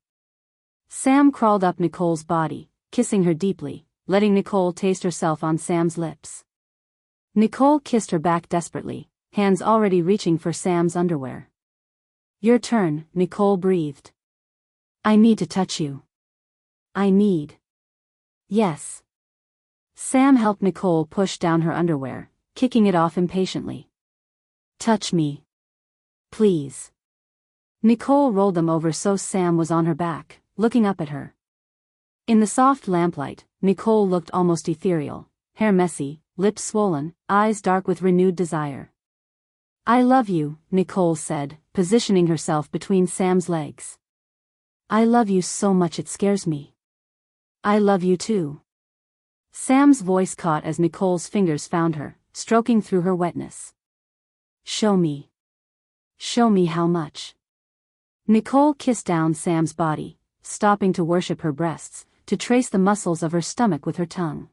Sam crawled up Nicole's body, kissing her deeply, letting Nicole taste herself on Sam's lips. Nicole kissed her back desperately, hands already reaching for Sam's underwear. "Your turn," Nicole breathed. "I need to touch you. I need." "Yes." Sam helped Nicole push down her underwear, kicking it off impatiently. "Touch me. Please." Nicole rolled them over so Sam was on her back, looking up at her. In the soft lamplight, Nicole looked almost ethereal, hair messy, lips swollen, eyes dark with renewed desire. "I love you," Nicole said, positioning herself between Sam's legs. "I love you so much it scares me." "I love you too." Sam's voice caught as Nicole's fingers found her, stroking through her wetness. "Show me. Show me how much." Nicole kissed down Sam's body, stopping to worship her breasts, to trace the muscles of her stomach with her tongue.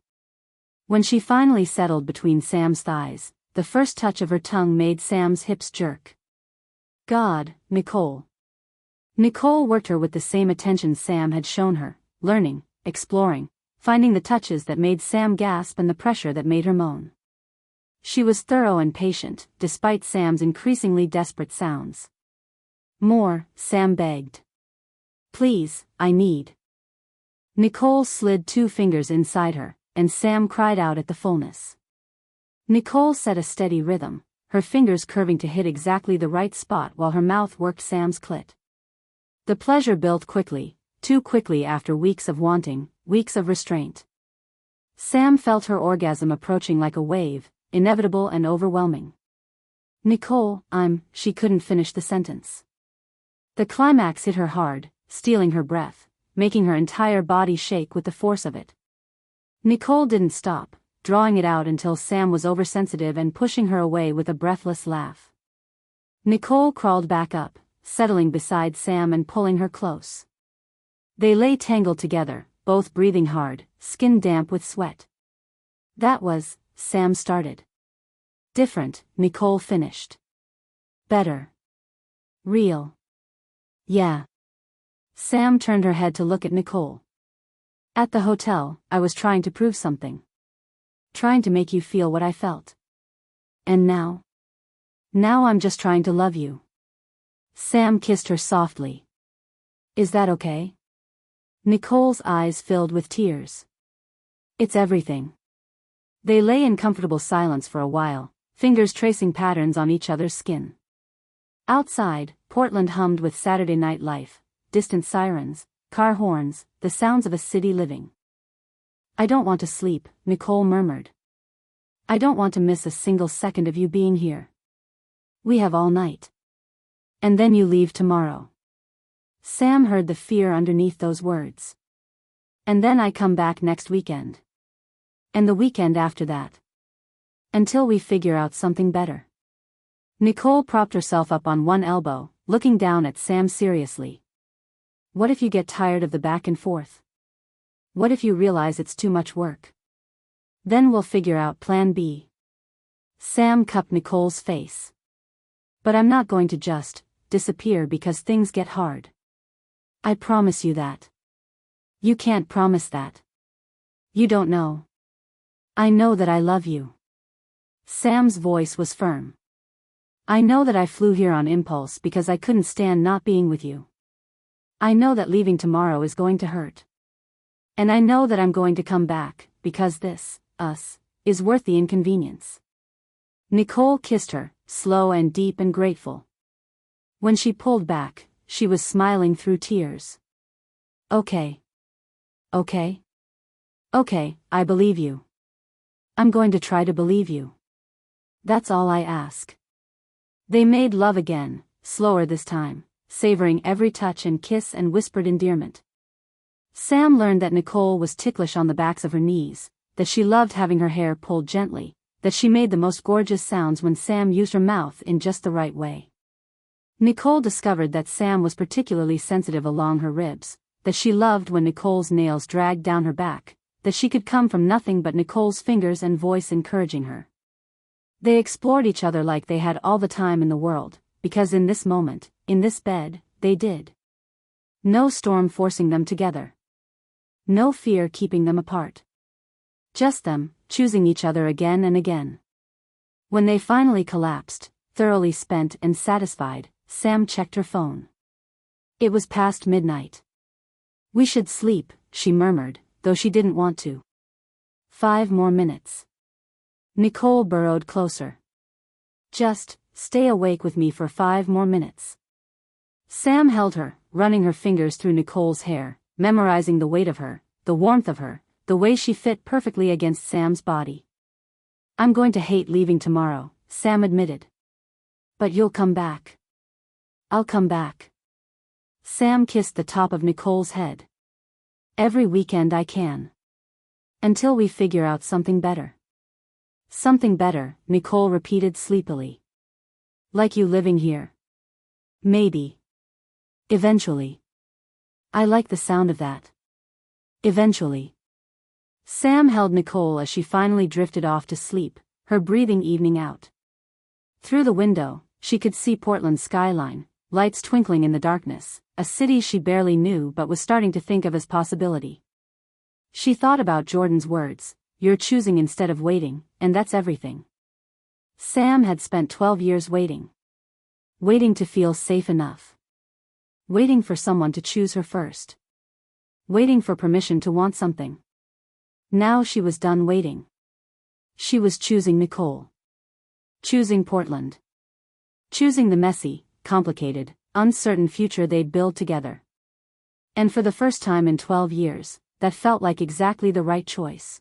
When she finally settled between Sam's thighs, the first touch of her tongue made Sam's hips jerk. "God, Nicole." Nicole worked her with the same attention Sam had shown her, learning, exploring, finding the touches that made Sam gasp and the pressure that made her moan. She was thorough and patient, despite Sam's increasingly desperate sounds. "More," Sam begged. "Please, I need." Nicole slid 2 fingers inside her, and Sam cried out at the fullness. Nicole set a steady rhythm, her fingers curving to hit exactly the right spot while her mouth worked Sam's clit. The pleasure built quickly, too quickly after weeks of wanting, weeks of restraint. Sam felt her orgasm approaching like a wave, inevitable and overwhelming. "Nicole, she couldn't finish the sentence. The climax hit her hard, stealing her breath, making her entire body shake with the force of it. Nicole didn't stop, drawing it out until Sam was oversensitive and pushing her away with a breathless laugh. Nicole crawled back up, settling beside Sam and pulling her close. They lay tangled together, both breathing hard, skin damp with sweat. "That was," Sam started. "Different," Nicole finished. "Better. Real." "Yeah." Sam turned her head to look at Nicole. "At the hotel, I was trying to prove something. Trying to make you feel what I felt. And now? Now I'm just trying to love you." Sam kissed her softly. "Is that okay?" Nicole's eyes filled with tears. "It's everything." They lay in comfortable silence for a while, fingers tracing patterns on each other's skin. Outside, Portland hummed with Saturday night life, distant sirens, car horns, the sounds of a city living. "I don't want to sleep," Nicole murmured. "I don't want to miss a single second of you being here. We have all night. And then you leave tomorrow." Sam heard the fear underneath those words. "And then I come back next weekend. And the weekend after that. Until we figure out something better." Nicole propped herself up on one elbow, looking down at Sam seriously. "What if you get tired of the back and forth? What if you realize it's too much work? Then we'll figure out plan B." Sam cupped Nicole's face. "But I'm not going to just disappear because things get hard. I promise you that." "You can't promise that. You don't know." "I know that I love you." Sam's voice was firm. "I know that I flew here on impulse because I couldn't stand not being with you. I know that leaving tomorrow is going to hurt. And I know that I'm going to come back, because this, us, is worth the inconvenience." Nicole kissed her, slow and deep and grateful. When she pulled back, she was smiling through tears. "Okay. Okay? Okay, I believe you. I'm going to try to believe you. That's all I ask." They made love again, slower this time, savoring every touch and kiss and whispered endearment. Sam learned that Nicole was ticklish on the backs of her knees, that she loved having her hair pulled gently, that she made the most gorgeous sounds when Sam used her mouth in just the right way. Nicole discovered that Sam was particularly sensitive along her ribs, that she loved when Nicole's nails dragged down her back, that she could come from nothing but Nicole's fingers and voice encouraging her. They explored each other like they had all the time in the world, because in this moment, in this bed, they did. No storm forcing them together. No fear keeping them apart. Just them, choosing each other again and again. When they finally collapsed, thoroughly spent and satisfied, Sam checked her phone. It was past midnight. "We should sleep," she murmured, though she didn't want to. 5 more minutes. Nicole burrowed closer. "Just stay awake with me for 5 more minutes." Sam held her, running her fingers through Nicole's hair, memorizing the weight of her, the warmth of her, the way she fit perfectly against Sam's body. "I'm going to hate leaving tomorrow," Sam admitted. "But you'll come back." "I'll come back." Sam kissed the top of Nicole's head. "Every weekend I can. Until we figure out something better." "Something better," Nicole repeated sleepily. "Like you living here." "Maybe. Eventually." "I like the sound of that. Eventually." Sam held Nicole as she finally drifted off to sleep, her breathing evening out. Through the window, she could see Portland's skyline, lights twinkling in the darkness, a city she barely knew but was starting to think of as possibility. She thought about Jordan's words, "You're choosing instead of waiting, and that's everything." Sam had spent 12 years waiting. Waiting to feel safe enough. Waiting for someone to choose her first. Waiting for permission to want something. Now she was done waiting. She was choosing Nicole. Choosing Portland. Choosing the messy, complicated, uncertain future they'd build together. And for the first time in 12 years, that felt like exactly the right choice.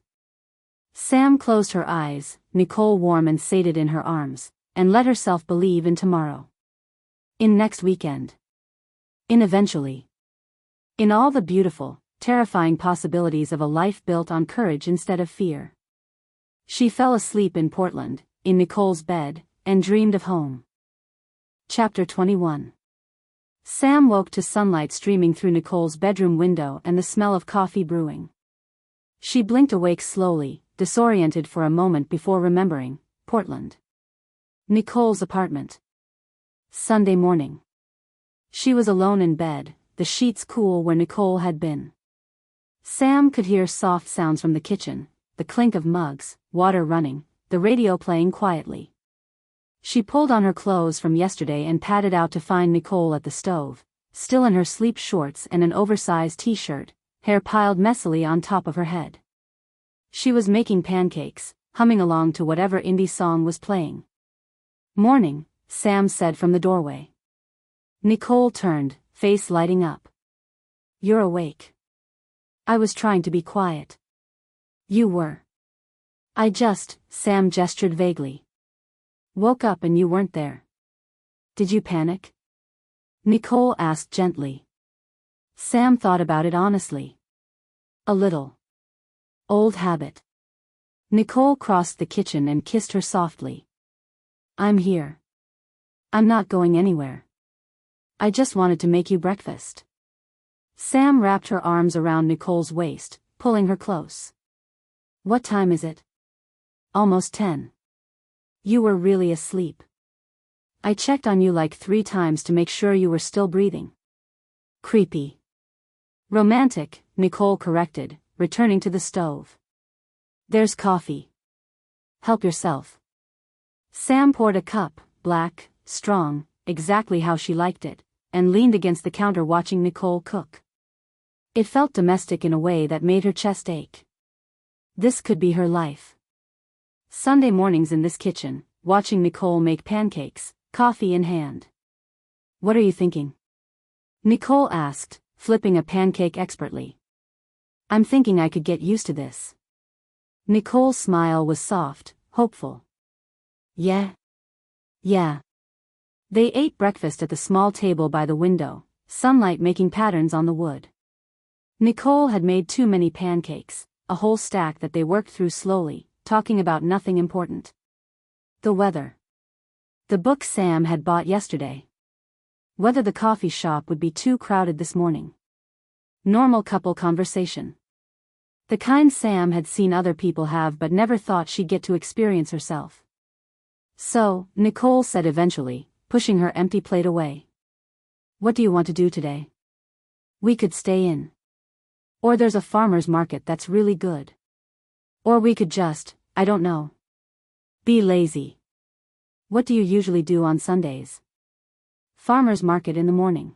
Sam closed her eyes, Nicole warm and sated in her arms, and let herself believe in tomorrow. In next weekend. In eventually. In all the beautiful, terrifying possibilities of a life built on courage instead of fear. She fell asleep in Portland, in Nicole's bed, and dreamed of home. Chapter 21. Sam woke to sunlight streaming through Nicole's bedroom window and the smell of coffee brewing. She blinked awake slowly, disoriented for a moment before remembering, Portland. Nicole's apartment. Sunday morning. She was alone in bed, the sheets cool where Nicole had been. Sam could hear soft sounds from the kitchen, the clink of mugs, water running, the radio playing quietly. She pulled on her clothes from yesterday and padded out to find Nicole at the stove, still in her sleep shorts and an oversized t-shirt, hair piled messily on top of her head. She was making pancakes, humming along to whatever indie song was playing. "Morning," Sam said from the doorway. Nicole turned, face lighting up. "You're awake." "I was trying to be quiet." "You were." Sam gestured vaguely. "Woke up and you weren't there." "Did you panic?" Nicole asked gently. Sam thought about it honestly. "A little. Old habit." Nicole crossed the kitchen and kissed her softly. "I'm here. I'm not going anywhere. I just wanted to make you breakfast." Sam wrapped her arms around Nicole's waist, pulling her close. "What time is it?" "Almost 10. You were really asleep. I checked on you like 3 times to make sure you were still breathing." "Creepy." "Romantic," Nicole corrected, returning to the stove. "There's coffee. Help yourself." Sam poured a cup, black, strong, exactly how she liked it, and leaned against the counter watching Nicole cook. It felt domestic in a way that made her chest ache. This could be her life. Sunday mornings in this kitchen, watching Nicole make pancakes, coffee in hand. "What are you thinking?" Nicole asked, flipping a pancake expertly. "I'm thinking I could get used to this." Nicole's smile was soft, hopeful. Yeah. They ate breakfast at the small table by the window, sunlight making patterns on the wood. Nicole had made too many pancakes, a whole stack that they worked through slowly, talking about nothing important. The weather. The book Sam had bought yesterday. Whether the coffee shop would be too crowded this morning. Normal couple conversation. The kind Sam had seen other people have but never thought she'd get to experience herself. "So," Nicole said eventually, pushing her empty plate away. "What do you want to do today?" "We could stay in. Or there's a farmer's market that's really good. Or we could just, I don't know. Be lazy." "What do you usually do on Sundays?" "Farmer's market in the morning.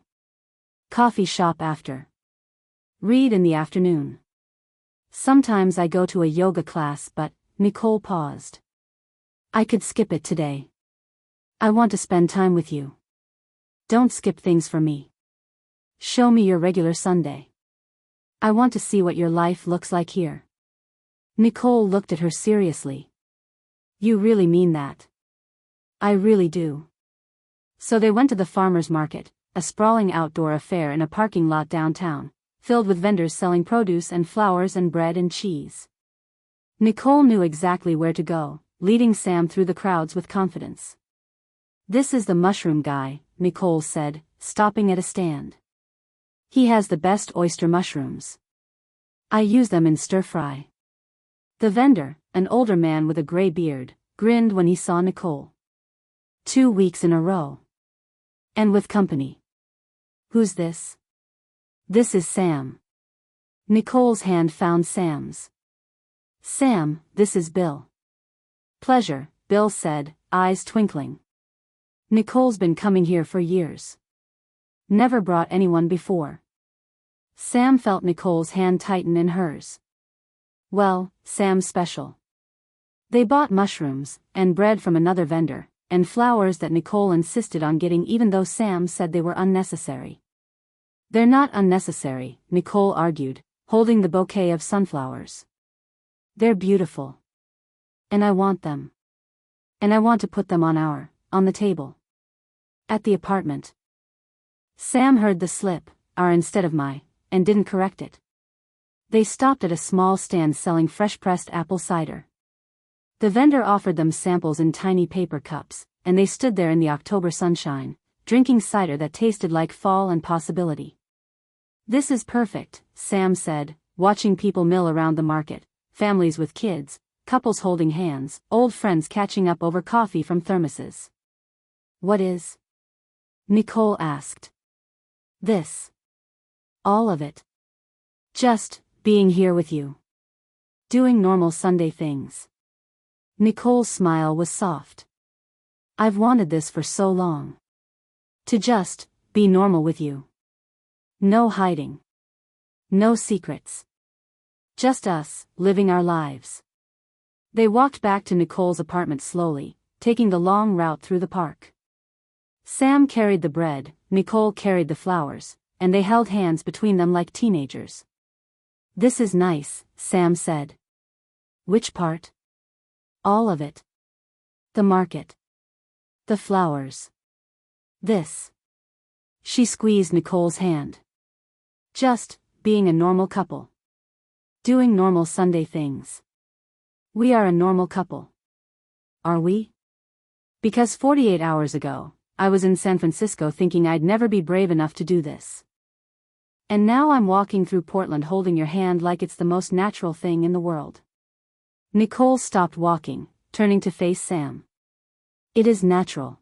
Coffee shop after. Read in the afternoon. Sometimes I go to a yoga class but," Nicole paused. "I could skip it today. I want to spend time with you. Don't skip things for me. Show me your regular Sunday. I want to see what your life looks like here." Nicole looked at her seriously. "You really mean that?" "I really do." So they went to the farmer's market, a sprawling outdoor affair in a parking lot downtown, filled with vendors selling produce and flowers and bread and cheese. Nicole knew exactly where to go, leading Sam through the crowds with confidence. "This is the mushroom guy," Nicole said, stopping at a stand. "He has the best oyster mushrooms. I use them in stir-fry." The vendor, an older man with a gray beard, grinned when he saw Nicole. 2 weeks in a row. And with company. "Who's this?" "This is Sam." Nicole's hand found Sam's. "Sam, this is Bill." "Pleasure," Bill said, eyes twinkling. Nicole's been coming here for years. Never brought anyone before. Sam felt Nicole's hand tighten in hers. "Well, Sam's special." They bought mushrooms, and bread from another vendor, and flowers that Nicole insisted on getting even though Sam said they were unnecessary. "They're not unnecessary," Nicole argued, holding the bouquet of sunflowers. "They're beautiful. And I want them. And I want to put them on the table. At the apartment." Sam heard the slip, "our" instead of "my," and didn't correct it. They stopped at a small stand selling fresh-pressed apple cider. The vendor offered them samples in tiny paper cups, and they stood there in the October sunshine, drinking cider that tasted like fall and possibility. "This is perfect," Sam said, watching people mill around the market, families with kids, couples holding hands, old friends catching up over coffee from thermoses. "What is?" Nicole asked. "This. All of it. Just being here with you. Doing normal Sunday things." Nicole's smile was soft. "I've wanted this for so long. To just be normal with you. No hiding. No secrets. Just us, living our lives." They walked back to Nicole's apartment slowly, taking the long route through the park. Sam carried the bread, Nicole carried the flowers, and they held hands between them like teenagers. "This is nice," Sam said. "Which part?" "All of it. The market. The flowers. This." She squeezed Nicole's hand. "Just being a normal couple. Doing normal Sunday things. We are a normal couple. Are we? Because 48 hours ago, I was in San Francisco thinking I'd never be brave enough to do this. And now I'm walking through Portland holding your hand like it's the most natural thing in the world." Nicole stopped walking, turning to face Sam. "It is natural.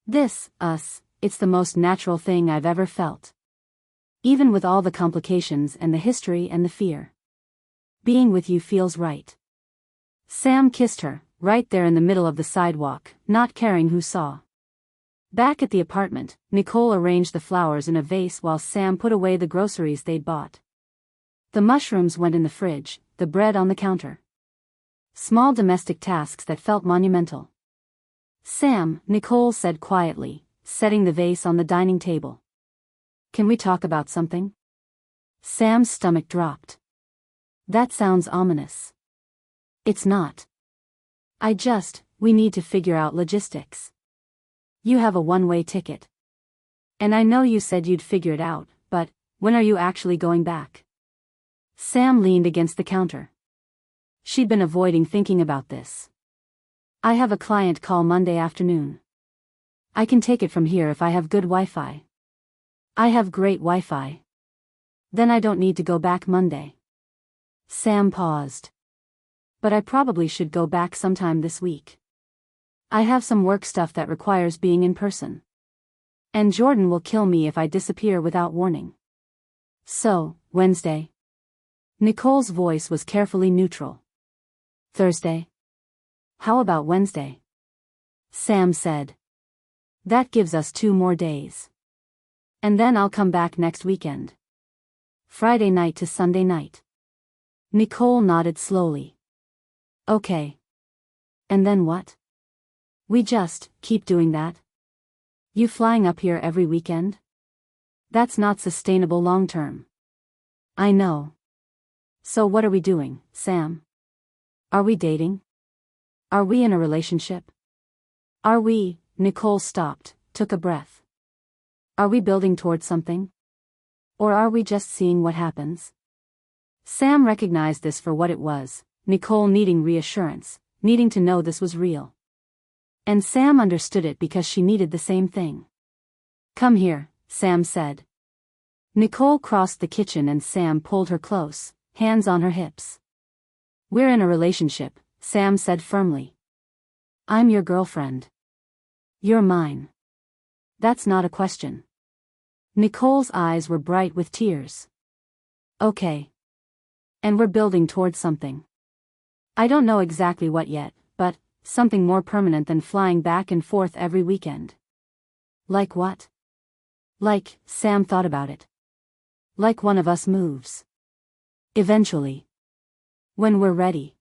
It's the most natural thing I've ever felt. Even with all the complications and the history and the fear. Being with you feels right." Sam kissed her, right there in the middle of the sidewalk, not caring who saw. Back at the apartment, Nicole arranged the flowers in a vase while Sam put away the groceries they'd bought. The mushrooms went in the fridge, the bread on the counter. Small domestic tasks that felt monumental. "Sam," Nicole said quietly, setting the vase on the dining table. "Can we talk about something?" Sam's stomach dropped. "That sounds ominous." "It's not. We need to figure out logistics. You have a one-way ticket. And I know you said you'd figure it out, but when are you actually going back?" Sam leaned against the counter. She'd been avoiding thinking about this. "I have a client call Monday afternoon. I can take it from here if I have good Wi-Fi." "I have great Wi-Fi. Then I don't need to go back Monday." Sam paused. "But I probably should go back sometime this week. I have some work stuff that requires being in person. And Jordan will kill me if I disappear without warning. So, Wednesday?" Nicole's voice was carefully neutral. "Thursday?" "How about Wednesday?" Sam said. "That gives us 2 more days. And then I'll come back next weekend. Friday night to Sunday night." Nicole nodded slowly. "Okay. And then what? We just keep doing that? You flying up here every weekend? That's not sustainable long term." "I know. So what are we doing, Sam? Are we dating? Are we in a relationship? Are we?" Nicole stopped, took a breath. "Are we building towards something? Or are we just seeing what happens?" Sam recognized this for what it was, Nicole needing reassurance, needing to know this was real. And Sam understood it because she needed the same thing. "Come here," Sam said. Nicole crossed the kitchen and Sam pulled her close, hands on her hips. "We're in a relationship," Sam said firmly. "I'm your girlfriend. You're mine. That's not a question." Nicole's eyes were bright with tears. "Okay. And we're building towards something. I don't know exactly what yet, but something more permanent than flying back and forth every weekend." "Like what?" Sam thought about it. "Like one of us moves. Eventually. When we're ready."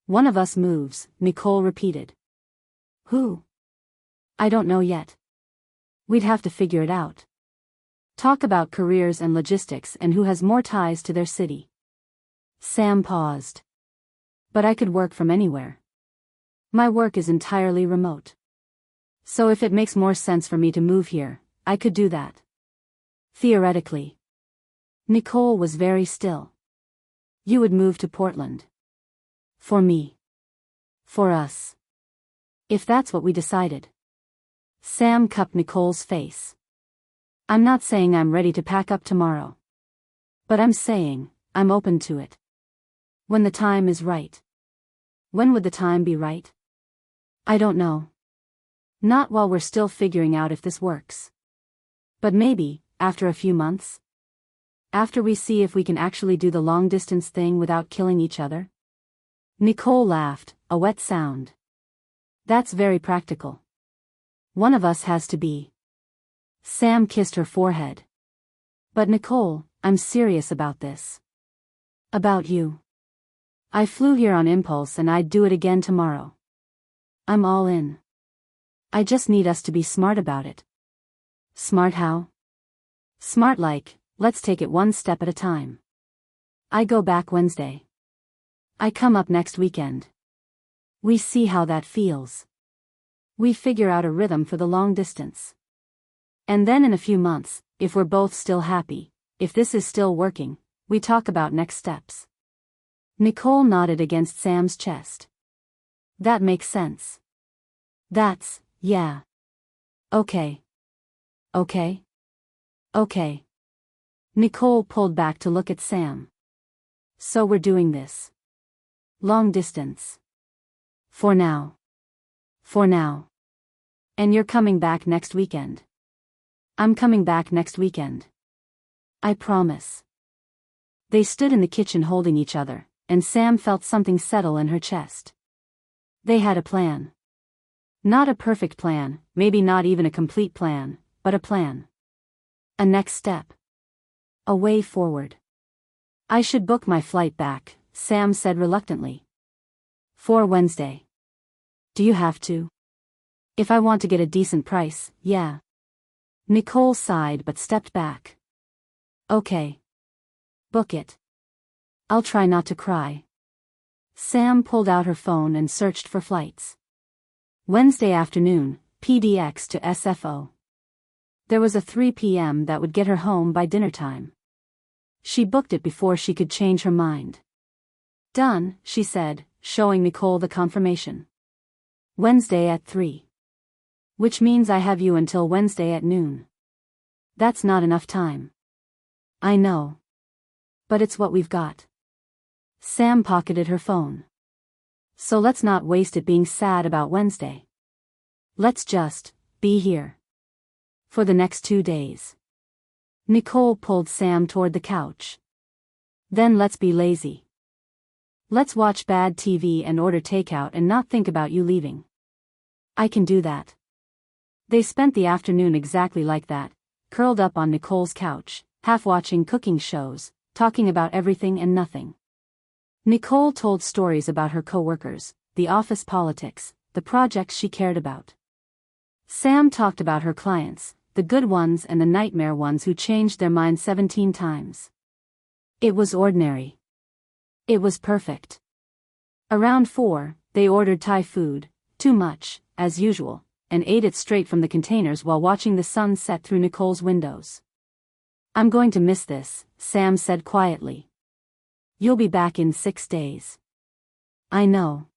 "One of us moves," Nicole repeated. "Who?" "I don't know yet. We'd have to figure it out. Talk about careers and logistics and who has more ties to their city." Sam paused. "But I could work from anywhere. My work is entirely remote. So if it makes more sense for me to move here, I could do that. Theoretically." Nicole was very still. "You would move to Portland. For me. For us. If that's what we decided." Sam cupped Nicole's face. "I'm not saying I'm ready to pack up tomorrow. But I'm saying, I'm open to it. When the time is right." "When would the time be right?" "I don't know. Not while we're still figuring out if this works. But maybe, after a few months? After we see if we can actually do the long-distance thing without killing each other?" Nicole laughed, a wet sound. "That's very practical. One of us has to be." Sam kissed her forehead. "But Nicole, I'm serious about this. About you. I flew here on impulse and I'd do it again tomorrow. I'm all in. I just need us to be smart about it. Smart how? Smart like, let's take it one step at a time. I go back Wednesday. I come up next weekend. We see how that feels. We figure out a rhythm for the long distance. And then in a few months, if we're both still happy, if this is still working, we talk about next steps. Nicole nodded against Sam's chest. That makes sense. Yeah. Okay. Okay? Okay. Nicole pulled back to look at Sam. So we're doing this. Long distance. For now. For now. And you're coming back next weekend. I'm coming back next weekend. I promise. They stood in the kitchen holding each other, and Sam felt something settle in her chest. They had a plan. Not a perfect plan, maybe not even a complete plan, but a plan. A next step. A way forward. I should book my flight back, Sam said reluctantly. For Wednesday. Do you have to? If I want to get a decent price, yeah. Nicole sighed but stepped back. Okay. Book it. I'll try not to cry. Sam pulled out her phone and searched for flights. Wednesday afternoon, PDX to SFO. There was a 3 p.m. that would get her home by dinner time. She booked it before she could change her mind. Done, she said, showing Nicole the confirmation. Wednesday at 3. Which means I have you until Wednesday at noon. That's not enough time. I know. But it's what we've got. Sam pocketed her phone. So let's not waste it being sad about Wednesday. Let's just be here. For the next 2 days. Nicole pulled Sam toward the couch. Then let's be lazy. Let's watch bad TV and order takeout and not think about you leaving. I can do that. They spent the afternoon exactly like that, curled up on Nicole's couch, half watching cooking shows, talking about everything and nothing. Nicole told stories about her coworkers, the office politics, the projects she cared about. Sam talked about her clients, the good ones and the nightmare ones who changed their minds 17 times. It was ordinary. It was perfect. Around 4, they ordered Thai food, too much, as usual, and ate it straight from the containers while watching the sun set through Nicole's windows. I'm going to miss this, Sam said quietly. You'll be back in 6 days. I know.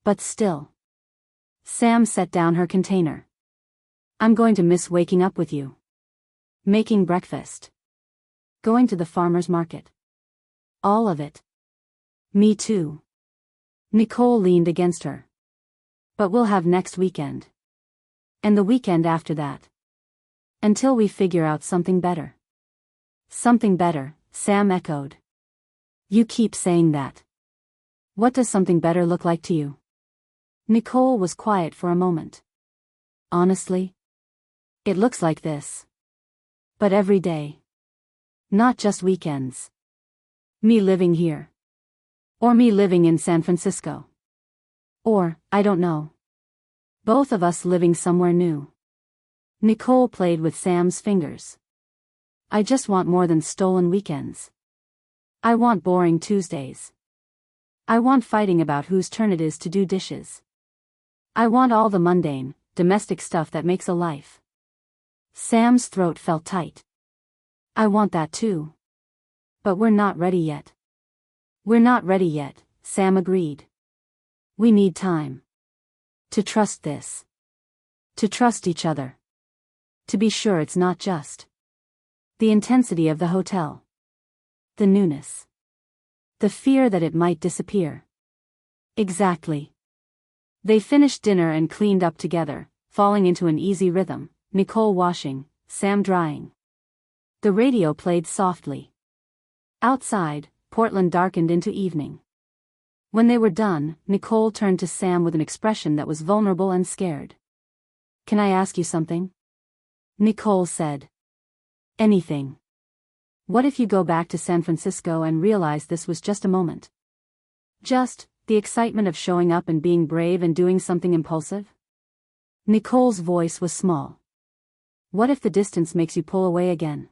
But still. Sam set down her container. I'm going to miss waking up with you. Making breakfast. Going to the farmer's market. All of it. Me too. Nicole leaned against her. But we'll have next weekend. And the weekend after that. Until we figure out something better. Something better, Sam echoed. You keep saying that. What does something better look like to you? Nicole was quiet for a moment. Honestly? It looks like this. But every day. Not just weekends. Me living here. Or me living in San Francisco. Or, I don't know. Both of us living somewhere new. Nicole played with Sam's fingers. I just want more than stolen weekends. I want boring Tuesdays. I want fighting about whose turn it is to do dishes. I want all the mundane, domestic stuff that makes a life. Sam's throat felt tight. I want that too. But we're not ready yet. We're not ready yet, Sam agreed. We need time. To trust this. To trust each other. To be sure it's not just the intensity of the hotel. The newness. The fear that it might disappear. Exactly. They finished dinner and cleaned up together, falling into an easy rhythm, Nicole washing, Sam drying. The radio played softly. Outside, Portland darkened into evening. When they were done, Nicole turned to Sam with an expression that was vulnerable and scared. Can I ask you something? Nicole said. Anything. What if you go back to San Francisco and realize this was just a moment? Just, the excitement of showing up and being brave and doing something impulsive? Nicole's voice was small. What if the distance makes you pull away again?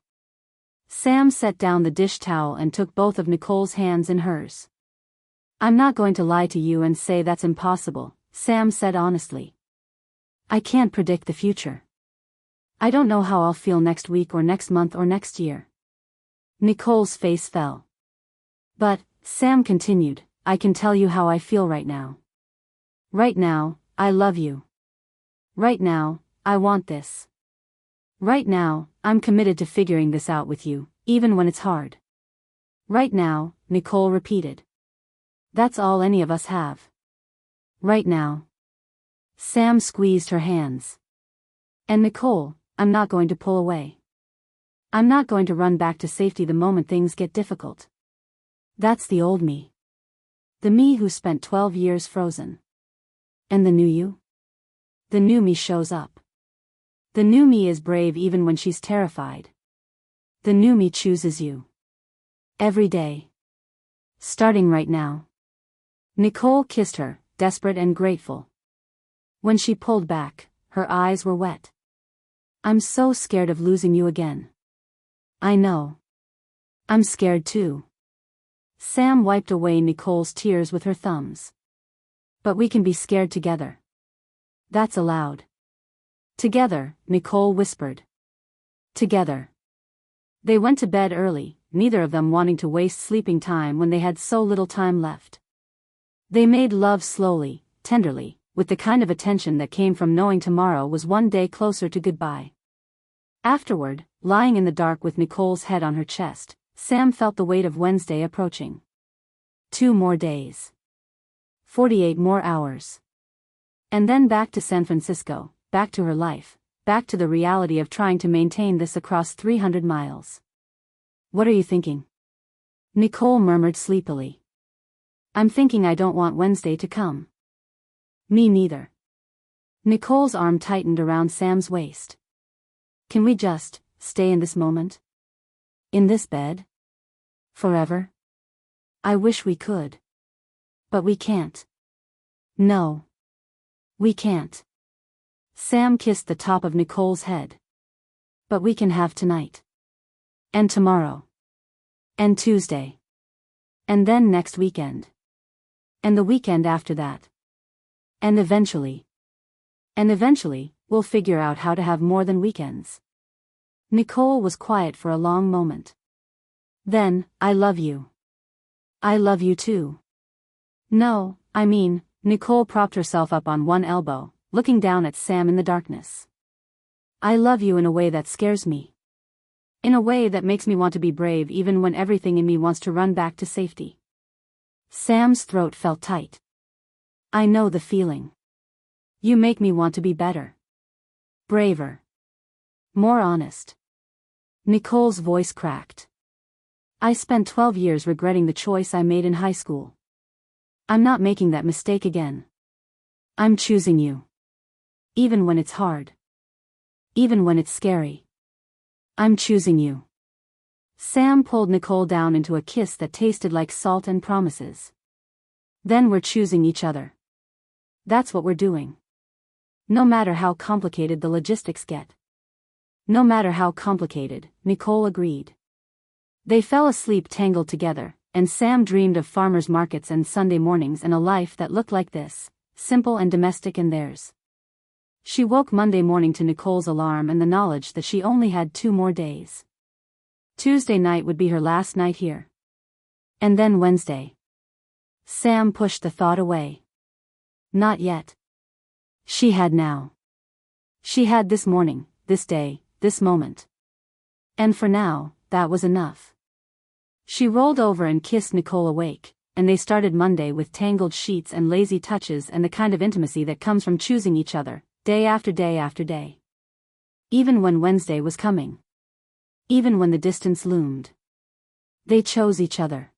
Sam set down the dish towel and took both of Nicole's hands in hers. I'm not going to lie to you and say that's impossible, Sam said honestly. I can't predict the future. I don't know how I'll feel next week or next month or next year. Nicole's face fell. But, Sam continued, I can tell you how I feel right now. Right now, I love you. Right now, I want this. Right now, I'm committed to figuring this out with you, even when it's hard. Right now, Nicole repeated. That's all any of us have. Right now. Sam squeezed her hands. And Nicole, I'm not going to pull away. I'm not going to run back to safety the moment things get difficult. That's the old me. The me who spent 12 years frozen. And the new you? The new me shows up. The new me is brave even when she's terrified. The new me chooses you. Every day. Starting right now. Nicole kissed her, desperate and grateful. When she pulled back, her eyes were wet. I'm so scared of losing you again. I know. I'm scared too. Sam wiped away Nicole's tears with her thumbs. But we can be scared together. That's allowed. Together, Nicole whispered. Together. They went to bed early, neither of them wanting to waste sleeping time when they had so little time left. They made love slowly, tenderly, with the kind of attention that came from knowing tomorrow was one day closer to goodbye. Afterward, lying in the dark with Nicole's head on her chest, Sam felt the weight of Wednesday approaching. 2 more days. 48 more hours. And then back to San Francisco, back to her life, back to the reality of trying to maintain this across 300 miles. What are you thinking? Nicole murmured sleepily. I'm thinking I don't want Wednesday to come. Me neither. Nicole's arm tightened around Sam's waist. Can we just stay in this moment? In this bed? Forever? I wish we could. But we can't. No. We can't. Sam kissed the top of Nicole's head. But we can have tonight. And tomorrow. And Tuesday. And then next weekend. And the weekend after that. And eventually. And eventually, we'll figure out how to have more than weekends. Nicole was quiet for a long moment. Then, I love you. I love you too. No, I mean, Nicole propped herself up on one elbow, looking down at Sam in the darkness. I love you in a way that scares me. In a way that makes me want to be brave even when everything in me wants to run back to safety. Sam's throat felt tight. I know the feeling. You make me want to be better. Braver. More honest. Nicole's voice cracked. I spent 12 years regretting the choice I made in high school. I'm not making that mistake again. I'm choosing you. Even when it's hard. Even when it's scary. I'm choosing you. Sam pulled Nicole down into a kiss that tasted like salt and promises. Then we're choosing each other. That's what we're doing. No matter how complicated the logistics get. No matter how complicated, Nicole agreed. They fell asleep tangled together, and Sam dreamed of farmers markets and Sunday mornings and a life that looked like this, simple and domestic in theirs. She woke Monday morning to Nicole's alarm and the knowledge that she only had 2 more days. Tuesday night would be her last night here. And then Wednesday. Sam pushed the thought away. Not yet. She had now. She had this morning, this day, this moment. And for now, that was enough. She rolled over and kissed Nicole awake, and they started Monday with tangled sheets and lazy touches and the kind of intimacy that comes from choosing each other, day after day after day. Even when Wednesday was coming. Even when the distance loomed. They chose each other.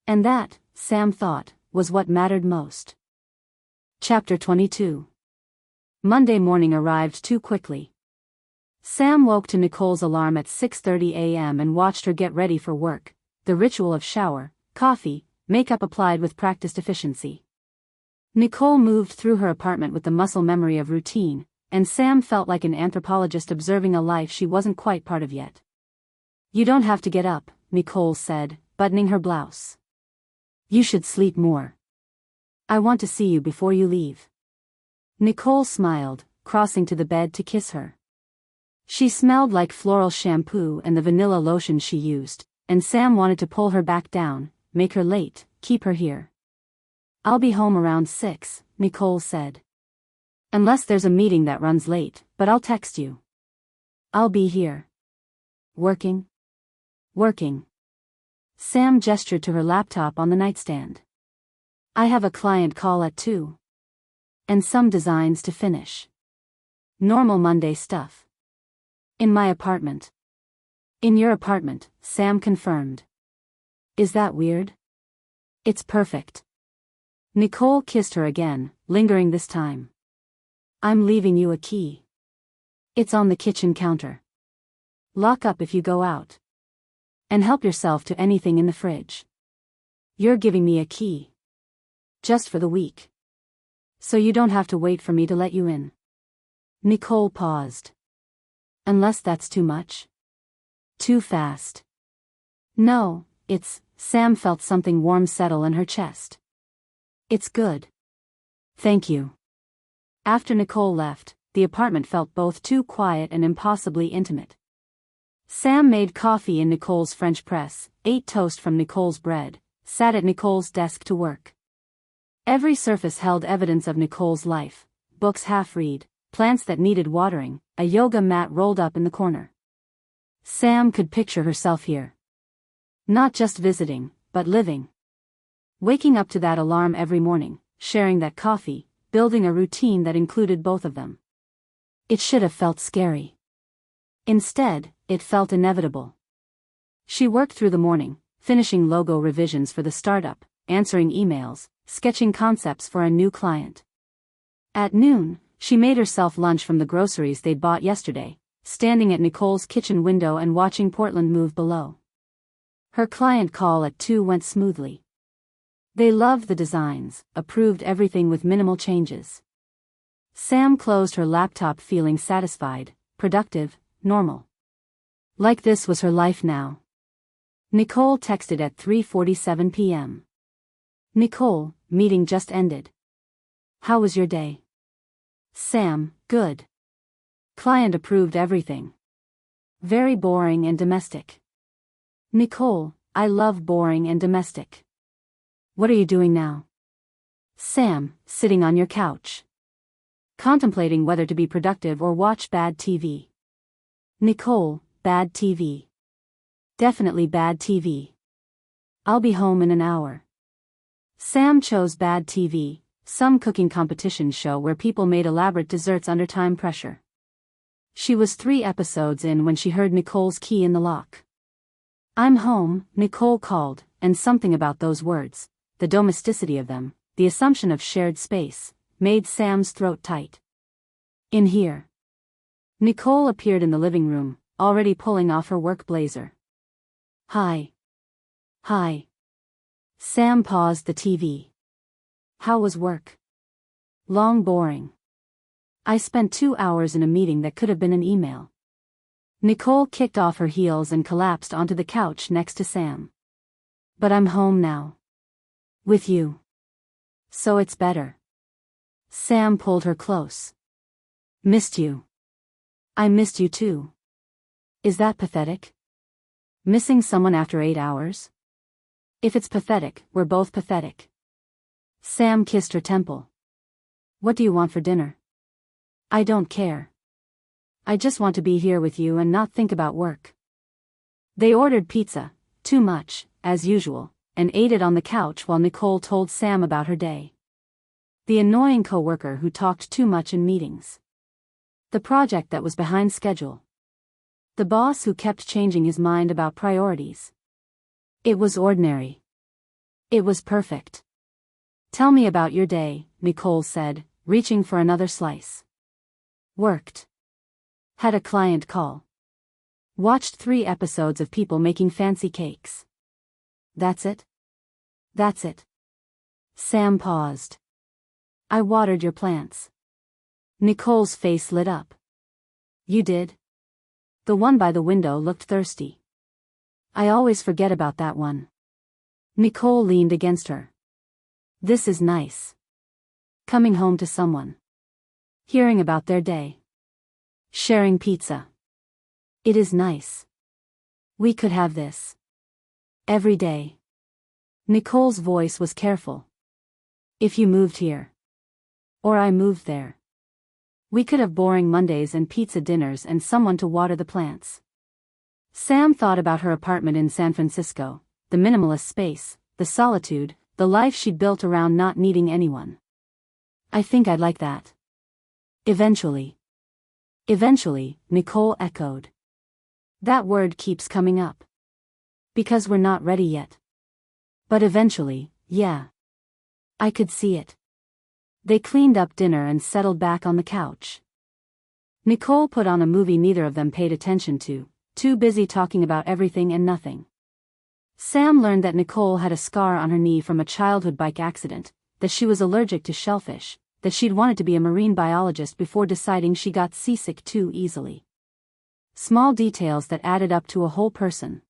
And that, Sam thought, was what mattered most. Chapter 22. Monday morning arrived too quickly. Sam woke to Nicole's alarm at 6:30 a.m. and watched her get ready for work, the ritual of shower, coffee, makeup applied with practiced efficiency. Nicole moved through her apartment with the muscle memory of routine, and Sam felt like an anthropologist observing a life she wasn't quite part of yet. "You don't have to get up," Nicole said, buttoning her blouse. "You should sleep more. I want to see you before you leave." Nicole smiled, crossing to the bed to kiss her. She smelled like floral shampoo and the vanilla lotion she used, and Sam wanted to pull her back down, make her late, keep her here. "I'll be home around 6, Nicole said. "Unless there's a meeting that runs late, but I'll text you." "I'll be here." "Working?" "Working." Sam gestured to her laptop on the nightstand. "I have a client call at 2. And some designs to finish. Normal Monday stuff." "In my apartment." "In your apartment," Sam confirmed. "Is that weird?" "It's perfect." Nicole kissed her again, lingering this time. "I'm leaving you a key. It's on the kitchen counter. Lock up if you go out. And help yourself to anything in the fridge. You're giving me a key. Just for the week. So you don't have to wait for me to let you in." Nicole paused. "Unless that's too much? Too fast?" "No, Sam felt something warm settle in her chest. "It's good. Thank you." After Nicole left, the apartment felt both too quiet and impossibly intimate. Sam made coffee in Nicole's French press, ate toast from Nicole's bread, sat at Nicole's desk to work. Every surface held evidence of Nicole's life: books half-read, plants that needed watering, a yoga mat rolled up in the corner. Sam could picture herself here. Not just visiting, but living. Waking up to that alarm every morning, sharing that coffee, building a routine that included both of them. It should have felt scary. Instead, it felt inevitable. She worked through the morning, finishing logo revisions for the startup, answering emails, sketching concepts for a new client. At noon, she made herself lunch from the groceries they'd bought yesterday, standing at Nicole's kitchen window and watching Portland move below. Her client call at 2 went smoothly. They loved the designs, approved everything with minimal changes. Sam closed her laptop feeling satisfied, productive, normal. Like this was her life now. Nicole texted at 3:47 p.m. "Nicole, meeting just ended. How was your day?" "Sam, good. Client approved everything. Very boring and domestic." "Nicole, I love boring and domestic. What are you doing now?" "Sam, sitting on your couch. Contemplating whether to be productive or watch bad TV." "Nicole, bad TV. Definitely bad TV. I'll be home in an hour." Sam chose bad TV, some cooking competition show where people made elaborate desserts under time pressure. She was 3 episodes in when she heard Nicole's key in the lock. "I'm home," Nicole called, and something about those words, the domesticity of them, the assumption of shared space, made Sam's throat tight. "In here." Nicole appeared in the living room, already pulling off her work blazer. "Hi." "Hi." Sam paused the TV. "How was work?" "Long, boring. I spent 2 hours in a meeting that could have been an email." Nicole kicked off her heels and collapsed onto the couch next to Sam. "But I'm home now. With you. So it's better." Sam pulled her close. "Missed you." "I missed you too." Is that pathetic? Missing someone after 8 hours? If it's pathetic, we're both pathetic. Sam kissed her temple. "What do you want for dinner?" "I don't care. I just want to be here with you and not think about work." They ordered pizza, too much, as usual, and ate it on the couch while Nicole told Sam about her day. The annoying coworker who talked too much in meetings. The project that was behind schedule. The boss who kept changing his mind about priorities. It was ordinary. It was perfect. "Tell me about your day," Nicole said, reaching for another slice. "Worked. Had a client call. Watched 3 episodes of people making fancy cakes." "That's it?" That's it. Sam paused. I watered your plants. Nicole's face lit up. You did? The one by the window looked thirsty. I always forget about that one. Nicole leaned against her. This is nice. Coming home to someone. Hearing about their day. Sharing pizza. It is nice. We could have this. Every day. Nicole's voice was careful. If you moved here. Or I moved there. We could have boring Mondays and pizza dinners and someone to water the plants. Sam thought about her apartment in San Francisco, the minimalist space, the solitude, the life she'd built around not needing anyone. I think I'd like that. Eventually. Eventually, Nicole echoed. That word keeps coming up. Because we're not ready yet. But eventually, yeah. I could see it. They cleaned up dinner and settled back on the couch. Nicole put on a movie neither of them paid attention to, too busy talking about everything and nothing. Sam learned that Nicole had a scar on her knee from a childhood bike accident, that she was allergic to shellfish, that she'd wanted to be a marine biologist before deciding she got seasick too easily. Small details that added up to a whole person.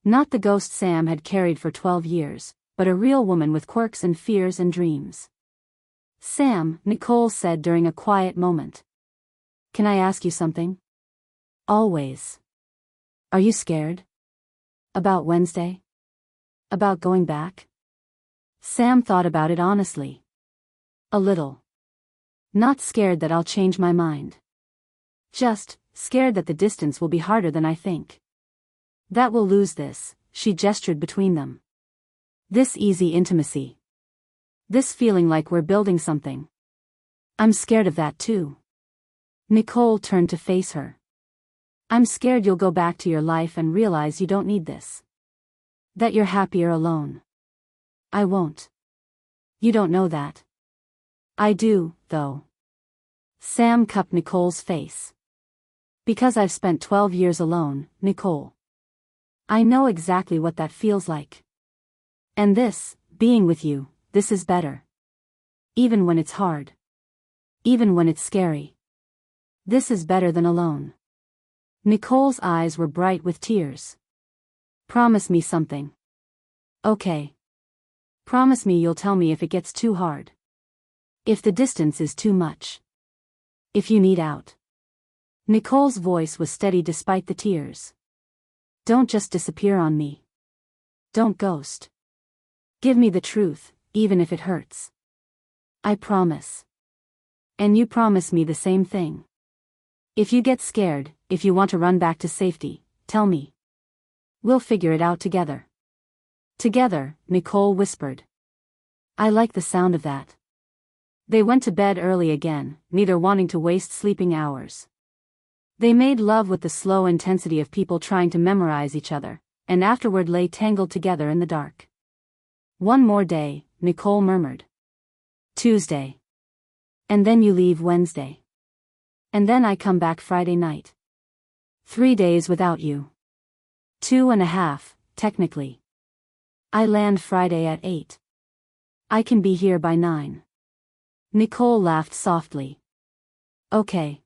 Not the ghost Sam had carried for 12 years, but a real woman with quirks and fears and dreams. Sam, Nicole said during a quiet moment. Can I ask you something? Always. Are you scared? About Wednesday? About going back? Sam thought about it honestly. A little. Not scared that I'll change my mind. Just scared that the distance will be harder than I think. That we'll lose this, she gestured between them. This easy intimacy. This feeling like we're building something. I'm scared of that too. Nicole turned to face her. I'm scared you'll go back to your life and realize you don't need this. That you're happier alone. I won't. You don't know that. I do, though. Sam cupped Nicole's face. Because I've spent 12 years alone, Nicole. I know exactly what that feels like. And this, being with you, this is better. Even when it's hard. Even when it's scary. This is better than alone. Nicole's eyes were bright with tears. Promise me something. Okay. Promise me you'll tell me if it gets too hard. If the distance is too much. If you need out. Nicole's voice was steady despite the tears. Don't just disappear on me. Don't ghost. Give me the truth, even if it hurts. I promise. And you promise me the same thing. If you get scared, if you want to run back to safety, tell me. We'll figure it out together. Together, Nicole whispered. I like the sound of that. They went to bed early again, neither wanting to waste sleeping hours. They made love with the slow intensity of people trying to memorize each other, and afterward lay tangled together in the dark. One more day, Nicole murmured. Tuesday. And then you leave Wednesday. And then I come back Friday night. 3 days without you. 2.5, technically. I land Friday at 8. I can be here by 9. Nicole laughed softly. Okay.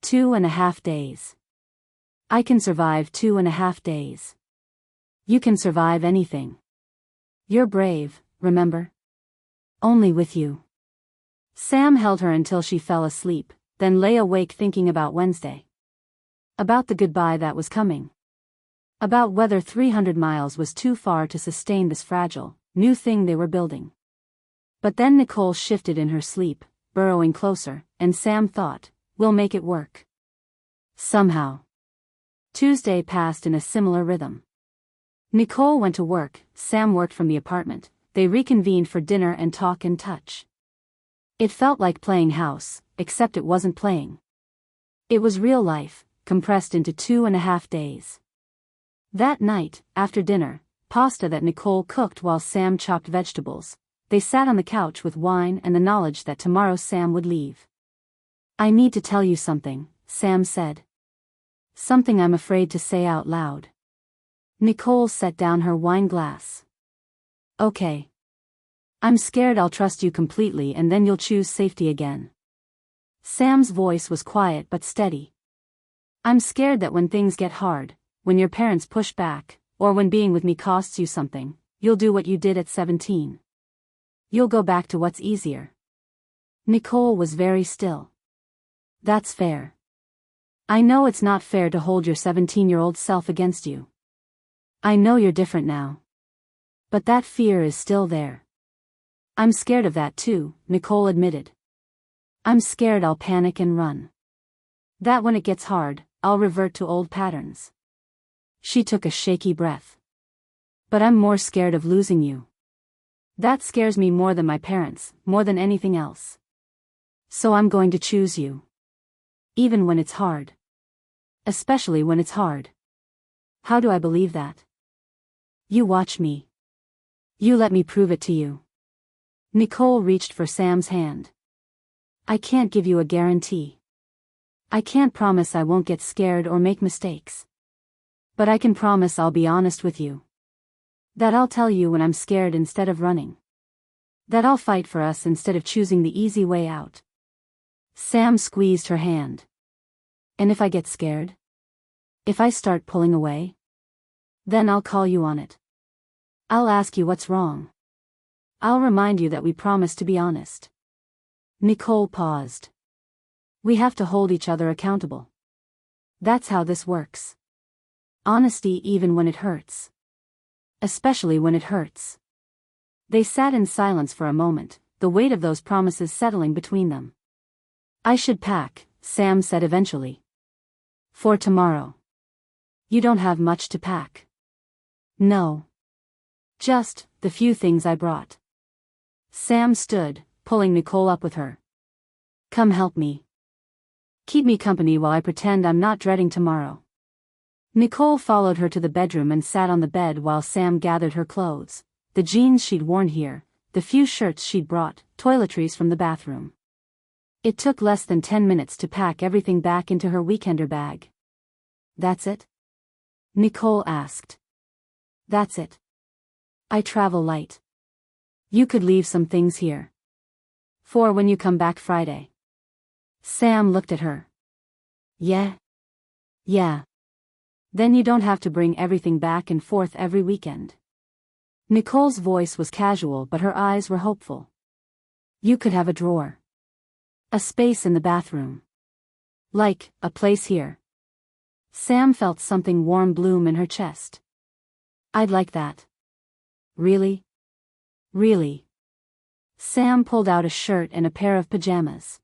2.5 days. I can survive 2.5 days. You can survive anything. You're brave, remember? Only with you. Sam held her until she fell asleep, then lay awake thinking about Wednesday. About the goodbye that was coming. About whether 300 miles was too far to sustain this fragile, new thing they were building. But then Nicole shifted in her sleep, burrowing closer, and Sam thought, we'll make it work. Somehow. Tuesday passed in a similar rhythm. Nicole went to work, Sam worked from the apartment, they reconvened for dinner and talk and touch. It felt like playing house, except it wasn't playing. It was real life, compressed into 2.5 days. That night, after dinner, pasta that Nicole cooked while Sam chopped vegetables, they sat on the couch with wine and the knowledge that tomorrow Sam would leave. I need to tell you something, Sam said. Something I'm afraid to say out loud. Nicole set down her wine glass. Okay. I'm scared I'll trust you completely and then you'll choose safety again. Sam's voice was quiet but steady. I'm scared that when things get hard, when your parents push back, or when being with me costs you something, you'll do what you did at 17. You'll go back to what's easier. Nicole was very still. That's fair. I know it's not fair to hold your 17-year-old self against you. I know you're different now. But that fear is still there. I'm scared of that too, Nicole admitted. I'm scared I'll panic and run. That when it gets hard, I'll revert to old patterns. She took a shaky breath. But I'm more scared of losing you. That scares me more than my parents, more than anything else. So I'm going to choose you. Even when it's hard. Especially when it's hard. How do I believe that? You watch me. You let me prove it to you. Nicole reached for Sam's hand. I can't give you a guarantee. I can't promise I won't get scared or make mistakes. But I can promise I'll be honest with you. That I'll tell you when I'm scared instead of running. That I'll fight for us instead of choosing the easy way out. Sam squeezed her hand. And if I get scared? If I start pulling away? Then I'll call you on it. I'll ask you what's wrong. I'll remind you that we promised to be honest. Nicole paused. We have to hold each other accountable. That's how this works. Honesty even when it hurts. Especially when it hurts. They sat in silence for a moment, the weight of those promises settling between them. I should pack, Sam said eventually. For tomorrow. You don't have much to pack. No. Just the few things I brought. Sam stood, pulling Nicole up with her. Come help me. Keep me company while I pretend I'm not dreading tomorrow. Nicole followed her to the bedroom and sat on the bed while Sam gathered her clothes, the jeans she'd worn here, the few shirts she'd brought, toiletries from the bathroom. It took less than 10 minutes to pack everything back into her weekender bag. That's it? Nicole asked. That's it. I travel light. You could leave some things here. For when you come back Friday. Sam looked at her. Yeah? Yeah. Then you don't have to bring everything back and forth every weekend. Nicole's voice was casual but her eyes were hopeful. You could have a drawer. A space in the bathroom. Like, a place here. Sam felt something warm bloom in her chest. I'd like that. Really? Really? Sam pulled out a shirt and a pair of pajamas.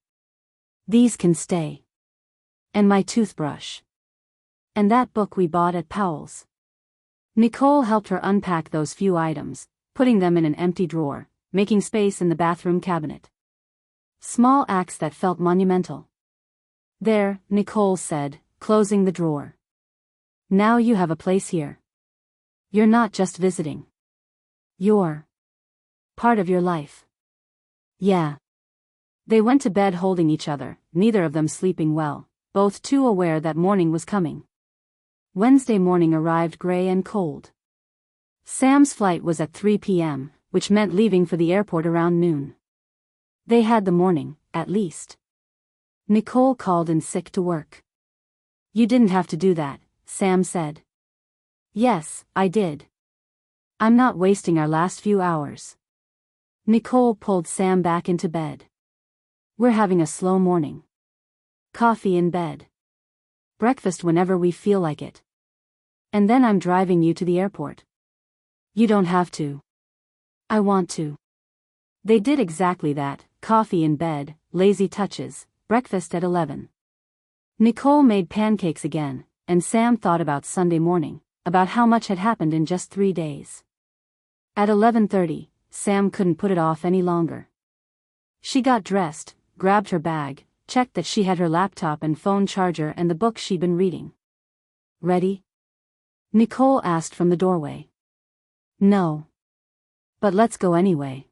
These can stay. And my toothbrush. And that book we bought at Powell's. Nicole helped her unpack those few items, putting them in an empty drawer, making space in the bathroom cabinet. Small acts that felt monumental. There, Nicole said, closing the drawer. Now you have a place here. You're not just visiting. You're part of your life. Yeah. They went to bed holding each other, neither of them sleeping well, both too aware that morning was coming. Wednesday morning arrived gray and cold. Sam's flight was at 3 p.m., which meant leaving for the airport around noon. They had the morning, at least. Nicole called in sick to work. You didn't have to do that, Sam said. Yes, I did. I'm not wasting our last few hours. Nicole pulled Sam back into bed. We're having a slow morning. Coffee in bed. Breakfast whenever we feel like it. And then I'm driving you to the airport. You don't have to. I want to. They did exactly that, coffee in bed, lazy touches, breakfast at 11. Nicole made pancakes again, and Sam thought about Sunday morning, about how much had happened in just 3 days. At 11:30, Sam couldn't put it off any longer. She got dressed, grabbed her bag, checked that she had her laptop and phone charger and the book she'd been reading. Ready? Nicole asked from the doorway. No. But let's go anyway.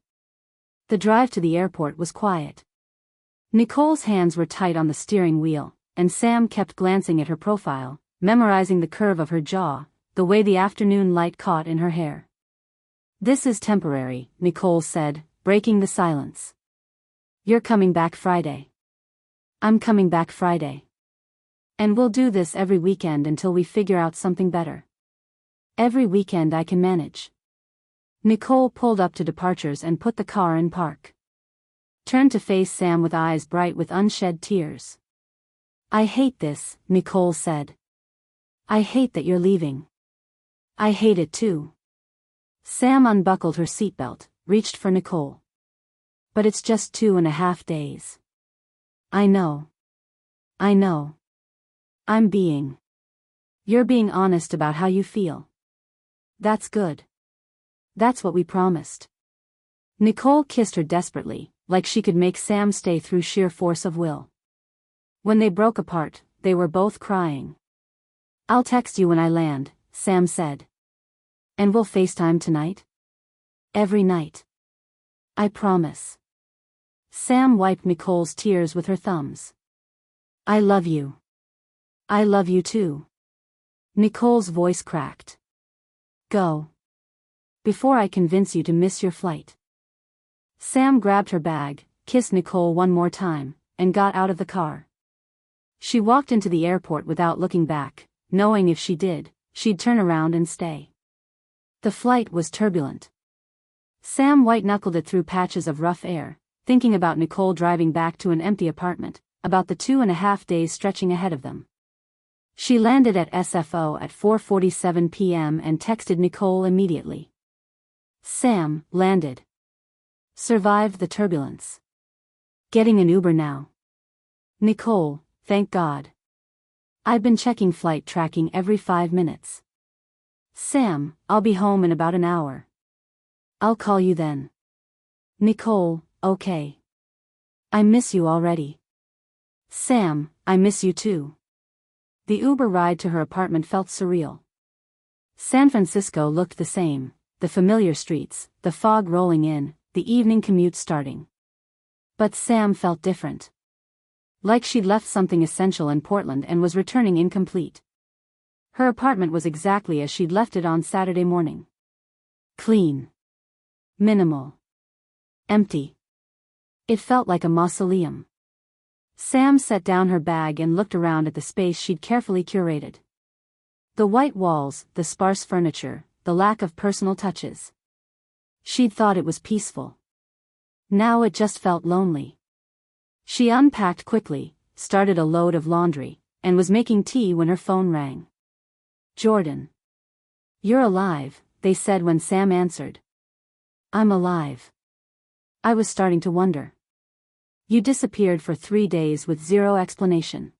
The drive to the airport was quiet. Nicole's hands were tight on the steering wheel, and Sam kept glancing at her profile, memorizing the curve of her jaw, the way the afternoon light caught in her hair. This is temporary, Nicole said, breaking the silence. You're coming back Friday. I'm coming back Friday. And we'll do this every weekend until we figure out something better. Every weekend I can manage. Nicole pulled up to departures and put the car in park. Turned to face Sam with eyes bright with unshed tears. I hate this, Nicole said. I hate that you're leaving. I hate it too. Sam unbuckled her seatbelt, reached for Nicole. But it's just 2.5 days. I know. I know. You're being honest about how you feel. That's good. That's what we promised. Nicole kissed her desperately, like she could make Sam stay through sheer force of will. When they broke apart, they were both crying. I'll text you when I land, Sam said. And we'll FaceTime tonight? Every night. I promise. Sam wiped Nicole's tears with her thumbs. I love you. I love you too. Nicole's voice cracked. Go. Before I convince you to miss your flight. Sam grabbed her bag, kissed Nicole one more time, and got out of the car. She walked into the airport without looking back, knowing if she did, she'd turn around and stay. The flight was turbulent. Sam white-knuckled it through patches of rough air, thinking about Nicole driving back to an empty apartment, about the 2.5 days stretching ahead of them. She landed at SFO at 4:47 p.m. and texted Nicole immediately. Sam, landed. Survived the turbulence. Getting an Uber now. Nicole, thank God. I've been checking flight tracking every 5 minutes. Sam, I'll be home in about an hour. I'll call you then. Nicole, okay. I miss you already. Sam, I miss you too. The Uber ride to her apartment felt surreal. San Francisco looked the same, the familiar streets, the fog rolling in, the evening commute starting. But Sam felt different. Like she'd left something essential in Portland and was returning incomplete. Her apartment was exactly as she'd left it on Saturday morning. Clean. Minimal. Empty. It felt like a mausoleum. Sam set down her bag and looked around at the space she'd carefully curated. The white walls, the sparse furniture, the lack of personal touches. She'd thought it was peaceful. Now it just felt lonely. She unpacked quickly, started a load of laundry, and was making tea when her phone rang. Jordan. You're alive, they said when Sam answered. I'm alive. I was starting to wonder. You disappeared for 3 days with zero explanation.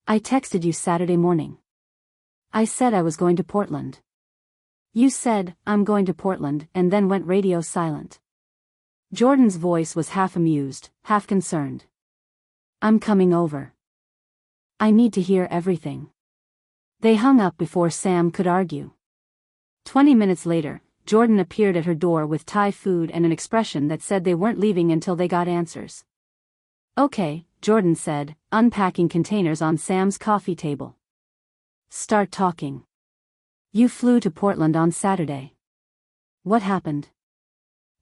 I texted you Saturday morning. I said I was going to Portland. You said, I'm going to Portland, and then went radio silent. Jordan's voice was half amused, half concerned. I'm coming over. I need to hear everything. They hung up before Sam could argue. 20 minutes later, Jordan appeared at her door with Thai food and an expression that said they weren't leaving until they got answers. Okay, Jordan said, unpacking containers on Sam's coffee table. Start talking. You flew to Portland on Saturday. What happened?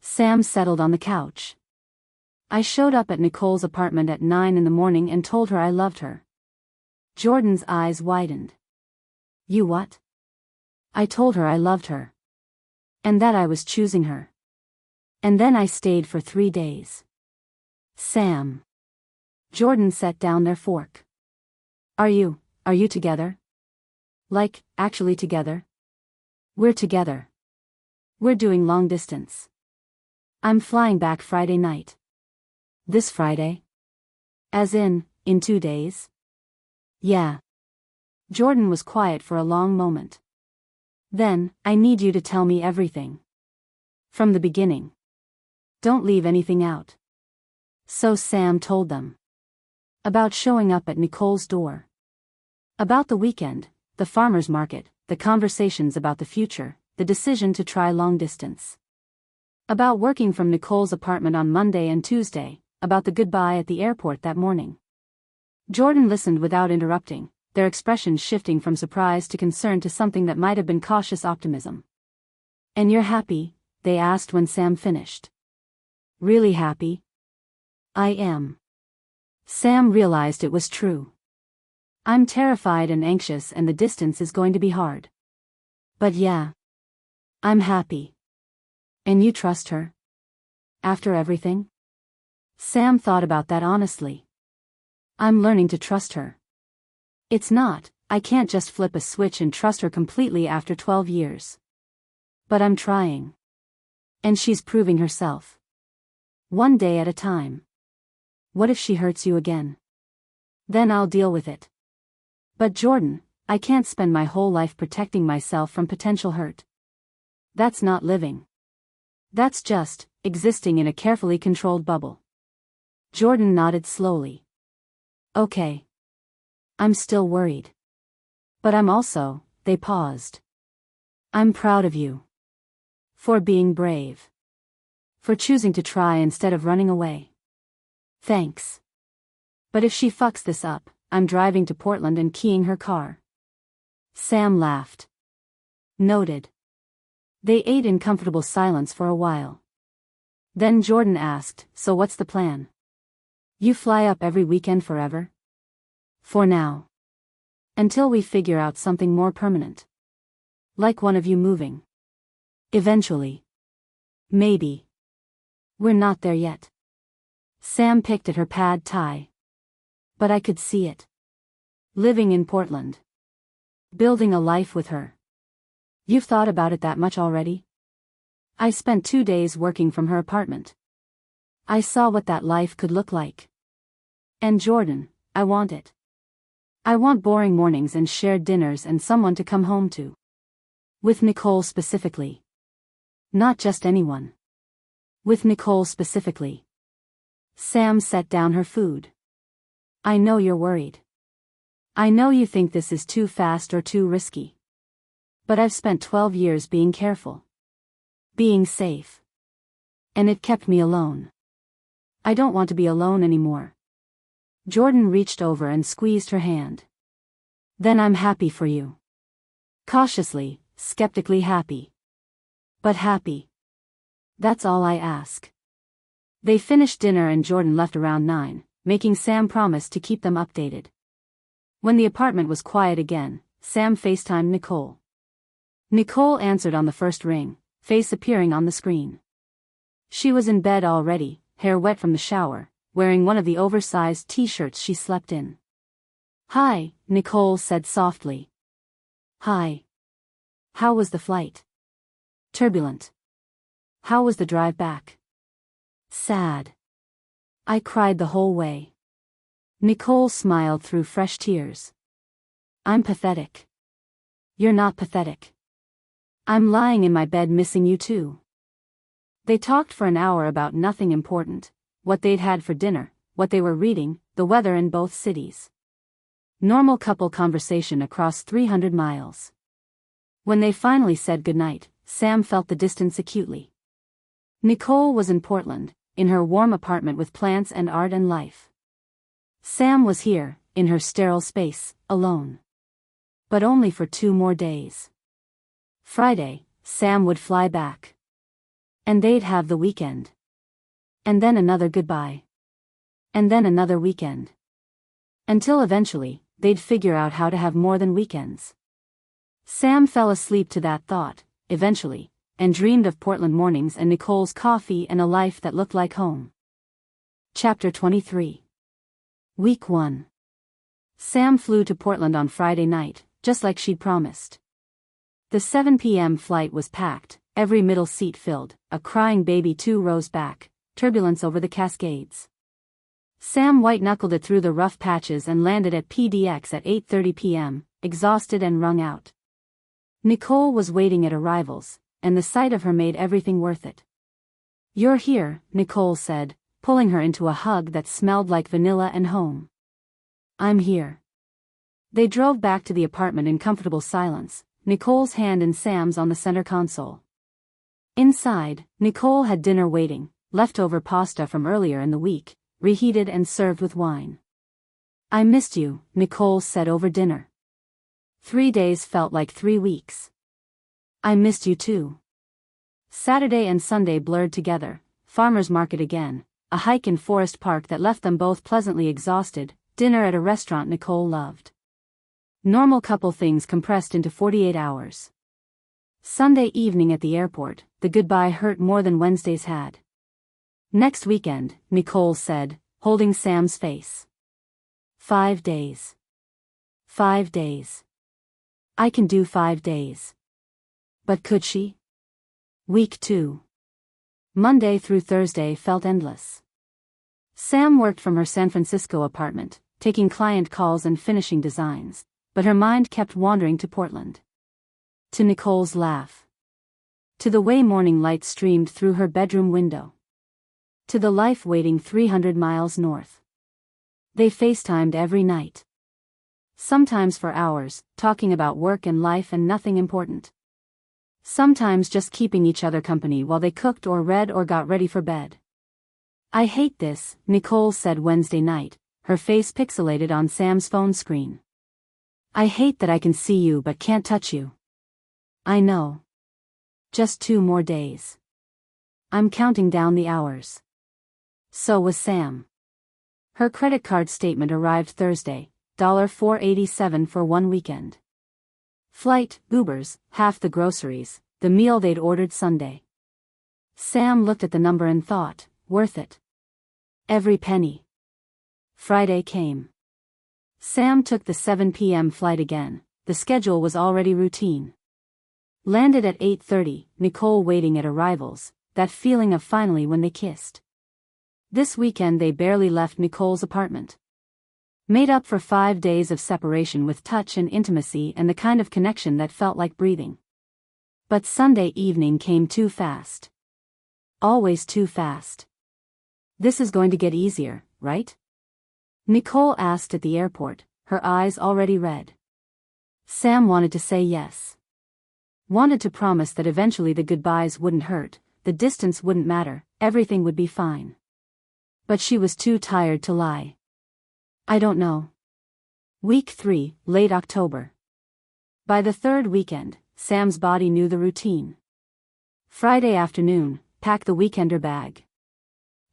Sam settled on the couch. I showed up at Nicole's apartment at 9 in the morning and told her I loved her. Jordan's eyes widened. You what? I told her I loved her. And that I was choosing her. And then I stayed for 3 days. Sam. Jordan set down their fork. Are you together? Like, actually together? We're together. We're doing long distance. I'm flying back Friday night. This Friday? As in 2 days? Yeah. Jordan was quiet for a long moment. Then, I need you to tell me everything. From the beginning. Don't leave anything out. So Sam told them. About showing up at Nicole's door. About the weekend, the farmer's market, the conversations about the future, the decision to try long distance. About working from Nicole's apartment on Monday and Tuesday, about the goodbye at the airport that morning. Jordan listened without interrupting, their expressions shifting from surprise to concern to something that might have been cautious optimism. And you're happy, they asked when Sam finished. Really happy? I am. Sam realized it was true. I'm terrified and anxious and the distance is going to be hard. But yeah. I'm happy. And you trust her? After everything? Sam thought about that honestly. I'm learning to trust her. It's not, I can't just flip a switch and trust her completely after 12 years. But I'm trying. And she's proving herself. One day at a time. What if she hurts you again? Then I'll deal with it. But Jordan, I can't spend my whole life protecting myself from potential hurt. That's not living. That's just existing in a carefully controlled bubble. Jordan nodded slowly. Okay. I'm still worried. But I'm also, they paused. I'm proud of you. For being brave. For choosing to try instead of running away. Thanks. But if she fucks this up, I'm driving to Portland and keying her car. Sam laughed. Noted. They ate in comfortable silence for a while. Then Jordan asked, so what's the plan? You fly up every weekend forever? For now. Until we figure out something more permanent. Like one of you moving. Eventually. Maybe. We're not there yet. Sam picked at her pad tie. But I could see it. Living in Portland. Building a life with her. You've thought about it that much already? I spent 2 days working from her apartment. I saw what that life could look like. And Jordan, I want it. I want boring mornings and shared dinners and someone to come home to. With Nicole specifically. Not just anyone. With Nicole specifically. Sam set down her food. I know you're worried. I know you think this is too fast or too risky. But I've spent 12 years being careful. Being safe. And it kept me alone. I don't want to be alone anymore. Jordan reached over and squeezed her hand. Then I'm happy for you. Cautiously, skeptically happy. But happy. That's all I ask. They finished dinner and Jordan left around 9, making Sam promise to keep them updated. When the apartment was quiet again, Sam FaceTimed Nicole. Nicole answered on the first ring, face appearing on the screen. She was in bed already, hair wet from the shower, wearing one of the oversized t-shirts she slept in. Hi, Nicole said softly. Hi. How was the flight? Turbulent. How was the drive back? Sad. I cried the whole way. Nicole smiled through fresh tears. I'm pathetic. You're not pathetic. I'm lying in my bed missing you too. They talked for an hour about nothing important, what they'd had for dinner, what they were reading, the weather in both cities. Normal couple conversation across 300 miles. When they finally said goodnight, Sam felt the distance acutely. Nicole was in Portland, in her warm apartment with plants and art and life. Sam was here, in her sterile space, alone. But only for 2 more days. Friday, Sam would fly back. And they'd have the weekend. And then another goodbye. And then another weekend. Until eventually, they'd figure out how to have more than weekends. Sam fell asleep to that thought, eventually, and dreamed of Portland mornings and Nicole's coffee and a life that looked like home. Chapter 23. Week 1. Sam flew to Portland on Friday night, just like she'd promised. The 7 p.m. flight was packed, every middle seat filled, a crying baby 2 rows back, turbulence over the Cascades. Sam white-knuckled it through the rough patches and landed at PDX at 8:30 p.m., exhausted and wrung out. Nicole was waiting at arrivals, and the sight of her made everything worth it. You're here, Nicole said, pulling her into a hug that smelled like vanilla and home. I'm here. They drove back to the apartment in comfortable silence, Nicole's hand in Sam's on the center console. Inside, Nicole had dinner waiting, leftover pasta from earlier in the week, reheated and served with wine. I missed you, Nicole said over dinner. 3 days felt like 3 weeks. I missed you too. Saturday and Sunday blurred together, farmer's market again, a hike in Forest Park that left them both pleasantly exhausted, dinner at a restaurant Nicole loved. Normal couple things compressed into 48 hours. Sunday evening at the airport, the goodbye hurt more than Wednesday's had. Next weekend, Nicole said, holding Sam's face. 5 days. 5 days. I can do 5 days. But could she? Week 2. Monday through Thursday felt endless. Sam worked from her San Francisco apartment, taking client calls and finishing designs, but her mind kept wandering to Portland. To Nicole's laugh. To the way morning light streamed through her bedroom window. To the life waiting 300 miles north. They FaceTimed every night. Sometimes for hours, talking about work and life and nothing important. Sometimes just keeping each other company while they cooked or read or got ready for bed. I hate this, Nicole said Wednesday night, her face pixelated on Sam's phone screen. I hate that I can see you but can't touch you. I know. Just 2 more days. I'm counting down the hours. So was Sam. Her credit card statement arrived Thursday, $487 for one weekend. Flight, Ubers, half the groceries, the meal they'd ordered Sunday. Sam looked at the number and thought, worth it. Every penny. Friday came. Sam took the 7 p.m. flight again, the schedule was already routine. Landed at 8:30, Nicole waiting at arrivals, that feeling of finally when they kissed. This weekend they barely left Nicole's apartment. Made up for 5 days of separation with touch and intimacy and the kind of connection that felt like breathing. But Sunday evening came too fast. Always too fast. This is going to get easier, right? Nicole asked at the airport, her eyes already red. Sam wanted to say yes. Wanted to promise that eventually the goodbyes wouldn't hurt, the distance wouldn't matter, everything would be fine. But she was too tired to lie. I don't know. Week 3, late October. By the 3rd weekend, Sam's body knew the routine. Friday afternoon, pack the weekender bag.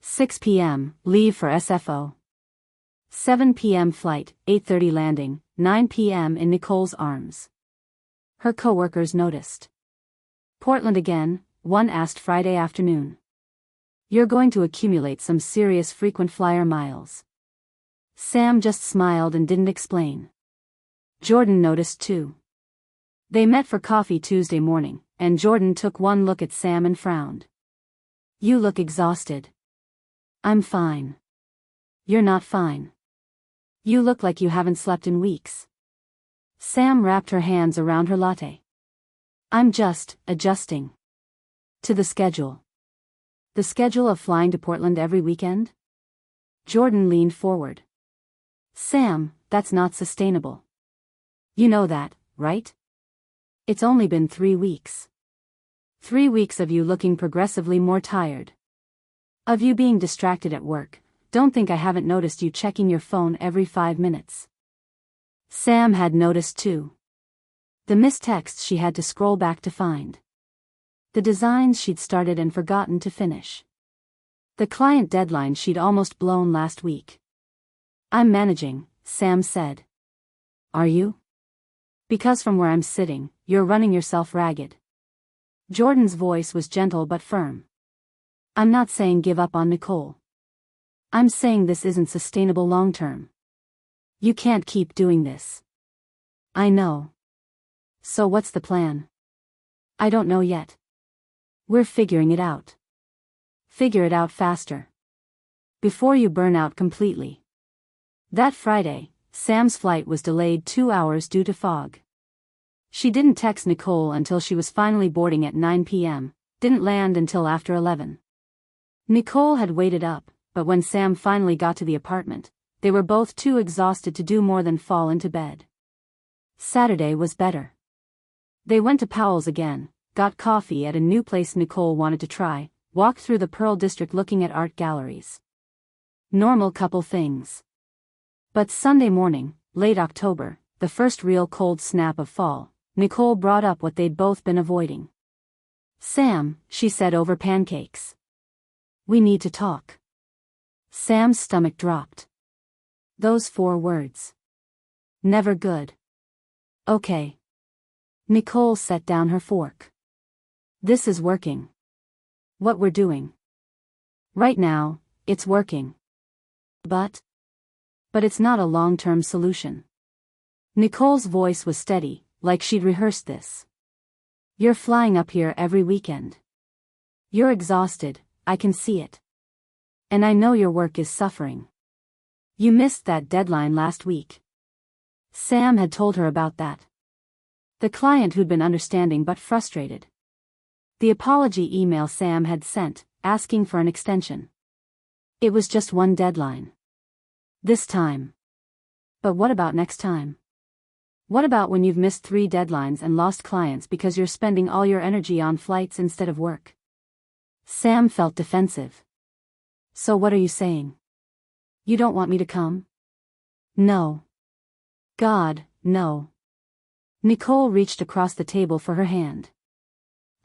6 p.m., leave for SFO. 7 p.m. flight, 8:30 landing, 9 p.m. in Nicole's arms. Her coworkers noticed. Portland again, one asked Friday afternoon. You're going to accumulate some serious frequent flyer miles. Sam just smiled and didn't explain. Jordan noticed too. They met for coffee Tuesday morning, and Jordan took one look at Sam and frowned. You look exhausted. I'm fine. You're not fine. You look like you haven't slept in weeks. Sam wrapped her hands around her latte. I'm just adjusting to the schedule. The schedule of flying to Portland every weekend? Jordan leaned forward. Sam, that's not sustainable. You know that, right? It's only been 3 weeks. 3 weeks of you looking progressively more tired. Of you being distracted at work. Don't think I haven't noticed you checking your phone every 5 minutes. Sam had noticed too. The missed texts she had to scroll back to find. The designs she'd started and forgotten to finish. The client deadline she'd almost blown last week. I'm managing, Sam said. Are you? Because from where I'm sitting, you're running yourself ragged. Jordan's voice was gentle but firm. I'm not saying give up on Nicole. I'm saying this isn't sustainable long term. You can't keep doing this. I know. So what's the plan? I don't know yet. We're figuring it out. Figure it out faster. Before you burn out completely. That Friday, Sam's flight was delayed 2 hours due to fog. She didn't text Nicole until she was finally boarding at 9 p.m., didn't land until after 11. Nicole had waited up, but when Sam finally got to the apartment, they were both too exhausted to do more than fall into bed. Saturday was better. They went to Powell's again, got coffee at a new place Nicole wanted to try, walked through the Pearl District looking at art galleries. Normal couple things. But Sunday morning, late October, the first real cold snap of fall, Nicole brought up what they'd both been avoiding. Sam, she said over pancakes. We need to talk. Sam's stomach dropped. Those 4 words. Never good. Okay. Nicole set down her fork. This is working. What we're doing. Right now, it's working. But it's not a long-term solution. Nicole's voice was steady, like she'd rehearsed this. You're flying up here every weekend. You're exhausted, I can see it. And I know your work is suffering. You missed that deadline last week. Sam had told her about that. The client who'd been understanding but frustrated. The apology email Sam had sent, asking for an extension. It was just one deadline. This time. But what about next time? What about when you've missed 3 deadlines and lost clients because you're spending all your energy on flights instead of work? Sam felt defensive. So what are you saying? You don't want me to come? No. God, no. Nicole reached across the table for her hand.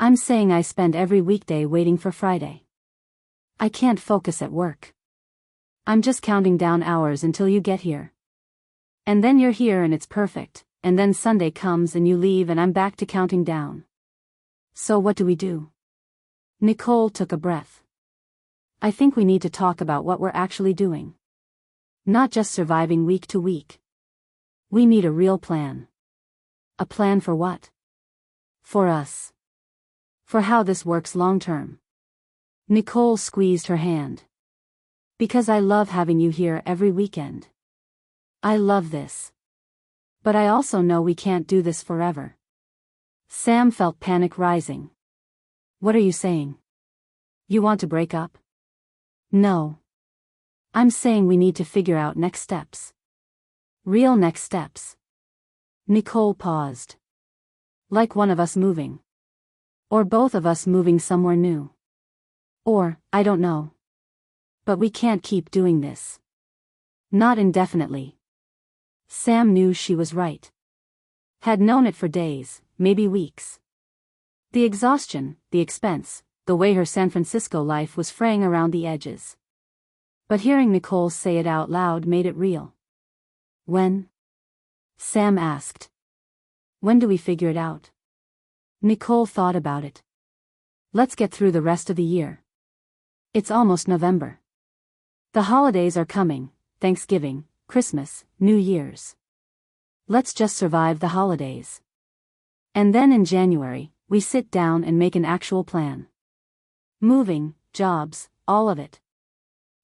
I'm saying I spend every weekday waiting for Friday. I can't focus at work. I'm just counting down hours until you get here. And then you're here and it's perfect, and then Sunday comes and you leave and I'm back to counting down. So what do we do? Nicole took a breath. I think we need to talk about what we're actually doing. Not just surviving week to week. We need a real plan. A plan for what? For us. For how this works long term. Nicole squeezed her hand. Because I love having you here every weekend. I love this. But I also know we can't do this forever. Sam felt panic rising. What are you saying? You want to break up? No. I'm saying we need to figure out next steps. Real next steps. Nicole paused. Like one of us moving. Or both of us moving somewhere new. Or, I don't know. But we can't keep doing this. Not indefinitely. Sam knew she was right. Had known it for days, maybe weeks. The exhaustion, the expense, the way her San Francisco life was fraying around the edges. But hearing Nicole say it out loud made it real. When? Sam asked. When do we figure it out? Nicole thought about it. Let's get through the rest of the year. It's almost November. The holidays are coming, Thanksgiving, Christmas, New Year's. Let's just survive the holidays. And then in January, we sit down and make an actual plan. Moving, jobs, all of it.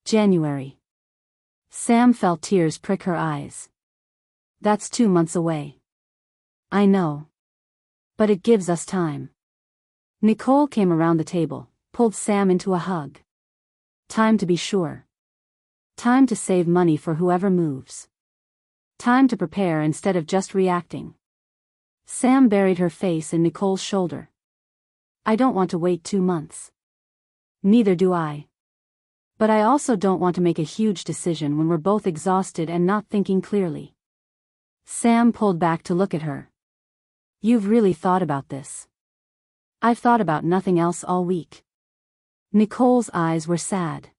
January. Sam felt tears prick her eyes. That's 2 months away. I know. But it gives us time. Nicole came around the table, pulled Sam into a hug. Time to be sure. Time to save money for whoever moves. Time to prepare instead of just reacting. Sam buried her face in Nicole's shoulder. I don't want to wait 2 months. Neither do I. But I also don't want to make a huge decision when we're both exhausted and not thinking clearly. Sam pulled back to look at her. You've really thought about this. I've thought about nothing else all week. Nicole's eyes were sad.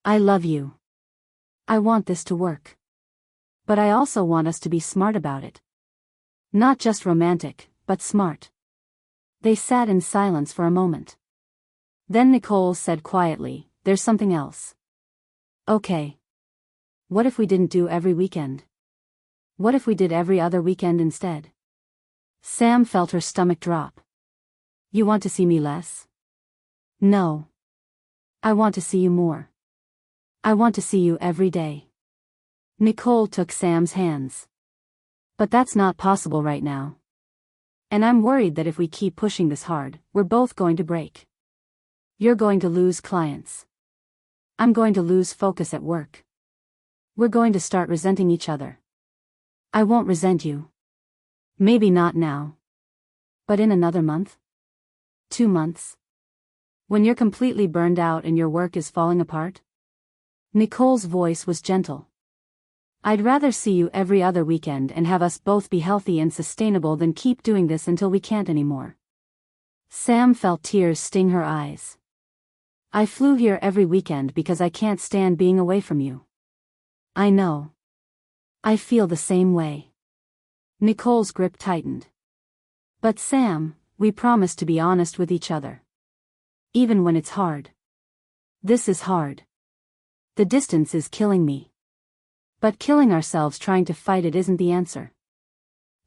I love you. I want this to work. But I also want us to be smart about it. Not just romantic, but smart. They sat in silence for a moment. Then Nicole said quietly, there's something else. Okay. What if we didn't do every weekend? What if we did every other weekend instead? Sam felt her stomach drop. You want to see me less? No. I want to see you more. I want to see you every day. Nicole took Sam's hands. But that's not possible right now. And I'm worried that if we keep pushing this hard, we're both going to break. You're going to lose clients. I'm going to lose focus at work. We're going to start resenting each other. I won't resent you. Maybe not now. But in another month? 2 months? When you're completely burned out and your work is falling apart? Nicole's voice was gentle. I'd rather see you every other weekend and have us both be healthy and sustainable than keep doing this until we can't anymore. Sam felt tears sting her eyes. I flew here every weekend because I can't stand being away from you. I know. I feel the same way. Nicole's grip tightened. But Sam, we promised to be honest with each other. Even when it's hard. This is hard. The distance is killing me. But killing ourselves trying to fight it isn't the answer.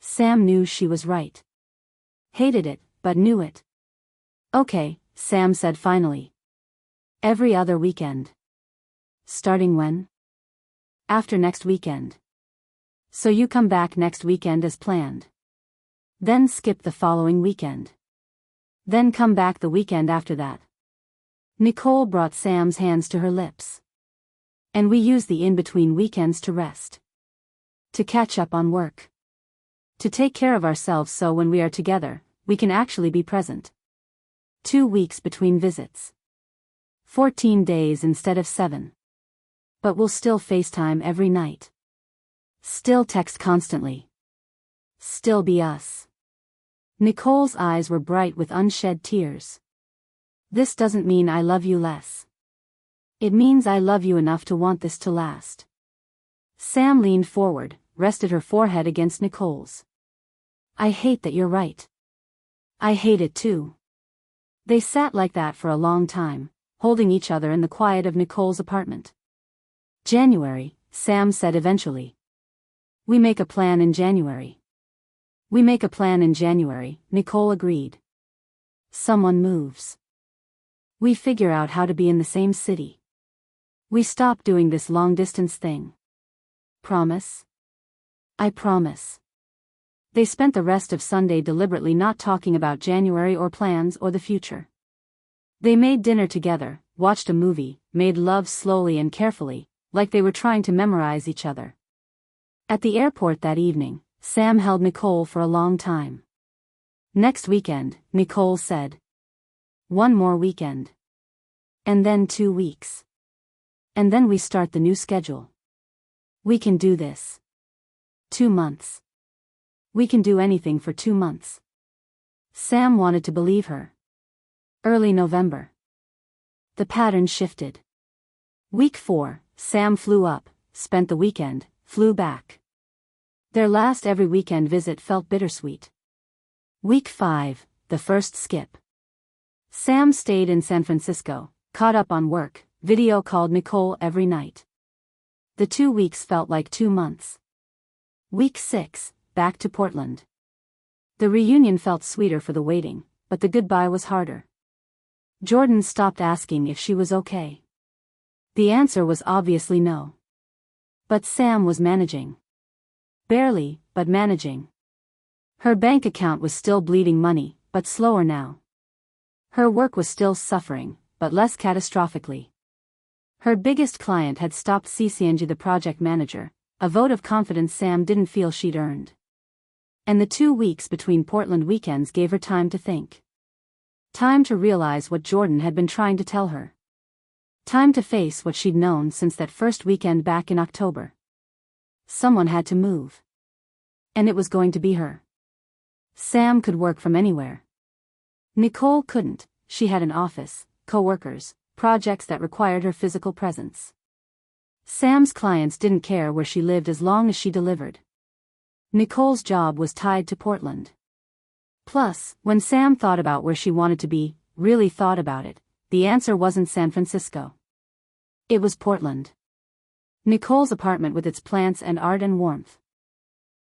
Sam knew she was right. Hated it, but knew it. Okay, Sam said finally. Every other weekend. Starting when? After next weekend. So you come back next weekend as planned. Then skip the following weekend. Then come back the weekend after that. Nicole brought Sam's hands to her lips. And we use the in-between weekends to rest. To catch up on work. To take care of ourselves so when we are together, we can actually be present. 2 weeks between visits. 14 days instead of 7. But we'll still FaceTime every night. Still text constantly. Still be us. Nicole's eyes were bright with unshed tears. This doesn't mean I love you less. It means I love you enough to want this to last. Sam leaned forward, rested her forehead against Nicole's. I hate that you're right. I hate it too. They sat like that for a long time, holding each other in the quiet of Nicole's apartment. January, Sam said eventually. We make a plan in January. We make a plan in January, Nicole agreed. Someone moves. We figure out how to be in the same city. We stop doing this long-distance thing. Promise? I promise. They spent the rest of Sunday deliberately not talking about January or plans or the future. They made dinner together, watched a movie, made love slowly and carefully, like they were trying to memorize each other. At the airport that evening, Sam held Nicole for a long time. Next weekend, Nicole said. 1 more weekend. And then 2 weeks. And then we start the new schedule. We can do this. 2 months. We can do anything for 2 months. Sam wanted to believe her. Early November. The pattern shifted. Week 4, Sam flew up, spent the weekend, flew back. Their last every weekend visit felt bittersweet. Week 5, the first skip. Sam stayed in San Francisco, caught up on work, video called Nicole every night. The 2 weeks felt like 2 months. Week 6, back to Portland. The reunion felt sweeter for the waiting, but the goodbye was harder. Jordan stopped asking if she was okay. The answer was obviously no. But Sam was managing. Barely, but managing. Her bank account was still bleeding money, but slower now. Her work was still suffering, but less catastrophically. Her biggest client had stopped CCNG, the project manager, a vote of confidence Sam didn't feel she'd earned. And the 2 weeks between Portland weekends gave her time to think. Time to realize what Jordan had been trying to tell her. Time to face what she'd known since that first weekend back in October. Someone had to move. And it was going to be her. Sam could work from anywhere. Nicole couldn't. She had an office, co-workers, projects that required her physical presence. Sam's clients didn't care where she lived as long as she delivered. Nicole's job was tied to Portland. Plus, when Sam thought about where she wanted to be, really thought about it, the answer wasn't San Francisco. It was Portland. Nicole's apartment with its plants and art and warmth.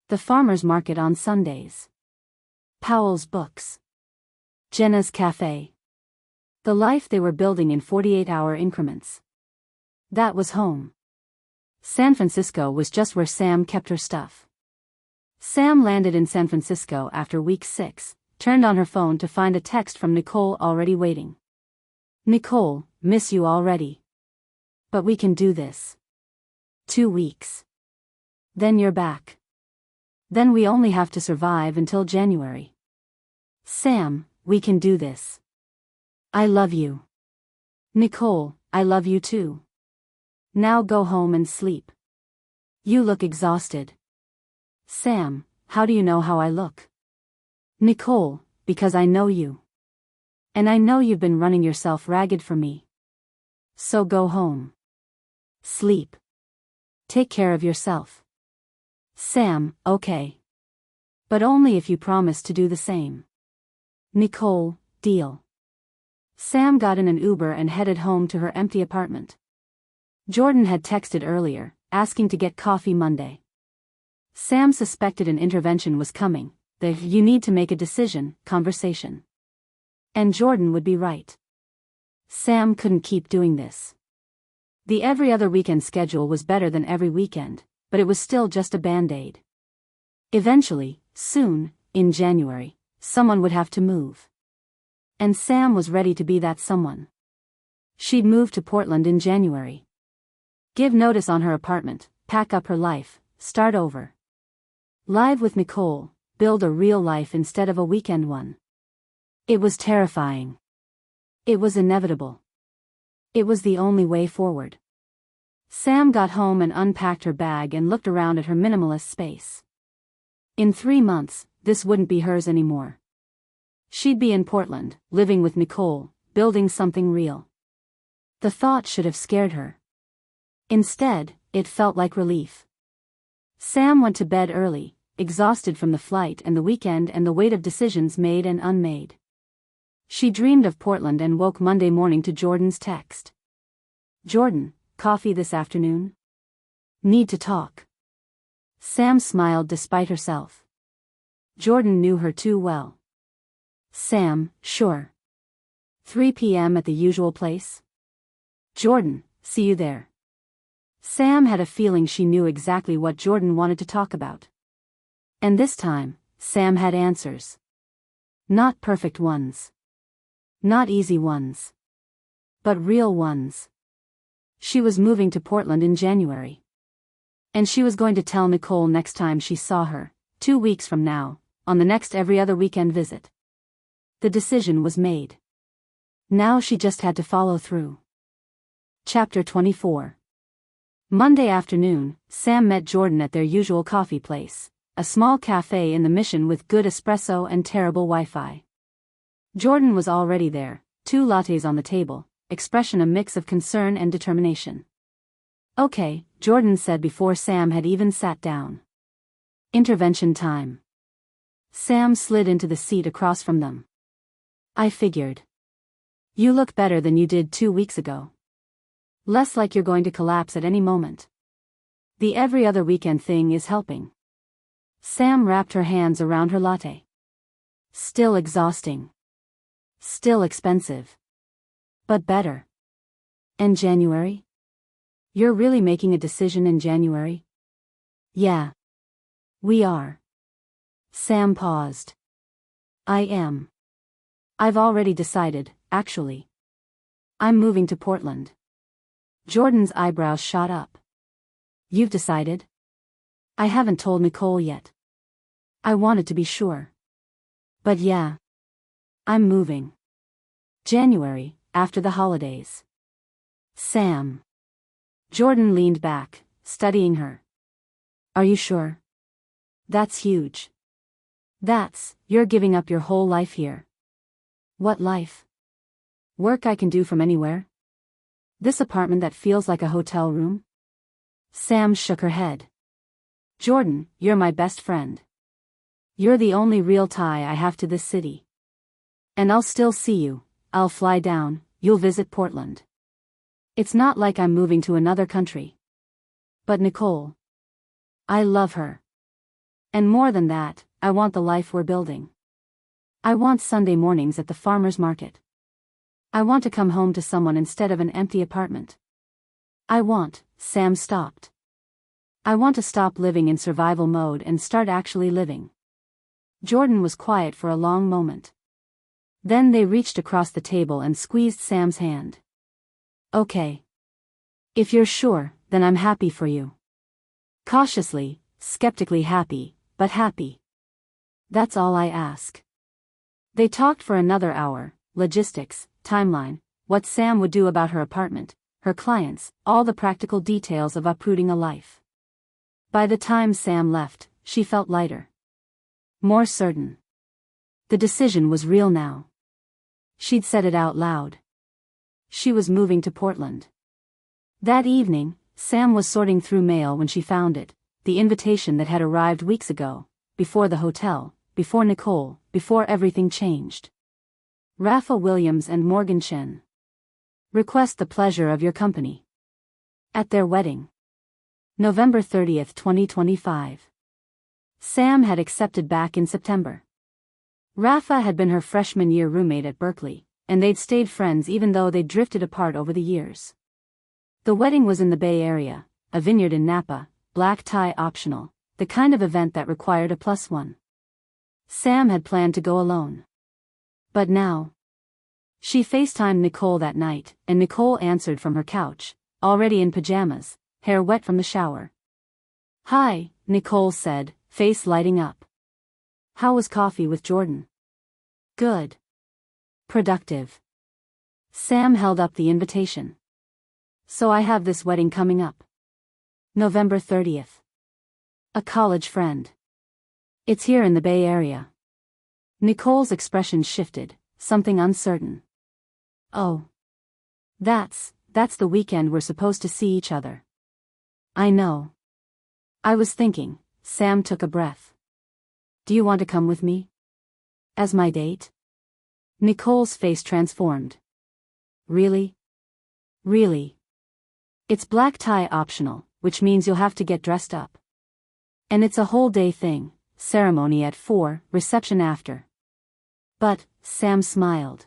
The farmer's market on Sundays. Powell's books. Jenna's cafe. The life they were building in 48-hour increments. That was home. San Francisco was just where Sam kept her stuff. Sam landed in San Francisco after week 6, turned on her phone to find a text from Nicole already waiting. Nicole, miss you already. But we can do this. 2 weeks. Then you're back. Then we only have to survive until January. Sam, we can do this. I love you. Nicole, I love you too. Now go home and sleep. You look exhausted. Sam, how do you know how I look? Nicole, because I know you. And I know you've been running yourself ragged for me. So go home. Sleep. Take care of yourself. Sam, okay. But only if you promise to do the same. Nicole, deal. Sam got in an Uber and headed home to her empty apartment. Jordan had texted earlier, asking to get coffee Monday. Sam suspected an intervention was coming, the "you need to make a decision" conversation. And Jordan would be right. Sam couldn't keep doing this. The every other weekend schedule was better than every weekend, but it was still just a band-aid. Eventually, soon, in January, someone would have to move. And Sam was ready to be that someone. She'd move to Portland in January. Give notice on her apartment, pack up her life, start over. Live with Nicole, build a real life instead of a weekend one. It was terrifying. It was inevitable. It was the only way forward. Sam got home and unpacked her bag and looked around at her minimalist space. In 3 months, this wouldn't be hers anymore. She'd be in Portland, living with Nicole, building something real. The thought should have scared her. Instead, it felt like relief. Sam went to bed early, exhausted from the flight and the weekend and the weight of decisions made and unmade. She dreamed of Portland and woke Monday morning to Jordan's text. Jordan, coffee this afternoon? Need to talk. Sam smiled despite herself. Jordan knew her too well. Sam, sure. 3 p.m. at the usual place? Jordan, see you there. Sam had a feeling she knew exactly what Jordan wanted to talk about. And this time, Sam had answers. Not perfect ones. Not easy ones. But real ones. She was moving to Portland in January. And she was going to tell Nicole next time she saw her, 2 weeks from now, on the next every other weekend visit. The decision was made. Now she just had to follow through. Chapter 24. Monday afternoon, Sam met Jordan at their usual coffee place, a small cafe in the Mission with good espresso and terrible Wi-Fi. Jordan was already there, 2 lattes on the table, expression a mix of concern and determination. Okay, Jordan said before Sam had even sat down. Intervention time. Sam slid into the seat across from them. I figured. You look better than you did 2 weeks ago. Less like you're going to collapse at any moment. The every other weekend thing is helping. Sam wrapped her hands around her latte. Still exhausting. Still expensive. But better. And January? You're really making a decision in January? Yeah. We are. Sam paused. I am. I've already decided, actually. I'm moving to Portland. Jordan's eyebrows shot up. You've decided? I haven't told Nicole yet. I wanted to be sure. But yeah. I'm moving. January, after the holidays. Sam. Jordan leaned back, studying her. Are you sure? That's huge. You're giving up your whole life here. What life? Work I can do from anywhere? This apartment that feels like a hotel room? Sam shook her head. Jordan, you're my best friend. You're the only real tie I have to this city. And I'll still see you, I'll fly down, you'll visit Portland. It's not like I'm moving to another country. But Nicole. I love her. And more than that, I want the life we're building. I want Sunday mornings at the farmer's market. I want to come home to someone instead of an empty apartment. Sam stopped. I want to stop living in survival mode and start actually living. Jordan was quiet for a long moment. Then they reached across the table and squeezed Sam's hand. Okay. If you're sure, then I'm happy for you. Cautiously, skeptically happy, but happy. That's all I ask. They talked for another hour, logistics, timeline, what Sam would do about her apartment, her clients, all the practical details of uprooting a life. By the time Sam left, she felt lighter. More certain. The decision was real now. She'd said it out loud. She was moving to Portland. That evening, Sam was sorting through mail when she found it, the invitation that had arrived weeks ago, before the hotel, before Nicole, before everything changed. Raphael Williams and Morgan Chen. Request the pleasure of your company. At their wedding. November 30th, 2025. Sam had accepted back in September. Rafa had been her freshman year roommate at Berkeley, and they'd stayed friends even though they'd drifted apart over the years. The wedding was in the Bay Area, a vineyard in Napa, black tie optional, the kind of event that required a +1. Sam had planned to go alone. But now. She FaceTimed Nicole that night, and Nicole answered from her couch, already in pajamas, hair wet from the shower. "Hi," Nicole said, face lighting up. "How was coffee with Jordan?" "Good. Productive." Sam held up the invitation. "So I have this wedding coming up. November 30th. A college friend. It's here in the Bay Area." Nicole's expression shifted, something uncertain. "Oh. That's the weekend we're supposed to see each other." "I know. I was thinking," Sam took a breath. "Do you want to come with me? As my date?" Nicole's face transformed. "Really? Really? It's black tie optional, which means you'll have to get dressed up. And it's a whole day thing, ceremony at 4, reception after." "But," Sam smiled.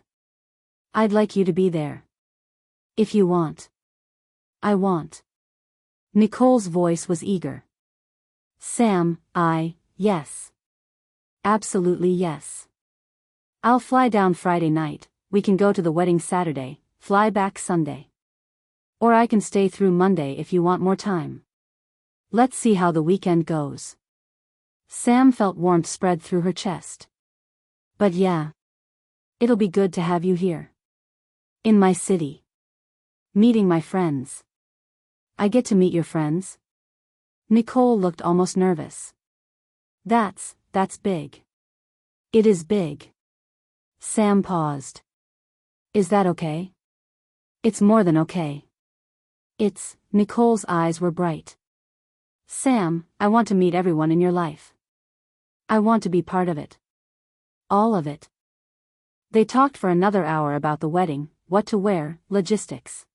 "I'd like you to be there. If you want." "I want." Nicole's voice was eager. "Sam, yes. Absolutely yes. I'll fly down Friday night, we can go to the wedding Saturday, fly back Sunday. Or I can stay through Monday if you want more time. Let's see how the weekend goes." Sam felt warmth spread through her chest. "But yeah. It'll be good to have you here. In my city. Meeting my friends. I get to meet your friends?" Nicole looked almost nervous. That's big." "It is big." Sam paused. "Is that okay?" "It's more than okay. Nicole's eyes were bright. "Sam, I want to meet everyone in your life. I want to be part of it. All of it." They talked for another hour about the wedding, what to wear, logistics.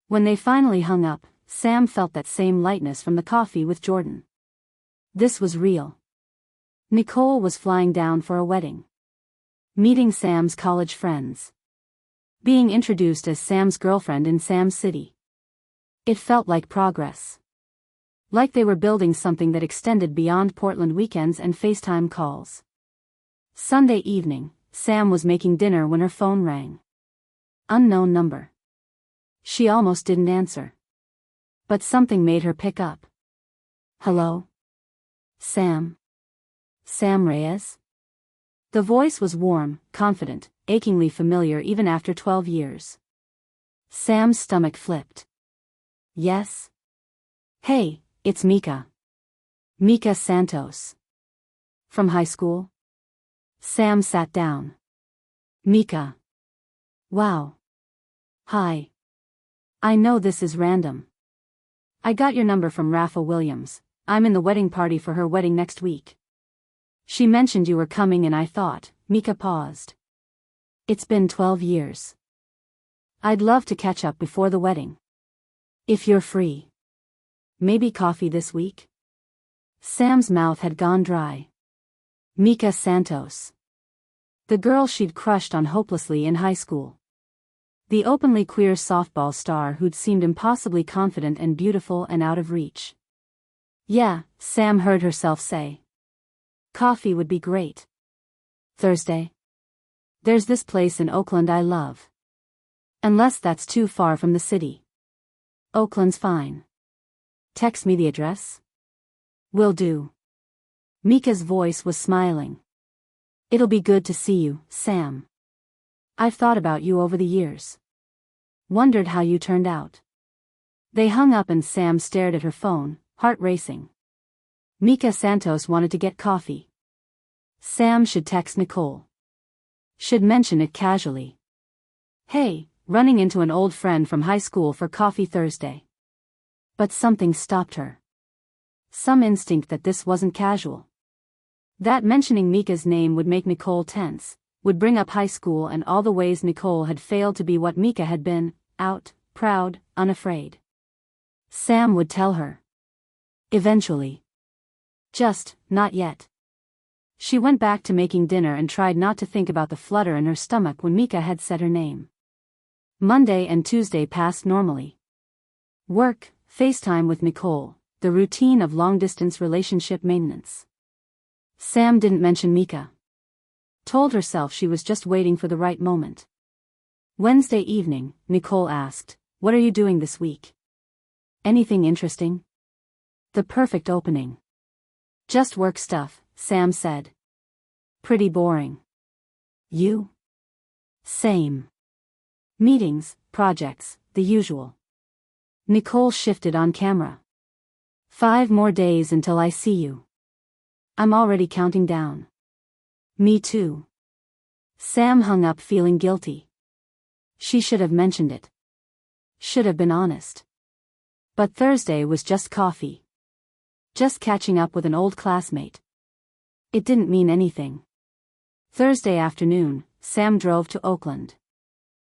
When they finally hung up, Sam felt that same lightness from the coffee with Jordan. This was real. Nicole was flying down for a wedding. Meeting Sam's college friends. Being introduced as Sam's girlfriend in Sam's city. It felt like progress. Like they were building something that extended beyond Portland weekends and FaceTime calls. Sunday evening, Sam was making dinner when her phone rang. Unknown number. She almost didn't answer. But something made her pick up. "Hello? Sam? Sam Reyes?" The voice was warm, confident, achingly familiar even after 12 years. Sam's stomach flipped. "Yes? Hey, it's Mika. Mika Santos. From high school?" Sam sat down. "Mika. Wow. Hi. I know this is random. I got your number from Raphael Williams. I'm in the wedding party for her wedding next week. She mentioned you were coming and I thought," Mika paused. "It's been 12 years. I'd love to catch up before the wedding. If you're free. Maybe coffee this week?" Sam's mouth had gone dry. Mika Santos. The girl she'd crushed on hopelessly in high school. The openly queer softball star who'd seemed impossibly confident and beautiful and out of reach. "Yeah," Sam heard herself say. "Coffee would be great. Thursday? There's this place in Oakland I love. Unless that's too far from the city." "Oakland's fine. Text me the address?" "Will do." Mika's voice was smiling. "It'll be good to see you, Sam. I've thought about you over the years. Wondered how you turned out." They hung up and Sam stared at her phone, heart racing. Mika Santos wanted to get coffee. Sam should text Nicole. Should mention it casually. Hey, running into an old friend from high school for coffee Thursday. But something stopped her. Some instinct that this wasn't casual. That mentioning Mika's name would make Nicole tense, would bring up high school and all the ways Nicole had failed to be what Mika had been, out, proud, unafraid. Sam would tell her. Eventually. Just, not yet. She went back to making dinner and tried not to think about the flutter in her stomach when Mika had said her name. Monday and Tuesday passed normally. Work, FaceTime with Nicole, the routine of long-distance relationship maintenance. Sam didn't mention Mika. Told herself she was just waiting for the right moment. Wednesday evening, Nicole asked, "What are you doing this week? Anything interesting?" The perfect opening. "Just work stuff," Sam said. "Pretty boring." "You?" "Same. Meetings, projects, the usual." Nicole shifted on camera. "5 more days until I see you. I'm already counting down." "Me too." Sam hung up feeling guilty. She should have mentioned it. Should have been honest. But Thursday was just coffee. Just catching up with an old classmate. It didn't mean anything. Thursday afternoon, Sam drove to Oakland.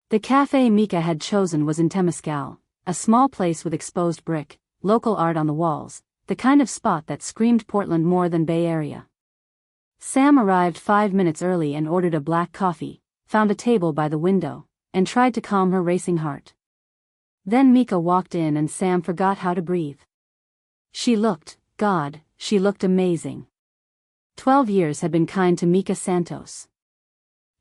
The cafe Mika had chosen was in Temescal, a small place with exposed brick, local art on the walls, the kind of spot that screamed Portland more than Bay Area. Sam arrived 5 minutes early and ordered a black coffee, found a table by the window, and tried to calm her racing heart. Then Mika walked in and Sam forgot how to breathe. She looked amazing. 12 years had been kind to Mika Santos.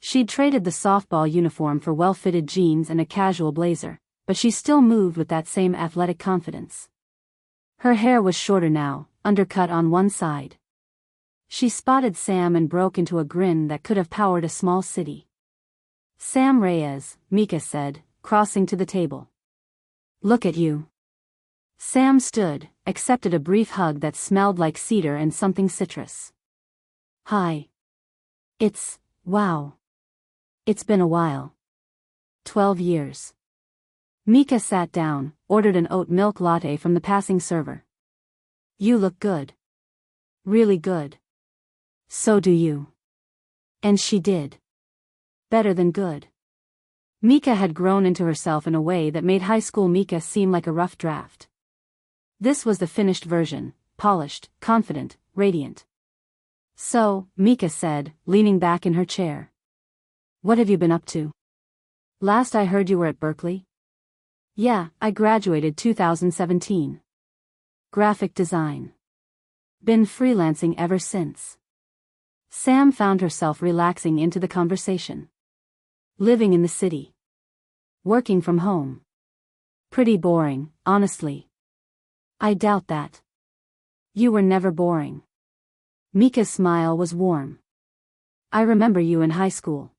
She'd traded the softball uniform for well-fitted jeans and a casual blazer, but she still moved with that same athletic confidence. Her hair was shorter now, undercut on one side. She spotted Sam and broke into a grin that could have powered a small city. "Sam Reyes," Mika said, crossing to the table. "Look at you." Sam stood, accepted a brief hug that smelled like cedar and something citrus. "Hi. Wow. It's been a while. 12 years. Mika sat down, ordered an oat milk latte from the passing server. "You look good. Really good. So do you." And she did. Better than good. Mika had grown into herself in a way that made high school Mika seem like a rough draft. This was the finished version, polished, confident, radiant. "So," Mika said, leaning back in her chair. "What have you been up to? Last I heard you were at Berkeley?" "Yeah, I graduated 2017. Graphic design. Been freelancing ever since." Sam found herself relaxing into the conversation. "Living in the city. Working from home. Pretty boring, honestly." "I doubt that. You were never boring." Mika's smile was warm. "I remember you in high school.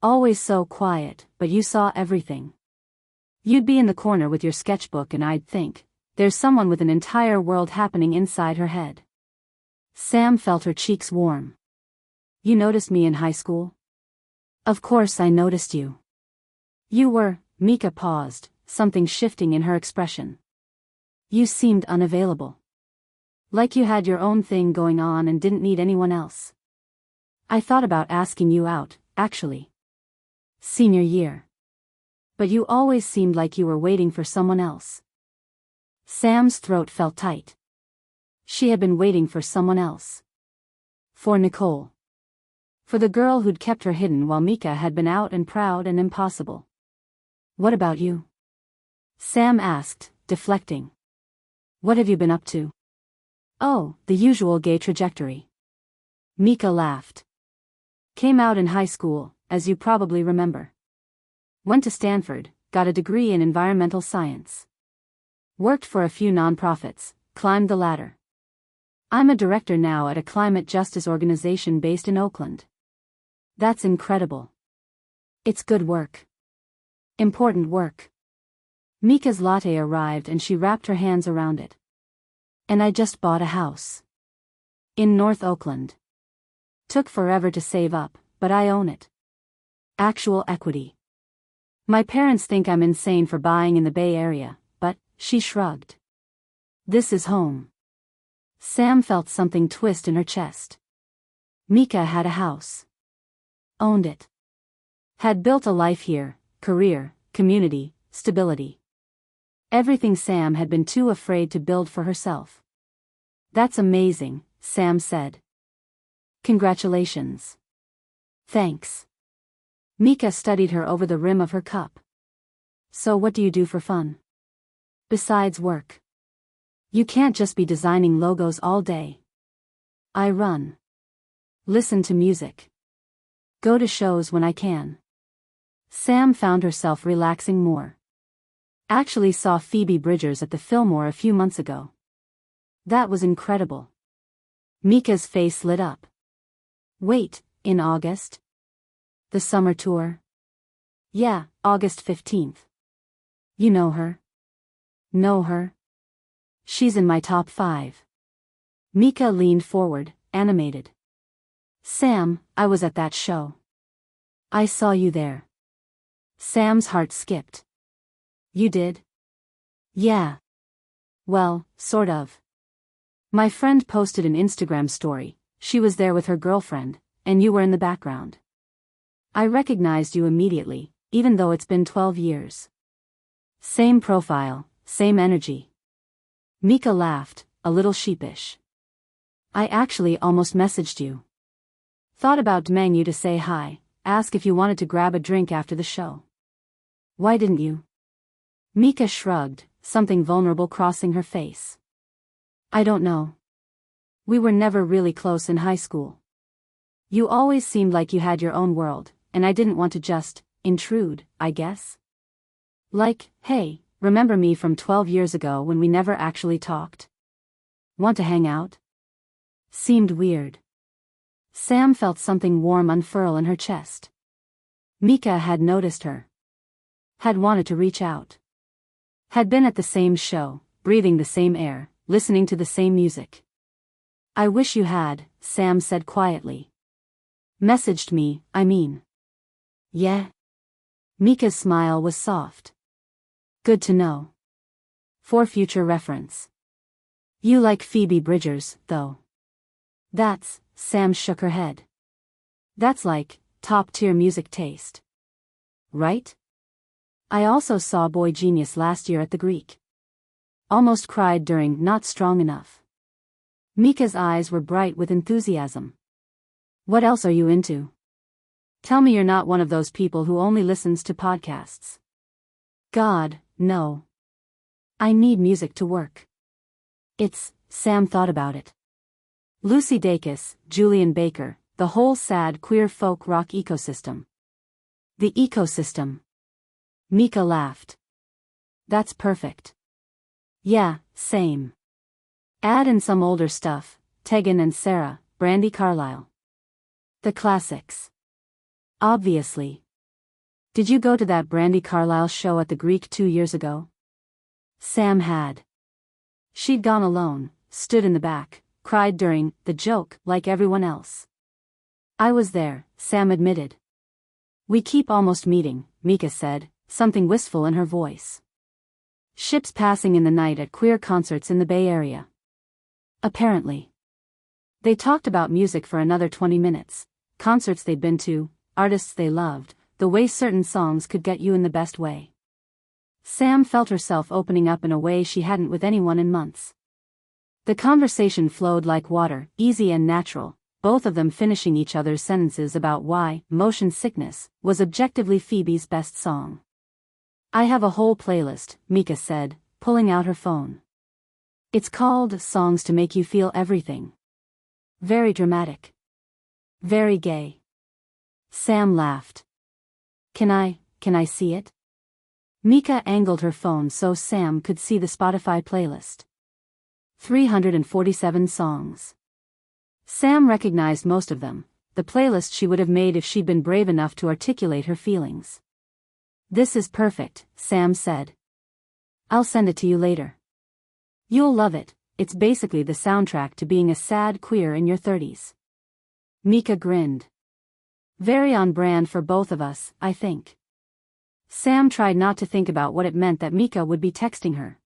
Always so quiet, but you saw everything. You'd be in the corner with your sketchbook and I'd think, there's someone with an entire world happening inside her head." Sam felt her cheeks warm. "You noticed me in high school?" "Of course I noticed you. You were," Mika paused, something shifting in her expression. "You seemed unavailable. Like you had your own thing going on and didn't need anyone else. I thought about asking you out, actually. Senior year. But you always seemed like you were waiting for someone else." Sam's throat felt tight. She had been waiting for someone else. For Nicole. For the girl who'd kept her hidden while Mika had been out and proud and impossible. "What about you?" Sam asked, deflecting. "What have you been up to?" "Oh, the usual gay trajectory." Mika laughed. "Came out in high school, as you probably remember. Went to Stanford, got a degree in environmental science. Worked for a few nonprofits, climbed the ladder. I'm a director now at a climate justice organization based in Oakland. That's incredible. It's good work. Important work." Mika's latte arrived and she wrapped her hands around it. "And I just bought a house. In North Oakland. Took forever to save up, but I own it. Actual equity. My parents think I'm insane for buying in the Bay Area, but, she shrugged. This is home. Sam felt something twist in her chest. Mika had a house. Owned it. Had built a life here, career, community, stability. Everything Sam had been too afraid to build for herself. That's amazing, Sam said. Congratulations. Thanks. Mika studied her over the rim of her cup. So what do you do for fun? Besides work. You can't just be designing logos all day. I run. Listen to music. Go to shows when I can. Sam found herself relaxing more. Actually saw Phoebe Bridgers at the Fillmore a few months ago. That was incredible. Mika's face lit up. Wait, in August? The summer tour? Yeah, August 15th. You know her? Know her? She's in my top 5. Mika leaned forward, animated. Sam, I was at that show. I saw you there. Sam's heart skipped. You did? Yeah. Well, sort of. My friend posted an Instagram story. She was there with her girlfriend, and you were in the background. I recognized you immediately, even though it's been 12 years. Same profile, same energy. Mika laughed, a little sheepish. I actually almost messaged you. Thought about DMing you to say hi, ask if you wanted to grab a drink after the show. Why didn't you? Mika shrugged, something vulnerable crossing her face. I don't know. We were never really close in high school. You always seemed like you had your own world, and I didn't want to just intrude, I guess. Like, hey, remember me from 12 years ago when we never actually talked? Want to hang out? Seemed weird. Sam felt something warm unfurl in her chest. Mika had noticed her. Had wanted to reach out. Had been at the same show, breathing the same air, listening to the same music. I wish you had, Sam said quietly. Messaged me, I mean. Yeah? Mika's smile was soft. Good to know. For future reference. You like Phoebe Bridgers, though. That's, Sam shook her head. That's like, top-tier music taste. Right? I also saw Boy Genius last year at the Greek. Almost cried during Not Strong Enough. Mika's eyes were bright with enthusiasm. What else are you into? Tell me you're not one of those people who only listens to podcasts. God, no. I need music to work. Sam thought about it. Lucy Dacus, Julian Baker, the whole sad queer folk rock ecosystem. The ecosystem. Mika laughed. That's perfect. Yeah, same. Add in some older stuff, Tegan and Sarah, Brandi Carlile. The classics. Obviously. Did you go to that Brandi Carlile show at the Greek 2 years ago? Sam had. She'd gone alone, stood in the back, cried during the joke like everyone else. I was there, Sam admitted. We keep almost meeting, Mika said, something wistful in her voice. Ships passing in the night at queer concerts in the Bay Area. Apparently. They talked about music for another 20 minutes, concerts they'd been to, artists they loved, the way certain songs could get you in the best way. Sam felt herself opening up in a way she hadn't with anyone in months. The conversation flowed like water, easy and natural, both of them finishing each other's sentences about why Motion Sickness was objectively Phoebe's best song. I have a whole playlist, Mika said, pulling out her phone. It's called Songs to Make You Feel Everything. Very dramatic. Very gay. Sam laughed. Can I see it? Mika angled her phone so Sam could see the Spotify playlist. 347 songs. Sam recognized most of them, the playlist she would have made if she'd been brave enough to articulate her feelings. This is perfect, Sam said. I'll send it to you later. You'll love it, it's basically the soundtrack to being a sad queer in your 30s. Mika grinned. Very on brand for both of us, I think. Sam tried not to think about what it meant that Mika would be texting her.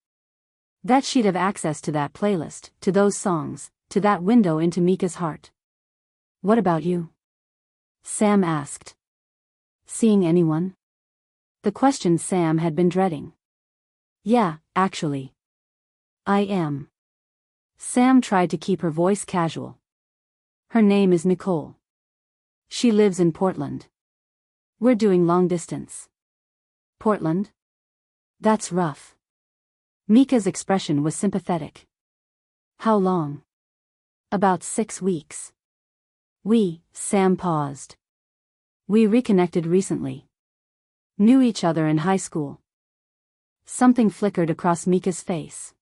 That she'd have access to that playlist, to those songs, to that window into Mika's heart. What about you? Sam asked. Seeing anyone? The question Sam had been dreading. Yeah, actually. I am. Sam tried to keep her voice casual. Her name is Nicole. She lives in Portland. We're doing long distance. Portland? That's rough. Mika's expression was sympathetic. How long? About 6 weeks. Sam paused. We reconnected recently. Knew each other in high school. Something flickered across Mika's face.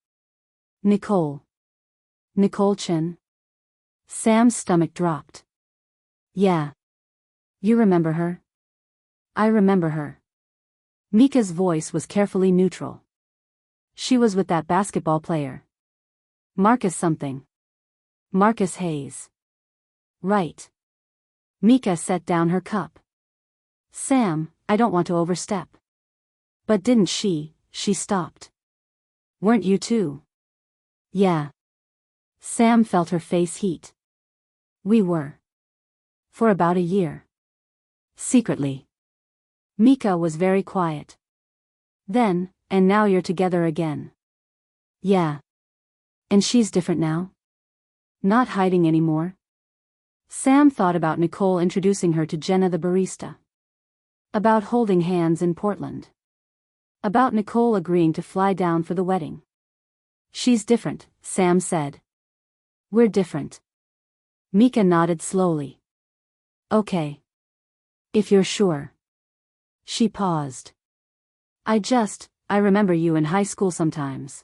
Nicole Chen? Sam's stomach dropped. Yeah. You remember her? I remember her. Mika's voice was carefully neutral. She was with that basketball player. Marcus something. Marcus Hayes. Right. Mika set down her cup. Sam, I don't want to overstep. But didn't she stopped. Weren't you too? Yeah. Sam felt her face heat. We were. For about a year. Secretly. Mika was very quiet. Then, and now you're together again. Yeah. And she's different now? Not hiding anymore? Sam thought about Nicole introducing her to Jenna the barista. About holding hands in Portland. About Nicole agreeing to fly down for the wedding. She's different, Sam said. We're different. Mika nodded slowly. Okay. If you're sure. She paused. I remember you in high school sometimes.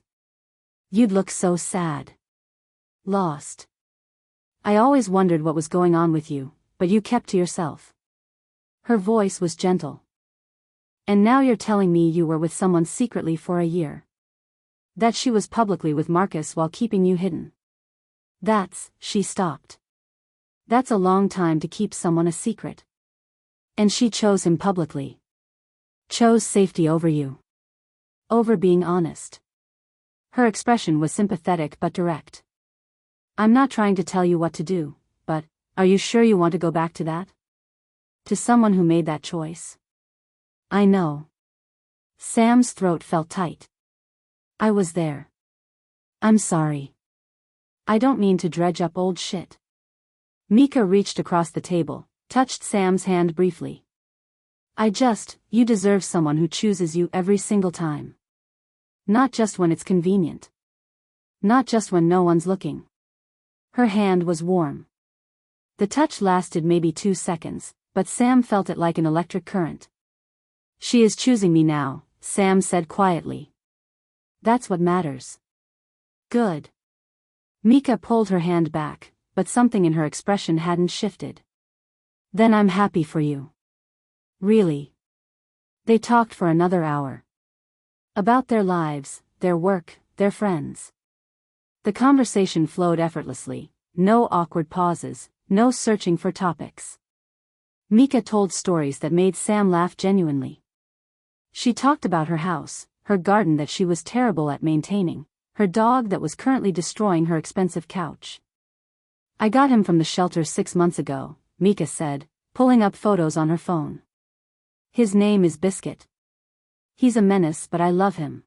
You'd look so sad. Lost. I always wondered what was going on with you, but you kept to yourself. Her voice was gentle. And now you're telling me you were with someone secretly for a year. That she was publicly with Marcus while keeping you hidden. She stopped. That's a long time to keep someone a secret. And she chose him publicly. Chose safety over you. Over being honest. Her expression was sympathetic but direct. I'm not trying to tell you what to do, but, are you sure you want to go back to that? To someone who made that choice? I know. Sam's throat felt tight. I was there. I'm sorry. I don't mean to dredge up old shit. Mika reached across the table, touched Sam's hand briefly. You deserve someone who chooses you every single time. Not just when it's convenient. Not just when no one's looking. Her hand was warm. The touch lasted maybe 2 seconds, but Sam felt it like an electric current. She is choosing me now, Sam said quietly. That's what matters. Good. Mika pulled her hand back, but something in her expression hadn't shifted. Then I'm happy for you. Really. They talked for another hour. About their lives, their work, their friends. The conversation flowed effortlessly, no awkward pauses, no searching for topics. Mika told stories that made Sam laugh genuinely. She talked about her house, her garden that she was terrible at maintaining, her dog that was currently destroying her expensive couch. I got him from the shelter 6 months ago, Mika said, pulling up photos on her phone. His name is Biscuit. He's a menace, but I love him.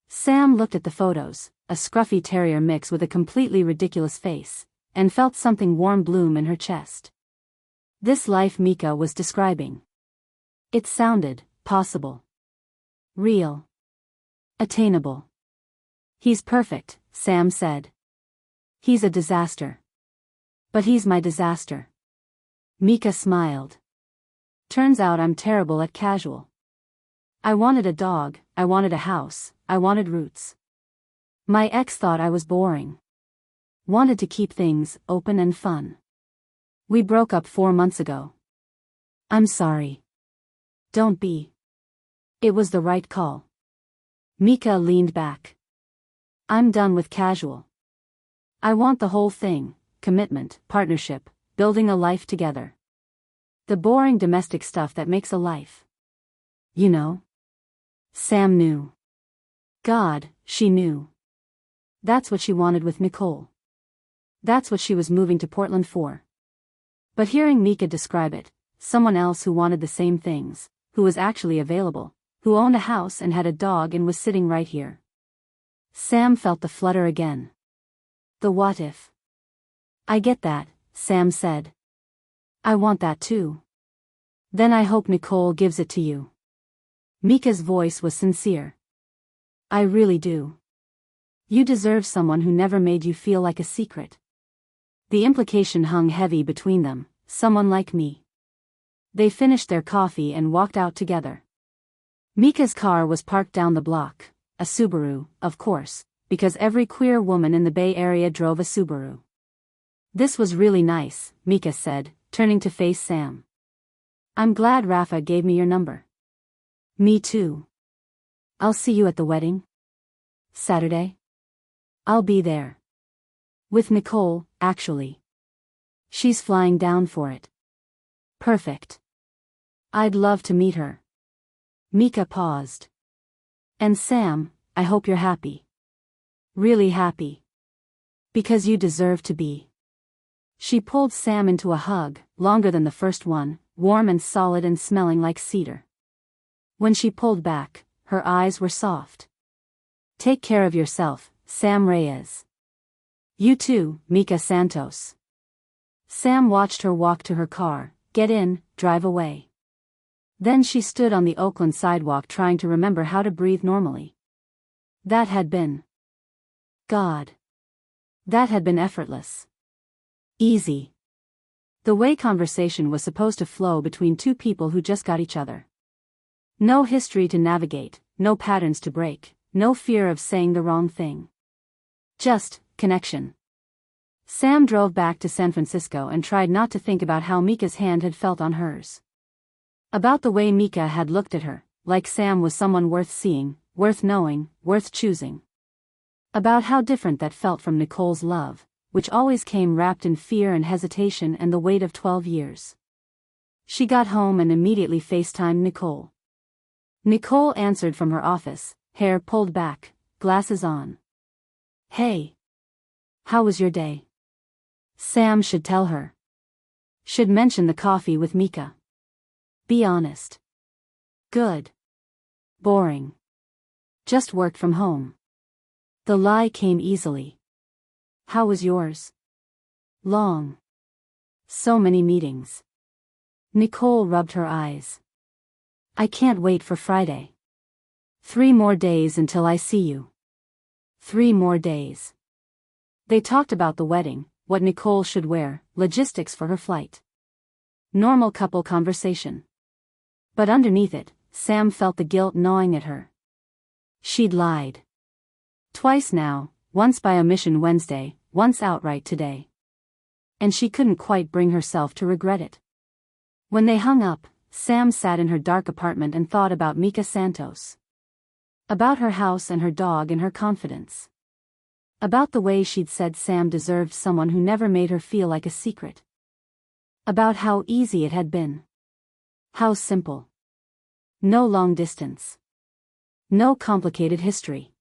Sam looked at the photos, a scruffy terrier mix with a completely ridiculous face, and felt something warm bloom in her chest. This life Mika was describing. It sounded possible. Real. Attainable. He's perfect, Sam said. He's a disaster. But he's my disaster. Mika smiled. Turns out I'm terrible at casual. I wanted a dog, I wanted a house, I wanted roots. My ex thought I was boring. Wanted to keep things open and fun. We broke up 4 months ago. I'm sorry. Don't be. It was the right call. Mika leaned back. I'm done with casual. I want the whole thing, commitment, partnership, building a life together. The boring domestic stuff that makes a life. You know? Sam knew. God, she knew. That's what she wanted with Nicole. That's what she was moving to Portland for. But hearing Mika describe it, someone else who wanted the same things, who was actually available, who owned a house and had a dog and was sitting right here. Sam felt the flutter again. The what if? I get that, Sam said. I want that too. Then I hope Nicole gives it to you. Mika's voice was sincere. I really do. You deserve someone who never made you feel like a secret. The implication hung heavy between them, someone like me. They finished their coffee and walked out together. Mika's car was parked down the block, a Subaru, of course, because every queer woman in the Bay Area drove a Subaru. This was really nice, Mika said, turning to face Sam. I'm glad Rafa gave me your number. Me too. I'll see you at the wedding. Saturday? I'll be there. With Nicole, actually. She's flying down for it. Perfect. I'd love to meet her. Mika paused. And Sam, I hope you're happy. Really happy. Because you deserve to be. She pulled Sam into a hug, longer than the first one, warm and solid and smelling like cedar. When she pulled back, her eyes were soft. Take care of yourself, Sam Reyes. You too, Mika Santos. Sam watched her walk to her car, get in, drive away. Then she stood on the Oakland sidewalk trying to remember how to breathe normally. That had been. God. That had been effortless. Easy. The way conversation was supposed to flow between two people who just got each other. No history to navigate, no patterns to break, no fear of saying the wrong thing. Just, connection. Sam drove back to San Francisco and tried not to think about how Mika's hand had felt on hers. About the way Mika had looked at her, like Sam was someone worth seeing, worth knowing, worth choosing. About how different that felt from Nicole's love, which always came wrapped in fear and hesitation and the weight of 12 years. She got home and immediately FaceTimed Nicole. Nicole answered from her office, hair pulled back, glasses on. Hey. How was your day? Sam should tell her. Should mention the coffee with Mika. Be honest. Good. Boring. Just worked from home. The lie came easily. How was yours? Long. So many meetings. Nicole rubbed her eyes. I can't wait for Friday. 3 more days until I see you. 3 more days. They talked about the wedding, what Nicole should wear, logistics for her flight. Normal couple conversation. But underneath it, Sam felt the guilt gnawing at her. She'd lied. Twice now, once by omission Wednesday, once outright today. And she couldn't quite bring herself to regret it. When they hung up, Sam sat in her dark apartment and thought about Mika Santos. About her house and her dog and her confidence. About the way she'd said Sam deserved someone who never made her feel like a secret. About how easy it had been. How simple. No long distance. No complicated history.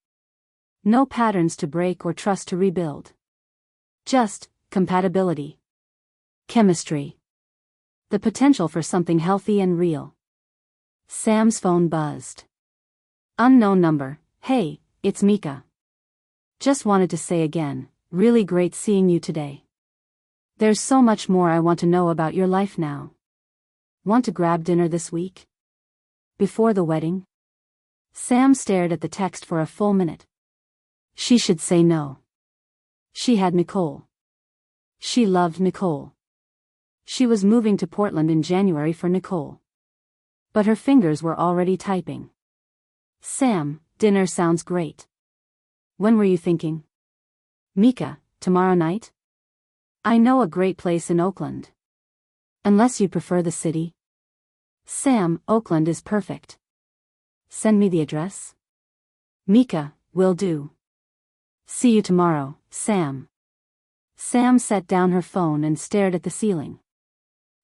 No patterns to break or trust to rebuild. Just compatibility. Chemistry. The potential for something healthy and real. Sam's phone buzzed. Unknown number. Hey, it's Mika. Just wanted to say again, really great seeing you today. There's so much more I want to know about your life now. Want to grab dinner this week? Before the wedding? Sam stared at the text for a full minute. She should say no. She had Nicole. She loved Nicole. She was moving to Portland in January for Nicole. But her fingers were already typing. Sam, dinner sounds great. When were you thinking? Mika, tomorrow night? I know a great place in Oakland. Unless you prefer the city. Sam, Oakland is perfect. Send me the address? Mika, will do. See you tomorrow, Sam. Sam set down her phone and stared at the ceiling.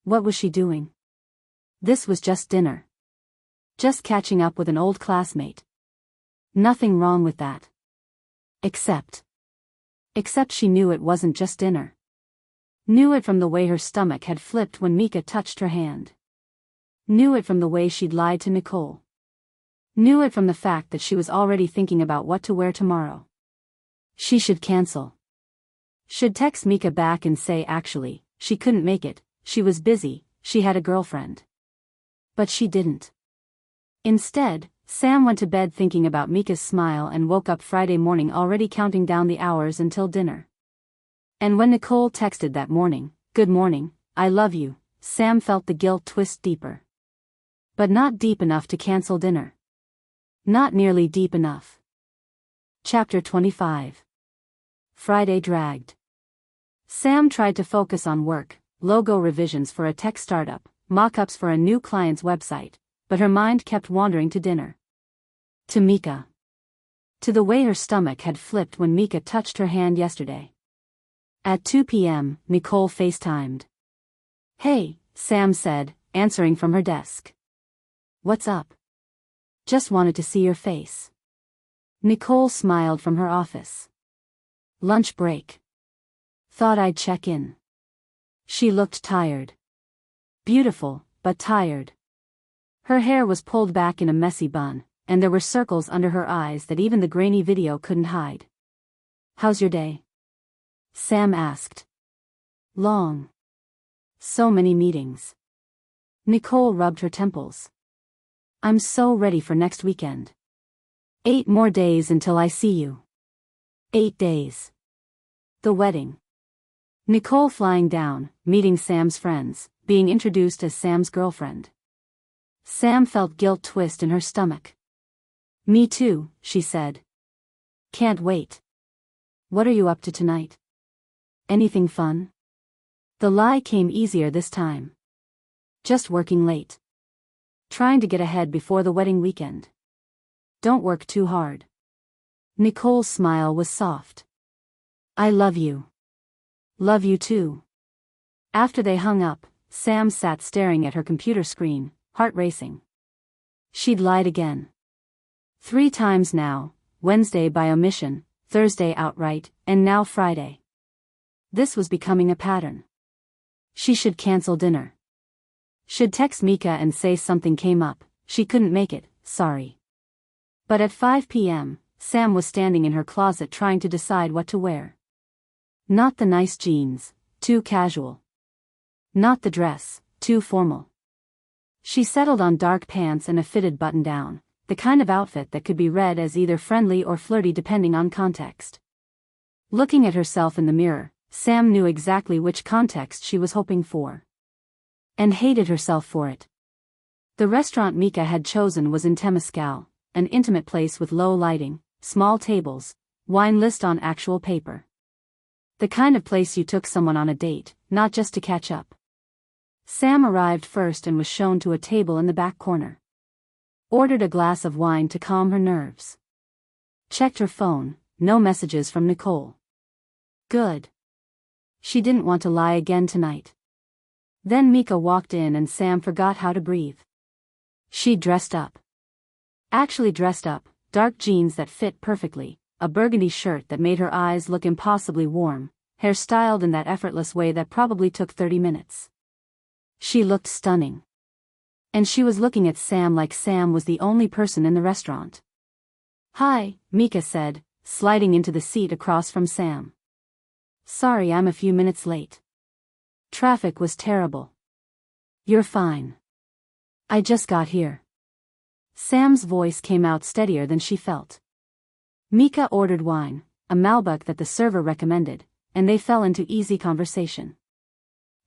What was she doing? This was just dinner. Just catching up with an old classmate. Nothing wrong with that. Except she knew it wasn't just dinner. Knew it from the way her stomach had flipped when Mika touched her hand. Knew it from the way she'd lied to Nicole. Knew it from the fact that she was already thinking about what to wear tomorrow. She should cancel. Should text Mika back and say actually, she couldn't make it, she was busy, she had a girlfriend. But she didn't. Instead, Sam went to bed thinking about Mika's smile and woke up Friday morning already counting down the hours until dinner. And when Nicole texted that morning, "Good morning, I love you," Sam felt the guilt twist deeper. But not deep enough to cancel dinner. Not nearly deep enough. Chapter 25. Friday dragged. Sam tried to focus on work, logo revisions for a tech startup, mock-ups for a new client's website, but her mind kept wandering to dinner. To Mika. To the way her stomach had flipped when Mika touched her hand yesterday. At 2 p.m., Nicole FaceTimed. "Hey," Sam said, answering from her desk. "What's up?" "Just wanted to see your face." Nicole smiled from her office. "Lunch break. Thought I'd check in." She looked tired. Beautiful, but tired. Her hair was pulled back in a messy bun, and there were circles under her eyes that even the grainy video couldn't hide. "How's your day?" Sam asked. "Long. So many meetings." Nicole rubbed her temples. "I'm so ready for next weekend. 8 more days until I see you. 8 days. The wedding." Nicole flying down, meeting Sam's friends, being introduced as Sam's girlfriend. Sam felt guilt twist in her stomach. "Me too," she said. "Can't wait. What are you up to tonight? Anything fun?" The lie came easier this time. "Just working late. Trying to get ahead before the wedding weekend. Don't work too hard." Nicole's smile was soft. "I love you." "Love you too." After they hung up, Sam sat staring at her computer screen, heart racing. She'd lied again. 3 times now, Wednesday by omission, Thursday outright, and now Friday. This was becoming a pattern. She should cancel dinner. Should text Mika and say something came up, she couldn't make it, sorry. But at 5 p.m., Sam was standing in her closet trying to decide what to wear. Not the nice jeans, too casual. Not the dress, too formal. She settled on dark pants and a fitted button-down, the kind of outfit that could be read as either friendly or flirty depending on context. Looking at herself in the mirror, Sam knew exactly which context she was hoping for. And hated herself for it. The restaurant Mika had chosen was in Temescal, an intimate place with low lighting, small tables, wine list on actual paper. The kind of place you took someone on a date, not just to catch up. Sam arrived first and was shown to a table in the back corner. Ordered a glass of wine to calm her nerves. Checked her phone, no messages from Nicole. Good. She didn't want to lie again tonight. Then Mika walked in and Sam forgot how to breathe. She dressed up. Actually dressed up, dark jeans that fit perfectly, a burgundy shirt that made her eyes look impossibly warm, hair styled in that effortless way that probably took 30 minutes. She looked stunning. And she was looking at Sam like Sam was the only person in the restaurant. "Hi," Mika said, sliding into the seat across from Sam. "Sorry I'm a few minutes late. Traffic was terrible." "You're fine. I just got here." Sam's voice came out steadier than she felt. Mika ordered wine, a Malbec that the server recommended, and they fell into easy conversation.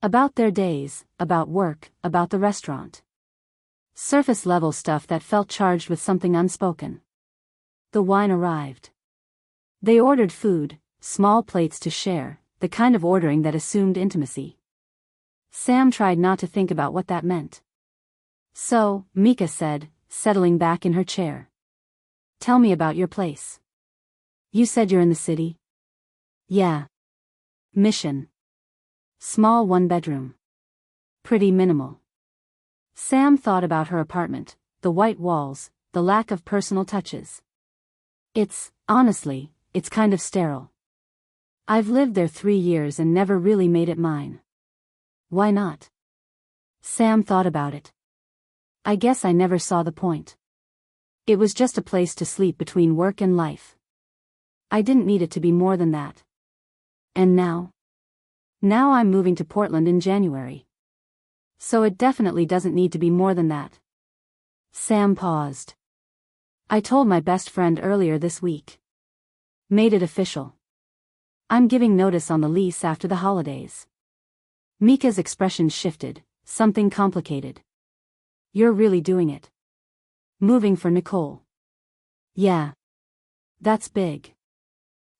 About their days, about work, about the restaurant. Surface-level stuff that felt charged with something unspoken. The wine arrived. They ordered food, small plates to share, the kind of ordering that assumed intimacy. Sam tried not to think about what that meant. "So," Mika said, settling back in her chair. "Tell me about your place. You said you're in the city?" "Yeah. Mission. Small 1-bedroom. Pretty minimal. Sam thought about her apartment, the white walls, the lack of personal touches. Honestly, it's kind of sterile. I've lived there 3 years and never really made it mine. Why not? Sam thought about it. I guess I never saw the point. It was just a place to sleep between work and life. I didn't need it to be more than that. And now? Now I'm moving to Portland in January. So it definitely doesn't need to be more than that. Sam paused. I told my best friend earlier this week. Made it official. I'm giving notice on the lease after the holidays. Mika's expression shifted, something complicated. You're really doing it. Moving for Nicole. Yeah. That's big.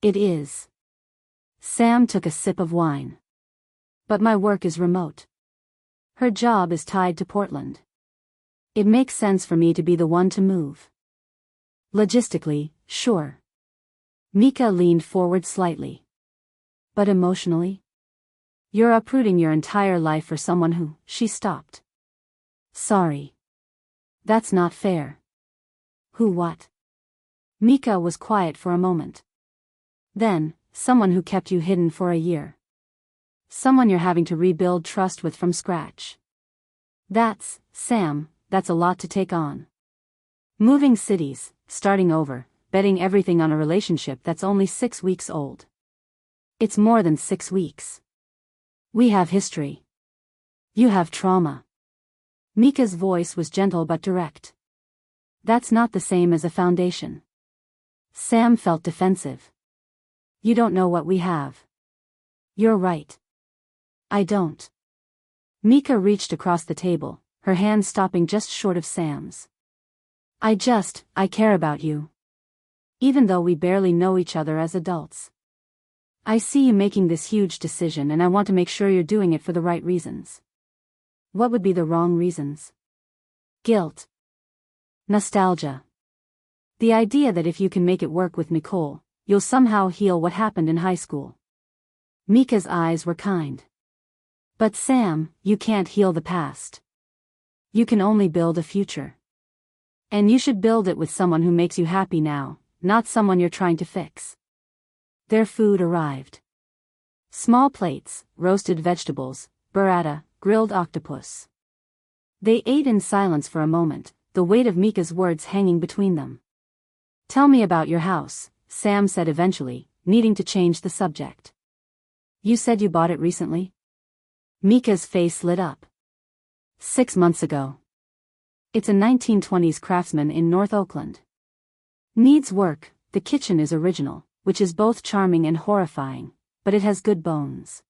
It is. Sam took a sip of wine. But my work is remote. Her job is tied to Portland. It makes sense for me to be the one to move. Logistically, sure. Mika leaned forward slightly. But emotionally? You're uprooting your entire life for someone who, she stopped. Sorry. That's not fair. Who what? Mika was quiet for a moment. Then, someone who kept you hidden for a year. Someone you're having to rebuild trust with from scratch. Sam, that's a lot to take on. Moving cities, starting over, betting everything on a relationship that's only 6 weeks old. It's more than 6 weeks. We have history. You have trauma. Mika's voice was gentle but direct. That's not the same as a foundation. Sam felt defensive. You don't know what we have. You're right. I don't. Mika reached across the table, her hand stopping just short of Sam's. I care about you. Even though we barely know each other as adults. I see you making this huge decision and I want to make sure you're doing it for the right reasons. What would be the wrong reasons? Guilt. Nostalgia. The idea that if you can make it work with Nicole, you'll somehow heal what happened in high school. Mika's eyes were kind. But Sam, you can't heal the past. You can only build a future. And you should build it with someone who makes you happy now, not someone you're trying to fix. Their food arrived. Small plates, roasted vegetables, burrata, grilled octopus. They ate in silence for a moment, the weight of Mika's words hanging between them. Tell me about your house, Sam said eventually, needing to change the subject. You said you bought it recently? Mika's face lit up. 6 months ago. It's a 1920s craftsman in North Oakland. Needs work, the kitchen is original, which is both charming and horrifying, but it has good bones.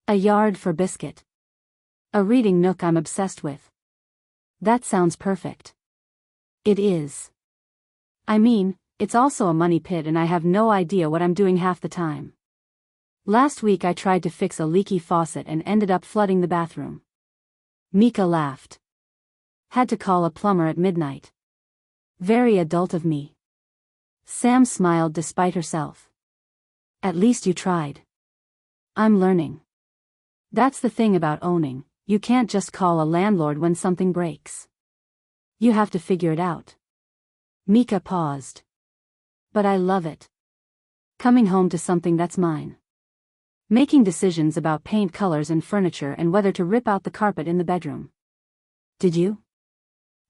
A yard for Biscuit. A reading nook I'm obsessed with. That sounds perfect. It is. I mean, it's also a money pit and I have no idea what I'm doing half the time. Last week I tried to fix a leaky faucet and ended up flooding the bathroom. Mika laughed. Had to call a plumber at midnight. Very adult of me. Sam smiled despite herself. At least you tried. I'm learning. That's the thing about owning, you can't just call a landlord when something breaks. You have to figure it out. Mika paused. But I love it. Coming home to something that's mine. Making decisions about paint colors and furniture and whether to rip out the carpet in the bedroom. Did you?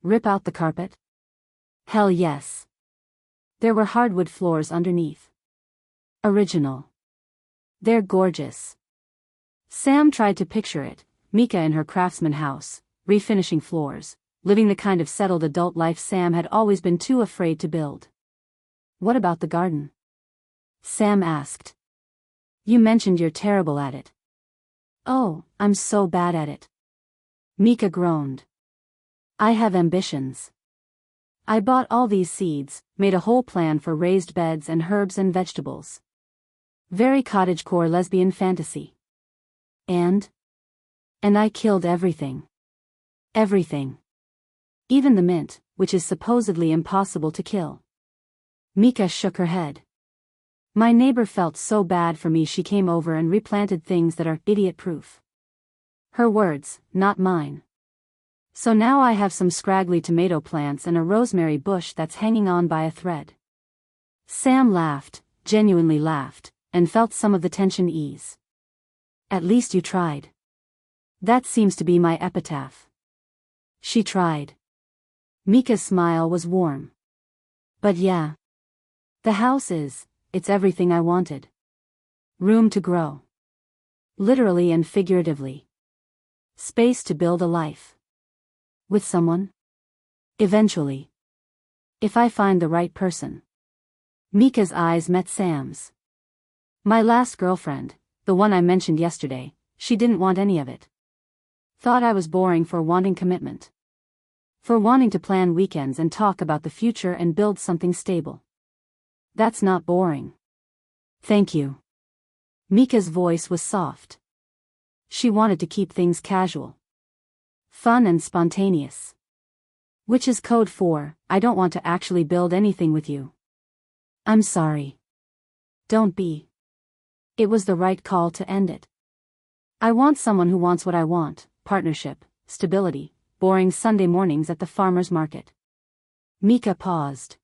Rip out the carpet? Hell yes. There were hardwood floors underneath. Original. They're gorgeous. Sam tried to picture it, Mika in her craftsman house, refinishing floors, living the kind of settled adult life Sam had always been too afraid to build. What about the garden? Sam asked. You mentioned you're terrible at it. Oh, I'm so bad at it. Mika groaned. I have ambitions. I bought all these seeds, made a whole plan for raised beds and herbs and vegetables. Very cottagecore lesbian fantasy. And I killed everything. Everything. Even the mint, which is supposedly impossible to kill. Mika shook her head. My neighbor felt so bad for me she came over and replanted things that are idiot-proof. Her words, not mine. So now I have some scraggly tomato plants and a rosemary bush that's hanging on by a thread. Sam laughed, genuinely laughed, and felt some of the tension ease. At least you tried. That seems to be my epitaph. She tried. Mika's smile was warm. But yeah. The house it's everything I wanted. Room to grow. Literally and figuratively. Space to build a life. With someone? Eventually. If I find the right person. Mika's eyes met Sam's. My last girlfriend, the one I mentioned yesterday, she didn't want any of it. Thought I was boring for wanting commitment. For wanting to plan weekends and talk about the future and build something stable. That's not boring. Thank you. Mika's voice was soft. She wanted to keep things casual. Fun and spontaneous. Which is code for, I don't want to actually build anything with you. I'm sorry. Don't be. It was the right call to end it. I want someone who wants what I want, partnership, stability, boring Sunday mornings at the farmer's market. Mika paused.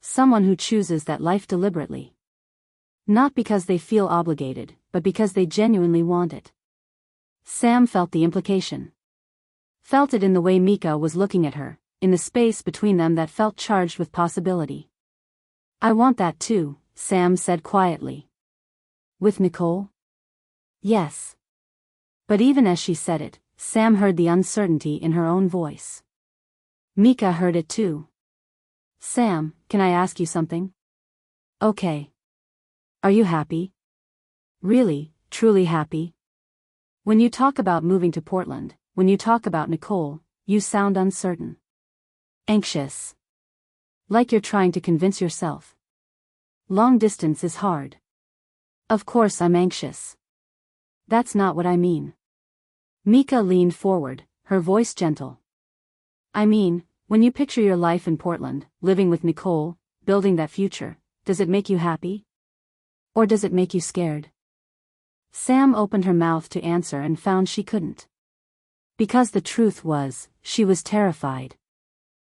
Someone who chooses that life deliberately. Not because they feel obligated, but because they genuinely want it. Sam felt the implication. Felt it in the way Mika was looking at her, in the space between them that felt charged with possibility. I want that too, Sam said quietly. With Nicole? Yes. But even as she said it, Sam heard the uncertainty in her own voice. Mika heard it too. Sam, can I ask you something? Okay. Are you happy? Really, truly happy? When you talk about moving to Portland, when you talk about Nicole, you sound uncertain. Anxious. Like you're trying to convince yourself. Long distance is hard. Of course I'm anxious. That's not what I mean. Mika leaned forward, her voice gentle. I mean, when you picture your life in Portland, living with Nicole, building that future, does it make you happy? Or does it make you scared? Sam opened her mouth to answer and found she couldn't. Because the truth was, she was terrified.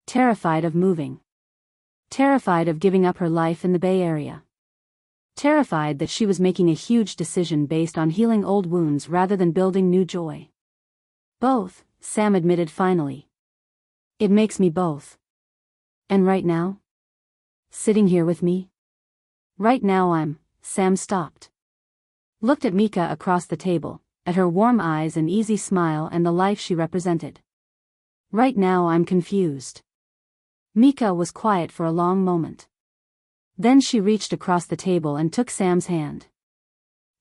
Terrified of moving. Terrified of giving up her life in the Bay Area. Terrified that she was making a huge decision based on healing old wounds rather than building new joy. Both, Sam admitted finally. It makes me both. And right now? Sitting here with me? Right now Sam stopped. Looked at Mika across the table, at her warm eyes and easy smile and the life she represented. Right now I'm confused. Mika was quiet for a long moment. Then she reached across the table and took Sam's hand.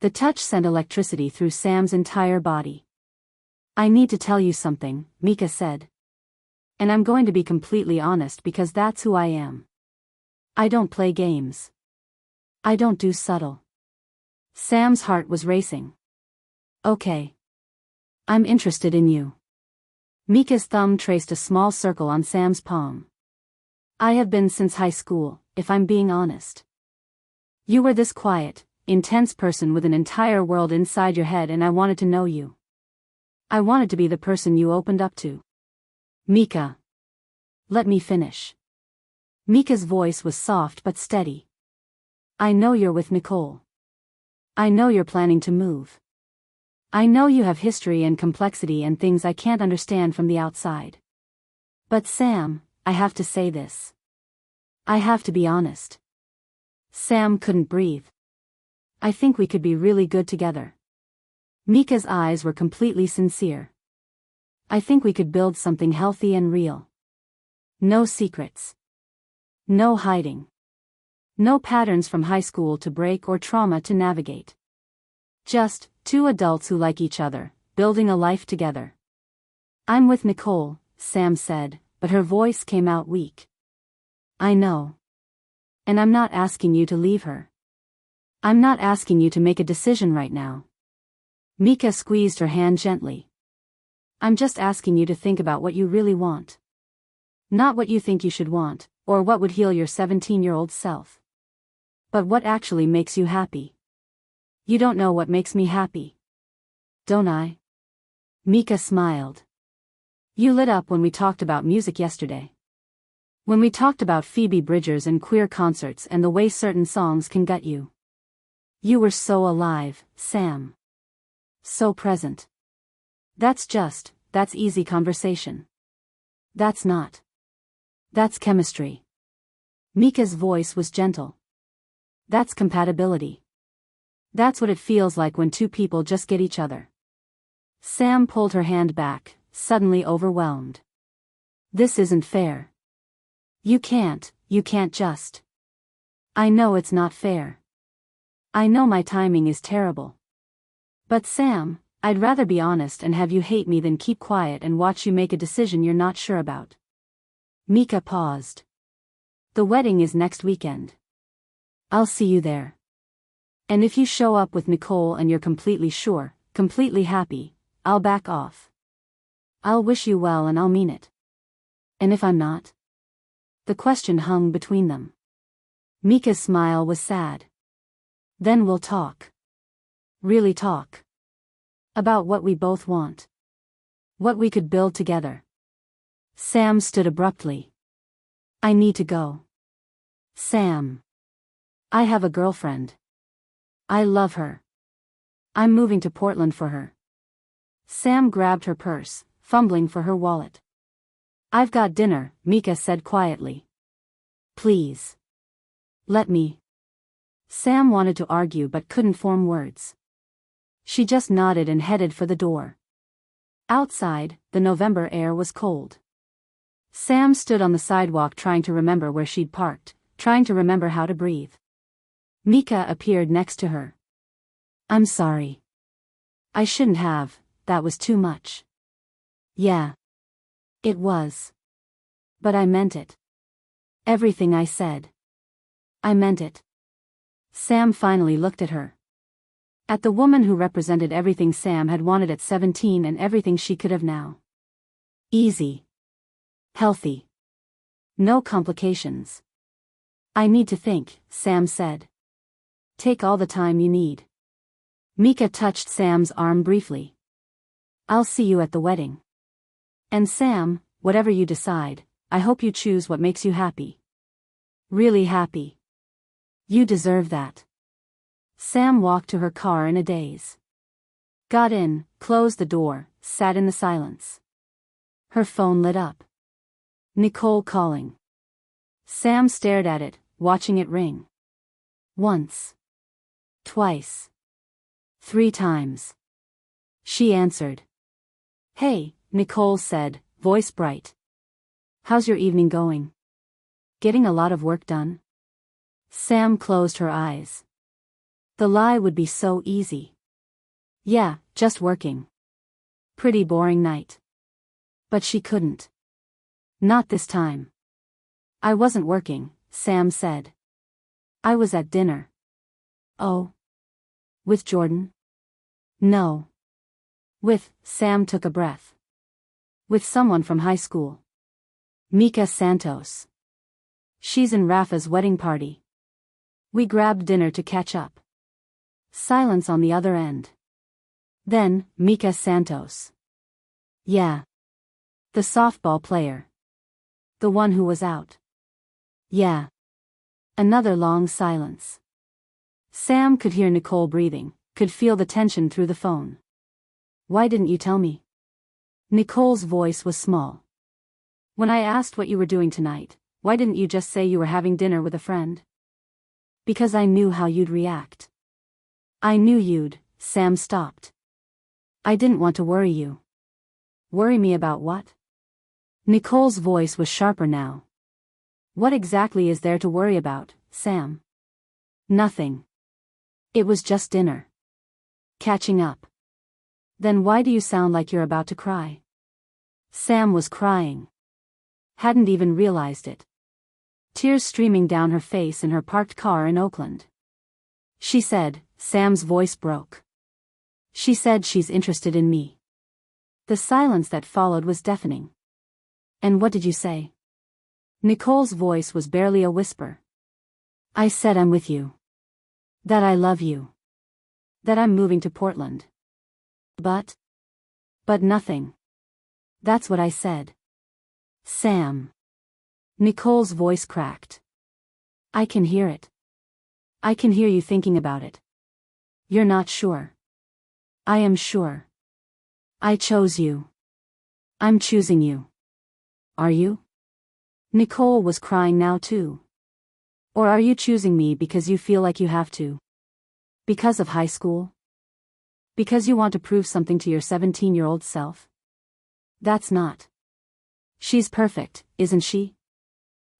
The touch sent electricity through Sam's entire body. I need to tell you something, Mika said. And I'm going to be completely honest because that's who I am. I don't play games. I don't do subtle. Sam's heart was racing. Okay. I'm interested in you. Mika's thumb traced a small circle on Sam's palm. I have been since high school, if I'm being honest. You were this quiet, intense person with an entire world inside your head and I wanted to know you. I wanted to be the person you opened up to. Mika. Let me finish. Mika's voice was soft but steady. I know you're with Nicole. I know you're planning to move. I know you have history and complexity and things I can't understand from the outside. But Sam, I have to say this. I have to be honest. Sam couldn't breathe. I think we could be really good together. Mika's eyes were completely sincere. I think we could build something healthy and real. No secrets. No hiding. No patterns from high school to break or trauma to navigate. Just two adults who like each other, building a life together. I'm with Nicole, Sam said, but her voice came out weak. I know. And I'm not asking you to leave her. I'm not asking you to make a decision right now. Mika squeezed her hand gently. I'm just asking you to think about what you really want. Not what you think you should want, or what would heal your 17-year-old self. But what actually makes you happy. You don't know what makes me happy. Don't I? Mika smiled. You lit up when we talked about music yesterday. When we talked about Phoebe Bridgers and queer concerts and the way certain songs can gut you. You were so alive, Sam. So present. That's easy conversation. That's not. That's chemistry. Mika's voice was gentle. That's compatibility. That's what it feels like when two people just get each other. Sam pulled her hand back, suddenly overwhelmed. This isn't fair. You can't just. I know it's not fair. I know my timing is terrible. But Sam, I'd rather be honest and have you hate me than keep quiet and watch you make a decision you're not sure about. Mika paused. The wedding is next weekend. I'll see you there. And if you show up with Nicole and you're completely sure, completely happy, I'll back off. I'll wish you well and I'll mean it. And if I'm not? The question hung between them. Mika's smile was sad. Then we'll talk. Really talk. About what we both want. What we could build together. Sam stood abruptly. I need to go. Sam. I have a girlfriend. I love her. I'm moving to Portland for her. Sam grabbed her purse, fumbling for her wallet. I've got dinner, Mika said quietly. Please. Let me. Sam wanted to argue but couldn't form words. She just nodded and headed for the door. Outside, the November air was cold. Sam stood on the sidewalk trying to remember where she'd parked, trying to remember how to breathe. Mika appeared next to her. I'm sorry. I shouldn't have, that was too much. Yeah. It was. But I meant it. Everything I said. I meant it. Sam finally looked at her. At the woman who represented everything Sam had wanted at 17 and everything she could have now. Easy. Healthy. No complications. I need to think, Sam said. Take all the time you need. Mika touched Sam's arm briefly. I'll see you at the wedding. And Sam, whatever you decide, I hope you choose what makes you happy. Really happy. You deserve that. Sam walked to her car in a daze. Got in, closed the door, sat in the silence. Her phone lit up. Nicole calling. Sam stared at it, watching it ring. Once. Twice. 3 times. She answered. Hey, Nicole said, voice bright. How's your evening going? Getting a lot of work done? Sam closed her eyes. The lie would be so easy. Yeah, just working. Pretty boring night. But she couldn't. Not this time. I wasn't working, Sam said. I was at dinner. Oh. With Jordan? No. Sam took a breath. With someone from high school. Mika Santos. She's in Rafa's wedding party. We grabbed dinner to catch up. Silence on the other end. Then, Mika Santos. Yeah. The softball player. The one who was out. Yeah. Another long silence. Sam could hear Nicole breathing, could feel the tension through the phone. Why didn't you tell me? Nicole's voice was small. When I asked what you were doing tonight, why didn't you just say you were having dinner with a friend? Because I knew how you'd react. I knew you'd. Sam stopped. I didn't want to worry you. Worry me about what? Nicole's voice was sharper now. What exactly is there to worry about, Sam? Nothing. It was just dinner. Catching up. Then why do you sound like you're about to cry? Sam was crying. Hadn't even realized it. Tears streaming down her face in her parked car in Oakland. She said, Sam's voice broke. She said she's interested in me. The silence that followed was deafening. And what did you say? Nicole's voice was barely a whisper. I said I'm with you. That I love you. That I'm moving to Portland. But nothing. That's what I said. Sam. Nicole's voice cracked. I can hear it. I can hear you thinking about it. You're not sure. I am sure. I chose you. I'm choosing you. Are you? Nicole was crying now too. Or are you choosing me because you feel like you have to? Because of high school? Because you want to prove something to your 17-year-old self? That's not. She's perfect, isn't she?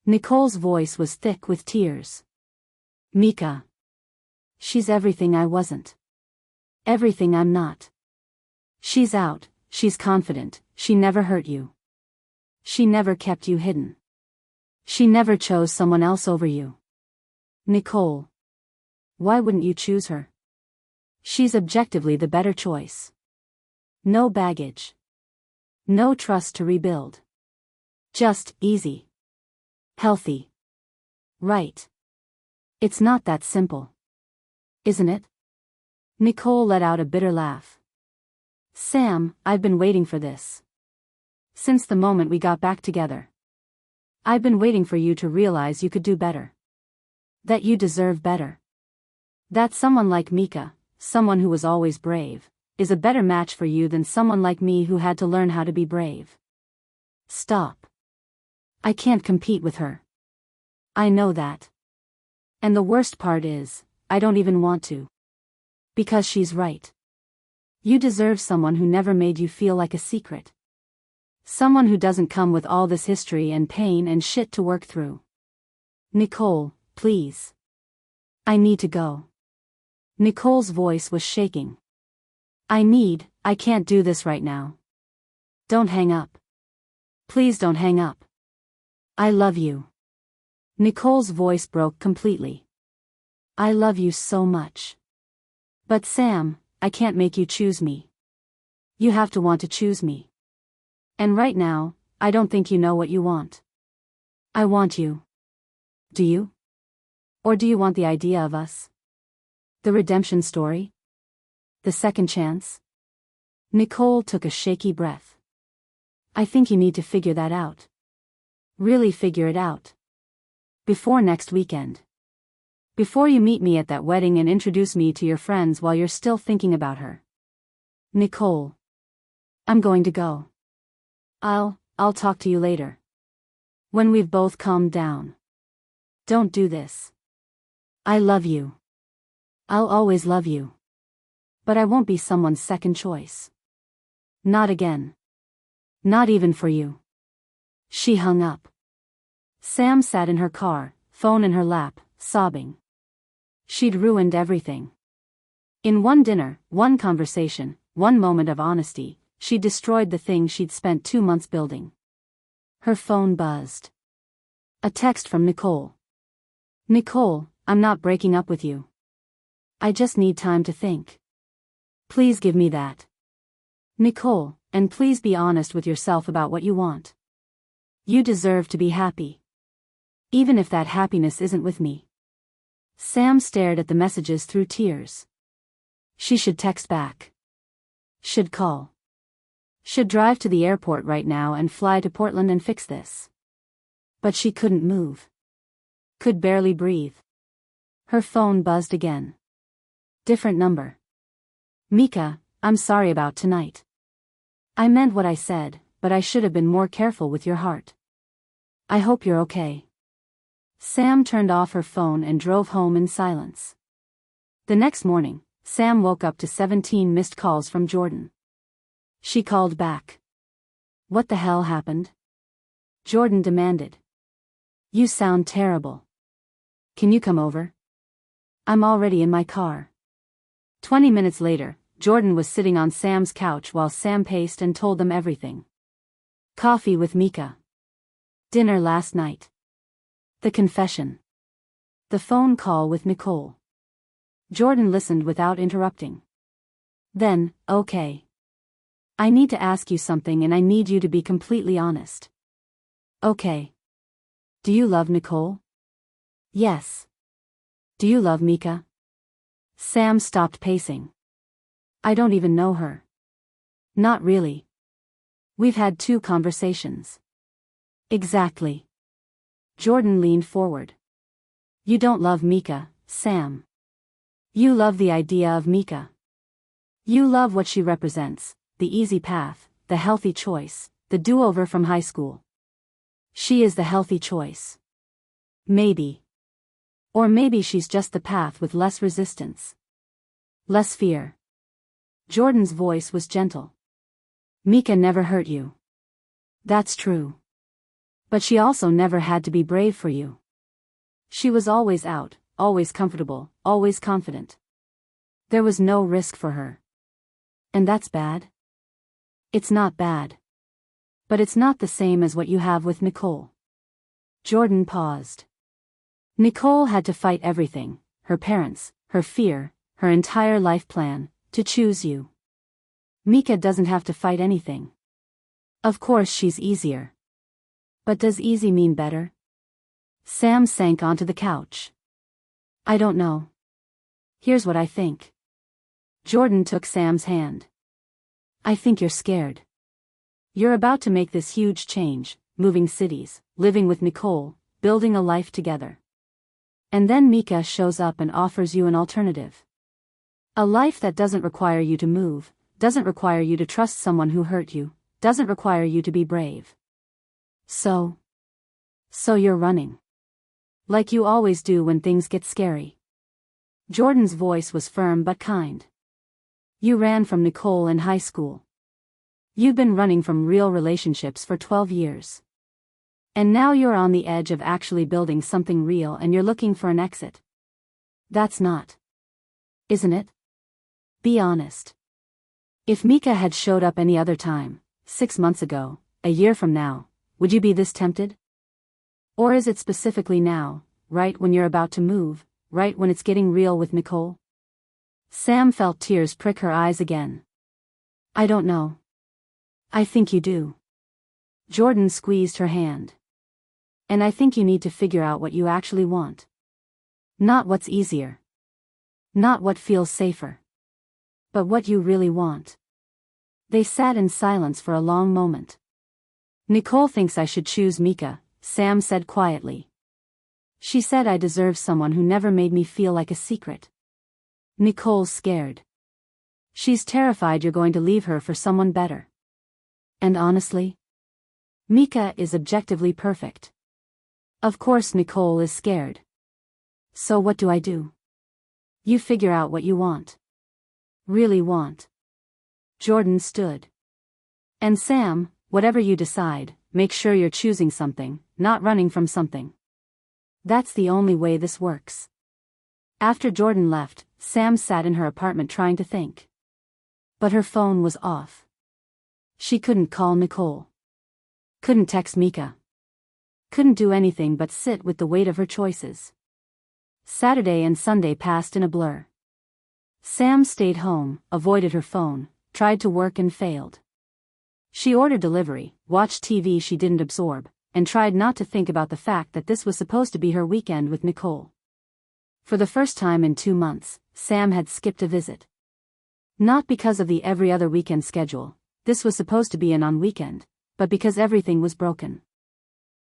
Nicole's voice was thick with tears. Mika. She's everything I wasn't. Everything I'm not. She's out, she's confident, she never hurt you. She never kept you hidden. She never chose someone else over you. Nicole. Why wouldn't you choose her? She's objectively the better choice. No baggage. No trust to rebuild. Just easy. Healthy. Right. It's not that simple. Isn't it? Nicole let out a bitter laugh. Sam, I've been waiting for this. Since the moment we got back together. I've been waiting for you to realize you could do better. That you deserve better. That someone like Mika, someone who was always brave, is a better match for you than someone like me who had to learn how to be brave. Stop. I can't compete with her. I know that. And the worst part is, I don't even want to. Because she's right. You deserve someone who never made you feel like a secret. Someone who doesn't come with all this history and pain and shit to work through. Nicole, please. I need to go. Nicole's voice was shaking. I can't do this right now. Don't hang up. Please don't hang up. I love you. Nicole's voice broke completely. I love you so much. But Sam, I can't make you choose me. You have to want to choose me. And right now, I don't think you know what you want. I want you. Do you? Or do you want the idea of us? The redemption story? The second chance? Nicole took a shaky breath. I think you need to figure that out. Really figure it out. Before next weekend. Before you meet me at that wedding and introduce me to your friends while you're still thinking about her. Nicole. I'm going to go. I'll talk to you later. When we've both calmed down. Don't do this. I love you. I'll always love you. But I won't be someone's second choice. Not again. Not even for you. She hung up. Sam sat in her car, phone in her lap, sobbing. She'd ruined everything. In one dinner, one conversation, one moment of honesty, she destroyed the thing she'd spent 2 months building. Her phone buzzed. A text from Nicole. Nicole, I'm not breaking up with you. I just need time to think. Please give me that. Nicole, and please be honest with yourself about what you want. You deserve to be happy. Even if that happiness isn't with me. Sam stared at the messages through tears. She should text back. Should call. Should drive to the airport right now and fly to Portland and fix this. But she couldn't move. Could barely breathe. Her phone buzzed again. Different number. Mika, I'm sorry about tonight. I meant what I said, but I should have been more careful with your heart. I hope you're okay. Sam turned off her phone and drove home in silence. The next morning, Sam woke up to 17 missed calls from Jordan. She called back. What the hell happened? Jordan demanded. You sound terrible. Can you come over? I'm already in my car. 20 minutes later, Jordan was sitting on Sam's couch while Sam paced and told them everything. Coffee with Mika. Dinner last night. The confession. The phone call with Nicole. Jordan listened without interrupting. Then, okay. I need to ask you something and I need you to be completely honest. Okay. Do you love Nicole? Yes. Do you love Mika? Sam stopped pacing. I don't even know her. Not really. We've had 2 conversations. Exactly. Jordan leaned forward. You don't love Mika, Sam. You love the idea of Mika. You love what she represents, the easy path, the healthy choice, the do-over from high school. She is the healthy choice. Maybe. Or maybe she's just the path with less resistance. Less fear. Jordan's voice was gentle. Mika never hurt you. That's true. But she also never had to be brave for you. She was always out, always comfortable, always confident. There was no risk for her. And that's bad? It's not bad. But it's not the same as what you have with Nicole. Jordan paused. Nicole had to fight everything, her parents, her fear, her entire life plan, to choose you. Mika doesn't have to fight anything. Of course she's easier. But does easy mean better? Sam sank onto the couch. I don't know. Here's what I think. Jordan took Sam's hand. I think you're scared. You're about to make this huge change, moving cities, living with Nicole, building a life together. And then Mika shows up and offers you an alternative. A life that doesn't require you to move, doesn't require you to trust someone who hurt you, doesn't require you to be brave. So you're running. Like you always do when things get scary. Jordan's voice was firm but kind. You ran from Nicole in high school. You've been running from real relationships for 12 years. And now you're on the edge of actually building something real and you're looking for an exit. That's not. Isn't it? Be honest. If Mika had showed up any other time, 6 months ago, a year from now, would you be this tempted? Or is it specifically now, right when you're about to move, right when it's getting real with Nicole? Sam felt tears prick her eyes again. I don't know. I think you do. Jordan squeezed her hand. And I think you need to figure out what you actually want. Not what's easier. Not what feels safer. But what you really want. They sat in silence for a long moment. Nicole thinks I should choose Mika, Sam said quietly. She said I deserve someone who never made me feel like a secret. Nicole's scared. She's terrified you're going to leave her for someone better. And honestly, Mika is objectively perfect. Of course Nicole is scared. So what do I do? You figure out what you want. Really want. Jordan stood. And Sam, whatever you decide, make sure you're choosing something, not running from something. That's the only way this works. After Jordan left, Sam sat in her apartment trying to think. But her phone was off. She couldn't call Nicole. Couldn't text Mika. Couldn't do anything but sit with the weight of her choices. Saturday and Sunday passed in a blur. Sam stayed home, avoided her phone, tried to work and failed. She ordered delivery, watched TV she didn't absorb, and tried not to think about the fact that this was supposed to be her weekend with Nicole. For the first time in 2 months, Sam had skipped a visit. Not because of the every other weekend schedule, this was supposed to be an on-weekend, but because everything was broken.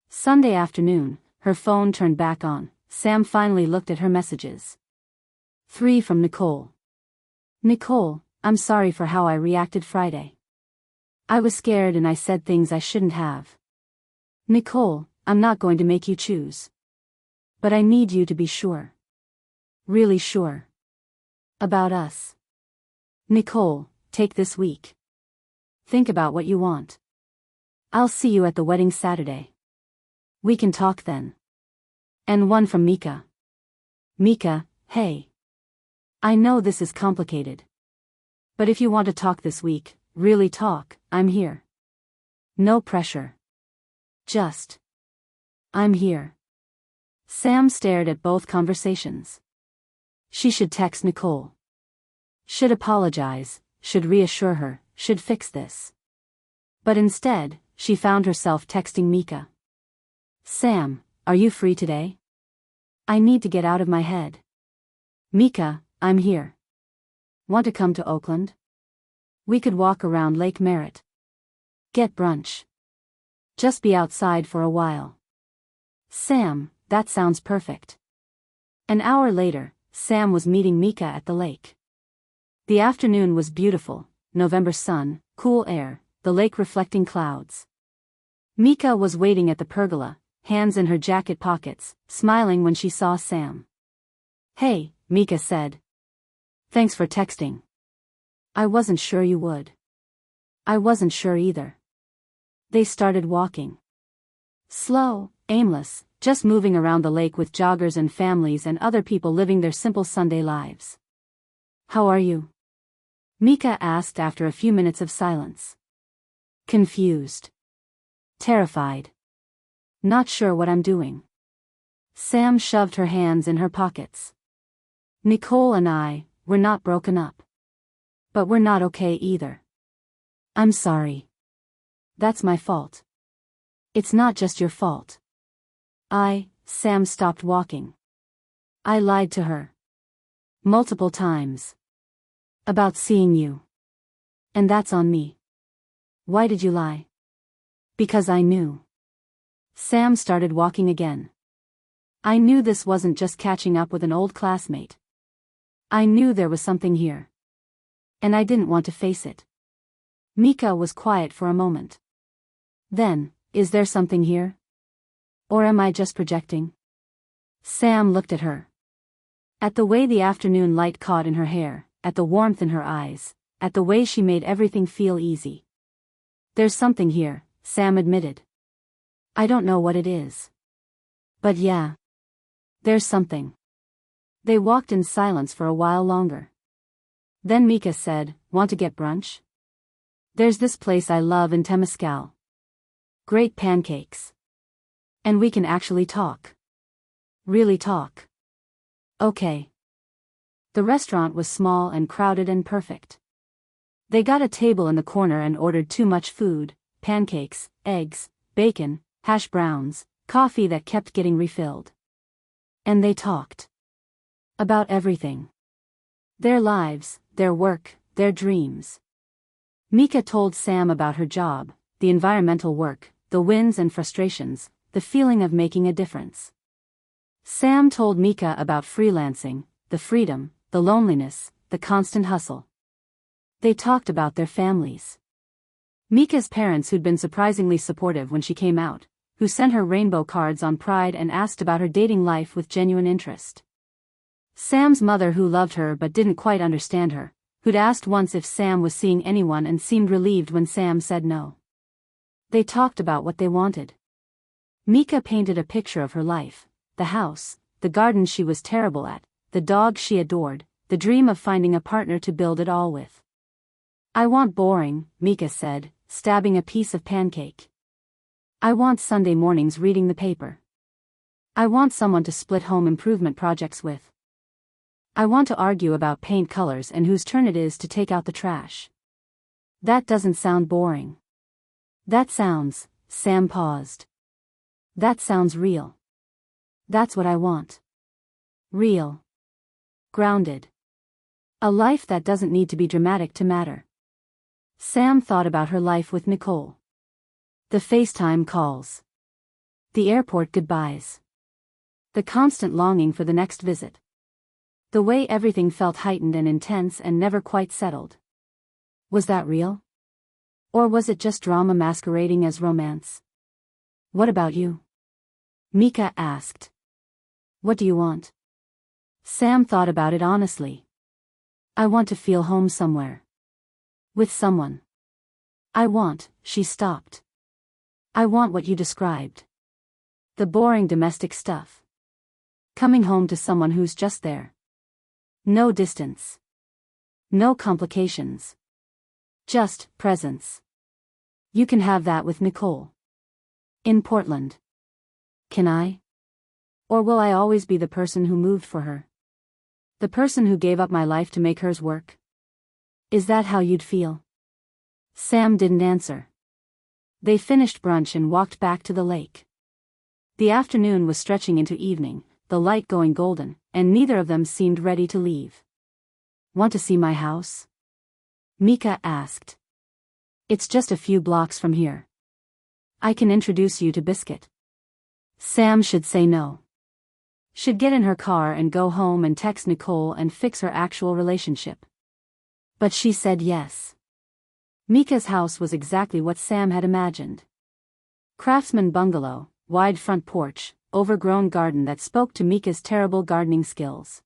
Sunday afternoon, her phone turned back on. Sam finally looked at her messages. 3 from Nicole. Nicole, I'm sorry for how I reacted Friday. I was scared and I said things I shouldn't have. Nicole, I'm not going to make you choose. But I need you to be sure. Really sure. About us. Nicole, take this week. Think about what you want. I'll see you at the wedding Saturday. We can talk then. And 1 from Mika. Mika, hey. I know this is complicated. But if you want to talk this week, really talk, I'm here. No pressure. Just. I'm here. Sam stared at both conversations. She should text Nicole. Should apologize, should reassure her, should fix this. But instead, she found herself texting Mika. Sam, are you free today? I need to get out of my head. Mika, I'm here. Want to come to Oakland? We could walk around Lake Merritt. Get brunch. Just be outside for a while. Sam, that sounds perfect. An hour later, Sam was meeting Mika at the lake. The afternoon was beautiful, November sun, cool air, the lake reflecting clouds. Mika was waiting at the pergola, hands in her jacket pockets, smiling when she saw Sam. Hey, Mika said. Thanks for texting. I wasn't sure you would. I wasn't sure either. They started walking. Slow, aimless, just moving around the lake with joggers and families and other people living their simple Sunday lives. How are you? Mika asked after a few minutes of silence. Confused. Terrified. Not sure what I'm doing. Sam shoved her hands in her pockets. Nicole and I, we're not broken up. But we're not okay either. I'm sorry. That's my fault. It's not just your fault. Sam stopped walking. I lied to her. Multiple times. About seeing you. And that's on me. Why did you lie? Because I knew. Sam started walking again. I knew this wasn't just catching up with an old classmate. I knew there was something here. And I didn't want to face it. Mika was quiet for a moment. Then, is there something here? Or am I just projecting? Sam looked at her. At the way the afternoon light caught in her hair, at the warmth in her eyes, at the way she made everything feel easy. There's something here, Sam admitted. I don't know what it is. But yeah. There's something. They walked in silence for a while longer. Then Mika said, Want to get brunch? There's this place I love in Temescal. Great pancakes. And we can actually talk. Really talk. Okay. The restaurant was small and crowded and perfect. They got a table in the corner and ordered too much food, pancakes, eggs, bacon, hash browns, coffee that kept getting refilled. And they talked. About everything. Their lives, their work, their dreams. Mika told Sam about her job, the environmental work, the wins and frustrations, the feeling of making a difference. Sam told Mika about freelancing, the freedom, the loneliness, the constant hustle. They talked about their families. Mika's parents, who'd been surprisingly supportive when she came out, who sent her rainbow cards on Pride and asked about her dating life with genuine interest. Sam's mother, who loved her but didn't quite understand her, who'd asked once if Sam was seeing anyone and seemed relieved when Sam said no. They talked about what they wanted. Mika painted a picture of her life, the house, the garden she was terrible at, the dog she adored, the dream of finding a partner to build it all with. I want boring, Mika said, stabbing a piece of pancake. I want Sunday mornings reading the paper. I want someone to split home improvement projects with. I want to argue about paint colors and whose turn it is to take out the trash. That doesn't sound boring. That sounds, Sam paused. That sounds real. That's what I want. Real. Grounded. A life that doesn't need to be dramatic to matter. Sam thought about her life with Nicole. The FaceTime calls. The airport goodbyes. The constant longing for the next visit. The way everything felt heightened and intense and never quite settled. Was that real? Or was it just drama masquerading as romance? What about you? Mika asked. What do you want? Sam thought about it honestly. I want to feel home somewhere. With someone. She stopped. I want what you described. The boring domestic stuff. Coming home to someone who's just there. No distance. No complications. Just presence. You can have that with Nicole. In Portland. Can I? Or will I always be the person who moved for her? The person who gave up my life to make hers work? Is that how you'd feel? Sam didn't answer. They finished brunch and walked back to the lake. The afternoon was stretching into evening, the light going golden, and neither of them seemed ready to leave. Want to see my house? Mika asked. It's just a few blocks from here. I can introduce you to Biscuit. Sam should say no. Should get in her car and go home and text Nicole and fix her actual relationship. But she said yes. Mika's house was exactly what Sam had imagined. Craftsman bungalow, wide front porch, overgrown garden that spoke to Mika's terrible gardening skills.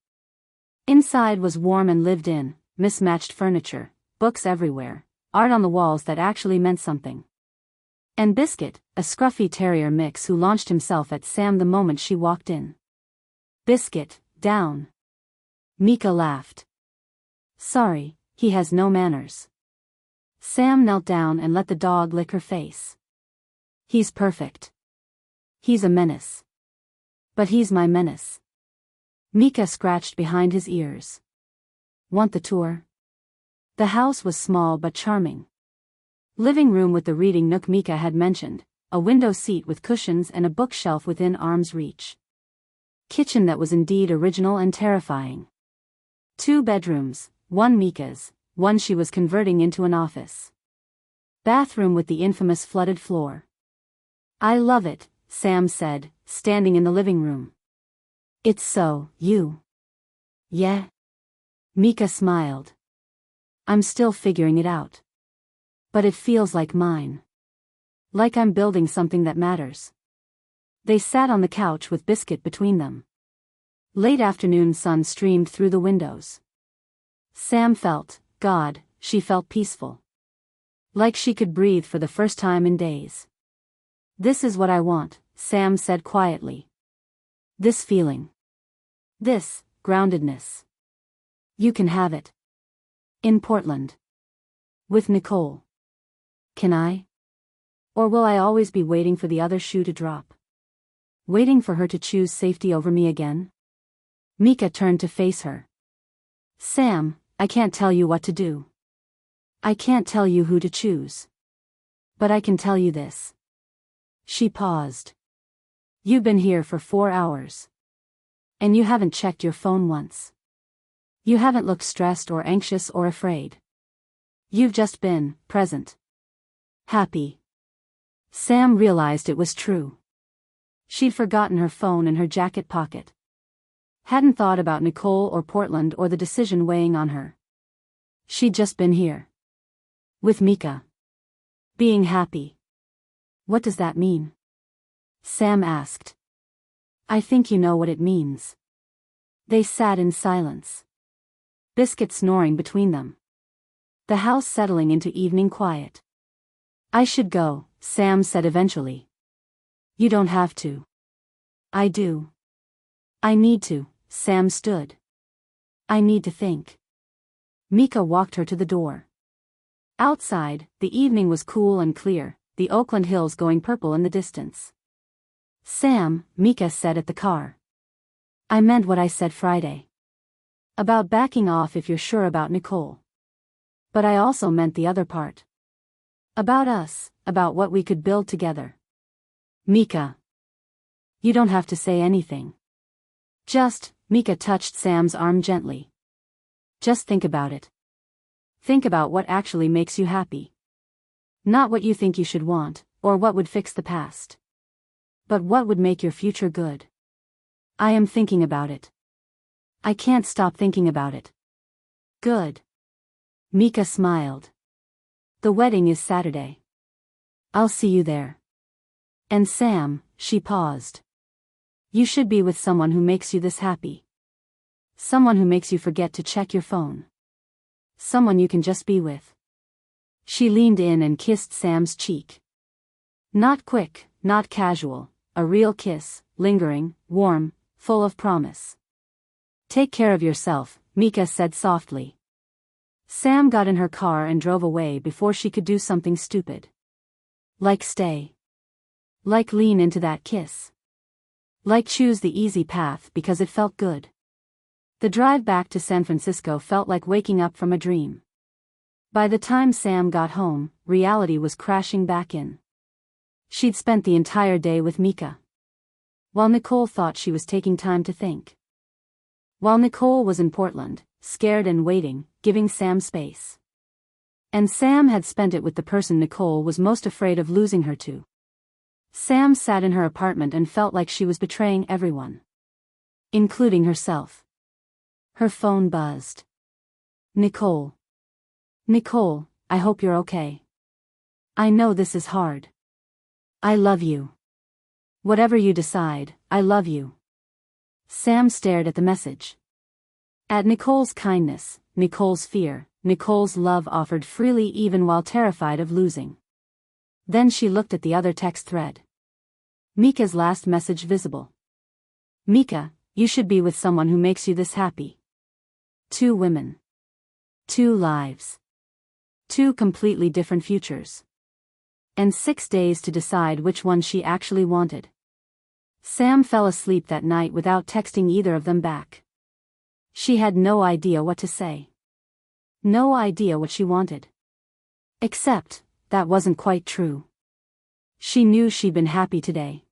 Inside was warm and lived in, mismatched furniture, books everywhere, art on the walls that actually meant something. And Biscuit, a scruffy terrier mix who launched himself at Sam the moment she walked in. Biscuit, down. Mika laughed. Sorry, he has no manners. Sam knelt down and let the dog lick her face. He's perfect. He's a menace. But he's my menace. Mika scratched behind his ears. Want the tour? The house was small but charming. Living room with the reading nook Mika had mentioned, a window seat with cushions and a bookshelf within arm's reach. Kitchen that was indeed original and terrifying. 2 bedrooms, one Mika's, one she was converting into an office. Bathroom with the infamous flooded floor. I love it, Sam said, standing in the living room. It's so, you. Yeah? Mika smiled. I'm still figuring it out. But it feels like mine. Like I'm building something that matters. They sat on the couch with Biscuit between them. Late afternoon sun streamed through the windows. Sam felt, God, she felt peaceful. Like she could breathe for the first time in days. This is what I want, Sam said quietly. This feeling. This, groundedness. You can have it. In Portland. With Nicole. Can I? Or will I always be waiting for the other shoe to drop? Waiting for her to choose safety over me again? Mika turned to face her. Sam, I can't tell you what to do. I can't tell you who to choose. But I can tell you this. She paused. You've been here for 4 hours. And you haven't checked your phone once. You haven't looked stressed or anxious or afraid. You've just been present. Happy. Sam realized it was true. She'd forgotten her phone in her jacket pocket. Hadn't thought about Nicole or Portland or the decision weighing on her. She'd just been here. With Mika. Being happy. What does that mean? Sam asked. I think you know what it means. They sat in silence. Biscuit snoring between them. The house settling into evening quiet. I should go, Sam said eventually. You don't have to. I do. I need to, Sam stood. I need to think. Mika walked her to the door. Outside, the evening was cool and clear, the Oakland hills going purple in the distance. Sam, Mika said at the car. I meant what I said Friday. About backing off if you're sure about Nicole. But I also meant the other part. About us, about what we could build together. Mika. You don't have to say anything. Just, Mika touched Sam's arm gently. Just think about it. Think about what actually makes you happy. Not what you think you should want, or what would fix the past. But what would make your future good. I am thinking about it. I can't stop thinking about it. Good. Mika smiled. The wedding is Saturday. I'll see you there. And Sam, she paused. You should be with someone who makes you this happy. Someone who makes you forget to check your phone. Someone you can just be with. She leaned in and kissed Sam's cheek. Not quick, not casual, a real kiss, lingering, warm, full of promise. Take care of yourself, Mika said softly. Sam got in her car and drove away before she could do something stupid. Like stay. Like lean into that kiss. Like choose the easy path because it felt good. The drive back to San Francisco felt like waking up from a dream. By the time Sam got home, reality was crashing back in. She'd spent the entire day with Mika. While Nicole thought she was taking time to think. While Nicole was in Portland, scared and waiting, giving Sam space. And Sam had spent it with the person Nicole was most afraid of losing her to. Sam sat in her apartment and felt like she was betraying everyone, including herself. Her phone buzzed. Nicole. Nicole, I hope you're okay. I know this is hard. I love you. Whatever you decide, I love you. Sam stared at the message. At Nicole's kindness, Nicole's fear, Nicole's love offered freely even while terrified of losing. Then she looked at the other text thread. Mika's last message visible. Mika, you should be with someone who makes you this happy. 2 women. 2 lives. 2 completely different futures. And 6 days to decide which one she actually wanted. Sam fell asleep that night without texting either of them back. She had no idea what to say. No idea what she wanted. Except, that wasn't quite true. She knew she'd been happy today.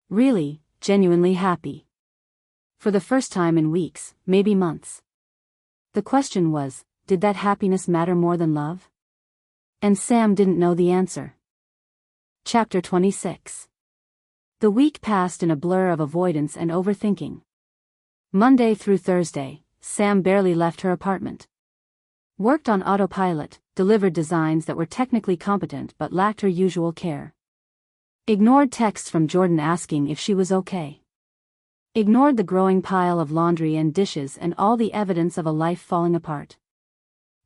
Really, genuinely happy. For the first time in weeks, maybe months. The question was, did that happiness matter more than love? And Sam didn't know the answer. Chapter 26. The week passed in a blur of avoidance and overthinking. Monday through Thursday, Sam barely left her apartment. Worked on autopilot, delivered designs that were technically competent but lacked her usual care. Ignored texts from Jordan asking if she was okay. Ignored the growing pile of laundry and dishes and all the evidence of a life falling apart.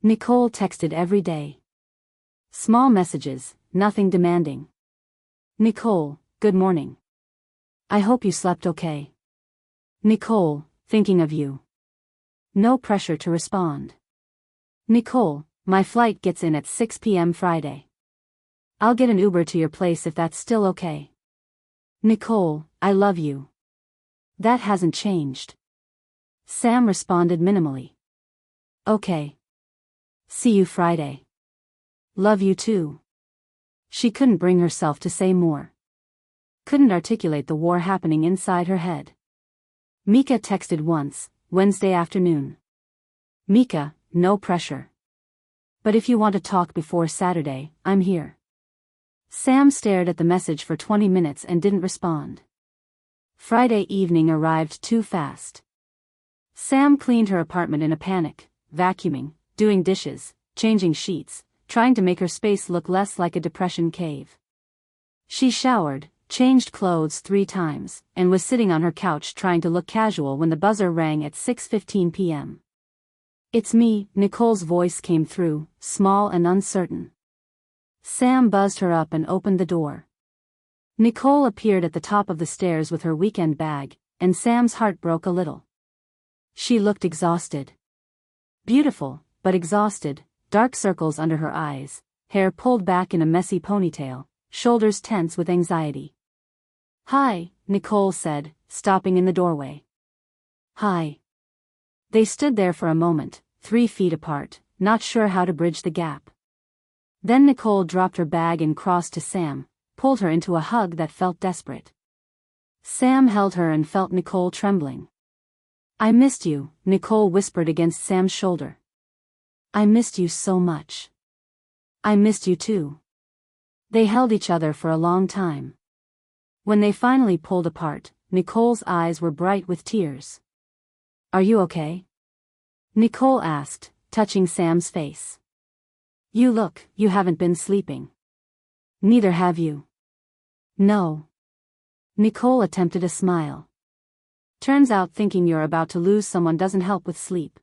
Nicole texted every day. Small messages, nothing demanding. Nicole, good morning. I hope you slept okay. Nicole, thinking of you. No pressure to respond. Nicole, my flight gets in at 6 p.m. Friday. I'll get an Uber to your place if that's still okay. Nicole, I love you. That hasn't changed. Sam responded minimally. Okay. See you Friday. Love you too. She couldn't bring herself to say more. Couldn't articulate the war happening inside her head. Mika texted once, Wednesday afternoon. Mika, no pressure. But if you want to talk before Saturday, I'm here. Sam stared at the message for 20 minutes and didn't respond. Friday evening arrived too fast. Sam cleaned her apartment in a panic, vacuuming, doing dishes, changing sheets, trying to make her space look less like a depression cave. She showered, changed clothes 3 times, and was sitting on her couch trying to look casual when the buzzer rang at 6:15 p.m. It's me, Nicole's voice came through, small and uncertain. Sam buzzed her up and opened the door. Nicole appeared at the top of the stairs with her weekend bag, and Sam's heart broke a little. She looked exhausted. Beautiful, but exhausted, dark circles under her eyes, hair pulled back in a messy ponytail, shoulders tense with anxiety. Hi, Nicole said, stopping in the doorway. Hi. They stood there for a moment, 3 feet apart, not sure how to bridge the gap. Then Nicole dropped her bag and crossed to Sam, pulled her into a hug that felt desperate. Sam held her and felt Nicole trembling. I missed you, Nicole whispered against Sam's shoulder. I missed you so much. I missed you too. They held each other for a long time. When they finally pulled apart, Nicole's eyes were bright with tears. Are you okay? Nicole asked, touching Sam's face. You haven't been sleeping. Neither have you. No. Nicole attempted a smile. Turns out thinking you're about to lose someone doesn't help with sleep.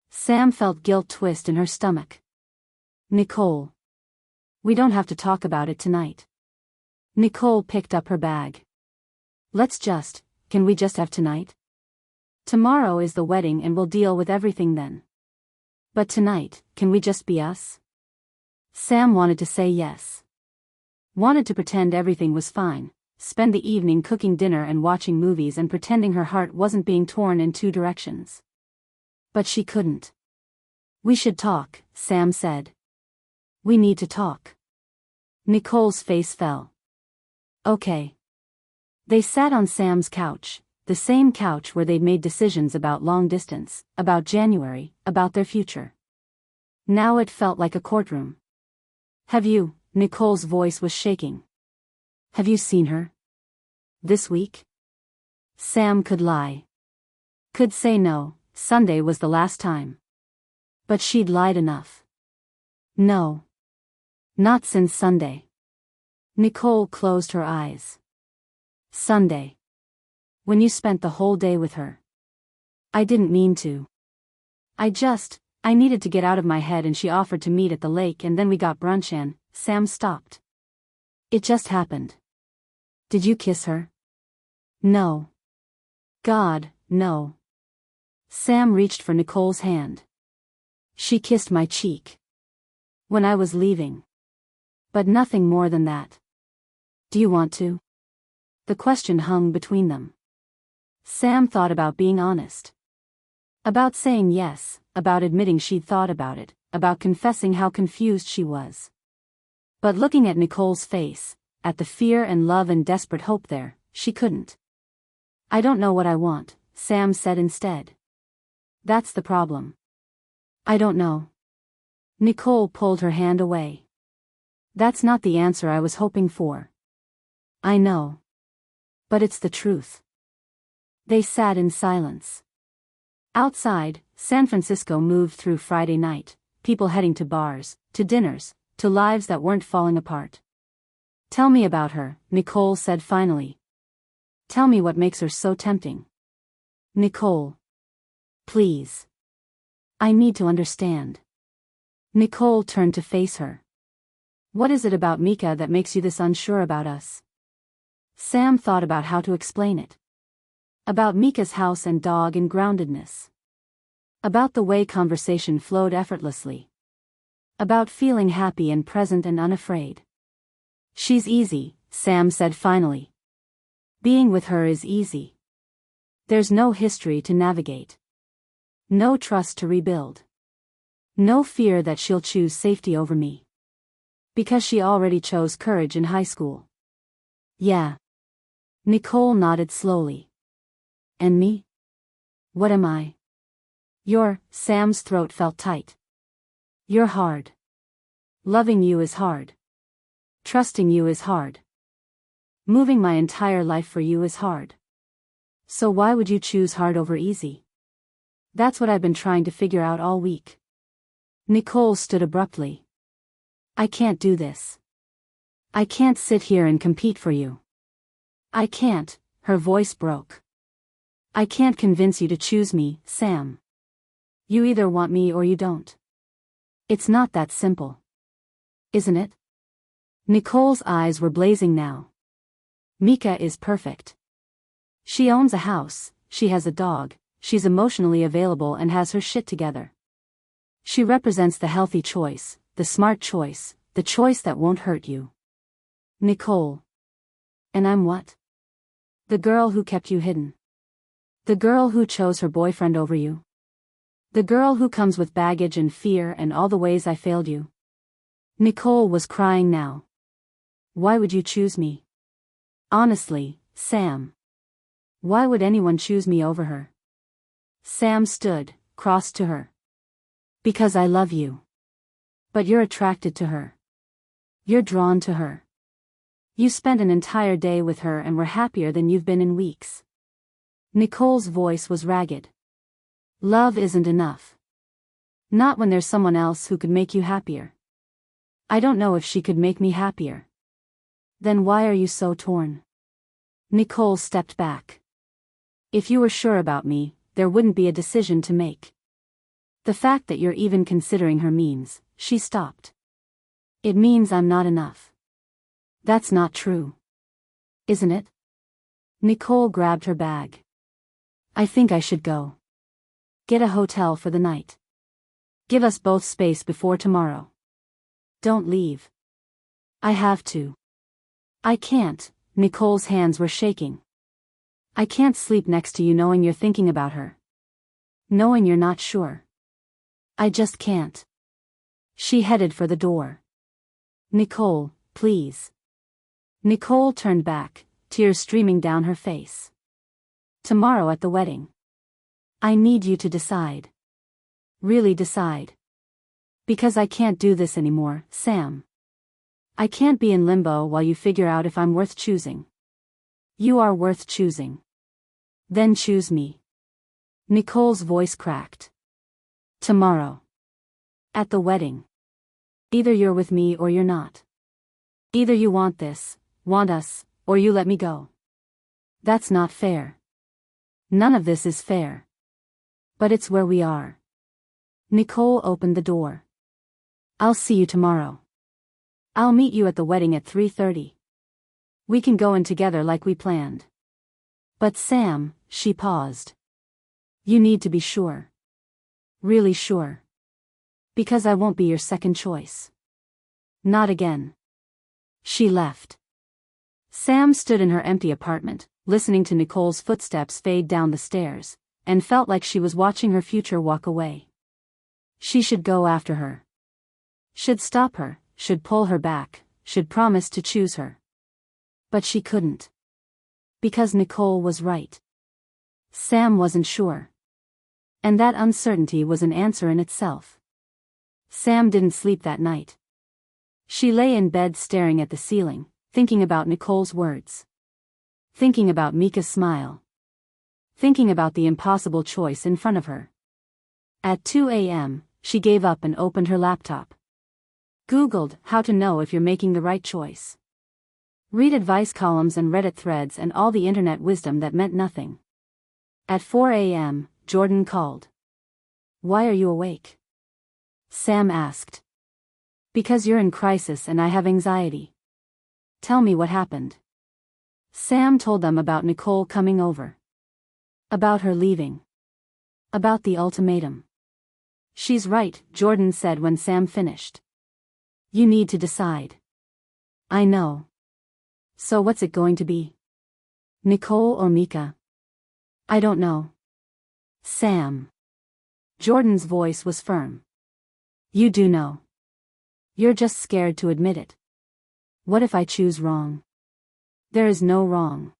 Sam felt guilt twist in her stomach. Nicole. We don't have to talk about it tonight. Nicole picked up her bag. Can we just have tonight? Tomorrow is the wedding and we'll deal with everything then. But tonight, can we just be us? Sam wanted to say yes. Wanted to pretend everything was fine, spend the evening cooking dinner and watching movies and pretending her heart wasn't being torn in 2 directions. But she couldn't. We should talk, Sam said. We need to talk. Nicole's face fell. Okay. They sat on Sam's couch, the same couch where they'd made decisions about long distance, about January, about their future. Now it felt like a courtroom. Have you? Nicole's voice was shaking. Have you seen her? This week? Sam could lie. Could say no, Sunday was the last time. But she'd lied enough. No. Not since Sunday. Nicole closed her eyes. Sunday. When you spent the whole day with her. I didn't mean to. I needed to get out of my head and she offered to meet at the lake and then we got brunch and, Sam stopped. It just happened. Did you kiss her? No. God, no. Sam reached for Nicole's hand. She kissed my cheek. When I was leaving. But nothing more than that. Do you want to? The question hung between them. Sam thought about being honest. About saying yes, about admitting she'd thought about it, about confessing how confused she was. But looking at Nicole's face, at the fear and love and desperate hope there, she couldn't. I don't know what I want, Sam said instead. That's the problem. I don't know. Nicole pulled her hand away. That's not the answer I was hoping for. I know. But it's the truth. They sat in silence. Outside, San Francisco moved through Friday night, people heading to bars, to dinners, to lives that weren't falling apart. Tell me about her, Nicole said finally. Tell me what makes her so tempting. Nicole. Please. I need to understand. Nicole turned to face her. What is it about Mika that makes you this unsure about us? Sam thought about how to explain it. About Mika's house and dog and groundedness. About the way conversation flowed effortlessly. About feeling happy and present and unafraid. She's easy, Sam said finally. Being with her is easy. There's no history to navigate. No trust to rebuild. No fear that she'll choose safety over me. Because she already chose courage in high school. Yeah. Nicole nodded slowly. And me? What am I? Sam's throat felt tight. You're hard. Loving you is hard. Trusting you is hard. Moving my entire life for you is hard. So why would you choose hard over easy? That's what I've been trying to figure out all week. Nicole stood abruptly. I can't do this. I can't sit here and compete for you. I can't, her voice broke. I can't convince you to choose me, Sam. You either want me or you don't. It's not that simple. Isn't it? Nicole's eyes were blazing now. Mika is perfect. She owns a house, she has a dog, she's emotionally available and has her shit together. She represents the healthy choice, the smart choice, the choice that won't hurt you. Nicole. And I'm what? The girl who kept you hidden. The girl who chose her boyfriend over you. The girl who comes with baggage and fear and all the ways I failed you. Nicole was crying now. Why would you choose me? Honestly, Sam. Why would anyone choose me over her? Sam stood, crossed to her. Because I love you. But you're attracted to her. You're drawn to her. You spent an entire day with her and were happier than you've been in weeks. Nicole's voice was ragged. Love isn't enough. Not when there's someone else who could make you happier. I don't know if she could make me happier. Then why are you so torn? Nicole stepped back. If you were sure about me, there wouldn't be a decision to make. The fact that you're even considering her means, she stopped. It means I'm not enough. That's not true. Isn't it? Nicole grabbed her bag. I think I should go. Get a hotel for the night. Give us both space before tomorrow. Don't leave. I have to. I can't, Nicole's hands were shaking. I can't sleep next to you knowing you're thinking about her. Knowing you're not sure. I just can't. She headed for the door. Nicole, please. Nicole turned back, tears streaming down her face. Tomorrow at the wedding. I need you to decide. Really decide. Because I can't do this anymore, Sam. I can't be in limbo while you figure out if I'm worth choosing. You are worth choosing. Then choose me. Nicole's voice cracked. Tomorrow. At the wedding. Either you're with me or you're not. Either you want this, want us, or you let me go. That's not fair. None of this is fair. But it's where we are. Nicole opened the door. I'll see you tomorrow. I'll meet you at the wedding at 3:30. We can go in together like we planned. But Sam, she paused. You need to be sure. Really sure. Because I won't be your second choice. Not again. She left. Sam stood in her empty apartment, listening to Nicole's footsteps fade down the stairs, and felt like she was watching her future walk away. She should go after her. Should stop her, should pull her back, should promise to choose her. But she couldn't. Because Nicole was right. Sam wasn't sure. And that uncertainty was an answer in itself. Sam didn't sleep that night. She lay in bed staring at the ceiling, thinking about Nicole's words. Thinking about Mika's smile. Thinking about the impossible choice in front of her. At 2 a.m., she gave up and opened her laptop. Googled how to know if you're making the right choice. Read advice columns and Reddit threads and all the internet wisdom that meant nothing. At 4 a.m., Jordan called. Why are you awake? Sam asked. Because you're in crisis and I have anxiety. Tell me what happened. Sam told them about Nicole coming over. About her leaving. About the ultimatum. She's right, Jordan said when Sam finished. You need to decide. I know. So what's it going to be? Nicole or Mika? I don't know. Sam. Jordan's voice was firm. You do know. You're just scared to admit it. What if I choose wrong? There is no wrong.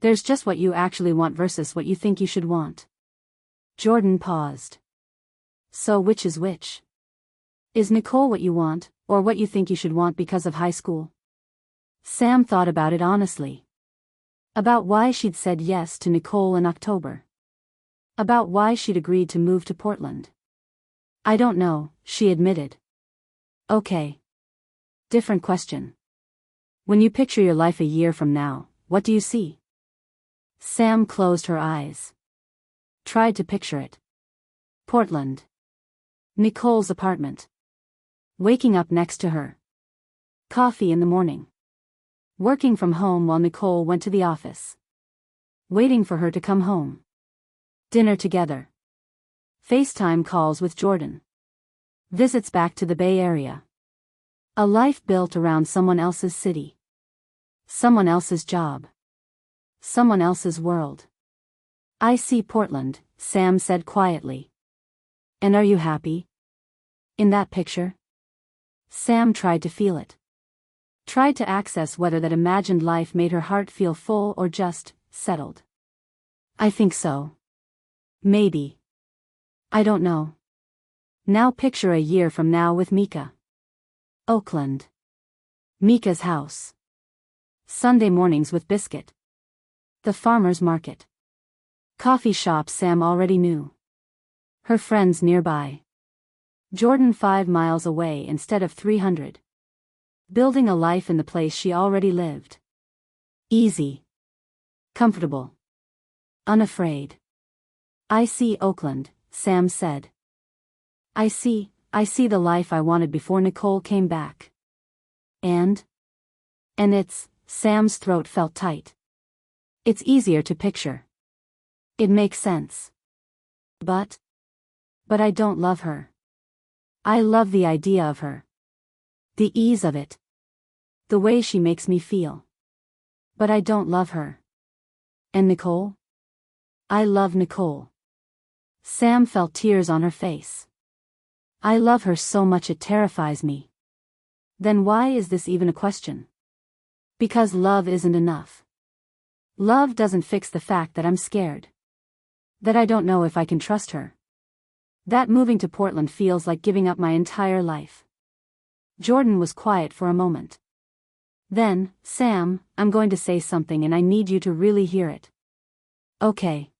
There's just what you actually want versus what you think you should want. Jordan paused. So which is which? Is Nicole what you want, or what you think you should want because of high school? Sam thought about it honestly. About why she'd said yes to Nicole in October. About why she'd agreed to move to Portland. I don't know, she admitted. Okay. Different question. When you picture your life a year from now, what do you see? Sam closed her eyes. Tried to picture it. Portland. Nicole's apartment. Waking up next to her. Coffee in the morning. Working from home while Nicole went to the office. Waiting for her to come home. Dinner together. FaceTime calls with Jordan. Visits back to the Bay Area. A life built around someone else's city. Someone else's job. Someone else's world. I see Portland, Sam said quietly. And are you happy? In that picture? Sam tried to feel it. Tried to access whether that imagined life made her heart feel full or just settled. I think so. Maybe. I don't know. Now picture a year from now with Mika. Oakland. Mika's house. Sunday mornings with Biscuit. The farmer's market. Coffee shop Sam already knew. Her friends nearby. Jordan 5 miles away instead of 300. Building a life in the place she already lived. Easy. Comfortable. Unafraid. I see Oakland, Sam said. I see the life I wanted before Nicole came back. And it's, Sam's throat felt tight. It's easier to picture. It makes sense. But I don't love her. I love the idea of her. The ease of it. The way she makes me feel. But I don't love her. And Nicole? I love Nicole. Sam felt tears on her face. I love her so much it terrifies me. Then why is this even a question? Because love isn't enough. Love doesn't fix the fact that I'm scared. That I don't know if I can trust her. That moving to Portland feels like giving up my entire life. Jordan was quiet for a moment. Then, Sam, I'm going to say something and I need you to really hear it. Okay.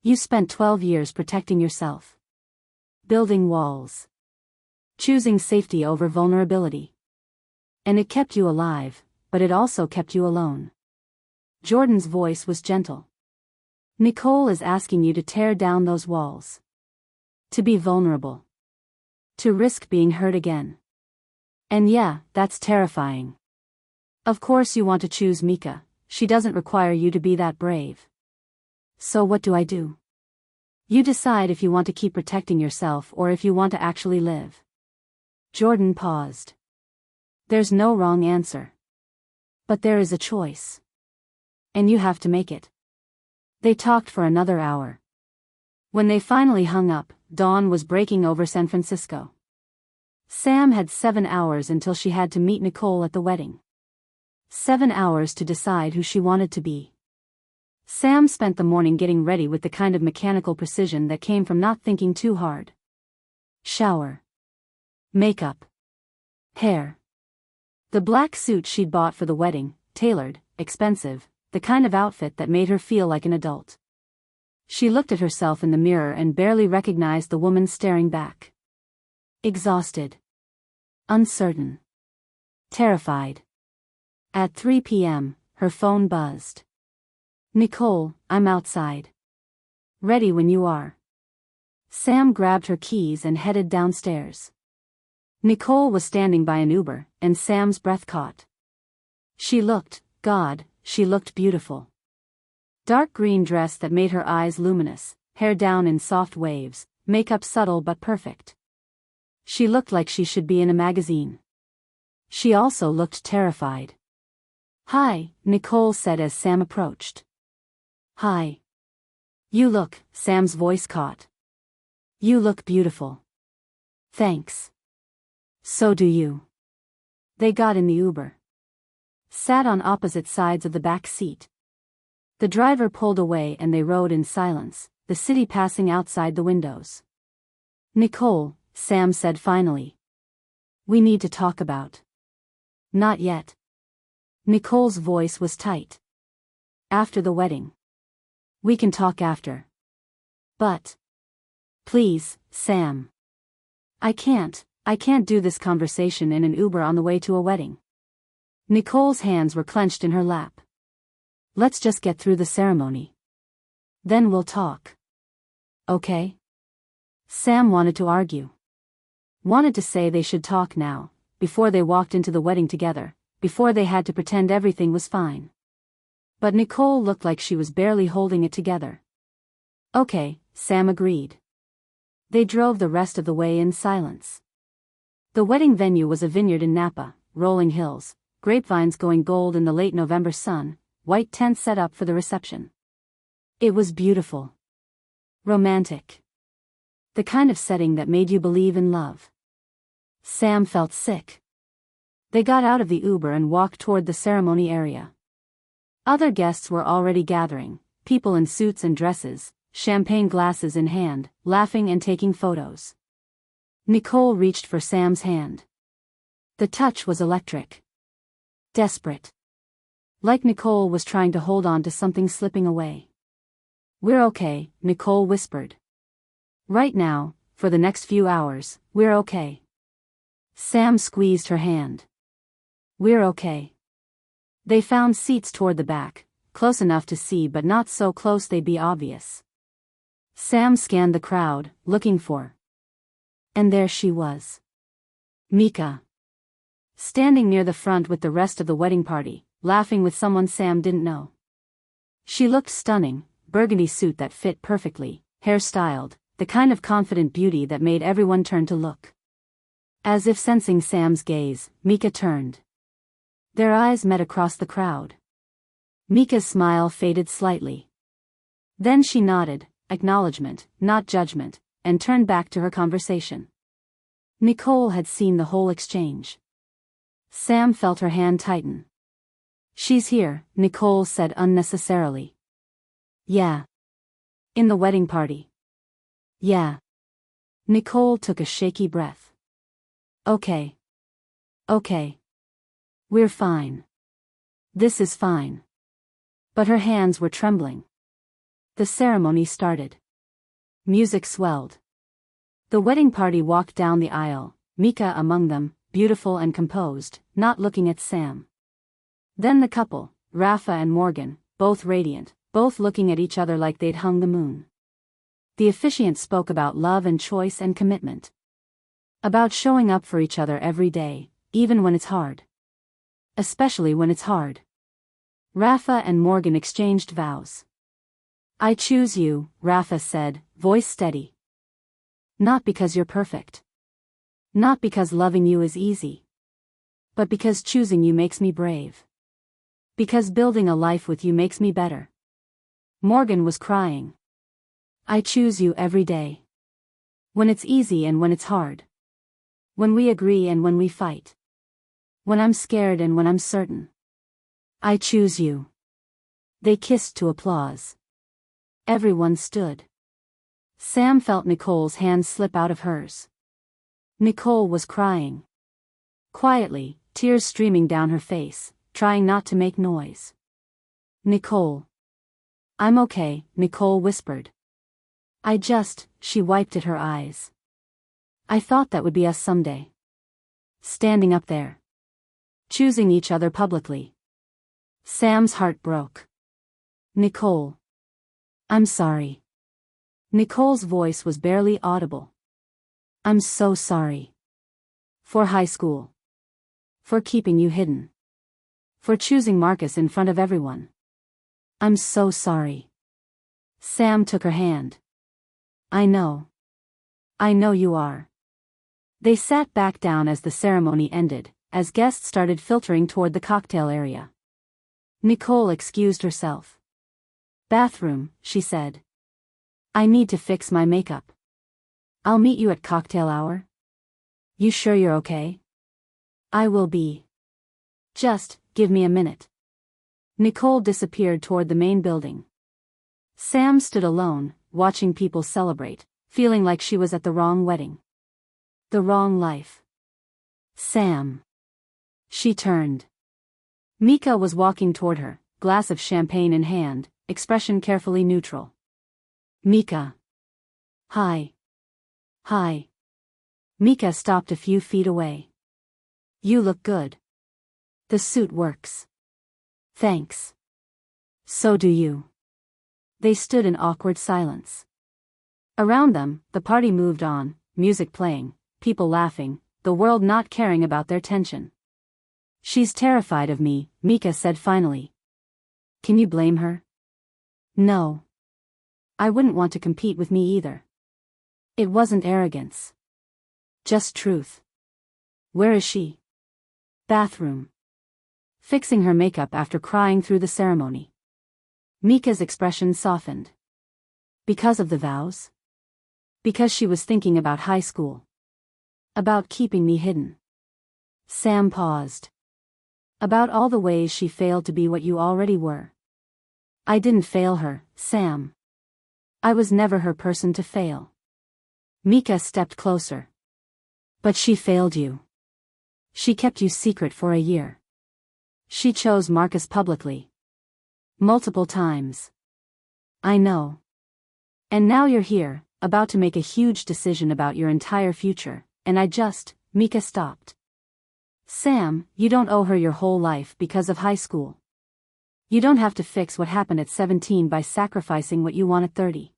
You spent 12 years protecting yourself. Building walls. Choosing safety over vulnerability. And it kept you alive, but it also kept you alone. Jordan's voice was gentle. Nicole is asking you to tear down those walls. To be vulnerable. To risk being hurt again. And yeah, that's terrifying. Of course you want to choose Mika, she doesn't require you to be that brave. So what do I do? You decide if you want to keep protecting yourself or if you want to actually live. Jordan paused. There's no wrong answer. But there is a choice. And you have to make it. They talked for another hour. When they finally hung up, dawn was breaking over San Francisco. Sam had 7 hours until she had to meet Nicole at the wedding. 7 hours to decide who she wanted to be. Sam spent the morning getting ready with the kind of mechanical precision that came from not thinking too hard. Shower. Makeup. Hair. The black suit she'd bought for the wedding, tailored, expensive, the kind of outfit that made her feel like an adult. She looked at herself in the mirror and barely recognized the woman staring back. Exhausted. Uncertain. Terrified. At 3 p.m., her phone buzzed. Nicole, I'm outside. Ready when you are. Sam grabbed her keys and headed downstairs. Nicole was standing by an Uber, and Sam's breath caught. She looked beautiful. Dark green dress that made her eyes luminous, hair down in soft waves, makeup subtle but perfect. She looked like she should be in a magazine. She also looked terrified. Hi, Nicole said as Sam approached. Hi. You look, Sam's voice caught. You look beautiful. Thanks. So do you. They got in the Uber. Sat on opposite sides of the back seat. The driver pulled away and they rode in silence, the city passing outside the windows. Nicole, Sam said finally. We need to talk about. Not yet. Nicole's voice was tight. After the wedding. We can talk after. But. Please, Sam. I can't do this conversation in an Uber on the way to a wedding. Nicole's hands were clenched in her lap. Let's just get through the ceremony. Then we'll talk. Okay? Sam wanted to argue. Wanted to say they should talk now, before they walked into the wedding together, before they had to pretend everything was fine. But Nicole looked like she was barely holding it together. Okay, Sam agreed. They drove the rest of the way in silence. The wedding venue was a vineyard in Napa, rolling hills, grapevines going gold in the late November sun, white tents set up for the reception. It was beautiful. Romantic. The kind of setting that made you believe in love. Sam felt sick. They got out of the Uber and walked toward the ceremony area. Other guests were already gathering, people in suits and dresses, champagne glasses in hand, laughing and taking photos. Nicole reached for Sam's hand. The touch was electric. Desperate. Like Nicole was trying to hold on to something slipping away. We're okay, Nicole whispered. Right now, for the next few hours, we're okay. Sam squeezed her hand. We're okay. They found seats toward the back, close enough to see but not so close they'd be obvious. Sam scanned the crowd, looking for. And there she was. Mika. Standing near the front with the rest of the wedding party, laughing with someone Sam didn't know. She looked stunning, burgundy suit that fit perfectly, hair styled, the kind of confident beauty that made everyone turn to look. As if sensing Sam's gaze, Mika turned. Their eyes met across the crowd. Mika's smile faded slightly. Then she nodded, acknowledgement, not judgment, and turned back to her conversation. Nicole had seen the whole exchange. Sam felt her hand tighten. She's here, Nicole said unnecessarily. Yeah. In the wedding party. Yeah. Nicole took a shaky breath. Okay. Okay. We're fine. This is fine. But her hands were trembling. The ceremony started. Music swelled. The wedding party walked down the aisle, Mika among them, beautiful and composed, not looking at Sam. Then the couple, Rafa and Morgan, both radiant, both looking at each other like they'd hung the moon. The officiant spoke about love and choice and commitment. About showing up for each other every day, even when it's hard. Especially when it's hard. Rafa and Morgan exchanged vows. I choose you, Rafa said, voice steady. Not because you're perfect. Not because loving you is easy. But because choosing you makes me brave. Because building a life with you makes me better. Morgan was crying. I choose you every day. When it's easy and when it's hard. When we agree and when we fight. When I'm scared and when I'm certain. I choose you. They kissed to applause. Everyone stood. Sam felt Nicole's hand slip out of hers. Nicole was crying. Quietly, tears streaming down her face, trying not to make noise. Nicole. I'm okay, Nicole whispered. She wiped at her eyes. I thought that would be us someday. Standing up there. Choosing each other publicly. Sam's heart broke. Nicole. I'm sorry. Nicole's voice was barely audible. I'm so sorry. For high school. For keeping you hidden. For choosing Marcus in front of everyone. I'm so sorry. Sam took her hand. I know. I know you are. They sat back down as the ceremony ended, as guests started filtering toward the cocktail area. Nicole excused herself. Bathroom, she said. I need to fix my makeup. I'll meet you at cocktail hour. You sure you're okay? I will be. Just, give me a minute. Nicole disappeared toward the main building. Sam stood alone, watching people celebrate, feeling like she was at the wrong wedding. The wrong life. Sam. She turned. Mika was walking toward her, glass of champagne in hand, expression carefully neutral. Mika. Hi. Hi. Mika stopped a few feet away. You look good. The suit works. Thanks. So do you. They stood in awkward silence. Around them, the party moved on, music playing, people laughing, the world not caring about their tension. She's terrified of me, Mika said finally. Can you blame her? No. I wouldn't want to compete with me either. It wasn't arrogance. Just truth. Where is she? Bathroom. Fixing her makeup after crying through the ceremony. Mika's expression softened. Because of the vows? Because she was thinking about high school. About keeping me hidden. Sam paused. About all the ways she failed to be what you already were. I didn't fail her, Sam. I was never her person to fail. Mika stepped closer. But she failed you. She kept you secret for a year. She chose Marcus publicly. Multiple times. I know. And now you're here, about to make a huge decision about your entire future, and Mika stopped. Sam, you don't owe her your whole life because of high school. You don't have to fix what happened at 17 by sacrificing what you want at 30.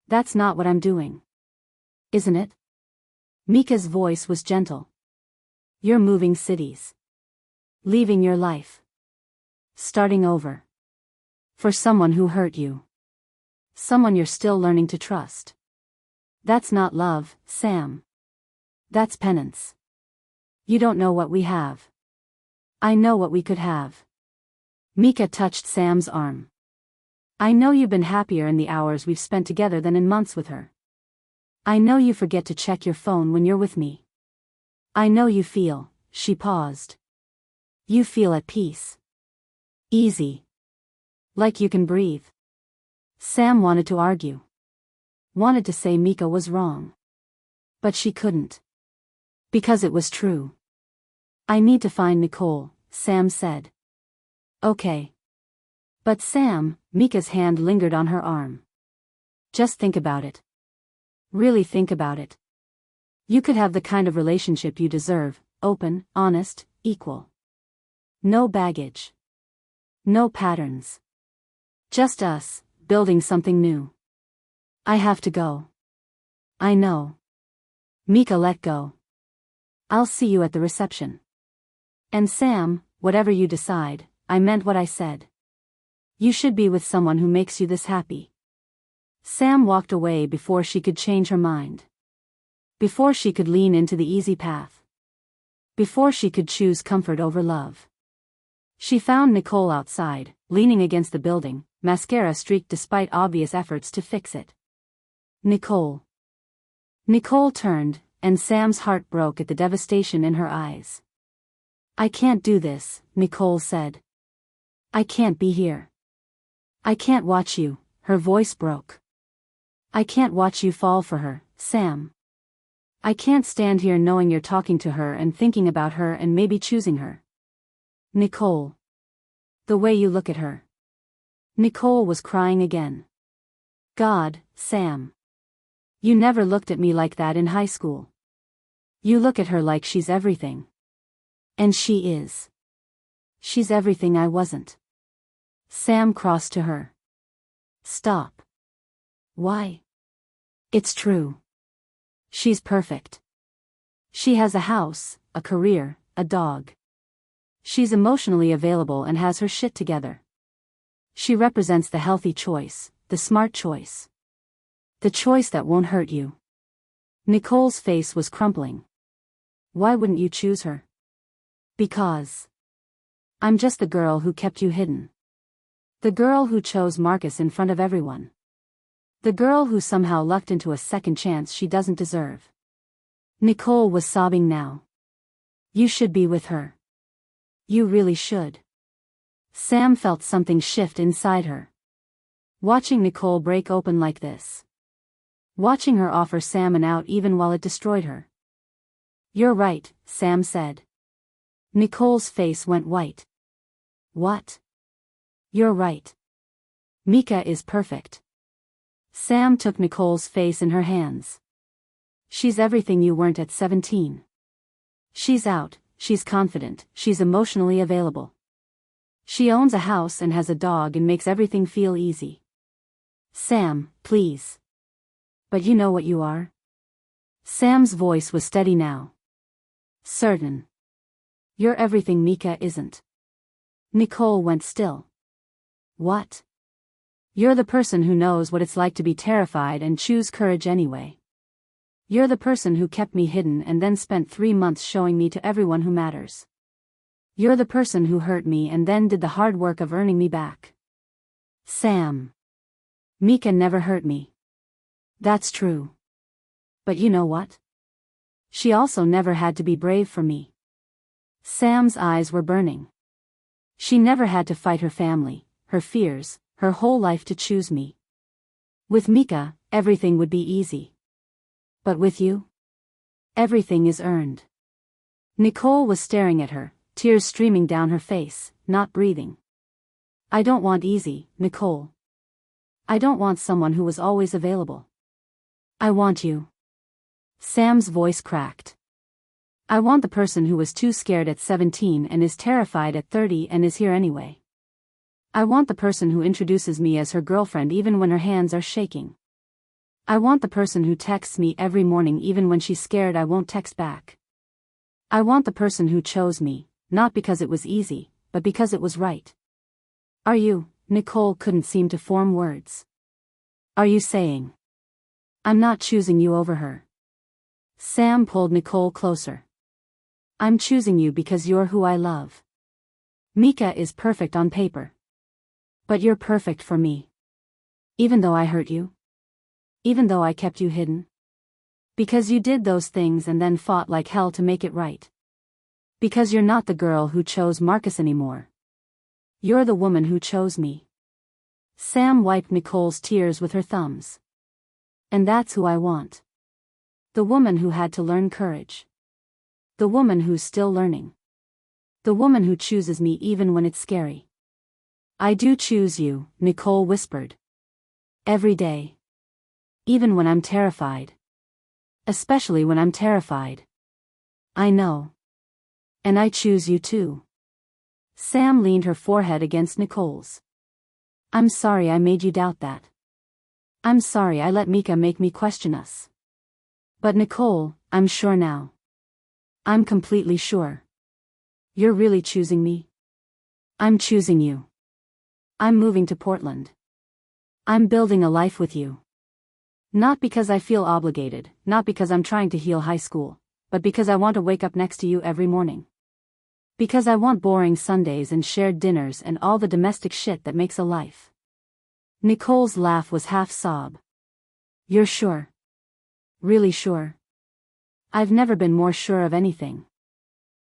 That's not what I'm doing. Isn't it? Mika's voice was gentle. You're moving cities. Leaving your life. Starting over. For someone who hurt you. Someone you're still learning to trust. That's not love, Sam. That's penance. You don't know what we have. I know what we could have. Mika touched Sam's arm. I know you've been happier in the hours we've spent together than in months with her. I know you forget to check your phone when you're with me. I know you feel, she paused. You feel at peace. Easy. Like you can breathe. Sam wanted to argue. Wanted to say Mika was wrong. But she couldn't. Because it was true. I need to find Nicole, Sam said. Okay. But Sam, Mika's hand lingered on her arm. Just think about it. Really think about it. You could have the kind of relationship you deserve, open, honest, equal. No baggage. No patterns. Just us, building something new. I have to go. I know. Mika let go. I'll see you at the reception. And Sam, whatever you decide, I meant what I said. You should be with someone who makes you this happy. Sam walked away before she could change her mind. Before she could lean into the easy path. Before she could choose comfort over love. She found Nicole outside, leaning against the building, mascara streaked despite obvious efforts to fix it. Nicole. Nicole turned, and Sam's heart broke at the devastation in her eyes. I can't do this, Nicole said. I can't be here. I can't watch you, her voice broke. I can't watch you fall for her, Sam. I can't stand here knowing you're talking to her and thinking about her and maybe choosing her. Nicole. The way you look at her. Nicole was crying again. God, Sam. You never looked at me like that in high school. You look at her like she's everything. And she is. She's everything I wasn't. Sam crossed to her. Stop. Why? It's true. She's perfect. She has a house, a career, a dog. She's emotionally available and has her shit together. She represents the healthy choice, the smart choice. The choice that won't hurt you. Nicole's face was crumpling. Why wouldn't you choose her? Because. I'm just the girl who kept you hidden. The girl who chose Marcus in front of everyone. The girl who somehow lucked into a second chance she doesn't deserve. Nicole was sobbing now. You should be with her. You really should. Sam felt something shift inside her. Watching Nicole break open like this. Watching her offer Sam an out even while it destroyed her. You're right, Sam said. Nicole's face went white. What? You're right. Mika is perfect. Sam took Nicole's face in her hands. She's everything you weren't at 17. She's out, she's confident, she's emotionally available. She owns a house and has a dog and makes everything feel easy. Sam, please. But you know what you are? Sam's voice was steady now. Certain. You're everything Mika isn't. Nicole went still. What? You're the person who knows what it's like to be terrified and choose courage anyway. You're the person who kept me hidden and then spent 3 months showing me to everyone who matters. You're the person who hurt me and then did the hard work of earning me back. Sam. Mika never hurt me. That's true. But you know what? She also never had to be brave for me. Sam's eyes were burning. She never had to fight her family, her fears, her whole life to choose me. With Mika, everything would be easy. But with you? Everything is earned. Nicole was staring at her, tears streaming down her face, not breathing. I don't want easy, Nicole. I don't want someone who was always available. I want you. Sam's voice cracked. I want the person who was too scared at 17 and is terrified at 30 and is here anyway. I want the person who introduces me as her girlfriend even when her hands are shaking. I want the person who texts me every morning even when she's scared I won't text back. I want the person who chose me, not because it was easy, but because it was right. Are you? Nicole couldn't seem to form words. Are you saying? I'm not choosing you over her. Sam pulled Nicole closer. I'm choosing you because you're who I love. Mika is perfect on paper. But you're perfect for me. Even though I hurt you. Even though I kept you hidden. Because you did those things and then fought like hell to make it right. Because you're not the girl who chose Marcus anymore. You're the woman who chose me. Sam wiped Nicole's tears with her thumbs. And that's who I want. The woman who had to learn courage. The woman who's still learning. The woman who chooses me even when it's scary. I do choose you, Nicole whispered. Every day. Even when I'm terrified. Especially when I'm terrified. I know. And I choose you too. Sam leaned her forehead against Nicole's. I'm sorry I made you doubt that. I'm sorry I let Mika make me question us. But Nicole, I'm sure now. I'm completely sure. You're really choosing me? I'm choosing you. I'm moving to Portland. I'm building a life with you. Not because I feel obligated, not because I'm trying to heal high school, but because I want to wake up next to you every morning. Because I want boring Sundays and shared dinners and all the domestic shit that makes a life. Nicole's laugh was half sob. You're sure? Really sure? I've never been more sure of anything.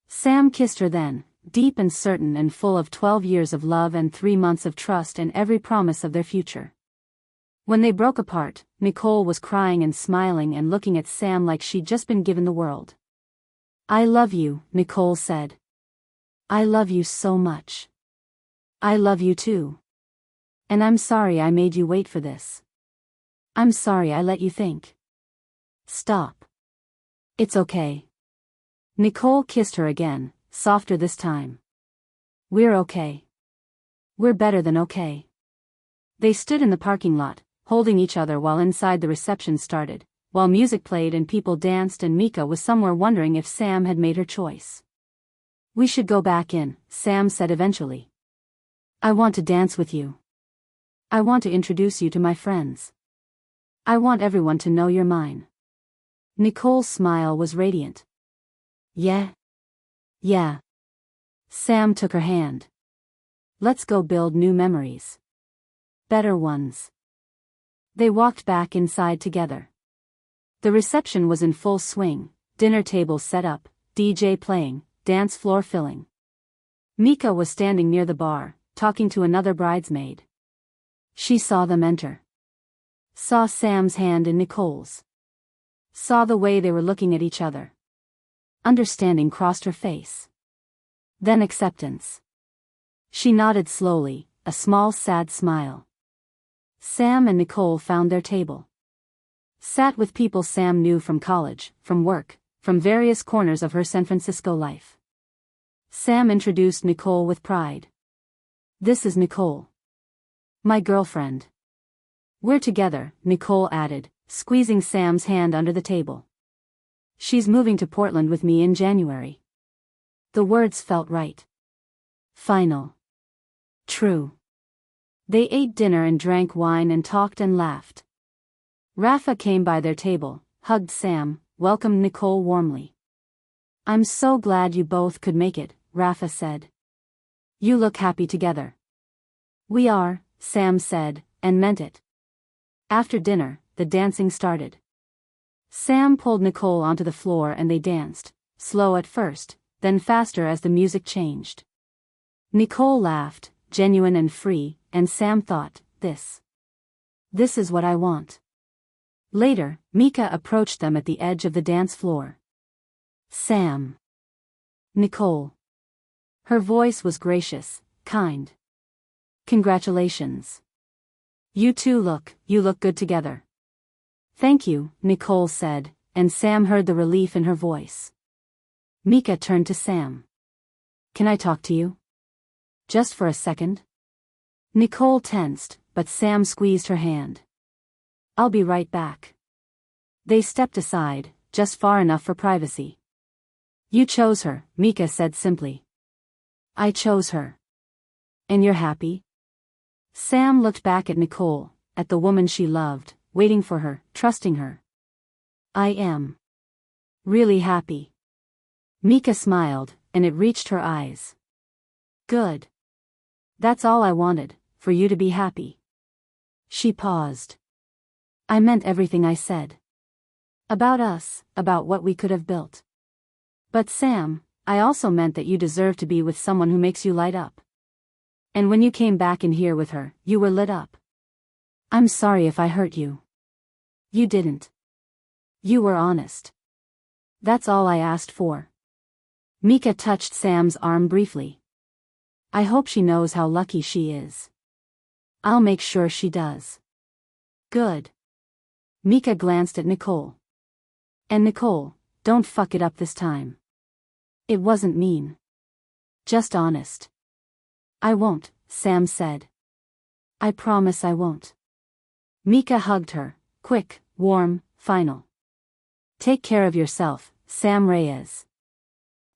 Sam kissed her then, deep and certain and full of 12 years of love and 3 months of trust and every promise of their future. When they broke apart, Nicole was crying and smiling and looking at Sam like she'd just been given the world. I love you, Nicole said. I love you so much. I love you too. And I'm sorry I made you wait for this. I'm sorry I let you think. Stop. It's okay. Nicole kissed her again, softer this time. We're okay. We're better than okay. They stood in the parking lot, holding each other while inside the reception started, while music played and people danced and Mika was somewhere wondering if Sam had made her choice. We should go back in, Sam said eventually. I want to dance with you. I want to introduce you to my friends. I want everyone to know you're mine. Nicole's smile was radiant. Yeah? Yeah. Sam took her hand. Let's go build new memories. Better ones. They walked back inside together. The reception was in full swing, dinner tables set up, DJ playing, dance floor filling. Mika was standing near the bar, talking to another bridesmaid. She saw them enter. Saw Sam's hand in Nicole's. Saw the way they were looking at each other. Understanding crossed her face. Then acceptance. She nodded slowly, a small sad smile. Sam and Nicole found their table. Sat with people Sam knew from college, from work, from various corners of her San Francisco life. Sam introduced Nicole with pride. This is Nicole. My girlfriend. We're together, Nicole added, squeezing Sam's hand under the table. She's moving to Portland with me in January. The words felt right. Final. True. They ate dinner and drank wine and talked and laughed. Rafa came by their table, hugged Sam, welcomed Nicole warmly. I'm so glad you both could make it, Rafa said. You look happy together. We are, Sam said, and meant it. After dinner, the dancing started. Sam pulled Nicole onto the floor and they danced, slow at first, then faster as the music changed. Nicole laughed, genuine and free, and Sam thought, this is what I want. Later, Mika approached them at the edge of the dance floor. Sam. Nicole. Her voice was gracious, kind. Congratulations. You look good together. Thank you, Nicole said, and Sam heard the relief in her voice. Mika turned to Sam. Can I talk to you? Just for a second? Nicole tensed, but Sam squeezed her hand. I'll be right back. They stepped aside, just far enough for privacy. You chose her, Mika said simply. I chose her. And you're happy? Sam looked back at Nicole, at the woman she loved, waiting for her, trusting her. I am. Really happy. Mika smiled, and it reached her eyes. Good. That's all I wanted, for you to be happy. She paused. I meant everything I said. About us, about what we could have built. But Sam, I also meant that you deserve to be with someone who makes you light up. And when you came back in here with her, you were lit up. I'm sorry if I hurt you. You didn't. You were honest. That's all I asked for. Mika touched Sam's arm briefly. I hope she knows how lucky she is. I'll make sure she does. Good. Mika glanced at Nicole. And Nicole, don't fuck it up this time. It wasn't mean. Just honest. I won't, Sam said. I promise I won't. Mika hugged her, quick, warm, final. Take care of yourself, Sam Reyes.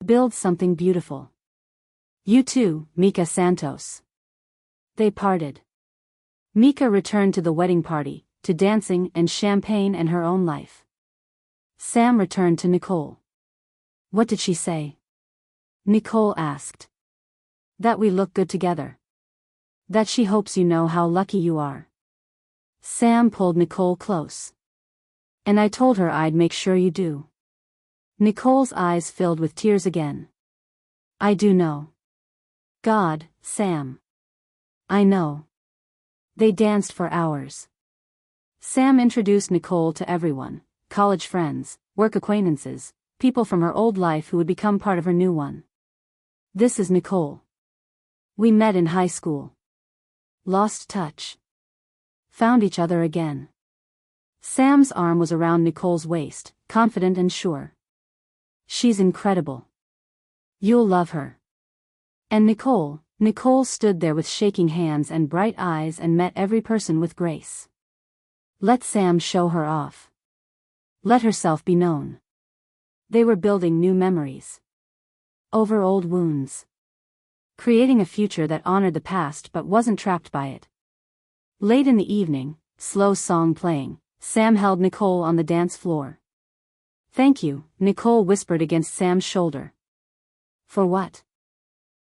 Build something beautiful. You too, Mika Santos. They parted. Mika returned to the wedding party, to dancing and champagne and her own life. Sam returned to Nicole. What did she say? Nicole asked. That we look good together. That she hopes you know how lucky you are. Sam pulled Nicole close. And I told her I'd make sure you do. Nicole's eyes filled with tears again. I do know. God, Sam. I know. They danced for hours. Sam introduced Nicole to everyone, college friends, work acquaintances, people from her old life who would become part of her new one. This is Nicole. We met in high school. Lost touch. Found each other again. Sam's arm was around Nicole's waist, confident and sure. She's incredible. You'll love her. And Nicole stood there with shaking hands and bright eyes and met every person with grace. Let Sam show her off. Let herself be known. They were building new memories. Over old wounds. Creating a future that honored the past but wasn't trapped by it. Late in the evening, slow song playing, Sam held Nicole on the dance floor. Thank you, Nicole whispered against Sam's shoulder. For what?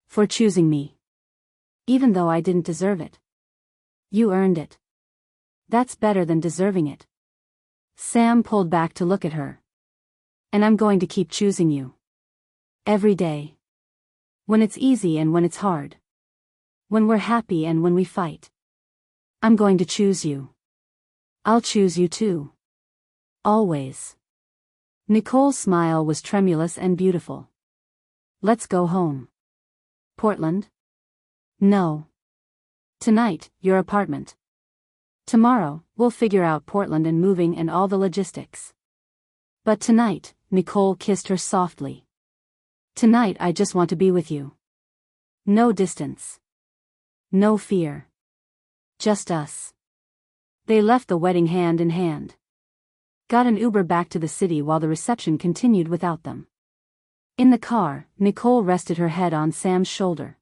For choosing me. Even though I didn't deserve it. You earned it. That's better than deserving it. Sam pulled back to look at her. And I'm going to keep choosing you. Every day. When it's easy and when it's hard. When we're happy and when we fight. I'm going to choose you. I'll choose you too. Always. Nicole's smile was tremulous and beautiful. Let's go home. Portland? No. Tonight, your apartment. Tomorrow, we'll figure out Portland and moving and all the logistics. But tonight, Nicole kissed her softly. Tonight I just want to be with you. No distance. No fear. Just us. They left the wedding hand in hand. Got an Uber back to the city while the reception continued without them. In the car, Nicole rested her head on Sam's shoulder.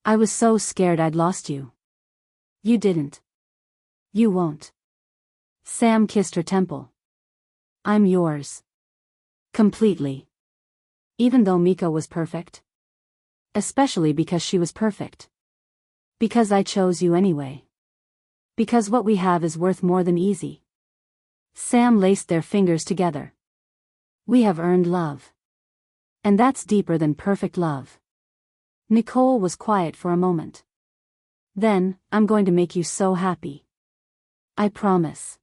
I was so scared I'd lost you. You didn't. You won't. Sam kissed her temple. I'm yours. Completely. Even though Mika was perfect. Especially because she was perfect. Because I chose you anyway. Because what we have is worth more than easy. Sam laced their fingers together. We have earned love. And that's deeper than perfect love. Nicole was quiet for a moment. Then, I'm going to make you so happy. I promise.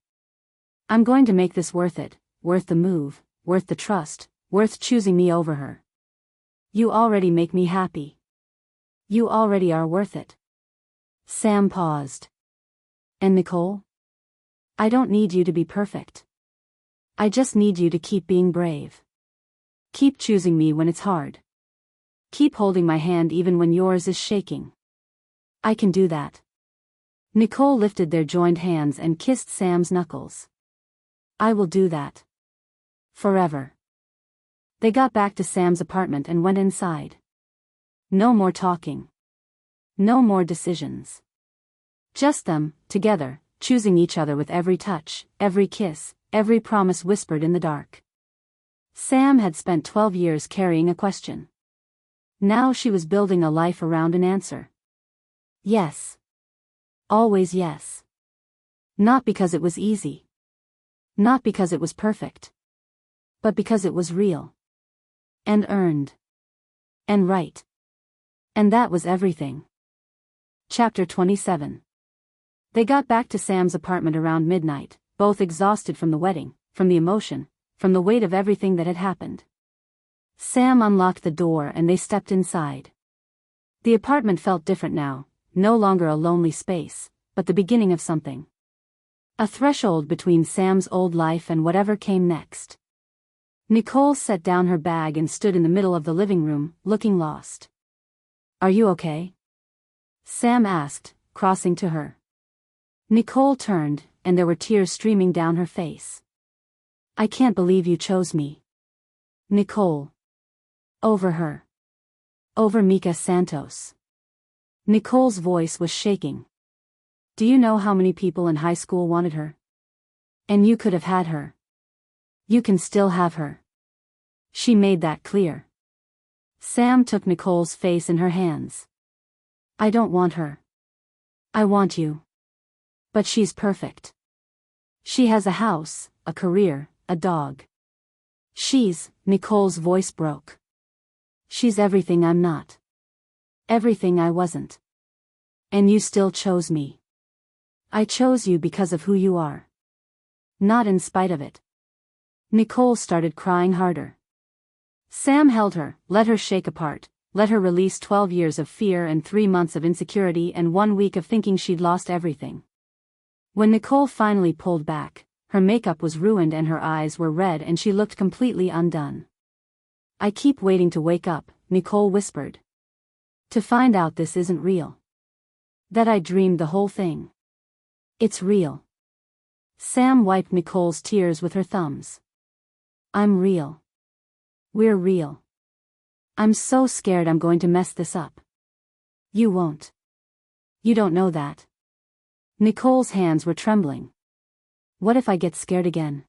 I'm going to make this worth it, worth the move, worth the trust, worth choosing me over her. You already make me happy. You already are worth it. Sam paused. And Nicole? I don't need you to be perfect. I just need you to keep being brave. Keep choosing me when it's hard. Keep holding my hand even when yours is shaking. I can do that. Nicole lifted their joined hands and kissed Sam's knuckles. I will do that. Forever. They got back to Sam's apartment and went inside. No more talking. No more decisions. Just them, together, choosing each other with every touch, every kiss, every promise whispered in the dark. Sam had spent 12 years carrying a question. Now she was building a life around an answer. Yes. Always yes. Not because it was easy. Not because it was perfect. But because it was real. And earned. And right. And that was everything. Chapter 27. They got back to Sam's apartment around midnight, both exhausted from the wedding, from the emotion, from the weight of everything that had happened. Sam unlocked the door and they stepped inside. The apartment felt different now, no longer a lonely space, but the beginning of something. A threshold between Sam's old life and whatever came next. Nicole set down her bag and stood in the middle of the living room, looking lost. "Are you okay?" Sam asked, crossing to her. Nicole turned, and there were tears streaming down her face. "I can't believe you chose me." Nicole. Over her. Over Mika Santos. Nicole's voice was shaking. "Do you know how many people in high school wanted her? And you could have had her. You can still have her. She made that clear." Sam took Nicole's face in her hands. "I don't want her. I want you. But she's perfect. She has a house, a career, a dog. Nicole's voice broke. "She's everything I'm not. Everything I wasn't. And you still chose me. I chose you because of who you are. Not in spite of it." Nicole started crying harder. Sam held her, let her shake apart, let her release 12 years of fear and 3 months of insecurity and 1 week of thinking she'd lost everything. When Nicole finally pulled back, her makeup was ruined and her eyes were red and she looked completely undone. "I keep waiting to wake up," Nicole whispered. "To find out this isn't real. That I dreamed the whole thing. It's real." Sam wiped Nicole's tears with her thumbs. "I'm real. We're real. I'm so scared I'm going to mess this up." "You won't. You don't know that." Nicole's hands were trembling. "What if I get scared again?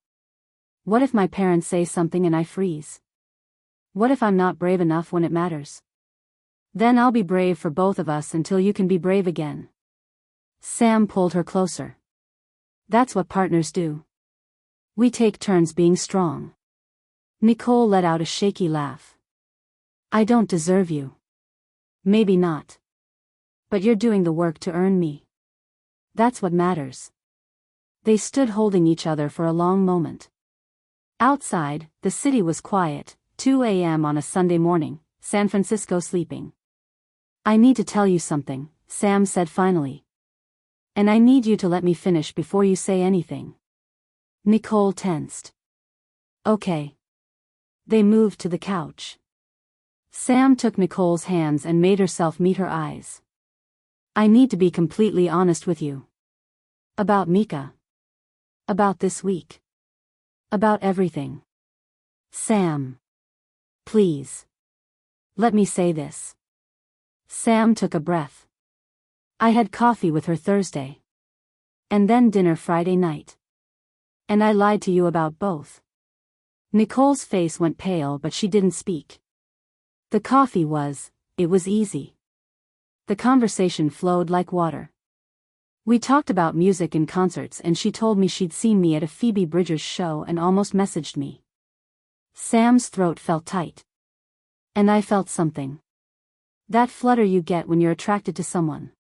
What if my parents say something and I freeze? What if I'm not brave enough when it matters? Then I'll be brave for both of us until you can be brave again." Sam pulled her closer. "That's what partners do. We take turns being strong." Nicole let out a shaky laugh. "I don't deserve you. Maybe not. But you're doing the work to earn me. That's what matters." They stood holding each other for a long moment. Outside, the city was quiet, 2 a.m. on a Sunday morning, San Francisco sleeping. "I need to tell you something," Sam said finally. "And I need you to let me finish before you say anything." Nicole tensed. "Okay." They moved to the couch. Sam took Nicole's hands and made herself meet her eyes. "I need to be completely honest with you. About Mika. About this week. About everything. Sam. Please. Let me say this." Sam took a breath. "I had coffee with her Thursday. And then dinner Friday night. And I lied to you about both." Nicole's face went pale but she didn't speak. It was easy. The conversation flowed like water. We talked about music and concerts and she told me she'd seen me at a Phoebe Bridgers show and almost messaged me. Sam's throat felt tight. And I felt something. That flutter you get when you're attracted to someone.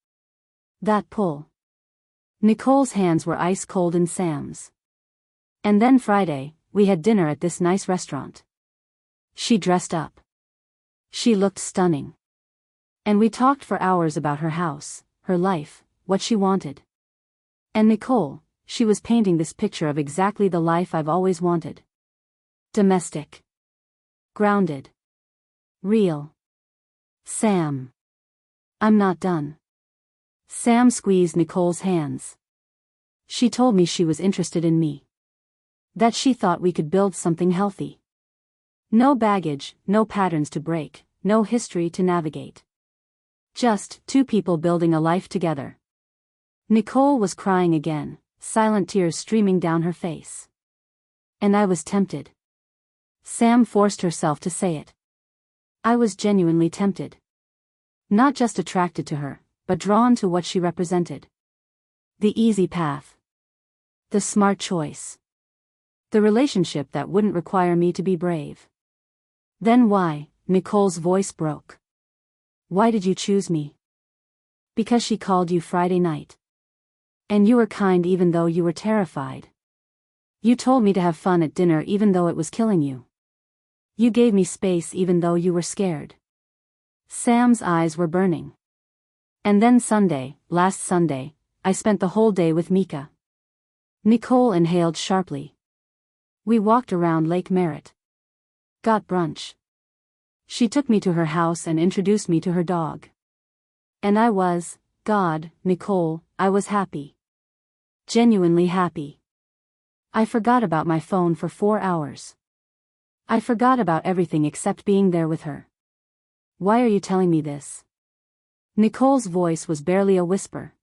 That pull. Nicole's hands were ice cold in Sam's. "And then Friday, we had dinner at this nice restaurant. She dressed up. She looked stunning. And we talked for hours about her house, her life, what she wanted. And Nicole, she was painting this picture of exactly the life I've always wanted. Domestic. Grounded. Real. Sam. I'm not done." Sam squeezed Nicole's hands. "She told me she was interested in me. That she thought we could build something healthy. No baggage, no patterns to break, no history to navigate. Just 2 people building a life together." Nicole was crying again, silent tears streaming down her face. "And I was tempted." Sam forced herself to say it. "I was genuinely tempted. Not just attracted to her, but drawn to what she represented. The easy path. The smart choice. The relationship that wouldn't require me to be brave." "Then why?" Nicole's voice broke. "Why did you choose me?" "Because she called you Friday night. And you were kind even though you were terrified. You told me to have fun at dinner even though it was killing you. You gave me space even though you were scared. Sam's eyes were burning. And then Sunday, last Sunday, I spent the whole day with Mika. Nicole inhaled sharply. We walked around Lake Merritt. Got brunch. She took me to her house and introduced me to her dog. And God, Nicole, I was happy. Genuinely happy. I forgot about my phone for 4 hours. I forgot about everything except being there with her. Why are you telling me this? Nicole's voice was barely a whisper.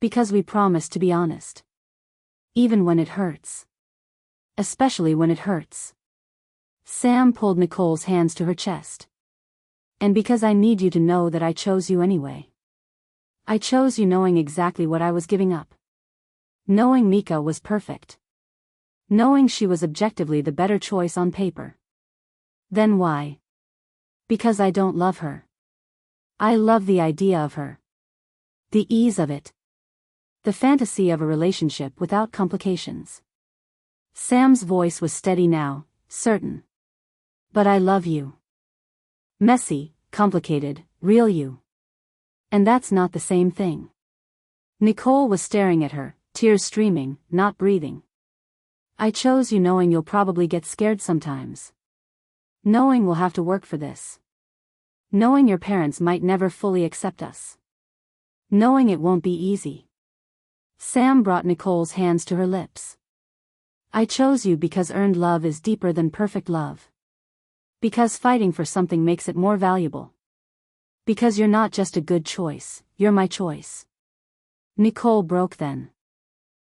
Because we promised to be honest. Even when it hurts. Especially when it hurts. Sam pulled Nicole's hands to her chest. And because I need you to know that I chose you anyway. I chose you knowing exactly what I was giving up. Knowing Mika was perfect. Knowing she was objectively the better choice on paper. Then why? Because I don't love her. I love the idea of her. The ease of it. The fantasy of a relationship without complications. Sam's voice was steady now, certain. But I love you. Messy, complicated, real you. And that's not the same thing. Nicole was staring at her, tears streaming, not breathing. I chose you knowing you'll probably get scared sometimes. Knowing we'll have to work for this. Knowing your parents might never fully accept us. Knowing it won't be easy. Sam brought Nicole's hands to her lips. I chose you because earned love is deeper than perfect love. Because fighting for something makes it more valuable. Because you're not just a good choice, you're my choice. Nicole broke then.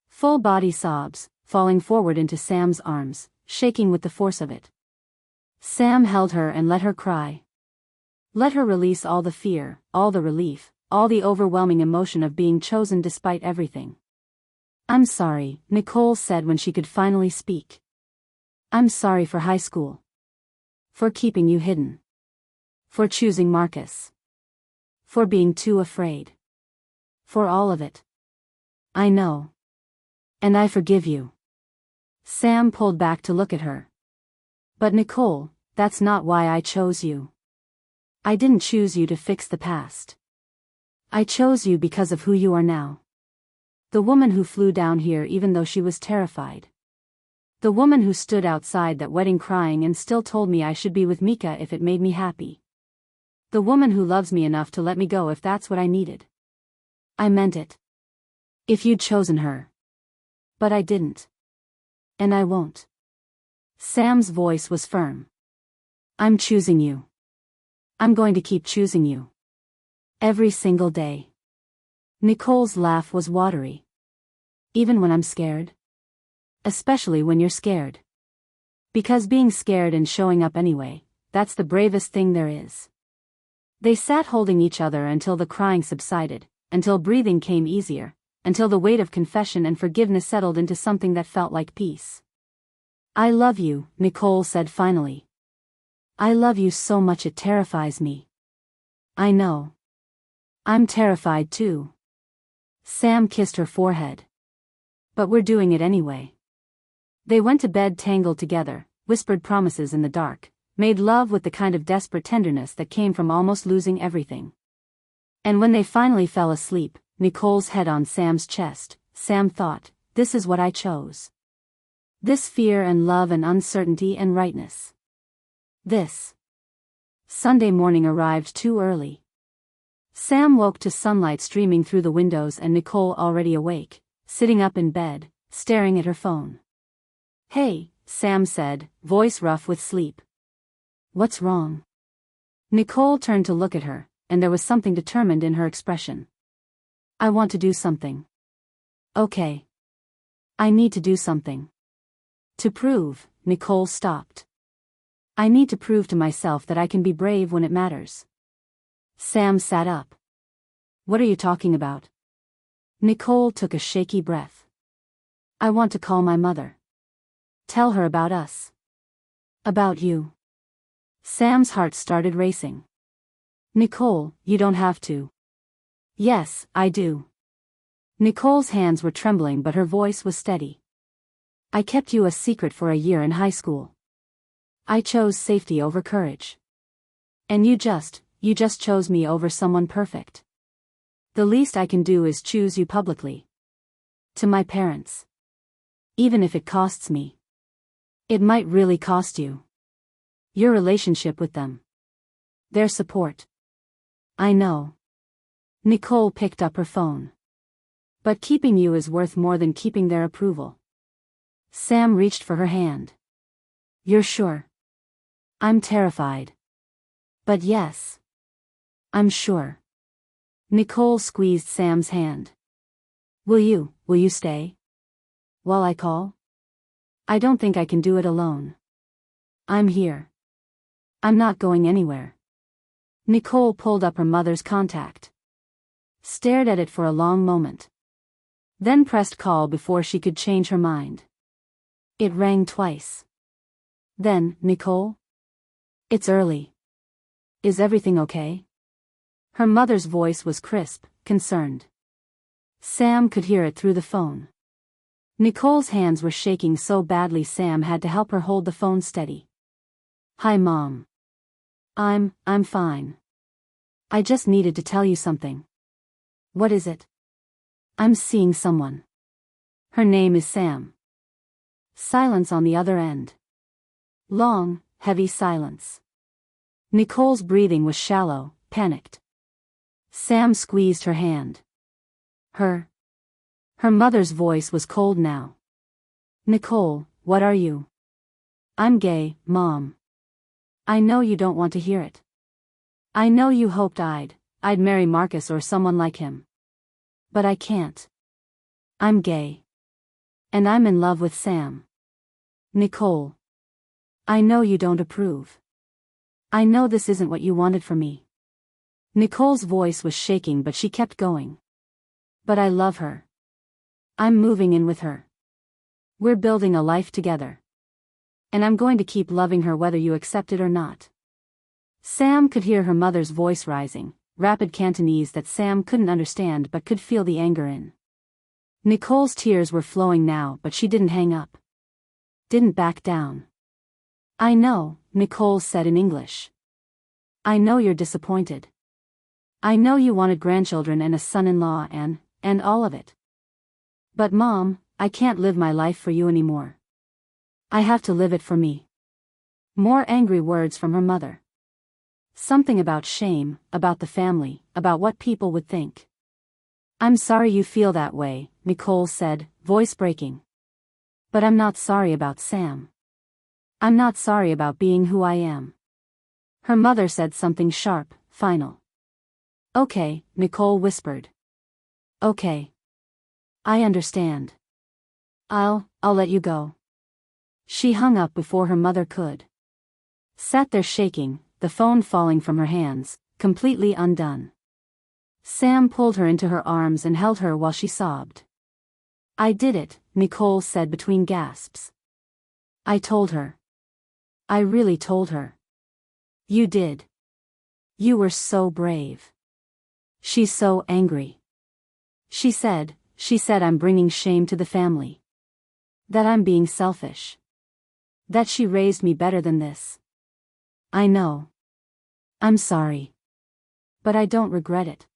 Full body sobs, falling forward into Sam's arms, shaking with the force of it. Sam held her and let her cry. Let her release all the fear, all the relief, all the overwhelming emotion of being chosen despite everything. I'm sorry, Nicole said when she could finally speak. I'm sorry for high school. For keeping you hidden. For choosing Marcus. For being too afraid. For all of it. I know. And I forgive you. Sam pulled back to look at her. But Nicole, that's not why I chose you. I didn't choose you to fix the past. I chose you because of who you are now. The woman who flew down here even though she was terrified. The woman who stood outside that wedding crying and still told me I should be with Mika if it made me happy. The woman who loves me enough to let me go if that's what I needed. I meant it. If you'd chosen her. But I didn't. And I won't. Sam's voice was firm. I'm choosing you. I'm going to keep choosing you. Every single day. Nicole's laugh was watery. Even when I'm scared? Especially when you're scared. Because being scared and showing up anyway, that's the bravest thing there is. They sat holding each other until the crying subsided, until breathing came easier, until the weight of confession and forgiveness settled into something that felt like peace. I love you, Nicole said finally. I love you so much it terrifies me. I know. I'm terrified too. Sam kissed her forehead. But we're doing it anyway. They went to bed tangled together, whispered promises in the dark, made love with the kind of desperate tenderness that came from almost losing everything. And when they finally fell asleep, Nicole's head on Sam's chest, Sam thought, this is what I chose. This fear and love and uncertainty and rightness. This. Sunday morning arrived too early. Sam woke to sunlight streaming through the windows and Nicole already awake, sitting up in bed, staring at her phone. Hey, Sam said, voice rough with sleep. What's wrong? Nicole turned to look at her, and there was something determined in her expression. I want to do something. Okay. I need to do something. To prove, Nicole stopped. I need to prove to myself that I can be brave when it matters. Sam sat up. What are you talking about? Nicole took a shaky breath. I want to call my mother. Tell her about us. About you. Sam's heart started racing. Nicole, you don't have to. Yes, I do. Nicole's hands were trembling but her voice was steady. I kept you a secret for a year in high school. I chose safety over courage. And you just chose me over someone perfect. The least I can do is choose you publicly. To my parents. Even if it costs me. It might really cost you. Your relationship with them. Their support. I know. Nicole picked up her phone. But keeping you is worth more than keeping their approval. Sam reached for her hand. You're sure? I'm terrified. But yes. I'm sure. Nicole squeezed Sam's hand. Will you stay? While I call? I don't think I can do it alone. I'm here. I'm not going anywhere. Nicole pulled up her mother's contact. Stared at it for a long moment. Then pressed call before she could change her mind. It rang twice. Then, Nicole? It's early. Is everything okay? Her mother's voice was crisp, concerned. Sam could hear it through the phone. Nicole's hands were shaking so badly Sam had to help her hold the phone steady. Hi, Mom. I'm fine. I just needed to tell you something. What is it? I'm seeing someone. Her name is Sam. Silence on the other end. Long, heavy silence. Nicole's breathing was shallow, panicked. Sam squeezed her hand. Her mother's voice was cold now. Nicole, what are you? I'm gay, Mom. I know you don't want to hear it. I know you hoped I'd marry Marcus or someone like him. But I can't. I'm gay. And I'm in love with Sam. Nicole. I know you don't approve. I know this isn't what you wanted from me. Nicole's voice was shaking but she kept going. But I love her. I'm moving in with her. We're building a life together. And I'm going to keep loving her whether you accept it or not. Sam could hear her mother's voice rising, rapid Cantonese that Sam couldn't understand but could feel the anger in. Nicole's tears were flowing now but she didn't hang up. Didn't back down. I know, Nicole said in English. I know you're disappointed. I know you wanted grandchildren and a son-in-law and all of it. But Mom, I can't live my life for you anymore. I have to live it for me. More angry words from her mother. Something about shame, about the family, about what people would think. I'm sorry you feel that way, Nicole said, voice breaking. But I'm not sorry about Sam. I'm not sorry about being who I am. Her mother said something sharp, final. Okay, Nicole whispered. Okay. I understand. I'll let you go. She hung up before her mother could. Sat there shaking, the phone falling from her hands, completely undone. Sam pulled her into her arms and held her while she sobbed. I did it, Nicole said between gasps. I told her. I really told her. You did. You were so brave. She's so angry. She said I'm bringing shame to the family. That I'm being selfish. That she raised me better than this. I know. I'm sorry. But I don't regret it.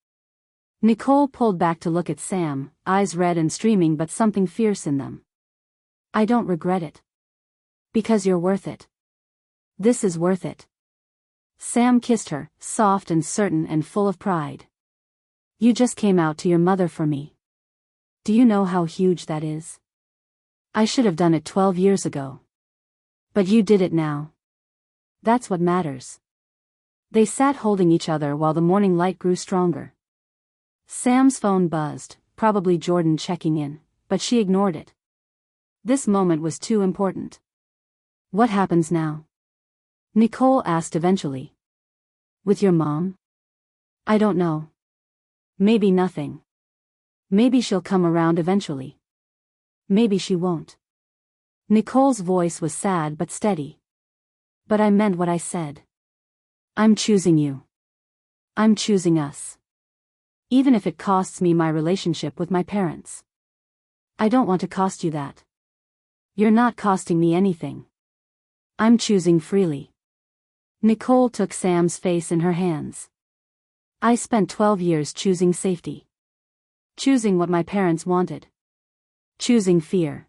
Nicole pulled back to look at Sam, eyes red and streaming but something fierce in them. I don't regret it. Because you're worth it. This is worth it. Sam kissed her, soft and certain and full of pride. You just came out to your mother for me. Do you know how huge that is? I should have done it 12 years ago. But you did it now. That's what matters. They sat holding each other while the morning light grew stronger. Sam's phone buzzed, probably Jordan checking in, but she ignored it. This moment was too important. What happens now? Nicole asked eventually. With your mom? I don't know. Maybe nothing. Maybe she'll come around eventually. Maybe she won't. Nicole's voice was sad but steady. But I meant what I said. I'm choosing you. I'm choosing us. Even if it costs me my relationship with my parents. I don't want to cost you that. You're not costing me anything. I'm choosing freely. Nicole took Sam's face in her hands. I spent 12 years choosing safety. Choosing what my parents wanted. Choosing fear.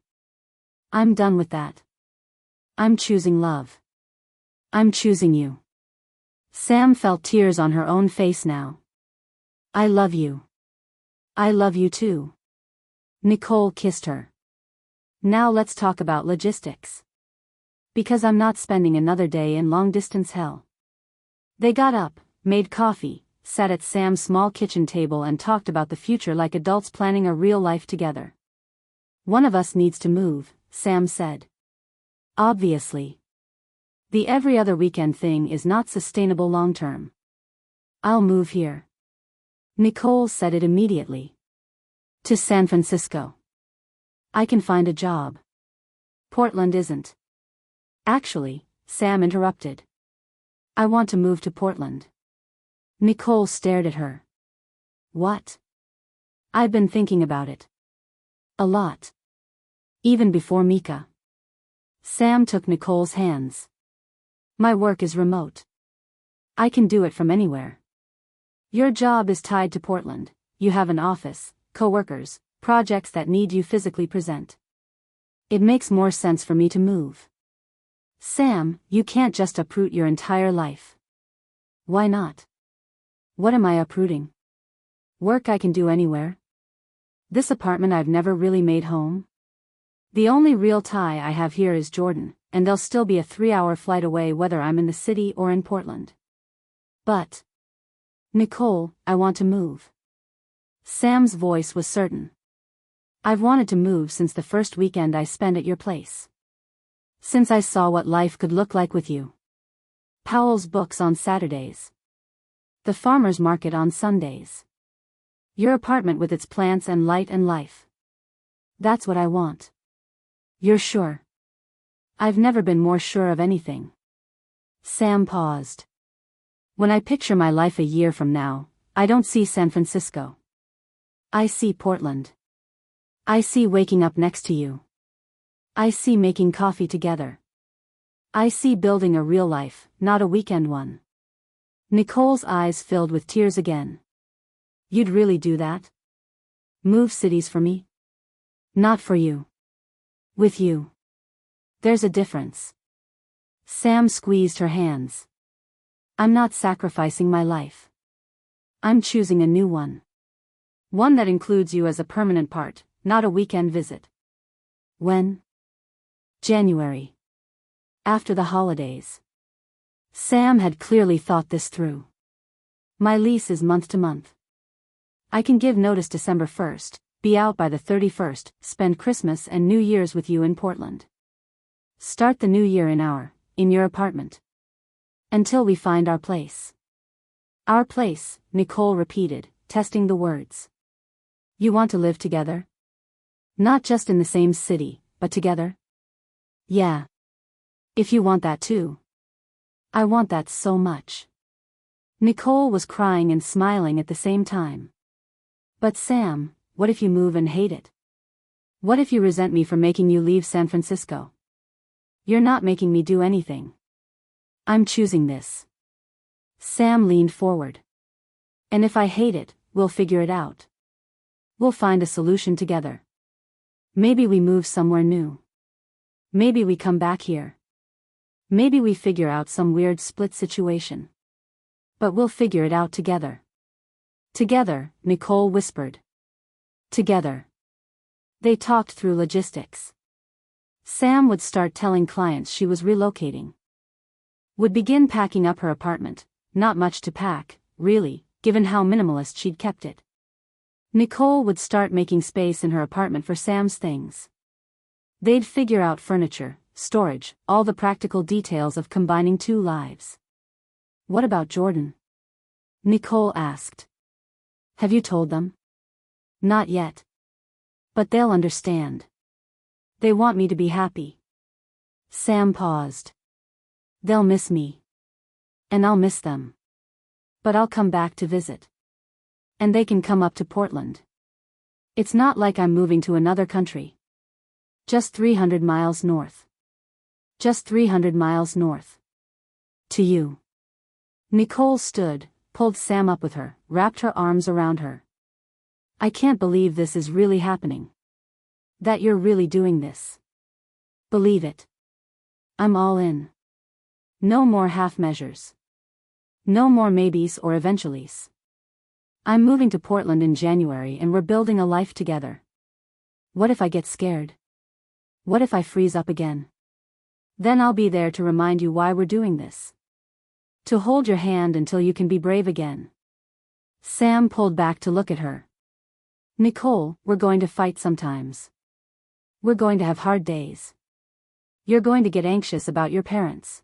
I'm done with that. I'm choosing love. I'm choosing you. Sam felt tears on her own face now. I love you. I love you too. Nicole kissed her. Now let's talk about logistics. Because I'm not spending another day in long-distance hell. They got up, made coffee, sat at Sam's small kitchen table and talked about the future like adults planning a real life together. One of us needs to move, Sam said. Obviously. The every other weekend thing is not sustainable long-term. I'll move here. Nicole said it immediately. To San Francisco. I can find a job. Portland isn't. Actually, Sam interrupted. I want to move to Portland. Nicole stared at her. What? I've been thinking about it. A lot. Even before Mika. Sam took Nicole's hands. My work is remote. I can do it from anywhere. Your job is tied to Portland. You have an office, co-workers, projects that need you physically present. It makes more sense for me to move. Sam, you can't just uproot your entire life. Why not? What am I uprooting? Work I can do anywhere. This apartment I've never really made home. The only real tie I have here is Jordan, and they'll still be a 3-hour flight away whether I'm in the city or in Portland. But, Nicole, I want to move. Sam's voice was certain. I've wanted to move since the first weekend I spent at your place. Since I saw what life could look like with you. Powell's books on Saturdays. The farmer's market on Sundays. Your apartment with its plants and light and life. That's what I want. You're sure? I've never been more sure of anything. Sam paused. When I picture my life a year from now, I don't see San Francisco. I see Portland. I see waking up next to you. I see making coffee together. I see building a real life, not a weekend one. Nicole's eyes filled with tears again. You'd really do that? Move cities for me? Not for you. With you. There's a difference. Sam squeezed her hands. I'm not sacrificing my life. I'm choosing a new one. One that includes you as a permanent part, not a weekend visit. When? January. After the holidays. Sam had clearly thought this through. My lease is month to month. I can give notice December 1st, be out by the 31st, spend Christmas and New Year's with you in Portland. Start the new year in your apartment. Until we find our place. Our place, Nicole repeated, testing the words. You want to live together? Not just in the same city, but together? Yeah. If you want that too. I want that so much. Nicole was crying and smiling at the same time. But Sam, what if you move and hate it? What if you resent me for making you leave San Francisco? You're not making me do anything. I'm choosing this. Sam leaned forward. And if I hate it, we'll figure it out. We'll find a solution together. Maybe we move somewhere new. Maybe we come back here. Maybe we figure out some weird split situation. But we'll figure it out together. Together, Nicole whispered. Together. They talked through logistics. Sam would start telling clients she was relocating. Would begin packing up her apartment, not much to pack, really, given how minimalist she'd kept it. Nicole would start making space in her apartment for Sam's things. They'd figure out furniture, storage, all the practical details of combining two lives. What about Jordan? Nicole asked. Have you told them? Not yet. But they'll understand. They want me to be happy. Sam paused. They'll miss me. And I'll miss them. But I'll come back to visit. And they can come up to Portland. It's not like I'm moving to another country. Just 300 miles north. Just 300 miles north. To you. Nicole stood, pulled Sam up with her, wrapped her arms around her. I can't believe this is really happening. That you're really doing this. Believe it. I'm all in. No more half measures. No more maybes or eventuallys. I'm moving to Portland in January and we're building a life together. What if I get scared? What if I freeze up again? Then I'll be there to remind you why we're doing this. To hold your hand until you can be brave again. Sam pulled back to look at her. Nicole, we're going to fight sometimes. We're going to have hard days. You're going to get anxious about your parents.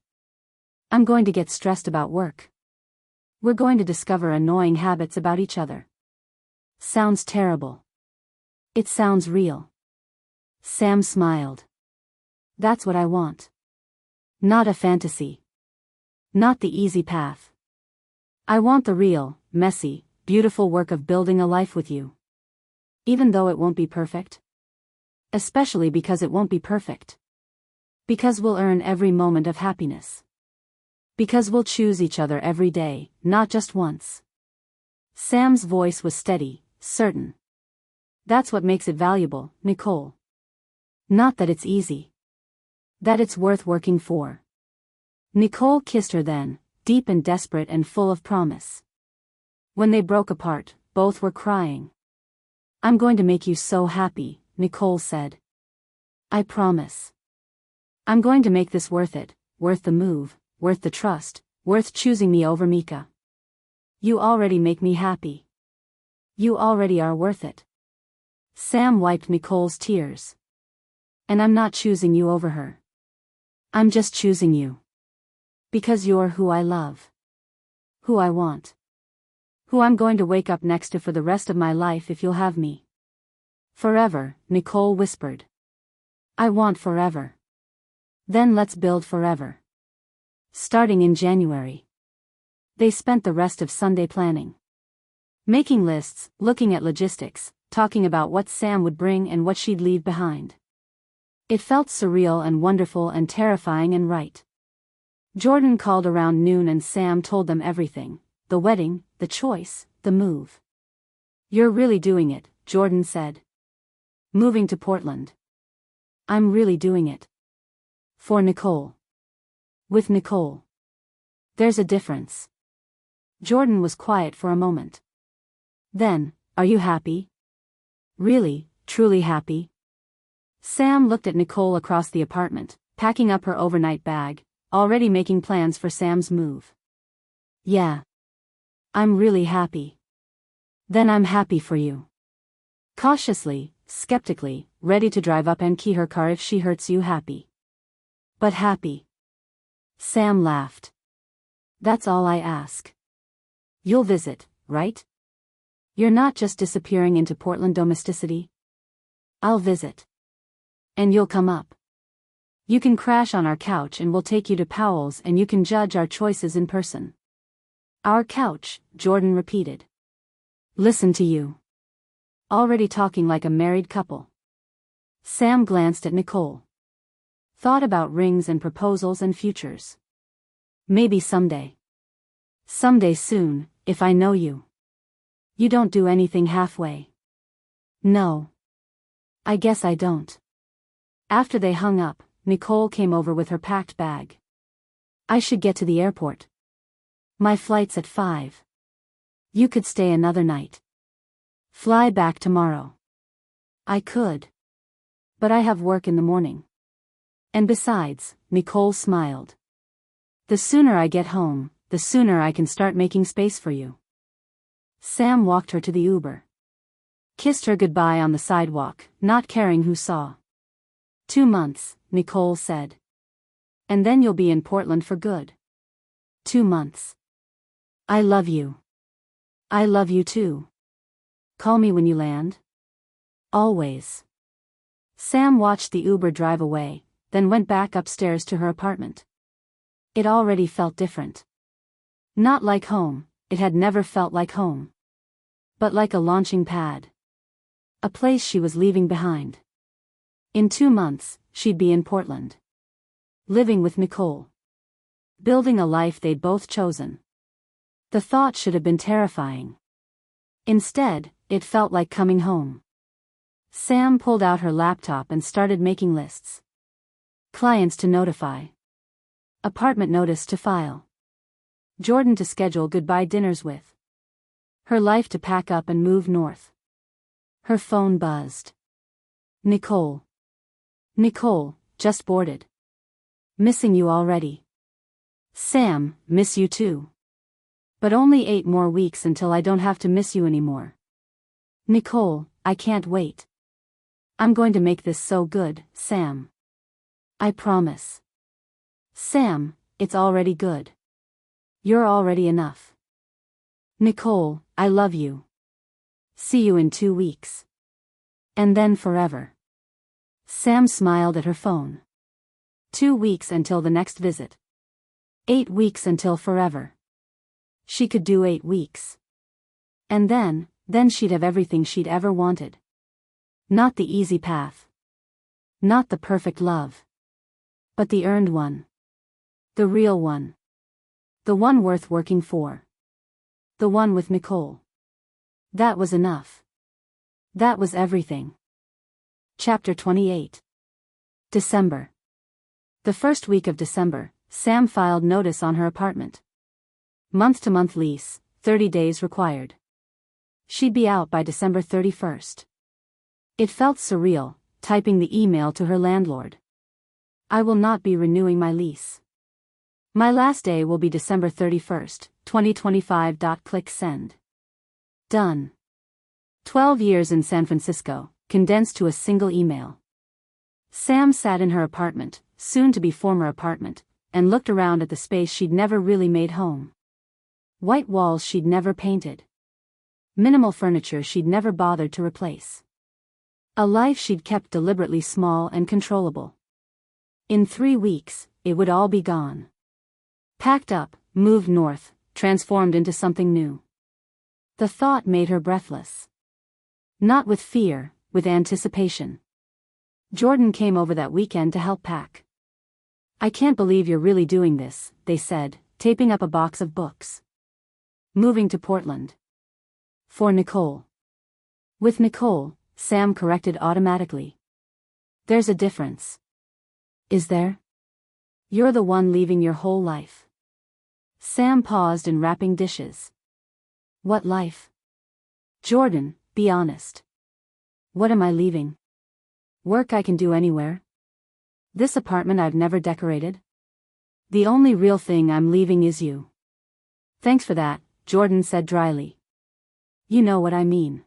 I'm going to get stressed about work. We're going to discover annoying habits about each other. Sounds terrible. It sounds real. Sam smiled. That's what I want. Not a fantasy. Not the easy path. I want the real, messy, beautiful work of building a life with you. Even though it won't be perfect. Especially because it won't be perfect. Because we'll earn every moment of happiness. Because we'll choose each other every day, not just once. Sam's voice was steady, certain. That's what makes it valuable, Nicole. Not that it's easy. That it's worth working for. Nicole kissed her then, deep and desperate and full of promise. When they broke apart, both were crying. I'm going to make you so happy, Nicole said. I promise. I'm going to make this worth it, worth the move, worth the trust, worth choosing me over Mika. You already make me happy. You already are worth it. Sam wiped Nicole's tears. And I'm not choosing you over her. I'm just choosing you. Because you're who I love. Who I want. Who I'm going to wake up next to for the rest of my life if you'll have me. Forever, Nicole whispered. I want forever. Then let's build forever. Starting in January. They spent the rest of Sunday planning. Making lists, looking at logistics, talking about what Sam would bring and what she'd leave behind. It felt surreal and wonderful and terrifying and right. Jordan called around noon and Sam told them everything. The wedding, the choice, the move. You're really doing it, Jordan said. Moving to Portland. I'm really doing it. For Nicole. With Nicole. There's a difference. Jordan was quiet for a moment. Then, are you happy? Really, truly happy? Sam looked at Nicole across the apartment, packing up her overnight bag, already making plans for Sam's move. Yeah. I'm really happy. Then I'm happy for you. Cautiously, skeptically, ready to drive up and key her car if she hurts you happy. But happy. Sam laughed. That's all I ask. You'll visit, right? You're not just disappearing into Portland domesticity. I'll visit. And you'll come up. You can crash on our couch and we'll take you to Powell's and you can judge our choices in person. Our couch, Jordan repeated. Listen to you. Already talking like a married couple. Sam glanced at Nicole. Thought about rings and proposals and futures. Maybe someday. Someday soon, if I know you. You don't do anything halfway. No. I guess I don't. After they hung up, Nicole came over with her packed bag. I should get to the airport. My flight's at 5. You could stay another night. Fly back tomorrow. I could. But I have work in the morning. And besides, Nicole smiled. The sooner I get home, the sooner I can start making space for you. Sam walked her to the Uber. Kissed her goodbye on the sidewalk, not caring who saw. 2 months, Nicole said. And then you'll be in Portland for good. 2 months. I love you. I love you too. Call me when you land. Always. Sam watched the Uber drive away, then went back upstairs to her apartment. It already felt different. Not like home, it had never felt like home. But like a launching pad. A place she was leaving behind. In 2 months, she'd be in Portland. Living with Nicole. Building a life they'd both chosen. The thought should have been terrifying. Instead, it felt like coming home. Sam pulled out her laptop and started making lists. Clients to notify. Apartment notice to file. Jordan to schedule goodbye dinners with. Her life to pack up and move north. Her phone buzzed. Nicole. Nicole, just boarded. Missing you already. Sam, miss you too. But only 8 more weeks until I don't have to miss you anymore. Nicole, I can't wait. I'm going to make this so good, Sam. I promise. Sam, it's already good. You're already enough. Nicole, I love you. See you in 2 weeks. And then forever. Sam smiled at her phone. 2 weeks until the next visit. 8 weeks until forever. She could do 8 weeks. And then she'd have everything she'd ever wanted. Not the easy path. Not the perfect love. But the earned one. The real one. The one worth working for. The one with Nicole. That was enough. That was everything. Chapter 28. December. The first week of December, Sam filed notice on her apartment. Month-to-month lease, 30 days required. She'd be out by December 31st. It felt surreal, typing the email to her landlord. I will not be renewing my lease. My last day will be December 31st, 2025. Click send. Done. 12 years in San Francisco, condensed to a single email. Sam sat in her apartment, soon-to-be former apartment, and looked around at the space she'd never really made home. White walls she'd never painted. Minimal furniture she'd never bothered to replace. A life she'd kept deliberately small and controllable. In 3 weeks, it would all be gone. Packed up, moved north, transformed into something new. The thought made her breathless. Not with fear, with anticipation. Jordan came over that weekend to help pack. I can't believe you're really doing this, they said, taping up a box of books. Moving to Portland. For Nicole. With Nicole, Sam corrected automatically. There's a difference. Is there? You're the one leaving your whole life. Sam paused in wrapping dishes. What life? Jordan, be honest. What am I leaving? Work I can do anywhere. This apartment I've never decorated. The only real thing I'm leaving is you. Thanks for that, Jordan said dryly. You know what I mean.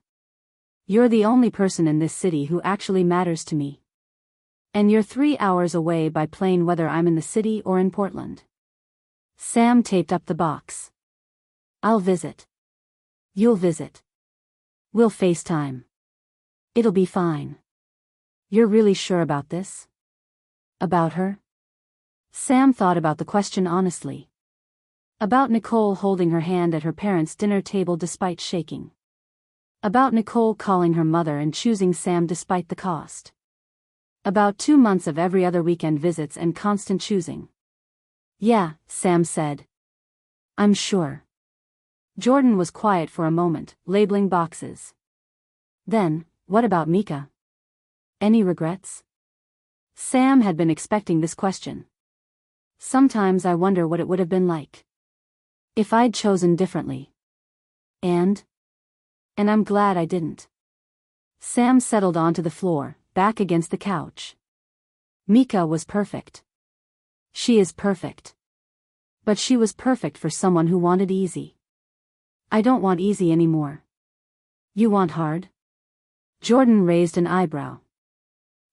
You're the only person in this city who actually matters to me. And you're 3 hours away by plane whether I'm in the city or in Portland. Sam taped up the box. I'll visit. You'll visit. We'll FaceTime. It'll be fine. You're really sure about this? About her? Sam thought about the question honestly. About Nicole holding her hand at her parents' dinner table despite shaking. About Nicole calling her mother and choosing Sam despite the cost. About 2 months of every other weekend visits and constant choosing. Yeah, Sam said. I'm sure. Jordan was quiet for a moment, labeling boxes. Then, what about Mika? Any regrets? Sam had been expecting this question. Sometimes I wonder what it would have been like. If I'd chosen differently. And I'm glad I didn't. Sam settled onto the floor, back against the couch. Mika was perfect. She is perfect. But she was perfect for someone who wanted easy. I don't want easy anymore. You want hard? Jordan raised an eyebrow.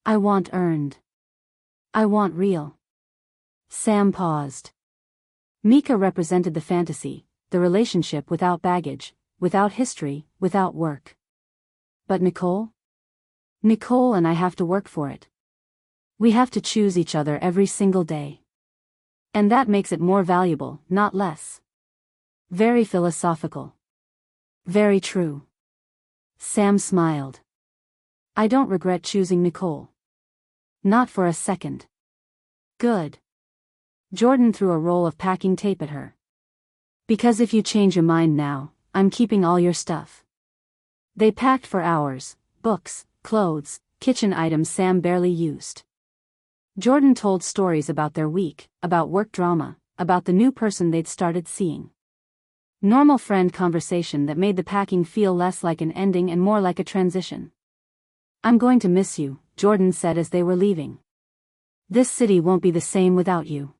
I want earned. I want real. Sam paused. Mika represented the fantasy, the relationship without baggage, without history, without work. But Nicole? Nicole and I have to work for it. We have to choose each other every single day. And that makes it more valuable, not less. Very philosophical. Very true. Sam smiled. I don't regret choosing Nicole. Not for a second. Good. Jordan threw a roll of packing tape at her. Because if you change your mind now, I'm keeping all your stuff. They packed for hours, books, clothes, kitchen items Sam barely used. Jordan told stories about their week, about work drama, about the new person they'd started seeing. Normal friend conversation that made the packing feel less like an ending and more like a transition. I'm going to miss you, Jordan said as they were leaving. This city won't be the same without you.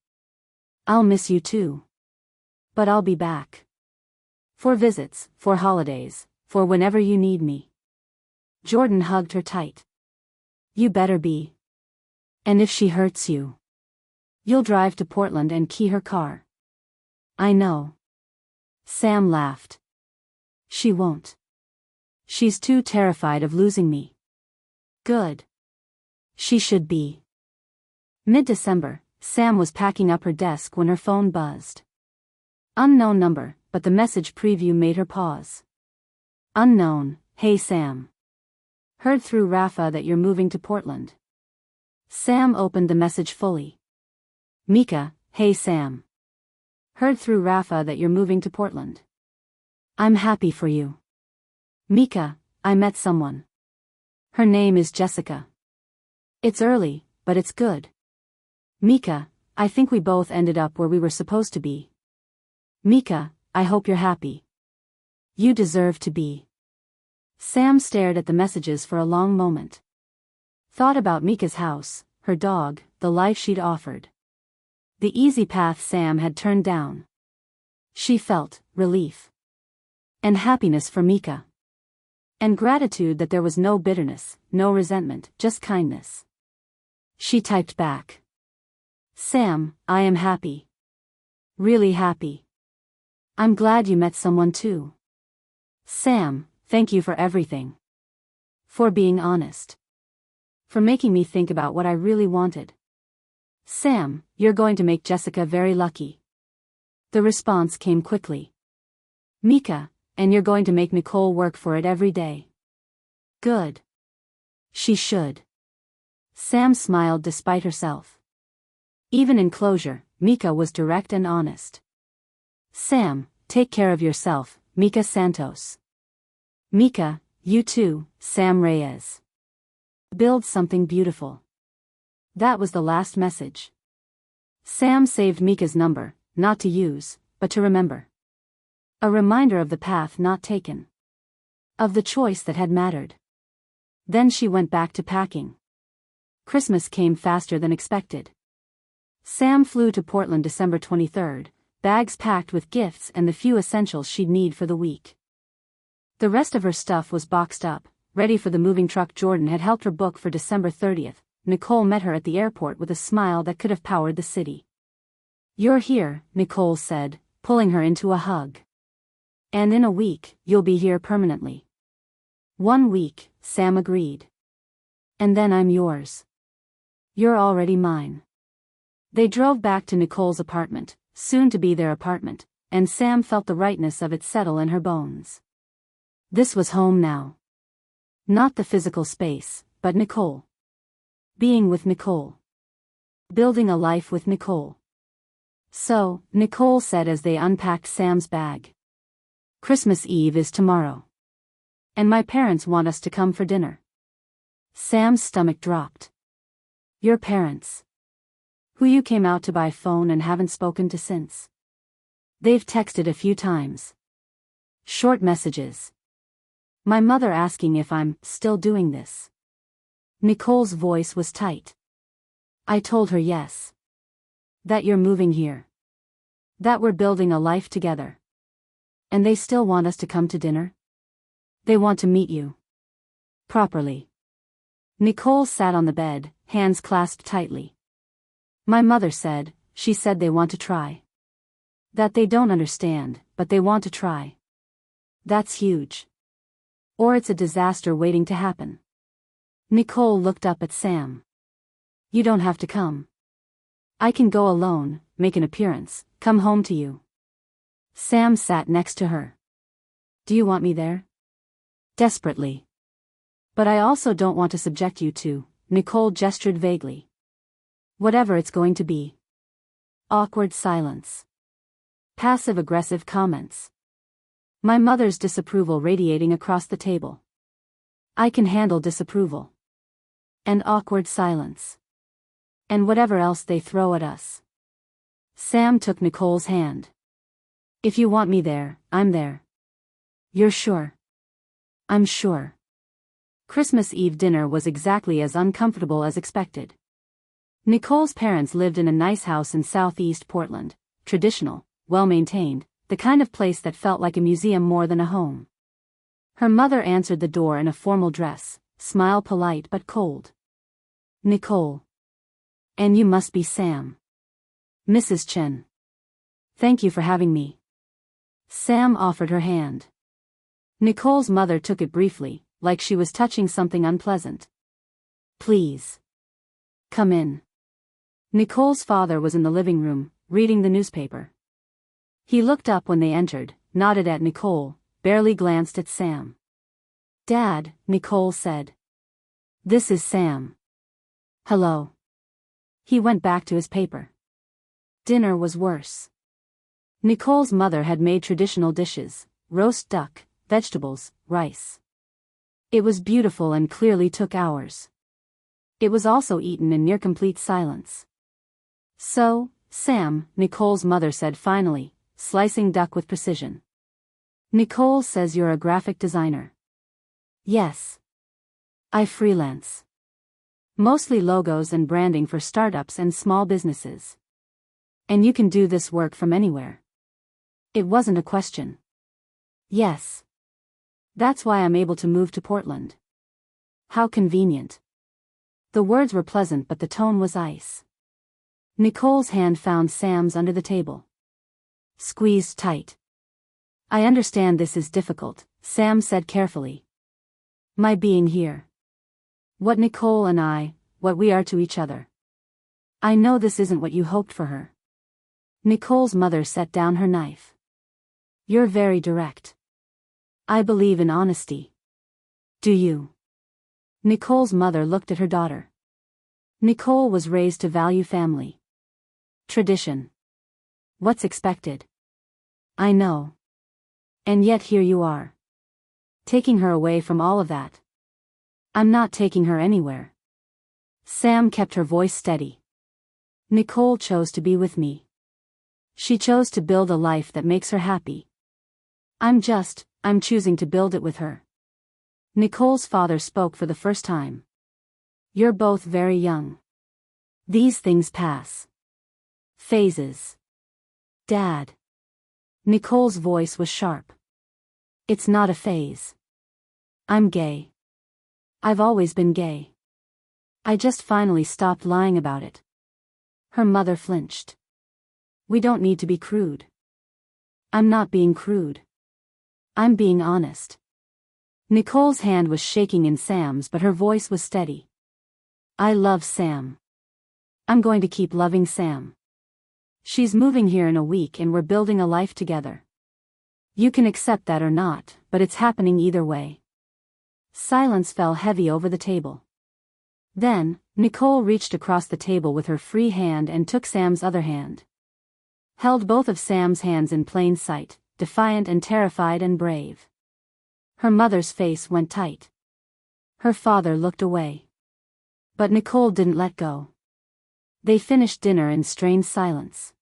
I'll miss you too. But I'll be back. For visits, for holidays, for whenever you need me. Jordan hugged her tight. You better be. And if she hurts you, you'll drive to Portland and key her car. I know. Sam laughed. She won't. She's too terrified of losing me. Good. She should be. Mid-December, Sam was packing up her desk when her phone buzzed. Unknown number, but the message preview made her pause. Unknown, hey Sam. Heard through Rafa that you're moving to Portland. Sam opened the message fully. Mika, hey Sam. Heard through Rafa that you're moving to Portland. I'm happy for you. Mika, I met someone. Her name is Jessica. It's early, but it's good. Mika, I think we both ended up where we were supposed to be. Mika, I hope you're happy. You deserve to be. Sam stared at the messages for a long moment. Thought about Mika's house, her dog, the life she'd offered. The easy path Sam had turned down. She felt relief. And happiness for Mika. And gratitude that there was no bitterness, no resentment, just kindness. She typed back. Sam, I am happy. Really happy. I'm glad you met someone too. Sam, thank you for everything. For being honest. For making me think about what I really wanted. Sam, you're going to make Jessica very lucky. The response came quickly. Mika, and you're going to make Nicole work for it every day. Good. She should. Sam smiled despite herself. Even in closure, Mika was direct and honest. Sam, take care of yourself, Mika Santos. Mika, you too, Sam Reyes. Build something beautiful. That was the last message. Sam saved Mika's number, not to use, but to remember. A reminder of the path not taken. Of the choice that had mattered. Then she went back to packing. Christmas came faster than expected. Sam flew to Portland December 23rd, bags packed with gifts and the few essentials she'd need for the week. The rest of her stuff was boxed up, ready for the moving truck Jordan had helped her book for December 30th. Nicole met her at the airport with a smile that could have powered the city. You're here, Nicole said, pulling her into a hug. And in a week, you'll be here permanently. 1 week, Sam agreed. And then I'm yours. You're already mine. They drove back to Nicole's apartment, soon to be their apartment, and Sam felt the rightness of it settle in her bones. This was home now. Not the physical space, but Nicole. Being with Nicole. Building a life with Nicole. So, Nicole said as they unpacked Sam's bag. Christmas Eve is tomorrow. And my parents want us to come for dinner. Sam's stomach dropped. Your parents. Who you came out to by phone and haven't spoken to since. They've texted a few times. Short messages. My mother asking if I'm still doing this. Nicole's voice was tight. I told her yes. That you're moving here. That we're building a life together. And they still want us to come to dinner? They want to meet you. Properly. Nicole sat on the bed, hands clasped tightly. My mother said, she said they want to try. That they don't understand, but they want to try. That's huge. Or it's a disaster waiting to happen. Nicole looked up at Sam. You don't have to come. I can go alone, make an appearance, come home to you. Sam sat next to her. Do you want me there? Desperately. But I also don't want to subject you to Nicole gestured vaguely. Whatever it's going to be. Awkward silence. Passive-aggressive comments. My mother's disapproval radiating across the table. I can handle disapproval. And awkward silence. And whatever else they throw at us. Sam took Nicole's hand. If you want me there, I'm there. You're sure? I'm sure. Christmas Eve dinner was exactly as uncomfortable as expected. Nicole's parents lived in a nice house in southeast Portland, traditional, well-maintained, the kind of place that felt like a museum more than a home. Her mother answered the door in a formal dress, smile polite but cold. Nicole. And you must be Sam. Mrs. Chen. Thank you for having me. Sam offered her hand. Nicole's mother took it briefly, like she was touching something unpleasant. Please. Come in. Nicole's father was in the living room, reading the newspaper. He looked up when they entered, nodded at Nicole, barely glanced at Sam. Dad, Nicole said. This is Sam. Hello. He went back to his paper. Dinner was worse. Nicole's mother had made traditional dishes, roast duck, vegetables, rice. It was beautiful and clearly took hours. It was also eaten in near-complete silence. So, Sam, Nicole's mother said finally, slicing duck with precision. Nicole says you're a graphic designer. Yes. I freelance. Mostly logos and branding for startups and small businesses. And you can do this work from anywhere. It wasn't a question. Yes. That's why I'm able to move to Portland. How convenient. The words were pleasant but the tone was ice. Nicole's hand found Sam's under the table. Squeezed tight. I understand this is difficult, Sam said carefully. My being here. What Nicole and I, what we are to each other. I know this isn't what you hoped for her. Nicole's mother set down her knife. You're very direct. I believe in honesty. Do you? Nicole's mother looked at her daughter. Nicole was raised to value family. Tradition. What's expected? I know. And yet here you are. Taking her away from all of that. I'm not taking her anywhere. Sam kept her voice steady. Nicole chose to be with me. She chose to build a life that makes her happy. I'm choosing to build it with her. Nicole's father spoke for the first time. You're both very young. These things pass. Phases. Dad. Nicole's voice was sharp. It's not a phase. I'm gay. I've always been gay. I just finally stopped lying about it. Her mother flinched. We don't need to be crude. I'm not being crude. I'm being honest. Nicole's hand was shaking in Sam's but her voice was steady. I love Sam. I'm going to keep loving Sam. She's moving here in a week and we're building a life together. You can accept that or not, but it's happening either way. Silence fell heavy over the table. Then, Nicole reached across the table with her free hand and took Sam's other hand. Held both of Sam's hands in plain sight, defiant and terrified and brave. Her mother's face went tight. Her father looked away. But Nicole didn't let go. They finished dinner in strained silence.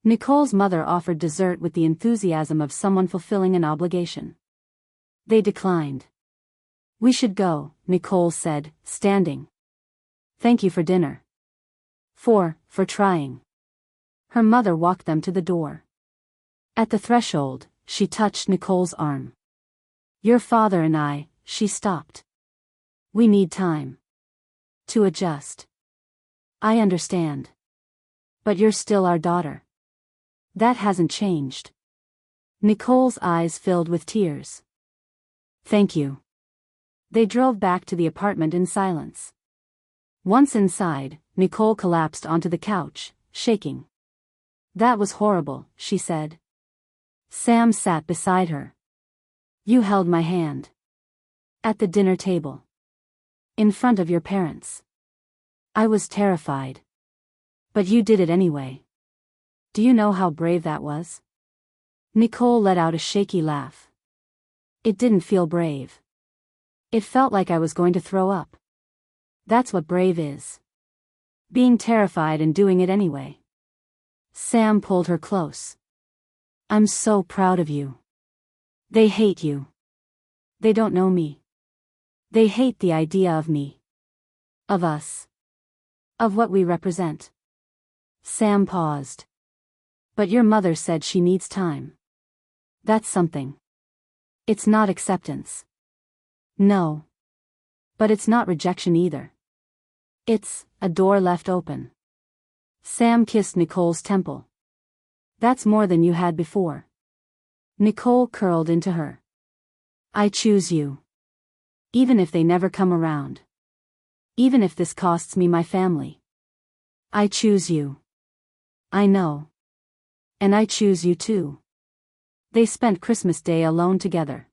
Nicole's mother offered dessert with the enthusiasm of someone fulfilling an obligation. They declined. We should go, Nicole said, standing. Thank you for dinner. For trying. Her mother walked them to the door. At the threshold, she touched Nicole's arm. Your father and I, she stopped. We need time. To adjust. I understand. But you're still our daughter. That hasn't changed. Nicole's eyes filled with tears. Thank you. They drove back to the apartment in silence. Once inside, Nicole collapsed onto the couch, shaking. That was horrible, she said. Sam sat beside her. You held my hand. At the dinner table. In front of your parents. I was terrified. But you did it anyway. Do you know how brave that was? Nicole let out a shaky laugh. It didn't feel brave. It felt like I was going to throw up. That's what brave is. Being terrified and doing it anyway. Sam pulled her close. I'm so proud of you. They hate you. They don't know me. They hate the idea of me. Of us. Of what we represent. Sam paused. But your mother said she needs time. That's something. It's not acceptance. No. But it's not rejection either. It's a door left open. Sam kissed Nicole's temple. That's more than you had before. Nicole curled into her. I choose you. Even if they never come around. Even if this costs me my family. I choose you. I know. And I choose you too. They spent Christmas Day alone together.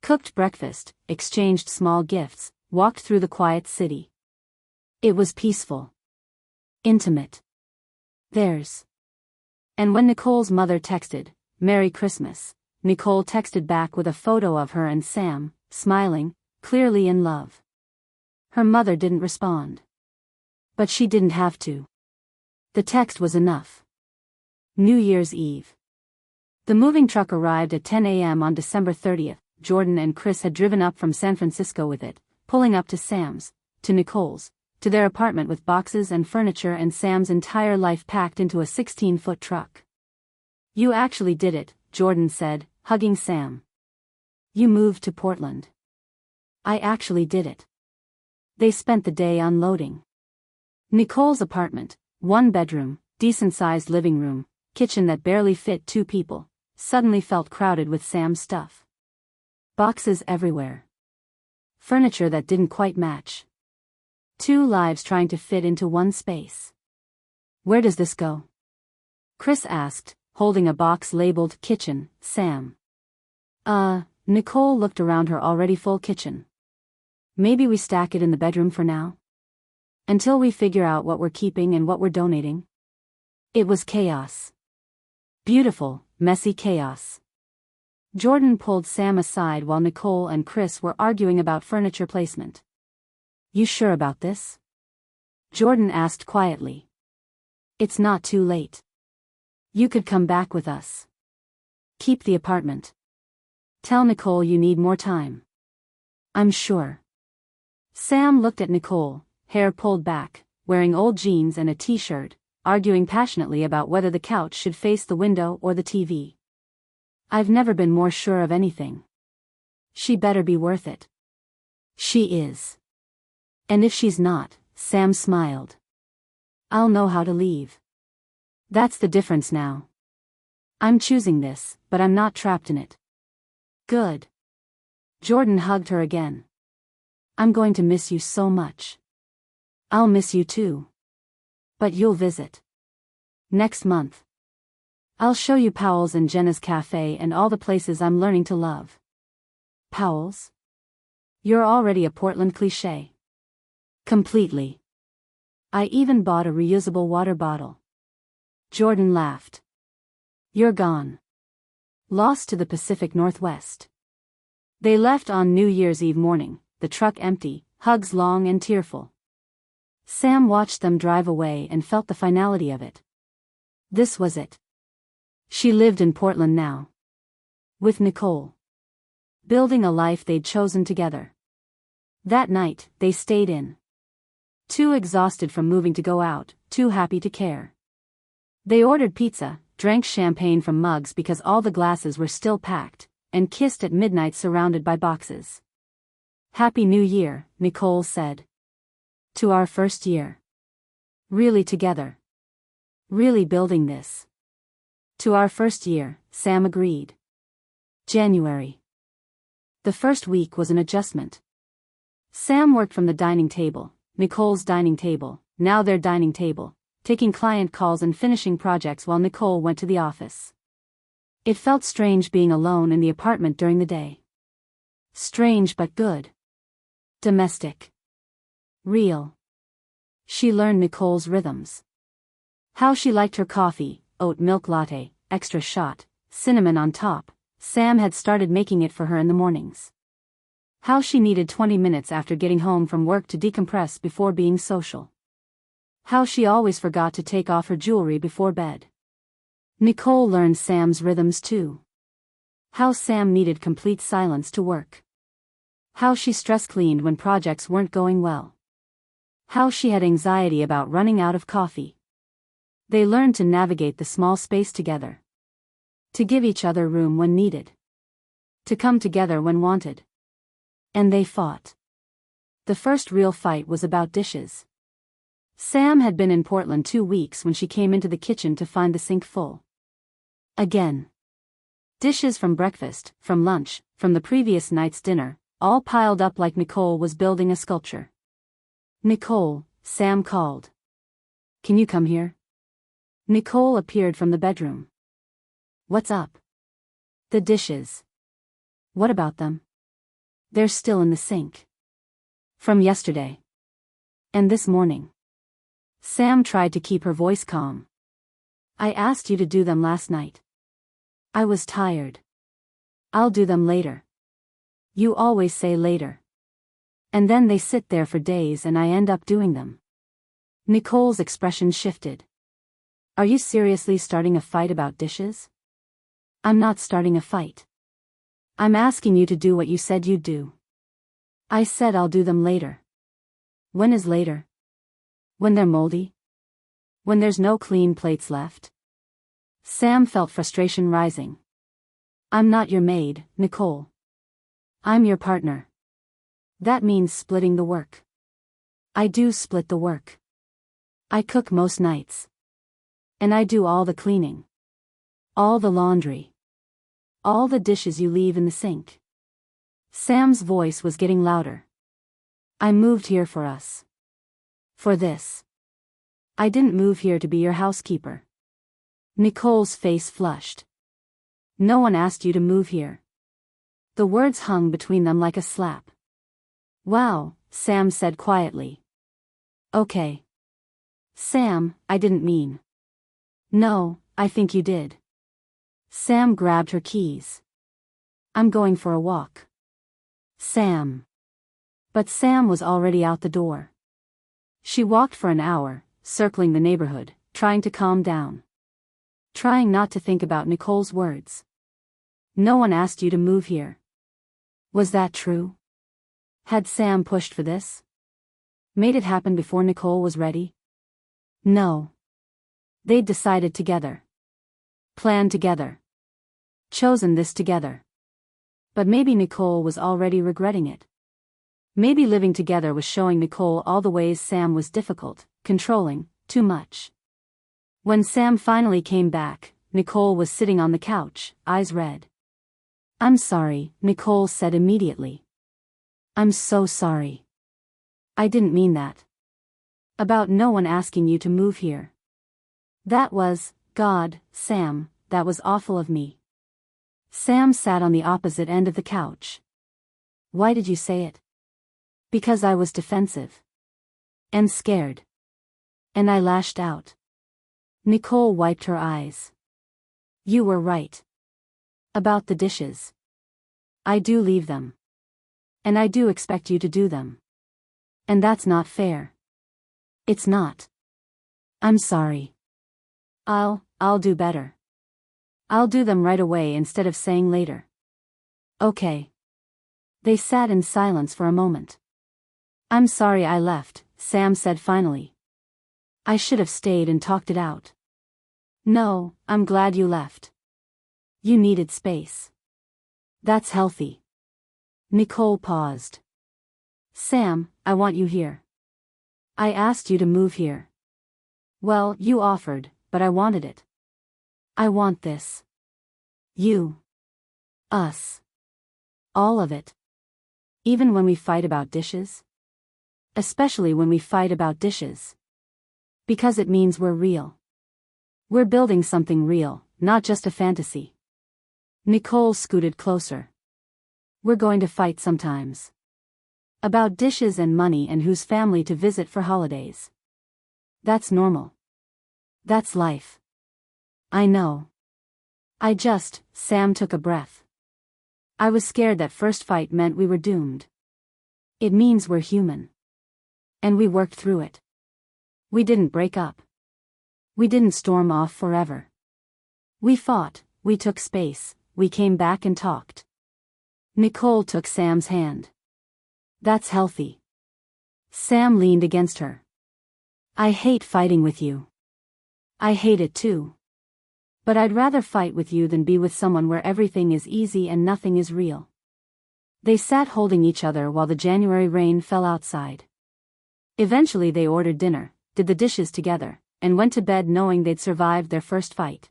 Cooked breakfast, exchanged small gifts, walked through the quiet city. It was peaceful. Intimate. Theirs. And when Nicole's mother texted, Merry Christmas, Nicole texted back with a photo of her and Sam, smiling, clearly in love. Her mother didn't respond. But she didn't have to. The text was enough. New Year's Eve. The moving truck arrived at 10 a.m. on December 30th. Jordan and Chris had driven up from San Francisco with it, pulling up to Sam's, to Nicole's, to their apartment with boxes and furniture and Sam's entire life packed into a 16-foot truck. You actually did it, Jordan said, hugging Sam. You moved to Portland. I actually did it. They spent the day unloading. Nicole's apartment, one bedroom, decent-sized living room, kitchen that barely fit two people, suddenly felt crowded with Sam's stuff. Boxes everywhere. Furniture that didn't quite match. Two lives trying to fit into one space. Where does this go? Chris asked, holding a box labeled kitchen, Sam. Nicole looked around her already full kitchen. Maybe we stack it in the bedroom for now? Until we figure out what we're keeping and what we're donating? It was chaos. Beautiful, messy chaos. Jordan pulled Sam aside while Nicole and Chris were arguing about furniture placement. You sure about this? Jordan asked quietly. It's not too late. You could come back with us. Keep the apartment. Tell Nicole you need more time. I'm sure. Sam looked at Nicole, hair pulled back, wearing old jeans and a t-shirt, arguing passionately about whether the couch should face the window or the TV. I've never been more sure of anything. She better be worth it. She is. And if she's not, Sam smiled. I'll know how to leave. That's the difference now. I'm choosing this, but I'm not trapped in it. Good. Jordan hugged her again. I'm going to miss you so much. I'll miss you too. But you'll visit. Next month. I'll show you Powell's and Jenna's cafe and all the places I'm learning to love. Powell's? You're already a Portland cliché. Completely. I even bought a reusable water bottle. Jordan laughed. You're gone. Lost to the Pacific Northwest. They left on New Year's Eve morning, the truck empty, hugs long and tearful. Sam watched them drive away and felt the finality of it. This was it. She lived in Portland now. With Nicole. Building a life they'd chosen together. That night, they stayed in. Too exhausted from moving to go out, too happy to care. They ordered pizza, drank champagne from mugs because all the glasses were still packed, and kissed at midnight surrounded by boxes. Happy New Year, Nicole said. To our first year. Really together. Really building this. To our first year, Sam agreed. January. The first week was an adjustment. Sam worked from the dining table, Nicole's dining table, now their dining table, taking client calls and finishing projects while Nicole went to the office. It felt strange being alone in the apartment during the day. Strange but good. Domestic. Real. She learned Nicole's rhythms. How she liked her coffee, oat milk latte, extra shot, cinnamon on top. Sam had started making it for her in the mornings. How she needed 20 minutes after getting home from work to decompress before being social. How she always forgot to take off her jewelry before bed. Nicole learned Sam's rhythms too. How Sam needed complete silence to work. How she stress cleaned when projects weren't going well. How she had anxiety about running out of coffee. They learned to navigate the small space together. To give each other room when needed. To come together when wanted. And they fought. The first real fight was about dishes. Sam had been in Portland 2 weeks when she came into the kitchen to find the sink full. Again. Dishes from breakfast, from lunch, from the previous night's dinner, all piled up like Nicole was building a sculpture. Nicole, Sam called. Can you come here? Nicole appeared from the bedroom. What's up? The dishes. What about them? They're still in the sink. From yesterday. And this morning. Sam tried to keep her voice calm. I asked you to do them last night. I was tired. I'll do them later. You always say later. And then they sit there for days and I end up doing them. Nicole's expression shifted. Are you seriously starting a fight about dishes? I'm not starting a fight. I'm asking you to do what you said you'd do. I said I'll do them later. When is later? When they're moldy? When there's no clean plates left? Sam felt frustration rising. I'm not your maid, Nicole. I'm your partner. That means splitting the work. I do split the work. I cook most nights. And I do all the cleaning. All the laundry. All the dishes you leave in the sink. Sam's voice was getting louder. I moved here for us. For this. I didn't move here to be your housekeeper. Nicole's face flushed. No one asked you to move here. The words hung between them like a slap. Wow, Sam said quietly. Okay. Sam, I didn't mean. No, I think you did. Sam grabbed her keys. I'm going for a walk. Sam. But Sam was already out the door. She walked for an hour, circling the neighborhood, trying to calm down. Trying not to think about Nicole's words. No one asked you to move here. Was that true? Had Sam pushed for this? Made it happen before Nicole was ready? No. They'd decided together. Planned together. Chosen this together. But maybe Nicole was already regretting it. Maybe living together was showing Nicole all the ways Sam was difficult, controlling, too much. When Sam finally came back, Nicole was sitting on the couch, eyes red. I'm sorry, Nicole said immediately. I'm so sorry. I didn't mean that. About no one asking you to move here. That was, God, Sam, that was awful of me. Sam sat on the opposite end of the couch. Why did you say it? Because I was defensive. And scared. And I lashed out. Nicole wiped her eyes. You were right. About the dishes. I do leave them. And I do expect you to do them. And that's not fair. It's not. I'm sorry. I'll do better. I'll do them right away instead of saying later. Okay. They sat in silence for a moment. I'm sorry I left, Sam said finally. I should have stayed and talked it out. No, I'm glad you left. You needed space. That's healthy. Nicole paused. Sam, I want you here. I asked you to move here. Well, you offered, but I wanted it. I want this. You. Us. All of it. Even when we fight about dishes? Especially when we fight about dishes. Because it means we're real. We're building something real, not just a fantasy. Nicole scooted closer. We're going to fight sometimes. About dishes and money and whose family to visit for holidays. That's normal. That's life. I know. Sam took a breath. I was scared that first fight meant we were doomed. It means we're human. And we worked through it. We didn't break up. We didn't storm off forever. We fought, we took space, we came back and talked. Nicole took Sam's hand. That's healthy. Sam leaned against her. I hate fighting with you. I hate it too. But I'd rather fight with you than be with someone where everything is easy and nothing is real. They sat holding each other while the January rain fell outside. Eventually they ordered dinner, did the dishes together, and went to bed knowing they'd survived their first fight.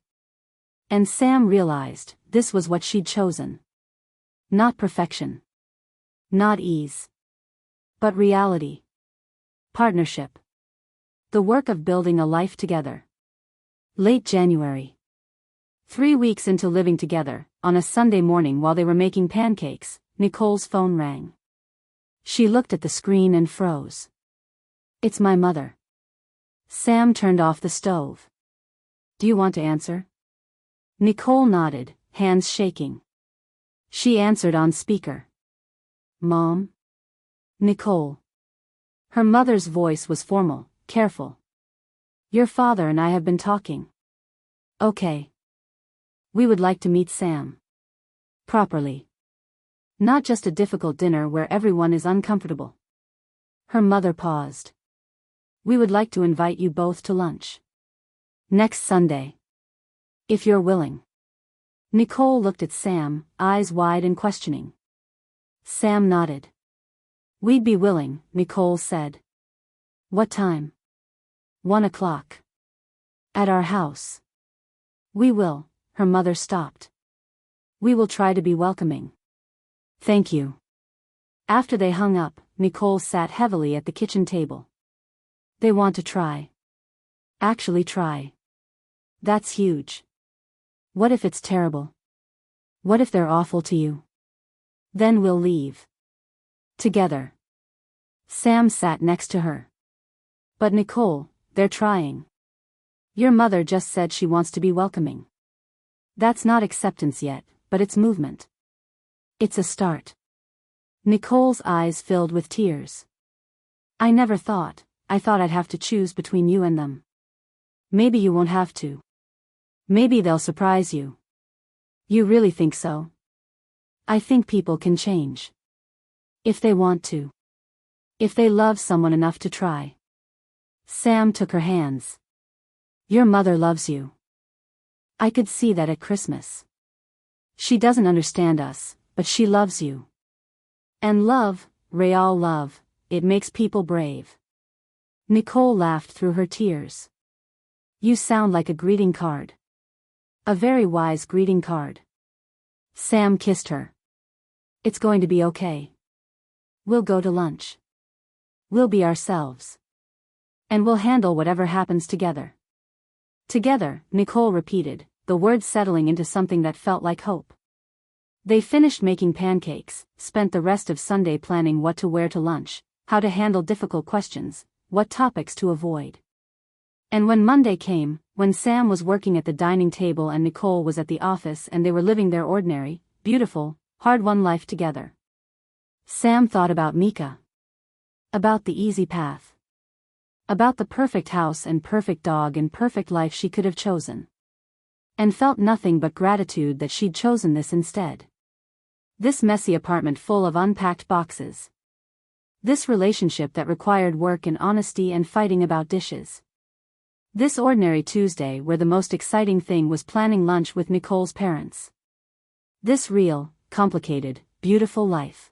And Sam realized this was what she'd chosen. Not perfection. Not ease. But reality. Partnership. The work of building a life together. Late January. 3 weeks into living together, on a Sunday morning while they were making pancakes, Nicole's phone rang. She looked at the screen and froze. It's my mother. Sam turned off the stove. Do you want to answer? Nicole nodded, hands shaking. She answered on speaker. Mom? Nicole. Her mother's voice was formal, careful. Your father and I have been talking. Okay. We would like to meet Sam. Properly. Not just a difficult dinner where everyone is uncomfortable. Her mother paused. We would like to invite you both to lunch. Next Sunday. If you're willing. Nicole looked at Sam, eyes wide and questioning. Sam nodded. We'd be willing, Nicole said. What time? 1 o'clock. At our house. We will, her mother stopped. We will try to be welcoming. Thank you. After they hung up, Nicole sat heavily at the kitchen table. They want to try. Actually try. That's huge. What if it's terrible? What if they're awful to you? Then we'll leave. Together. Sam sat next to her. But Nicole, they're trying. Your mother just said she wants to be welcoming. That's not acceptance yet, but it's movement. It's a start. Nicole's eyes filled with tears. I thought I'd have to choose between you and them. Maybe you won't have to. Maybe they'll surprise you. You really think so? I think people can change. If they want to. If they love someone enough to try. Sam took her hands. Your mother loves you. I could see that at Christmas. She doesn't understand us, but she loves you. And love, real love, it makes people brave. Nicole laughed through her tears. You sound like a greeting card. A very wise greeting card. Sam kissed her. It's going to be okay. We'll go to lunch. We'll be ourselves. And we'll handle whatever happens together. Together, Nicole repeated, the words settling into something that felt like hope. They finished making pancakes, spent the rest of Sunday planning what to wear to lunch, how to handle difficult questions, what topics to avoid. And when Monday came, when Sam was working at the dining table and Nicole was at the office and they were living their ordinary, beautiful, hard-won life together. Sam thought about Mika. About the easy path. About the perfect house and perfect dog and perfect life she could have chosen. And felt nothing but gratitude that she'd chosen this instead. This messy apartment full of unpacked boxes. This relationship that required work and honesty and fighting about dishes. This ordinary Tuesday where the most exciting thing was planning lunch with Nicole's parents. This real, complicated, beautiful life.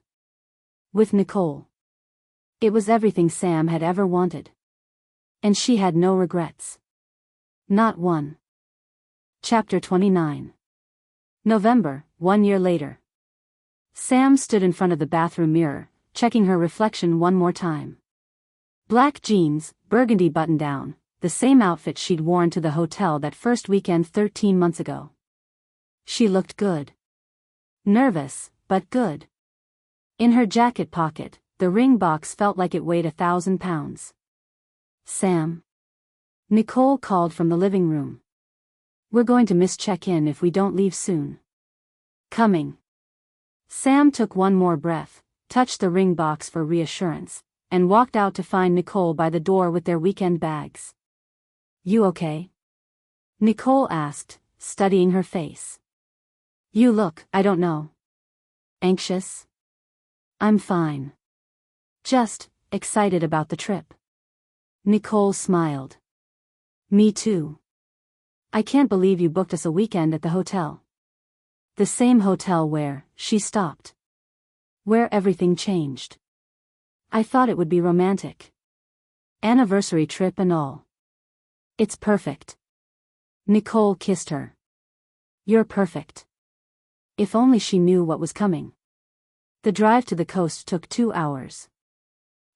With Nicole. It was everything Sam had ever wanted. And she had no regrets. Not one. Chapter 29. November, 1 year later. Sam stood in front of the bathroom mirror, checking her reflection one more time. Black jeans, burgundy button-down, the same outfit she'd worn to the hotel that first weekend 13 months ago. She looked good. Nervous, but good. In her jacket pocket, the ring box felt like it weighed 1,000 pounds. Sam. Nicole called from the living room. We're going to miss check-in if we don't leave soon. Coming. Sam took one more breath, touched the ring box for reassurance, and walked out to find Nicole by the door with their weekend bags. You okay? Nicole asked, studying her face. You look, I don't know. Anxious? I'm fine. Just excited about the trip. Nicole smiled. Me too. I can't believe you booked us a weekend at the hotel. The same hotel where she stopped. Where everything changed. I thought it would be romantic. Anniversary trip and all. It's perfect. Nicole kissed her. You're perfect. If only she knew what was coming. The drive to the coast took 2 hours.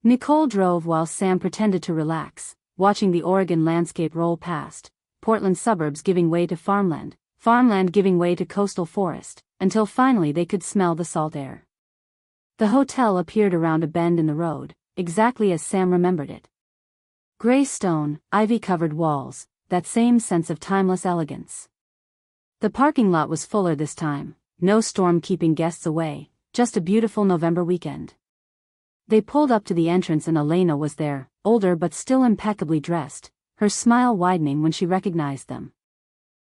Nicole drove while Sam pretended to relax, watching the Oregon landscape roll past, Portland suburbs giving way to farmland, farmland giving way to coastal forest, until finally they could smell the salt air. The hotel appeared around a bend in the road, exactly as Sam remembered it. Gray stone, ivy-covered walls, that same sense of timeless elegance. The parking lot was fuller this time, no storm keeping guests away, just a beautiful November weekend. They pulled up to the entrance and Elena was there, older but still impeccably dressed, her smile widening when she recognized them.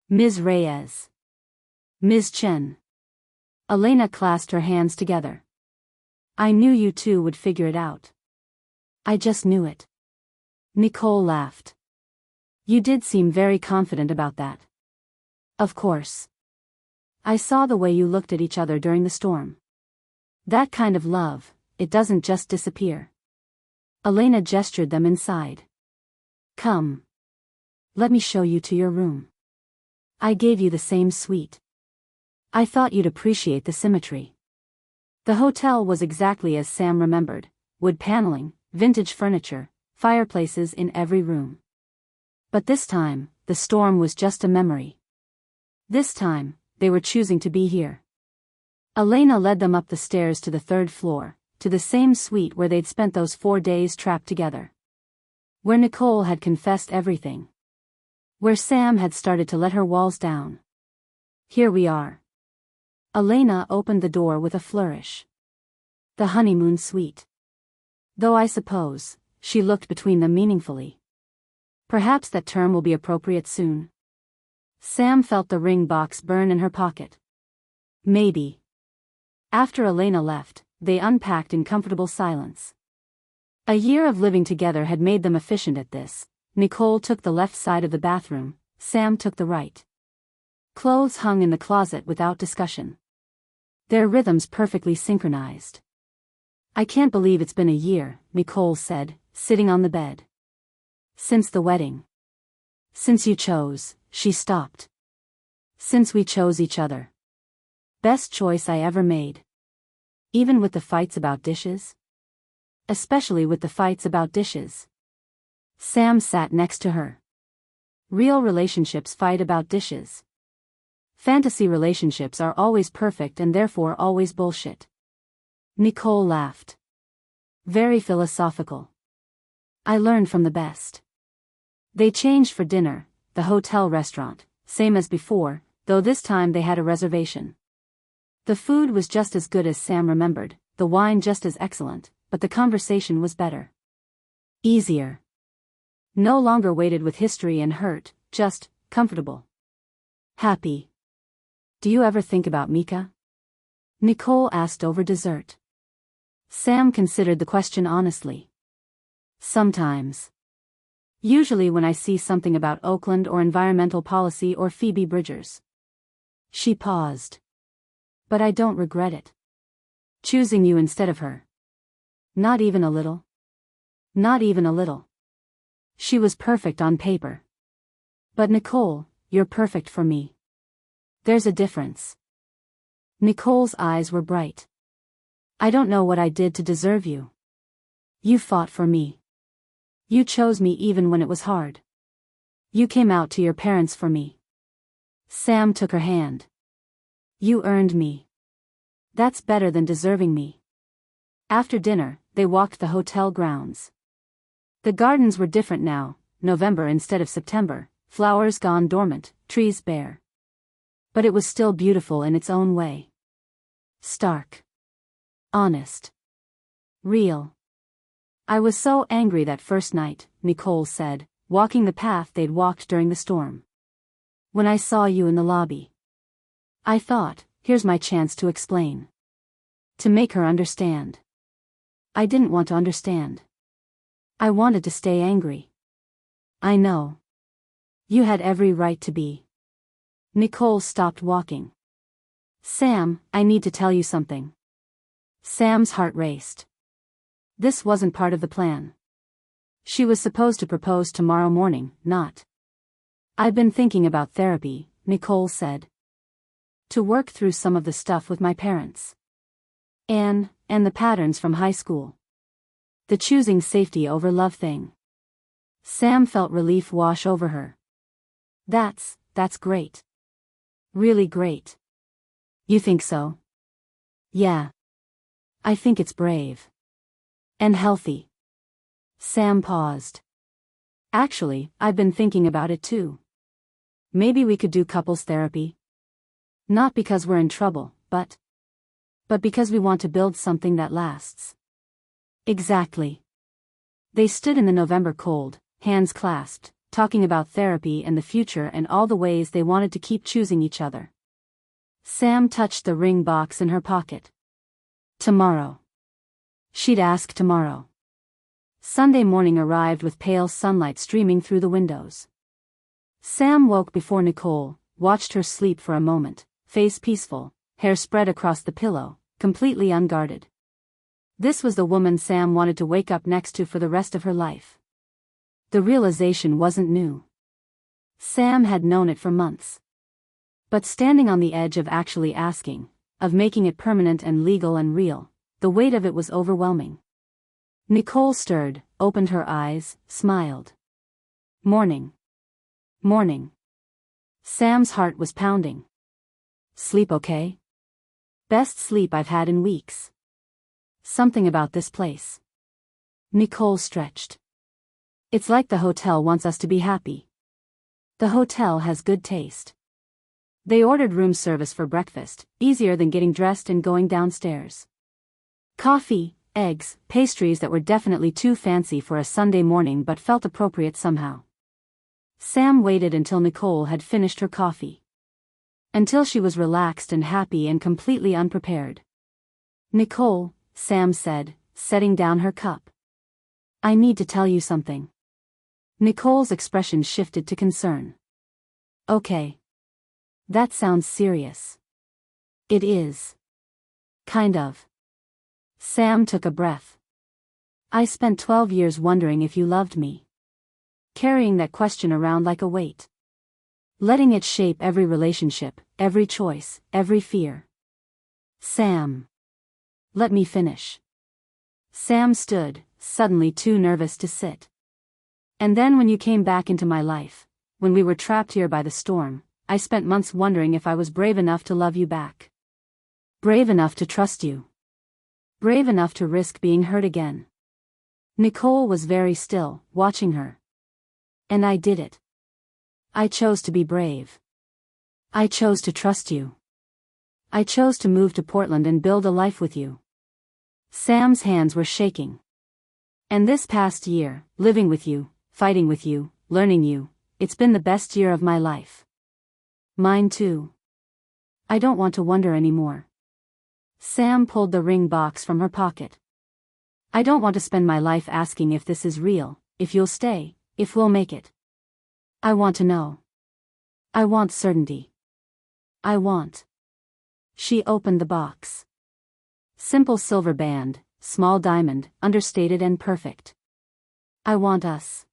Ms. Reyes. Ms. Chen. Elena clasped her hands together. I knew you two would figure it out. I just knew it. Nicole laughed. You did seem very confident about that. Of course. I saw the way you looked at each other during the storm. That kind of love, it doesn't just disappear. Elena gestured them inside. Come. Let me show you to your room. I gave you the same suite. I thought you'd appreciate the symmetry. The hotel was exactly as Sam remembered, wood paneling, vintage furniture, fireplaces in every room. But this time, the storm was just a memory. This time, they were choosing to be here. Elena led them up the stairs to the 3rd floor, to the same suite where they'd spent those 4 days trapped together. Where Nicole had confessed everything. Where Sam had started to let her walls down. Here we are. Elena opened the door with a flourish. The honeymoon suite. Though I suppose, she looked between them meaningfully. Perhaps that term will be appropriate soon. Sam felt the ring box burn in her pocket. Maybe. After Elena left, they unpacked in comfortable silence. A year of living together had made them efficient at this. Nicole took the left side of the bathroom, Sam took the right. Clothes hung in the closet without discussion. Their rhythms perfectly synchronized. I can't believe it's been a year, Nicole said, sitting on the bed. Since the wedding. Since you chose, she stopped. Since we chose each other. Best choice I ever made. Even with the fights about dishes? Especially with the fights about dishes. Sam sat next to her. Real relationships fight about dishes. Fantasy relationships are always perfect and therefore always bullshit. Nicole laughed. Very philosophical. I learned from the best. They changed for dinner, the hotel restaurant, same as before, though this time they had a reservation. The food was just as good as Sam remembered, the wine just as excellent, but the conversation was better. Easier. No longer weighted with history and hurt, just comfortable. Happy. Do you ever think about Mika? Nicole asked over dessert. Sam considered the question honestly. Sometimes. Usually when I see something about Oakland or environmental policy or Phoebe Bridgers. She paused. But I don't regret it. Choosing you instead of her. Not even a little. Not even a little. She was perfect on paper. But Nicole, you're perfect for me. There's a difference. Nicole's eyes were bright. I don't know what I did to deserve you. You fought for me. You chose me even when it was hard. You came out to your parents for me. Sam took her hand. You earned me. That's better than deserving me. After dinner, they walked the hotel grounds. The gardens were different now, November instead of September, flowers gone dormant, trees bare. But it was still beautiful in its own way. Stark. Honest. Real. I was so angry that first night, Nicole said, walking the path they'd walked during the storm. When I saw you in the lobby. I thought, here's my chance to explain. To make her understand. I didn't want to understand. I wanted to stay angry. I know. You had every right to be. Nicole stopped walking. Sam, I need to tell you something. Sam's heart raced. This wasn't part of the plan. She was supposed to propose tomorrow morning, not. I've been thinking about therapy, Nicole said. To work through some of the stuff with my parents. And the patterns from high school. The choosing safety over love thing. Sam felt relief wash over her. That's great. Really great. You think so? Yeah. I think it's brave. And healthy. Sam paused. Actually, I've been thinking about it too. Maybe we could do couples therapy. Not because we're in trouble, but because we want to build something that lasts. Exactly. They stood in the November cold, hands clasped, talking about therapy and the future and all the ways they wanted to keep choosing each other. Sam touched the ring box in her pocket. Tomorrow. She'd ask tomorrow. Sunday morning arrived with pale sunlight streaming through the windows. Sam woke before Nicole, watched her sleep for a moment, face peaceful, hair spread across the pillow, completely unguarded. This was the woman Sam wanted to wake up next to for the rest of her life. The realization wasn't new. Sam had known it for months. But standing on the edge of actually asking, of making it permanent and legal and real, the weight of it was overwhelming. Nicole stirred, opened her eyes, smiled. Morning. Morning. Sam's heart was pounding. Sleep okay? Best sleep I've had in weeks. Something about this place. Nicole stretched. It's like the hotel wants us to be happy. The hotel has good taste. They ordered room service for breakfast, easier than getting dressed and going downstairs. Coffee, eggs, pastries that were definitely too fancy for a Sunday morning but felt appropriate somehow. Sam waited until Nicole had finished her coffee. Until she was relaxed and happy and completely unprepared. Nicole, Sam said, setting down her cup. I need to tell you something. Nicole's expression shifted to concern. Okay. That sounds serious. It is. Kind of. Sam took a breath. I spent 12 years wondering if you loved me. Carrying that question around like a weight. Letting it shape every relationship, every choice, every fear. Sam. Let me finish. Sam stood, suddenly too nervous to sit. And then when you came back into my life, when we were trapped here by the storm, I spent months wondering if I was brave enough to love you back. Brave enough to trust you. Brave enough to risk being hurt again. Nicole was very still, watching her. And I did it. I chose to be brave. I chose to trust you. I chose to move to Portland and build a life with you. Sam's hands were shaking. And this past year, living with you, fighting with you, learning you, it's been the best year of my life. Mine too. I don't want to wonder anymore. Sam pulled the ring box from her pocket. I don't want to spend my life asking if this is real, if you'll stay, if we'll make it. I want to know. I want certainty. I want. She opened the box. Simple silver band, small diamond, understated and perfect. I want us.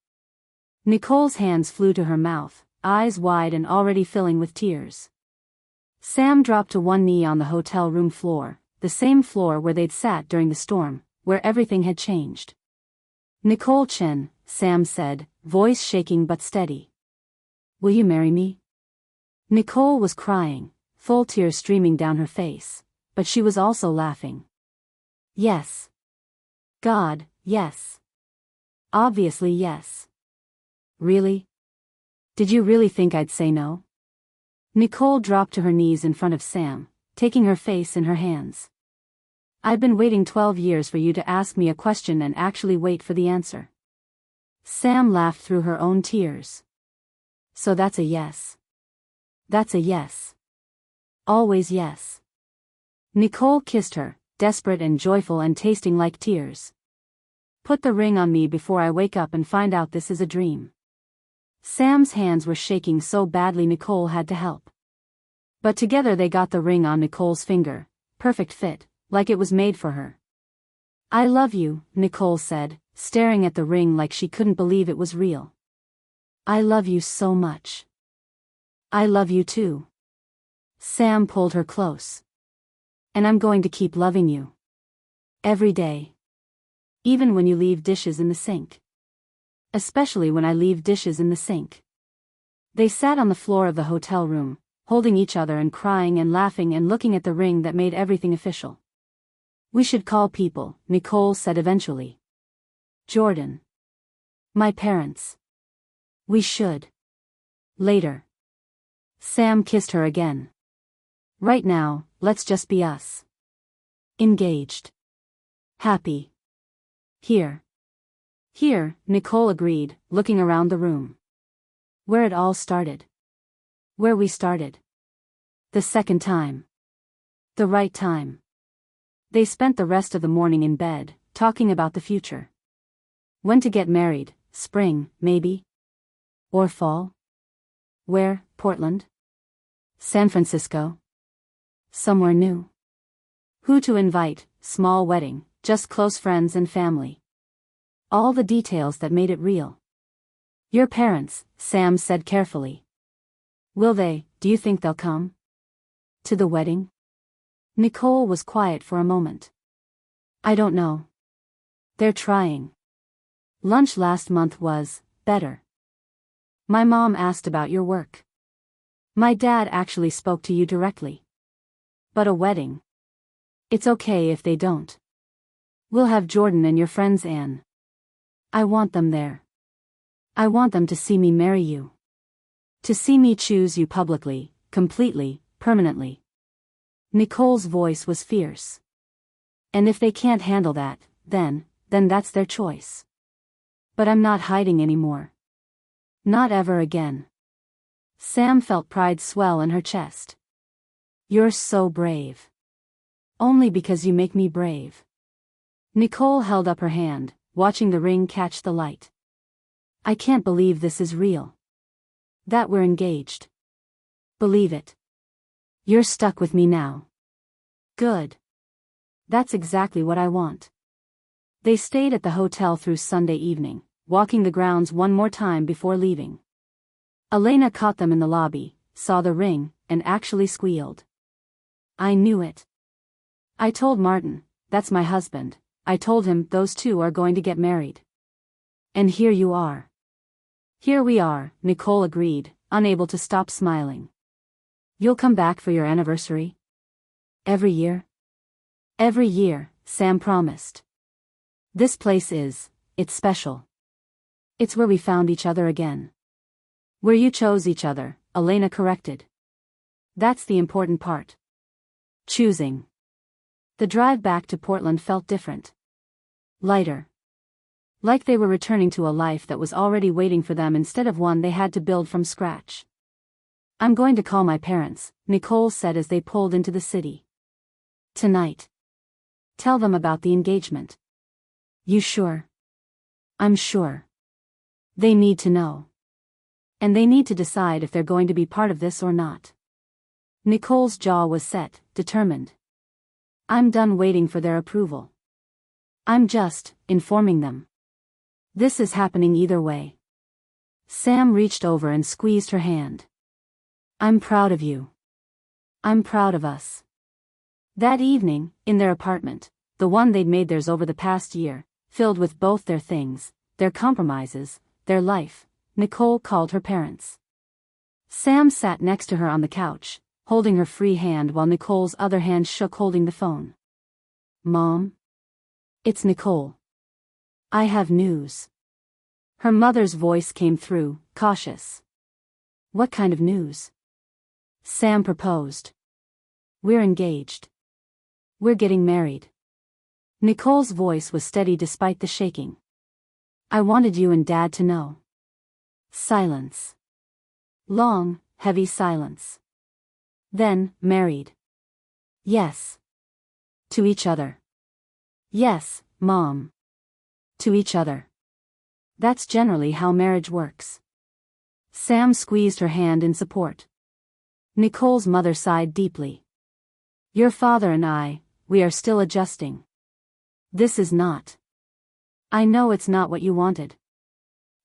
Nicole's hands flew to her mouth, eyes wide and already filling with tears. Sam dropped to one knee on the hotel room floor, the same floor where they'd sat during the storm, where everything had changed. Nicole Chen, Sam said, voice shaking but steady. Will you marry me? Nicole was crying, full tears streaming down her face, but she was also laughing. Yes. God, yes. Obviously yes. Really? Did you really think I'd say no? Nicole dropped to her knees in front of Sam, taking her face in her hands. I've been waiting 12 years for you to ask me a question and actually wait for the answer. Sam laughed through her own tears. So that's a yes. That's a yes. Always yes. Nicole kissed her, desperate and joyful and tasting like tears. Put the ring on me before I wake up and find out this is a dream. Sam's hands were shaking so badly Nicole had to help. But together they got the ring on Nicole's finger, perfect fit, like it was made for her. I love you, Nicole said, staring at the ring like she couldn't believe it was real. I love you so much. I love you too. Sam pulled her close. And I'm going to keep loving you. Every day. Even when you leave dishes in the sink. Especially when I leave dishes in the sink. They sat on the floor of the hotel room, holding each other and crying and laughing and looking at the ring that made everything official. We should call people, Nicole said eventually. Jordan. My parents. We should. Later. Sam kissed her again. Right now, let's just be us. Engaged. Happy. Here. Here, Nicole agreed, looking around the room. Where it all started. Where we started. The second time. The right time. They spent the rest of the morning in bed, talking about the future. When to get married, spring, maybe? Or fall? Where, Portland? San Francisco? Somewhere new? Who to invite, small wedding, just close friends and family. All the details that made it real. Your parents, Sam said carefully. Will they, do you think they'll come? To the wedding? Nicole was quiet for a moment. I don't know. They're trying. Lunch last month was better. My mom asked about your work. My dad actually spoke to you directly. But a wedding. It's okay if they don't. We'll have Jordan and your friends Anne. I want them there. I want them to see me marry you. To see me choose you publicly, completely, permanently. Nicole's voice was fierce. And if they can't handle that, then that's their choice. But I'm not hiding anymore. Not ever again. Sam felt pride swell in her chest. You're so brave. Only because you make me brave. Nicole held up her hand, watching the ring catch the light. I can't believe this is real. That we're engaged. Believe it. You're stuck with me now. Good. That's exactly what I want. They stayed at the hotel through Sunday evening, walking the grounds one more time before leaving. Elena caught them in the lobby, saw the ring, and actually squealed. I knew it. I told Martin, that's my husband, I told him those two are going to get married. And here you are. Here we are, Nicole agreed, unable to stop smiling. You'll come back for your anniversary? Every year? Every year, Sam promised. This place it's special. It's where we found each other again. Where you chose each other, Elena corrected. That's the important part. Choosing. The drive back to Portland felt different. Lighter. Like they were returning to a life that was already waiting for them instead of one they had to build from scratch. I'm going to call my parents, Nicole said as they pulled into the city. Tonight. Tell them about the engagement. You sure? I'm sure. They need to know. And they need to decide if they're going to be part of this or not. Nicole's jaw was set, determined. I'm done waiting for their approval. I'm just informing them. This is happening either way. Sam reached over and squeezed her hand. I'm proud of you. I'm proud of us. That evening, in their apartment, the one they'd made theirs over the past year, filled with both their things, their compromises, their life, Nicole called her parents. Sam sat next to her on the couch, holding her free hand while Nicole's other hand shook holding the phone. Mom? It's Nicole. I have news. Her mother's voice came through, cautious. What kind of news? Sam proposed. We're engaged. We're getting married. Nicole's voice was steady despite the shaking. I wanted you and Dad to know. Silence. Long, heavy silence. Then, married. Yes. To each other. Yes, Mom. To each other. That's generally how marriage works. Sam squeezed her hand in support. Nicole's mother sighed deeply. Your father and I, we are still adjusting. This is not. I know it's not what you wanted.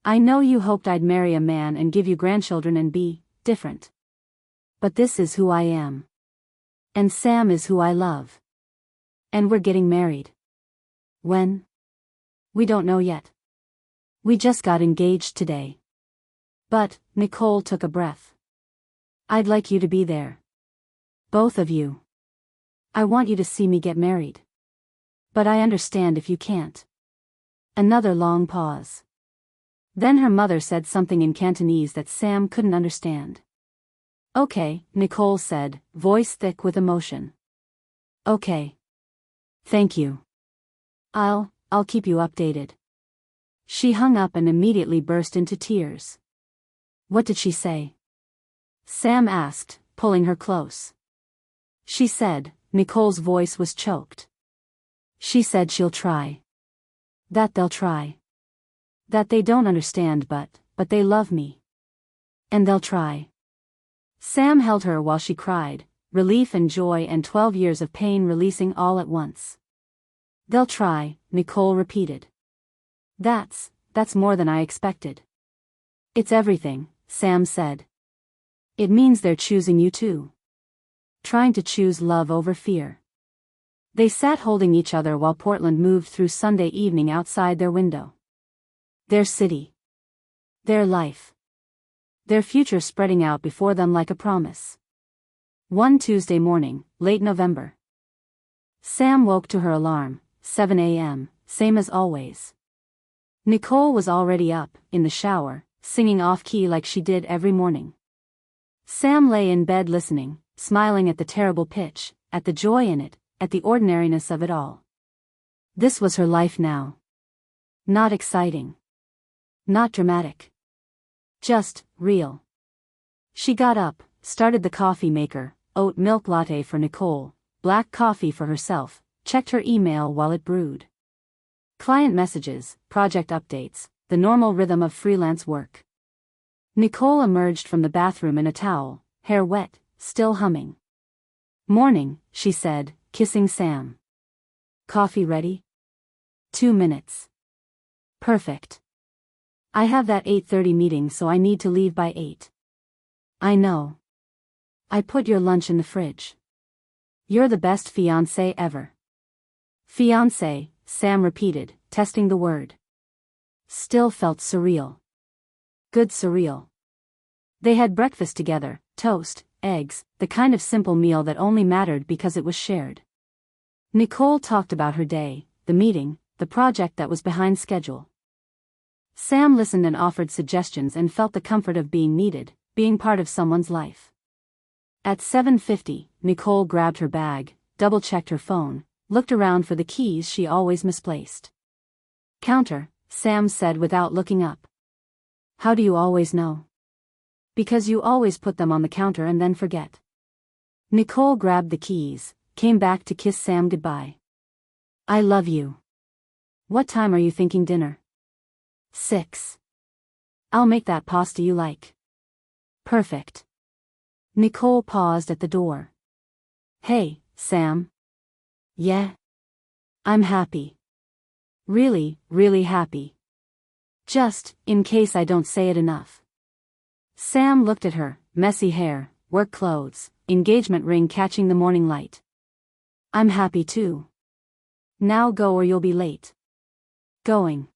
I know you hoped I'd marry a man and give you grandchildren and be different. But this is who I am. And Sam is who I love. And we're getting married. When? We don't know yet. We just got engaged today. But, Nicole took a breath. I'd like you to be there. Both of you. I want you to see me get married. But I understand if you can't. Another long pause. Then her mother said something in Cantonese that Sam couldn't understand. Okay, Nicole said, voice thick with emotion. Okay. Thank you. I'll keep you updated. She hung up and immediately burst into tears. What did she say? Sam asked, pulling her close. She said, Nicole's voice was choked. She said she'll try. That they'll try. That they don't understand but they love me. And they'll try. Sam held her while she cried, relief and joy and 12 years of pain releasing all at once. They'll try, Nicole repeated. That's more than I expected. It's everything, Sam said. It means they're choosing you too. Trying to choose love over fear. They sat holding each other while Portland moved through Sunday evening outside their window. Their city. Their life. Their future spreading out before them like a promise. One Tuesday morning, late November. Sam woke to her alarm, 7 a.m., same as always. Nicole was already up, in the shower, singing off-key like she did every morning. Sam lay in bed listening, smiling at the terrible pitch, at the joy in it, at the ordinariness of it all. This was her life now. Not exciting. Not dramatic. Just, real. She got up, started the coffee maker, oat milk latte for Nicole, black coffee for herself, checked her email while it brewed. Client messages, project updates, the normal rhythm of freelance work. Nicole emerged from the bathroom in a towel, hair wet, still humming. Morning, she said, kissing Sam. Coffee ready? 2 minutes. Perfect. I have that 8:30 meeting so I need to leave by 8. I know. I put your lunch in the fridge. You're the best fiancé ever. Fiancé, Sam repeated, testing the word. Still felt surreal. Good surreal. They had breakfast together, toast, eggs, the kind of simple meal that only mattered because it was shared. Nicole talked about her day, the meeting, the project that was behind schedule. Sam listened and offered suggestions and felt the comfort of being needed, being part of someone's life. At 7:50, Nicole grabbed her bag, double-checked her phone, looked around for the keys she always misplaced. Counter, Sam said without looking up. How do you always know? Because you always put them on the counter and then forget. Nicole grabbed the keys, came back to kiss Sam goodbye. I love you. What time are you thinking dinner? 6. I'll make that pasta you like. Perfect. Nicole paused at the door. Hey, Sam. Yeah? I'm happy. Really, really happy. Just, in case I don't say it enough. Sam looked at her, messy hair, work clothes, engagement ring catching the morning light. I'm happy too. Now go or you'll be late. Going.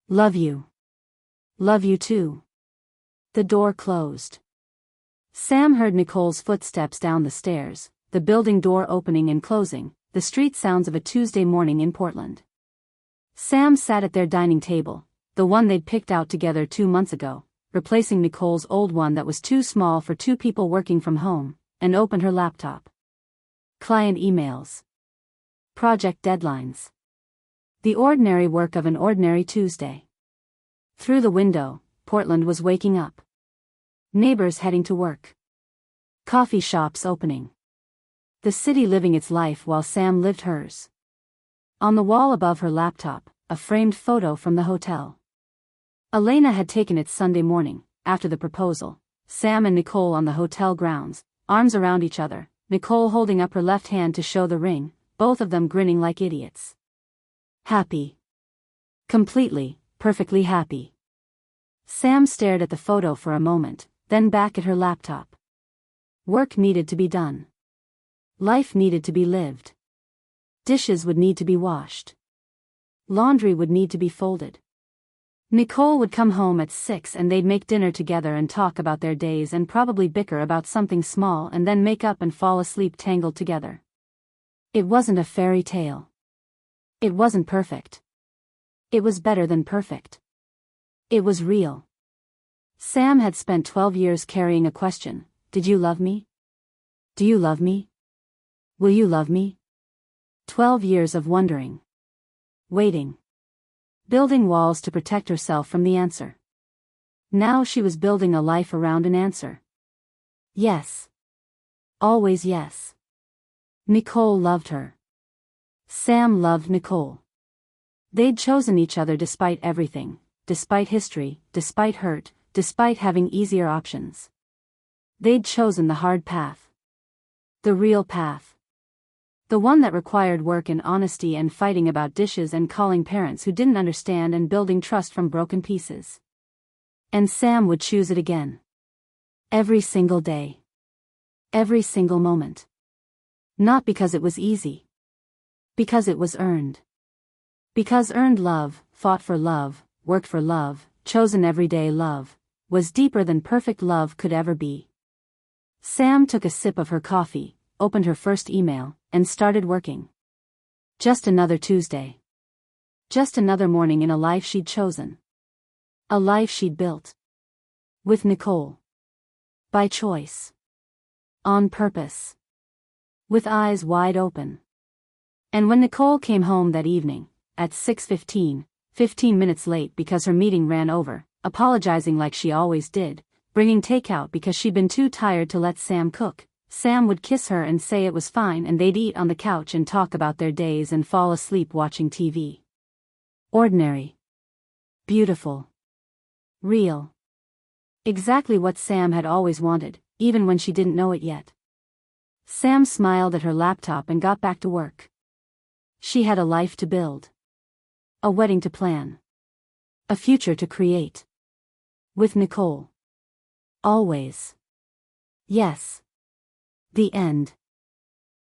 Love you. Love you too. The door closed. Sam heard Nicole's footsteps down the stairs, the building door opening and closing, the street sounds of a Tuesday morning in Portland. Sam sat at their dining table, the one they'd picked out together 2 months ago, replacing Nicole's old one that was too small for 2 people working from home, and opened her laptop. Client emails. Project deadlines. The ordinary work of an ordinary Tuesday. Through the window, Portland was waking up. Neighbors heading to work. Coffee shops opening. The city living its life while Sam lived hers. On the wall above her laptop, a framed photo from the hotel. Elena had taken it Sunday morning, after the proposal. Sam and Nicole on the hotel grounds, arms around each other, Nicole holding up her left hand to show the ring, both of them grinning like idiots. Happy. Completely, perfectly happy. Sam stared at the photo for a moment, then back at her laptop. Work needed to be done. Life needed to be lived. Dishes would need to be washed. Laundry would need to be folded. Nicole would come home at 6 and they'd make dinner together and talk about their days and probably bicker about something small and then make up and fall asleep tangled together. It wasn't a fairy tale. It wasn't perfect. It was better than perfect. It was real. Sam had spent 12 years carrying a question. Did you love me? Do you love me? Will you love me? 12 years of wondering. Waiting. Building walls to protect herself from the answer. Now she was building a life around an answer. Yes. Always yes. Nicole loved her. Sam loved Nicole. They'd chosen each other despite everything, despite history, despite hurt, despite having easier options. They'd chosen the hard path. The real path. The one that required work and honesty and fighting about dishes and calling parents who didn't understand and building trust from broken pieces. And Sam would choose it again. Every single day. Every single moment. Not because it was easy. Because it was earned. Because earned love, fought for love, worked for love, chosen everyday love, was deeper than perfect love could ever be. Sam took a sip of her coffee, opened her first email, and started working. Just another Tuesday. Just another morning in a life she'd chosen. A life she'd built. With Nicole. By choice. On purpose. With eyes wide open. And when Nicole came home that evening, at 6:15, 15 minutes late because her meeting ran over, apologizing like she always did, bringing takeout because she'd been too tired to let Sam cook, Sam would kiss her and say it was fine and they'd eat on the couch and talk about their days and fall asleep watching TV. Ordinary. Beautiful. Real. Exactly what Sam had always wanted, even when she didn't know it yet. Sam smiled at her laptop and got back to work. She had a life to build. A wedding to plan. A future to create. With Nicole. Always. Yes. The end.